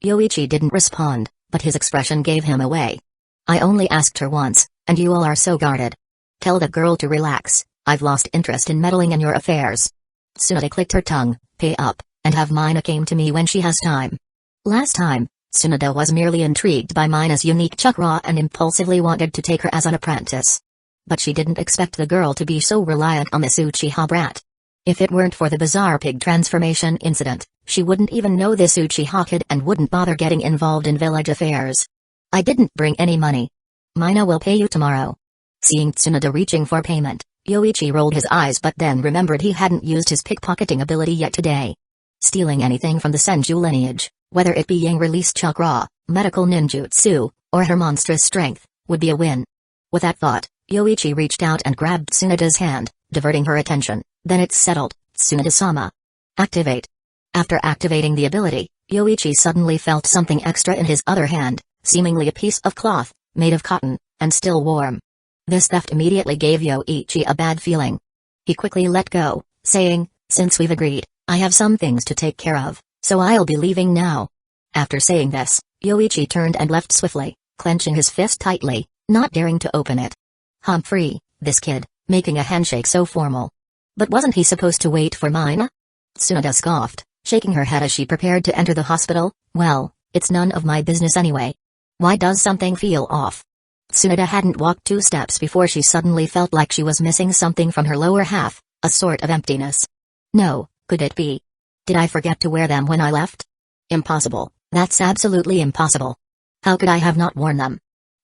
Yoichi didn't respond, but his expression gave him away. I only asked her once, and you all are so guarded. Tell the girl to relax, I've lost interest in meddling in your affairs. Tsunade clicked her tongue, pay up, and have Mina came to me when she has time. Last time, Tsunade was merely intrigued by Mina's unique chakra and impulsively wanted to take her as an apprentice. But she didn't expect the girl to be so reliant on this Uchiha brat. If it weren't for the bizarre pig transformation incident, she wouldn't even know this Uchiha kid and wouldn't bother getting involved in village affairs. I didn't bring any money. Mina will pay you tomorrow. Seeing Tsunade reaching for payment, Yoichi rolled his eyes but then remembered he hadn't used his pickpocketing ability yet today. Stealing anything from the Senju lineage, whether it be Yang released chakra, medical ninjutsu, or her monstrous strength, would be a win. With that thought, Yoichi reached out and grabbed Tsunade's hand, diverting her attention. Then it's settled, Tsunade-sama. Activate. After activating the ability, Yoichi suddenly felt something extra in his other hand, seemingly a piece of cloth, made of cotton, and still warm. This theft immediately gave Yoichi a bad feeling. He quickly let go, saying, since we've agreed, I have some things to take care of, so I'll be leaving now. After saying this, Yoichi turned and left swiftly, clenching his fist tightly, not daring to open it. Humphrey, this kid, making a handshake so formal. But wasn't he supposed to wait for Mina? Tsunade scoffed, shaking her head as she prepared to enter the hospital. Well, it's none of my business anyway. Why does something feel off? Tsunade hadn't walked 2 steps before she suddenly felt like she was missing something from her lower half, a sort of emptiness. No, could it be? Did I forget to wear them when I left? Impossible, that's absolutely impossible. How could I have not worn them?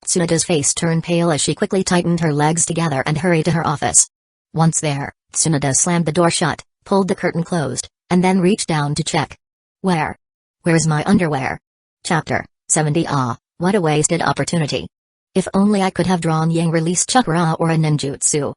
Tsunade's face turned pale as she quickly tightened her legs together and hurried to her office. Once there, Tsunade slammed the door shut, pulled the curtain closed, and then reached down to check. Where's my underwear? Chapter 70. What a wasted opportunity. If only I could have drawn Yang release chakra or a ninjutsu.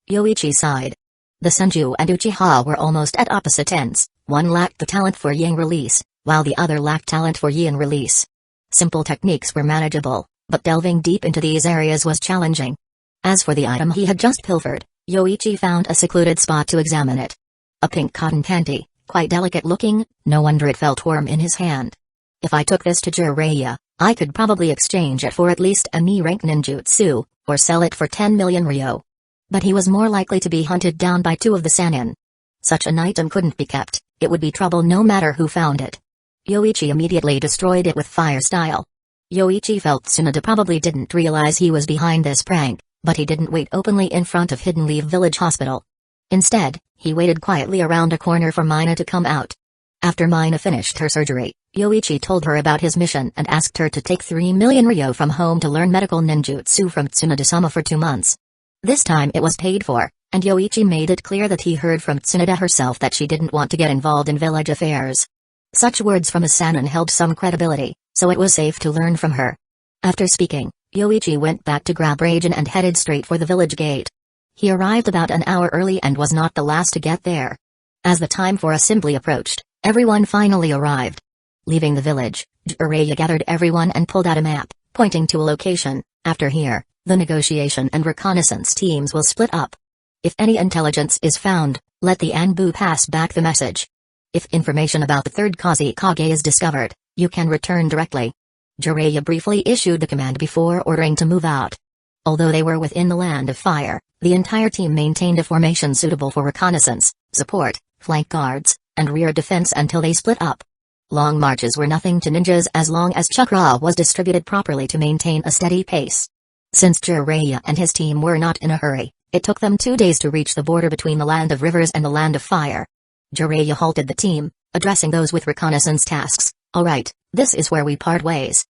Yoichi sighed. The Senju and Uchiha were almost at opposite ends, one lacked the talent for Yang release, while the other lacked talent for Yin release. Simple techniques were manageable, but delving deep into these areas was challenging. As for the item he had just pilfered, Yoichi found a secluded spot to examine it. A pink cotton panty, quite delicate looking, no wonder it felt warm in his hand. If I took this to Jiraiya, I could probably exchange it for at least a knee-rank ninjutsu, or sell it for 10 million ryo. But he was more likely to be hunted down by 2 of the Sannin. Such an item couldn't be kept, it would be trouble no matter who found it. Yoichi immediately destroyed it with fire style. Yoichi felt Tsunade probably didn't realize he was behind this prank, but he didn't wait openly in front of Hidden Leaf Village Hospital. Instead, he waited quietly around a corner for Mina to come out. After Mina finished her surgery, Yoichi told her about his mission and asked her to take 3 million ryo from home to learn medical ninjutsu from Tsunade-sama for 2 months. This time it was paid for, and Yoichi made it clear that he heard from Tsunade herself that she didn't want to get involved in village affairs. Such words from a Sannin held some credibility, so it was safe to learn from her. After speaking, Yoichi went back to grab Aizen and headed straight for the village gate. He arrived about an hour early and was not the last to get there. As the time for assembly approached, everyone finally arrived. Leaving the village, Jiraiya gathered everyone and pulled out a map, pointing to a location. After here, the negotiation and reconnaissance teams will split up. If any intelligence is found, let the Anbu pass back the message. If information about the third Kusagakure is discovered, you can return directly. Jiraiya briefly issued the command before ordering to move out. Although they were within the land of fire, the entire team maintained a formation suitable for reconnaissance, support, flank guards, and rear defense until they split up. Long marches were nothing to ninjas as long as chakra was distributed properly to maintain a steady pace. Since Jiraiya and his team were not in a hurry, it took them 2 days to reach the border between the land of rivers and the land of fire. Jiraiya halted the team, addressing those with reconnaissance tasks. "Alright, this is where we part ways.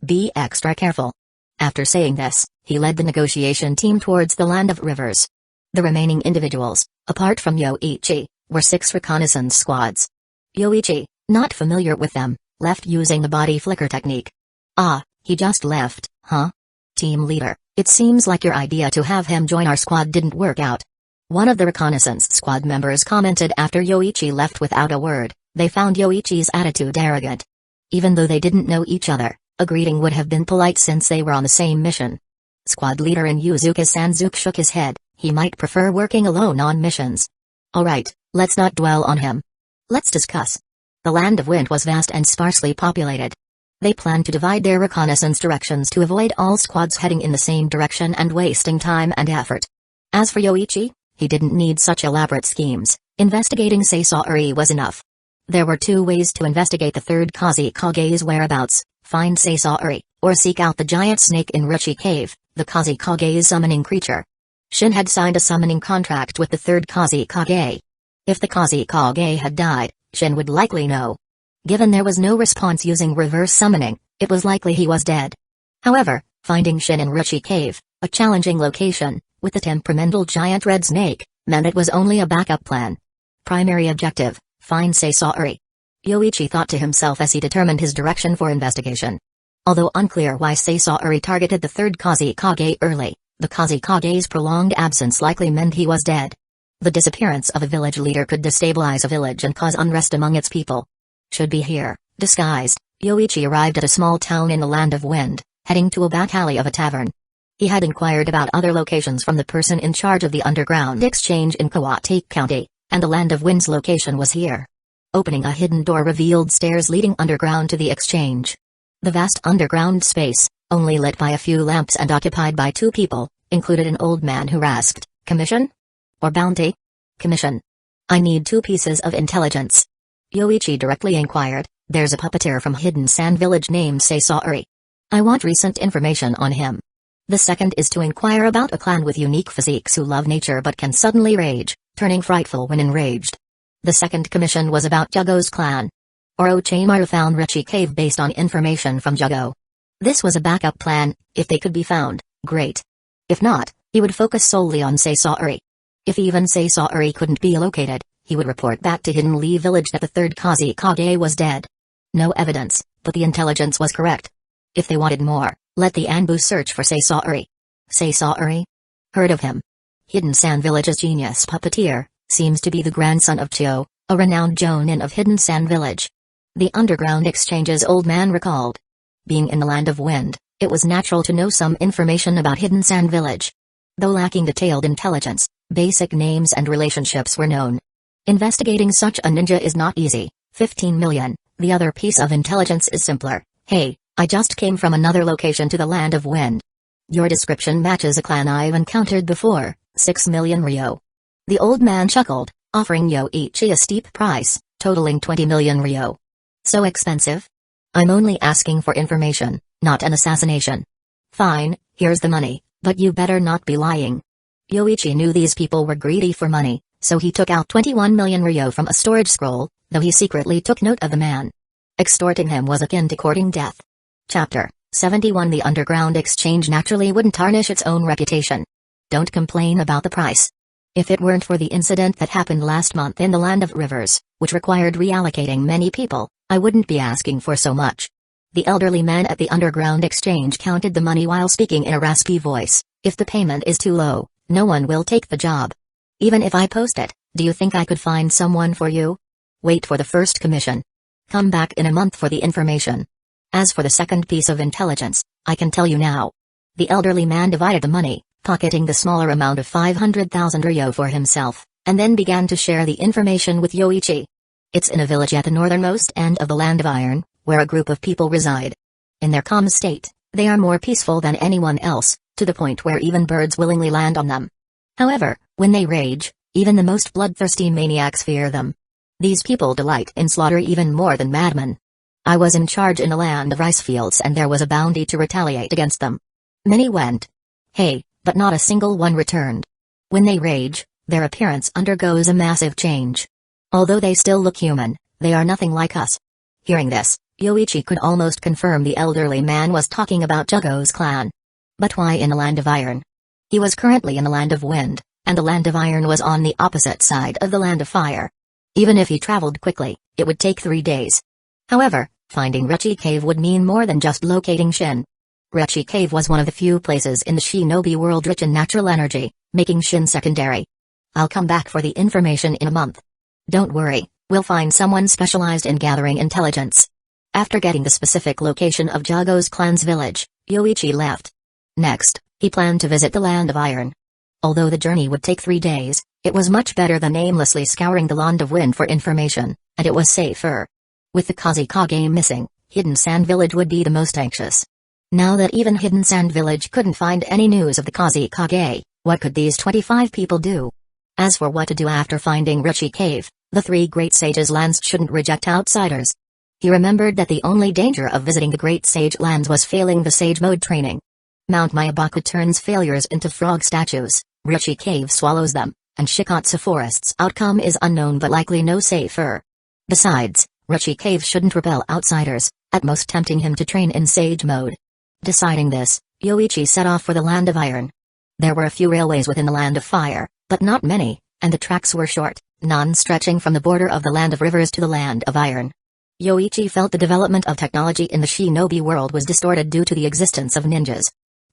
Be extra careful." After saying this, he led the negotiation team towards the land of rivers. The remaining individuals, apart from Yoichi, were 6 reconnaissance squads. Yoichi, not familiar with them, left using the body flicker technique. "Ah, he just left, huh? Team leader, it seems like your idea to have him join our squad didn't work out." One of the reconnaissance squad members commented after Yoichi left without a word. They found Yoichi's attitude arrogant. Even though they didn't know each other, a greeting would have been polite since they were on the same mission. Squad leader Yuzuka Sanzuke shook his head. He might prefer working alone on missions. "Alright, let's not dwell on him. Let's discuss." The land of wind was vast and sparsely populated. They planned to divide their reconnaissance directions to avoid all squads heading in the same direction and wasting time and effort. As for Yoichi, he didn't need such elaborate schemes. Investigating Saisari was enough. There were 2 ways to investigate the third Kazekage's whereabouts: find Saisari, or seek out the giant snake in Ruchi Cave, the Kazekage's summoning creature. Shin had signed a summoning contract with the third Kazekage. If the Kazekage had died, Shin would likely know. Given there was no response using reverse summoning, it was likely he was dead. However, finding Shin in Ruchi Cave, a challenging location, with the temperamental giant red snake, meant it was only a backup plan. Primary objective: find Saisari. Yoichi thought to himself as he determined his direction for investigation. Although unclear why Saisari targeted the third Kazekage early, the Kazekage's prolonged absence likely meant he was dead. The disappearance of a village leader could destabilize a village and cause unrest among its people. Should be here, disguised, Yoichi arrived at a small town in the land of wind, heading to a back alley of a tavern. He had inquired about other locations from the person in charge of the underground exchange in Kawate County, and the land of wind's location was here. Opening a hidden door revealed stairs leading underground to the exchange. The vast underground space, only lit by a few lamps and occupied by 2 people, included an old man who asked, "Commission? Or bounty?" "Commission. I need 2 pieces of intelligence." Yoichi directly inquired, "There's a puppeteer from Hidden Sand Village named Saisari. I want recent information on him." The second is to inquire about a clan with unique physiques who love nature but can suddenly rage, turning frightful when enraged. The second commission was about Jugo's clan. Orochimaru found Ruchi Cave based on information from Jugo. This was a backup plan. If they could be found, great. If not, he would focus solely on Saisari. If even Saisari couldn't be located, he would report back to Hidden Lee Village that the third Kazekage was dead. No evidence, but the intelligence was correct. If they wanted more, let the Anbu search for Saisari. Saisari? Heard of him. Hidden Sand Village's genius puppeteer, seems to be the grandson of Chio, a renowned jonin of Hidden Sand Village. The underground exchange's old man recalled. Being in the land of wind, it was natural to know some information about Hidden Sand Village. Though lacking detailed intelligence, basic names and relationships were known. Investigating such a ninja is not easy. 15 million, the other piece of intelligence is simpler. "Hey, I just came from another location to the land of wind. Your description matches a clan I've encountered before, 6 million Ryo." The old man chuckled, offering Yoichi a steep price, totaling 20 million Ryo. "So expensive? I'm only asking for information, not an assassination." "Fine, here's the money, but you better not be lying." Yoichi knew these people were greedy for money, so he took out 21 million Ryo from a storage scroll, though he secretly took note of the man. Extorting him was akin to courting death. Chapter 71. The underground exchange naturally wouldn't tarnish its own reputation. Don't complain about the price. If it weren't for the incident that happened last month in the land of rivers, which required reallocating many people, I wouldn't be asking for so much. The elderly man at the underground exchange counted the money while speaking in a raspy voice. "If the payment is too low, no one will take the job. Even if I post it, do you think I could find someone for you? Wait for the first commission. Come back in a month for the information. As for the second piece of intelligence, I can tell you now." The elderly man divided the money, pocketing the smaller amount of 500,000 Ryo for himself, and then began to share the information with Yoichi. "It's in a village at the northernmost end of the land of iron, where a group of people reside. In their calm state, they are more peaceful than anyone else, to the point where even birds willingly land on them. However, when they rage, even the most bloodthirsty maniacs fear them. These people delight in slaughter even more than madmen. I was in charge in a land of rice fields and there was a bounty to retaliate against them. Many went. Hey, but not a single one returned. When they rage, their appearance undergoes a massive change. Although they still look human, they are nothing like us. Hearing this, Yoichi could almost confirm the elderly man was talking about Jugo's clan. But why in the land of iron? He was currently in the land of wind, and the land of iron was on the opposite side of the land of fire. Even if he traveled quickly, it would take 3 days. However, finding Rechi Cave would mean more than just locating Shin. Rechi Cave was one of the few places in the shinobi world rich in natural energy, making Shin secondary. I'll come back for the information in a month. Don't worry, we'll find someone specialized in gathering intelligence. After getting the specific location of Jugo's clan's village, Yoichi left. Next, he planned to visit the land of iron. Although the journey would take 3 days, it was much better than aimlessly scouring the land of wind for information, and it was safer. With the Kusagakure missing, Hidden Sand Village would be the most anxious. Now that even Hidden Sand Village couldn't find any news of the Kusagakure, what could these 25 people do? As for what to do after finding Rechi Cave, the 3 great sages' lands shouldn't reject outsiders. He remembered that the only danger of visiting the great sage lands was failing the sage mode training. Mount Mayabaku turns failures into frog statues, Rechi Cave swallows them, and Shikatsu Forest's outcome is unknown but likely no safer. Besides, Rechi Cave shouldn't repel outsiders, at most tempting him to train in sage mode. Deciding this, Yoichi set off for the land of iron. There were a few railways within the land of fire, but not many, and the tracks were short, none stretching from the border of the land of rivers to the land of iron. Yoichi felt the development of technology in the shinobi world was distorted due to the existence of ninjas.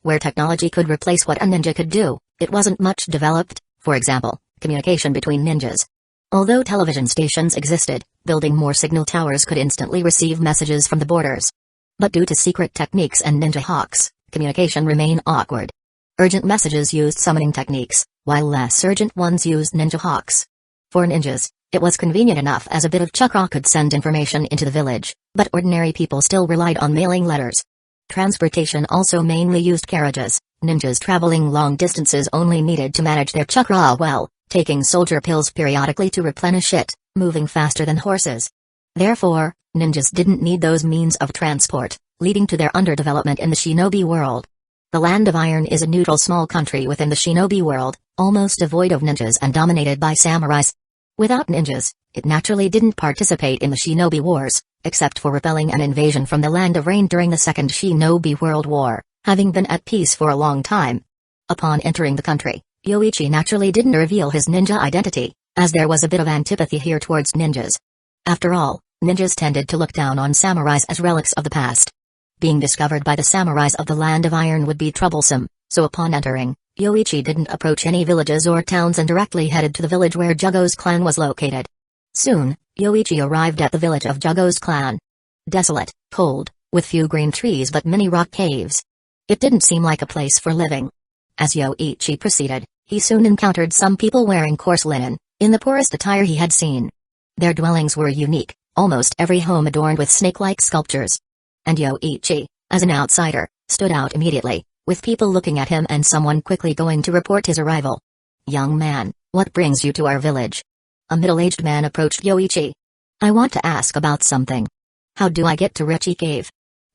Where technology could replace what a ninja could do, it wasn't much developed, for example, communication between ninjas. Although television stations existed, building more signal towers could instantly receive messages from the borders. But due to secret techniques and ninja hawks, communication remained awkward. Urgent messages used summoning techniques, while less urgent ones used ninja hawks. For ninjas, it was convenient enough as a bit of chakra could send information into the village, but ordinary people still relied on mailing letters. Transportation also mainly used carriages. Ninjas traveling long distances only needed to manage their chakra well, taking soldier pills periodically to replenish it, moving faster than horses. Therefore, ninjas didn't need those means of transport, leading to their underdevelopment in the shinobi world. The Land of Iron is a neutral small country within the shinobi world, almost devoid of ninjas and dominated by samurais. Without ninjas, it naturally didn't participate in the shinobi wars, except for repelling an invasion from the Land of Rain during the Second Shinobi World War, having been at peace for a long time. Upon entering the country, Yoichi naturally didn't reveal his ninja identity, as there was a bit of antipathy here towards ninjas. After all, ninjas tended to look down on samurais as relics of the past. Being discovered by the samurais of the Land of Iron would be troublesome, so upon entering, Yoichi didn't approach any villages or towns and directly headed to the village where Jugo's clan was located. Soon, Yoichi arrived at the village of Jugo's clan. Desolate, cold, with few green trees but many rock caves. It didn't seem like a place for living. As Yoichi proceeded, he soon encountered some people wearing coarse linen, in the poorest attire he had seen. Their dwellings were unique, almost every home adorned with snake-like sculptures. And Yoichi, as an outsider, stood out immediately, with people looking at him and someone quickly going to report his arrival. "Young man, what brings you to our village?" A middle-aged man approached Yoichi. "I want to ask about something. How do I get to Rechi Cave?"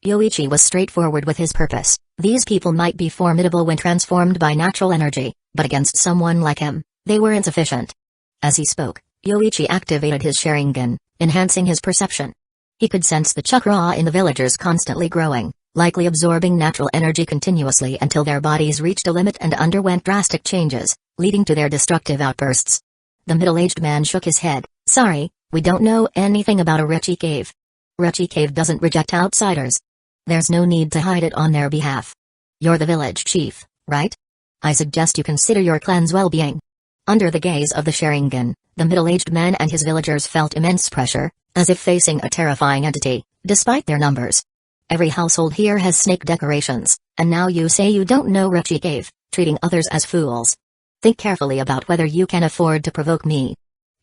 Yoichi was straightforward with his purpose. These people might be formidable when transformed by natural energy, but against someone like him, they were insufficient. As he spoke, Yoichi activated his Sharingan, enhancing his perception. He could sense the chakra in the villagers constantly growing, likely absorbing natural energy continuously until their bodies reached a limit and underwent drastic changes, leading to their destructive outbursts. The middle-aged man shook his head. "Sorry, we don't know anything about a Rechi Cave. Rechi Cave doesn't reject outsiders. There's no need to hide it on their behalf. You're the village chief, right? I suggest you consider your clan's well-being." Under the gaze of the Sharingan, the middle-aged man and his villagers felt immense pressure, as if facing a terrifying entity, despite their numbers. "Every household here has snake decorations, and now you say you don't know Rechi Cave, treating others as fools. Think carefully about whether you can afford to provoke me."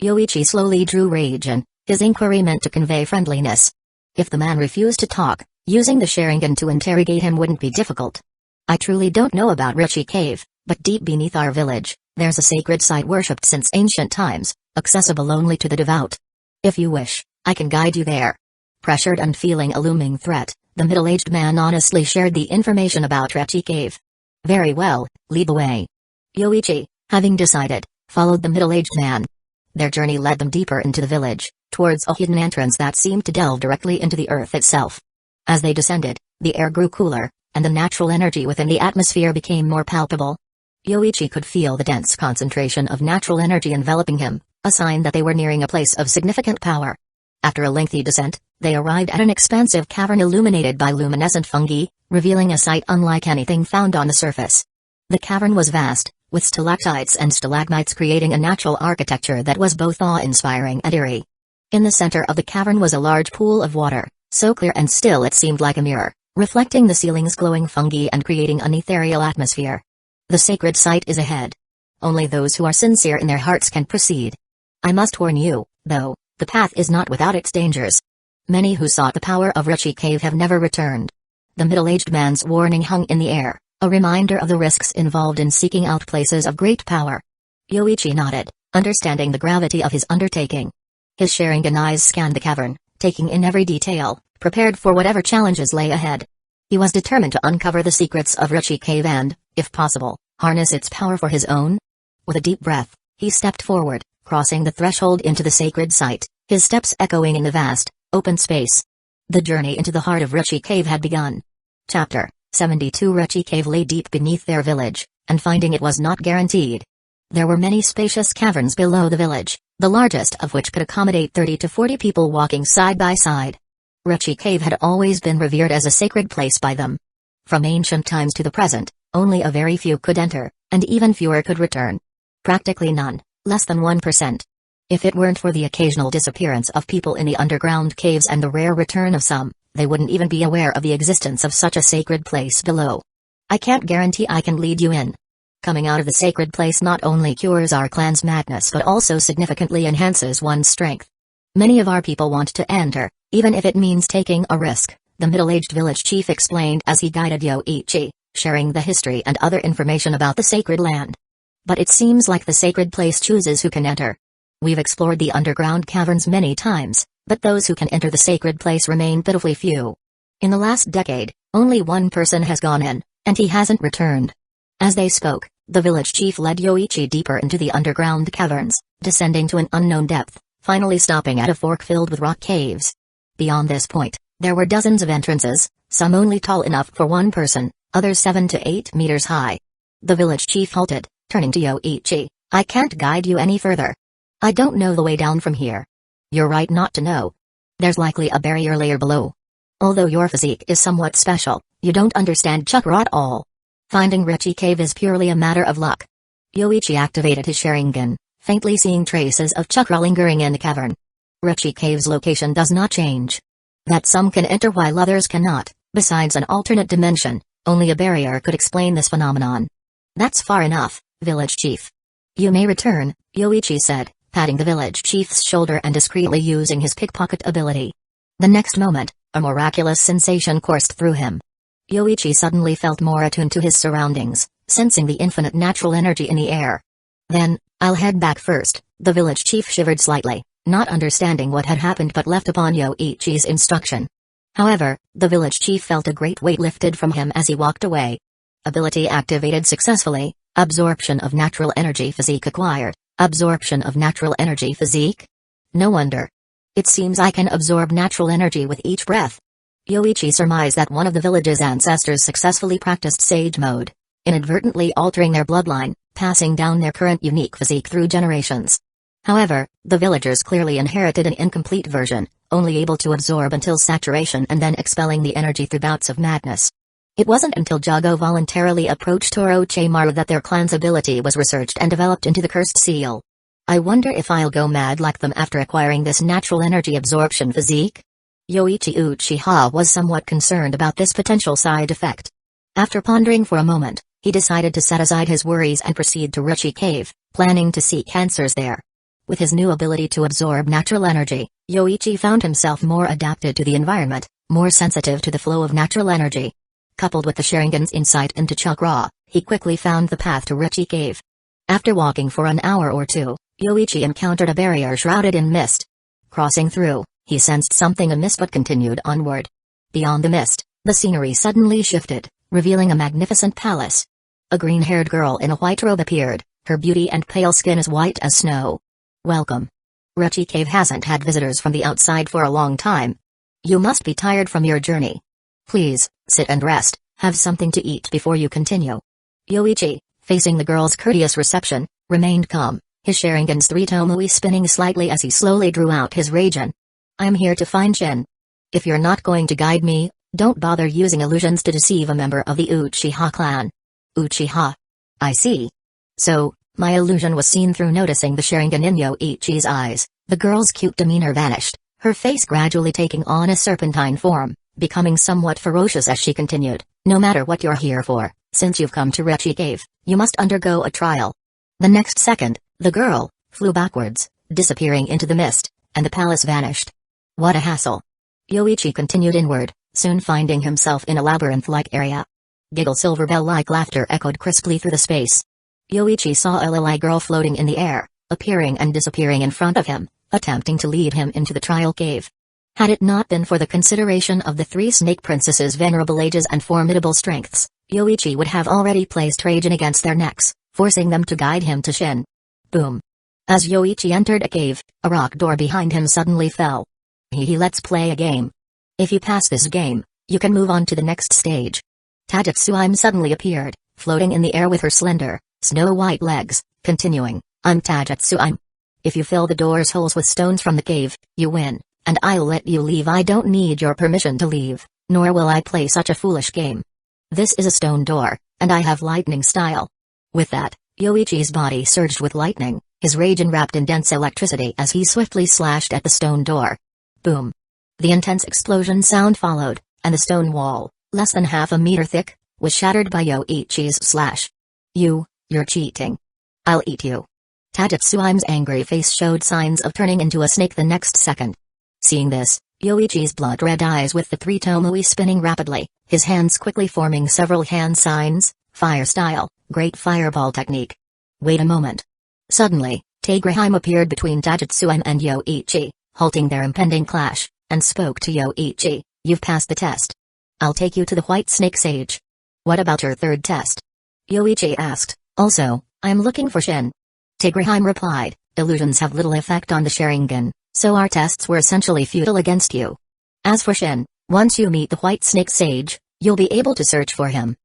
Yoichi slowly drew rage in, his inquiry meant to convey friendliness. If the man refused to talk, using the Sharingan to interrogate him wouldn't be difficult. I truly don't know about Richie Cave, but deep beneath our village, there's a sacred site worshipped since ancient times, accessible only to the devout. If you wish, I can guide you there." Pressured and feeling a looming threat, the middle-aged man honestly shared the information about Richie Cave. "Very well, lead the way." Yoichi, having decided, followed the middle-aged man. Their journey led them deeper into the village, towards a hidden entrance that seemed to delve directly into the earth itself. As they descended, the air grew cooler, and the natural energy within the atmosphere became more palpable. Yoichi could feel the dense concentration of natural energy enveloping him, a sign that they were nearing a place of significant power. After a lengthy descent, they arrived at an expansive cavern illuminated by luminescent fungi, revealing a sight unlike anything found on the surface. The cavern was vast, with stalactites and stalagmites creating a natural architecture that was both awe-inspiring and eerie. In the center of the cavern was a large pool of water, so clear and still it seemed like a mirror, reflecting the ceiling's glowing fungi and creating an ethereal atmosphere. The sacred site is ahead. Only those who are sincere in their hearts can proceed. I must warn you, though, the path is not without its dangers. Many who sought the power of Richie Cave have never returned. The middle-aged man's warning hung in the air, a reminder of the risks involved in seeking out places of great power. Yoichi nodded, understanding the gravity of his undertaking. His Sharingan eyes scanned the cavern, taking in every detail, prepared for whatever challenges lay ahead. He was determined to uncover the secrets of Richie Cave and, if possible, harness its power for his own. With a deep breath, he stepped forward, crossing the threshold into the sacred site, his steps echoing in the vast, open space. The journey into the heart of Richie Cave had begun. Chapter 72. Richie Cave lay deep beneath their village, and finding it was not guaranteed. There were many spacious caverns below the village, the largest of which could accommodate 30 to 40 people walking side by side. Richie Cave had always been revered as a sacred place by them. From ancient times to the present, only a very few could enter, and even fewer could return. Practically none, less than 1%. If it weren't for the occasional disappearance of people in the underground caves and the rare return of some, they wouldn't even be aware of the existence of such a sacred place below. I can't guarantee I can lead you in. Coming out of the sacred place not only cures our clan's madness but also significantly enhances one's strength. Many of our people want to enter, even if it means taking a risk, the middle-aged village chief explained as he guided Yoichi, sharing the history and other information about the sacred land. But it seems like the sacred place chooses who can enter. We've explored the underground caverns many times, but those who can enter the sacred place remain pitifully few. In the last decade, only one person has gone in, and he hasn't returned. As they spoke, the village chief led Yoichi deeper into the underground caverns, descending to an unknown depth, finally stopping at a fork filled with rock caves. Beyond this point, there were dozens of entrances, some only tall enough for one person, others 7 to 8 meters high. The village chief halted, turning to Yoichi. "I can't guide you any further. I don't know the way down from here." "You're right not to know. There's likely a barrier layer below. Although your physique is somewhat special, you don't understand chakra at all. Finding Richie Cave is purely a matter of luck." Yoichi activated his Sharingan, faintly seeing traces of chakra lingering in the cavern. Richie Cave's location does not change. That some can enter while others cannot, besides an alternate dimension, only a barrier could explain this phenomenon. "That's far enough, village chief. You may return," Yoichi said, patting the village chief's shoulder and discreetly using his pickpocket ability. The next moment, a miraculous sensation coursed through him. Yoichi suddenly felt more attuned to his surroundings, sensing the infinite natural energy in the air. "Then, I'll head back first," the village chief shivered slightly, not understanding what had happened but left upon Yoichi's instruction. However, the village chief felt a great weight lifted from him as he walked away. Ability activated successfully, absorption of natural energy physique acquired. Absorption of natural energy physique? No wonder. It seems I can absorb natural energy with each breath. Yoichi surmised that one of the village's ancestors successfully practiced Sage Mode, inadvertently altering their bloodline, passing down their current unique physique through generations. However, the villagers clearly inherited an incomplete version, only able to absorb until saturation and then expelling the energy through bouts of madness. It wasn't until Jago voluntarily approached Orochimaru that their clan's ability was researched and developed into the Cursed Seal. "I wonder if I'll go mad like them after acquiring this natural energy absorption physique?" Yoichi Uchiha was somewhat concerned about this potential side effect. After pondering for a moment, he decided to set aside his worries and proceed to Richie Cave, planning to seek answers there. With his new ability to absorb natural energy, Yoichi found himself more adapted to the environment, more sensitive to the flow of natural energy. Coupled with the Sharingan's insight into chakra, he quickly found the path to Richie Cave. After walking for an hour or two, Yoichi encountered a barrier shrouded in mist. Crossing through, he sensed something amiss but continued onward. Beyond the mist, the scenery suddenly shifted, revealing a magnificent palace. A green-haired girl in a white robe appeared, her beauty and pale skin as white as snow. Welcome. Richie Cave hasn't had visitors from the outside for a long time. You must be tired from your journey. Please, sit and rest, have something to eat before you continue. Yoichi, facing the girl's courteous reception, remained calm, his Sharingan's 3 Tomoe spinning slightly as he slowly drew out his Raijin. I'm here to find Shin. If you're not going to guide me, don't bother using illusions to deceive a member of the Uchiha clan. Uchiha. I see. So, my illusion was seen through. Noticing the Sharingan in Yoichi's eyes, the girl's cute demeanor vanished, her face gradually taking on a serpentine form, becoming somewhat ferocious as she continued, no matter what you're here for, since you've come to Richie Cave, you must undergo a trial. The next second, the girl flew backwards, disappearing into the mist, and the palace vanished. What a hassle. Yoichi continued inward, soon finding himself in a labyrinth-like area. Giggle silver bell-like laughter echoed crisply through the space. Yoichi saw a lily girl floating in the air, appearing and disappearing in front of him, attempting to lead him into the trial cave. Had it not been for the consideration of the 3 snake princesses' venerable ages and formidable strengths, Yoichi would have already placed Raijin against their necks, forcing them to guide him to Shin. Boom. As Yoichi entered a cave, a rock door behind him suddenly fell. Let's play a game. If you pass this game, you can move on to the next stage. Taijutsuime suddenly appeared, floating in the air with her slender, snow-white legs, continuing, I'm Taijutsuime. If you fill the door's holes with stones from the cave, you win, and I'll let you leave. I don't need your permission to leave, nor will I play such a foolish game. This is a stone door, and I have lightning style. With that, Yoichi's body surged with lightning, his Raijin wrapped in dense electricity as he swiftly slashed at the stone door. Boom. The intense explosion sound followed, and the stone wall, less than half a meter thick, was shattered by Yoichi's slash. You're cheating. I'll eat you. Taijutsuime's angry face showed signs of turning into a snake the next second. Seeing this, Yoichi's blood-red eyes with the 3 Tomoe spinning rapidly, his hands quickly forming several hand signs, fire style, great fireball technique. Wait a moment. Suddenly, Taegrahime appeared between Taijutsuime and Yoichi, halting their impending clash, and spoke to Yoichi, you've passed the test. I'll take you to the White Snake Sage. What about your third test? Yoichi asked. Also, I'm looking for Shin. Taegrahime replied, illusions have little effect on the Sharingan, so our tests were essentially futile against you. As for Shin, once you meet the White Snake Sage, you'll be able to search for him.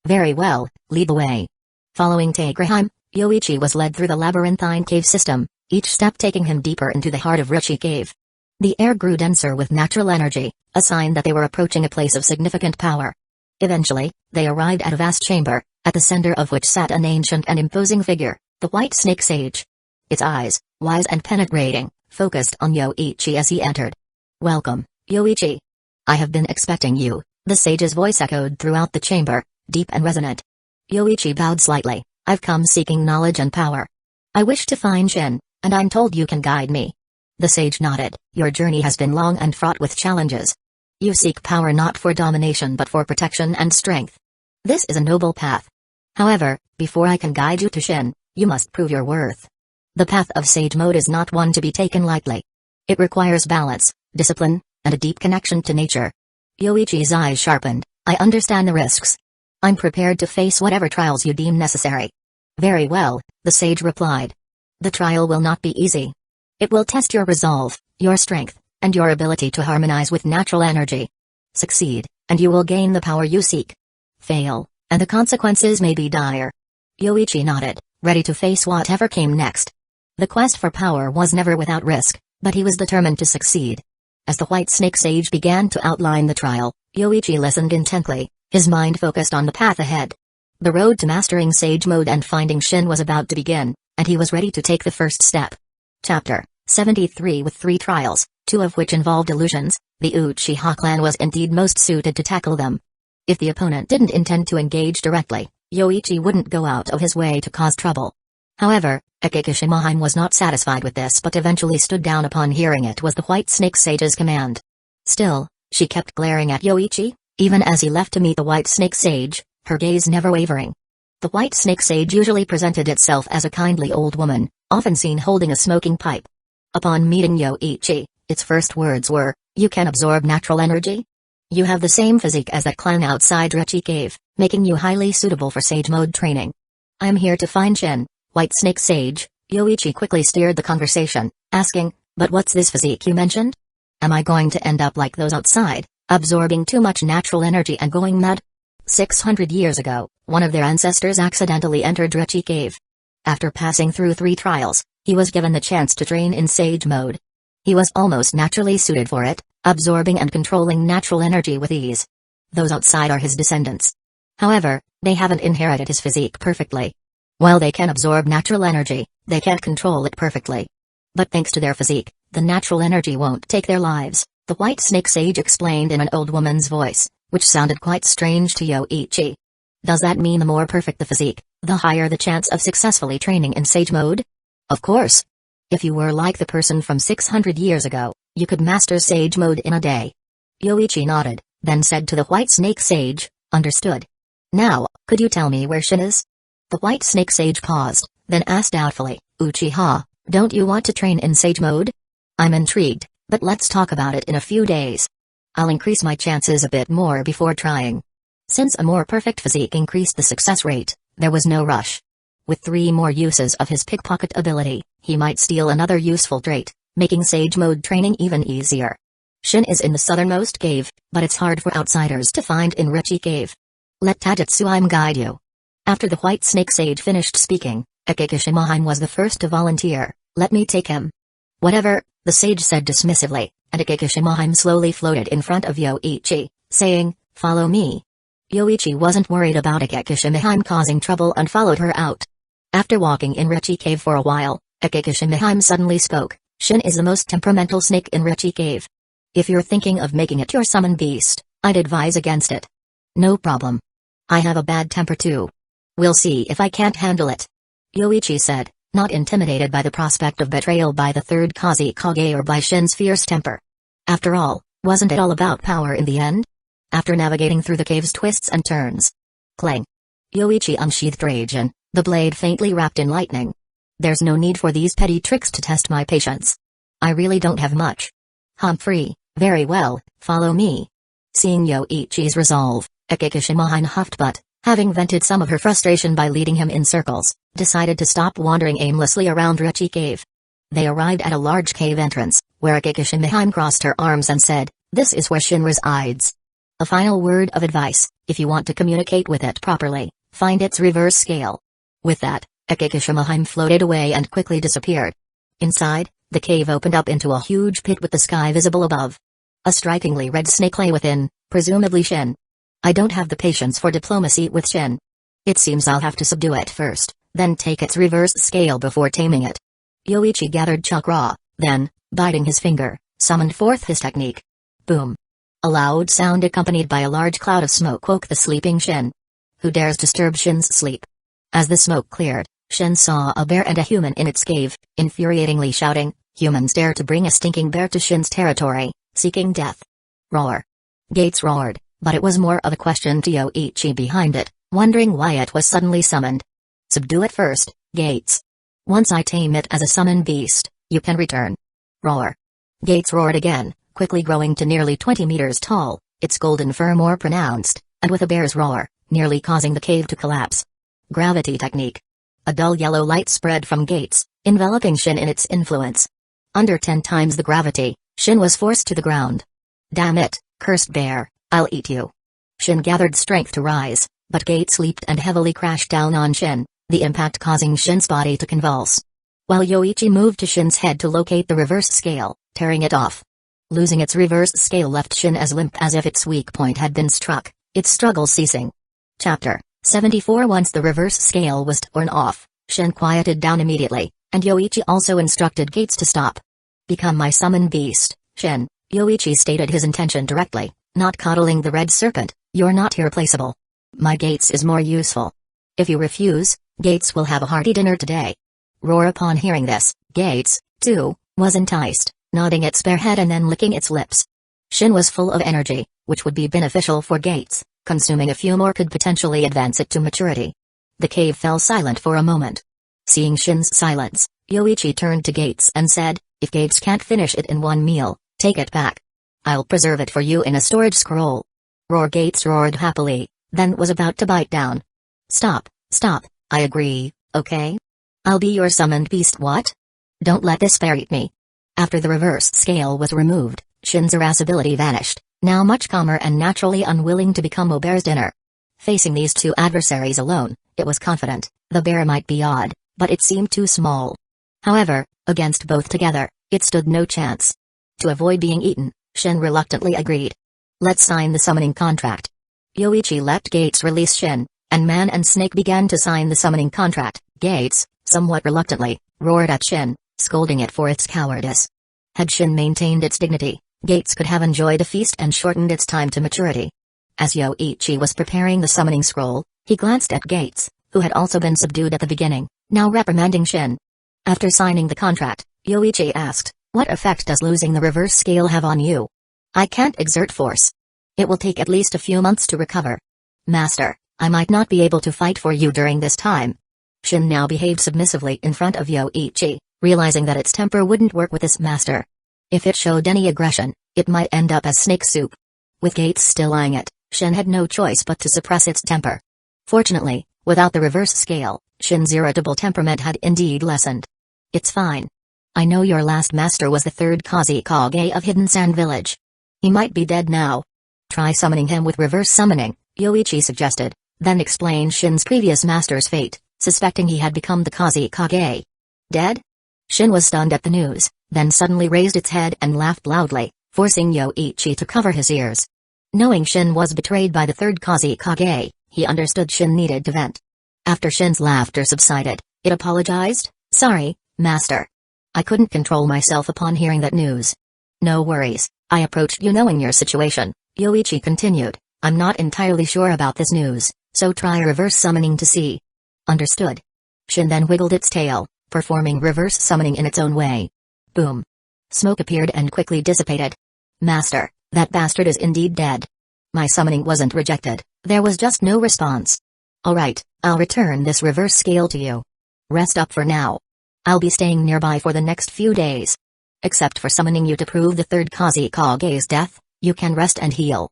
Very well, lead the way. Following Taegrahime, Yoichi was led through the labyrinthine cave system, each step taking him deeper into the heart of Richie Cave. The air grew denser with natural energy, a sign that they were approaching a place of significant power. Eventually, they arrived at a vast chamber, at the center of which sat an ancient and imposing figure, the White Snake Sage. Its eyes, wise and penetrating, focused on Yoichi as he entered. Welcome, Yoichi. I have been expecting you, the sage's voice echoed throughout the chamber, deep and resonant. Yoichi bowed slightly, I've come seeking knowledge and power. I wish to find Shin, and I'm told you can guide me. The sage nodded, your journey has been long and fraught with challenges. You seek power not for domination but for protection and strength. This is a noble path. However, before I can guide you to Shin, you must prove your worth. The path of sage mode is not one to be taken lightly. It requires balance, discipline, and a deep connection to nature. Yoichi's eyes sharpened, I understand the risks. I'm prepared to face whatever trials you deem necessary. Very well, the sage replied. The trial will not be easy. It will test your resolve, your strength, and your ability to harmonize with natural energy. Succeed, and you will gain the power you seek. Fail, and the consequences may be dire. Yoichi nodded, ready to face whatever came next. The quest for power was never without risk, but he was determined to succeed. As the White Snake Sage began to outline the trial, Yoichi listened intently, his mind focused on the path ahead. The road to mastering sage mode and finding Shin was about to begin, and he was ready to take the first step. Chapter 73. With 3 trials, 2 of which involved illusions, the Uchiha clan was indeed most suited to tackle them. If the opponent didn't intend to engage directly, Yoichi wouldn't go out of his way to cause trouble. However, Akikishimahime was not satisfied with this but eventually stood down upon hearing it was the White Snake Sage's command. Still, she kept glaring at Yoichi, even as he left to meet the White Snake Sage, her gaze never wavering. The White Snake Sage usually presented itself as a kindly old woman, often seen holding a smoking pipe. Upon meeting Yoichi, its first words were, "You can absorb natural energy? You have the same physique as that clan outside Rechi Cave, making you highly suitable for sage mode training. I am here to find Shin, White Snake Sage." Yoichi quickly steered the conversation, asking, "But what's this physique you mentioned? Am I going to end up like those outside, absorbing too much natural energy and going mad?" 600 years ago, one of their ancestors accidentally entered Rechi Cave. After passing through 3 trials, he was given the chance to train in sage mode. He was almost naturally suited for it, absorbing and controlling natural energy with ease. Those outside are his descendants. However, they haven't inherited his physique perfectly. While they can absorb natural energy, they can't control it perfectly. But thanks to their physique, the natural energy won't take their lives, the White Snake Sage explained in an old woman's voice, which sounded quite strange to Yoichi. Does that mean the more perfect the physique, the higher the chance of successfully training in sage mode? Of course. If you were like the person from 600 years ago, you could master sage mode in a day. Yoichi nodded, then said to the White Snake Sage, "Understood. Now, could you tell me where Shin is?" The White Snake Sage paused, then asked doubtfully, "Uchiha, don't you want to train in sage mode? I'm intrigued, but let's talk about it in a few days. I'll increase my chances a bit more before trying." Since a more perfect physique increased the success rate, there was no rush. With 3 more uses of his pickpocket ability, he might steal another useful trait, making sage mode training even easier. Shin is in the southernmost cave, but it's hard for outsiders to find in Rechi Cave. Let Taijutsu guide you. After the White Snake Sage finished speaking, Akikishima was the first to volunteer. "Let me take him." "Whatever," the sage said dismissively, and Akikishima slowly floated in front of Yoichi, saying, "Follow me." Yoichi wasn't worried about Akikishima causing trouble and followed her out. After walking in Rechi Cave for a while, Akikishima suddenly spoke, "Shin is the most temperamental snake in Rechi Cave. If you're thinking of making it your summon beast, I'd advise against it." "No problem. I have a bad temper too. We'll see if I can't handle it," Yoichi said, not intimidated by the prospect of betrayal by the third Kazekage or by Shin's fierce temper. After all, wasn't it all about power in the end? After navigating through the cave's twists and turns. Clang. Yoichi unsheathed Raijin, the blade faintly wrapped in lightning. "There's no need for these petty tricks to test my patience. I really don't have much." "Humphrey, very well, follow me." Seeing Yoichi's resolve, Akikishima huffed but, having vented some of her frustration by leading him in circles, decided to stop wandering aimlessly around Rechi Cave. They arrived at a large cave entrance, where Akikishima crossed her arms and said, "This is where Shin resides. A final word of advice, if you want to communicate with it properly, find its reverse scale." With that, Akikishima floated away and quickly disappeared. Inside, the cave opened up into a huge pit with the sky visible above. A strikingly red snake lay within, presumably Shin. "I don't have the patience for diplomacy with Shin. It seems I'll have to subdue it first, then take its reverse scale before taming it." Yoichi gathered chakra, then, biting his finger, summoned forth his technique. Boom. A loud sound accompanied by a large cloud of smoke woke the sleeping Shin. Who dares disturb Shin's sleep? As the smoke cleared, Shin saw a bear and a human in its cave, infuriatingly shouting, "Humans dare to bring a stinking bear to Shin's territory, seeking death." Roar. Gates roared, but it was more of a question to Yoichi behind it, wondering why it was suddenly summoned. "Subdue it first, Gates. Once I tame it as a summon beast, you can return." Roar. Gates roared again, quickly growing to nearly 20 meters tall, its golden fur more pronounced, and with a bear's roar, nearly causing the cave to collapse. Gravity technique. A dull yellow light spread from Gates, enveloping Shin in its influence. Under 10 times the gravity, Shin was forced to the ground. "Damn it, cursed bear, I'll eat you." Shin gathered strength to rise, but Gates leaped and heavily crashed down on Shin, the impact causing Shin's body to convulse. While Yoichi moved to Shin's head to locate the reverse scale, tearing it off. Losing its reverse scale left Shin as limp as if its weak point had been struck, its struggle ceasing. Chapter 74. Once the reverse scale was torn off, Shin quieted down immediately, and Yoichi also instructed Gates to stop. "Become my summon beast, Shin," Yoichi stated his intention directly, "not coddling the red serpent. You're not irreplaceable. My Gates is more useful. If you refuse, Gates will have a hearty dinner today." Roar. Upon hearing this, Gates, too, was enticed, nodding its bare head and then licking its lips. Shin was full of energy, which would be beneficial for Gates. Consuming a few more could potentially advance it to maturity. The cave fell silent for a moment. Seeing Shin's silence, Yoichi turned to Gates and said, "If Gates can't finish it in one meal, take it back. I'll preserve it for you in a storage scroll." Gates roared happily, then was about to bite down. Stop, I agree, okay? I'll be your summoned beast. What? Don't let this eat me." After the reversed scale was removed, Shin's irascibility vanished, now much calmer and naturally unwilling to become a bear's dinner. Facing these two adversaries alone, it was confident. The bear might be odd, but it seemed too small. However, against both together, it stood no chance. To avoid being eaten, Shin reluctantly agreed. "Let's sign the summoning contract." Yoichi let Gates release Shin, and man and snake began to sign the summoning contract. Gates, somewhat reluctantly, roared at Shin, scolding it for its cowardice. Had Shin maintained its dignity, Gates could have enjoyed a feast and shortened its time to maturity. As Yoichi was preparing the summoning scroll, he glanced at Gates, who had also been subdued at the beginning, now reprimanding Shin. After signing the contract, Yoichi asked, "What effect does losing the reverse scale have on you?" "I can't exert force. It will take at least a few months to recover." "Master, I might not be able to fight for you during this time." Shin now behaved submissively in front of Yoichi, realizing that its temper wouldn't work with this master. If it showed any aggression, it might end up as snake soup. With Gates still eyeing it, Shin had no choice but to suppress its temper. Fortunately, without the reverse scale, Shin's irritable temperament had indeed lessened. "It's fine. I know your last master was the third Kusagakure of Hidden Sand Village. He might be dead now. Try summoning him with reverse summoning," Yoichi suggested, then explained Shin's previous master's fate, suspecting he had become the Kusagakure. "Dead?" Shin was stunned at the news, then suddenly raised its head and laughed loudly, forcing Yoichi to cover his ears. Knowing Shin was betrayed by the third Kusagakure, he understood Shin needed to vent. After Shin's laughter subsided, it apologized, "Sorry, master. I couldn't control myself upon hearing that news." "No worries, I approached you knowing your situation," Yoichi continued. "I'm not entirely sure about this news, so try reverse summoning to see." "Understood." Shin then wiggled its tail, performing reverse summoning in its own way. Boom. Smoke appeared and quickly dissipated. "Master, that bastard is indeed dead." "My summoning wasn't rejected, there was just no response." "Alright, I'll return this reverse scale to you. Rest up for now. I'll be staying nearby for the next few days. Except for summoning you to prove the third Kusagakure's death, you can rest and heal."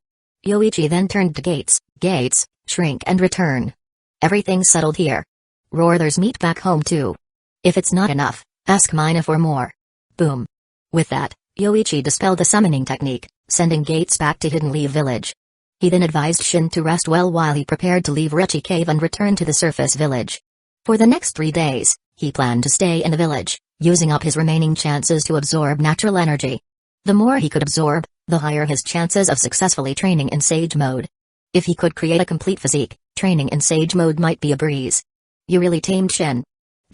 Yoichi then turned to Gates. "Gates, shrink and return. Everything's settled here. There's meat back home too. If it's not enough, ask Mina for more." Boom. With that, Yoichi dispelled the summoning technique, sending Gates back to Hidden Leaf Village. He then advised Shin to rest well while he prepared to leave Rechi Cave and return to the surface village. For the next 3 days, he planned to stay in the village, using up his remaining chances to absorb natural energy. The more he could absorb, the higher his chances of successfully training in Sage Mode. If he could create a complete physique, training in Sage Mode might be a breeze. "You really tamed Shin."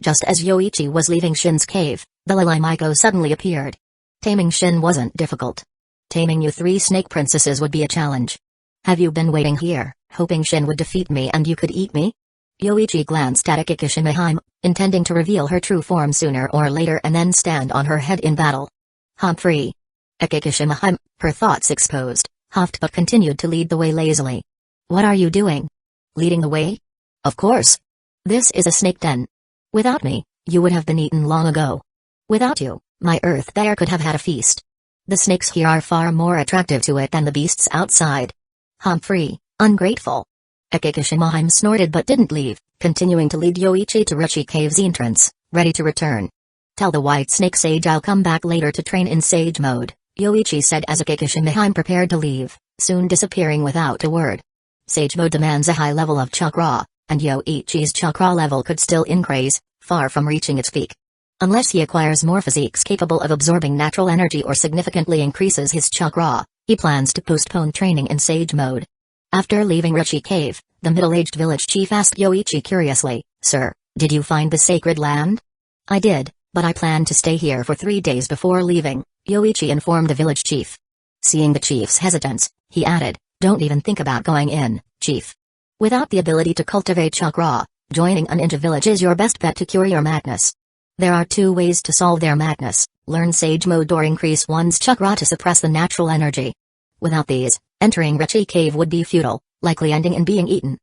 Just as Yoichi was leaving Shin's cave, the Lilimiko suddenly appeared. Taming Shin wasn't difficult. Taming you 3 snake princesses would be a challenge. "Have you been waiting here, hoping Shin would defeat me and you could eat me?" Yoichi glanced at Akikishimahime, intending to reveal her true form sooner or later and then stand on her head in battle. Humphrey. Akikishimahime, her thoughts exposed, huffed but continued to lead the way lazily. "What are you doing?" "Leading the way? Of course. This is a snake den. Without me, you would have been eaten long ago. Without you, my earth there could have had a feast. The snakes here are far more attractive to it than the beasts outside." "Humphrey, ungrateful." Akikishimahime snorted but didn't leave, continuing to lead Yoichi to Rechi Cave's entrance, ready to return. "Tell the White Snake Sage I'll come back later to train in Sage Mode," Yoichi said as Akikishimahime prepared to leave, soon disappearing without a word. Sage Mode demands a high level of chakra, and Yoichi's chakra level could still increase, far from reaching its peak. Unless he acquires more physiques capable of absorbing natural energy or significantly increases his chakra, he plans to postpone training in Sage Mode. After leaving Rechi Cave, the middle-aged village chief asked Yoichi curiously, "Sir, did you find the sacred land?" "I did, but I plan to stay here for 3 days before leaving," Yoichi informed the village chief. Seeing the chief's hesitance, he added, "Don't even think about going in, chief. Without the ability to cultivate chakra, joining a ninja village is your best bet to cure your madness. There are 2 ways to solve their madness: learn Sage Mode or increase one's chakra to suppress the natural energy. Without these, entering Richi Cave would be futile, likely ending in being eaten.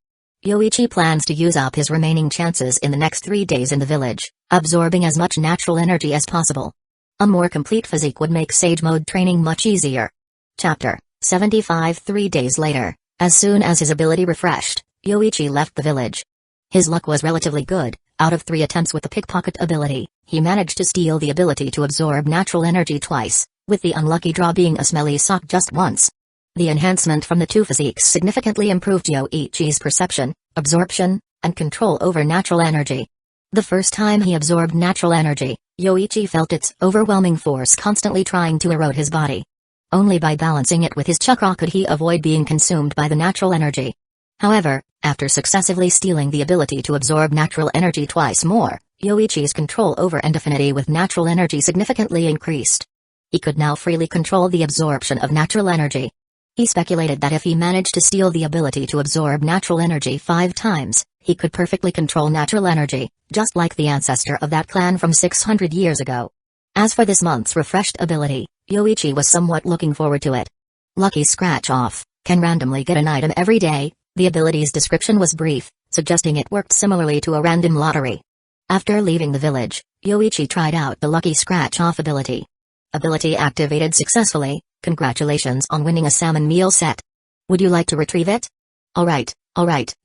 Yoichi plans to use up his remaining chances in the next 3 days in the village, absorbing as much natural energy as possible. A more complete physique would make Sage Mode training much easier. Chapter 75. 3 days later, as soon as his ability refreshed, Yoichi left the village. His luck was relatively good. Out of 3 attempts with the pickpocket ability, he managed to steal the ability to absorb natural energy twice, with the unlucky draw being a smelly sock just once. The enhancement from the 2 physiques significantly improved Yoichi's perception, absorption, and control over natural energy. The first time he absorbed natural energy, Yoichi felt its overwhelming force constantly trying to erode his body. Only by balancing it with his chakra could he avoid being consumed by the natural energy. However, after successively stealing the ability to absorb natural energy twice more, Yoichi's control over and affinity with natural energy significantly increased. He could now freely control the absorption of natural energy. He speculated that if he managed to steal the ability to absorb natural energy 5 times, he could perfectly control natural energy, just like the ancestor of that clan from 600 years ago. As for this month's refreshed ability, Yoichi was somewhat looking forward to it. Lucky Scratch Off, can randomly get an item every day. The ability's description was brief, suggesting it worked similarly to a random lottery. After leaving the village, Yoichi tried out the Lucky Scratch Off ability. Ability activated successfully. Congratulations on winning a salmon meal set. Would you like to retrieve it? Alright,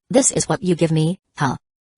this is what you give me, huh?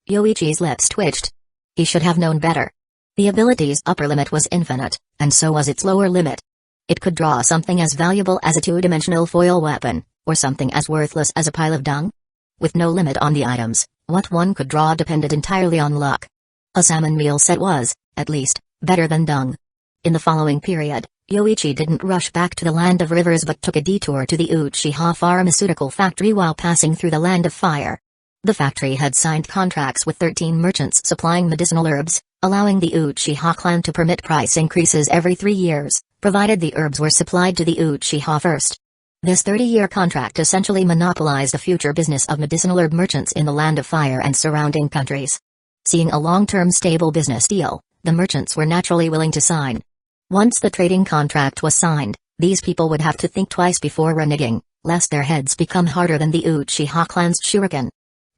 Yoichi's lips twitched. He should have known better. The ability's upper limit was infinite, and so was its lower limit. It could draw something as valuable as a 2-dimensional foil weapon, or something as worthless as a pile of dung. With no limit on the items, what one could draw depended entirely on luck. A salmon meal set was, at least, better than dung. In the following period, Yoichi didn't rush back to the Land of Rivers but took a detour to the Uchiha pharmaceutical factory while passing through the Land of Fire. The factory had signed contracts with 13 merchants supplying medicinal herbs, allowing the Uchiha clan to permit price increases every 3 years, provided the herbs were supplied to the Uchiha first. This 30-year contract essentially monopolized the future business of medicinal herb merchants in the Land of Fire and surrounding countries. Seeing a long-term stable business deal, the merchants were naturally willing to sign. Once the trading contract was signed, these people would have to think twice before reneging, lest their heads become harder than the Uchiha clan's shuriken.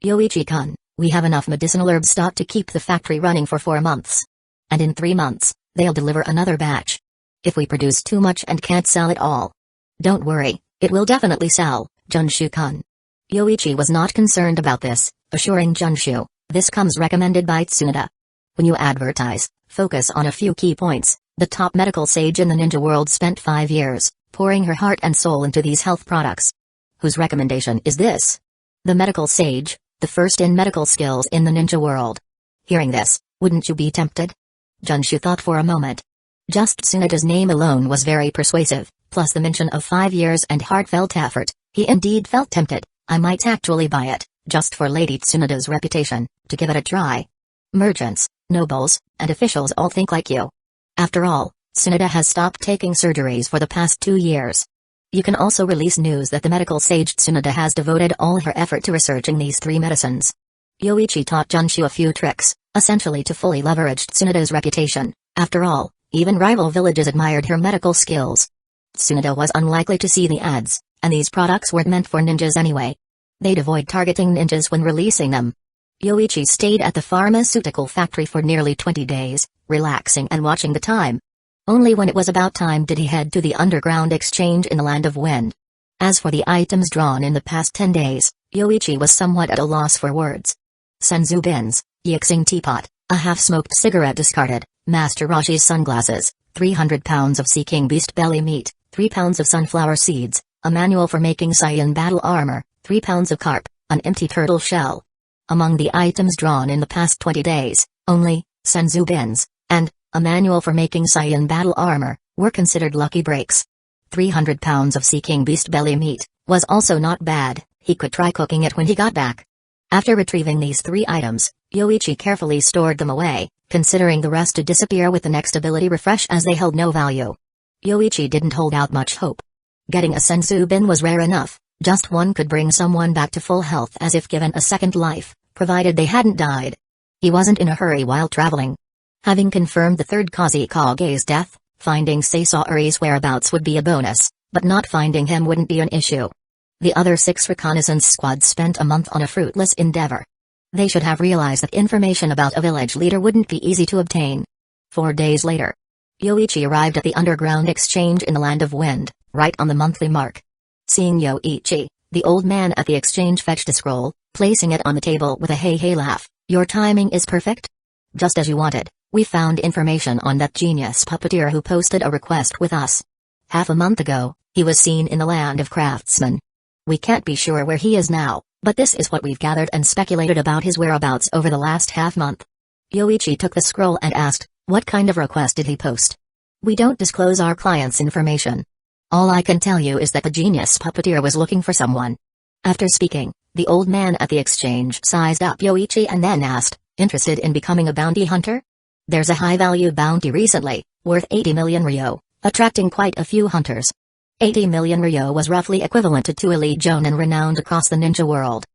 Yoichi-kun, we have enough medicinal herb stock to keep the factory running for 4 months. And in 3 months, they'll deliver another batch. If we produce too much and can't sell it all. Don't worry, it will definitely sell, Junshu-kun. Yoichi was not concerned about this, assuring Junshu, this comes recommended by Tsunade. When you advertise, focus on a few key points. The top medical sage in the ninja world spent 5 years, pouring her heart and soul into these health products. Whose recommendation is this? The medical sage, the first in medical skills in the ninja world. Hearing this, wouldn't you be tempted? Junshu thought for a moment. Just Tsunade's name alone was very persuasive, plus the mention of 5 years and heartfelt effort. He indeed felt tempted. I might actually buy it, just for Lady Tsunade's reputation, to give it a try. Merchants, nobles, and officials all think like you. After all, Tsunade has stopped taking surgeries for the past 2 years. You can also release news that the medical sage Tsunade has devoted all her effort to researching these 3 medicines. Yoichi taught Junshu a few tricks, essentially to fully leverage Tsunade's reputation. After all, even rival villages admired her medical skills. Tsunade was unlikely to see the ads, and these products weren't meant for ninjas anyway. They'd avoid targeting ninjas when releasing them. Yoichi stayed at the pharmaceutical factory for nearly 20 days, relaxing and watching the time. Only when it was about time did he head to the underground exchange in the Land of Wind. As for the items drawn in the past 10 days, Yoichi was somewhat at a loss for words. Senzu bins, Yixing teapot, a half-smoked cigarette discarded, Master Roshi's sunglasses, 300 pounds of Sea King beast belly meat, 3 pounds of sunflower seeds, a manual for making Saiyan battle armor, 3 pounds of carp, an empty turtle shell. Among the items drawn in the past 20 days, only Senzu bins and a manual for making Saiyan battle armor were considered lucky breaks. 300 pounds of Sea King beast belly meat was also not bad. He could try cooking it when he got back. After retrieving these 3 items, Yoichi carefully stored them away, considering the rest to disappear with the next ability refresh as they held no value. Yoichi didn't hold out much hope. Getting a senzu bin was rare enough. Just one could bring someone back to full health as if given a second life, provided they hadn't died. He wasn't in a hurry while traveling. Having confirmed the third Kazekage's death, finding Sasori's whereabouts would be a bonus, But not finding him wouldn't be an issue. The other 6 reconnaissance squads spent a month on a fruitless endeavor. They should have realized that information about a village leader wouldn't be easy to obtain. 4 days later, Yoichi arrived at the underground exchange in the Land of Wind, right on the monthly mark. Seeing Yoichi, the old man at the exchange fetched a scroll, placing it on the table with a hey laugh. "Your timing is perfect? Just as you wanted, we found information on that genius puppeteer who posted a request with us. Half a month ago, he was seen in the Land of Craftsmen. We can't be sure where he is now, but this is what we've gathered and speculated about his whereabouts over the last half-month." Yoichi took the scroll and asked, "What kind of request did he post?" "We don't disclose our clients' information. All I can tell you is that the genius puppeteer was looking for someone." After speaking, the old man at the exchange sized up Yoichi and then asked, "Interested in becoming a bounty hunter? There's a high-value bounty recently, worth 80 million ryo, attracting quite a few hunters." 80 million ryo was roughly equivalent to 2 elite jonin renowned across the ninja world.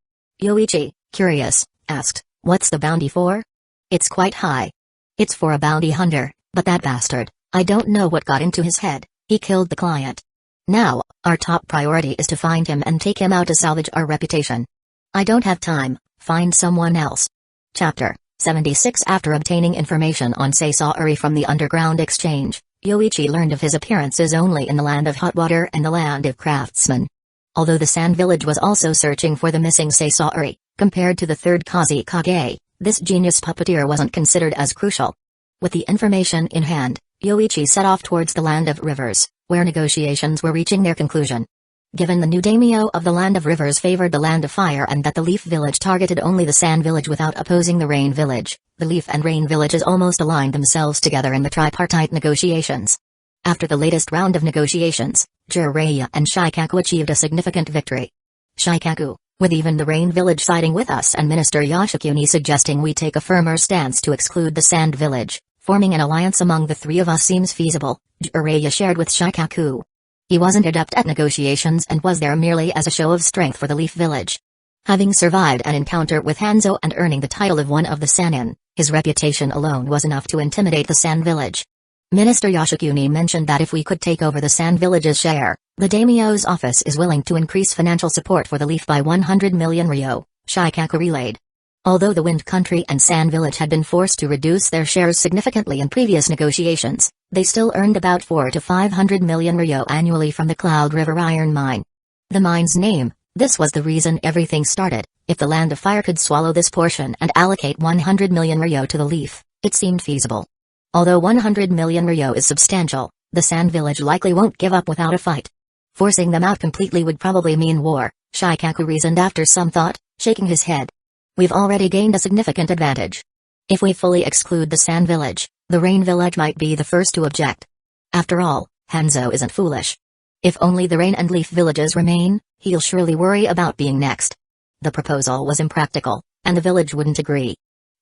Yoichi, curious, asked, "What's the bounty for?" "It's quite high. It's for a bounty hunter, but that bastard, I don't know what got into his head, he killed the client. Now, our top priority is to find him and take him out to salvage our reputation." "I don't have time, find someone else." Chapter 76. After obtaining information on Sasaori from the underground exchange, Yoichi learned of his appearances only in the Land of Hot Water and the Land of Craftsmen. Although the Sand Village was also searching for the missing Sasaori, compared to the third Kusagakure, this genius puppeteer wasn't considered as crucial. With the information in hand, Yoichi set off towards the Land of Rivers, where negotiations were reaching their conclusion. Given the new daimyo of the Land of Rivers favored the Land of Fire and that the Leaf Village targeted only the Sand Village without opposing the Rain Village, the Leaf and Rain Villages almost aligned themselves together in the tripartite negotiations. After the latest round of negotiations, Jiraiya and Shikaku achieved a significant victory. Shikaku, with even the Rain Village siding with us and Minister Yashikuni suggesting we take a firmer stance to exclude the Sand Village, forming an alliance among the 3 of us seems feasible, Jiraiya shared with Shikaku. He wasn't adept at negotiations and was there merely as a show of strength for the Leaf Village. Having survived an encounter with Hanzo and earning the title of one of the Sannin, his reputation alone was enough to intimidate the Sand Village. Minister Yashikuni mentioned that if we could take over the Sand Village's share, the daimyo's office is willing to increase financial support for the Leaf by 100 million ryo, Shikaku relayed. Although the Wind Country and Sand Village had been forced to reduce their shares significantly in previous negotiations, they still earned about 400 to 500 million ryo annually from the Cloud River Iron Mine. The mine's name, this was the reason everything started. If the Land of Fire could swallow this portion and allocate 100 million ryo to the Leaf, it seemed feasible. Although 100 million ryo is substantial, the Sand Village likely won't give up without a fight. Forcing them out completely would probably mean war, Shikaku reasoned after some thought, shaking his head. We've already gained a significant advantage. If we fully exclude the Sand Village, the Rain Village might be the first to object. After all, Hanzo isn't foolish. If only the Rain and Leaf villages remain, he'll surely worry about being next. The proposal was impractical, and the village wouldn't agree.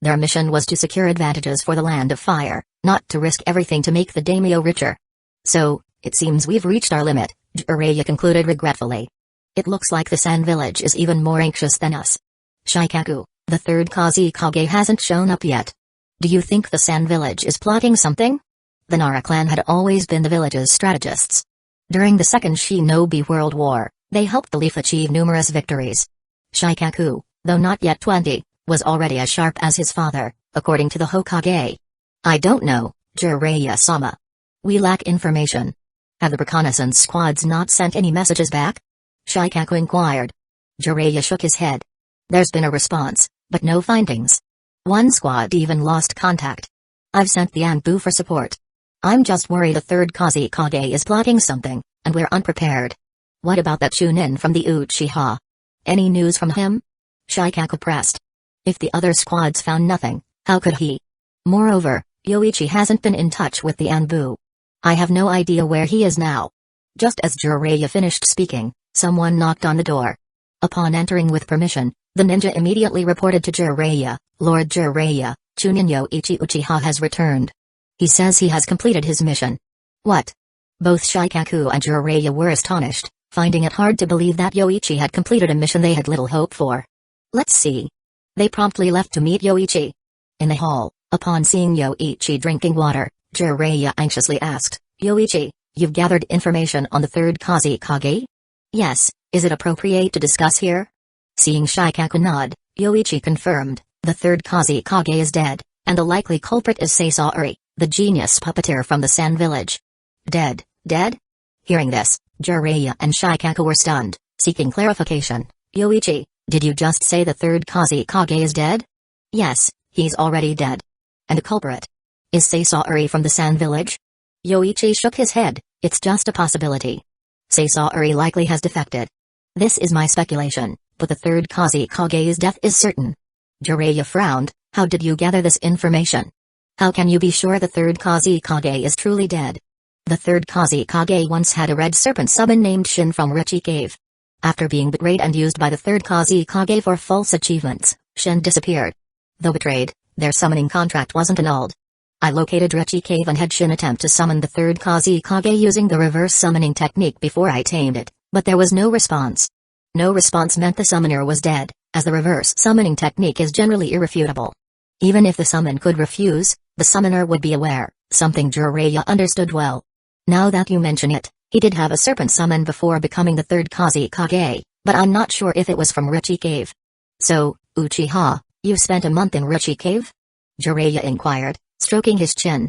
Their mission was to secure advantages for the Land of Fire, not to risk everything to make the daimyo richer. "So, it seems we've reached our limit," Jiraiya concluded regretfully. "It looks like the Sand Village is even more anxious than us. Shikaku, the third Kusagakure hasn't shown up yet. Do you think the Sand Village is plotting something?" The Nara clan had always been the village's strategists. During the Second Shinobi World War, they helped the Leaf achieve numerous victories. Shikaku, though not yet 20, was already as sharp as his father, according to the Hokage. "I don't know, Jiraiya-sama. We lack information. Have the reconnaissance squads not sent any messages back?" Shikaku inquired. Jiraiya shook his head. "There's been a response, but no findings. One squad even lost contact. I've sent the Anbu for support. I'm just worried the third Kusagakure is plotting something, and we're unprepared." "What about that Chunin from the Uchiha? Any news from him?" Shikaku pressed. "If the other squads found nothing, how could he? Moreover, Yoichi hasn't been in touch with the Anbu. I have no idea where he is now." Just as Jiraiya finished speaking, someone knocked on the door. Upon entering with permission, the ninja immediately reported to Jiraiya, "Lord Jiraiya, Chunin Yoichi Uchiha has returned. He says he has completed his mission." "What?" Both Shikaku and Jiraiya were astonished, finding it hard to believe that Yoichi had completed a mission they had little hope for. "Let's see." They promptly left to meet Yoichi. In the hall, upon seeing Yoichi drinking water, Jiraiya anxiously asked, "Yoichi, you've gathered information on the third Kusagakure? Yes, is it appropriate to discuss here? Seeing Shikaku nod, Yoichi confirmed, the third Kusagakure is dead, and the likely culprit is Sasaori, the genius puppeteer from the Sand Village. Dead, dead? Hearing this, Jiraiya and Shikaku were stunned, seeking clarification. Yoichi, did you just say the third Kusagakure is dead? Yes, he's already dead. And the culprit? Is Sasaori from the Sand Village? Yoichi shook his head, it's just a possibility. Sasaori likely has defected. This is my speculation, but the third Kusagakure's death is certain. Jiraiya frowned, how did you gather this information? How can you be sure the third Kusagakure is truly dead? The third Kusagakure once had a red serpent summon named Shin from Richi Cave. After being betrayed and used by the third Kusagakure for false achievements, Shin disappeared. Though betrayed, their summoning contract wasn't annulled. I located Richi Cave and had Shin attempt to summon the third Kusagakure using the reverse summoning technique before I tamed it, but there was no response. No response meant the summoner was dead, as the reverse summoning technique is generally irrefutable. Even if the summon could refuse, the summoner would be aware, something Jiraiya understood well. Now that you mention it, he did have a serpent summon before becoming the third Kusagakure, but I'm not sure if it was from Richi Cave. So, Uchiha, you spent a month in Richi Cave? Jiraiya inquired, stroking his chin.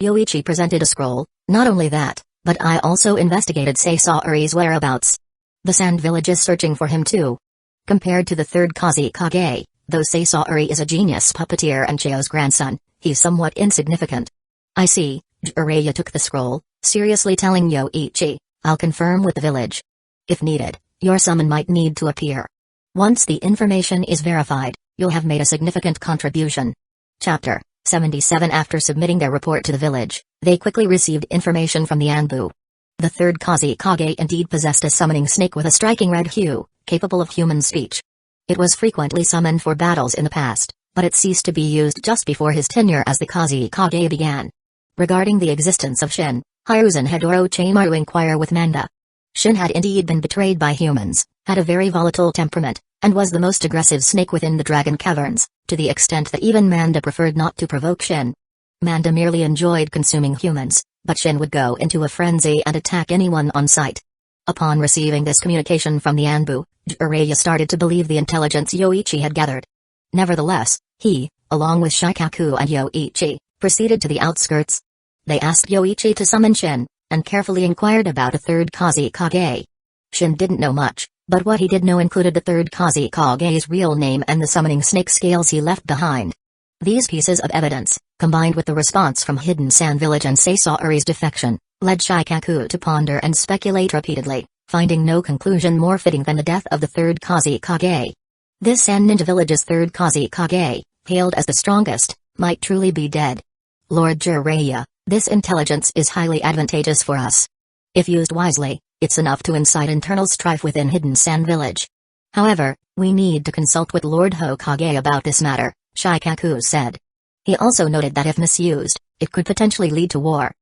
Yoichi presented a scroll, not only that, but I also investigated Sasaori's whereabouts. The Sand Village is searching for him too. Compared to the third Kusagakure, though Sasaori is a genius puppeteer and Chio's grandson, he's somewhat insignificant. I see, Jiraiya took the scroll, seriously telling Yoichi, I'll confirm with the village. If needed, your summon might need to appear. Once the information is verified, you'll have made a significant contribution. Chapter 77. After submitting their report to the village, they quickly received information from the Anbu. The third Kusagakure indeed possessed a summoning snake with a striking red hue, capable of human speech. It was frequently summoned for battles in the past, but it ceased to be used just before his tenure as the Kusagakure began. Regarding the existence of Shin, Hiruzen had Orochimaru inquire with Manda. Shin had indeed been betrayed by humans, had a very volatile temperament, and was the most aggressive snake within the Dragon Caverns, to the extent that even Manda preferred not to provoke Shin. Manda merely enjoyed consuming humans, but Shin would go into a frenzy and attack anyone on sight. Upon receiving this communication from the Anbu, Jiraiya started to believe the intelligence Yoichi had gathered. Nevertheless, he, along with Shikaku and Yoichi, proceeded to the outskirts. They asked Yoichi to summon Shin, and carefully inquired about a third Kusagakure. Shin didn't know much, but what he did know included the third Kusagakure's real name and the summoning snake scales he left behind. These pieces of evidence, combined with the response from Hidden Sand Village and Sasaori's defection, led Shikaku to ponder and speculate repeatedly, finding no conclusion more fitting than the death of the third Kusagakure. This Sand Ninja Village's third Kusagakure, hailed as the strongest, might truly be dead. Lord Jiraiya, this intelligence is highly advantageous for us. If used wisely, it's enough to incite internal strife within Hidden Sand Village. However, we need to consult with Lord Hokage about this matter, Shikaku said. He also noted that if misused, it could potentially lead to war.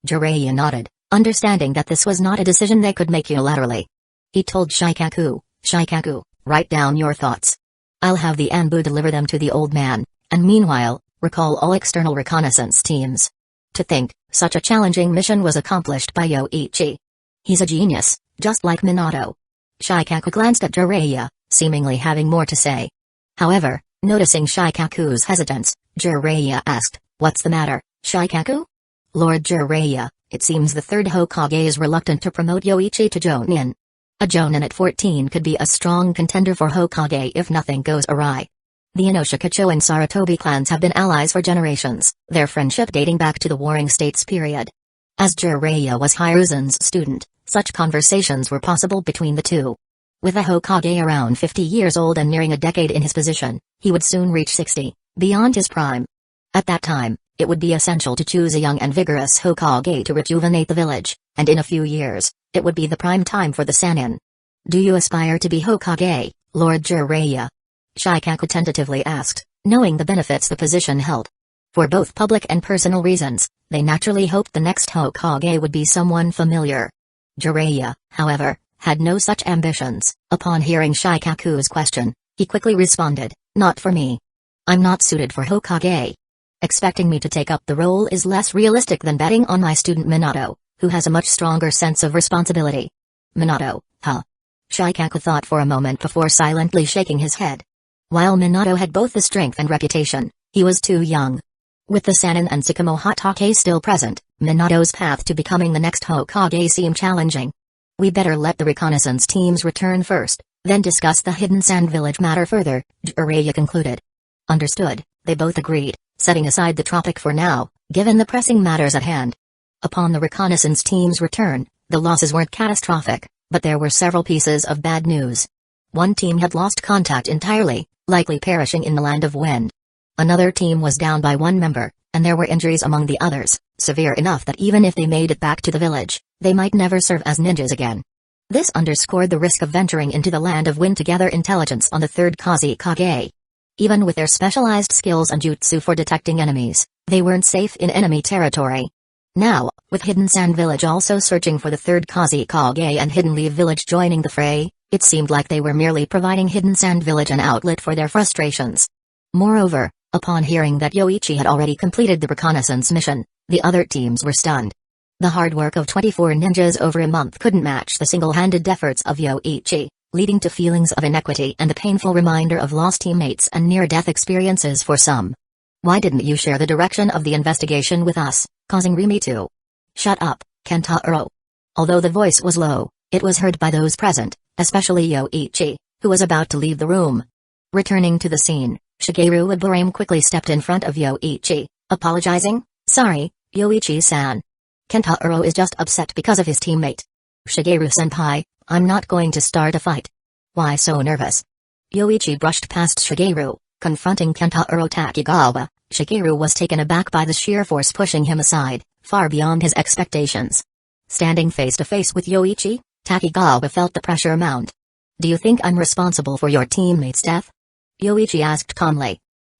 Jiraiya nodded, understanding that this was not a decision they could make unilaterally. He told Shikaku, Shikaku, write down your thoughts. I'll have the Anbu deliver them to the old man, and meanwhile, recall all external reconnaissance teams. To think, such a challenging mission was accomplished by Yoichi. He's a genius, just like Minato. Shikaku glanced at Jiraiya, seemingly having more to say. However, noticing Shikaku's hesitance, Jiraiya asked, what's the matter, Shikaku? Lord Jiraiya, it seems the third Hokage is reluctant to promote Yoichi to Jonin. A Jonin at 14 could be a strong contender for Hokage if nothing goes awry. The Inoshikacho and Sarutobi clans have been allies for generations, their friendship dating back to the Warring States period. As Jiraiya was Hiruzen's student, such conversations were possible between the two. With a Hokage around 50 years old and nearing a decade in his position, he would soon reach 60, beyond his prime. At that time, it would be essential to choose a young and vigorous Hokage to rejuvenate the village, and in a few years, it would be the prime time for the Sannin. Do you aspire to be Hokage, Lord Jiraiya? Shikaku tentatively asked, knowing the benefits the position held. For both public and personal reasons, they naturally hoped the next Hokage would be someone familiar. Jiraiya, however, had no such ambitions. Upon hearing Shikaku's question, he quickly responded, not for me. I'm not suited for Hokage. Expecting me to take up the role is less realistic than betting on my student Minato, who has a much stronger sense of responsibility. Minato, huh? Shikaku thought for a moment before silently shaking his head. While Minato had both the strength and reputation, he was too young. With the Sannin and Tsukumo Hatake still present, Minato's path to becoming the next Hokage seemed challenging. We better let the reconnaissance teams return first, then discuss the hidden sand village matter further, Jiraiya concluded. Understood, they both agreed, setting aside the topic for now, given the pressing matters at hand. Upon the reconnaissance team's return, the losses weren't catastrophic, but there were several pieces of bad news. One team had lost contact entirely, likely perishing in the Land of Wind. Another team was down by one member, and there were injuries among the others, severe enough that even if they made it back to the village, they might never serve as ninjas again. This underscored the risk of venturing into the Land of Wind to gather intelligence on the third Kusagakure. Even with their specialized skills and jutsu for detecting enemies, they weren't safe in enemy territory. Now, with Hidden Sand Village also searching for the third Kusagakure and Hidden Leaf Village joining the fray, it seemed like they were merely providing Hidden Sand Village an outlet for their frustrations. Moreover, upon hearing that Yoichi had already completed the reconnaissance mission, the other teams were stunned. The hard work of 24 ninjas over a month couldn't match the single-handed efforts of Yoichi, leading to feelings of inequity and the painful reminder of lost teammates and near-death experiences for some. Why didn't you share the direction of the investigation with us, causing Rimi to shut up, Kentaro? Although the voice was low, it was heard by those present, especially Yoichi, who was about to leave the room. Returning to the scene, Shigeru Ibarame quickly stepped in front of Yoichi, apologizing. Sorry, Yoichi-san. Kentaro is just upset because of his teammate. Shigeru-senpai, I'm not going to start a fight. Why so nervous? Yoichi brushed past Shigeru, confronting Kentaro Takigawa. Shigeru was taken aback by the sheer force pushing him aside, far beyond his expectations. Standing face to face with Yoichi, Takigawa felt the pressure mount. Do you think I'm responsible for your teammate's death? Yoichi asked calmly.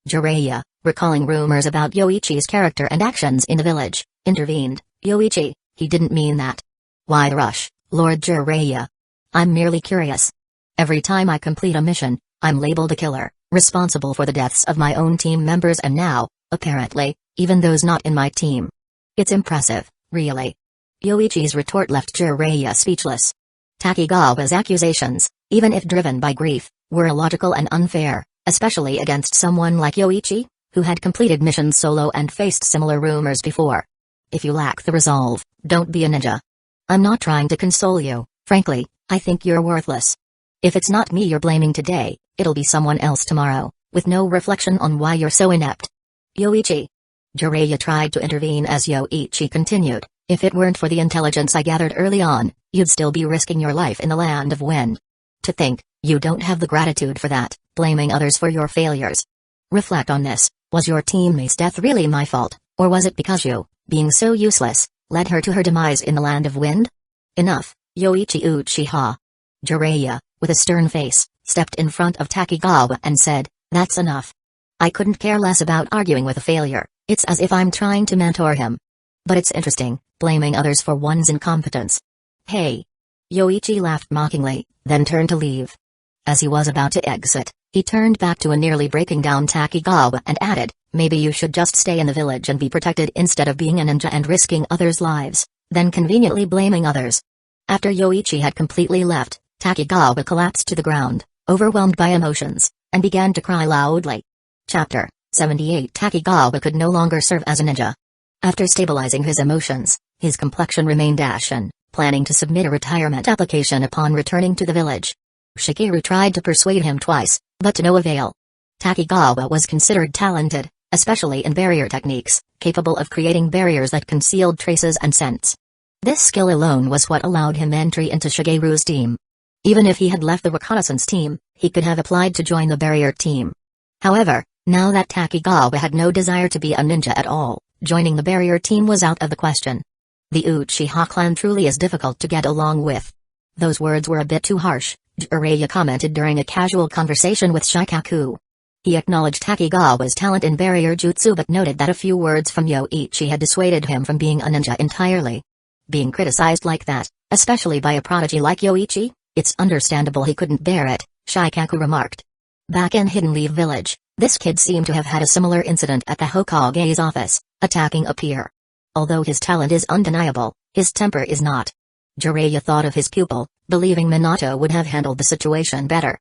Jiraiya, recalling rumors about Yoichi's character and actions in the village, intervened. Yoichi, he didn't mean that. Why the rush, Lord Jiraiya? I'm merely curious. Every time I complete a mission, I'm labeled a killer, responsible for the deaths of my own team members and now, apparently, even those not in my team. It's impressive, really. Yoichi's retort left Jiraiya speechless. Takigawa's accusations, even if driven by grief, were illogical and unfair, especially against someone like Yoichi, who had completed missions solo and faced similar rumors before. If you lack the resolve, don't be a ninja. I'm not trying to console you, frankly, I think you're worthless. If it's not me you're blaming today, it'll be someone else tomorrow, with no reflection on why you're so inept. Yoichi. Jiraiya tried to intervene as Yoichi continued. If it weren't for the intelligence I gathered early on, you'd still be risking your life in the Land of Wind. To think, you don't have the gratitude for that, blaming others for your failures. Reflect on this, was your teammate's death really my fault, or was it because you, being so useless, led her to her demise in the Land of Wind? Enough, Yoichi Uchiha. Jiraiya, with a stern face, stepped in front of Takigawa and said, that's enough. I couldn't care less about arguing with a failure, it's as if I'm trying to mentor him. But it's interesting, blaming others for one's incompetence. Hey. Yoichi laughed mockingly, then turned to leave. As he was about to exit, he turned back to a nearly breaking down Takigawa and added, maybe you should just stay in the village and be protected instead of being a ninja and risking others' lives, then conveniently blaming others. After Yoichi had completely left, Takigawa collapsed to the ground, overwhelmed by emotions, and began to cry loudly. Chapter 78 Takigawa could no longer serve as a ninja. After stabilizing his emotions, his complexion remained ashen, planning to submit a retirement application upon returning to the village. Shigeru tried to persuade him twice, but to no avail. Takigawa was considered talented, especially in barrier techniques, capable of creating barriers that concealed traces and scents. This skill alone was what allowed him entry into Shigeru's team. Even if he had left the reconnaissance team, he could have applied to join the barrier team. However, now that Takigawa had no desire to be a ninja at all, joining the barrier team was out of the question. The Uchiha clan truly is difficult to get along with. Those words were a bit too harsh, Jiraiya commented during a casual conversation with Shikaku. He acknowledged Takigawa's talent in barrier jutsu but noted that a few words from Yoichi had dissuaded him from being a ninja entirely. Being criticized like that, especially by a prodigy like Yoichi, it's understandable he couldn't bear it, Shikaku remarked. Back in Hidden Leaf Village, this kid seemed to have had a similar incident at the Hokage's office, attacking a peer. Although his talent is undeniable, His temper is not. Jiraiya thought of his pupil, believing Minato would have handled the situation better.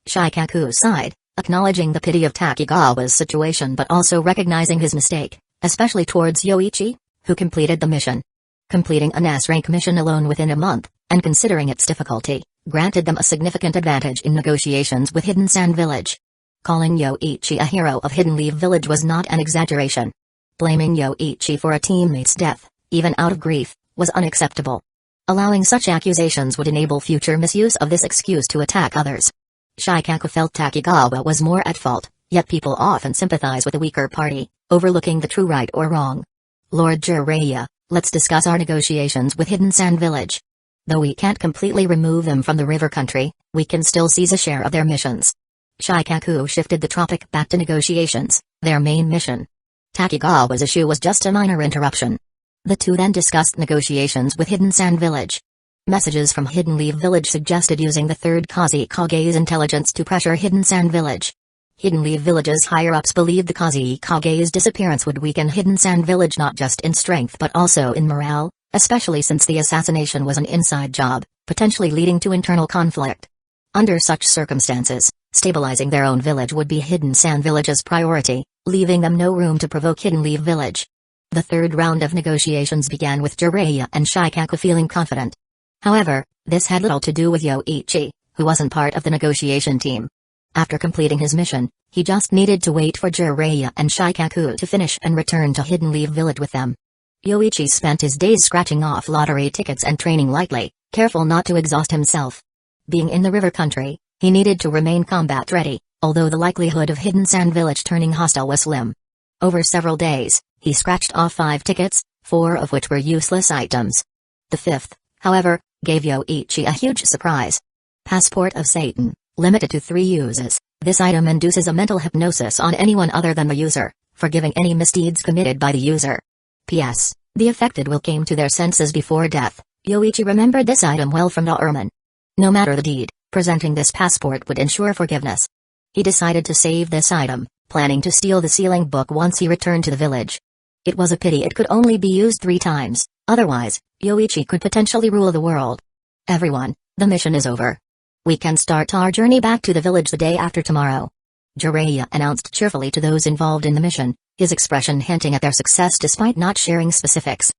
Shikaku sighed, acknowledging the pity of Takigawa's situation but also recognizing his mistake, especially towards Yoichi, who completed the mission. Completing an S-rank mission alone within a month, and considering its difficulty, granted them a significant advantage in negotiations with Hidden Sand Village. Calling Yoichi a hero of Hidden Leaf Village was not an exaggeration. Blaming Yoichi for a teammate's death, even out of grief, was unacceptable. Allowing such accusations would enable future misuse of this excuse to attack others. Shikaku felt Takigawa was more at fault, yet people often sympathize with the weaker party, overlooking the true right or wrong. Lord Jiraiya, let's discuss our negotiations with Hidden Sand Village. Though we can't completely remove them from the river country, we can still seize a share of their missions. Shikaku shifted the topic back to negotiations, their main mission. Takigawa's issue was just a minor interruption. The two then discussed negotiations with Hidden Sand Village. Messages from Hidden Leaf Village suggested using the third Kazekage's intelligence to pressure Hidden Sand Village. Hidden Leaf Village's higher-ups believed the Kazekage's disappearance would weaken Hidden Sand Village not just in strength but also in morale, especially since the assassination was an inside job, potentially leading to internal conflict. Under such circumstances, stabilizing their own village would be Hidden Sand Village's priority, leaving them no room to provoke Hidden Leaf Village. The third round of negotiations began with Jiraiya and Shikaku feeling confident. However, this had little to do with Yoichi, who wasn't part of the negotiation team. After completing his mission, he just needed to wait for Jiraiya and Shikaku to finish and return to Hidden Leaf Village with them. Yoichi spent his days scratching off lottery tickets and training lightly, careful not to exhaust himself. Being in the river country, he needed to remain combat ready, although the likelihood of Hidden Sand Village turning hostile was slim. Over several days, he scratched off 5 tickets, 4 of which were useless items. The 5th, however, gave Yoichi a huge surprise. Passport of Satan, limited to 3 uses. This item induces a mental hypnosis on anyone other than the user, forgiving any misdeeds committed by the user. P.S. The affected will come to their senses before death. Yoichi remembered this item well from Naruto. No matter the deed, presenting this passport would ensure forgiveness. He decided to save this item, planning to steal the sealing book once he returned to the village. It was a pity it could only be used 3 times, otherwise, Yoichi could potentially rule the world. Everyone, the mission is over. We can start our journey back to the village the day after tomorrow. Jiraiya announced cheerfully to those involved in the mission, his expression hinting at their success despite not sharing specifics.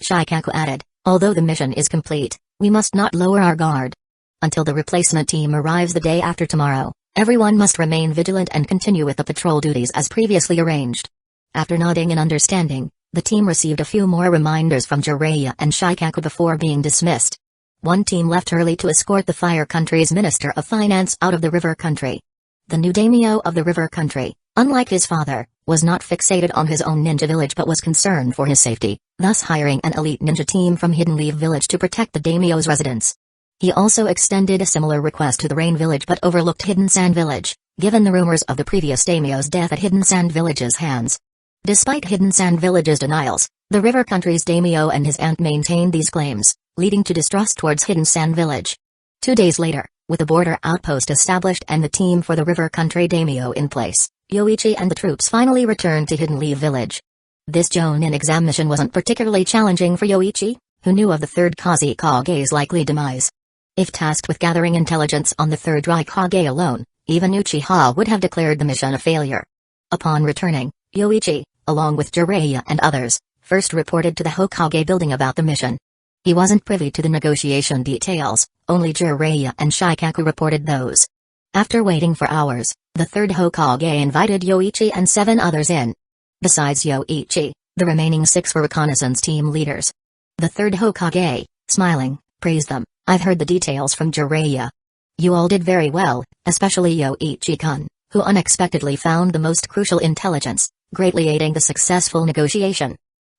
Shikaku added, although the mission is complete, we must not lower our guard. Until the replacement team arrives the day after tomorrow, everyone must remain vigilant and continue with the patrol duties as previously arranged. After nodding in understanding, the team received a few more reminders from Jiraiya and Shikaku before being dismissed. One team left early to escort the Fire Country's Minister of Finance out of the river country. The new daimyo of the river country, unlike his father, was not fixated on his own ninja village but was concerned for his safety, thus hiring an elite ninja team from Hidden Leaf Village to protect the daimyo's residence. He also extended a similar request to the Rain Village but overlooked Hidden Sand Village, given the rumors of the previous daimyo's death at Hidden Sand Village's hands. Despite Hidden Sand Village's denials, the river country's daimyo and his aunt maintained these claims, leading to distrust towards Hidden Sand Village. 2 days later, with a border outpost established and the team for the river country daimyo in place, Yoichi and the troops finally returned to Hidden Leaf Village. This Jonin exam mission wasn't particularly challenging for Yoichi, who knew of the third Kazekage's likely demise. If tasked with gathering intelligence on the third Raikage alone, even Uchiha would have declared the mission a failure. Upon returning, Yoichi, along with Jiraiya and others, first reported to the Hokage building about the mission. He wasn't privy to the negotiation details, only Jiraiya and Shikaku reported those. After waiting for hours, the third Hokage invited Yoichi and 7 others in. Besides Yoichi, the remaining 6 were reconnaissance team leaders. The third Hokage, smiling, praised them. I've heard the details from Jiraiya. You all did very well, especially Yoichi-kun, who unexpectedly found the most crucial intelligence, greatly aiding the successful negotiation.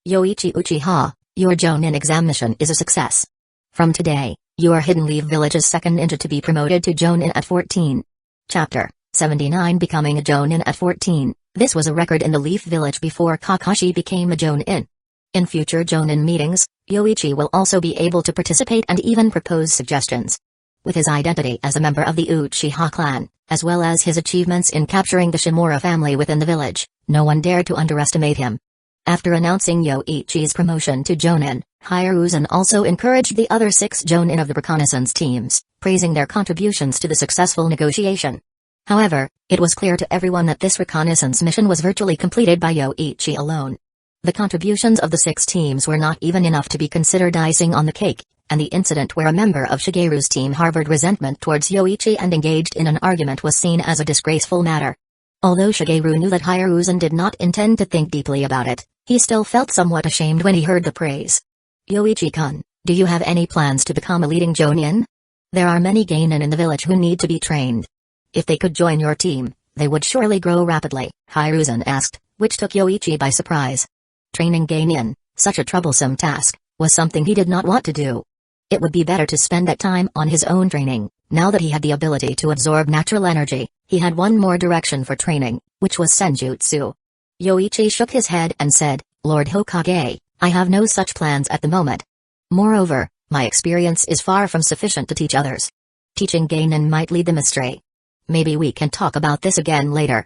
Yoichi Uchiha, your Jonin exam mission is a success. From today, you are Hidden Leaf Village's second ninja to be promoted to Jonin at 14. Chapter 79 Becoming a Jonin at 14. This was a record in the Leaf Village before Kakashi became a Jonin. In future Jonin meetings, Yoichi will also be able to participate and even propose suggestions. With his identity as a member of the Uchiha clan, as well as his achievements in capturing the Shimura family within the village, no one dared to underestimate him. After announcing Yoichi's promotion to Jonin, Hiruzen also encouraged the other 6 jonin of the reconnaissance teams, praising their contributions to the successful negotiation. However, it was clear to everyone that this reconnaissance mission was virtually completed by Yoichi alone. The contributions of the 6 teams were not even enough to be considered icing on the cake, and the incident where a member of Shigeru's team harbored resentment towards Yoichi and engaged in an argument was seen as a disgraceful matter. Although Shigeru knew that Hiruzen did not intend to think deeply about it, he still felt somewhat ashamed when he heard the praise. Yoichi-kun, do you have any plans to become a leading jonin? There are many genin in the village who need to be trained. If they could join your team, they would surely grow rapidly, Hiruzen asked, which took Yoichi by surprise. Training genin, such a troublesome task, was something he did not want to do. It would be better to spend that time on his own training. Now that he had the ability to absorb natural energy, he had one more direction for training, which was senjutsu. Yoichi shook his head and said, Lord Hokage, I have no such plans at the moment. Moreover, my experience is far from sufficient to teach others. Teaching genin might lead them astray. Maybe we can talk about this again later.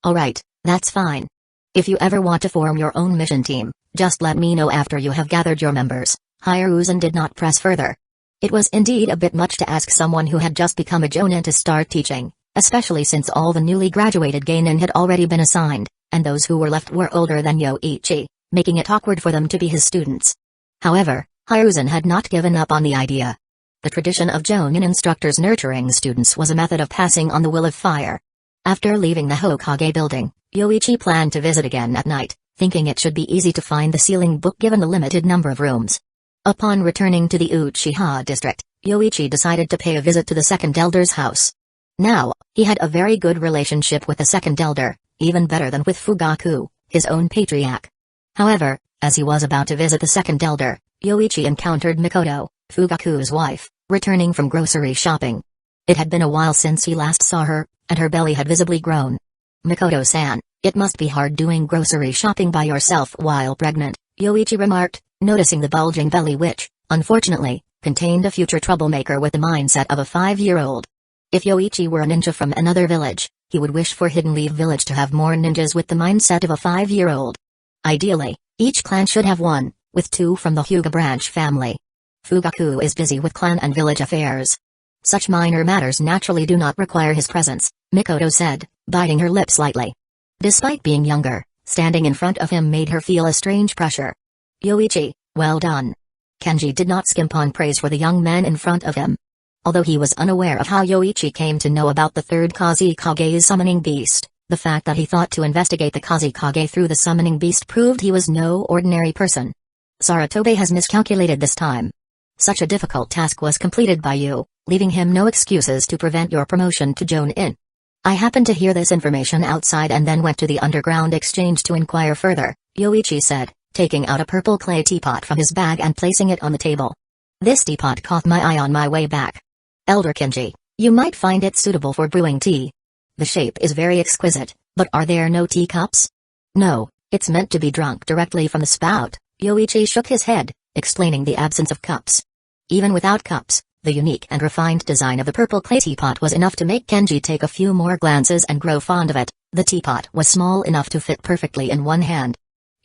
Alright, that's fine. If you ever want to form your own mission team, just let me know after you have gathered your members. Hiruzen did not press further. It was indeed a bit much to ask someone who had just become a jonin to start teaching, especially since all the newly graduated genin had already been assigned, and those who were left were older than Yoichi, making it awkward for them to be his students. However, Hiruzen had not given up on the idea. The tradition of jonin instructors nurturing students was a method of passing on the will of fire. After leaving the Hokage building, Yoichi planned to visit again at night, thinking it should be easy to find the sealing book given the limited number of rooms. Upon returning to the Uchiha district, Yoichi decided to pay a visit to the second elder's house. Now, he had a very good relationship with the second elder, even better than with Fugaku, his own patriarch. However, as he was about to visit the second elder, Yoichi encountered Mikoto, Fugaku's wife, returning from grocery shopping. It had been a while since he last saw her, and her belly had visibly grown. Mikoto-san, it must be hard doing grocery shopping by yourself while pregnant, Yoichi remarked, noticing the bulging belly which, unfortunately, contained a future troublemaker with the mindset of a 5-year-old. If Yoichi were a ninja from another village, he would wish for Hidden Leaf Village to have more ninjas with the mindset of a 5-year-old. Ideally, each clan should have one, with 2 from the Hyuga branch family. Fugaku is busy with clan and village affairs. Such minor matters naturally do not require his presence, Mikoto said, biting her lip slightly. Despite being younger, standing in front of him made her feel a strange pressure. Yoichi, well done. Kenji did not skimp on praise for the young man in front of him. Although he was unaware of how Yoichi came to know about the third Kazekage's summoning beast, the fact that he thought to investigate the Kazekage through the summoning beast proved he was no ordinary person. Saratobe has miscalculated this time. Such a difficult task was completed by you, leaving him no excuses to prevent your promotion to jonin. I happened to hear this information outside and then went to the underground exchange to inquire further, Yoichi said, taking out a purple clay teapot from his bag and placing it on the table. This teapot caught my eye on my way back. Elder Kenji, you might find it suitable for brewing tea. The shape is very exquisite, but are there no teacups? No, it's meant to be drunk directly from the spout, Yoichi shook his head, explaining the absence of cups. Even without cups, the unique and refined design of the purple clay teapot was enough to make Kenji take a few more glances and grow fond of it. The teapot was small enough to fit perfectly in one hand.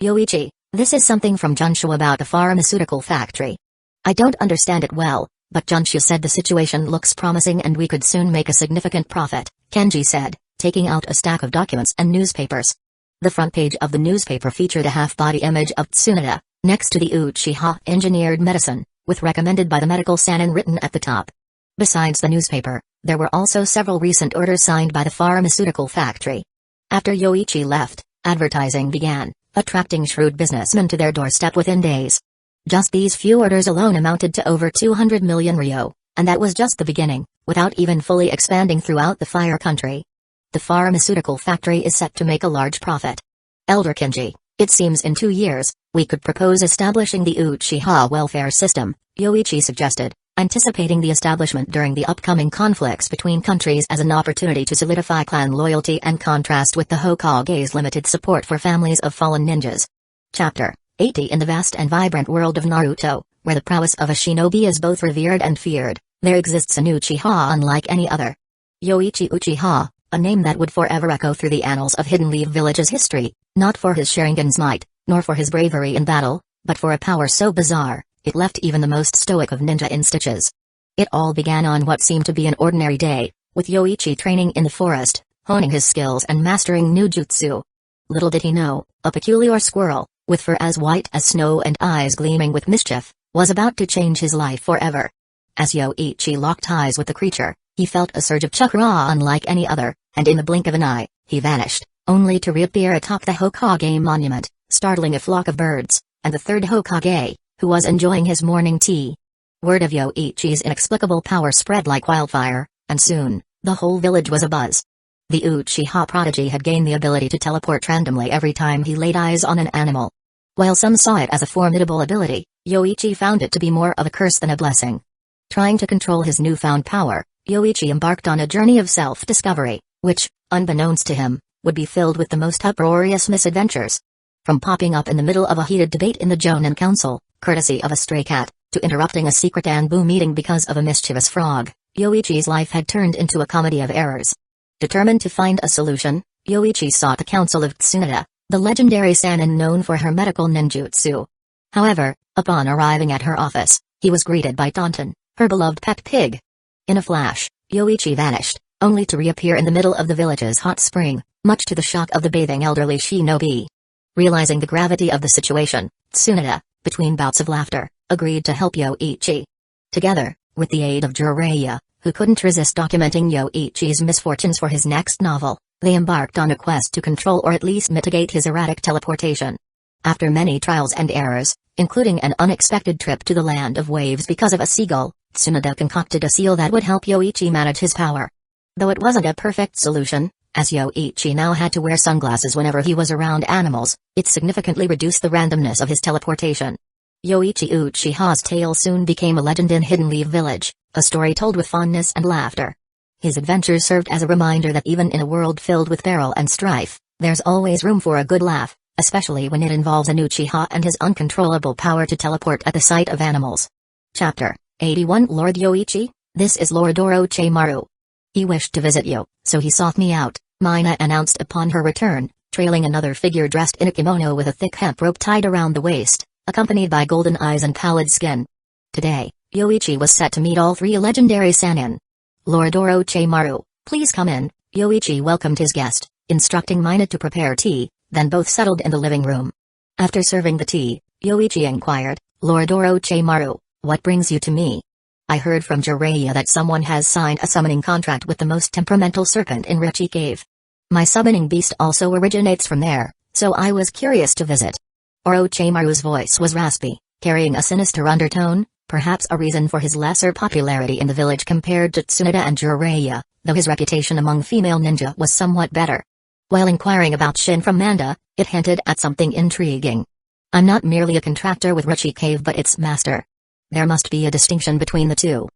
Yoichi, this is something from Junshu about the pharmaceutical factory. I don't understand it well, but Junshu said the situation looks promising and we could soon make a significant profit, Kenji said, taking out a stack of documents and newspapers. The front page of the newspaper featured a half-body image of Tsunade, next to the Uchiha engineered medicine, with recommended by the medical sanin written at the top. Besides the newspaper, there were also several recent orders signed by the pharmaceutical factory. After Yoichi left, advertising began, attracting shrewd businessmen to their doorstep within days. Just these few orders alone amounted to over 200 million ryo, and that was just the beginning, without even fully expanding throughout the Fire Country. The pharmaceutical factory is set to make a large profit. Elder Kenji, it seems in 2 years, we could propose establishing the Uchiha welfare system, Yoichi suggested, anticipating the establishment during the upcoming conflicts between countries as an opportunity to solidify clan loyalty and contrast with the Hokage's limited support for families of fallen ninjas. Chapter 80 In the vast and vibrant world of Naruto, where the prowess of a shinobi is both revered and feared, there exists an Uchiha unlike any other. Yoichi Uchiha, a name that would forever echo through the annals of Hidden Leaf Village's history, not for his Sharingan's might, nor for his bravery in battle, but for a power so bizarre, It left even the most stoic of ninja in stitches. It all began on what seemed to be an ordinary day, with Yoichi training in the forest, honing his skills and mastering new jutsu. Little did he know, a peculiar squirrel, with fur as white as snow and eyes gleaming with mischief, was about to change his life forever. As Yoichi locked eyes with the creature, he felt a surge of chakra unlike any other, and in the blink of an eye, he vanished, only to reappear atop the Hokage monument, startling a flock of birds, and the third Hokage, who was enjoying his morning tea. Word of Yoichi's inexplicable power spread like wildfire, and soon, the whole village was abuzz. The Uchiha prodigy had gained the ability to teleport randomly every time he laid eyes on an animal. While some saw it as a formidable ability, Yoichi found it to be more of a curse than a blessing. Trying to control his newfound power, Yoichi embarked on a journey of self-discovery, which, unbeknownst to him, would be filled with the most uproarious misadventures. From popping up in the middle of a heated debate in the Jonin Council, courtesy of a stray cat, to interrupting a secret Anbu meeting because of a mischievous frog, Yoichi's life had turned into a comedy of errors. Determined to find a solution, Yoichi sought the counsel of Tsunade, the legendary Sannin known for her medical ninjutsu. However, upon arriving at her office, he was greeted by Taunton, her beloved pet pig. In a flash, Yoichi vanished, only to reappear in the middle of the village's hot spring, much to the shock of the bathing elderly shinobi. Realizing the gravity of the situation, Tsunade, between bouts of laughter, agreed to help Yoichi. Together, with the aid of Jiraiya, who couldn't resist documenting Yoichi's misfortunes for his next novel, they embarked on a quest to control or at least mitigate his erratic teleportation. After many trials and errors, including an unexpected trip to the land of waves because of a seagull, Tsunade concocted a seal that would help Yoichi manage his power. Though it wasn't a perfect solution, as Yoichi now had to wear sunglasses whenever he was around animals, it significantly reduced the randomness of his teleportation. Yoichi Uchiha's tale soon became a legend in Hidden Leaf Village, a story told with fondness and laughter. His adventures served as a reminder that even in a world filled with peril and strife, there's always room for a good laugh, especially when it involves an Uchiha and his uncontrollable power to teleport at the sight of animals. Chapter 81 Lord Yoichi, this is Lord Orochimaru. He wished to visit you, so he sought me out, Mina announced upon her return, trailing another figure dressed in a kimono with a thick hemp rope tied around the waist, accompanied by golden eyes and pallid skin. Today, Yoichi was set to meet all three legendary Sannin. Lord Orochimaru, please come in, Yoichi welcomed his guest, instructing Mina to prepare tea, then both settled in the living room. After serving the tea, Yoichi inquired, Lord Orochimaru, what brings you to me? I heard from Jiraiya that someone has signed a summoning contract with the most temperamental serpent in Richie Cave. My summoning beast also originates from there, so I was curious to visit. Orochimaru's voice was raspy, carrying a sinister undertone, perhaps a reason for his lesser popularity in the village compared to Tsunade and Jiraiya, though his reputation among female ninja was somewhat better. While inquiring about Shin from Manda, it hinted at something intriguing. I'm not merely a contractor with Richie Cave but its master. There must be a distinction between the two.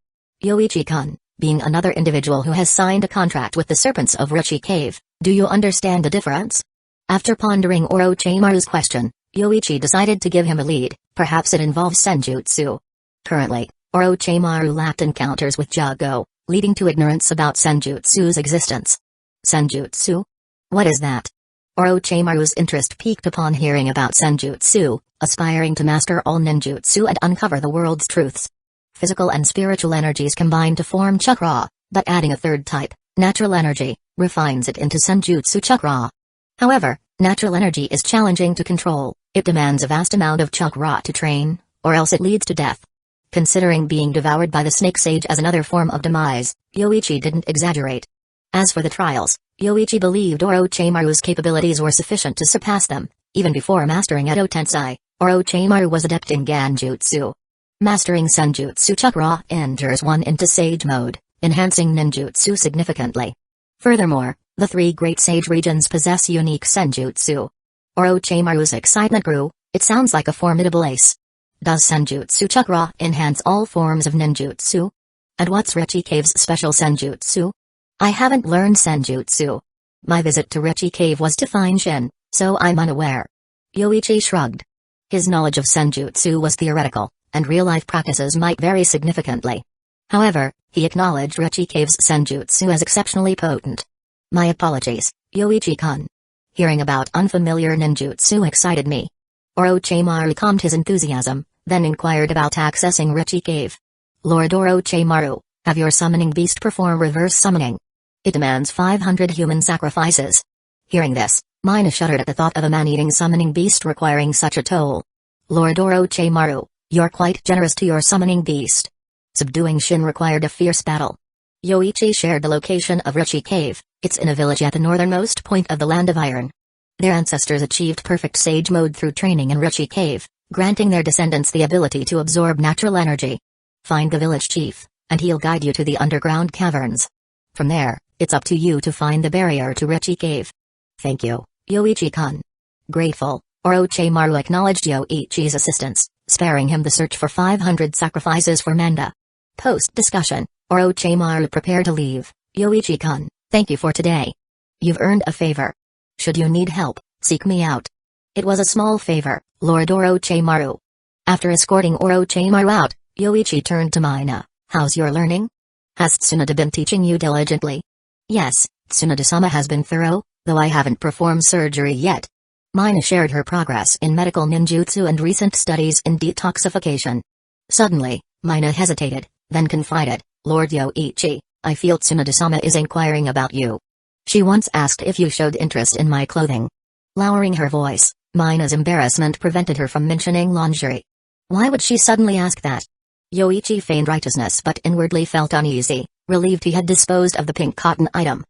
Yoichi-kun, being another individual who has signed a contract with the serpents of Richie Cave, do you understand the difference? After pondering Orochimaru's question, Yoichi decided to give him a lead, perhaps it involves senjutsu. Currently, Orochimaru lacked encounters with Jugo, leading to ignorance about senjutsu's existence. Senjutsu? What is that? Orochimaru's interest peaked upon hearing about senjutsu, aspiring to master all ninjutsu and uncover the world's truths. Physical and spiritual energies combine to form chakra, but adding a third type, natural energy, refines it into senjutsu chakra. However, natural energy is challenging to control, it demands a vast amount of chakra to train, or else it leads to death. Considering being devoured by the snake sage as another form of demise, Yoichi didn't exaggerate. As for the trials, Yoichi believed Orochimaru's capabilities were sufficient to surpass them. Even before mastering Edo Tensei, Orochimaru was adept in Ganjutsu. Mastering Senjutsu Chakra enters one into Sage mode, enhancing ninjutsu significantly. Furthermore, the three great Sage regions possess unique Senjutsu. Orochimaru's excitement grew, it sounds like a formidable ace. Does Senjutsu Chakra enhance all forms of ninjutsu? And what's Richie Cave's special Senjutsu? I haven't learned Senjutsu. My visit to Richie Cave was to find Shin, so I'm unaware. Yoichi shrugged. His knowledge of Senjutsu was theoretical, and real-life practices might vary significantly. However, he acknowledged Richie Cave's Senjutsu as exceptionally potent. My apologies, Yoichi-kun. Hearing about unfamiliar ninjutsu excited me. Orochimaru calmed his enthusiasm, then inquired about accessing Richie Cave. Lord Orochimaru, have your summoning beast perform reverse summoning. It demands 500 human sacrifices. Hearing this, Mina shuddered at the thought of a man-eating summoning beast requiring such a toll. Lord Orochimaru, you're quite generous to your summoning beast. Subduing Shin required a fierce battle. Yoichi shared the location of Richie Cave. It's in a village at the northernmost point of the Land of Iron. Their ancestors achieved perfect sage mode through training in Richie Cave, granting their descendants the ability to absorb natural energy. Find the village chief, and he'll guide you to the underground caverns. From there, it's up to you to find the barrier to Richie Cave. Thank you, Yoichi-kun. Grateful, Orochimaru acknowledged Yoichi's assistance, sparing him the search for 500 sacrifices for Manda. Post-discussion, Orochimaru prepared to leave. Yoichi-kun, thank you for today. You've earned a favor. Should you need help, seek me out. It was a small favor, Lord Orochimaru. After escorting Orochimaru out, Yoichi turned to Mina. How's your learning? Has Tsunade been teaching you diligently? Yes, Tsunade-sama has been thorough, though I haven't performed surgery yet. Mina shared her progress in medical ninjutsu and recent studies in detoxification. Suddenly, Mina hesitated, then confided, Lord Yoichi, I feel Tsunade-sama is inquiring about you. She once asked if you showed interest in my clothing. Lowering her voice, Mina's embarrassment prevented her from mentioning lingerie. Why would she suddenly ask that? Yoichi feigned righteousness but inwardly felt uneasy, relieved he had disposed of the pink cotton item.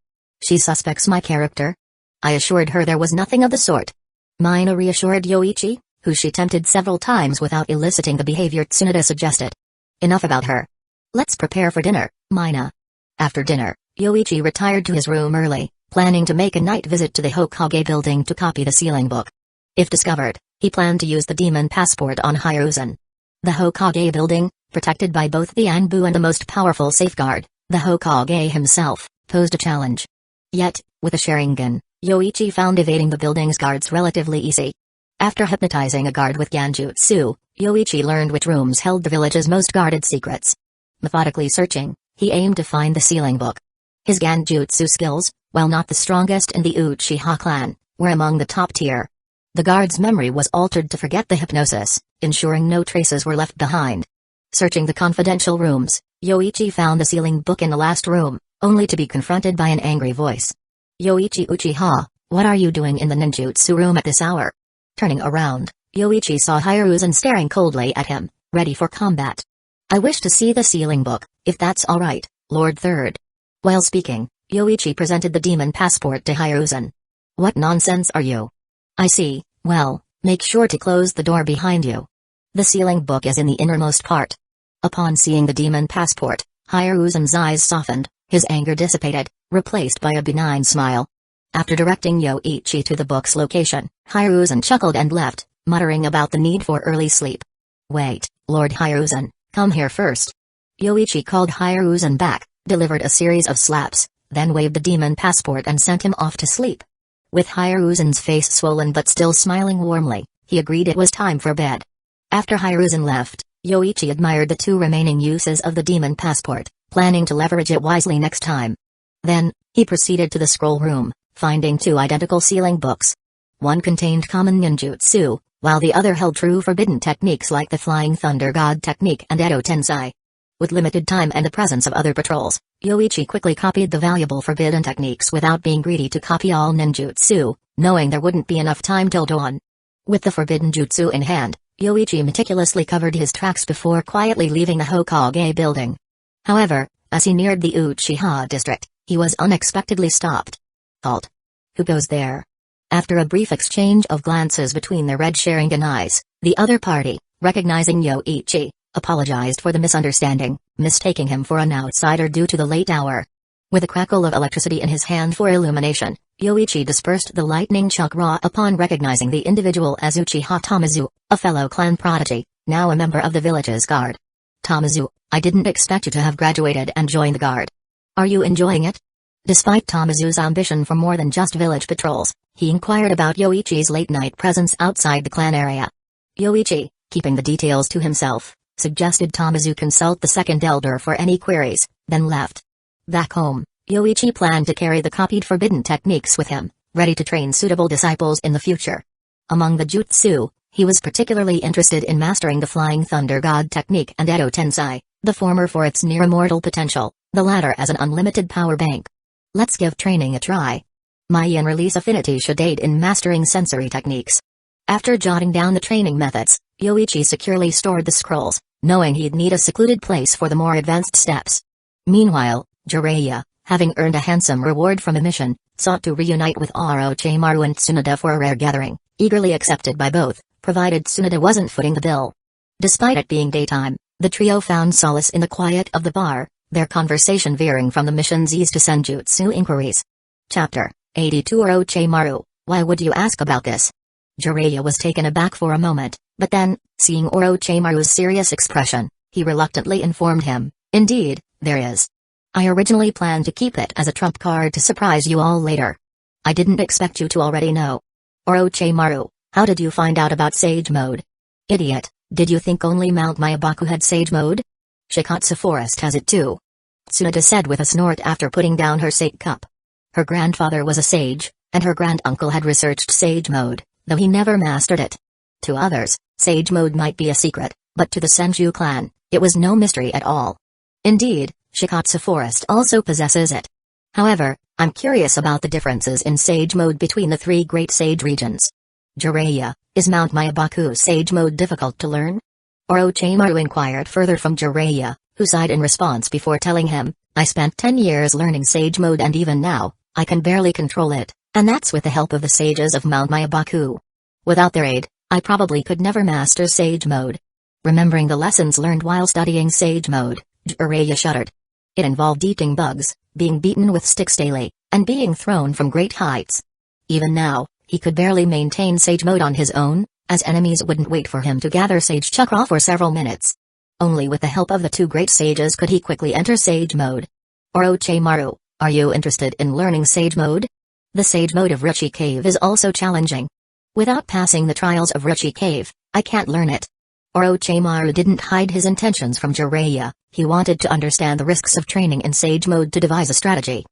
She suspects my character? I assured her there was nothing of the sort. Mina reassured Yoichi, who she tempted several times without eliciting the behavior Tsunade suggested. Enough about her. Let's prepare for dinner, Mina. After dinner, Yoichi retired to his room early, planning to make a night visit to the Hokage building to copy the sealing book. If discovered, he planned to use the demon passport on Hiruzen. The Hokage building, protected by both the Anbu and the most powerful safeguard, the Hokage himself, posed a challenge. Yet, with a Sharingan, Yoichi found evading the building's guards relatively easy. After hypnotizing a guard with Genjutsu, Yoichi learned which rooms held the village's most guarded secrets. Methodically searching, he aimed to find the sealing book. His Genjutsu skills, while not the strongest in the Uchiha clan, were among the top tier. The guard's memory was altered to forget the hypnosis, ensuring no traces were left behind. Searching the confidential rooms, Yoichi found the sealing book in the last room, only to be confronted by an angry voice. Yoichi Uchiha, what are you doing in the ninjutsu room at this hour? Turning around, Yoichi saw Hiruzen staring coldly at him, ready for combat. I wish to see the sealing book, if that's alright, Lord Third. While speaking, Yoichi presented the demon passport to Hiruzen. What nonsense are you? I see, well, make sure to close the door behind you. The sealing book is in the innermost part. Upon seeing the demon passport, Hiruzen's eyes softened, his anger dissipated, replaced by a benign smile. After directing Yoichi to the book's location, Hiruzen chuckled and left, muttering about the need for early sleep. Wait, Lord Hiruzen, come here first. Yoichi called Hiruzen back, delivered a series of slaps, then waved the demon passport and sent him off to sleep. With Hiruzen's face swollen but still smiling warmly, he agreed it was time for bed. After Hiruzen left, Yoichi admired the two remaining uses of the demon passport, planning to leverage it wisely next time. Then, he proceeded to the scroll room, finding two identical sealing books. One contained common ninjutsu, while the other held true forbidden techniques like the Flying Thunder God technique and Edo Tensei. With limited time and the presence of other patrols, Yoichi quickly copied the valuable forbidden techniques without being greedy to copy all ninjutsu, knowing there wouldn't be enough time till dawn. With the forbidden jutsu in hand, Yoichi meticulously covered his tracks before quietly leaving the Hokage building. However, as he neared the Uchiha district, he was unexpectedly stopped. Halt. Who goes there? After a brief exchange of glances between their red Sharingan eyes, the other party, recognizing Yoichi, apologized for the misunderstanding, mistaking him for an outsider due to the late hour. With a crackle of electricity in his hand for illumination, Yoichi dispersed the lightning chakra upon recognizing the individual as Uchiha Tamazu, a fellow clan prodigy, now a member of the village's guard. Tamazu, I didn't expect you to have graduated and joined the guard. Are you enjoying it? Despite Tamazu's ambition for more than just village patrols, he inquired about Yoichi's late-night presence outside the clan area. Yoichi, keeping the details to himself, suggested Tamazu consult the second elder for any queries, then left. Back home, Yoichi planned to carry the copied forbidden techniques with him, ready to train suitable disciples in the future. Among the jutsu, He was particularly interested in mastering the Flying Thunder God technique and Edo Tensei, the former for its near-immortal potential, the latter as an unlimited power bank. Let's give training a try. My yin release affinity should aid in mastering sensory techniques. After jotting down the training methods, Yoichi securely stored the scrolls, knowing he'd need a secluded place for the more advanced steps. Meanwhile, Jiraiya, having earned a handsome reward from a mission, sought to reunite with Orochimaru and Tsunade for a rare gathering, eagerly accepted by both, provided Tsunade wasn't footing the bill. Despite it being daytime, the trio found solace in the quiet of the bar, their conversation veering from the mission's ease to senjutsu inquiries. Chapter 82 Orochimaru, why would you ask about this? Jiraiya was taken aback for a moment, but then, seeing Orochimaru's serious expression, he reluctantly informed him, indeed, there is. I originally planned to keep it as a trump card to surprise you all later. I didn't expect you to already know. Orochimaru, how did you find out about Sage Mode? Idiot, did you think only Mount Myabaku had Sage Mode? Shikatsu Forest has it too. Tsunade said with a snort after putting down her sake cup. Her grandfather was a sage, and her granduncle had researched Sage Mode, though he never mastered it. To others, Sage Mode might be a secret, but to the Senju clan, it was no mystery at all. Indeed, Shikatsu Forest also possesses it. However, I'm curious about the differences in Sage Mode between the three great Sage regions. Jiraiya, is Mount Myabaku's Sage Mode difficult to learn? Orochimaru inquired further from Jiraiya, who sighed in response before telling him, I spent 10 years learning Sage Mode and even now, I can barely control it, and that's with the help of the sages of Mount Myabaku. Without their aid, I probably could never master Sage Mode. Remembering the lessons learned while studying Sage Mode, Jiraiya shuddered. It involved eating bugs, being beaten with sticks daily, and being thrown from great heights. Even now, he could barely maintain Sage Mode on his own, as enemies wouldn't wait for him to gather Sage Chakra for several minutes. Only with the help of the two great sages could he quickly enter Sage Mode. Orochimaru, are you interested in learning Sage Mode? The Sage Mode of Ruchi Cave is also challenging. Without passing the trials of Ruchi Cave, I can't learn it. Orochimaru didn't hide his intentions from Jiraiya, he wanted to understand the risks of training in Sage Mode to devise a strategy.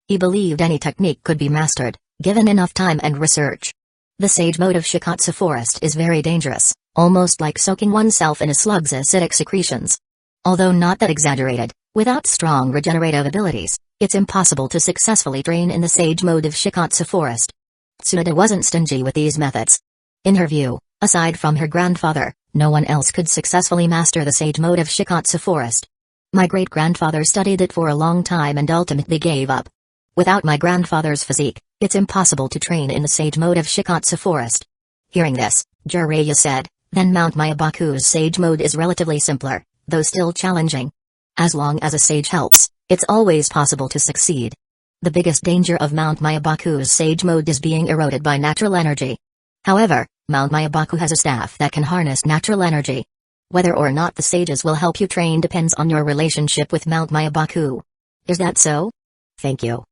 He believed any technique could be mastered, given enough time and research. The Sage Mode of Shikatsu Forest is very dangerous, almost like soaking oneself in a slug's acidic secretions. Although not that exaggerated, without strong regenerative abilities, it's impossible to successfully train in the Sage Mode of Shikatsu Forest. Tsunade wasn't stingy with these methods. In her view, aside from her grandfather, no one else could successfully master the Sage Mode of Shikatsu Forest. My great-grandfather studied it for a long time and ultimately gave up. Without my grandfather's physique, it's impossible to train in the Sage Mode of Shikatsu Forest. Hearing this, Jiraiya said, then Mount Myabaku's Sage Mode is relatively simpler, though still challenging. As long as a sage helps, it's always possible to succeed. The biggest danger of Mount Myabaku's Sage Mode is being eroded by natural energy. However, Mount Myabaku has a staff that can harness natural energy. Whether or not the sages will help you train depends on your relationship with Mount Myabaku. Is that so? Thank you.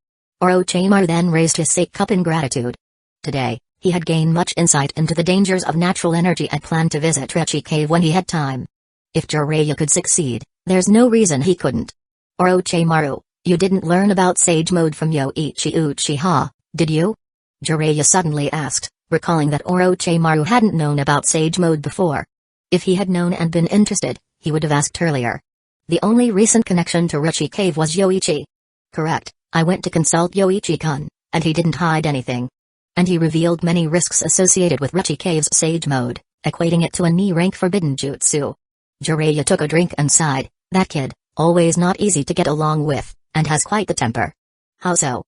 Orochimaru then raised his sake cup in gratitude. Today, he had gained much insight into the dangers of natural energy and planned to visit Ruchi Cave when he had time. If Jiraiya could succeed, there's no reason he couldn't. Orochimaru, you didn't learn about Sage Mode from Yoichi Uchiha, did you? Jiraiya suddenly asked, recalling that Orochimaru hadn't known about Sage Mode before. If he had known and been interested, he would have asked earlier. The only recent connection to Ruchi Cave was Yoichi. Correct, I went to consult Yoichi-kun, and he didn't hide anything. And he revealed many risks associated with Ruchi Cave's Sage Mode, equating it to a knee-rank forbidden jutsu. Jiraiya took a drink and sighed, that kid, always not easy to get along with, and has quite the temper. How so?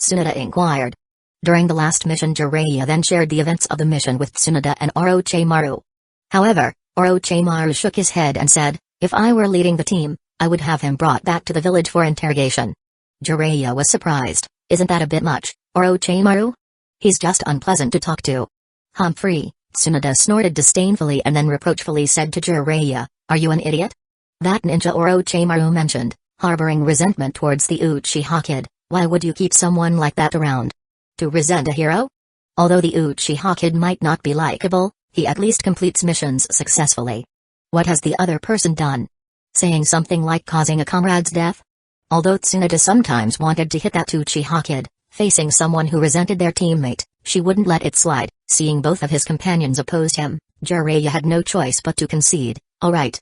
Tsunade inquired. During the last mission Jiraiya then shared the events of the mission with Tsunade and Orochimaru. However, Orochimaru shook his head and said, if I were leading the team, I would have him brought back to the village for interrogation. Jiraiya was surprised, isn't that a bit much, Orochimaru? He's just unpleasant to talk to. Humphrey, Tsunade snorted disdainfully and then reproachfully said to Jiraiya, are you an idiot? That ninja Orochimaru mentioned, harboring resentment towards the Uchiha kid, why would you keep someone like that around? To resent a hero? Although the Uchiha kid might not be likable, he at least completes missions successfully. What has the other person done? Saying something like causing a comrade's death? Although Tsunade sometimes wanted to hit that Uchiha kid, facing someone who resented their teammate, she wouldn't let it slide, seeing both of his companions opposed him. Jiraiya had no choice but to concede. Alright,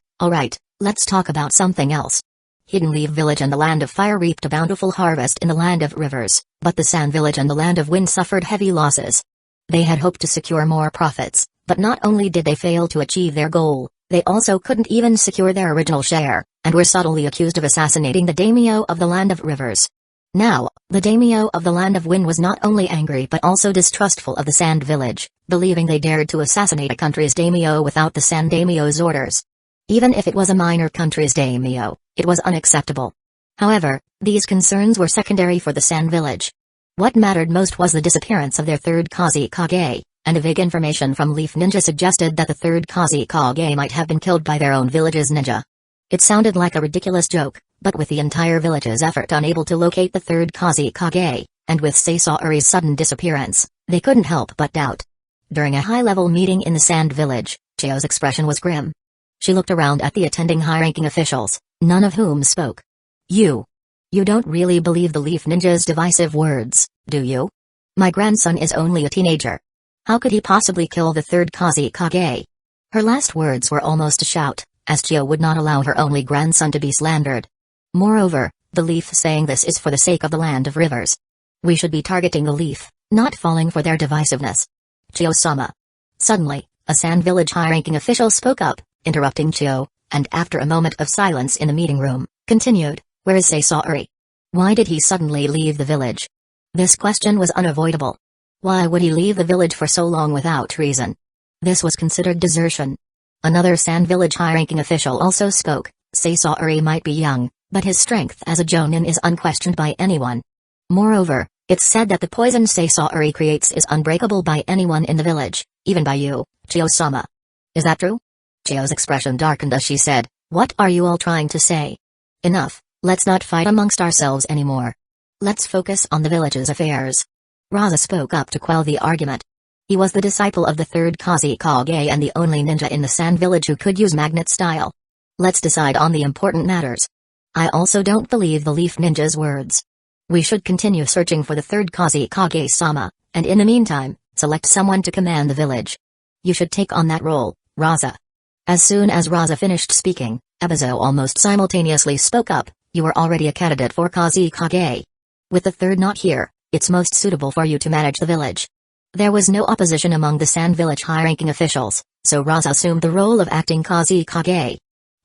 let's talk about something else. Hidden Leaf Village and the Land of Fire reaped a bountiful harvest in the Land of Rivers, but the Sand Village and the Land of Wind suffered heavy losses. They had hoped to secure more profits, but not only did they fail to achieve their goal, they also couldn't even secure their original share, and were subtly accused of assassinating the daimyo of the Land of Rivers. Now, the daimyo of the Land of Wind was not only angry but also distrustful of the Sand Village, believing they dared to assassinate a country's daimyo without the Sand daimyo's orders. Even if it was a minor country's daimyo, it was unacceptable. However, these concerns were secondary for the Sand Village. What mattered most was the disappearance of their third Kusagakure, and a vague information from Leaf Ninja suggested that the third Kusagakure might have been killed by their own village's ninja. It sounded like a ridiculous joke, but with the entire village's effort unable to locate the third Kusagakure, and with Sasauri's sudden disappearance, they couldn't help but doubt. During a high-level meeting in the Sand Village, Chio's expression was grim. She looked around at the attending high-ranking officials, none of whom spoke. You don't really believe the Leaf Ninja's divisive words, do you? My grandson is only a teenager. How could he possibly kill the third Kusagakure? Her last words were almost a shout, as Chio would not allow her only grandson to be slandered. Moreover, the Leaf saying this is for the sake of the Land of Rivers. We should be targeting the Leaf, not falling for their divisiveness. Chio-sama. Suddenly, a Sand Village high-ranking official spoke up, interrupting Chio, and after a moment of silence in the meeting room, continued, "Where is Sasauri? Why did he suddenly leave the village?" This question was unavoidable. Why would he leave the village for so long without reason? This was considered desertion. Another Sand Village high-ranking official also spoke. Sasauri might be young, but his strength as a jonin is unquestioned by anyone. Moreover, it's said that the poison Sasauri creates is unbreakable by anyone in the village, even by you, Chio-sama. Is that true? Chio's expression darkened as she said, "What are you all trying to say? Enough, let's not fight amongst ourselves anymore. Let's focus on the village's affairs." Raza spoke up to quell the argument. He was the disciple of the third Kusagakure and the only ninja in the Sand Village who could use magnet style. Let's decide on the important matters. I also don't believe the Leaf Ninja's words. We should continue searching for the third Kusagakure-sama, and in the meantime, select someone to command the village. You should take on that role, Raza. As soon as Raza finished speaking, Ebizo almost simultaneously spoke up. You are already a candidate for Kusagakure. With the third not here, it's most suitable for you to manage the village. There was no opposition among the Sand Village high-ranking officials, so Raza assumed the role of acting Kusagakure.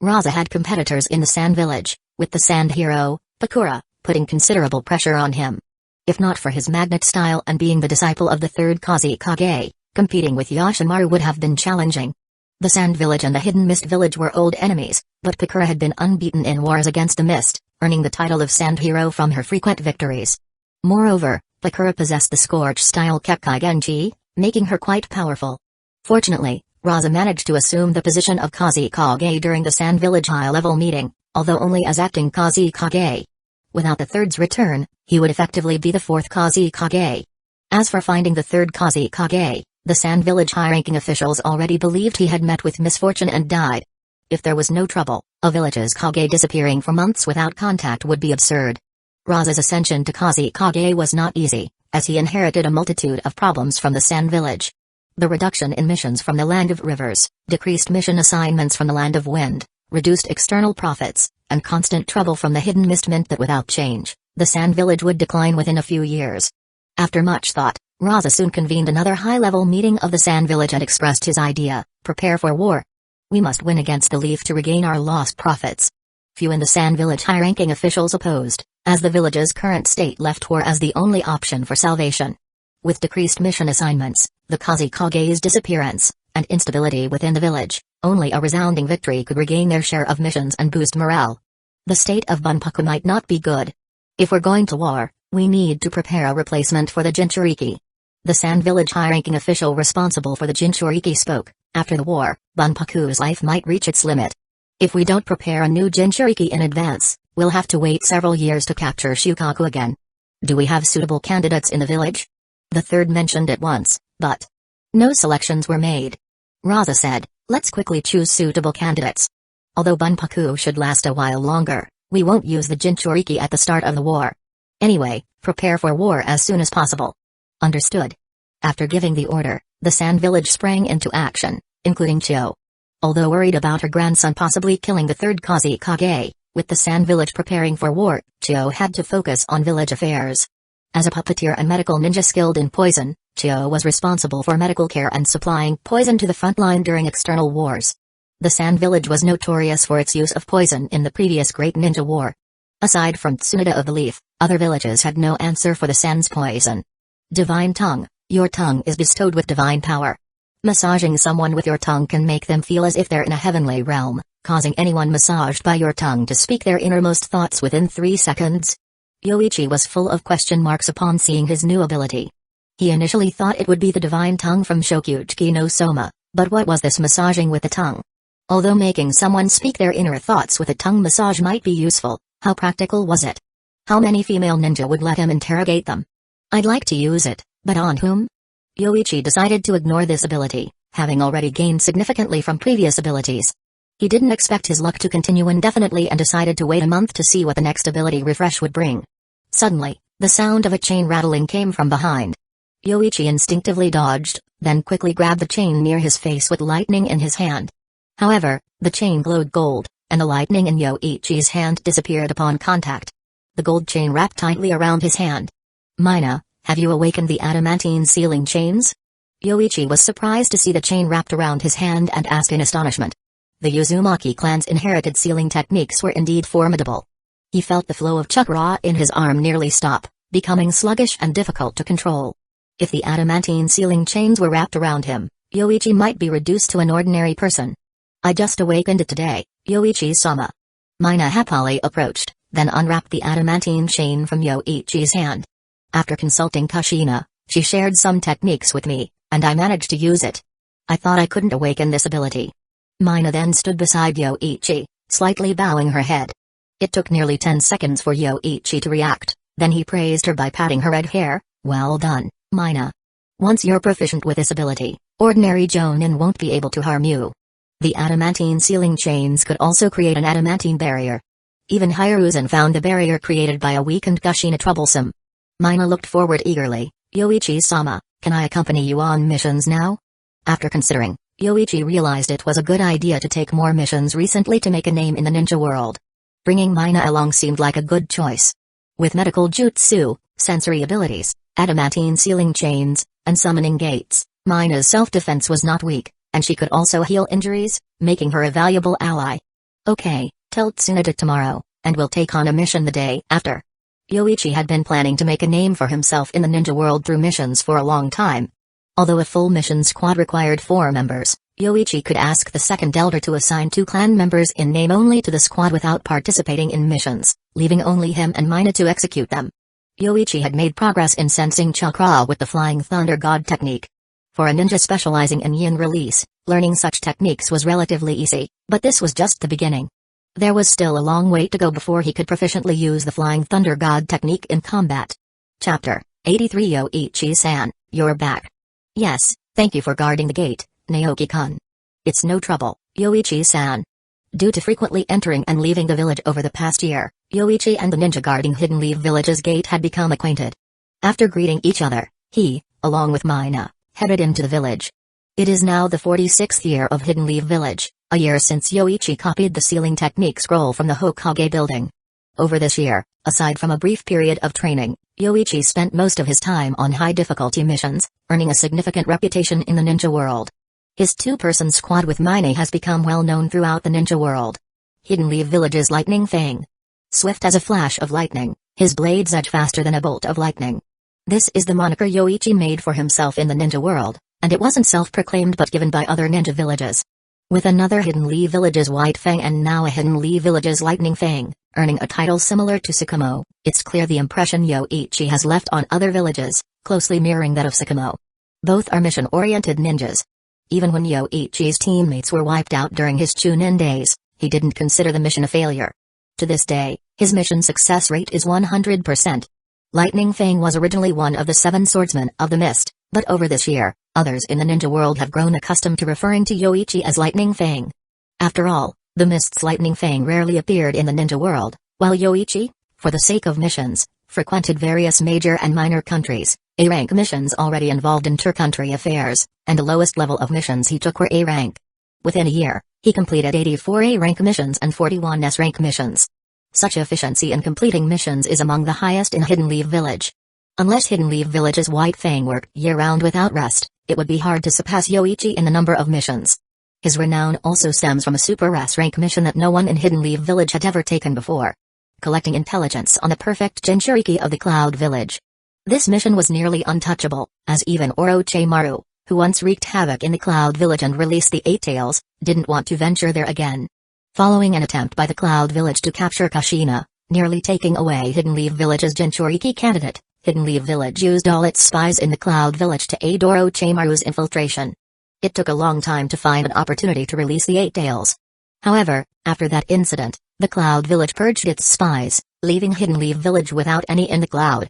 Raza had competitors in the Sand Village, with the Sand Hero, Pakura, putting considerable pressure on him. If not for his magnet style and being the disciple of the third Kusagakure, competing with Yoshimaru would have been challenging. The Sand Village and the Hidden Mist Village were old enemies, but Pakura had been unbeaten in wars against the Mist, earning the title of Sand Hero from her frequent victories. Moreover, Pakura possessed the Scorch-style Kekkai Genji, making her quite powerful. Fortunately, Raza managed to assume the position of Kusagakure during the Sand Village high-level meeting, although only as acting Kusagakure. Without the third's return, he would effectively be the fourth Kusagakure. As for finding the third Kusagakure, the Sand Village high-ranking officials already believed he had met with misfortune and died. If there was no trouble, a village's Kage disappearing for months without contact would be absurd. Raza's ascension to Kusagakure was not easy, as he inherited a multitude of problems from the Sand Village. The reduction in missions from the Land of Rivers, decreased mission assignments from the Land of Wind, reduced external profits, and constant trouble from the Hidden Mist meant that without change, the Sand Village would decline within a few years. After much thought, Raza soon convened another high-level meeting of the Sand Village and expressed his idea: prepare for war. We must win against the Leaf to regain our lost profits. Few in the Sand Village high-ranking officials opposed, as the village's current state left war as the only option for salvation. With decreased mission assignments, the Kusagakure's disappearance, and instability within the village, only a resounding victory could regain their share of missions and boost morale. The state of Bunpaku might not be good. If we're going to war, we need to prepare a replacement for the Jinchuriki. The Sand Village high-ranking official responsible for the Jinchuriki spoke. After the war, Bunpaku's life might reach its limit. If we don't prepare a new Jinchuriki in advance, we'll have to wait several years to capture Shukaku again. Do we have suitable candidates in the village? The third mentioned at once, but no selections were made. Raza said, let's quickly choose suitable candidates. Although Bunpaku should last a while longer, we won't use the Jinchuriki at the start of the war. Anyway, prepare for war as soon as possible. Understood. After giving the order, the Sand Village sprang into action. including Chio. Although worried about her grandson possibly killing the third Kazekage, with the Sand Village preparing for war, Chio had to focus on village affairs. As a puppeteer and medical ninja skilled in poison, Chio was responsible for medical care and supplying poison to the front line during external wars. The Sand Village was notorious for its use of poison in the previous Great Ninja War. Aside from Tsunade of the Leaf, other villages had no answer for the Sand's poison. Divine Tongue. Your tongue is bestowed with divine power. Massaging someone with your tongue can make them feel as if they're in a heavenly realm, causing anyone massaged by your tongue to speak their innermost thoughts within 3 seconds. Yoichi was full of question marks upon seeing his new ability. He initially thought it would be the divine tongue from Shokuchiki no Soma, but what was this massaging with the tongue? Although making someone speak their inner thoughts with a tongue massage might be useful, how practical was it? How many female ninja would let him interrogate them? I'd like to use it, but on whom? Yoichi decided to ignore this ability, having already gained significantly from previous abilities. He didn't expect his luck to continue indefinitely and decided to wait a month to see what the next ability refresh would bring. Suddenly, the sound of a chain rattling came from behind. Yoichi instinctively dodged, then quickly grabbed the chain near his face with lightning in his hand. However, the chain glowed gold, and the lightning in Yoichi's hand disappeared upon contact. The gold chain wrapped tightly around his hand. Mina, have you awakened the adamantine sealing chains? Yoichi was surprised to see the chain wrapped around his hand and asked in astonishment. The Uzumaki clan's inherited sealing techniques were indeed formidable. He felt the flow of chakra in his arm nearly stop, becoming sluggish and difficult to control. If the adamantine sealing chains were wrapped around him, Yoichi might be reduced to an ordinary person. I just awakened it today, Yoichi-sama. Mina happily approached, then unwrapped the adamantine chain from Yoichi's hand. After consulting Kushina, she shared some techniques with me, and I managed to use it. I thought I couldn't awaken this ability. Mina then stood beside Yoichi, slightly bowing her head. It took nearly 10 seconds for Yoichi to react, then he praised her by patting her red hair. Well done, Mina. Once you're proficient with this ability, ordinary Jonin won't be able to harm you. The adamantine sealing chains could also create an adamantine barrier. Even Hiruzen found the barrier created by a weakened Kushina troublesome. Mina looked forward eagerly. Yoichi-sama, can I accompany you on missions now? After considering, Yoichi realized it was a good idea to take more missions recently to make a name in the ninja world. Bringing Mina along seemed like a good choice. With medical jutsu, sensory abilities, adamantine sealing chains, and summoning gates, Mina's self-defense was not weak, and she could also heal injuries, making her a valuable ally. Okay, tell Tsunade tomorrow, and we'll take on a mission the day after. Yoichi had been planning to make a name for himself in the ninja world through missions for a long time. Although a full mission squad required 4 members, Yoichi could ask the second elder to assign 2 clan members in name only to the squad without participating in missions, leaving only him and Mina to execute them. Yoichi had made progress in sensing chakra with the Flying Thunder God technique. For a ninja specializing in yin release, learning such techniques was relatively easy, but this was just the beginning. There was still a long way to go before he could proficiently use the Flying Thunder God technique in combat. Chapter 83 Yoichi-san, you're back. Yes, thank you for guarding the gate, Naoki-kun. It's no trouble, Yoichi-san. Due to frequently entering and leaving the village over the past year, Yoichi and the ninja guarding Hidden Leaf Village's gate had become acquainted. After greeting each other, he, along with Mina, headed into the village. It is now the 46th year of Hidden Leaf Village, a year since Yoichi copied the sealing technique scroll from the Hokage building. Over this year, aside from a brief period of training, Yoichi spent most of his time on high-difficulty missions, earning a significant reputation in the ninja world. His 2-person squad with Mina has become well known throughout the ninja world. Hidden Leaf Village's Lightning Fang. Swift as a flash of lightning, his blades edge faster than a bolt of lightning. This is the moniker Yoichi made for himself in the ninja world, and it wasn't self-proclaimed but given by other ninja villages. With another Hidden Leaf Village's White Fang and now a Hidden Leaf Village's Lightning Fang, earning a title similar to Tsukumo, it's clear the impression Yoichi has left on other villages, closely mirroring that of Tsukumo. Both are mission-oriented ninjas. Even when Yoichi's teammates were wiped out during his Chunin days, he didn't consider the mission a failure. To this day, his mission success rate is 100%. Lightning Fang was originally one of the 7 swordsmen of the mist, but over this year, others in the ninja world have grown accustomed to referring to Yoichi as Lightning Fang. After all, the mist's Lightning Fang rarely appeared in the ninja world, while Yoichi, for the sake of missions, frequented various major and minor countries, A-rank missions already involved inter-country affairs, and the lowest level of missions he took were A-rank. Within a year, he completed 84 A-rank missions and 41 S-rank missions. Such efficiency in completing missions is among the highest in Hidden Leaf Village. Unless Hidden Leaf Village's White Fang worked year-round without rest, it would be hard to surpass Yoichi in the number of missions. His renown also stems from a Super S-rank mission that no one in Hidden Leaf Village had ever taken before. Collecting intelligence on the perfect Jinchuriki of the Cloud Village. This mission was nearly untouchable, as even Orochimaru, who once wreaked havoc in the Cloud Village and released the Eight Tails, didn't want to venture there again. Following an attempt by the Cloud Village to capture Kushina, nearly taking away Hidden Leaf Village's Jinchuriki candidate, Hidden Leaf Village used all its spies in the Cloud Village to aid Orochimaru's infiltration. It took a long time to find an opportunity to release the Eight Tails. However, after that incident, the Cloud Village purged its spies, leaving Hidden Leaf Village without any in the cloud.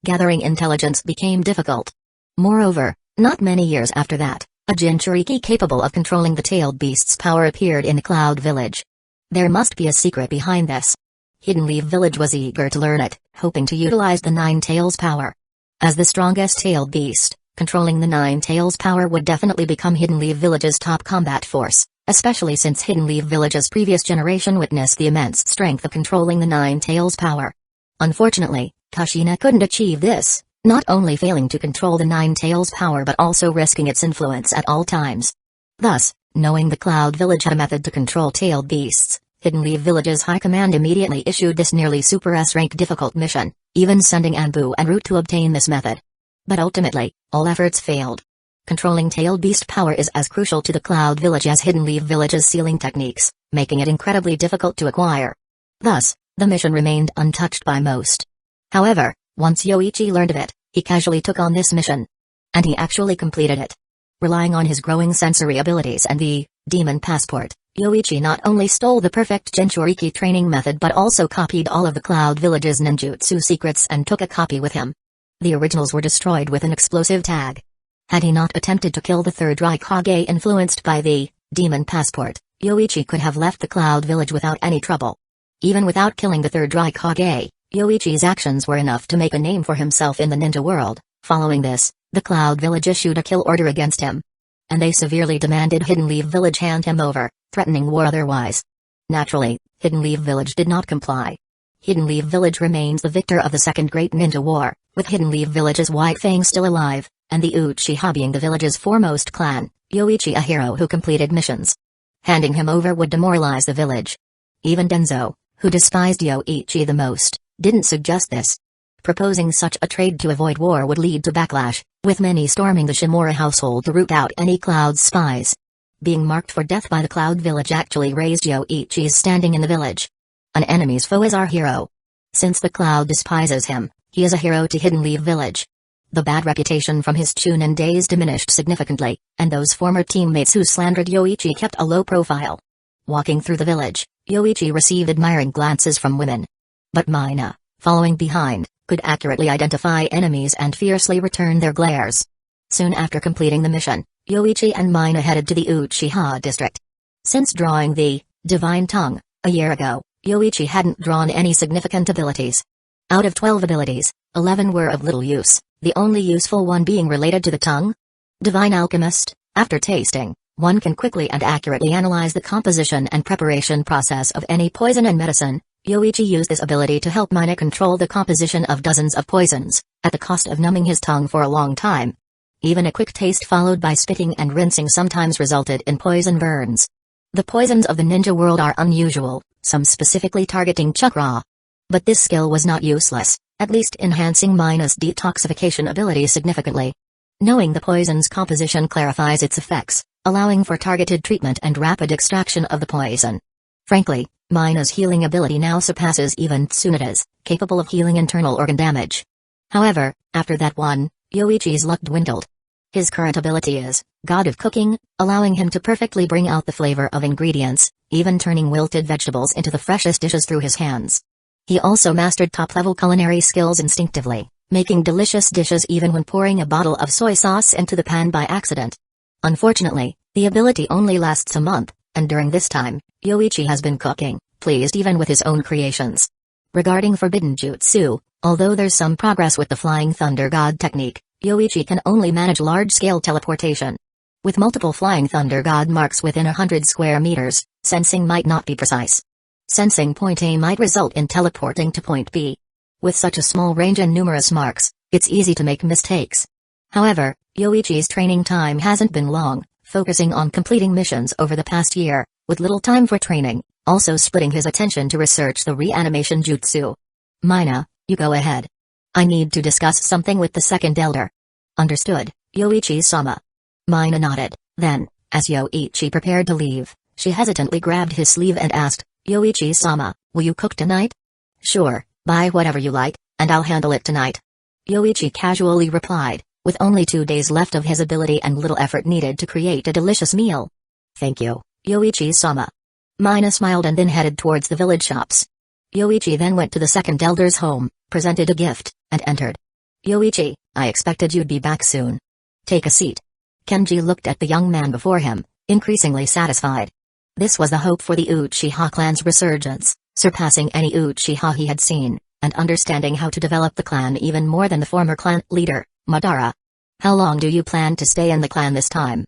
Gathering intelligence became difficult. Moreover, not many years after that, a Jinchuriki capable of controlling the tailed beast's power appeared in the Cloud Village. There must be a secret behind this. Hidden Leaf Village was eager to learn it, hoping to utilize the Nine Tails power. As the strongest tailed beast, controlling the Nine Tails power would definitely become Hidden Leaf Village's top combat force, especially since Hidden Leaf Village's previous generation witnessed the immense strength of controlling the Nine Tails power. Unfortunately, Kushina couldn't achieve this, not only failing to control the Nine Tails power but also risking its influence at all times. Thus, knowing the Cloud Village had a method to control tailed beasts, Hidden Leaf Village's high command immediately issued this nearly Super S-rank difficult mission, even sending Anbu en route to obtain this method. But ultimately, all efforts failed. Controlling tailed beast power is as crucial to the Cloud Village as Hidden Leaf Village's sealing techniques, making it incredibly difficult to acquire. Thus, the mission remained untouched by most. However, once Yoichi learned of it, he casually took on this mission. And he actually completed it. Relying on his growing sensory abilities and the Demon Passport, Yoichi not only stole the perfect Jinchuriki training method but also copied all of the Cloud Village's ninjutsu secrets and took a copy with him. The originals were destroyed with an explosive tag. Had he not attempted to kill the third Raikage influenced by the Demon Passport, Yoichi could have left the Cloud Village without any trouble. Even without killing the third Raikage, Yoichi's actions were enough to make a name for himself in the ninja world. Following this, the Cloud Village issued a kill order against him. And they severely demanded Hidden Leaf Village hand him over, threatening war otherwise. Naturally, Hidden Leaf Village did not comply. Hidden Leaf Village remains the victor of the Second Great Ninja War, with Hidden Leaf Village's White Fang still alive, and the Uchiha being the village's foremost clan, Yoichi a hero who completed missions. Handing him over would demoralize the village. Even Danzō, who despised Yoichi the most, didn't suggest this. Proposing such a trade to avoid war would lead to backlash, with many storming the Shimura household to root out any Cloud spies. Being marked for death by the Cloud Village actually raised Yoichi's standing in the village. An enemy's foe is our hero. Since the Cloud despises him, he is a hero to Hidden Leaf Village. The bad reputation from his Chunin days diminished significantly, and those former teammates who slandered Yoichi kept a low profile. Walking through the village, Yoichi received admiring glances from women. But Mina, following behind, could accurately identify enemies and fiercely return their glares. Soon after completing the mission, Yoichi and Mina headed to the Uchiha district. Since drawing the Divine Tongue a year ago, Yoichi hadn't drawn any significant abilities. Out of 12 abilities, 11 were of little use, the only useful one being related to the tongue. Divine Alchemist, after tasting, one can quickly and accurately analyze the composition and preparation process of any poison and medicine. Yoichi used this ability to help Mina control the composition of dozens of poisons, at the cost of numbing his tongue for a long time. Even a quick taste followed by spitting and rinsing sometimes resulted in poison burns. The poisons of the ninja world are unusual, some specifically targeting chakra. But this skill was not useless, at least enhancing Mina's detoxification ability significantly. Knowing the poison's composition clarifies its effects, allowing for targeted treatment and rapid extraction of the poison. Frankly, Mina's healing ability now surpasses even Tsunoda's, capable of healing internal organ damage. However, after that one, Yoichi's luck dwindled. His current ability is God of Cooking, allowing him to perfectly bring out the flavor of ingredients, even turning wilted vegetables into the freshest dishes through his hands. He also mastered top-level culinary skills instinctively, making delicious dishes even when pouring a bottle of soy sauce into the pan by accident. Unfortunately, the ability only lasts a month, and during this time, Yoichi has been cooking, pleased even with his own creations. Regarding Forbidden Jutsu, although there's some progress with the Flying Thunder God technique, Yoichi can only manage large-scale teleportation. With multiple flying thunder god marks within 100 square meters, sensing might not be precise. Sensing point A might result in teleporting to point B. With such a small range and numerous marks, it's easy to make mistakes. However, Yoichi's training time hasn't been long, focusing on completing missions over the past year, with little time for training, also splitting his attention to research the reanimation jutsu. Mina, you go ahead. I need to discuss something with the second elder. Understood, Yoichi-sama. Mina nodded, then, as Yoichi prepared to leave, she hesitantly grabbed his sleeve and asked, Yoichi-sama, will you cook tonight? Sure, buy whatever you like, and I'll handle it tonight. Yoichi casually replied, with only 2 days left of his ability and little effort needed to create a delicious meal. Thank you, Yoichi-sama. Mina smiled and then headed towards the village shops. Yoichi then went to the second elder's home, presented a gift, and entered. Yoichi, I expected you'd be back soon. Take a seat. Kenji looked at the young man before him, increasingly satisfied. This was the hope for the Uchiha clan's resurgence, surpassing any Uchiha he had seen, and understanding how to develop the clan even more than the former clan leader, Madara. How long do you plan to stay in the clan this time?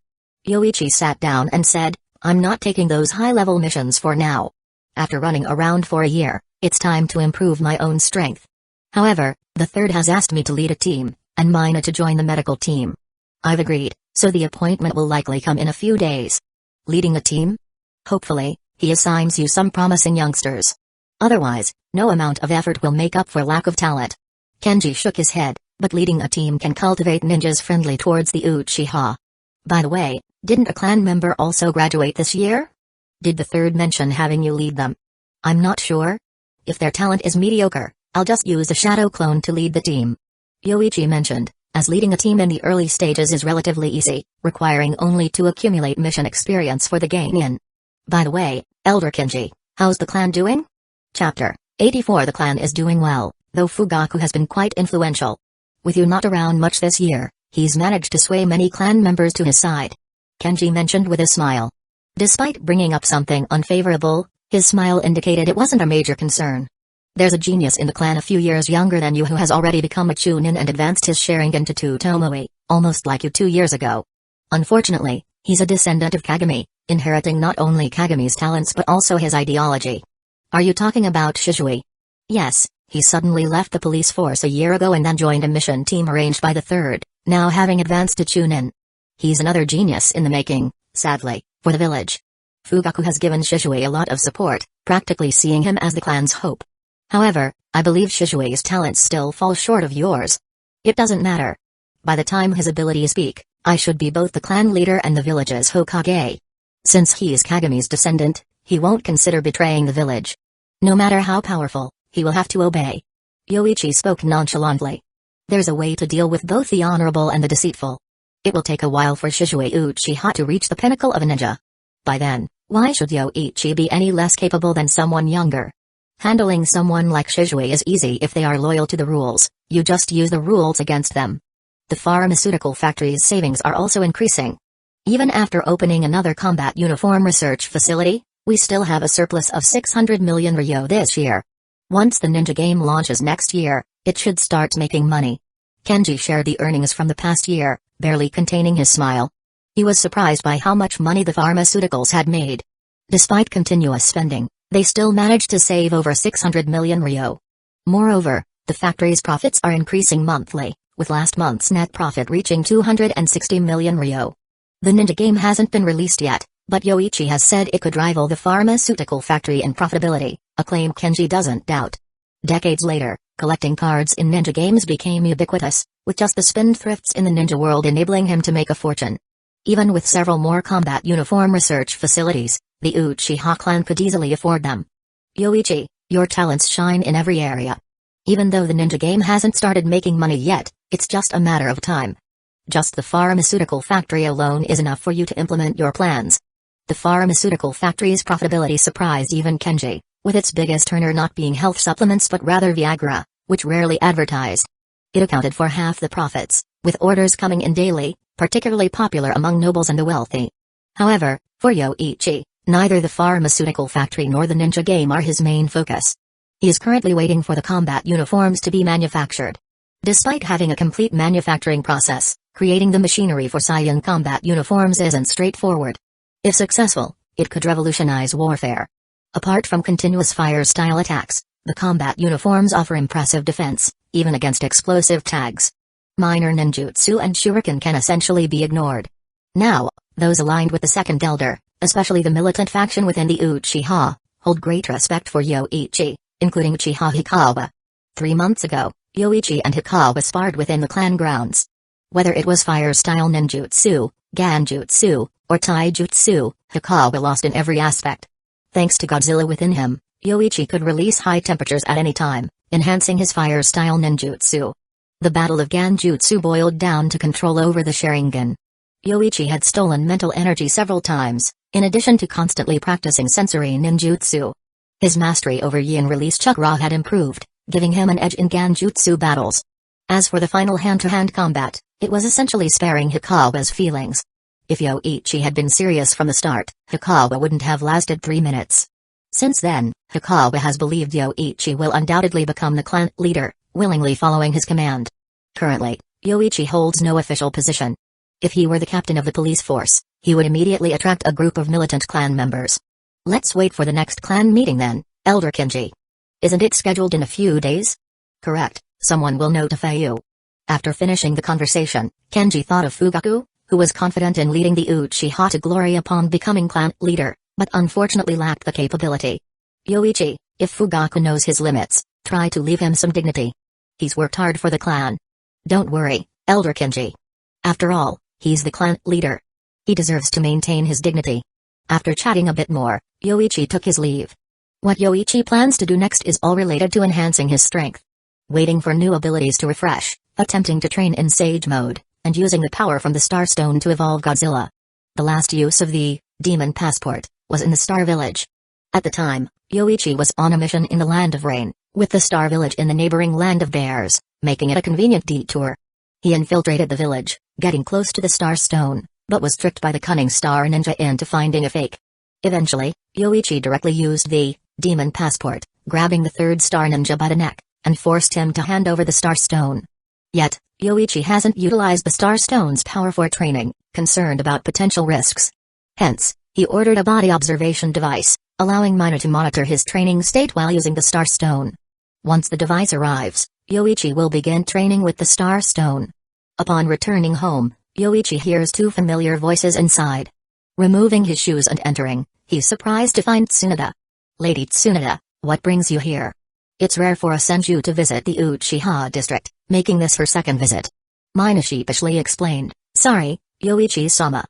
Yoichi sat down and said, I'm not taking those high-level missions for now. After running around for a year, it's time to improve my own strength. However, the third has asked me to lead a team, and Mina to join the medical team. I've agreed, so the appointment will likely come in a few days. Leading a team? Hopefully, he assigns you some promising youngsters. Otherwise, no amount of effort will make up for lack of talent. Kenji shook his head, but leading a team can cultivate ninjas friendly towards the Uchiha. By the way, didn't a clan member also graduate this year? Did the third mention having you lead them? I'm not sure. If their talent is mediocre, I'll just use a shadow clone to lead the team. Yoichi mentioned, as leading a team in the early stages is relatively easy, requiring only to accumulate mission experience for the gain-in. By the way, Elder Kenji, how's the clan doing? Chapter 84. The clan is doing well, though Fugaku has been quite influential. With you not around much this year, he's managed to sway many clan members to his side. Kenji mentioned with a smile. Despite bringing up something unfavorable, his smile indicated it wasn't a major concern. There's a genius in the clan a few years younger than you who has already become a Chunin and advanced his Sharingan to 2 Tomoe, almost like you 2 years ago. Unfortunately, he's a descendant of Kagami, inheriting not only Kagami's talents but also his ideology. Are you talking about Shisui? Yes, he suddenly left the police force a year ago and then joined a mission team arranged by the third, now having advanced to Chunin. He's another genius in the making, sadly, for the village. Fugaku has given Shisui a lot of support, practically seeing him as the clan's hope. However, I believe Shishui's talents still fall short of yours. It doesn't matter. By the time his abilities peak, I should be both the clan leader and the village's Hokage. Since he is Kagami's descendant, he won't consider betraying the village. No matter how powerful, he will have to obey. Yoichi spoke nonchalantly. There's a way to deal with both the honorable and the deceitful. It will take a while for Shisui Uchiha to reach the pinnacle of a ninja. By then, why should Yoichi be any less capable than someone younger? Handling someone like Shisui is easy if they are loyal to the rules, you just use the rules against them. The pharmaceutical factory's savings are also increasing. Even after opening another combat uniform research facility, we still have a surplus of 600 million ryo this year. Once the ninja game launches next year, it should start making money. Kenji shared the earnings from the past year, barely containing his smile. He was surprised by how much money the pharmaceuticals had made. Despite continuous spending, they still managed to save over 600 million ryo. Moreover, the factory's profits are increasing monthly, with last month's net profit reaching 260 million ryo. The ninja game hasn't been released yet, but Yoichi has said it could rival the pharmaceutical factory in profitability, a claim Kenji doesn't doubt. Decades later, collecting cards in ninja games became ubiquitous, with just the spendthrifts in the ninja world enabling him to make a fortune. Even with several more combat uniform research facilities, the Uchiha clan could easily afford them. Yoichi, your talents shine in every area. Even though the ninja game hasn't started making money yet, it's just a matter of time. Just the pharmaceutical factory alone is enough for you to implement your plans. The pharmaceutical factory's profitability surprised even Kenji, with its biggest earner not being health supplements but rather Viagra, which rarely advertised. It accounted for half the profits, with orders coming in daily, particularly popular among nobles and the wealthy. However, for Yoichi, neither the pharmaceutical factory nor the ninja game are his main focus. He is currently waiting for the combat uniforms to be manufactured. Despite having a complete manufacturing process, creating the machinery for Saiyan combat uniforms isn't straightforward. If successful, it could revolutionize warfare. Apart from continuous fire-style attacks, the combat uniforms offer impressive defense, even against explosive tags. Minor ninjutsu and shuriken can essentially be ignored. Now, those aligned with the Second Elder, especially the militant faction within the Uchiha, hold great respect for Yoichi, including Uchiha Hikawa. 3 months ago, Yoichi and Hikawa sparred within the clan grounds. Whether it was fire-style ninjutsu, ganjutsu, or taijutsu, Hikawa lost in every aspect. Thanks to Godzilla within him, Yoichi could release high temperatures at any time, enhancing his fire-style ninjutsu. The Battle of Ganjutsu boiled down to control over the Sharingan. Yoichi had stolen mental energy several times, in addition to constantly practicing sensory ninjutsu. His mastery over yin release chakra had improved, giving him an edge in Ganjutsu battles. As for the final hand-to-hand combat, it was essentially sparing Hikawa's feelings. If Yoichi had been serious from the start, Hikawa wouldn't have lasted 3 minutes. Since then, Hikawa has believed Yoichi will undoubtedly become the clan leader, willingly following his command. Currently, Yoichi holds no official position. If he were the captain of the police force, he would immediately attract a group of militant clan members. Let's wait for the next clan meeting then, Elder Kenji. Isn't it scheduled in a few days? Correct, someone will notify you. After finishing the conversation, Kenji thought of Fugaku, who was confident in leading the Uchiha to glory upon becoming clan leader, but unfortunately lacked the capability. Yoichi, if Fugaku knows his limits, try to leave him some dignity. He's worked hard for the clan. Don't worry, Elder Kenji. After all, he's the clan leader. He deserves to maintain his dignity. After chatting a bit more, Yoichi took his leave. What Yoichi plans to do next is all related to enhancing his strength. Waiting for new abilities to refresh, attempting to train in Sage mode, and using the power from the Star Stone to evolve Godzilla. The last use of the Demon Passport was in the Star Village. At the time, Yoichi was on a mission in the Land of Rain, with the Star Village in the neighboring Land of Bears, making it a convenient detour. He infiltrated the village, getting close to the Star Stone, but was tricked by the cunning Star Ninja into finding a fake. Eventually, Yoichi directly used the Demon Passport, grabbing the third Star Ninja by the neck, and forced him to hand over the Star Stone. Yet, Yoichi hasn't utilized the Star Stone's power for training, concerned about potential risks. Hence, he ordered a body observation device, allowing Mina to monitor his training state while using the Star Stone. Once the device arrives, Yoichi will begin training with the Star Stone. Upon returning home, Yoichi hears 2 familiar voices inside. Removing his shoes and entering, he's surprised to find Tsunade. Lady Tsunade, what brings you here? It's rare for a senju to visit the Uchiha district, making this her second visit. Mina sheepishly explained, sorry, Yoichi-sama.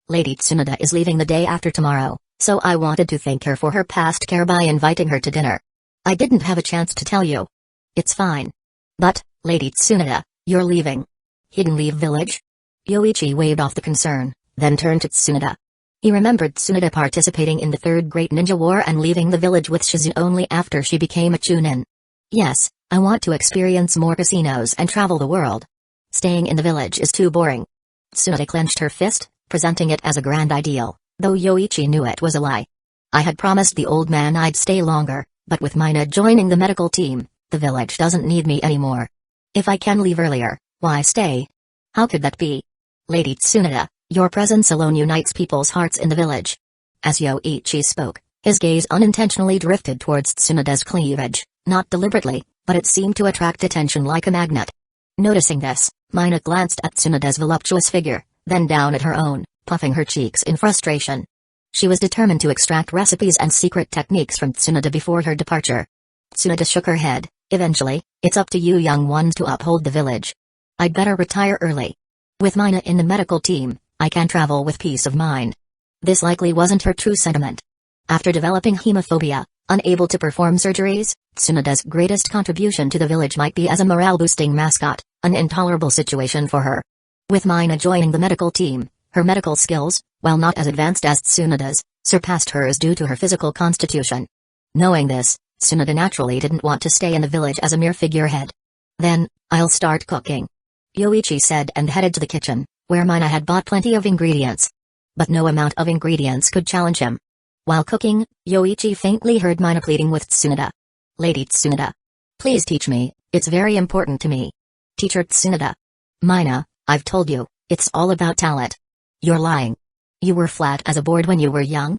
Lady Tsunade is leaving the day after tomorrow, so I wanted to thank her for her past care by inviting her to dinner. I didn't have a chance to tell you. It's fine. But, Lady Tsunade, you're leaving. Hidden Leaf Village? Yoichi waved off the concern, then turned to Tsunade. He remembered Tsunade participating in the Third Great Ninja War and leaving the village with Shizu only after she became a Chunin. Yes, I want to experience more casinos and travel the world. Staying in the village is too boring. Tsunade clenched her fist, presenting it as a grand ideal, though Yoichi knew it was a lie. I had promised the old man I'd stay longer, but with Mina joining the medical team, the village doesn't need me anymore. If I can leave earlier, why stay? How could that be? Lady Tsunade, your presence alone unites people's hearts in the village. As Yoichi spoke, his gaze unintentionally drifted towards Tsunade's cleavage, not deliberately, but it seemed to attract attention like a magnet. Noticing this, Mina glanced at Tsunade's voluptuous figure, then down at her own, puffing her cheeks in frustration. She was determined to extract recipes and secret techniques from Tsunade before her departure. Tsunade shook her head. Eventually, it's up to you young ones to uphold the village. I'd better retire early. With Mina in the medical team, I can travel with peace of mind. This likely wasn't her true sentiment. After developing hemophobia, unable to perform surgeries, Tsunade's greatest contribution to the village might be as a morale-boosting mascot, an intolerable situation for her. With Mina joining the medical team, her medical skills, while not as advanced as Tsunade's, surpassed hers due to her physical constitution. Knowing this, Tsunade naturally didn't want to stay in the village as a mere figurehead. Then, I'll start cooking. Yoichi said and headed to the kitchen, where Mina had bought plenty of ingredients. But no amount of ingredients could challenge him. While cooking, Yoichi faintly heard Mina pleading with Tsunade. Lady Tsunade. Please teach me, it's very important to me. Teacher Tsunade. Mina, I've told you, it's all about talent. You're lying. You were flat as a board when you were young?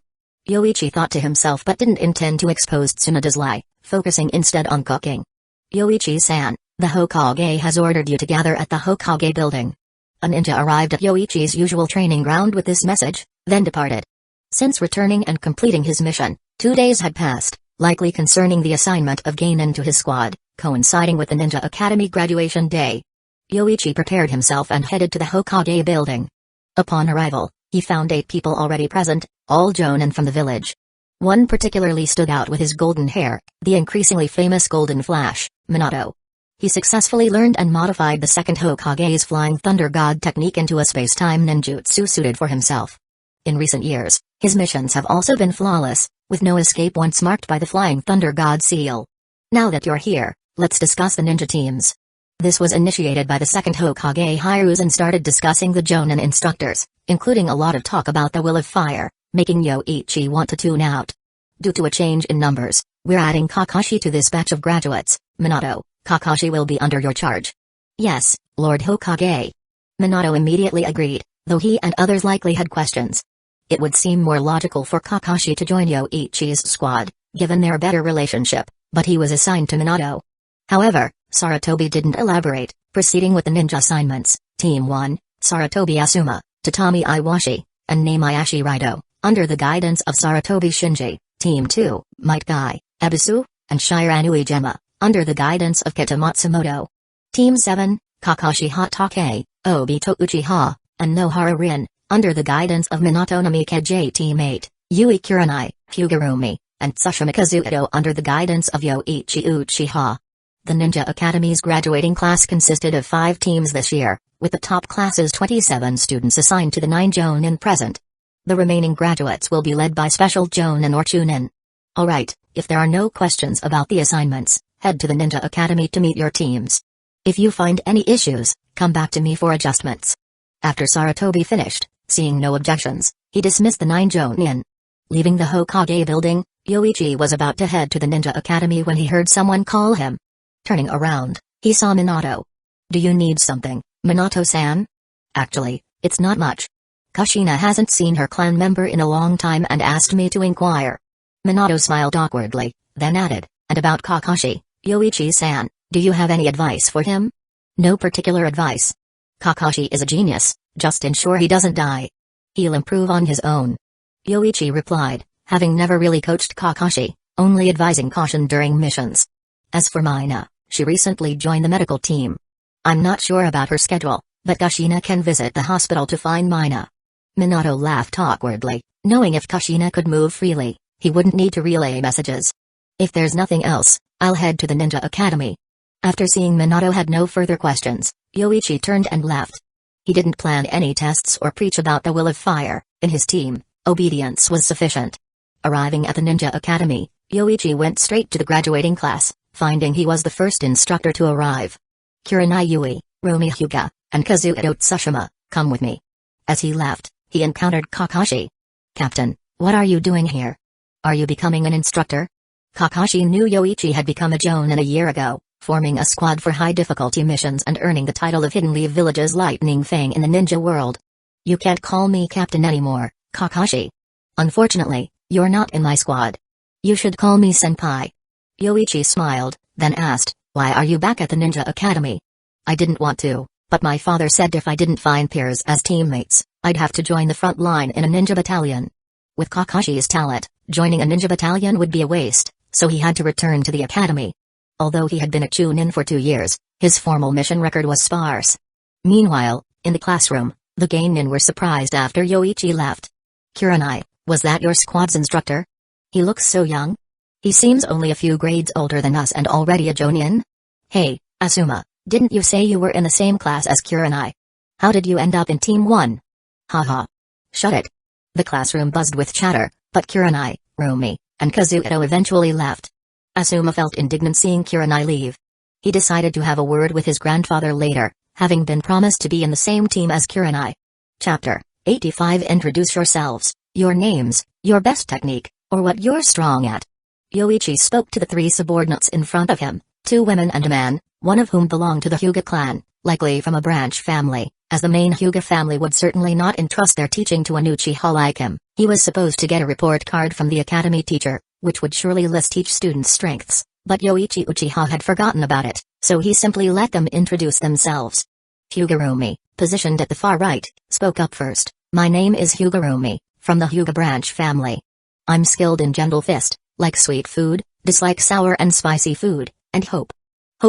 Yoichi thought to himself but didn't intend to expose Tsunade's lie, focusing instead on cooking. Yoichi-san, the Hokage has ordered you to gather at the Hokage building. A ninja arrived at Yoichi's usual training ground with this message, then departed. Since returning and completing his mission, 2 days had passed, likely concerning the assignment of Genin to his squad, coinciding with the Ninja Academy graduation day. Yoichi prepared himself and headed to the Hokage building. Upon arrival, he found 8 people already present, all jonin from the village. One particularly stood out with his golden hair, the increasingly famous Golden Flash, Minato. He successfully learned and modified the second Hokage's Flying Thunder God technique into a space-time ninjutsu suited for himself. In recent years, his missions have also been flawless, with no escape once marked by the Flying Thunder God seal. Now that you're here, let's discuss the ninja teams. This was initiated by the second Hokage Hiruzen started discussing the Jonin instructors, including a lot of talk about the Will of Fire, making Yoichi want to tune out. Due to a change in numbers, we're adding Kakashi to this batch of graduates. Minato, Kakashi will be under your charge. Yes, Lord Hokage. Minato immediately agreed, though he and others likely had questions. It would seem more logical for Kakashi to join Yoichi's squad, given their better relationship, but he was assigned to Minato. However, Sarutobi didn't elaborate, proceeding with the ninja assignments. Team 1, Sarutobi Asuma, Tatami Iwashi, and Namayashi Raido, under the guidance of Sarutobi Shinji. Team 2, Might Guy, Ebisu, and Shiranui Gemma, under the guidance of Kita Matsumoto. Team 7, Kakashi Hatake, Obito Uchiha, and Nohara Rin, under the guidance of Minato Namikaze. Team 8, Yui Kurenai, Hugurumi, and Tsushima Kazuto under the guidance of Yoichi Uchiha. The Ninja Academy's graduating class consisted of 5 teams this year, with the top classes 27 students assigned to the 9 Jonin present. The remaining graduates will be led by special Jonin or Chunin. Alright, if there are no questions about the assignments, head to the Ninja Academy to meet your teams. If you find any issues, come back to me for adjustments. After Sarutobi finished, seeing no objections, he dismissed the 9 Jonin. Leaving the Hokage building, Yoichi was about to head to the Ninja Academy when he heard someone call him. Turning around, he saw Minato. Do you need something, Minato-san? Actually, it's not much. Kushina hasn't seen her clan member in a long time and asked me to inquire. Minato smiled awkwardly, then added, and about Kakashi, Yoichi-san, do you have any advice for him? No particular advice. Kakashi is a genius, just ensure he doesn't die. He'll improve on his own. Yoichi replied, having never really coached Kakashi, only advising caution during missions. As for Mina, she recently joined the medical team. I'm not sure about her schedule, but Kushina can visit the hospital to find Mina. Minato laughed awkwardly, knowing if Kushina could move freely, he wouldn't need to relay messages. If there's nothing else, I'll head to the Ninja Academy. After seeing Minato had no further questions, Yoichi turned and left. He didn't plan any tests or preach about the Will of Fire. In his team, obedience was sufficient. Arriving at the Ninja Academy, Yoichi went straight to the graduating class, finding he was the first instructor to arrive. Kurenai Yui, Romi Hyuga, and Kazuto Tsushima, come with me. As he left, he encountered Kakashi. Captain, what are you doing here? Are you becoming an instructor? Kakashi knew Yoichi had become a Jonin a year ago, forming a squad for high-difficulty missions and earning the title of Hidden Leaf Village's Lightning Fang in the ninja world. You can't call me captain anymore, Kakashi. Unfortunately, you're not in my squad. You should call me senpai. Yoichi smiled, then asked, why are you back at the Ninja Academy? I didn't want to, but my father said if I didn't find peers as teammates, I'd have to join the front line in a ninja battalion. With Kakashi's talent, joining a ninja battalion would be a waste, so he had to return to the academy. Although he had been a Chunin for 2 years, his formal mission record was sparse. Meanwhile, in the classroom, the Genin were surprised after Yoichi left. Kurenai, was that your squad's instructor? He looks so young. He seems only a few grades older than us and already a Jonin. Hey, Asuma, didn't you say you were in the same class as Kurenai? How did you end up in Team 1? Haha. Shut it. The classroom buzzed with chatter, but Kurenai, Romi, and Kazuto eventually left. Asuma felt indignant seeing Kurenai leave. He decided to have a word with his grandfather later, having been promised to be in the same team as Kurenai. Chapter 85. Introduce yourselves, your names, your best technique, or what you're strong at. Yoichi spoke to the 3 subordinates in front of him, 2 women and a man, one of whom belonged to the Hyuga clan, likely from a branch family, as the main Hyuga family would certainly not entrust their teaching to an Uchiha like him. He was supposed to get a report card from the academy teacher, which would surely list each student's strengths, but Yoichi Uchiha had forgotten about it, so he simply let them introduce themselves. Hyugarumi, positioned at the far right, spoke up first. My name is Hyugarumi, from the Hyuga branch family. I'm skilled in gentle fist, like sweet food, dislike sour and spicy food, and hope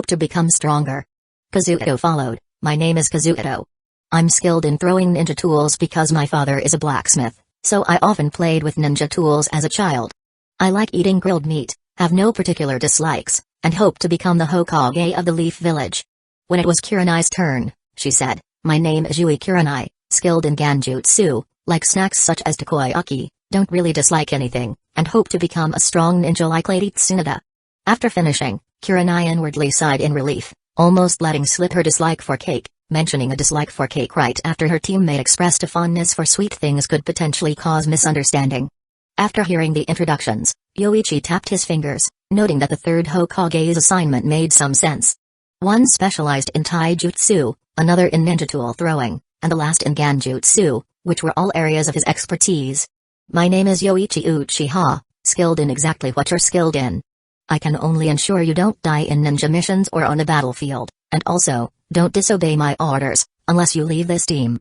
to become stronger. Kazuto followed. My name is Kazuto. I'm skilled in throwing ninja tools because my father is a blacksmith, so I often played with ninja tools as a child. I like eating grilled meat, have no particular dislikes, and hope to become the Hokage of the Leaf Village. When it was Kurenai's turn, she said, my name is Yui Kurenai, skilled in Ganjutsu, like snacks such as takoyaki, don't really dislike anything, and hope to become a strong ninja like Lady Tsunade. After finishing, Kurenai inwardly sighed in relief, almost letting slip her dislike for cake. Mentioning a dislike for cake right after her teammate expressed a fondness for sweet things could potentially cause misunderstanding. After hearing the introductions, Yoichi tapped his fingers, noting that the third Hokage's assignment made some sense. One specialized in taijutsu, another in ninja tool throwing, and the last in Ganjutsu, which were all areas of his expertise. My name is Yoichi Uchiha, skilled in exactly what you're skilled in. I can only ensure you don't die in ninja missions or on a battlefield, and also, don't disobey my orders, unless you leave this team.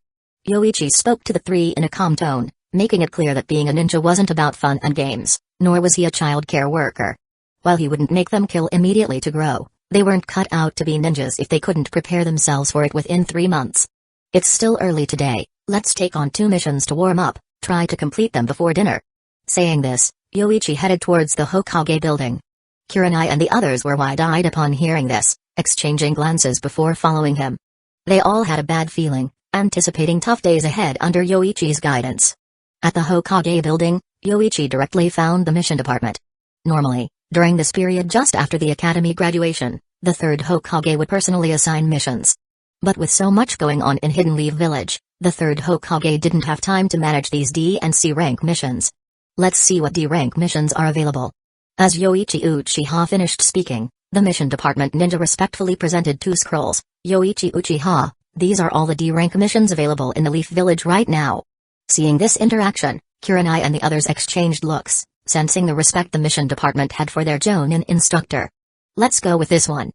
Yoichi spoke to the 3 in a calm tone, making it clear that being a ninja wasn't about fun and games, nor was he a child care worker. While he wouldn't make them kill immediately to grow, they weren't cut out to be ninjas if they couldn't prepare themselves for it within 3 months. It's still early today, let's take on 2 missions to warm up, try to complete them before dinner. Saying this, Yoichi headed towards the Hokage building. Kurenai and the others were wide-eyed upon hearing this, exchanging glances before following him. They all had a bad feeling, anticipating tough days ahead under Yoichi's guidance. At the Hokage building, Yoichi directly found the mission department. Normally, during this period just after the academy graduation, the third Hokage would personally assign missions. But with so much going on in Hidden Leaf Village, the third Hokage didn't have time to manage these D and C rank missions. Let's see what D rank missions are available. As Yoichi Uchiha finished speaking, the mission department ninja respectfully presented 2 scrolls. Yoichi Uchiha, these are all the D-rank missions available in the Leaf Village right now. Seeing this interaction, Kurenai and the others exchanged looks, sensing the respect the mission department had for their Jonin instructor. Let's go with this one.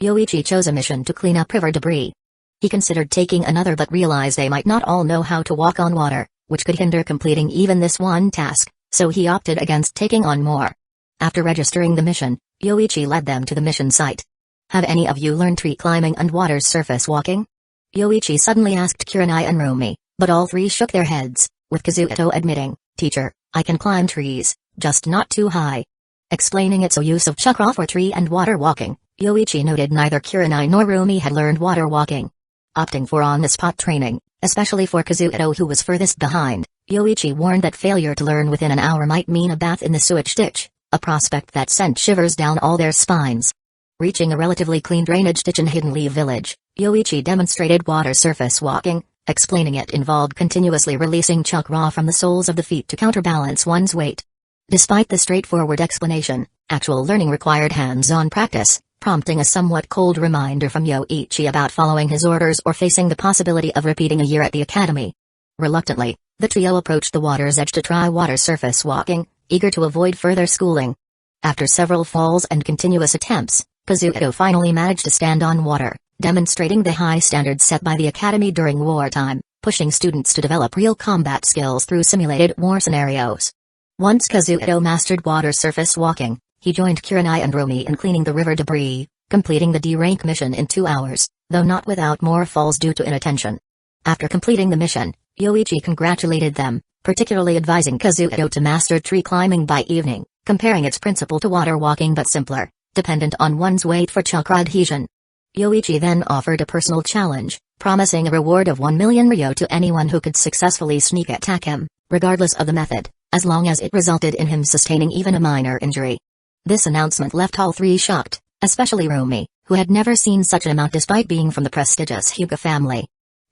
Yoichi chose a mission to clean up river debris. He considered taking another but realized they might not all know how to walk on water, which could hinder completing even this one task, so he opted against taking on more. After registering the mission, Yoichi led them to the mission site. Have any of you learned tree climbing and water surface walking? Yoichi suddenly asked Kurenai and Rumi, but all 3 shook their heads, with Kazuto admitting, Teacher, I can climb trees, just not too high. Explaining its use of chakra for tree and water walking, Yoichi noted neither Kurenai nor Rumi had learned water walking. Opting for on-the-spot training, especially for Kazuto who was furthest behind, Yoichi warned that failure to learn within an hour might mean a bath in the sewage ditch, a prospect that sent shivers down all their spines. Reaching a relatively clean drainage ditch in Hidden Leaf Village, Yoichi demonstrated water surface walking, explaining it involved continuously releasing chakra from the soles of the feet to counterbalance one's weight. Despite the straightforward explanation, actual learning required hands-on practice, prompting a somewhat cold reminder from Yoichi about following his orders or facing the possibility of repeating a year at the academy. Reluctantly, the trio approached the water's edge to try water surface walking, eager to avoid further schooling. After several falls and continuous attempts, Kazuto finally managed to stand on water, demonstrating the high standards set by the academy during wartime, pushing students to develop real combat skills through simulated war scenarios. Once Kazuto mastered water surface walking, he joined Kurenai and Rumi in cleaning the river debris, completing the D-rank mission in 2 hours, though not without more falls due to inattention. After completing the mission, Yoichi congratulated them, particularly advising Kazuto to master tree climbing by evening, comparing its principle to water walking but simpler, dependent on one's weight for chakra adhesion. Yoichi then offered a personal challenge, promising a reward of 1 million ryo to anyone who could successfully sneak attack him, regardless of the method, as long as it resulted in him sustaining even a minor injury. This announcement left all 3 shocked, especially Rumi, who had never seen such an amount despite being from the prestigious Hyuga family.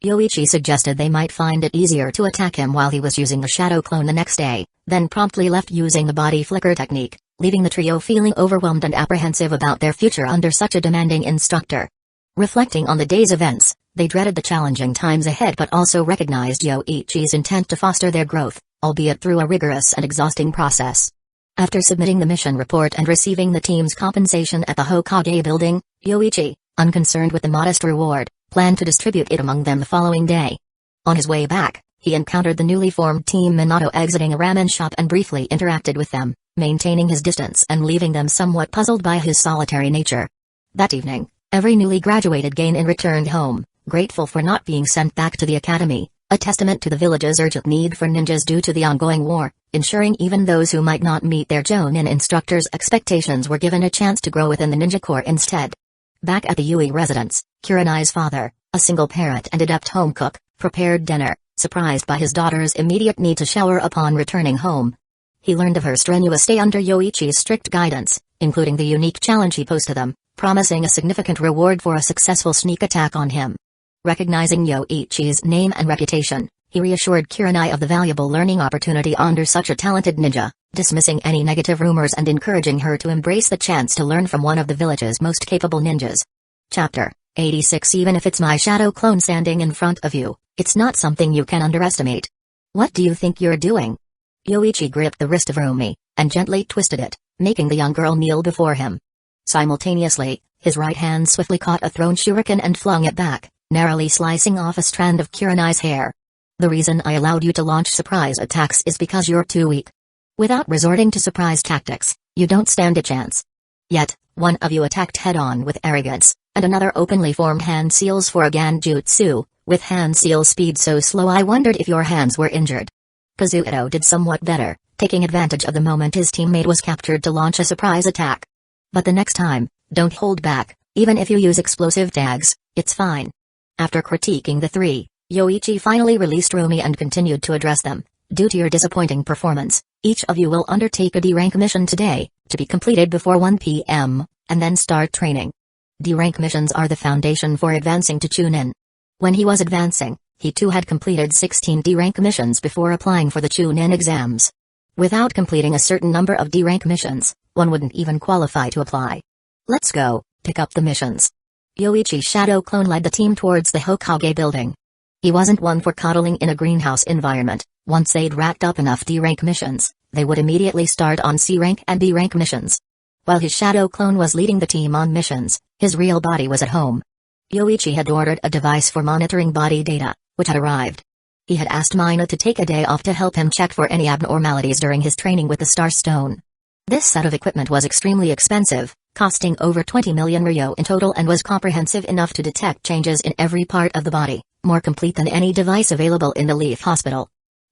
Yoichi suggested they might find it easier to attack him while he was using the shadow clone the next day, then promptly left using the body flicker technique, leaving the trio feeling overwhelmed and apprehensive about their future under such a demanding instructor. Reflecting on the day's events, they dreaded the challenging times ahead but also recognized Yoichi's intent to foster their growth, albeit through a rigorous and exhausting process. After submitting the mission report and receiving the team's compensation at the Hokage building, Yoichi, unconcerned with the modest reward, planned to distribute it among them the following day. On his way back, he encountered the newly formed team Minato exiting a ramen shop and briefly interacted with them, maintaining his distance and leaving them somewhat puzzled by his solitary nature. That evening, every newly graduated genin returned home, grateful for not being sent back to the academy, a testament to the village's urgent need for ninjas due to the ongoing war, ensuring even those who might not meet their Jonin instructors' expectations were given a chance to grow within the ninja corps instead. Back at the Yui residence, Kurenai's father, a single parent and adept home cook, prepared dinner, surprised by his daughter's immediate need to shower upon returning home. He learned of her strenuous stay under Yoichi's strict guidance, including the unique challenge he posed to them, promising a significant reward for a successful sneak attack on him. Recognizing Yoichi's name and reputation, he reassured Kurenai of the valuable learning opportunity under such a talented ninja, dismissing any negative rumors and encouraging her to embrace the chance to learn from one of the village's most capable ninjas. Chapter 86. Even if it's my shadow clone standing in front of you, it's not something you can underestimate. What do you think you're doing? Yoichi gripped the wrist of Rumi, and gently twisted it, making the young girl kneel before him. Simultaneously, his right hand swiftly caught a thrown shuriken and flung it back, narrowly slicing off a strand of Kurenai's hair. The reason I allowed you to launch surprise attacks is because you're too weak. Without resorting to surprise tactics, you don't stand a chance. Yet, one of you attacked head-on with arrogance, and another openly formed hand seals for a Genjutsu, with hand seal speed so slow I wondered if your hands were injured. Kazuhito did somewhat better, taking advantage of the moment his teammate was captured to launch a surprise attack. But the next time, don't hold back, even if you use explosive tags, it's fine. After critiquing the three, Yoichi finally released Rumi and continued to address them. Due to your disappointing performance, each of you will undertake a D-rank mission today, to be completed before 1 p.m., and then start training. D-rank missions are the foundation for advancing to Chunin. When he was advancing, he too had completed 16 D-rank missions before applying for the Chunin exams. Without completing a certain number of D-rank missions, one wouldn't even qualify to apply. Let's go, pick up the missions. Yoichi's shadow clone led the team towards the Hokage building. He wasn't one for coddling in a greenhouse environment. Once they'd racked up enough D-rank missions, they would immediately start on C-rank and B-rank missions. While his shadow clone was leading the team on missions, his real body was at home. Yoichi had ordered a device for monitoring body data, which had arrived. He had asked Mina to take a day off to help him check for any abnormalities during his training with the Star Stone. This set of equipment was extremely expensive, costing over 20 million ryo in total, and was comprehensive enough to detect changes in every part of the body, more complete than any device available in the Leaf Hospital.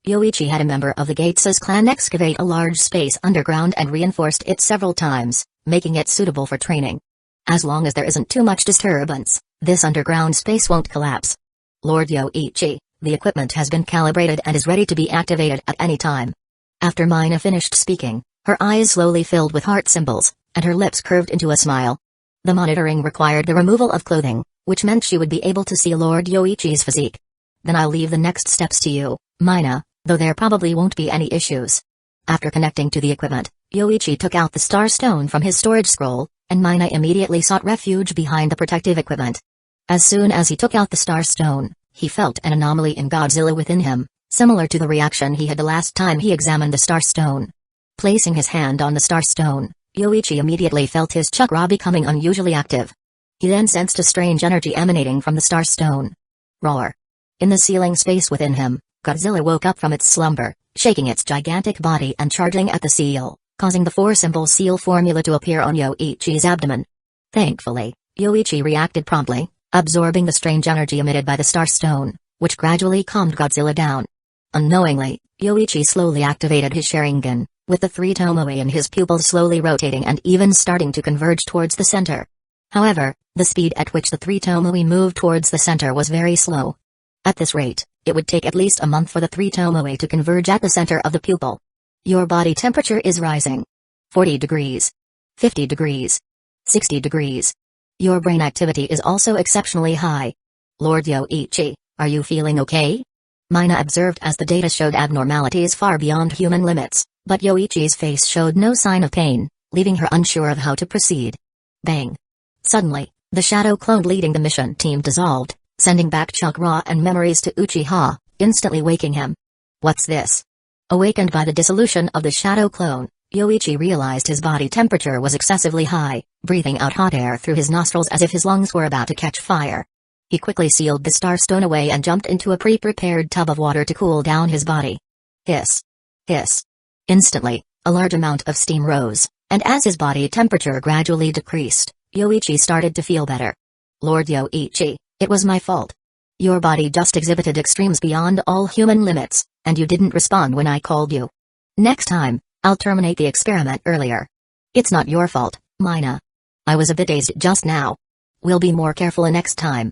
Yoichi had a member of the Gates' clan excavate a large space underground and reinforced it several times, making it suitable for training. As long as there isn't too much disturbance, this underground space won't collapse. Lord Yoichi, the equipment has been calibrated and is ready to be activated at any time. After Mina finished speaking, her eyes slowly filled with heart symbols, and her lips curved into a smile. The monitoring required the removal of clothing, which meant she would be able to see Lord Yoichi's physique. Then I'll leave the next steps to you, Mina, though there probably won't be any issues. After connecting to the equipment, Yoichi took out the Star Stone from his storage scroll, and Mina immediately sought refuge behind the protective equipment. As soon as he took out the Star Stone, he felt an anomaly in Godzilla within him, similar to the reaction he had the last time he examined the Star Stone. Placing his hand on the Star Stone, Yoichi immediately felt his chakra becoming unusually active. He then sensed a strange energy emanating from the Star Stone. Roar! In the ceiling space within him, Godzilla woke up from its slumber, shaking its gigantic body and charging at the seal, causing the four-symbol seal formula to appear on Yoichi's abdomen. Thankfully, Yoichi reacted promptly, absorbing the strange energy emitted by the Star Stone, which gradually calmed Godzilla down. Unknowingly, Yoichi slowly activated his Sharingan, with the three tomoe in his pupils slowly rotating and even starting to converge towards the center. However, the speed at which the three tomoe moved towards the center was very slow. At this rate, it would take at least a month for the three tomoe to converge at the center of the pupil. Your body temperature is rising. 40 degrees. 50 degrees. 60 degrees. Your brain activity is also exceptionally high. Lord Yoichi, are you feeling okay? Mina observed as the data showed abnormalities far beyond human limits, but Yoichi's face showed no sign of pain, leaving her unsure of how to proceed. Bang! Suddenly, the shadow clone leading the mission team dissolved, sending back chakra and memories to Uchiha, instantly waking him. What's this? Awakened by the dissolution of the shadow clone, Yoichi realized his body temperature was excessively high, breathing out hot air through his nostrils as if his lungs were about to catch fire. He quickly sealed the starstone away and jumped into a pre-prepared tub of water to cool down his body. Hiss! Hiss! Instantly, a large amount of steam rose, and as his body temperature gradually decreased, Yoichi started to feel better. Lord Yoichi, it was my fault. Your body just exhibited extremes beyond all human limits, and you didn't respond when I called you. Next time, I'll terminate the experiment earlier. It's not your fault, Mina. I was a bit dazed just now. We'll be more careful next time.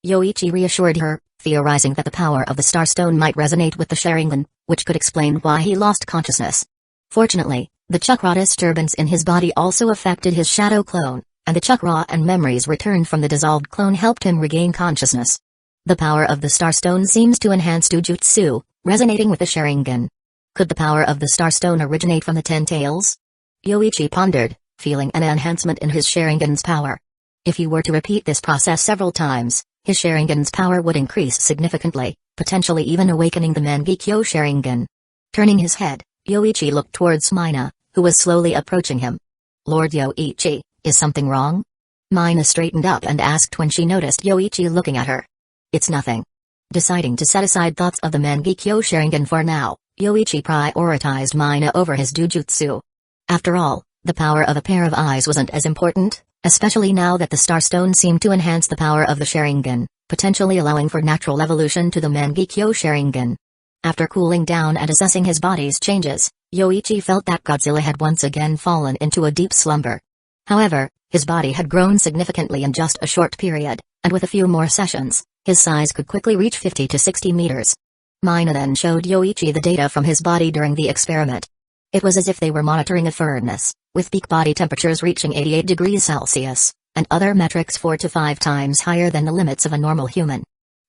Yoichi reassured her, theorizing that the power of the Starstone might resonate with the Sharingan, which could explain why he lost consciousness. Fortunately, the chakra disturbance in his body also affected his shadow clone, and the chakra and memories returned from the dissolved clone helped him regain consciousness. The power of the Starstone seems to enhance Jujutsu, resonating with the Sharingan. Could the power of the Starstone originate from the Ten Tails? Yoichi pondered, feeling an enhancement in his Sharingan's power. If he were to repeat this process several times, his Sharingan's power would increase significantly, potentially even awakening the Mangekyo Sharingan. Turning his head, Yoichi looked towards Mina, who was slowly approaching him. Lord Yoichi, is something wrong? Mina straightened up and asked when she noticed Yoichi looking at her. It's nothing. Deciding to set aside thoughts of the Mangekyo Sharingan for now, Yoichi prioritized Mina over his Jujutsu. After all, the power of a pair of eyes wasn't as important, especially now that the Starstone seemed to enhance the power of the Sharingan, potentially allowing for natural evolution to the Mangekyo Sharingan. After cooling down and assessing his body's changes, Yoichi felt that Godzilla had once again fallen into a deep slumber. However, his body had grown significantly in just a short period, and with a few more sessions, his size could quickly reach 50 to 60 meters. Mina then showed Yoichi the data from his body during the experiment. It was as if they were monitoring a furnace, with peak body temperatures reaching 88 degrees Celsius, and other metrics 4 to 5 times higher than the limits of a normal human.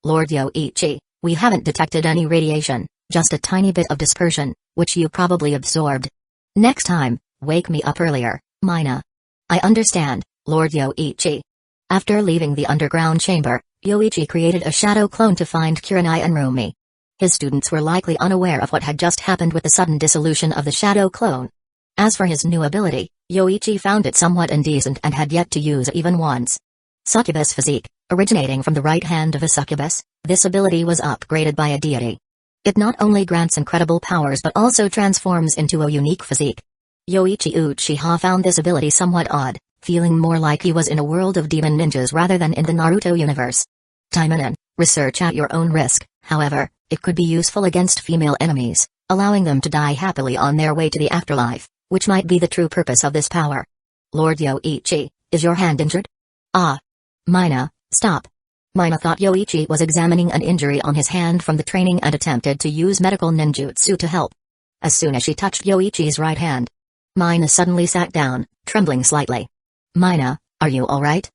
Lord Yoichi, we haven't detected any radiation, just a tiny bit of dispersion, which you probably absorbed. Next time, wake me up earlier, Mina. I understand, Lord Yoichi. After leaving the underground chamber, Yoichi created a shadow clone to find Kurenai and Rumi. His students were likely unaware of what had just happened with the sudden dissolution of the shadow clone. As for his new ability, Yoichi found it somewhat indecent and had yet to use it even once. Succubus Physique, originating from the right hand of a succubus, this ability was upgraded by a deity. It not only grants incredible powers but also transforms into a unique physique. Yoichi Uchiha found this ability somewhat odd, feeling more like he was in a world of demon ninjas rather than in the Naruto universe. Time in, research at your own risk, however, it could be useful against female enemies, allowing them to die happily on their way to the afterlife, which might be the true purpose of this power. Lord Yoichi, is your hand injured? Ah. Mina, stop. Mina thought Yoichi was examining an injury on his hand from the training and attempted to use medical ninjutsu to help. As soon as she touched Yoichi's right hand, Mina suddenly sat down, trembling slightly. Mina, are you alright?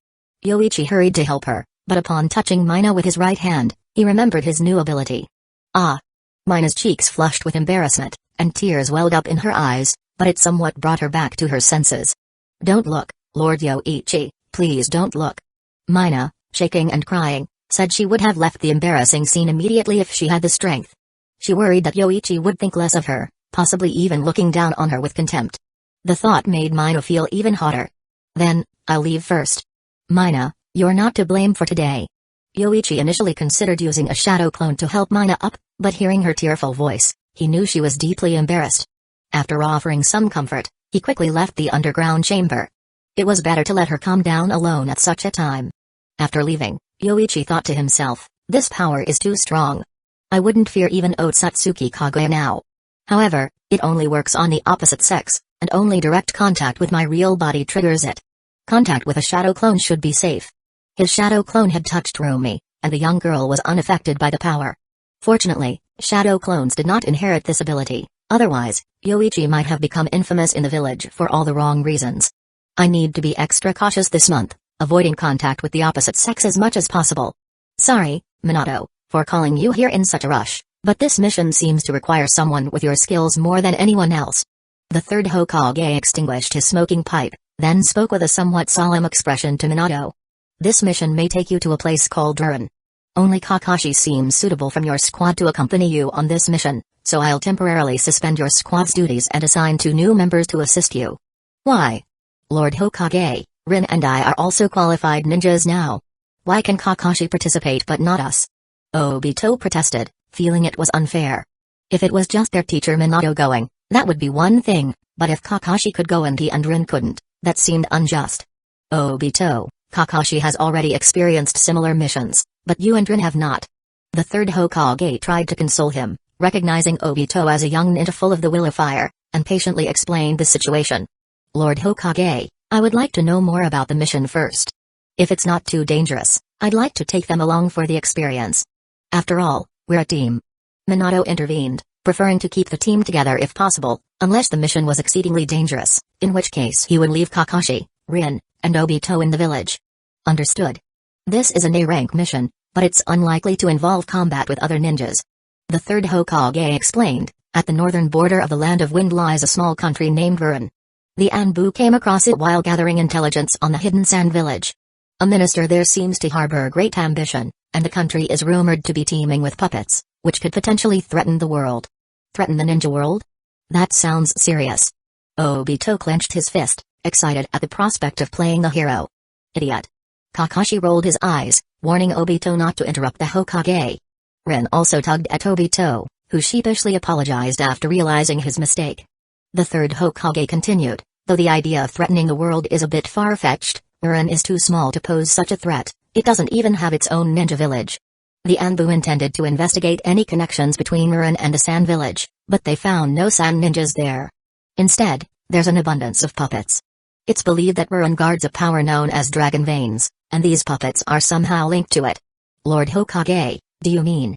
Yoichi hurried to help her, but upon touching Mina with his right hand, he remembered his new ability. Ah! Mina's cheeks flushed with embarrassment, and tears welled up in her eyes, but it somewhat brought her back to her senses. Don't look, Lord Yoichi, please don't look. Mina, shaking and crying, said she would have left the embarrassing scene immediately if she had the strength. She worried that Yoichi would think less of her, possibly even looking down on her with contempt. The thought made Mina feel even hotter. Then, I'll leave first. Mina, you're not to blame for today. Yoichi initially considered using a shadow clone to help Mina up, but hearing her tearful voice, he knew she was deeply embarrassed. After offering some comfort, he quickly left the underground chamber. It was better to let her calm down alone at such a time. After leaving, Yoichi thought to himself, this power is too strong. I wouldn't fear even Otsutsuki Kaguya now. However, it only works on the opposite sex, and only direct contact with my real body triggers it. Contact with a shadow clone should be safe. His shadow clone had touched Rumi, and the young girl was unaffected by the power. Fortunately, shadow clones did not inherit this ability, otherwise, Yoichi might have become infamous in the village for all the wrong reasons. I need to be extra cautious this month, avoiding contact with the opposite sex as much as possible. Sorry, Minato, for calling you here in such a rush, but this mission seems to require someone with your skills more than anyone else. The third Hokage extinguished his smoking pipe, then spoke with a somewhat solemn expression to Minato. This mission may take you to a place called Reborn. Only Kakashi seems suitable from your squad to accompany you on this mission, so I'll temporarily suspend your squad's duties and assign 2 new members to assist you. Why? Lord Hokage, Rin and I are also qualified ninjas now. Why can Kakashi participate but not us? Obito protested, feeling it was unfair. If it was just their teacher Minato going, that would be one thing, but if Kakashi could go and he and Rin couldn't, that seemed unjust. Obito, Kakashi has already experienced similar missions, but you and Rin have not. The third Hokage tried to console him, recognizing Obito as a young ninja full of the will of fire, and patiently explained the situation. Lord Hokage, I would like to know more about the mission first. If it's not too dangerous, I'd like to take them along for the experience. After all, we're a team. Minato intervened, preferring to keep the team together if possible, unless the mission was exceedingly dangerous, in which case he would leave Kakashi, Rin, and Obito in the village. Understood. This is an A-rank mission, but it's unlikely to involve combat with other ninjas. The third Hokage explained, at the northern border of the Land of Wind lies a small country named Reborn. The Anbu came across it while gathering intelligence on the hidden sand village. A minister there seems to harbor great ambition, and the country is rumored to be teeming with puppets, which could potentially threaten the world. Threaten the ninja world? That sounds serious. Obito clenched his fist, excited at the prospect of playing the hero. Idiot. Kakashi rolled his eyes, warning Obito not to interrupt the Hokage. Rin also tugged at Obito, who sheepishly apologized after realizing his mistake. The third Hokage continued, though the idea of threatening the world is a bit far-fetched, Reborn is too small to pose such a threat, it doesn't even have its own ninja village. The Anbu intended to investigate any connections between Reborn and the Sand Village, but they found no sand ninjas there. Instead, there's an abundance of puppets. It's believed that Reborn guards a power known as Dragon Veins, and these puppets are somehow linked to it. Lord Hokage, do you mean?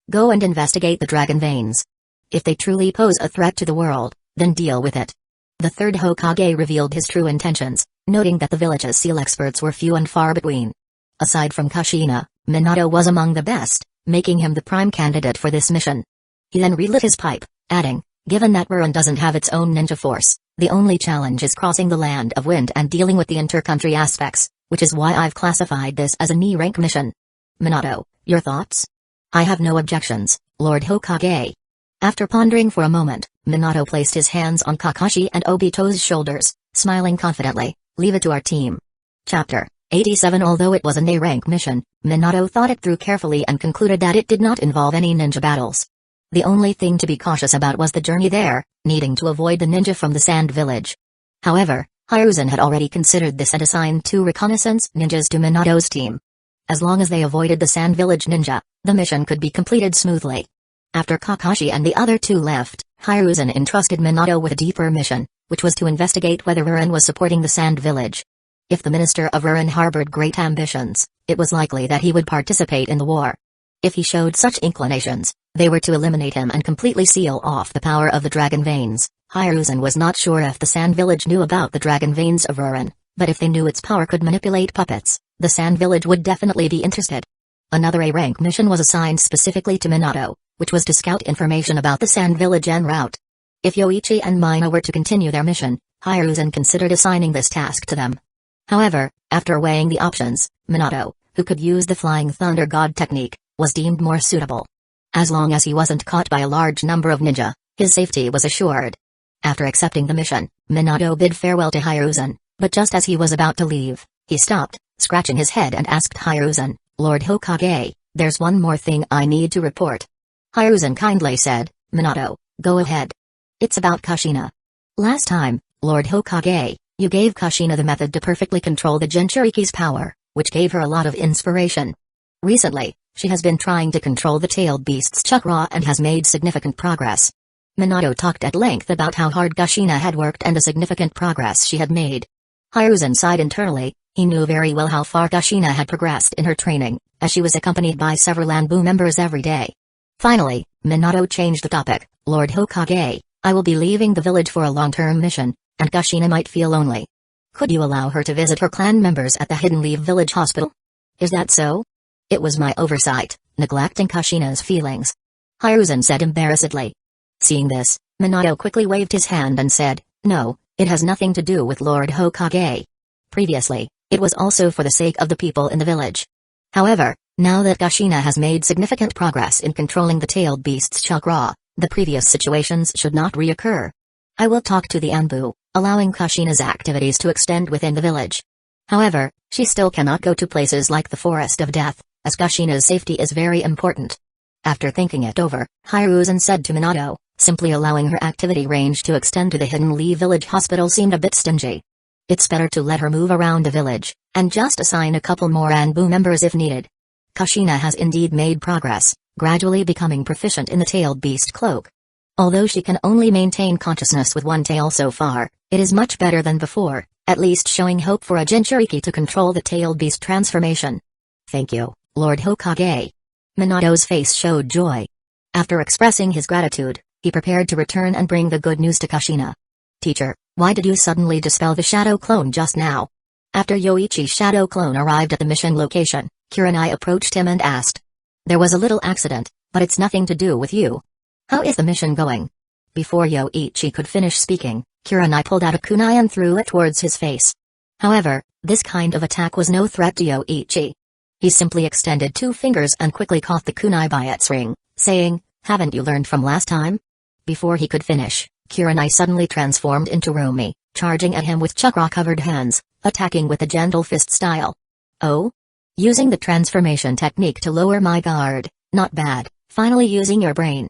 Go and investigate the Dragon Veins. If they truly pose a threat to the world, then deal with it. The third Hokage revealed his true intentions, noting that the village's seal experts were few and far between. Aside from Kushina, Minato was among the best, making him the prime candidate for this mission. He then relit his pipe, adding, given that Reborn doesn't have its own ninja force, the only challenge is crossing the Land of Wind and dealing with the inter-country aspects, which is why I've classified this as an E-rank mission. Minato, your thoughts? I have no objections, Lord Hokage. After pondering for a moment, Minato placed his hands on Kakashi and Obito's shoulders, smiling confidently, leave it to our team. Chapter 87. Although it was an A-rank mission, Minato thought it through carefully and concluded that it did not involve any ninja battles. The only thing to be cautious about was the journey there, needing to avoid the ninja from the Sand Village. However, Hiruzen had already considered this and assigned 2 reconnaissance ninjas to Minato's team. As long as they avoided the Sand Village ninja, the mission could be completed smoothly. After Kakashi and the other 2 left, Hiruzen entrusted Minato with a deeper mission, which was to investigate whether Reborn was supporting the Sand Village. If the minister of Reborn harbored great ambitions, it was likely that he would participate in the war. If he showed such inclinations, they were to eliminate him and completely seal off the power of the Dragon Veins. Hiruzen was not sure if the Sand Village knew about the Dragon Veins of Reborn, but if they knew its power could manipulate puppets, the Sand Village would definitely be interested. Another A-rank mission was assigned specifically to Minato, which was to scout information about the Sand Village en route. If Yoichi and Mina were to continue their mission, Hiruzen considered assigning this task to them. However, after weighing the options, Minato, who could use the Flying Thunder God technique, was deemed more suitable. As long as he wasn't caught by a large number of ninja, his safety was assured. After accepting the mission, Minato bid farewell to Hiruzen, but just as he was about to leave, he stopped, scratching his head and asked Hiruzen, Lord Hokage, there's one more thing I need to report. Hiruzen kindly said, Minato, go ahead. It's about Kushina. Last time, Lord Hokage, you gave Kushina the method to perfectly control the Jinchuriki's power, which gave her a lot of inspiration. Recently, she has been trying to control the tailed beast's chakra and has made significant progress. Minato talked at length about how hard Kushina had worked and the significant progress she had made. Hiruzen sighed internally, he knew very well how far Kushina had progressed in her training, as she was accompanied by several Anbu members every day. Finally, Minato changed the topic, Lord Hokage, I will be leaving the village for a long-term mission, and Kushina might feel lonely. Could you allow her to visit her clan members at the Hidden Leaf Village Hospital? Is that so? It was my oversight, neglecting Kushina's feelings. Hiruzen said embarrassedly. Seeing this, Minato quickly waved his hand and said, No, it has nothing to do with Lord Hokage. Previously, it was also for the sake of the people in the village. However, now that Kushina has made significant progress in controlling the tailed beast's chakra, the previous situations should not reoccur. I will talk to the Anbu, allowing Kushina's activities to extend within the village. However, she still cannot go to places like the Forest of Death, as Kushina's safety is very important. After thinking it over, Hiruzen said to Minato, simply allowing her activity range to extend to the Hidden Lee Village Hospital seemed a bit stingy. It's better to let her move around the village, and just assign a couple more Anbu members if needed. Kushina has indeed made progress, gradually becoming proficient in the tailed beast cloak. Although she can only maintain consciousness with one tail so far, it is much better than before, at least showing hope for a Jinchuriki to control the tailed beast transformation. Thank you, Lord Hokage. Minato's face showed joy. After expressing his gratitude, he prepared to return and bring the good news to Kushina. Teacher, why did you suddenly dispel the shadow clone just now? After Yoichi's shadow clone arrived at the mission location, Kurenai approached him and asked. There was a little accident, but it's nothing to do with you. How is the mission going? Before Yoichi could finish speaking, Kurenai pulled out a kunai and threw it towards his face. However, this kind of attack was no threat to Yoichi. He simply extended two fingers and quickly caught the kunai by its ring, saying, haven't you learned from last time? Before he could finish, Kurenai suddenly transformed into Romi, charging at him with chakra-covered hands, attacking with a gentle fist style. Oh? Using the transformation technique to lower my guard, not bad, finally using your brain.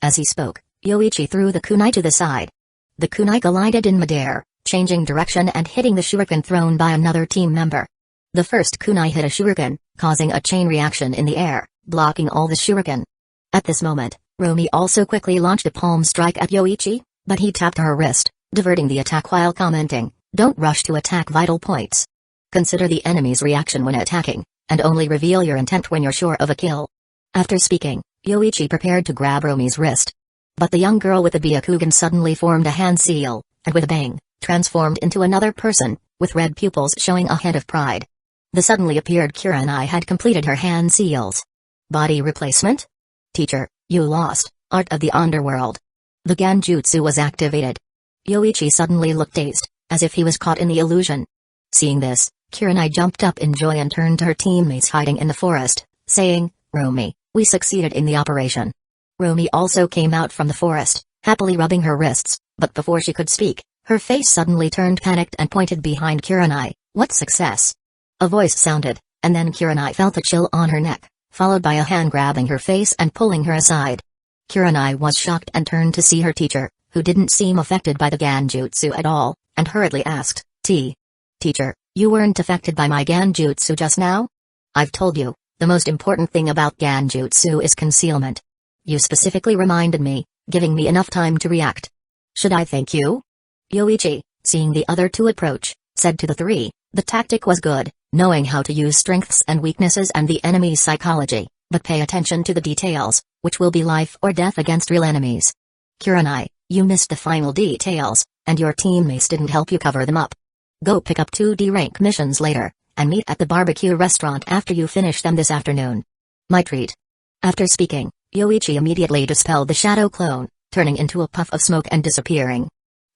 As he spoke, Yoichi threw the kunai to the side. The kunai glided in midair, changing direction and hitting the shuriken thrown by another team member. The first kunai hit a shuriken, causing a chain reaction in the air, blocking all the shuriken. At this moment, Romi also quickly launched a palm strike at Yoichi, but he tapped her wrist, diverting the attack while commenting, don't rush to attack vital points. Consider the enemy's reaction when attacking, and only reveal your intent when you're sure of a kill. After speaking, Yoichi prepared to grab Romi's wrist. But the young girl with the Byakugan suddenly formed a hand seal, and with a bang, transformed into another person, with red pupils showing a head of pride. The suddenly appeared Kurenai had completed her hand seals. Body replacement? Teacher, you lost, Art of the Underworld. The Genjutsu was activated. Yoichi suddenly looked dazed, as if he was caught in the illusion. Seeing this, Kurenai jumped up in joy and turned to her teammates hiding in the forest, saying, Romi, we succeeded in the operation. Romi also came out from the forest, happily rubbing her wrists, but before she could speak, her face suddenly turned panicked and pointed behind Kurenai. What success? A voice sounded, and then Kurenai felt a chill on her neck, followed by a hand grabbing her face and pulling her aside. Kurenai was shocked and turned to see her teacher, who didn't seem affected by the Genjutsu at all, and hurriedly asked, Teacher, you weren't affected by my Genjutsu just now? I've told you, the most important thing about Genjutsu is concealment. You specifically reminded me, giving me enough time to react. Should I thank you? Yoichi, seeing the other two approach, said to the three, the tactic was good, knowing how to use strengths and weaknesses and the enemy's psychology, but pay attention to the details, which will be life or death against real enemies. Kurenai, you missed the final details, and your teammates didn't help you cover them up. Go pick up 2 D-rank missions later, and meet at the barbecue restaurant after you finish them this afternoon. My treat. After speaking, Yoichi immediately dispelled the shadow clone, turning into a puff of smoke and disappearing.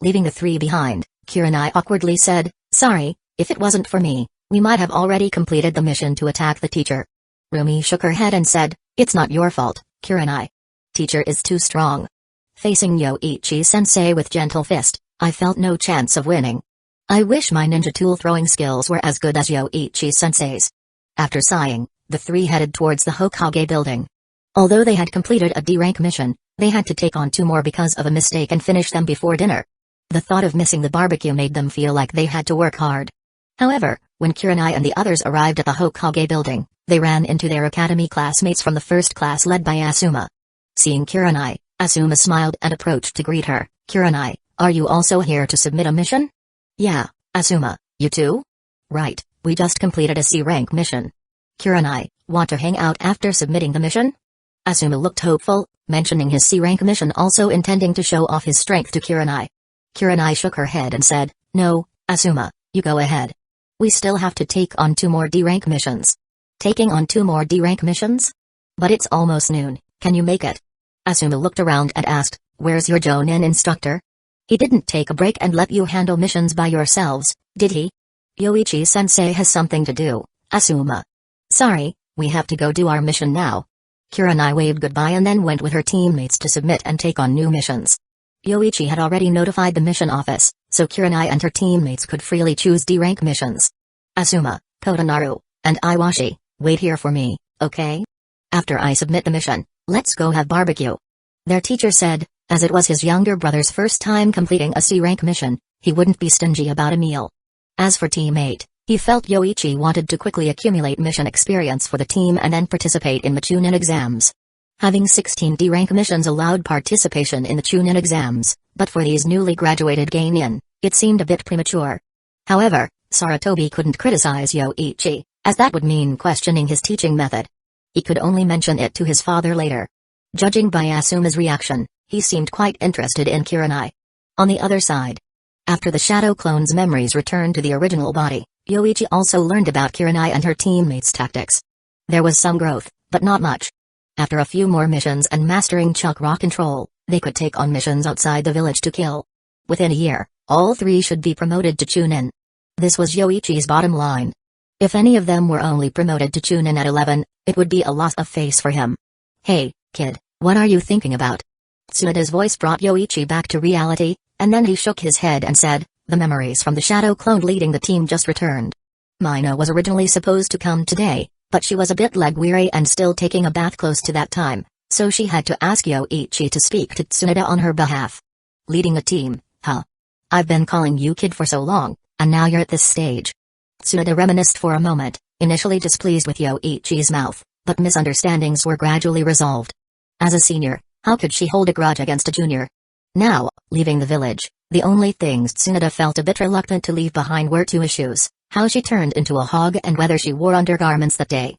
Leaving the three behind, Kurenai awkwardly said, sorry, if it wasn't for me, we might have already completed the mission to attack the teacher. Romi shook her head and said, it's not your fault, Kurenai. Teacher is too strong. Facing Yoichi-sensei with gentle fist, I felt no chance of winning. I wish my ninja tool throwing skills were as good as Yoichi-sensei's. After sighing, the three headed towards the Hokage building. Although they had completed a D-rank mission, they had to take on 2 more because of a mistake and finish them before dinner. The thought of missing the barbecue made them feel like they had to work hard. However, when Kurenai and the others arrived at the Hokage building, they ran into their academy classmates from the first class led by Asuma. Seeing Kurenai, Asuma smiled and approached to greet her. Kurenai, are you also here to submit a mission? Yeah, Asuma, you too? Right, we just completed a C-rank mission. Kurenai, want to hang out after submitting the mission? Asuma looked hopeful, mentioning his C-rank mission, also intending to show off his strength to Kurenai. Kurenai shook her head and said, no, Asuma, you go ahead. We still have to take on 2 more D-rank missions. Taking on 2 more D-rank missions? But it's almost noon, can you make it? Asuma looked around and asked, where's your Jonin instructor? He didn't take a break and let you handle missions by yourselves, did he? Yoichi-sensei has something to do, Asuma. Sorry, we have to go do our mission now. Kurenai waved goodbye and then went with her teammates to submit and take on new missions. Yoichi had already notified the mission office, so Kurenai and her teammates could freely choose D-rank missions. Asuma, Kotanaru, and Iwashi, wait here for me, okay? After I submit the mission, let's go have barbecue. Their teacher said, as it was his younger brother's first time completing a C-rank mission, he wouldn't be stingy about a meal. As for Team 8, he felt Yoichi wanted to quickly accumulate mission experience for the team and then participate in the Chunin exams. Having 16 D-rank missions allowed participation in the Chunin exams, but for these newly graduated Geinin, it seemed a bit premature. However, Sarutobi couldn't criticize Yoichi, as that would mean questioning his teaching method. He could only mention it to his father later. Judging by Asuma's reaction, he seemed quite interested in Kurenai. On the other side, after the Shadow Clone's memories returned to the original body, Yoichi also learned about Kurenai and her teammates' tactics. There was some growth, but not much. After a few more missions and mastering chakra control, they could take on missions outside the village to kill. Within a year, all three should be promoted to Chunin. This was Yoichi's bottom line. If any of them were only promoted to Chunin at 11, it would be a loss of face for him. Hey, kid, what are you thinking about? Tsunada's voice brought Yoichi back to reality, and then he shook his head and said, the memories from the Shadow Clone leading the team just returned. Mina was originally supposed to come today, but she was a bit leg-weary and still taking a bath close to that time, so she had to ask Yoichi to speak to Tsunada on her behalf. Leading a team, huh? I've been calling you kid for so long, and now you're at this stage. Tsunada reminisced for a moment, initially displeased with Yoichi's mouth, but misunderstandings were gradually resolved. As a senior, how could she hold a grudge against a junior? Now, leaving the village, the only things Tsunada felt a bit reluctant to leave behind were two issues: how she turned into a hog and whether she wore undergarments that day.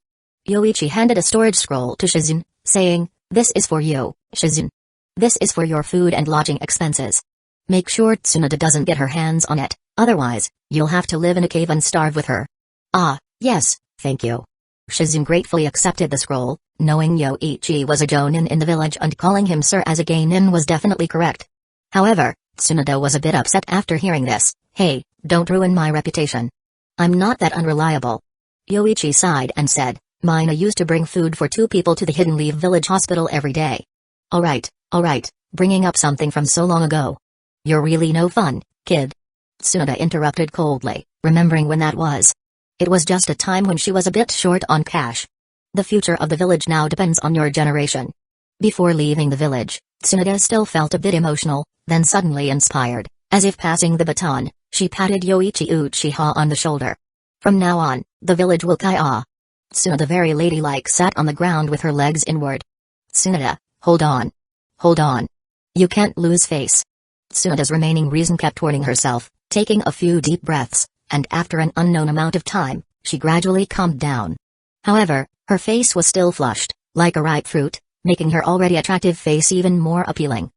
Yoichi handed a storage scroll to Shizune, saying, "This is for you, Shizune. This is for your food and lodging expenses. Make sure Tsunada doesn't get her hands on it, otherwise, you'll have to live in a cave and starve with her." "Ah, yes, thank you." Shizune gratefully accepted the scroll, knowing Yoichi was a jonin in the village and calling him sir as a geinin was definitely correct. However, Tsunada was a bit upset after hearing this. "Hey, don't ruin my reputation. I'm not that unreliable." Yoichi sighed and said, "Mina used to bring food for 2 people to the Hidden Leaf Village Hospital every day." Alright, bringing up something from so long ago. You're really no fun, kid." Tsunada interrupted coldly, remembering when that was. It was just a time when she was a bit short on cash. The future of the village now depends on your generation. Before leaving the village, Tsunada still felt a bit emotional, then suddenly inspired, as if passing the baton, she patted Yoichi Uchiha on the shoulder. "From now on, the village will Kai-ah." Tsunada very ladylike sat on the ground with her legs inward. "Tsunada, hold on. Hold on. You can't lose face." Tsunada's remaining reason kept warning herself, taking a few deep breaths, and after an unknown amount of time, she gradually calmed down. However, her face was still flushed, like a ripe fruit, making her already attractive face even more appealing.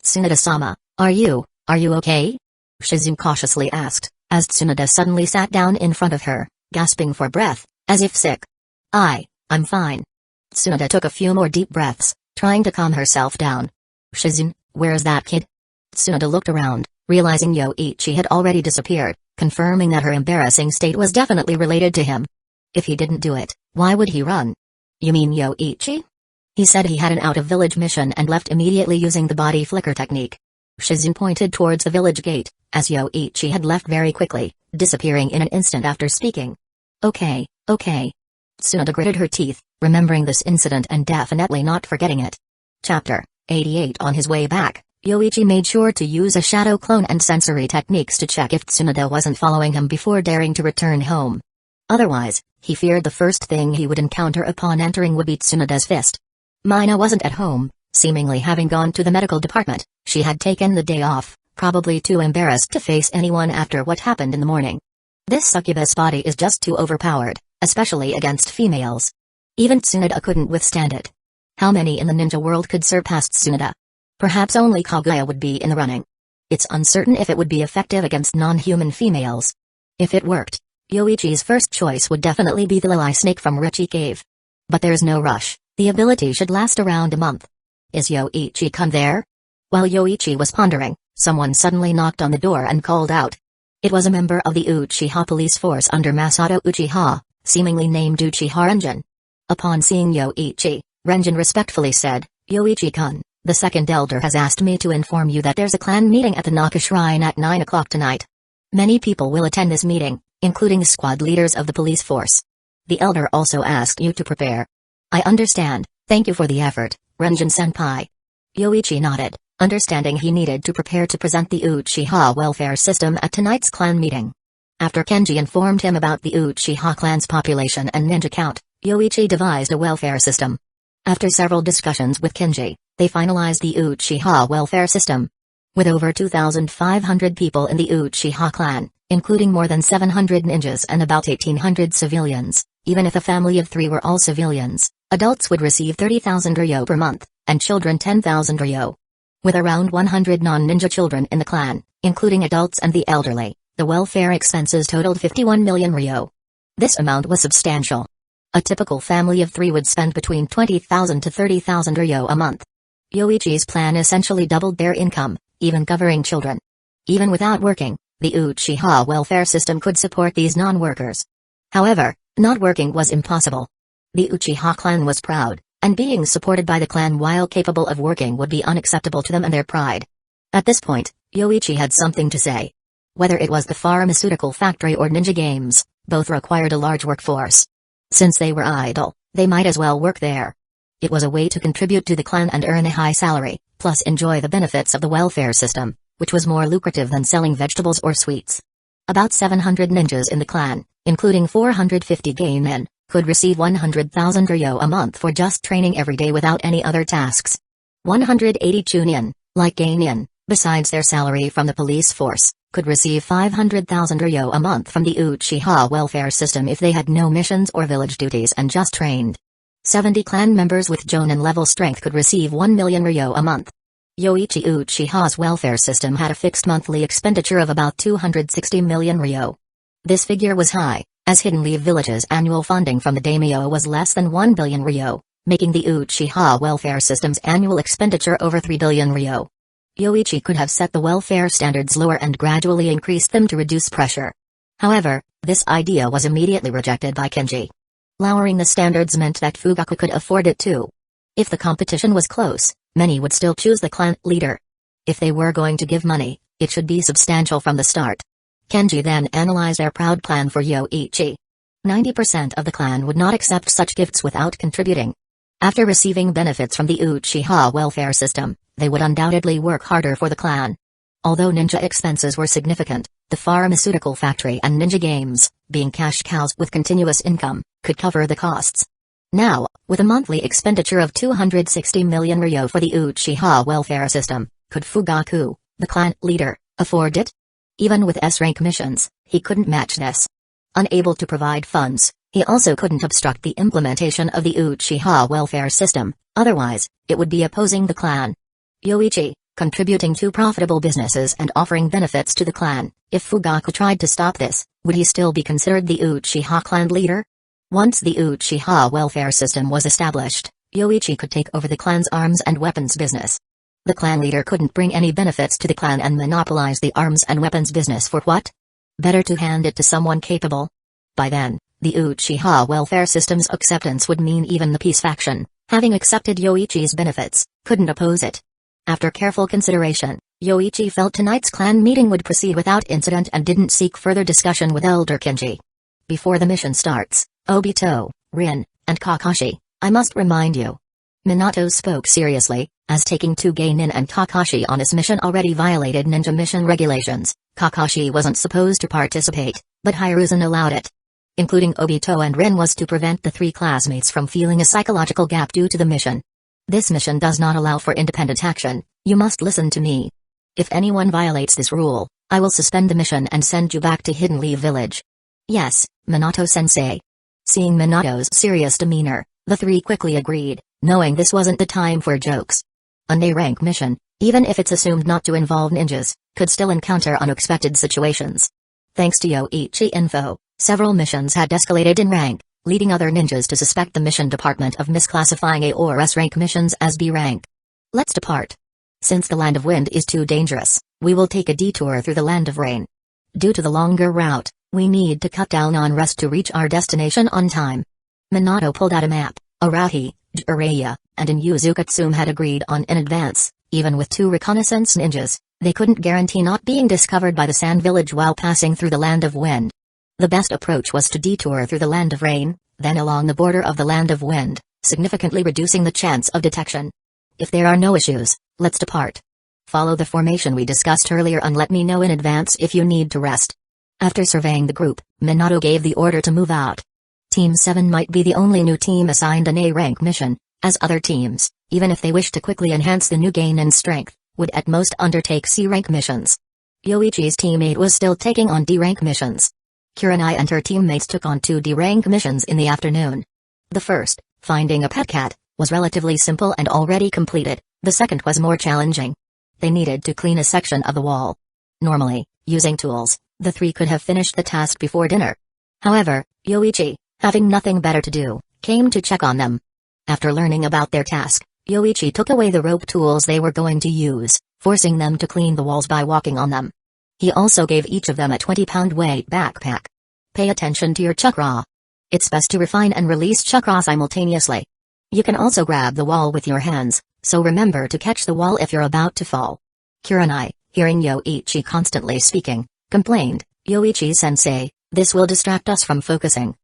"Tsunada-sama, are you okay?" Shizune cautiously asked, as Tsunada suddenly sat down in front of her, gasping for breath, as if sick. I'm fine." Tsunada took a few more deep breaths, trying to calm herself down. "Shizune, where's that kid?" Tsunada looked around, realizing Yoichi had already disappeared, confirming that her embarrassing state was definitely related to him. If he didn't do it, why would he run? "You mean Yoichi?" He said he had an out-of-village mission and left immediately using the body flicker technique. Shizune pointed towards the village gate, as Yoichi had left very quickly, disappearing in an instant after speaking. Okay. Tsunada gritted her teeth, remembering this incident and definitely not forgetting it. Chapter 88. On his way back, Yoichi made sure to use a shadow clone and sensory techniques to check if Tsunada wasn't following him before daring to return home. Otherwise, he feared the first thing he would encounter upon entering would be Tsunada's fist. Mina wasn't at home, seemingly having gone to the medical department. She had taken the day off, probably too embarrassed to face anyone after what happened in the morning. This succubus body is just too overpowered, especially against females. Even Tsunada couldn't withstand it. How many in the ninja world could surpass Tsunada? Perhaps only Kaguya would be in the running. It's uncertain if it would be effective against non-human females. If it worked, Yoichi's first choice would definitely be the Lily Snake from Richie Cave. But there's no rush, the ability should last around a month. Is Yoichi-kun there? While Yoichi was pondering, Someone suddenly knocked on the door and called out. It was a member of the Uchiha police force under Masato Uchiha, seemingly named Uchiha Renjin. Upon seeing Yoichi, Renjin respectfully said, "Yoichi-kun, the second elder has asked me to inform you that there's a clan meeting at the Naka Shrine at 9 o'clock tonight. Many people will attend this meeting, including squad leaders of the police force. The elder also asked you to prepare." "I understand, thank you for the effort, Renjin-senpai." Yoichi nodded, understanding he needed to prepare to present the Uchiha welfare system at tonight's clan meeting. After Kenji informed him about the Uchiha clan's population and ninja count, Yoichi devised a welfare system. After several discussions with Kenji, they finalized the Uchiha welfare system. With over 2,500 people in the Uchiha clan, including more than 700 ninjas and about 1,800 civilians, even if a family of 3 were all civilians, adults would receive 30,000 ryo per month, and children 10,000 ryo. With around 100 non-ninja children in the clan, including adults and the elderly, the welfare expenses totaled 51 million ryo. This amount was substantial. A typical family of 3 would spend between 20,000 to 30,000 ryo a month. Yoichi's plan essentially doubled their income, even covering children. Even without working, the Uchiha welfare system could support these non-workers. However, not working was impossible. The Uchiha clan was proud, and being supported by the clan while capable of working would be unacceptable to them and their pride. At this point, Yoichi had something to say. Whether it was the pharmaceutical factory or ninja games, both required a large workforce. Since they were idle, they might as well work there. It was a way to contribute to the clan and earn a high salary, plus enjoy the benefits of the welfare system, which was more lucrative than selling vegetables or sweets. About 700 ninjas in the clan, including 450 geinin, could receive 100,000 ryo a month for just training every day without any other tasks. 180 chunin, like geinin, besides their salary from the police force, could receive 500,000 ryo a month from the Uchiha welfare system if they had no missions or village duties and just trained. 70 clan members with Jonin level strength could receive 1 million ryo a month. Yoichi Uchiha's welfare system had a fixed monthly expenditure of about 260 million ryo. This figure was high, as Hidden Leaf Village's annual funding from the daimyo was less than 1 billion ryo, making the Uchiha welfare system's annual expenditure over 3 billion ryo. Yoichi could have set the welfare standards lower and gradually increased them to reduce pressure. However, this idea was immediately rejected by Kenji. Lowering the standards meant that Fugaku could afford it too. If the competition was close, many would still choose the clan leader. If they were going to give money, it should be substantial from the start. Kenji then analyzed their proud plan for Yoichi. 90% of the clan would not accept such gifts without contributing. After receiving benefits from the Uchiha welfare system, they would undoubtedly work harder for the clan. Although ninja expenses were significant, the pharmaceutical factory and ninja games, being cash cows with continuous income, could cover the costs. Now, with a monthly expenditure of 260 million ryo for the Uchiha welfare system, could Fugaku, the clan leader, afford it? Even with S-rank missions, he couldn't match this. Unable to provide funds, he also couldn't obstruct the implementation of the Uchiha welfare system, otherwise, it would be opposing the clan. Yoichi, contributing to profitable businesses and offering benefits to the clan, if Fugaku tried to stop this, would he still be considered the Uchiha clan leader? Once the Uchiha welfare system was established, Yoichi could take over the clan's arms and weapons business. The clan leader couldn't bring any benefits to the clan and monopolize the arms and weapons business for what? Better to hand it to someone capable. By then, the Uchiha welfare system's acceptance would mean even the peace faction, having accepted Yoichi's benefits, couldn't oppose it. After careful consideration, Yoichi felt tonight's clan meeting would proceed without incident and didn't seek further discussion with Elder Kenji. Before the mission starts, Obito, Rin, and Kakashi, I must remind you. Minato spoke seriously, as taking 2 geinin and Kakashi on his mission already violated ninja mission regulations. Kakashi wasn't supposed to participate, but Hiruzen allowed it. Including Obito and Rin was to prevent the 3 classmates from feeling a psychological gap due to the mission. This mission does not allow for independent action, you must listen to me. If anyone violates this rule, I will suspend the mission and send you back to Hidden Leaf Village. Yes, Minato-sensei. Seeing Minato's serious demeanor, the 3 quickly agreed, knowing this wasn't the time for jokes. An A-rank mission, even if it's assumed not to involve ninjas, could still encounter unexpected situations. Thanks to Yoichi info, several missions had escalated in rank, leading other ninjas to suspect the mission department of misclassifying A or S rank missions as B rank. Let's depart. Since the Land of Wind is too dangerous, we will take a detour through the Land of Rain. Due to the longer route, we need to cut down on rest to reach our destination on time." Minato pulled out a map. Arahi, Jiraiya, and Inyuzu Katsum had agreed on in advance. Even with 2 reconnaissance ninjas, they couldn't guarantee not being discovered by the Sand Village while passing through the Land of Wind. The best approach was to detour through the Land of Rain, then along the border of the Land of Wind, significantly reducing the chance of detection. If there are no issues, let's depart. Follow the formation we discussed earlier and let me know in advance if you need to rest. After surveying the group, Minato gave the order to move out. Team 7 might be the only new team assigned an A-rank mission, as other teams, even if they wish to quickly enhance the new gain in strength, would at most undertake C-rank missions. Yoichi's teammate was still taking on D-rank missions. Kurenai and her teammates took on 2 D-rank missions in the afternoon. The first, finding a pet cat, was relatively simple and already completed. The second was more challenging. They needed to clean a section of the wall. Normally, using tools, the 3 could have finished the task before dinner. However, Yoichi, having nothing better to do, came to check on them. After learning about their task, Yoichi took away the rope tools they were going to use, forcing them to clean the walls by walking on them. He also gave each of them a 20-pound weight backpack. Pay attention to your chakra. It's best to refine and release chakra simultaneously. You can also grab the wall with your hands, so remember to catch the wall if you're about to fall. Kurenai, hearing Yoichi constantly speaking, complained, "Yoichi-sensei, this will distract us from focusing."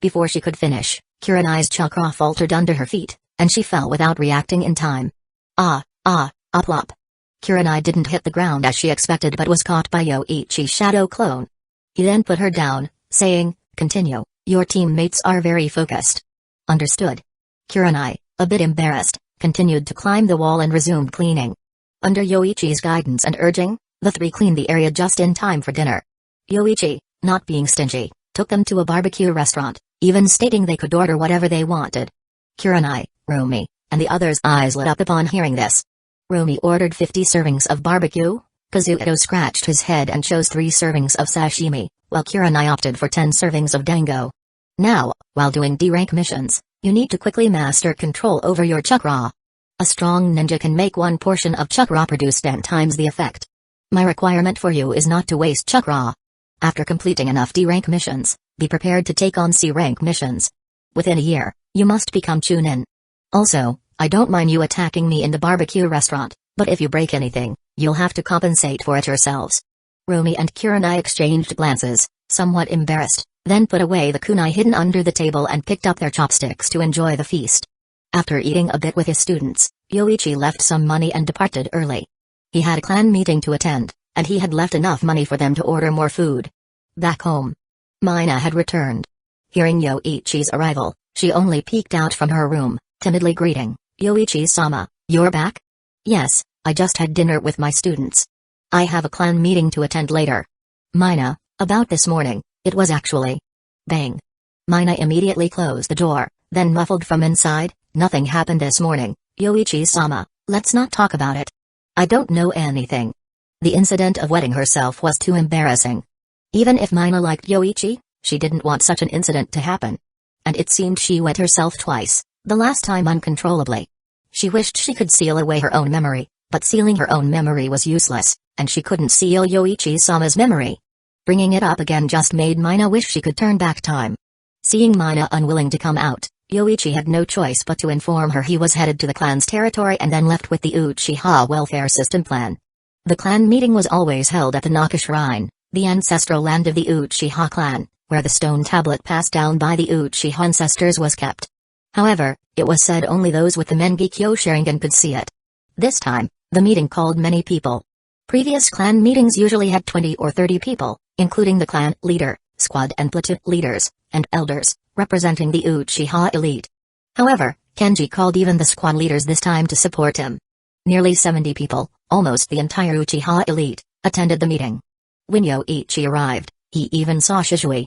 Before she could finish, Kurenai's chakra faltered under her feet, and she fell without reacting in time. Plop. Kurenai didn't hit the ground as she expected but was caught by Yoichi's shadow clone. He then put her down, saying, "Continue, your teammates are very focused." "Understood." Kurenai, a bit embarrassed, continued to climb the wall and resumed cleaning. Under Yoichi's guidance and urging, the 3 cleaned the area just in time for dinner. Yoichi, not being stingy, took them to a barbecue restaurant, even stating they could order whatever they wanted. Kurenai, Rumi, and the others' eyes lit up upon hearing this. Rumi ordered 50 servings of barbecue, Kazuto scratched his head and chose 3 servings of sashimi, while Kurenai opted for 10 servings of dango. Now, while doing D-rank missions, you need to quickly master control over your chakra. A strong ninja can make 1 portion of chakra produce 10 times the effect. My requirement for you is not to waste chakra. After completing enough D-rank missions, be prepared to take on C-rank missions. Within a year, you must become Chunin. Also, I don't mind you attacking me in the barbecue restaurant, but if you break anything, you'll have to compensate for it yourselves. Rumi and Kurenai exchanged glances, somewhat embarrassed, then put away the kunai hidden under the table and picked up their chopsticks to enjoy the feast. After eating a bit with his students, Yoichi left some money and departed early. He had a clan meeting to attend, and he had left enough money for them to order more food. Back home, Mina had returned. Hearing Yoichi's arrival, she only peeked out from her room, timidly greeting, "Yoichi-sama, you're back?" "Yes, I just had dinner with my students. I have a clan meeting to attend later." "Mina, about this morning, it was actually..." Bang. Mina immediately closed the door, then muffled from inside, "Nothing happened this morning, Yoichi-sama, let's not talk about it. I don't know anything." The incident of wetting herself was too embarrassing. Even if Mina liked Yoichi, she didn't want such an incident to happen. And it seemed she wet herself twice, the last time uncontrollably. She wished she could seal away her own memory, but sealing her own memory was useless, and she couldn't seal Yoichi-sama's memory. Bringing it up again just made Mina wish she could turn back time. Seeing Mina unwilling to come out, Yoichi had no choice but to inform her he was headed to the clan's territory and then left with the Uchiha welfare system plan. The clan meeting was always held at the Naka Shrine, the ancestral land of the Uchiha clan, where the stone tablet passed down by the Uchiha ancestors was kept. However, it was said only those with the Mengekyo Sharingan could see it. This time, the meeting called many people. Previous clan meetings usually had 20 or 30 people, including the clan leader, squad and platoon leaders, and elders, representing the Uchiha elite. However, Kenji called even the squad leaders this time to support him. Nearly 70 people, almost the entire Uchiha elite, attended the meeting. When Yoichi arrived, he even saw Shizui.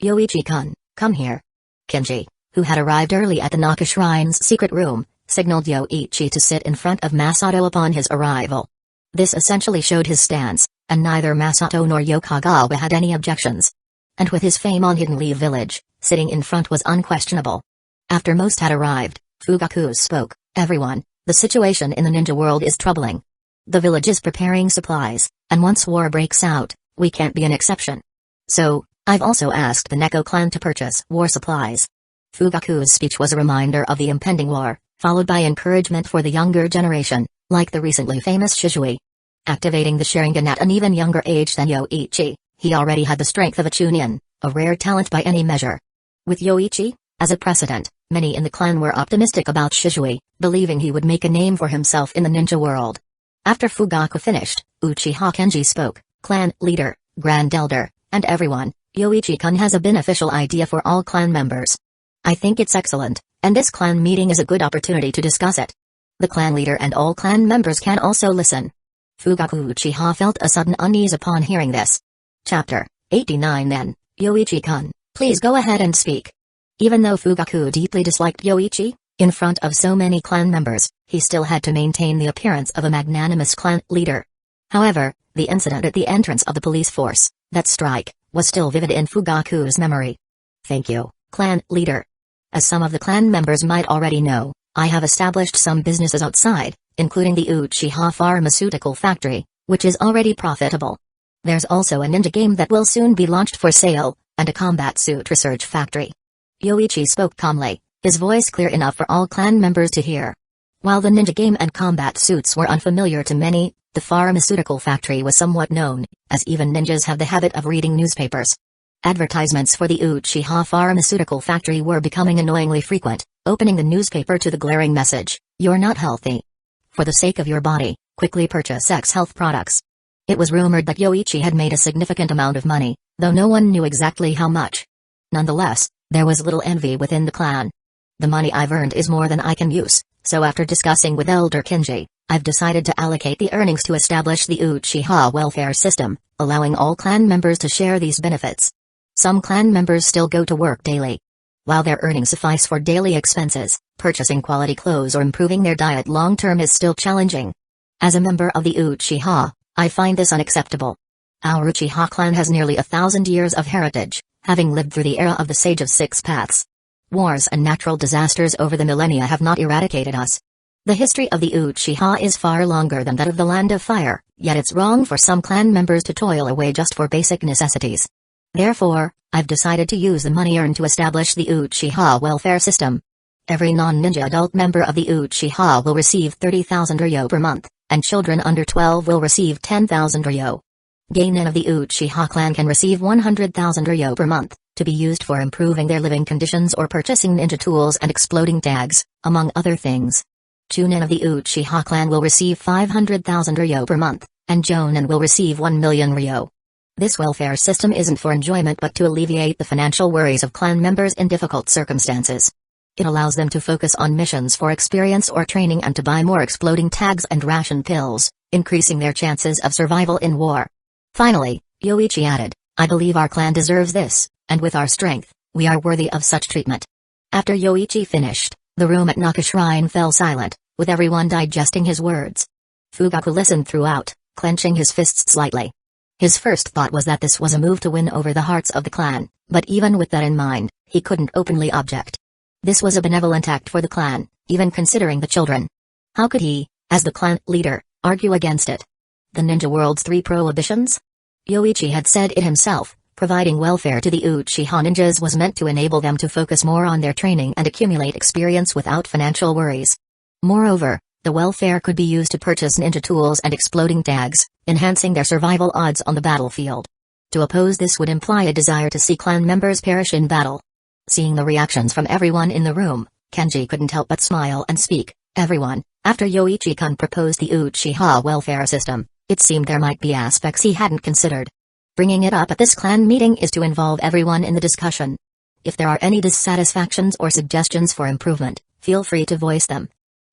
"Yoichi-kun, come here." Kenji, who had arrived early at the Naka Shrine's secret room, signaled Yoichi to sit in front of Masato upon his arrival. This essentially showed his stance, and neither Masato nor Yokagawa had any objections. And with his fame on Hidden Leaf Village, sitting in front was unquestionable. After most had arrived, Fugaku spoke, "Everyone, the situation in the ninja world is troubling. The village is preparing supplies, and once war breaks out, we can't be an exception. So, I've also asked the Neko clan to purchase war supplies. Fugaku's speech was a reminder of the impending war, followed by encouragement for the younger generation, like the recently famous Shizui. Activating the Sharingan at an even younger age than Yoichi, he already had the strength of a Chunin, a rare talent by any measure. With Yoichi, as a precedent, many in the clan were optimistic about Shizui, believing he would make a name for himself in the ninja world. After Fugaku finished, Uchiha Kenji spoke, clan leader, grand elder, and everyone. Yoichi-kun has a beneficial idea for all clan members. I think it's excellent, and this clan meeting is a good opportunity to discuss it. The clan leader and all clan members can also listen. Fugaku Uchiha felt a sudden unease upon hearing this. Chapter 89 Then, Yoichi-kun, please go ahead and speak. Even though Fugaku deeply disliked Yoichi, in front of so many clan members, he still had to maintain the appearance of a magnanimous clan leader. However, the incident at the entrance of the police force, that strike, was still vivid in Fugaku's memory. Thank you, clan leader. As some of the clan members might already know, I have established some businesses outside, including the Uchiha pharmaceutical factory, which is already profitable. There's also a ninja game that will soon be launched for sale, and a combat suit research factory. Yoichi spoke calmly, his voice clear enough for all clan members to hear. While the ninja game and combat suits were unfamiliar to many, the pharmaceutical factory was somewhat known, as even ninjas have the habit of reading newspapers. Advertisements for the Uchiha pharmaceutical factory were becoming annoyingly frequent, opening the newspaper to the glaring message, "You're not healthy. For the sake of your body, quickly purchase X health products." It was rumored that Yoichi had made a significant amount of money, though no one knew exactly how much. Nonetheless, there was little envy within the clan. The money I've earned is more than I can use, so after discussing with Elder Kenji, I've decided to allocate the earnings to establish the Uchiha welfare system, allowing all clan members to share these benefits. Some clan members still go to work daily. While their earnings suffice for daily expenses, purchasing quality clothes or improving their diet long-term is still challenging. As a member of the Uchiha, I find this unacceptable. Our Uchiha clan has nearly 1,000 years of heritage, having lived through the era of the Sage of Six Paths. Wars and natural disasters over the millennia have not eradicated us. The history of the Uchiha is far longer than that of the Land of Fire, yet it's wrong for some clan members to toil away just for basic necessities. Therefore, I've decided to use the money earned to establish the Uchiha welfare system. Every non-ninja adult member of the Uchiha will receive 30,000 ryo per month, and children under 12 will receive 10,000 ryo. Genin of the Uchiha clan can receive 100,000 ryo per month, to be used for improving their living conditions or purchasing ninja tools and exploding tags, among other things. Chunin of the Uchiha clan will receive 500,000 ryo per month, and Jonin will receive 1 million ryo. This welfare system isn't for enjoyment but to alleviate the financial worries of clan members in difficult circumstances. It allows them to focus on missions for experience or training and to buy more exploding tags and ration pills, increasing their chances of survival in war. Finally, Yoichi added, I believe our clan deserves this, and with our strength, we are worthy of such treatment. After Yoichi finished, the room at Naka Shrine fell silent, with everyone digesting his words. Fugaku listened throughout, clenching his fists slightly. His first thought was that this was a move to win over the hearts of the clan, but even with that in mind, he couldn't openly object. This was a benevolent act for the clan, even considering the children. How could he, as the clan leader, argue against it? The ninja world's 3 prohibitions? Yoichi had said it himself, providing welfare to the Uchiha ninjas was meant to enable them to focus more on their training and accumulate experience without financial worries. Moreover, the welfare could be used to purchase ninja tools and exploding tags, enhancing their survival odds on the battlefield. To oppose this would imply a desire to see clan members perish in battle. Seeing the reactions from everyone in the room, Kenji couldn't help but smile and speak, everyone. After Yoichi-kun proposed the Uchiha welfare system, it seemed there might be aspects he hadn't considered. Bringing it up at this clan meeting is to involve everyone in the discussion. If there are any dissatisfactions or suggestions for improvement, feel free to voice them.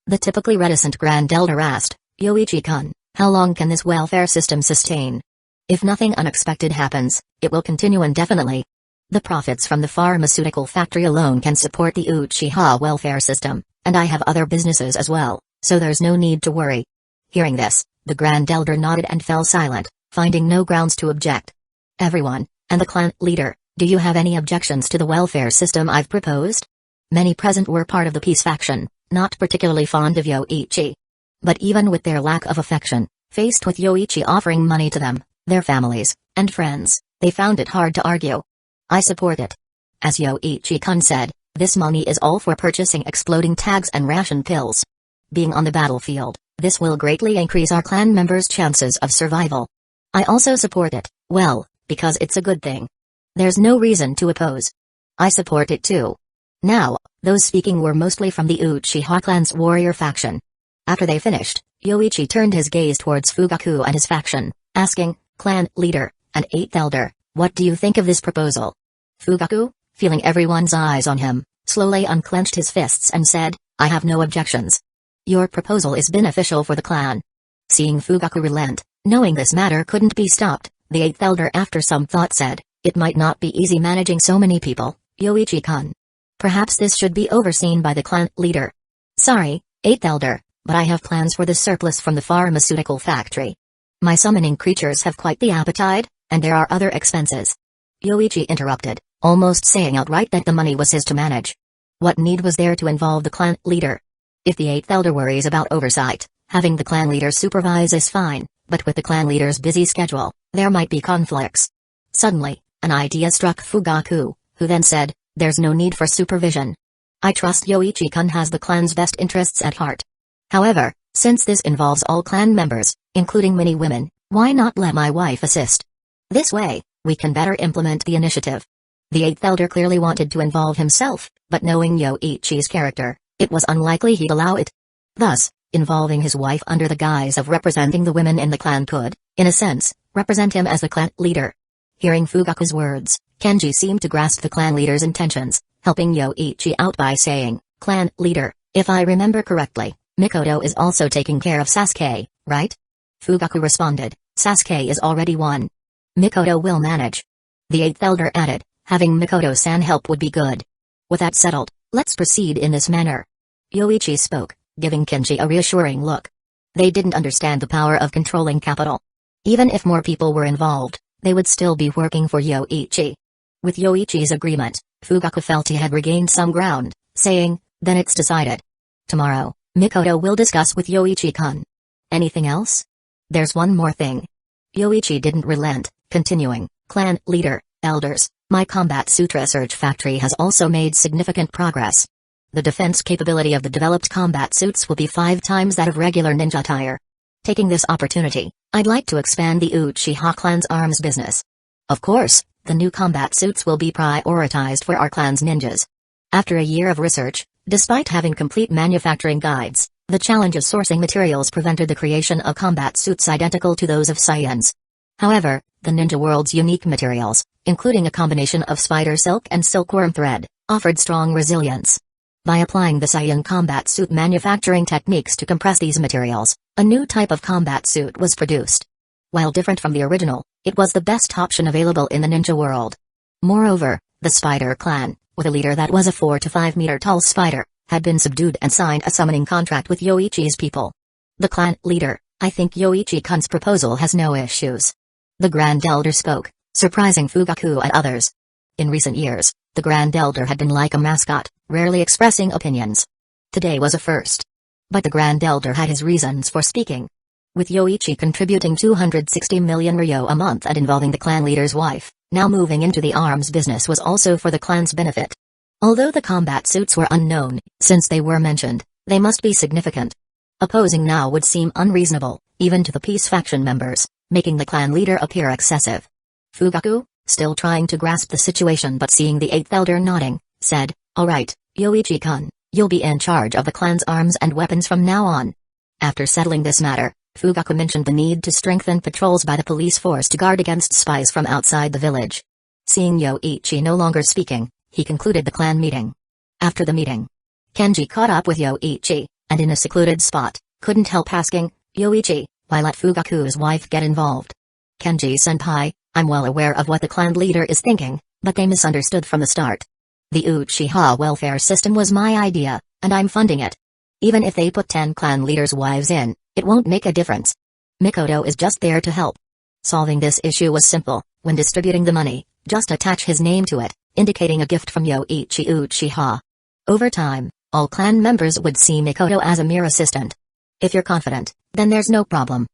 The typically reticent Grand Elder asked, Yoichi-kun, how long can this welfare system sustain? If nothing unexpected happens, it will continue indefinitely. The profits from the pharmaceutical factory alone can support the Uchiha welfare system, and I have other businesses as well, so there's no need to worry. Hearing this, the Grand Elder nodded and fell silent, finding no grounds to object. Everyone, and the clan leader, do you have any objections to the welfare system I've proposed? Many present were part of the peace faction, not particularly fond of Yoichi. But even with their lack of affection, Faced with Yoichi offering money to them, their families, and friends, they found it hard to argue. I support it. As Yoichi-kun said, this money is all for purchasing exploding tags and ration pills. Being on the battlefield, this will greatly increase our clan members' chances of survival. I also support it, well, because it's a good thing. There's no reason to oppose. I support it too. Now, those speaking were mostly from the Uchiha clan's warrior faction. After they finished, Yoichi turned his gaze towards Fugaku and his faction, asking, "Clan leader, and 8th elder, what do you think of this proposal?" Fugaku, feeling everyone's eyes on him, slowly unclenched his fists and said, "I have no objections. Your proposal is beneficial for the clan." Seeing Fugaku relent, knowing this matter couldn't be stopped, the 8th elder after some thought said, "It might not be easy managing so many people, Yoichi-kun. Perhaps this should be overseen by the clan leader." "Sorry, 8th elder, but I have plans for the surplus from the pharmaceutical factory. My summoning creatures have quite the appetite, and there are other expenses." Yoichi interrupted, almost saying outright that the money was his to manage. What need was there to involve the clan leader? If the 8th elder worries about oversight, having the clan leader supervise is fine, but with the clan leader's busy schedule, there might be conflicts. Suddenly, an idea struck Fugaku, who then said, "There's no need for supervision. I trust Yoichi-kun has the clan's best interests at heart. However, since this involves all clan members, including many women, why not let my wife assist? This way, we can better implement the initiative." The 8th elder clearly wanted to involve himself, but knowing Yoichi's character, it was unlikely he'd allow it. Thus, involving his wife under the guise of representing the women in the clan could, in a sense, represent him as the clan leader. Hearing Fugaku's words, Kenji seemed to grasp the clan leader's intentions, helping Yoichi out by saying, "Clan leader, if I remember correctly, Mikoto is also taking care of Sasuke, right?" Fugaku responded, "Sasuke is already one. Mikoto will manage." The 8th elder added, "Having Mikoto-san help would be good. With that settled, let's proceed in this manner." Yoichi spoke, giving Kenji a reassuring look. They didn't understand the power of controlling capital. Even if more people were involved, they would still be working for Yoichi. With Yoichi's agreement, Fugaku felt he had regained some ground, saying, "Then it's decided. Tomorrow, Mikoto will discuss with Yoichi-kun. Anything else?" "There's one more thing." Yoichi didn't relent, continuing, "Clan leader, elders, my combat suit research factory has also made significant progress. The defense capability of the developed combat suits will be 5 times that of regular ninja attire. Taking this opportunity, I'd like to expand the Uchiha clan's arms business. Of course, the new combat suits will be prioritized for our clan's ninjas." After a year of research, despite having complete manufacturing guides, the challenge of sourcing materials prevented the creation of combat suits identical to those of Saiyans. However, the ninja world's unique materials, including a combination of spider silk and silkworm thread, offered strong resilience. By applying the Saiyan combat suit manufacturing techniques to compress these materials, a new type of combat suit was produced. While different from the original, it was the best option available in the ninja world. Moreover, the Spider Clan, with a leader that was a 4 to 5 meter tall spider, had been subdued and signed a summoning contract with Yoichi's people. "The clan leader, I think Yoichi-kun's proposal has no issues." The Grand Elder spoke, surprising Fugaku and others. In recent years, the Grand Elder had been like a mascot, rarely expressing opinions. Today was a first. But the Grand Elder had his reasons for speaking. With Yoichi contributing 260 million ryo a month and involving the clan leader's wife, now moving into the arms business was also for the clan's benefit. Although the combat suits were unknown, since they were mentioned, they must be significant. Opposing now would seem unreasonable, even to the peace faction members, making the clan leader appear excessive. Fugaku, still trying to grasp the situation but seeing the 8th elder nodding, said, "Alright, Yoichi-kun, you'll be in charge of the clan's arms and weapons from now on." After settling this matter, Fugaku mentioned the need to strengthen patrols by the police force to guard against spies from outside the village. Seeing Yoichi no longer speaking, he concluded the clan meeting. After the meeting, Kenji caught up with Yoichi, and in a secluded spot, couldn't help asking, "Yoichi, why let Fugaku's wife get involved?" "Kenji-senpai, I'm well aware of what the clan leader is thinking, but they misunderstood from the start. The Uchiha welfare system was my idea, and I'm funding it. Even if they put 10 clan leaders' wives in, it won't make a difference. Mikoto is just there to help." Solving this issue was simple. When distributing the money, just attach his name to it, indicating a gift from Yoichi Uchiha. Over time, all clan members would see Mikoto as a mere assistant. If you're confident, then there's no problem.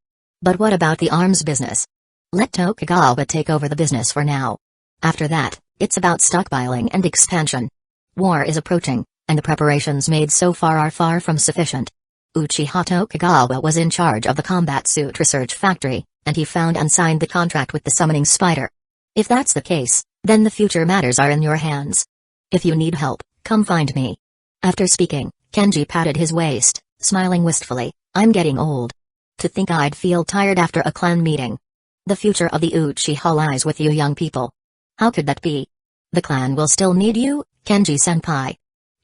But what about the arms business? Let Tokugawa take over the business for now. After that, it's about stockpiling and expansion. War is approaching, and the preparations made so far are far from sufficient. Uchiha Tokugawa was in charge of the combat suit research factory, and he found and signed the contract with the summoning spider. If that's the case, then the future matters are in your hands. If you need help, come find me. After speaking, Kenji patted his waist, smiling wistfully. I'm getting old. To think I'd feel tired after a clan meeting. The future of the Uchiha lies with you young people. How could that be? The clan will still need you, Kenji-senpai.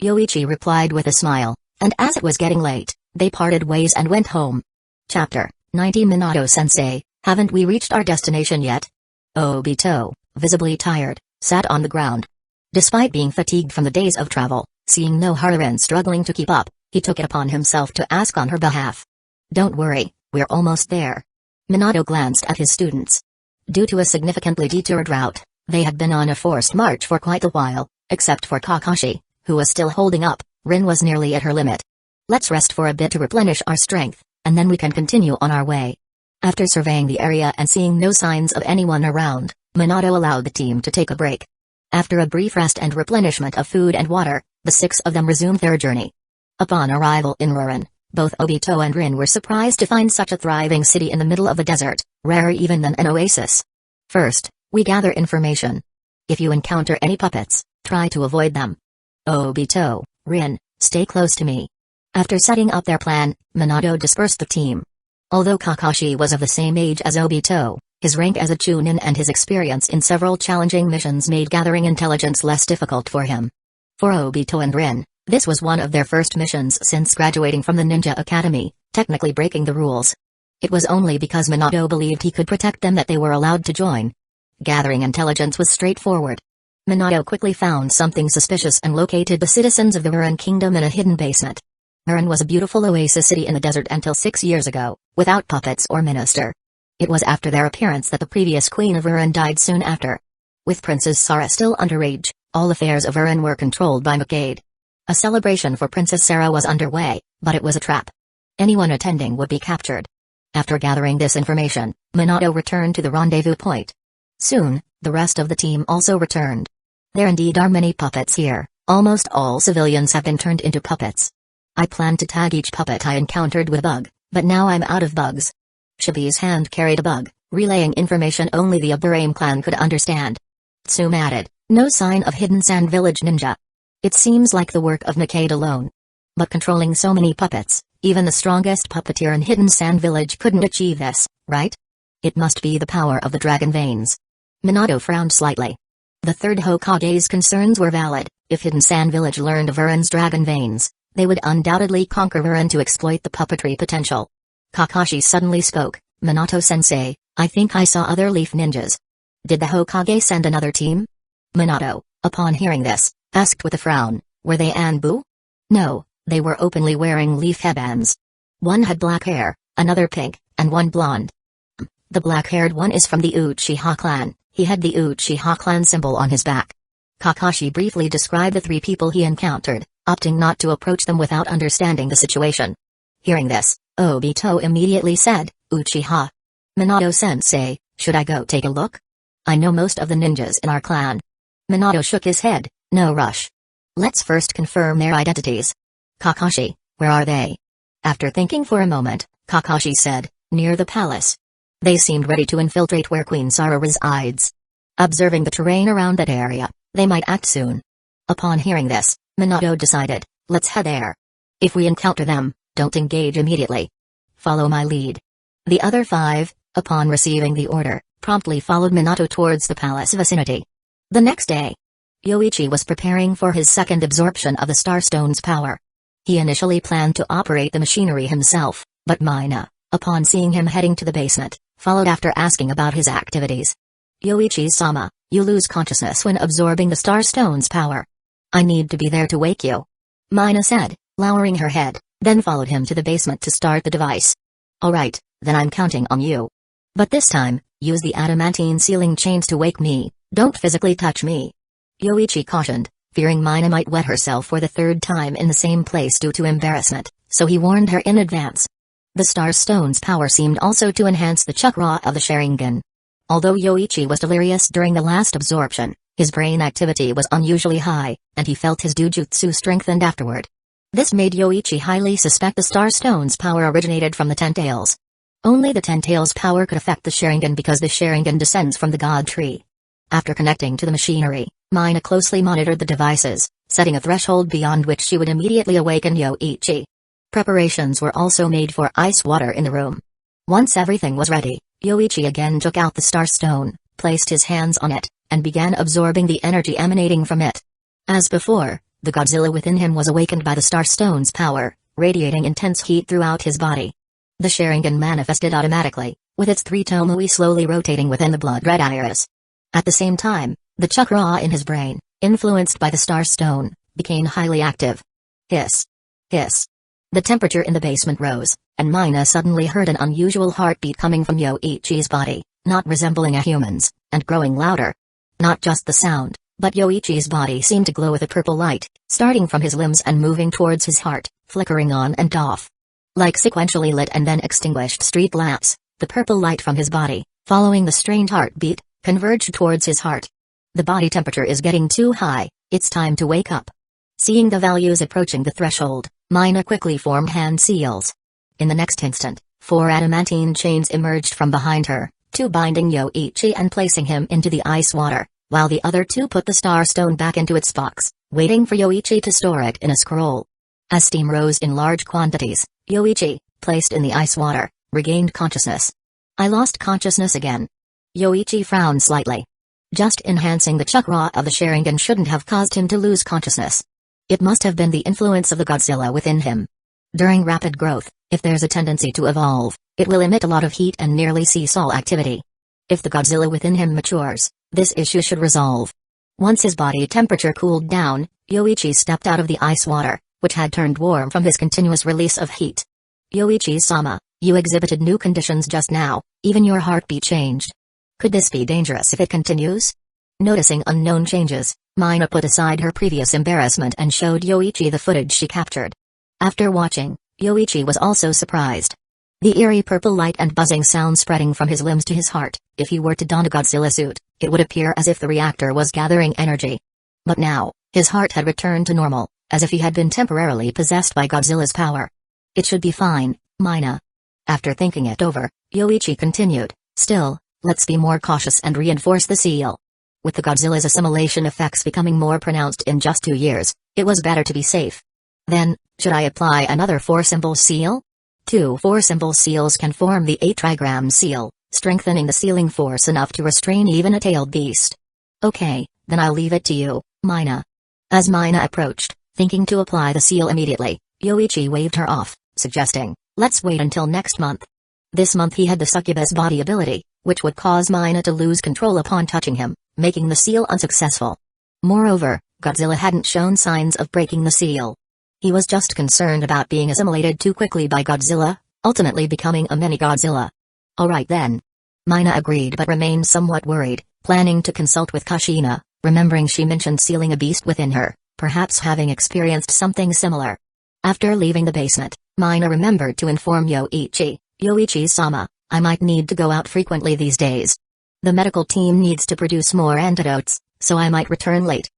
Yoichi replied with a smile, and as it was getting late, they parted ways and went home. Chapter 90 Minato-sensei, haven't we reached our destination yet? Obito, visibly tired, sat on the ground. Despite being fatigued from the days of travel, seeing no Harurin struggling to keep up, he took it upon himself to ask on her behalf. Don't worry, we're almost there. Minato glanced at his students. Due to a significantly detoured route, they had been on a forced march for quite a while, except for Kakashi, who was still holding up. Rin was nearly at her limit. Let's rest for a bit to replenish our strength, and then we can continue on our way. After surveying the area and seeing no signs of anyone around, Minato allowed the team to take a break. After a brief rest and replenishment of food and water, the 6 of them resumed their journey. Upon arrival in Rurin, both Obito and Rin were surprised to find such a thriving city in the middle of the desert, rarer even than an oasis. First, we gather information. If you encounter any puppets, try to avoid them. Obito, Rin, stay close to me. After setting up their plan, Minato dispersed the team. Although Kakashi was of the same age as Obito, his rank as a Chunin and his experience in several challenging missions made gathering intelligence less difficult for him. For Obito and Rin, this was one of their first missions since graduating from the Ninja Academy, technically breaking the rules. It was only because Minato believed he could protect them that they were allowed to join. Gathering intelligence was straightforward. Minato quickly found something suspicious and located the citizens of the Rurin Kingdom in a hidden basement. Rurin was a beautiful oasis city in the desert until 6 years ago, without puppets or minister. It was after their appearance that the previous queen of Rurin died soon after. With Princess Sarah still underage, all affairs of Rurin were controlled by Mage. A celebration for Princess Sarah was underway, but it was a trap. Anyone attending would be captured. After gathering this information, Minato returned to the rendezvous point. Soon, the rest of the team also returned. There indeed are many puppets here, almost all civilians have been turned into puppets. I planned to tag each puppet I encountered with a bug, but now I'm out of bugs. Shibi's hand carried a bug, relaying information only the Aburame clan could understand. Tsume added, no sign of hidden Sand Village ninja. It seems like the work of Nakade alone. But controlling so many puppets, even the strongest puppeteer in Hidden Sand Village couldn't achieve this, right? It must be the power of the dragon veins. Minato frowned slightly. The third Hokage's concerns were valid. If Hidden Sand Village learned of Urin's dragon veins, they would undoubtedly conquer Urin to exploit the puppetry potential. Kakashi suddenly spoke, Minato-sensei, I think I saw other leaf ninjas. Did the Hokage send another team? Minato, upon hearing this, asked with a frown, were they Anbu? No, they were openly wearing leaf headbands. One had black hair, another pink, and one blonde. The black-haired one is from the Uchiha clan, he had the Uchiha clan symbol on his back. Kakashi briefly described the 3 people he encountered, opting not to approach them without understanding the situation. Hearing this, Obito immediately said, Uchiha. Minato-sensei, should I go take a look? I know most of the ninjas in our clan. Minato shook his head, no rush. Let's first confirm their identities. Kakashi, where are they? After thinking for a moment, Kakashi said, near the palace. They seemed ready to infiltrate where Queen Sarah resides. Observing the terrain around that area, they might act soon. Upon hearing this, Minato decided, let's head there. If we encounter them, don't engage immediately. Follow my lead. The other 5, upon receiving the order, promptly followed Minato towards the palace vicinity. The next day, Yoichi was preparing for his second absorption of the Starstone's power. He initially planned to operate the machinery himself, but Mina, upon seeing him heading to the basement, followed after asking about his activities. Yoichi-sama, you lose consciousness when absorbing the Starstone's power. I need to be there to wake you. Mina said, lowering her head, then followed him to the basement to start the device. Alright, then I'm counting on you. But this time, use the adamantine sealing chains to wake me, don't physically touch me. Yoichi cautioned, fearing Mina might wet herself for the 3rd time in the same place due to embarrassment, so he warned her in advance. The Star Stone's power seemed also to enhance the chakra of the Sharingan. Although Yoichi was delirious during the last absorption, his brain activity was unusually high, and he felt his Dujutsu strengthened afterward. This made Yoichi highly suspect the Star Stone's power originated from the Ten Tails. Only the Ten Tails' power could affect the Sharingan because the Sharingan descends from the God Tree. After connecting to the machinery, Mina closely monitored the devices, setting a threshold beyond which she would immediately awaken Yoichi. Preparations were also made for ice water in the room. Once everything was ready, Yoichi again took out the Star Stone, placed his hands on it, and began absorbing the energy emanating from it. As before, the Godzilla within him was awakened by the Star Stone's power, radiating intense heat throughout his body. The Sharingan manifested automatically, with its 3 Tomoe slowly rotating within the blood-red iris. At the same time, the chakra in his brain, influenced by the Star Stone, became highly active. Hiss. Hiss. The temperature in the basement rose, and Mina suddenly heard an unusual heartbeat coming from Yoichi's body, not resembling a human's, and growing louder. Not just the sound, but Yoichi's body seemed to glow with a purple light, starting from his limbs and moving towards his heart, flickering on and off. Like sequentially lit and then extinguished street lamps, the purple light from his body, following the strange heartbeat, converged towards his heart. The body temperature is getting too high, it's time to wake up. Seeing the values approaching the threshold, Mina quickly formed hand seals. In the next instant, 4 adamantine chains emerged from behind her, 2 binding Yoichi and placing him into the ice water, while the other 2 put the Star Stone back into its box, waiting for Yoichi to store it in a scroll. As steam rose in large quantities, Yoichi, placed in the ice water, regained consciousness. I lost consciousness again. Yoichi frowned slightly. Just enhancing the chakra of the Sharingan shouldn't have caused him to lose consciousness. It must have been the influence of the Godzilla within him. During rapid growth, if there's a tendency to evolve, it will emit a lot of heat and nearly cease all activity. If the Godzilla within him matures, this issue should resolve. Once his body temperature cooled down, Yoichi stepped out of the ice water, which had turned warm from his continuous release of heat. Yoichi-sama, you exhibited new conditions just now, even your heartbeat changed. Could this be dangerous if it continues? Noticing unknown changes, Mina put aside her previous embarrassment and showed Yoichi the footage she captured. After watching, Yoichi was also surprised. The eerie purple light and buzzing sound spreading from his limbs to his heart, if he were to don a Godzilla suit, it would appear as if the reactor was gathering energy. But now, his heart had returned to normal, as if he had been temporarily possessed by Godzilla's power. It should be fine, Mina. After thinking it over, Yoichi continued, still, let's be more cautious and reinforce the seal. With the Godzilla's assimilation effects becoming more pronounced in just 2 years, it was better to be safe. Then, should I apply another 4-symbol seal? 2 4-symbol seals can form the 8-trigram seal, strengthening the sealing force enough to restrain even a tailed beast. Okay, then I'll leave it to you, Mina. As Mina approached, thinking to apply the seal immediately, Yoichi waved her off, suggesting, let's wait until next month. This month he had the succubus body ability, which would cause Mina to lose control upon touching him, making the seal unsuccessful. Moreover, Godzilla hadn't shown signs of breaking the seal. He was just concerned about being assimilated too quickly by Godzilla, ultimately becoming a mini-Godzilla. Alright then. Mina agreed but remained somewhat worried, planning to consult with Kushina, remembering she mentioned sealing a beast within her, perhaps having experienced something similar. After leaving the basement, Mina remembered to inform Yoichi, Yoichi-sama, I might need to go out frequently these days. The medical team needs to produce more antidotes, so I might return late.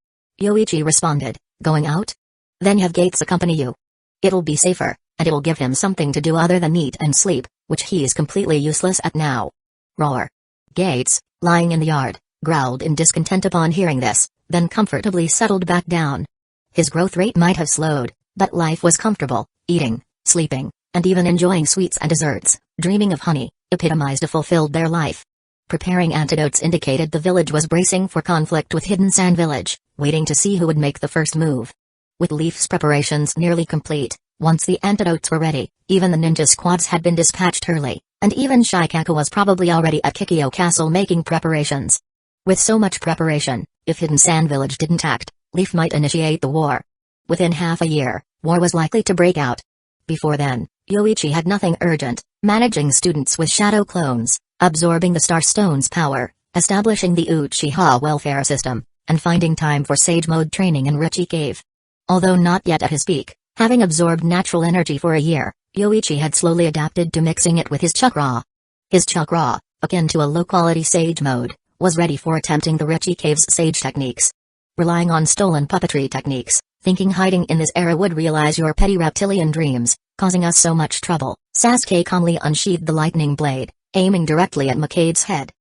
Yoichi responded, going out? Then have Gates accompany you. It'll be safer, and it'll give him something to do other than eat and sleep, which he is completely useless at now. Roar. Gates, lying in the yard, growled in discontent upon hearing this, then comfortably settled back down. His growth rate might have slowed, but life was comfortable, eating, sleeping, and even enjoying sweets and desserts, dreaming of honey, epitomized a fulfilled their life. Preparing antidotes indicated the village was bracing for conflict with Hidden Sand Village, waiting to see who would make the first move. With Leaf's preparations nearly complete, once the antidotes were ready, even the ninja squads had been dispatched early, and even Shikaku was probably already at Kikyo Castle making preparations. With so much preparation, if Hidden Sand Village didn't act, Leaf might initiate the war. Within half a year, war was likely to break out. Before then, Yoichi had nothing urgent, managing students with shadow clones, absorbing the Star Stone's power, establishing the Uchiha welfare system, and finding time for Sage Mode training in Richie Cave. Although not yet at his peak, Having absorbed natural energy for a year, Yoichi had slowly adapted to mixing it with his chakra. His chakra, akin to a low-quality sage mode, was ready for attempting the Richie Cave's sage techniques. Relying on stolen puppetry techniques, thinking hiding in this era would realize your petty reptilian dreams, causing us so much trouble, Sasuke calmly unsheathed the lightning blade, aiming directly at Macade's head.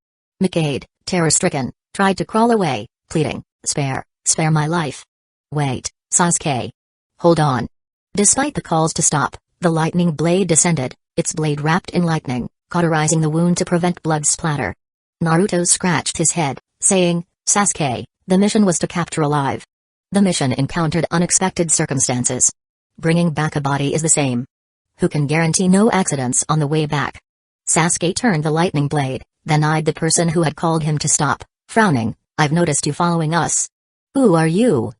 Macade, terror-stricken, tried to crawl away, pleading, spare my life. Wait, Sasuke. Hold on. Despite the calls to stop, the lightning blade descended, its blade wrapped in lightning, cauterizing the wound to prevent blood splatter. Naruto scratched his head, saying, Sasuke, the mission was to capture alive. The mission encountered unexpected circumstances. Bringing back a body is the same. Who can guarantee no accidents on the way back? Sasuke turned the lightning blade, then eyed the person who had called him to stop, frowning, I've noticed you following us. Who are you?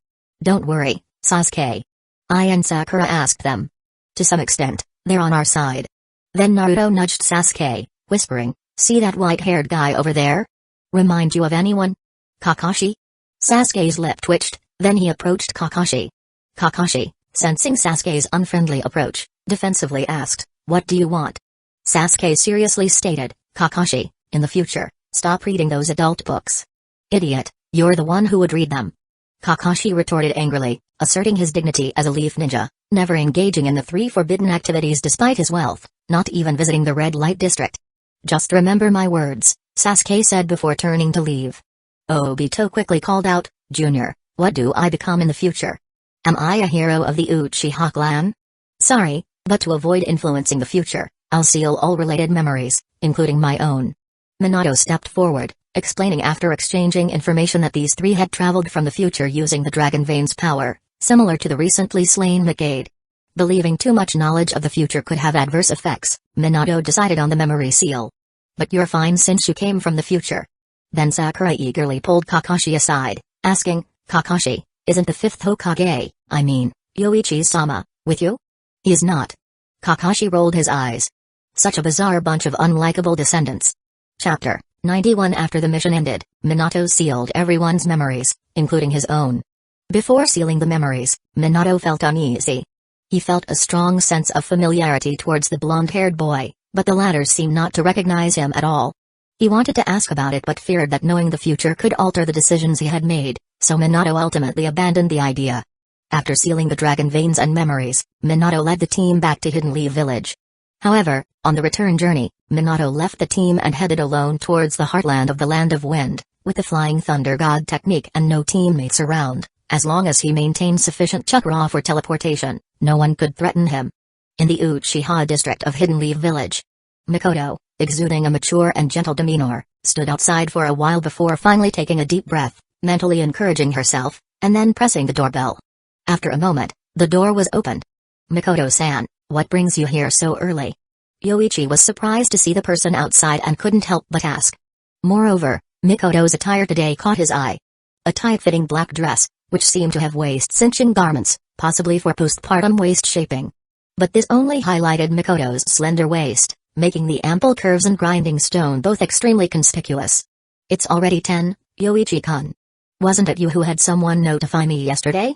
Don't worry, Sasuke. I and Sakura asked them. To some extent, they're on our side. Then Naruto nudged Sasuke, whispering, see that white-haired guy over there? Remind you of anyone? Kakashi? Sasuke's lip twitched, then he approached Kakashi. Kakashi, sensing Sasuke's unfriendly approach, defensively asked, what do you want? Sasuke seriously stated, Kakashi, in the future, stop reading those adult books. Idiot, you're the one who would read them. Kakashi retorted angrily, asserting his dignity as a leaf ninja, never engaging in the 3 forbidden activities despite his wealth, not even visiting the red light district. Just remember my words, Sasuke said before turning to leave. Obito quickly called out, Junior, what do I become in the future? Am I a hero of the Uchiha clan? Sorry, but to avoid influencing the future, I'll seal all related memories, including my own. Minato stepped forward, explaining after exchanging information that these 3 had traveled from the future using the Dragon Vein's power, similar to the recently slain Macade. Believing too much knowledge of the future could have adverse effects, Minato decided on the memory seal. But you're fine since you came from the future. Then Sakura eagerly pulled Kakashi aside, asking, Kakashi, isn't the 5th Hokage, I mean, Yoichi-sama, with you? He is not. Kakashi rolled his eyes. Such a bizarre bunch of unlikable descendants. Chapter 91. After the mission ended, Minato sealed everyone's memories, including his own. Before sealing the memories, Minato felt uneasy. He felt a strong sense of familiarity towards the blonde-haired boy, but the latter seemed not to recognize him at all. He wanted to ask about it but feared that knowing the future could alter the decisions he had made, so Minato ultimately abandoned the idea. After sealing the Dragon Veins and memories, Minato led the team back to Hidden Leaf Village. However, on the return journey, Minato left the team and headed alone towards the heartland of the Land of Wind, with the Flying Thunder God technique and no teammates around. As long as he maintained sufficient chakra for teleportation, no one could threaten him. In the Uchiha district of Hidden Leaf Village, Mikoto, exuding a mature and gentle demeanor, stood outside for a while before finally taking a deep breath, mentally encouraging herself, and then pressing the doorbell. After a moment, the door was opened. Mikoto-san, what brings you here so early? Yoichi was surprised to see the person outside and couldn't help but ask. Moreover, Mikoto's attire today caught his eye. A tight-fitting black dress, which seemed to have waist-cinching garments, possibly for postpartum waist shaping. But this only highlighted Mikoto's slender waist, making the ample curves and grinding stone both extremely conspicuous. It's already 10, Yoichi-kun. Wasn't it you who had someone notify me yesterday?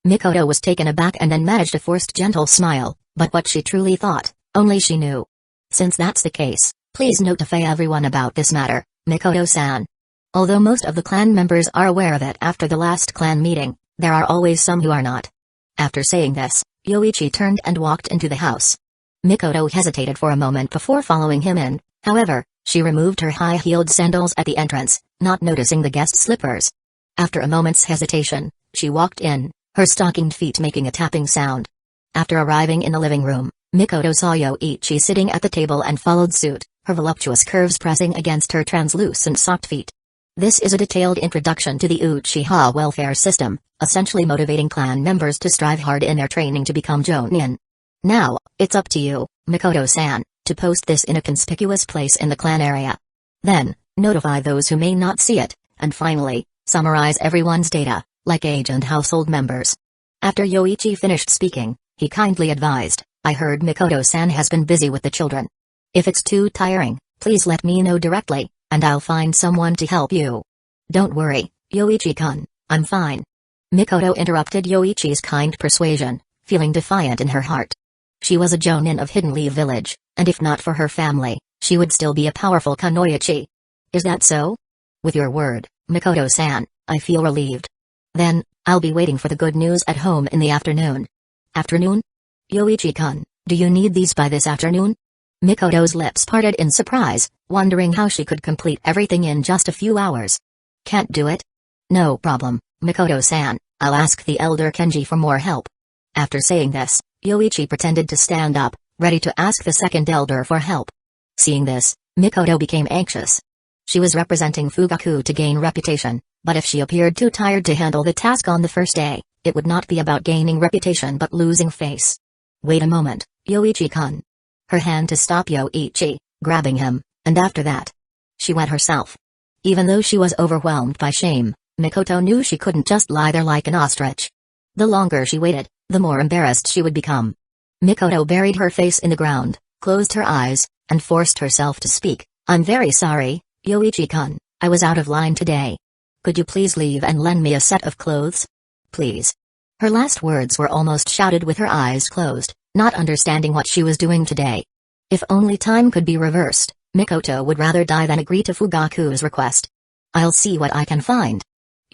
Mikoto was taken aback and then managed a forced gentle smile, but what she truly thought, only she knew. Since that's the case, please notify everyone about this matter, Mikoto-san. Although most of the clan members are aware of it after the last clan meeting, there are always some who are not. After saying this, Yoichi turned and walked into the house. Mikoto hesitated for a moment before following him in, however, she removed her high-heeled sandals at the entrance, not noticing the guest slippers. After a moment's hesitation, she walked in, her stockinged feet making a tapping sound. After arriving in the living room, Mikoto saw Yoichi sitting at the table and followed suit, her voluptuous curves pressing against her translucent socked feet. This is a detailed introduction to the Uchiha welfare system, essentially motivating clan members to strive hard in their training to become Jonin. Now, it's up to you, Mikoto-san, to post this in a conspicuous place in the clan area. Then, notify those who may not see it, and finally, summarize everyone's data, like age and household members. After Yoichi finished speaking, he kindly advised, I heard Mikoto-san has been busy with the children. If it's too tiring, please let me know directly, and I'll find someone to help you. Don't worry, Yoichi-kun, I'm fine. Mikoto interrupted Yoichi's kind persuasion, feeling defiant in her heart. She was a jonin of Hidden Leaf Village, and if not for her family, she would still be a powerful kunoichi. Is that so? With your word, Mikoto-san, I feel relieved. Then, I'll be waiting for the good news at home in the afternoon. Afternoon? Yoichi-kun, do you need these by this afternoon? Mikoto's lips parted in surprise, wondering how she could complete everything in just a few hours. Can't do it? No problem, Mikoto-san, I'll ask the elder Kenji for more help. After saying this, Yoichi pretended to stand up, ready to ask the second elder for help. Seeing this, Mikoto became anxious. She was representing Fugaku to gain reputation, but if she appeared too tired to handle the task on the first day, it would not be about gaining reputation but losing face. Wait a moment, Yoichi-kun. Her hand to stop Yoichi, grabbing him, and after that, she went herself. Even though she was overwhelmed by shame, Mikoto knew she couldn't just lie there like an ostrich. The longer she waited, the more embarrassed she would become. Mikoto buried her face in the ground, closed her eyes, and forced herself to speak. I'm very sorry, Yoichi-kun, I was out of line today. Could you please leave and lend me a set of clothes? Please. Her last words were almost shouted with her eyes closed, not understanding what she was doing today. If only time could be reversed, Mikoto would rather die than agree to Fugaku's request. I'll see what I can find.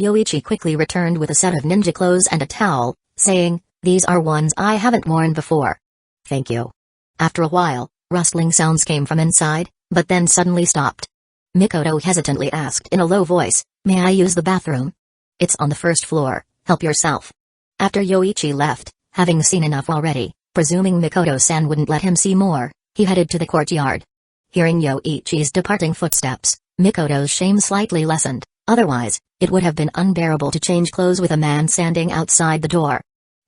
Yoichi quickly returned with a set of ninja clothes and a towel, saying, these are ones I haven't worn before. Thank you. After a while, rustling sounds came from inside, but then suddenly stopped. Mikoto hesitantly asked in a low voice, may I use the bathroom? It's on the first floor, help yourself. After Yoichi left, having seen enough already, presuming Mikoto-san wouldn't let him see more, he headed to the courtyard. Hearing Yoichi's departing footsteps, Mikoto's shame slightly lessened, otherwise, it would have been unbearable to change clothes with a man standing outside the door.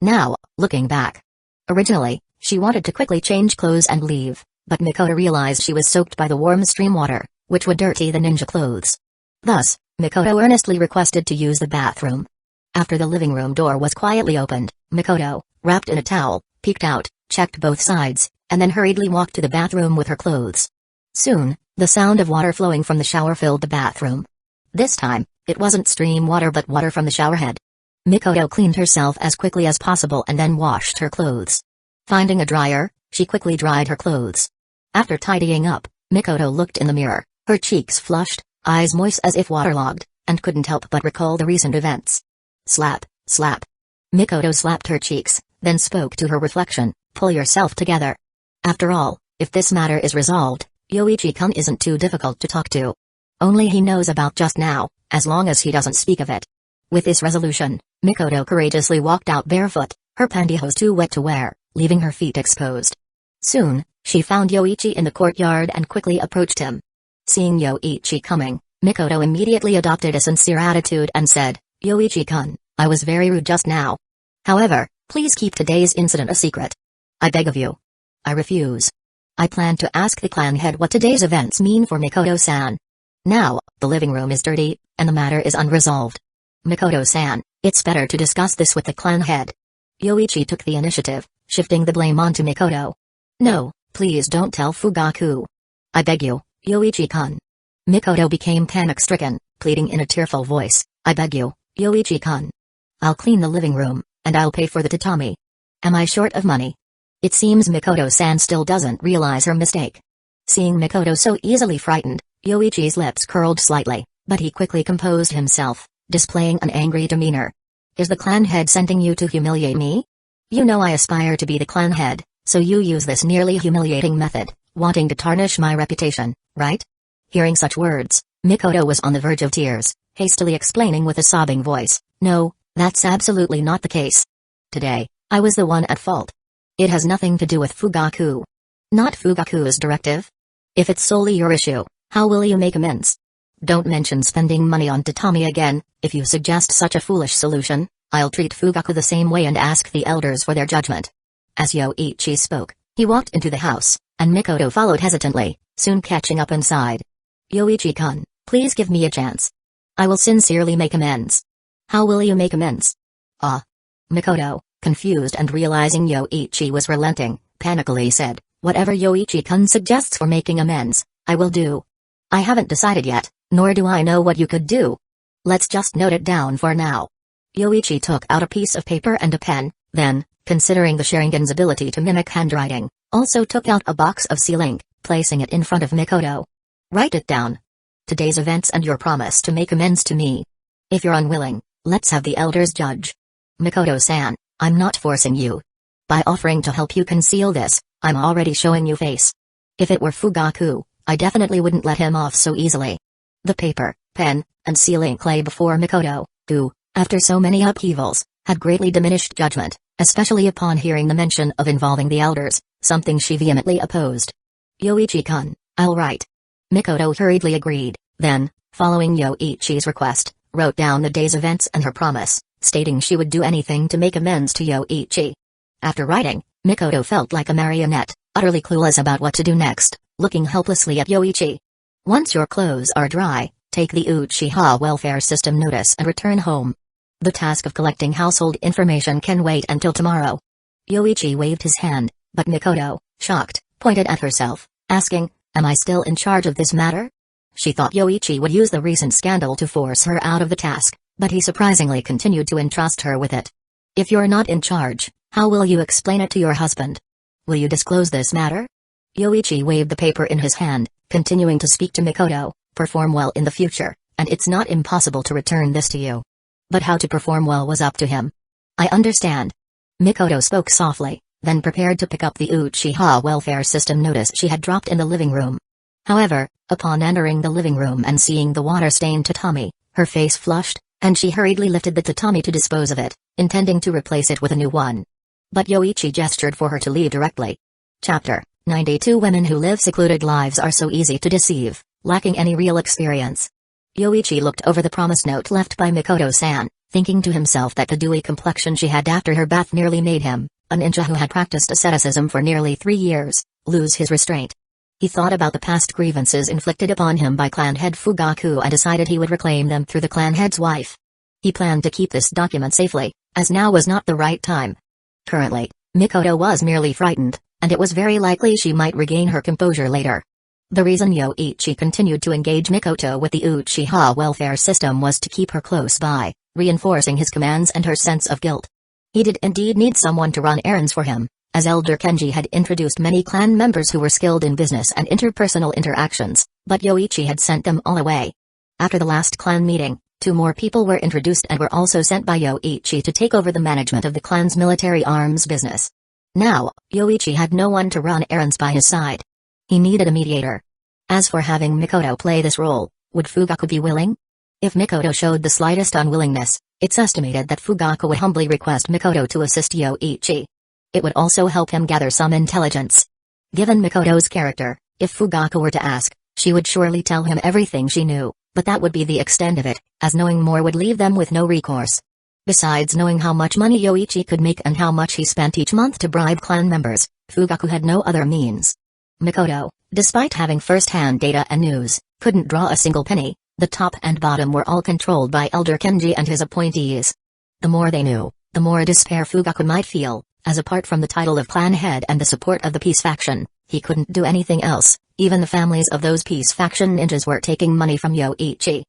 Now, looking back. Originally, she wanted to quickly change clothes and leave, but Mikoto realized she was soaked by the warm stream water, which would dirty the ninja clothes. Thus, Mikoto earnestly requested to use the bathroom. After the living room door was quietly opened, Mikoto, wrapped in a towel, peeked out, checked both sides, and then hurriedly walked to the bathroom with her clothes. Soon, the sound of water flowing from the shower filled the bathroom. This time, it wasn't stream water but water from the showerhead. Mikoto cleaned herself as quickly as possible and then washed her clothes. Finding a dryer, she quickly dried her clothes. After tidying up, Mikoto looked in the mirror, her cheeks flushed, eyes moist as if waterlogged, and couldn't help but recall the recent events. Slap, slap. Mikoto slapped her cheeks, then spoke to her reflection, pull yourself together. After all, if this matter is resolved, Yoichi-kun isn't too difficult to talk to. Only he knows about just now, as long as he doesn't speak of it. With this resolution, Mikoto courageously walked out barefoot, her pantyhose too wet to wear, leaving her feet exposed. Soon, she found Yoichi in the courtyard and quickly approached him. Seeing Yoichi coming, Mikoto immediately adopted a sincere attitude and said, Yoichi-kun, I was very rude just now. However, please keep today's incident a secret. I beg of you. I refuse. I plan to ask the clan head what today's events mean for Mikoto-san. Now, the living room is dirty, and the matter is unresolved. Mikoto-san, it's better to discuss this with the clan head. Yoichi took the initiative, shifting the blame onto Mikoto. No, please don't tell Fugaku. I beg you, Yoichi-kun. Mikoto became panic-stricken, pleading in a tearful voice, I beg you, Yoichi-kun. I'll clean the living room, and I'll pay for the tatami. Am I short of money? It seems Mikoto-san still doesn't realize her mistake. Seeing Mikoto so easily frightened, Yoichi's lips curled slightly, but he quickly composed himself, displaying an angry demeanor. Is the clan head sending you to humiliate me? You know I aspire to be the clan head, so you use this nearly humiliating method, wanting to tarnish my reputation, right? Hearing such words, Mikoto was on the verge of tears, hastily explaining with a sobbing voice, no, that's absolutely not the case. Today, I was the one at fault. It has nothing to do with Fugaku. Not Fugaku's directive? If it's solely your issue, how will you make amends? Don't mention spending money on tatami again. If you suggest such a foolish solution, I'll treat Fugaku the same way and ask the elders for their judgment. As Yoichi spoke, he walked into the house, and Mikoto followed hesitantly, soon catching up inside. Yoichi-kun, please give me a chance. I will sincerely make amends. How will you make amends? Mikoto, confused and realizing Yoichi was relenting, panically said, whatever Yoichi-kun suggests for making amends, I will do. I haven't decided yet, nor do I know what you could do. Let's just note it down for now. Yoichi took out a piece of paper and a pen, then, considering the Sharingan's ability to mimic handwriting, also took out a box of seal ink, placing it in front of Mikoto. "Write it down. Today's events and your promise to make amends to me. If you're unwilling, let's have the elders judge." "Mikoto-san, I'm not forcing you. By offering to help you conceal this, I'm already showing you face. If it were Fugaku, I definitely wouldn't let him off so easily." The paper, pen, and seal ink lay before Mikoto, who, after so many upheavals, had greatly diminished judgment, especially upon hearing the mention of involving the elders, something she vehemently opposed. "Yoichi-kun, I'll write." Mikoto hurriedly agreed, then, following Yoichi's request, wrote down the day's events and her promise, stating she would do anything to make amends to Yoichi. After writing, Mikoto felt like a marionette, utterly clueless about what to do next, looking helplessly at Yoichi. "Once your clothes are dry, take the Uchiha welfare system notice and return home. The task of collecting household information can wait until tomorrow." Yoichi waved his hand, but Mikoto, shocked, pointed at herself, asking, "Am I still in charge of this matter?" She thought Yoichi would use the recent scandal to force her out of the task, but he surprisingly continued to entrust her with it. "If you're not in charge, how will you explain it to your husband? Will you disclose this matter?" Yoichi waved the paper in his hand, continuing to speak to Mikoto. "Perform well in the future, and it's not impossible to return this to you. But how to perform well was up to him." "I understand." Mikoto spoke softly, then prepared to pick up the Uchiha welfare system notice she had dropped in the living room. However, upon entering the living room and seeing the water-stained tatami, her face flushed, and she hurriedly lifted the tatami to dispose of it, intending to replace it with a new one. But Yoichi gestured for her to leave directly. Chapter 92 Women who live secluded lives are so easy to deceive, lacking any real experience. Yoichi looked over the promise note left by Mikoto-san, thinking to himself that the dewy complexion she had after her bath nearly made him, a ninja who had practiced asceticism for nearly 3 years, lose his restraint. He thought about the past grievances inflicted upon him by clan head Fugaku and decided he would reclaim them through the clan head's wife. He planned to keep this document safely, as now was not the right time. Currently, Mikoto was merely frightened, and it was very likely she might regain her composure later. The reason Yoichi continued to engage Mikoto with the Uchiha welfare system was to keep her close by, reinforcing his commands and her sense of guilt. He did indeed need someone to run errands for him, as Elder Kenji had introduced many clan members who were skilled in business and interpersonal interactions, but Yoichi had sent them all away. After the last clan meeting, 2 more people were introduced and were also sent by Yoichi to take over the management of the clan's military arms business. Now, Yoichi had no one to run errands by his side. He needed a mediator. As for having Mikoto play this role, would Fugaku be willing? If Mikoto showed the slightest unwillingness, it's estimated that Fugaku would humbly request Mikoto to assist Yoichi. It would also help him gather some intelligence. Given Mikoto's character, if Fugaku were to ask, she would surely tell him everything she knew, but that would be the extent of it, as knowing more would leave them with no recourse. Besides knowing how much money Yoichi could make and how much he spent each month to bribe clan members, Fugaku had no other means. Mikoto, despite having first-hand data and news, couldn't draw a single penny. The top and bottom were all controlled by Elder Kenji and his appointees. The more they knew, the more despair Fugaku might feel, as apart from the title of clan head and the support of the peace faction, he couldn't do anything else. Even the families of those peace faction ninjas were taking money from Yoichi.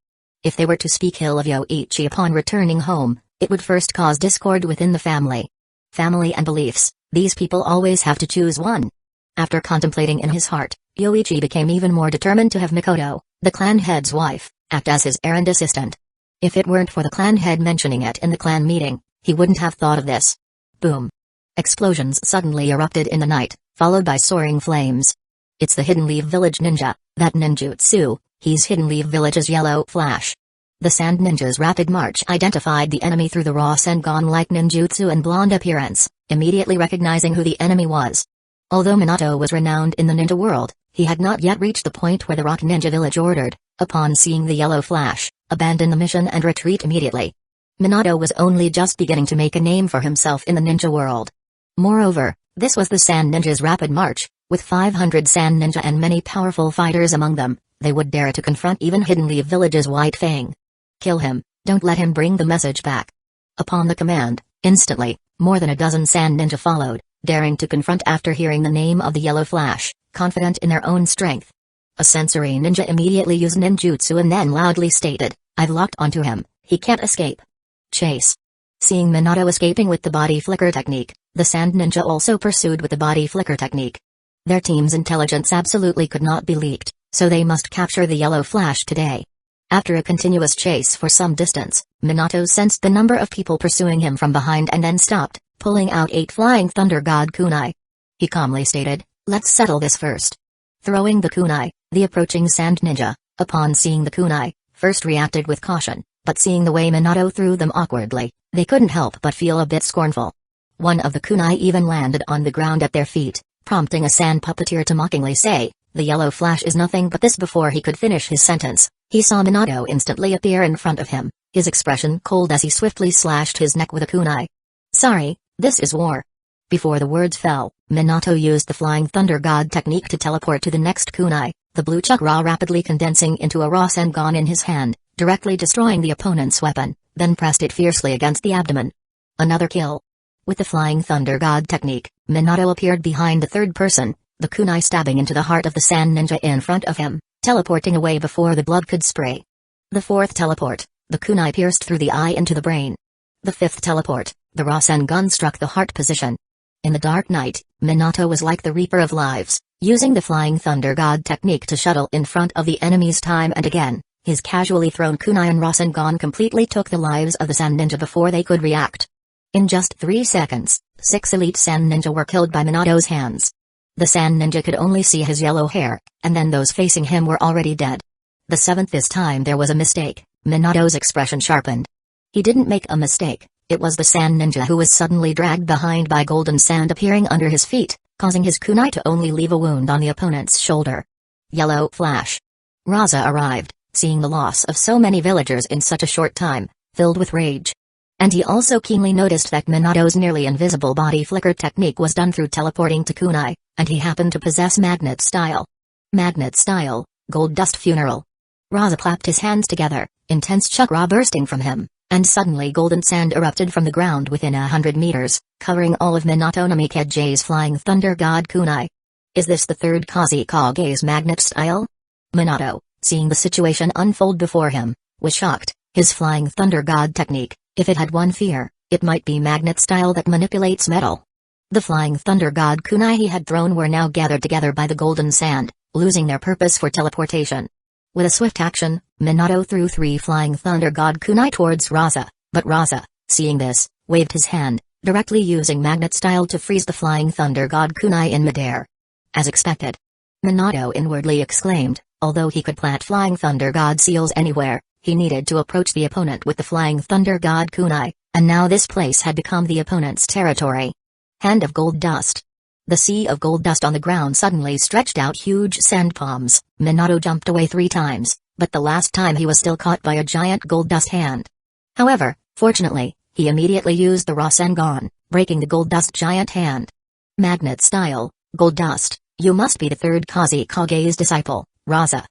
If they were to speak ill of Yoichi upon returning home, it would first cause discord within the family. Family and beliefs, these people always have to choose one. After contemplating in his heart, Yoichi became even more determined to have Mikoto, the clan head's wife, act as his errand assistant. If it weren't for the clan head mentioning it in the clan meeting, he wouldn't have thought of this. Boom. Explosions suddenly erupted in the night, followed by soaring flames. It's the Hidden Leaf Village ninja, that ninjutsu. He's Hidden Leaf Village's yellow flash. The Sand Ninja's rapid march identified the enemy through the raw Sengon-like ninjutsu and blonde appearance, immediately recognizing who the enemy was. Although Minato was renowned in the ninja world, he had not yet reached the point where the Rock Ninja Village ordered, upon seeing the yellow flash, abandon the mission and retreat immediately. Minato was only just beginning to make a name for himself in the ninja world. Moreover, this was the Sand Ninja's rapid march, with 500 Sand Ninja and many powerful fighters among them. They would dare to confront even Hidden Leaf Village's White Fang. Kill him, don't let him bring the message back. Upon the command, instantly, more than a dozen Sand Ninja followed, daring to confront after hearing the name of the Yellow Flash, confident in their own strength. A sensory ninja immediately used ninjutsu and then loudly stated, "I've locked onto him, he can't escape." Chase. Seeing Minato escaping with the body flicker technique, The Sand Ninja also pursued with the body flicker technique. Their team's intelligence absolutely could not be leaked, so they must capture the yellow flash today. After a continuous chase for some distance, Minato sensed the number of people pursuing him from behind and then stopped, pulling out 8 Flying Thunder God kunai. He calmly stated, "Let's settle this first." Throwing the kunai, the approaching Sand Ninja, upon seeing the kunai, first reacted with caution, but seeing the way Minato threw them awkwardly, they couldn't help but feel a bit scornful. One of the kunai even landed on the ground at their feet, prompting a sand puppeteer to mockingly say, "The yellow flash is nothing but this." Before he could finish his sentence, he saw Minato instantly appear in front of him, his expression cold as he swiftly slashed his neck with a kunai. "Sorry, this is war." Before the words fell, Minato used the Flying Thunder God technique to teleport to the next kunai, the blue chakra rapidly condensing into a Rasengan in his hand, directly destroying the opponent's weapon, then pressed it fiercely against the abdomen. Another kill. With the Flying Thunder God technique, Minato appeared behind the third person, the kunai stabbing into the heart of the Sand Ninja in front of him, teleporting away before the blood could spray. The fourth teleport, the kunai pierced through the eye into the brain. The fifth teleport, the Rasengan struck the heart position. In the dark night, Minato was like the Reaper of Lives, using the Flying Thunder God technique to shuttle in front of the enemies time and again. His casually thrown kunai and Rasengan completely took the lives of the Sand Ninja before they could react. In just 3 seconds, 6 elite Sand Ninja were killed by Minato's hands. The Sand Ninja could only see his yellow hair, and then those facing him were already dead. The seventh. This time there was a mistake. Minato's expression sharpened. He didn't make a mistake. It was the Sand Ninja who was suddenly dragged behind by golden sand appearing under his feet, causing his kunai to only leave a wound on the opponent's shoulder. Yellow flash. Raza arrived, seeing the loss of so many villagers in such a short time, filled with rage. And he also keenly noticed that Minato's nearly invisible body flicker technique was done through teleporting to kunai, and he happened to possess magnet style. Magnet style, gold dust funeral. Raza clapped his hands together, intense chakra bursting from him, and suddenly golden sand erupted from the ground within 100 meters, covering all of Minato Namikage's Flying Thunder God kunai. Is this the third Kusagakure's magnet style? Minato, seeing the situation unfold before him, was shocked. His Flying Thunder God technique, if it had one fear, it might be magnet style that manipulates metal. The Flying Thunder God kunai he had thrown were now gathered together by the golden sand, losing their purpose for teleportation. With a swift action, Minato threw 3 Flying Thunder God kunai towards Raza, but Raza, seeing this, waved his hand, directly using magnet style to freeze the Flying Thunder God kunai in midair. As expected. Minato inwardly exclaimed, although he could plant Flying Thunder God seals anywhere, he needed to approach the opponent with the Flying Thunder God kunai, and now this place had become the opponent's territory. Hand of gold dust. The sea of gold dust on the ground suddenly stretched out huge sand palms. Minato jumped away 3 times, but the last time he was still caught by a giant gold dust hand. However, fortunately, he immediately used the Rasengan, breaking the gold dust giant hand. Magnet style, gold dust, you must be the third Kusagakure's disciple, Raza.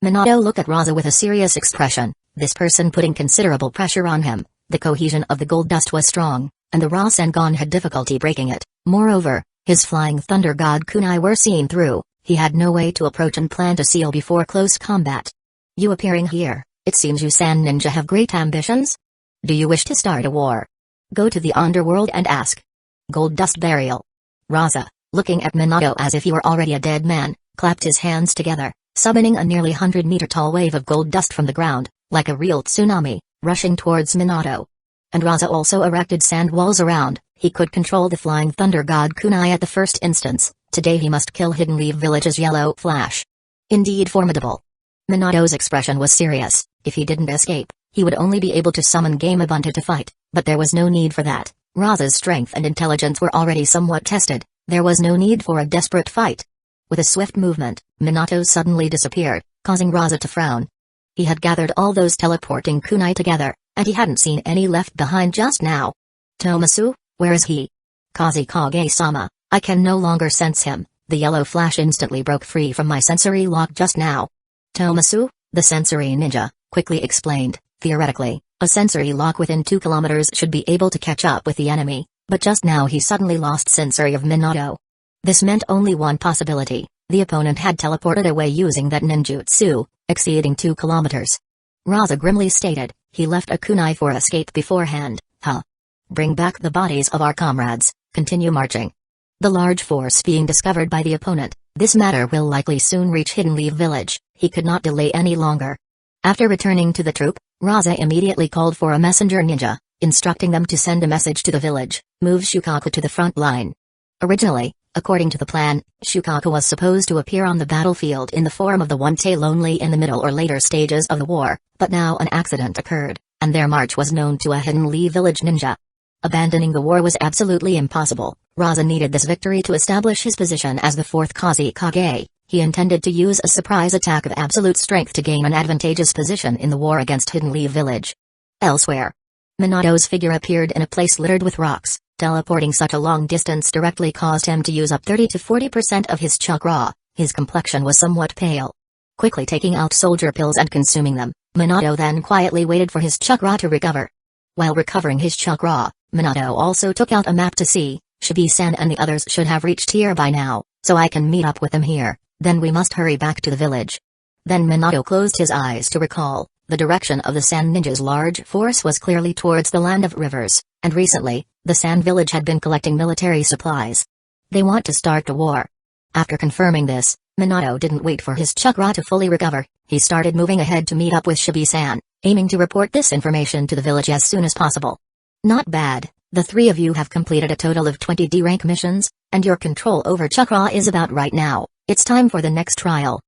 Minato looked at Raza with a serious expression, this person putting considerable pressure on him. The cohesion of the gold dust was strong, and the Rasengan had difficulty breaking it. Moreover, his Flying Thunder God kunai were seen through. He had no way to approach and plant a seal before close combat. You appearing here, it seems you Sand Ninja have great ambitions? Do you wish to start a war? Go to the underworld and ask. Gold dust burial. Raza, looking at Minato as if he were already a dead man, clapped his hands together, summoning a nearly 100-meter-tall wave of gold dust from the ground, like a real tsunami, rushing towards Minato. And Raza also erected sand walls around. He could control the Flying Thunder God kunai at the first instance. Today he must kill Hidden Leaf Village's yellow flash. Indeed formidable. Minato's expression was serious. If he didn't escape, he would only be able to summon Gamabunta to fight, but there was no need for that. Raza's strength and intelligence were already somewhat tested. There was no need for a desperate fight. With a swift movement, Minato suddenly disappeared, causing Raza to frown. He had gathered all those teleporting kunai together, and he hadn't seen any left behind just now. Tomasu, where is he? Kusagakure-sama, I can no longer sense him. The yellow flash instantly broke free from my sensory lock just now. Tomasu, the sensory ninja, quickly explained. Theoretically, a sensory lock within 2 kilometers should be able to catch up with the enemy, but just now he suddenly lost sensory of Minato. This meant only one possibility. The opponent had teleported away using that ninjutsu, exceeding 2 kilometers. Raza grimly stated, he left a kunai for escape beforehand. Huh. Bring back the bodies of our comrades, Continue marching. The large force being discovered by the opponent, this matter will likely soon reach Hidden Leaf Village. He could not delay any longer. After returning to the troop, Raza immediately called for a messenger ninja, instructing them to send a message to the village, move Shukaku to the front line. Originally, according to the plan, Shukaku was supposed to appear on the battlefield in the form of the one-tail only in the middle or later stages of the war, but now an accident occurred, and their march was known to a Hidden Leaf Village ninja. Abandoning the war was absolutely impossible. Raza needed this victory to establish his position as the fourth Kazekage. He intended to use a surprise attack of absolute strength to gain an advantageous position in the war against Hidden Leaf Village. Elsewhere, Minato's figure appeared in a place littered with rocks. Teleporting such a long distance directly caused him to use up 30 to 40% of his chakra. His complexion was somewhat pale. Quickly taking out soldier pills and consuming them, Minato then quietly waited for his chakra to recover. While recovering his chakra, Minato also took out a map to see. Shibi-san and the others should have reached here by now, so I can meet up with them here. Then we must hurry back to the village. Then Minato closed his eyes to recall. The direction of the Sand Ninja's large force was clearly towards the Land of Rivers, and recently, the Sand Village had been collecting military supplies. They want to start a war. After confirming this, Minato didn't wait for his chakra to fully recover. He started moving ahead to meet up with Shibi-san, aiming to report this information to the village as soon as possible. Not bad. The three of you have completed a total of 20 D-rank missions, and your control over chakra is about right now. It's time for the next trial.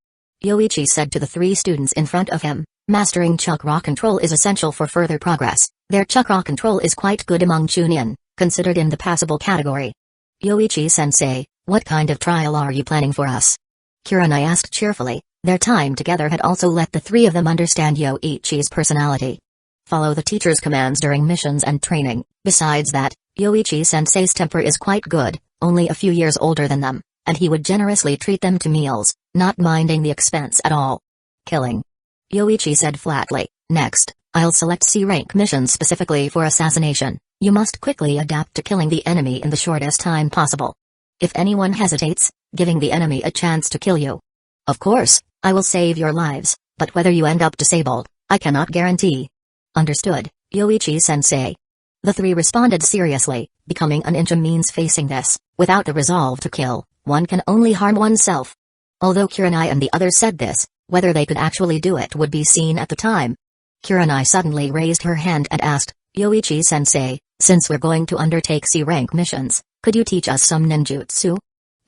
Yoichi said to the three students in front of him. Mastering chakra control is essential for further progress. Their chakra control is quite good among Chunin, considered in the passable category. Yoichi-sensei, what kind of trial are you planning for us? Kurenai asked cheerfully. Their time together had also let the three of them understand Yoichi's personality. Follow the teacher's commands during missions and training. Besides that, Yoichi-sensei's temper is quite good, only a few years older than them, and he would generously treat them to meals, not minding the expense at all. Killing. Yoichi said flatly. Next, I'll select C-rank missions specifically for assassination. You must quickly adapt to killing the enemy in the shortest time possible. If anyone hesitates, giving the enemy a chance to kill you. Of course, I will save your lives, but whether you end up disabled, I cannot guarantee. Understood, Yoichi-sensei. The three responded seriously. Becoming a ninja means facing this. Without the resolve to kill, one can only harm oneself. Although Kurenai and the others said this, whether they could actually do it would be seen at the time. Kurenai suddenly raised her hand and asked, Yoichi-sensei, since we're going to undertake C-rank missions, could you teach us some ninjutsu?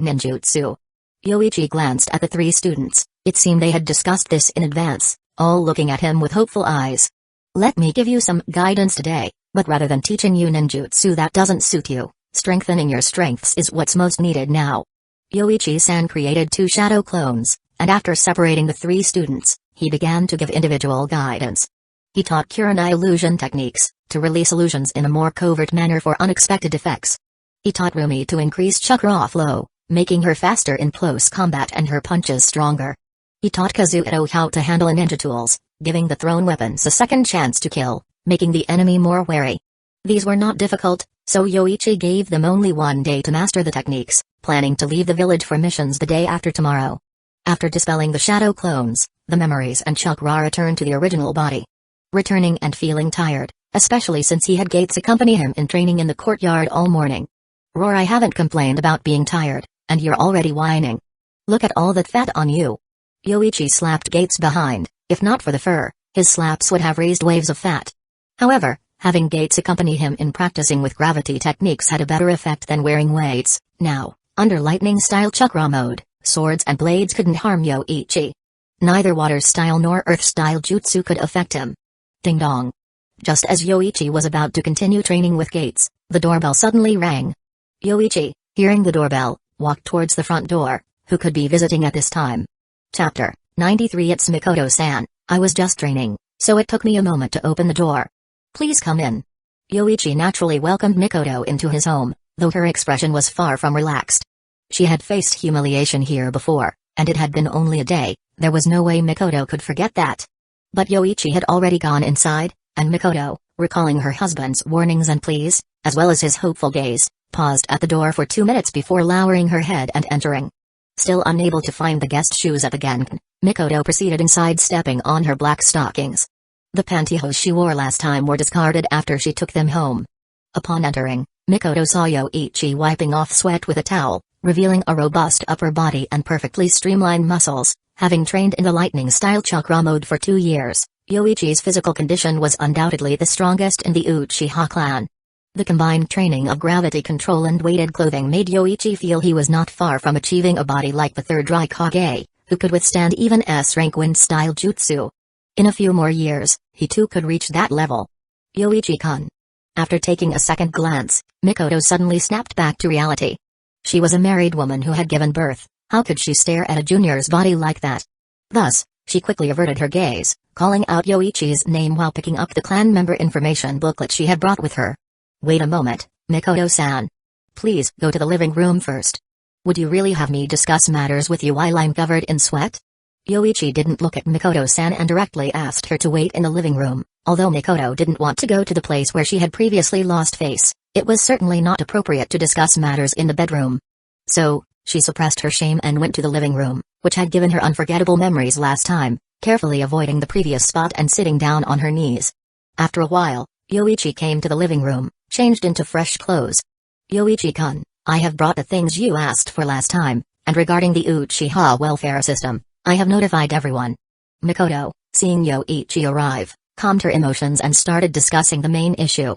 Ninjutsu. Yoichi glanced at the three students. It seemed they had discussed this in advance, all looking at him with hopeful eyes. Let me give you some guidance today, but rather than teaching you ninjutsu that doesn't suit you, strengthening your strengths is what's most needed now. Yoichi-san created 2 shadow clones, and after separating the 3 students, he began to give individual guidance. He taught Kurenai illusion techniques, to release illusions in a more covert manner for unexpected effects. He taught Rumi to increase chakra flow, making her faster in close combat and her punches stronger. He taught Kazuto how to handle ninja tools, giving the thrown weapons a second chance to kill, making the enemy more wary. These were not difficult, so Yoichi gave them only 1 day to master the techniques, planning to leave the village for missions the day after tomorrow. After dispelling the shadow clones, the memories and chakra returned to the original body. Returning and feeling tired, especially since he had Gates accompany him in training in the courtyard all morning. Roar, I haven't complained about being tired, and you're already whining. Look at all that fat on you. Yoichi slapped Gates behind. If not for the fur, his slaps would have raised waves of fat. However, having Gates accompany him in practicing with gravity techniques had a better effect than wearing weights. Now, under lightning-style chakra mode, swords and blades couldn't harm Yoichi. Neither water-style nor earth-style jutsu could affect him. Ding dong. Just as Yoichi was about to continue training with Gates, the doorbell suddenly rang. Yoichi, hearing the doorbell, walked towards the front door. Who could be visiting at this time? Chapter 93. It's Mikoto-san. I was just training, so it took me a moment to open the door. Please come in. Yoichi naturally welcomed Mikoto into his home, though her expression was far from relaxed. She had faced humiliation here before, and it had been only a day. There was no way Mikoto could forget that. But Yoichi had already gone inside, and Mikoto, recalling her husband's warnings and pleas, as well as his hopeful gaze, paused at the door for 2 minutes before lowering her head and entering. Still unable to find the guest shoes at the Genkan, Mikoto proceeded inside, stepping on her black stockings. The pantyhose she wore last time were discarded after she took them home. Upon entering, Mikoto saw Yoichi wiping off sweat with a towel, revealing a robust upper body and perfectly streamlined muscles. Having trained in the lightning-style chakra mode for 2 years, Yoichi's physical condition was undoubtedly the strongest in the Uchiha clan. The combined training of gravity control and weighted clothing made Yoichi feel he was not far from achieving a body like the third Raikage, who could withstand even S-rank wind-style jutsu. In a few more years, he too could reach that level. Yoichi-kun. After taking a second glance, Mikoto suddenly snapped back to reality. She was a married woman who had given birth. How could she stare at a junior's body like that? Thus, she quickly averted her gaze, calling out Yoichi's name while picking up the clan member information booklet she had brought with her. Wait a moment, Mikoto-san. Please go to the living room first. Would you really have me discuss matters with you while I'm covered in sweat? Yoichi didn't look at Mikoto-san and directly asked her to wait in the living room. Although Mikoto didn't want to go to the place where she had previously lost face, it was certainly not appropriate to discuss matters in the bedroom. So, she suppressed her shame and went to the living room, which had given her unforgettable memories last time, carefully avoiding the previous spot and sitting down on her knees. After a while, Yoichi came to the living room, changed into fresh clothes. Yoichi-kun, I have brought the things you asked for last time, and regarding the Uchiha welfare system, I have notified everyone. Mikoto, seeing Yoichi arrive, calmed her emotions and started discussing the main issue.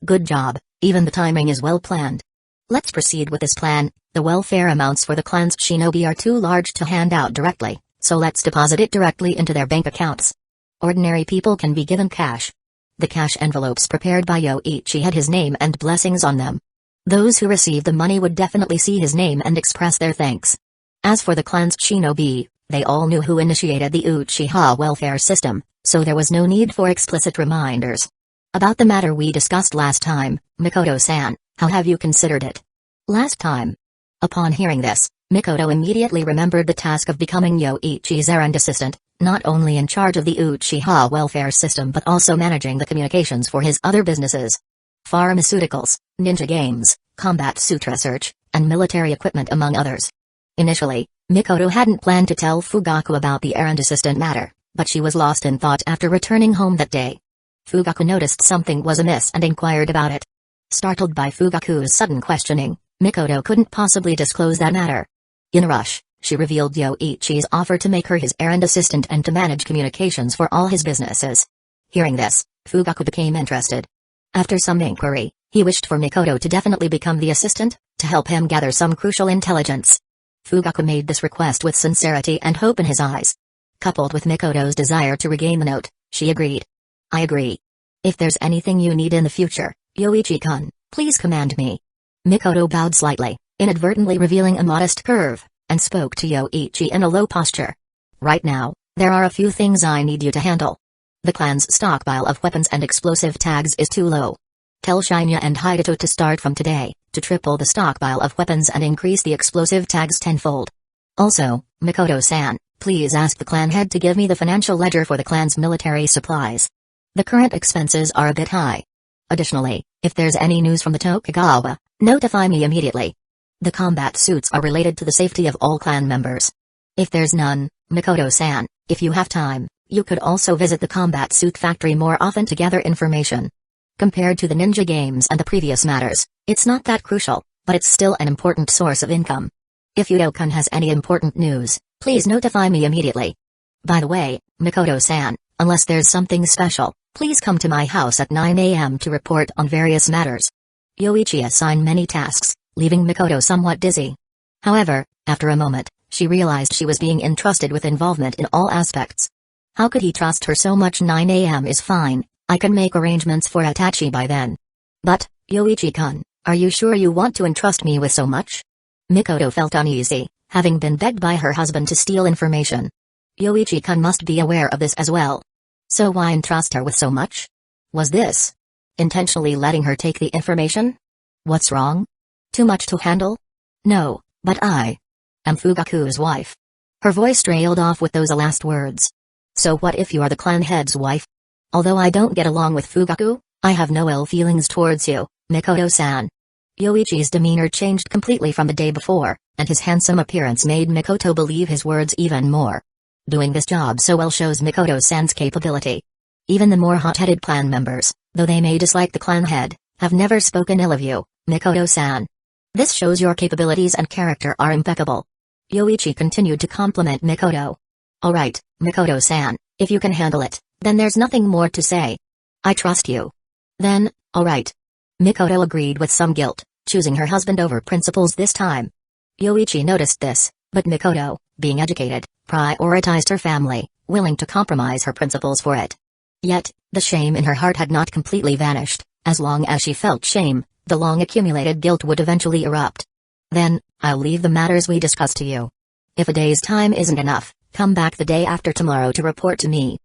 Good job, even the timing is well planned. Let's proceed with this plan. The welfare amounts for the clan's shinobi are too large to hand out directly, so let's deposit it directly into their bank accounts. Ordinary people can be given cash. The cash envelopes prepared by Yoichi had his name and blessings on them. Those who received the money would definitely see his name and express their thanks. As for the clan's shinobi, they all knew who initiated the Uchiha welfare system, so there was no need for explicit reminders. About the matter we discussed last time, Mikoto-san, how have you considered it? Last time. Upon hearing this, Mikoto immediately remembered the task of becoming Yoichi's errand assistant, not only in charge of the Uchiha welfare system but also managing the communications for his other businesses. Pharmaceuticals, ninja games, combat suit research, and military equipment among others. Initially, Mikoto hadn't planned to tell Fugaku about the errand assistant matter, but she was lost in thought after returning home that day. Fugaku noticed something was amiss and inquired about it. Startled by Fugaku's sudden questioning, Mikoto couldn't possibly disclose that matter. In a rush, she revealed Yoichi's offer to make her his errand assistant and to manage communications for all his businesses. Hearing this, Fugaku became interested. After some inquiry, he wished for Mikoto to definitely become the assistant, to help him gather some crucial intelligence. Fugaku made this request with sincerity and hope in his eyes. Coupled with Mikoto's desire to regain the note, she agreed. I agree. If there's anything you need in the future, Yoichi-kun, please command me. Mikoto bowed slightly, inadvertently revealing a modest curve, and spoke to Yoichi in a low posture. Right now, there are a few things I need you to handle. The clan's stockpile of weapons and explosive tags is too low. Tell Shinya and Hidato to start from today, to triple the stockpile of weapons and increase the explosive tags tenfold. Also, Mikoto-san, please ask the clan head to give me the financial ledger for the clan's military supplies. The current expenses are a bit high. Additionally, if there's any news from the Tokugawa, notify me immediately. The combat suits are related to the safety of all clan members. If there's none, Mikoto-san, if you have time, you could also visit the combat suit factory more often to gather information. Compared to the ninja games and the previous matters, it's not that crucial, but it's still an important source of income. If Udo-kun has any important news, please notify me immediately. By the way, Mikoto-san, unless there's something special, please come to my house at 9 a.m. to report on various matters. Yoichi assigned many tasks, leaving Mikoto somewhat dizzy. However, after a moment, she realized she was being entrusted with involvement in all aspects. How could he trust her so much? 9 a.m. is fine, I can make arrangements for Itachi by then. But, Yoichi-kun, are you sure you want to entrust me with so much? Mikoto felt uneasy, having been begged by her husband to steal information. Yoichi-kun must be aware of this as well. So why entrust her with so much? Was this intentionally letting her take the information? What's wrong? Too much to handle? No, but I am Fugaku's wife. Her voice trailed off with those last words. So what if you are the clan head's wife? Although I don't get along with Fugaku, I have no ill feelings towards you, Mikoto-san. Yoichi's demeanor changed completely from the day before, and his handsome appearance made Mikoto believe his words even more. Doing this job so well shows Mikoto-san's capability. Even the more hot-headed clan members, though they may dislike the clan head, Have never spoken ill of you, Mikoto-san. This shows your capabilities and character are impeccable. Yoichi continued to compliment Mikoto. Alright, Mikoto-san, if you can handle it, then there's nothing more to say. I trust you. Then, alright. Mikoto agreed with some guilt, choosing her husband over principles this time. Yoichi noticed this, but Mikoto, being educated, prioritized her family, willing to compromise her principles for it. Yet, the shame in her heart had not completely vanished. As long as she felt shame, the long-accumulated guilt would eventually erupt. Then, I'll leave the matters we discussed to you. If a day's time isn't enough, come back the day after tomorrow to report to me.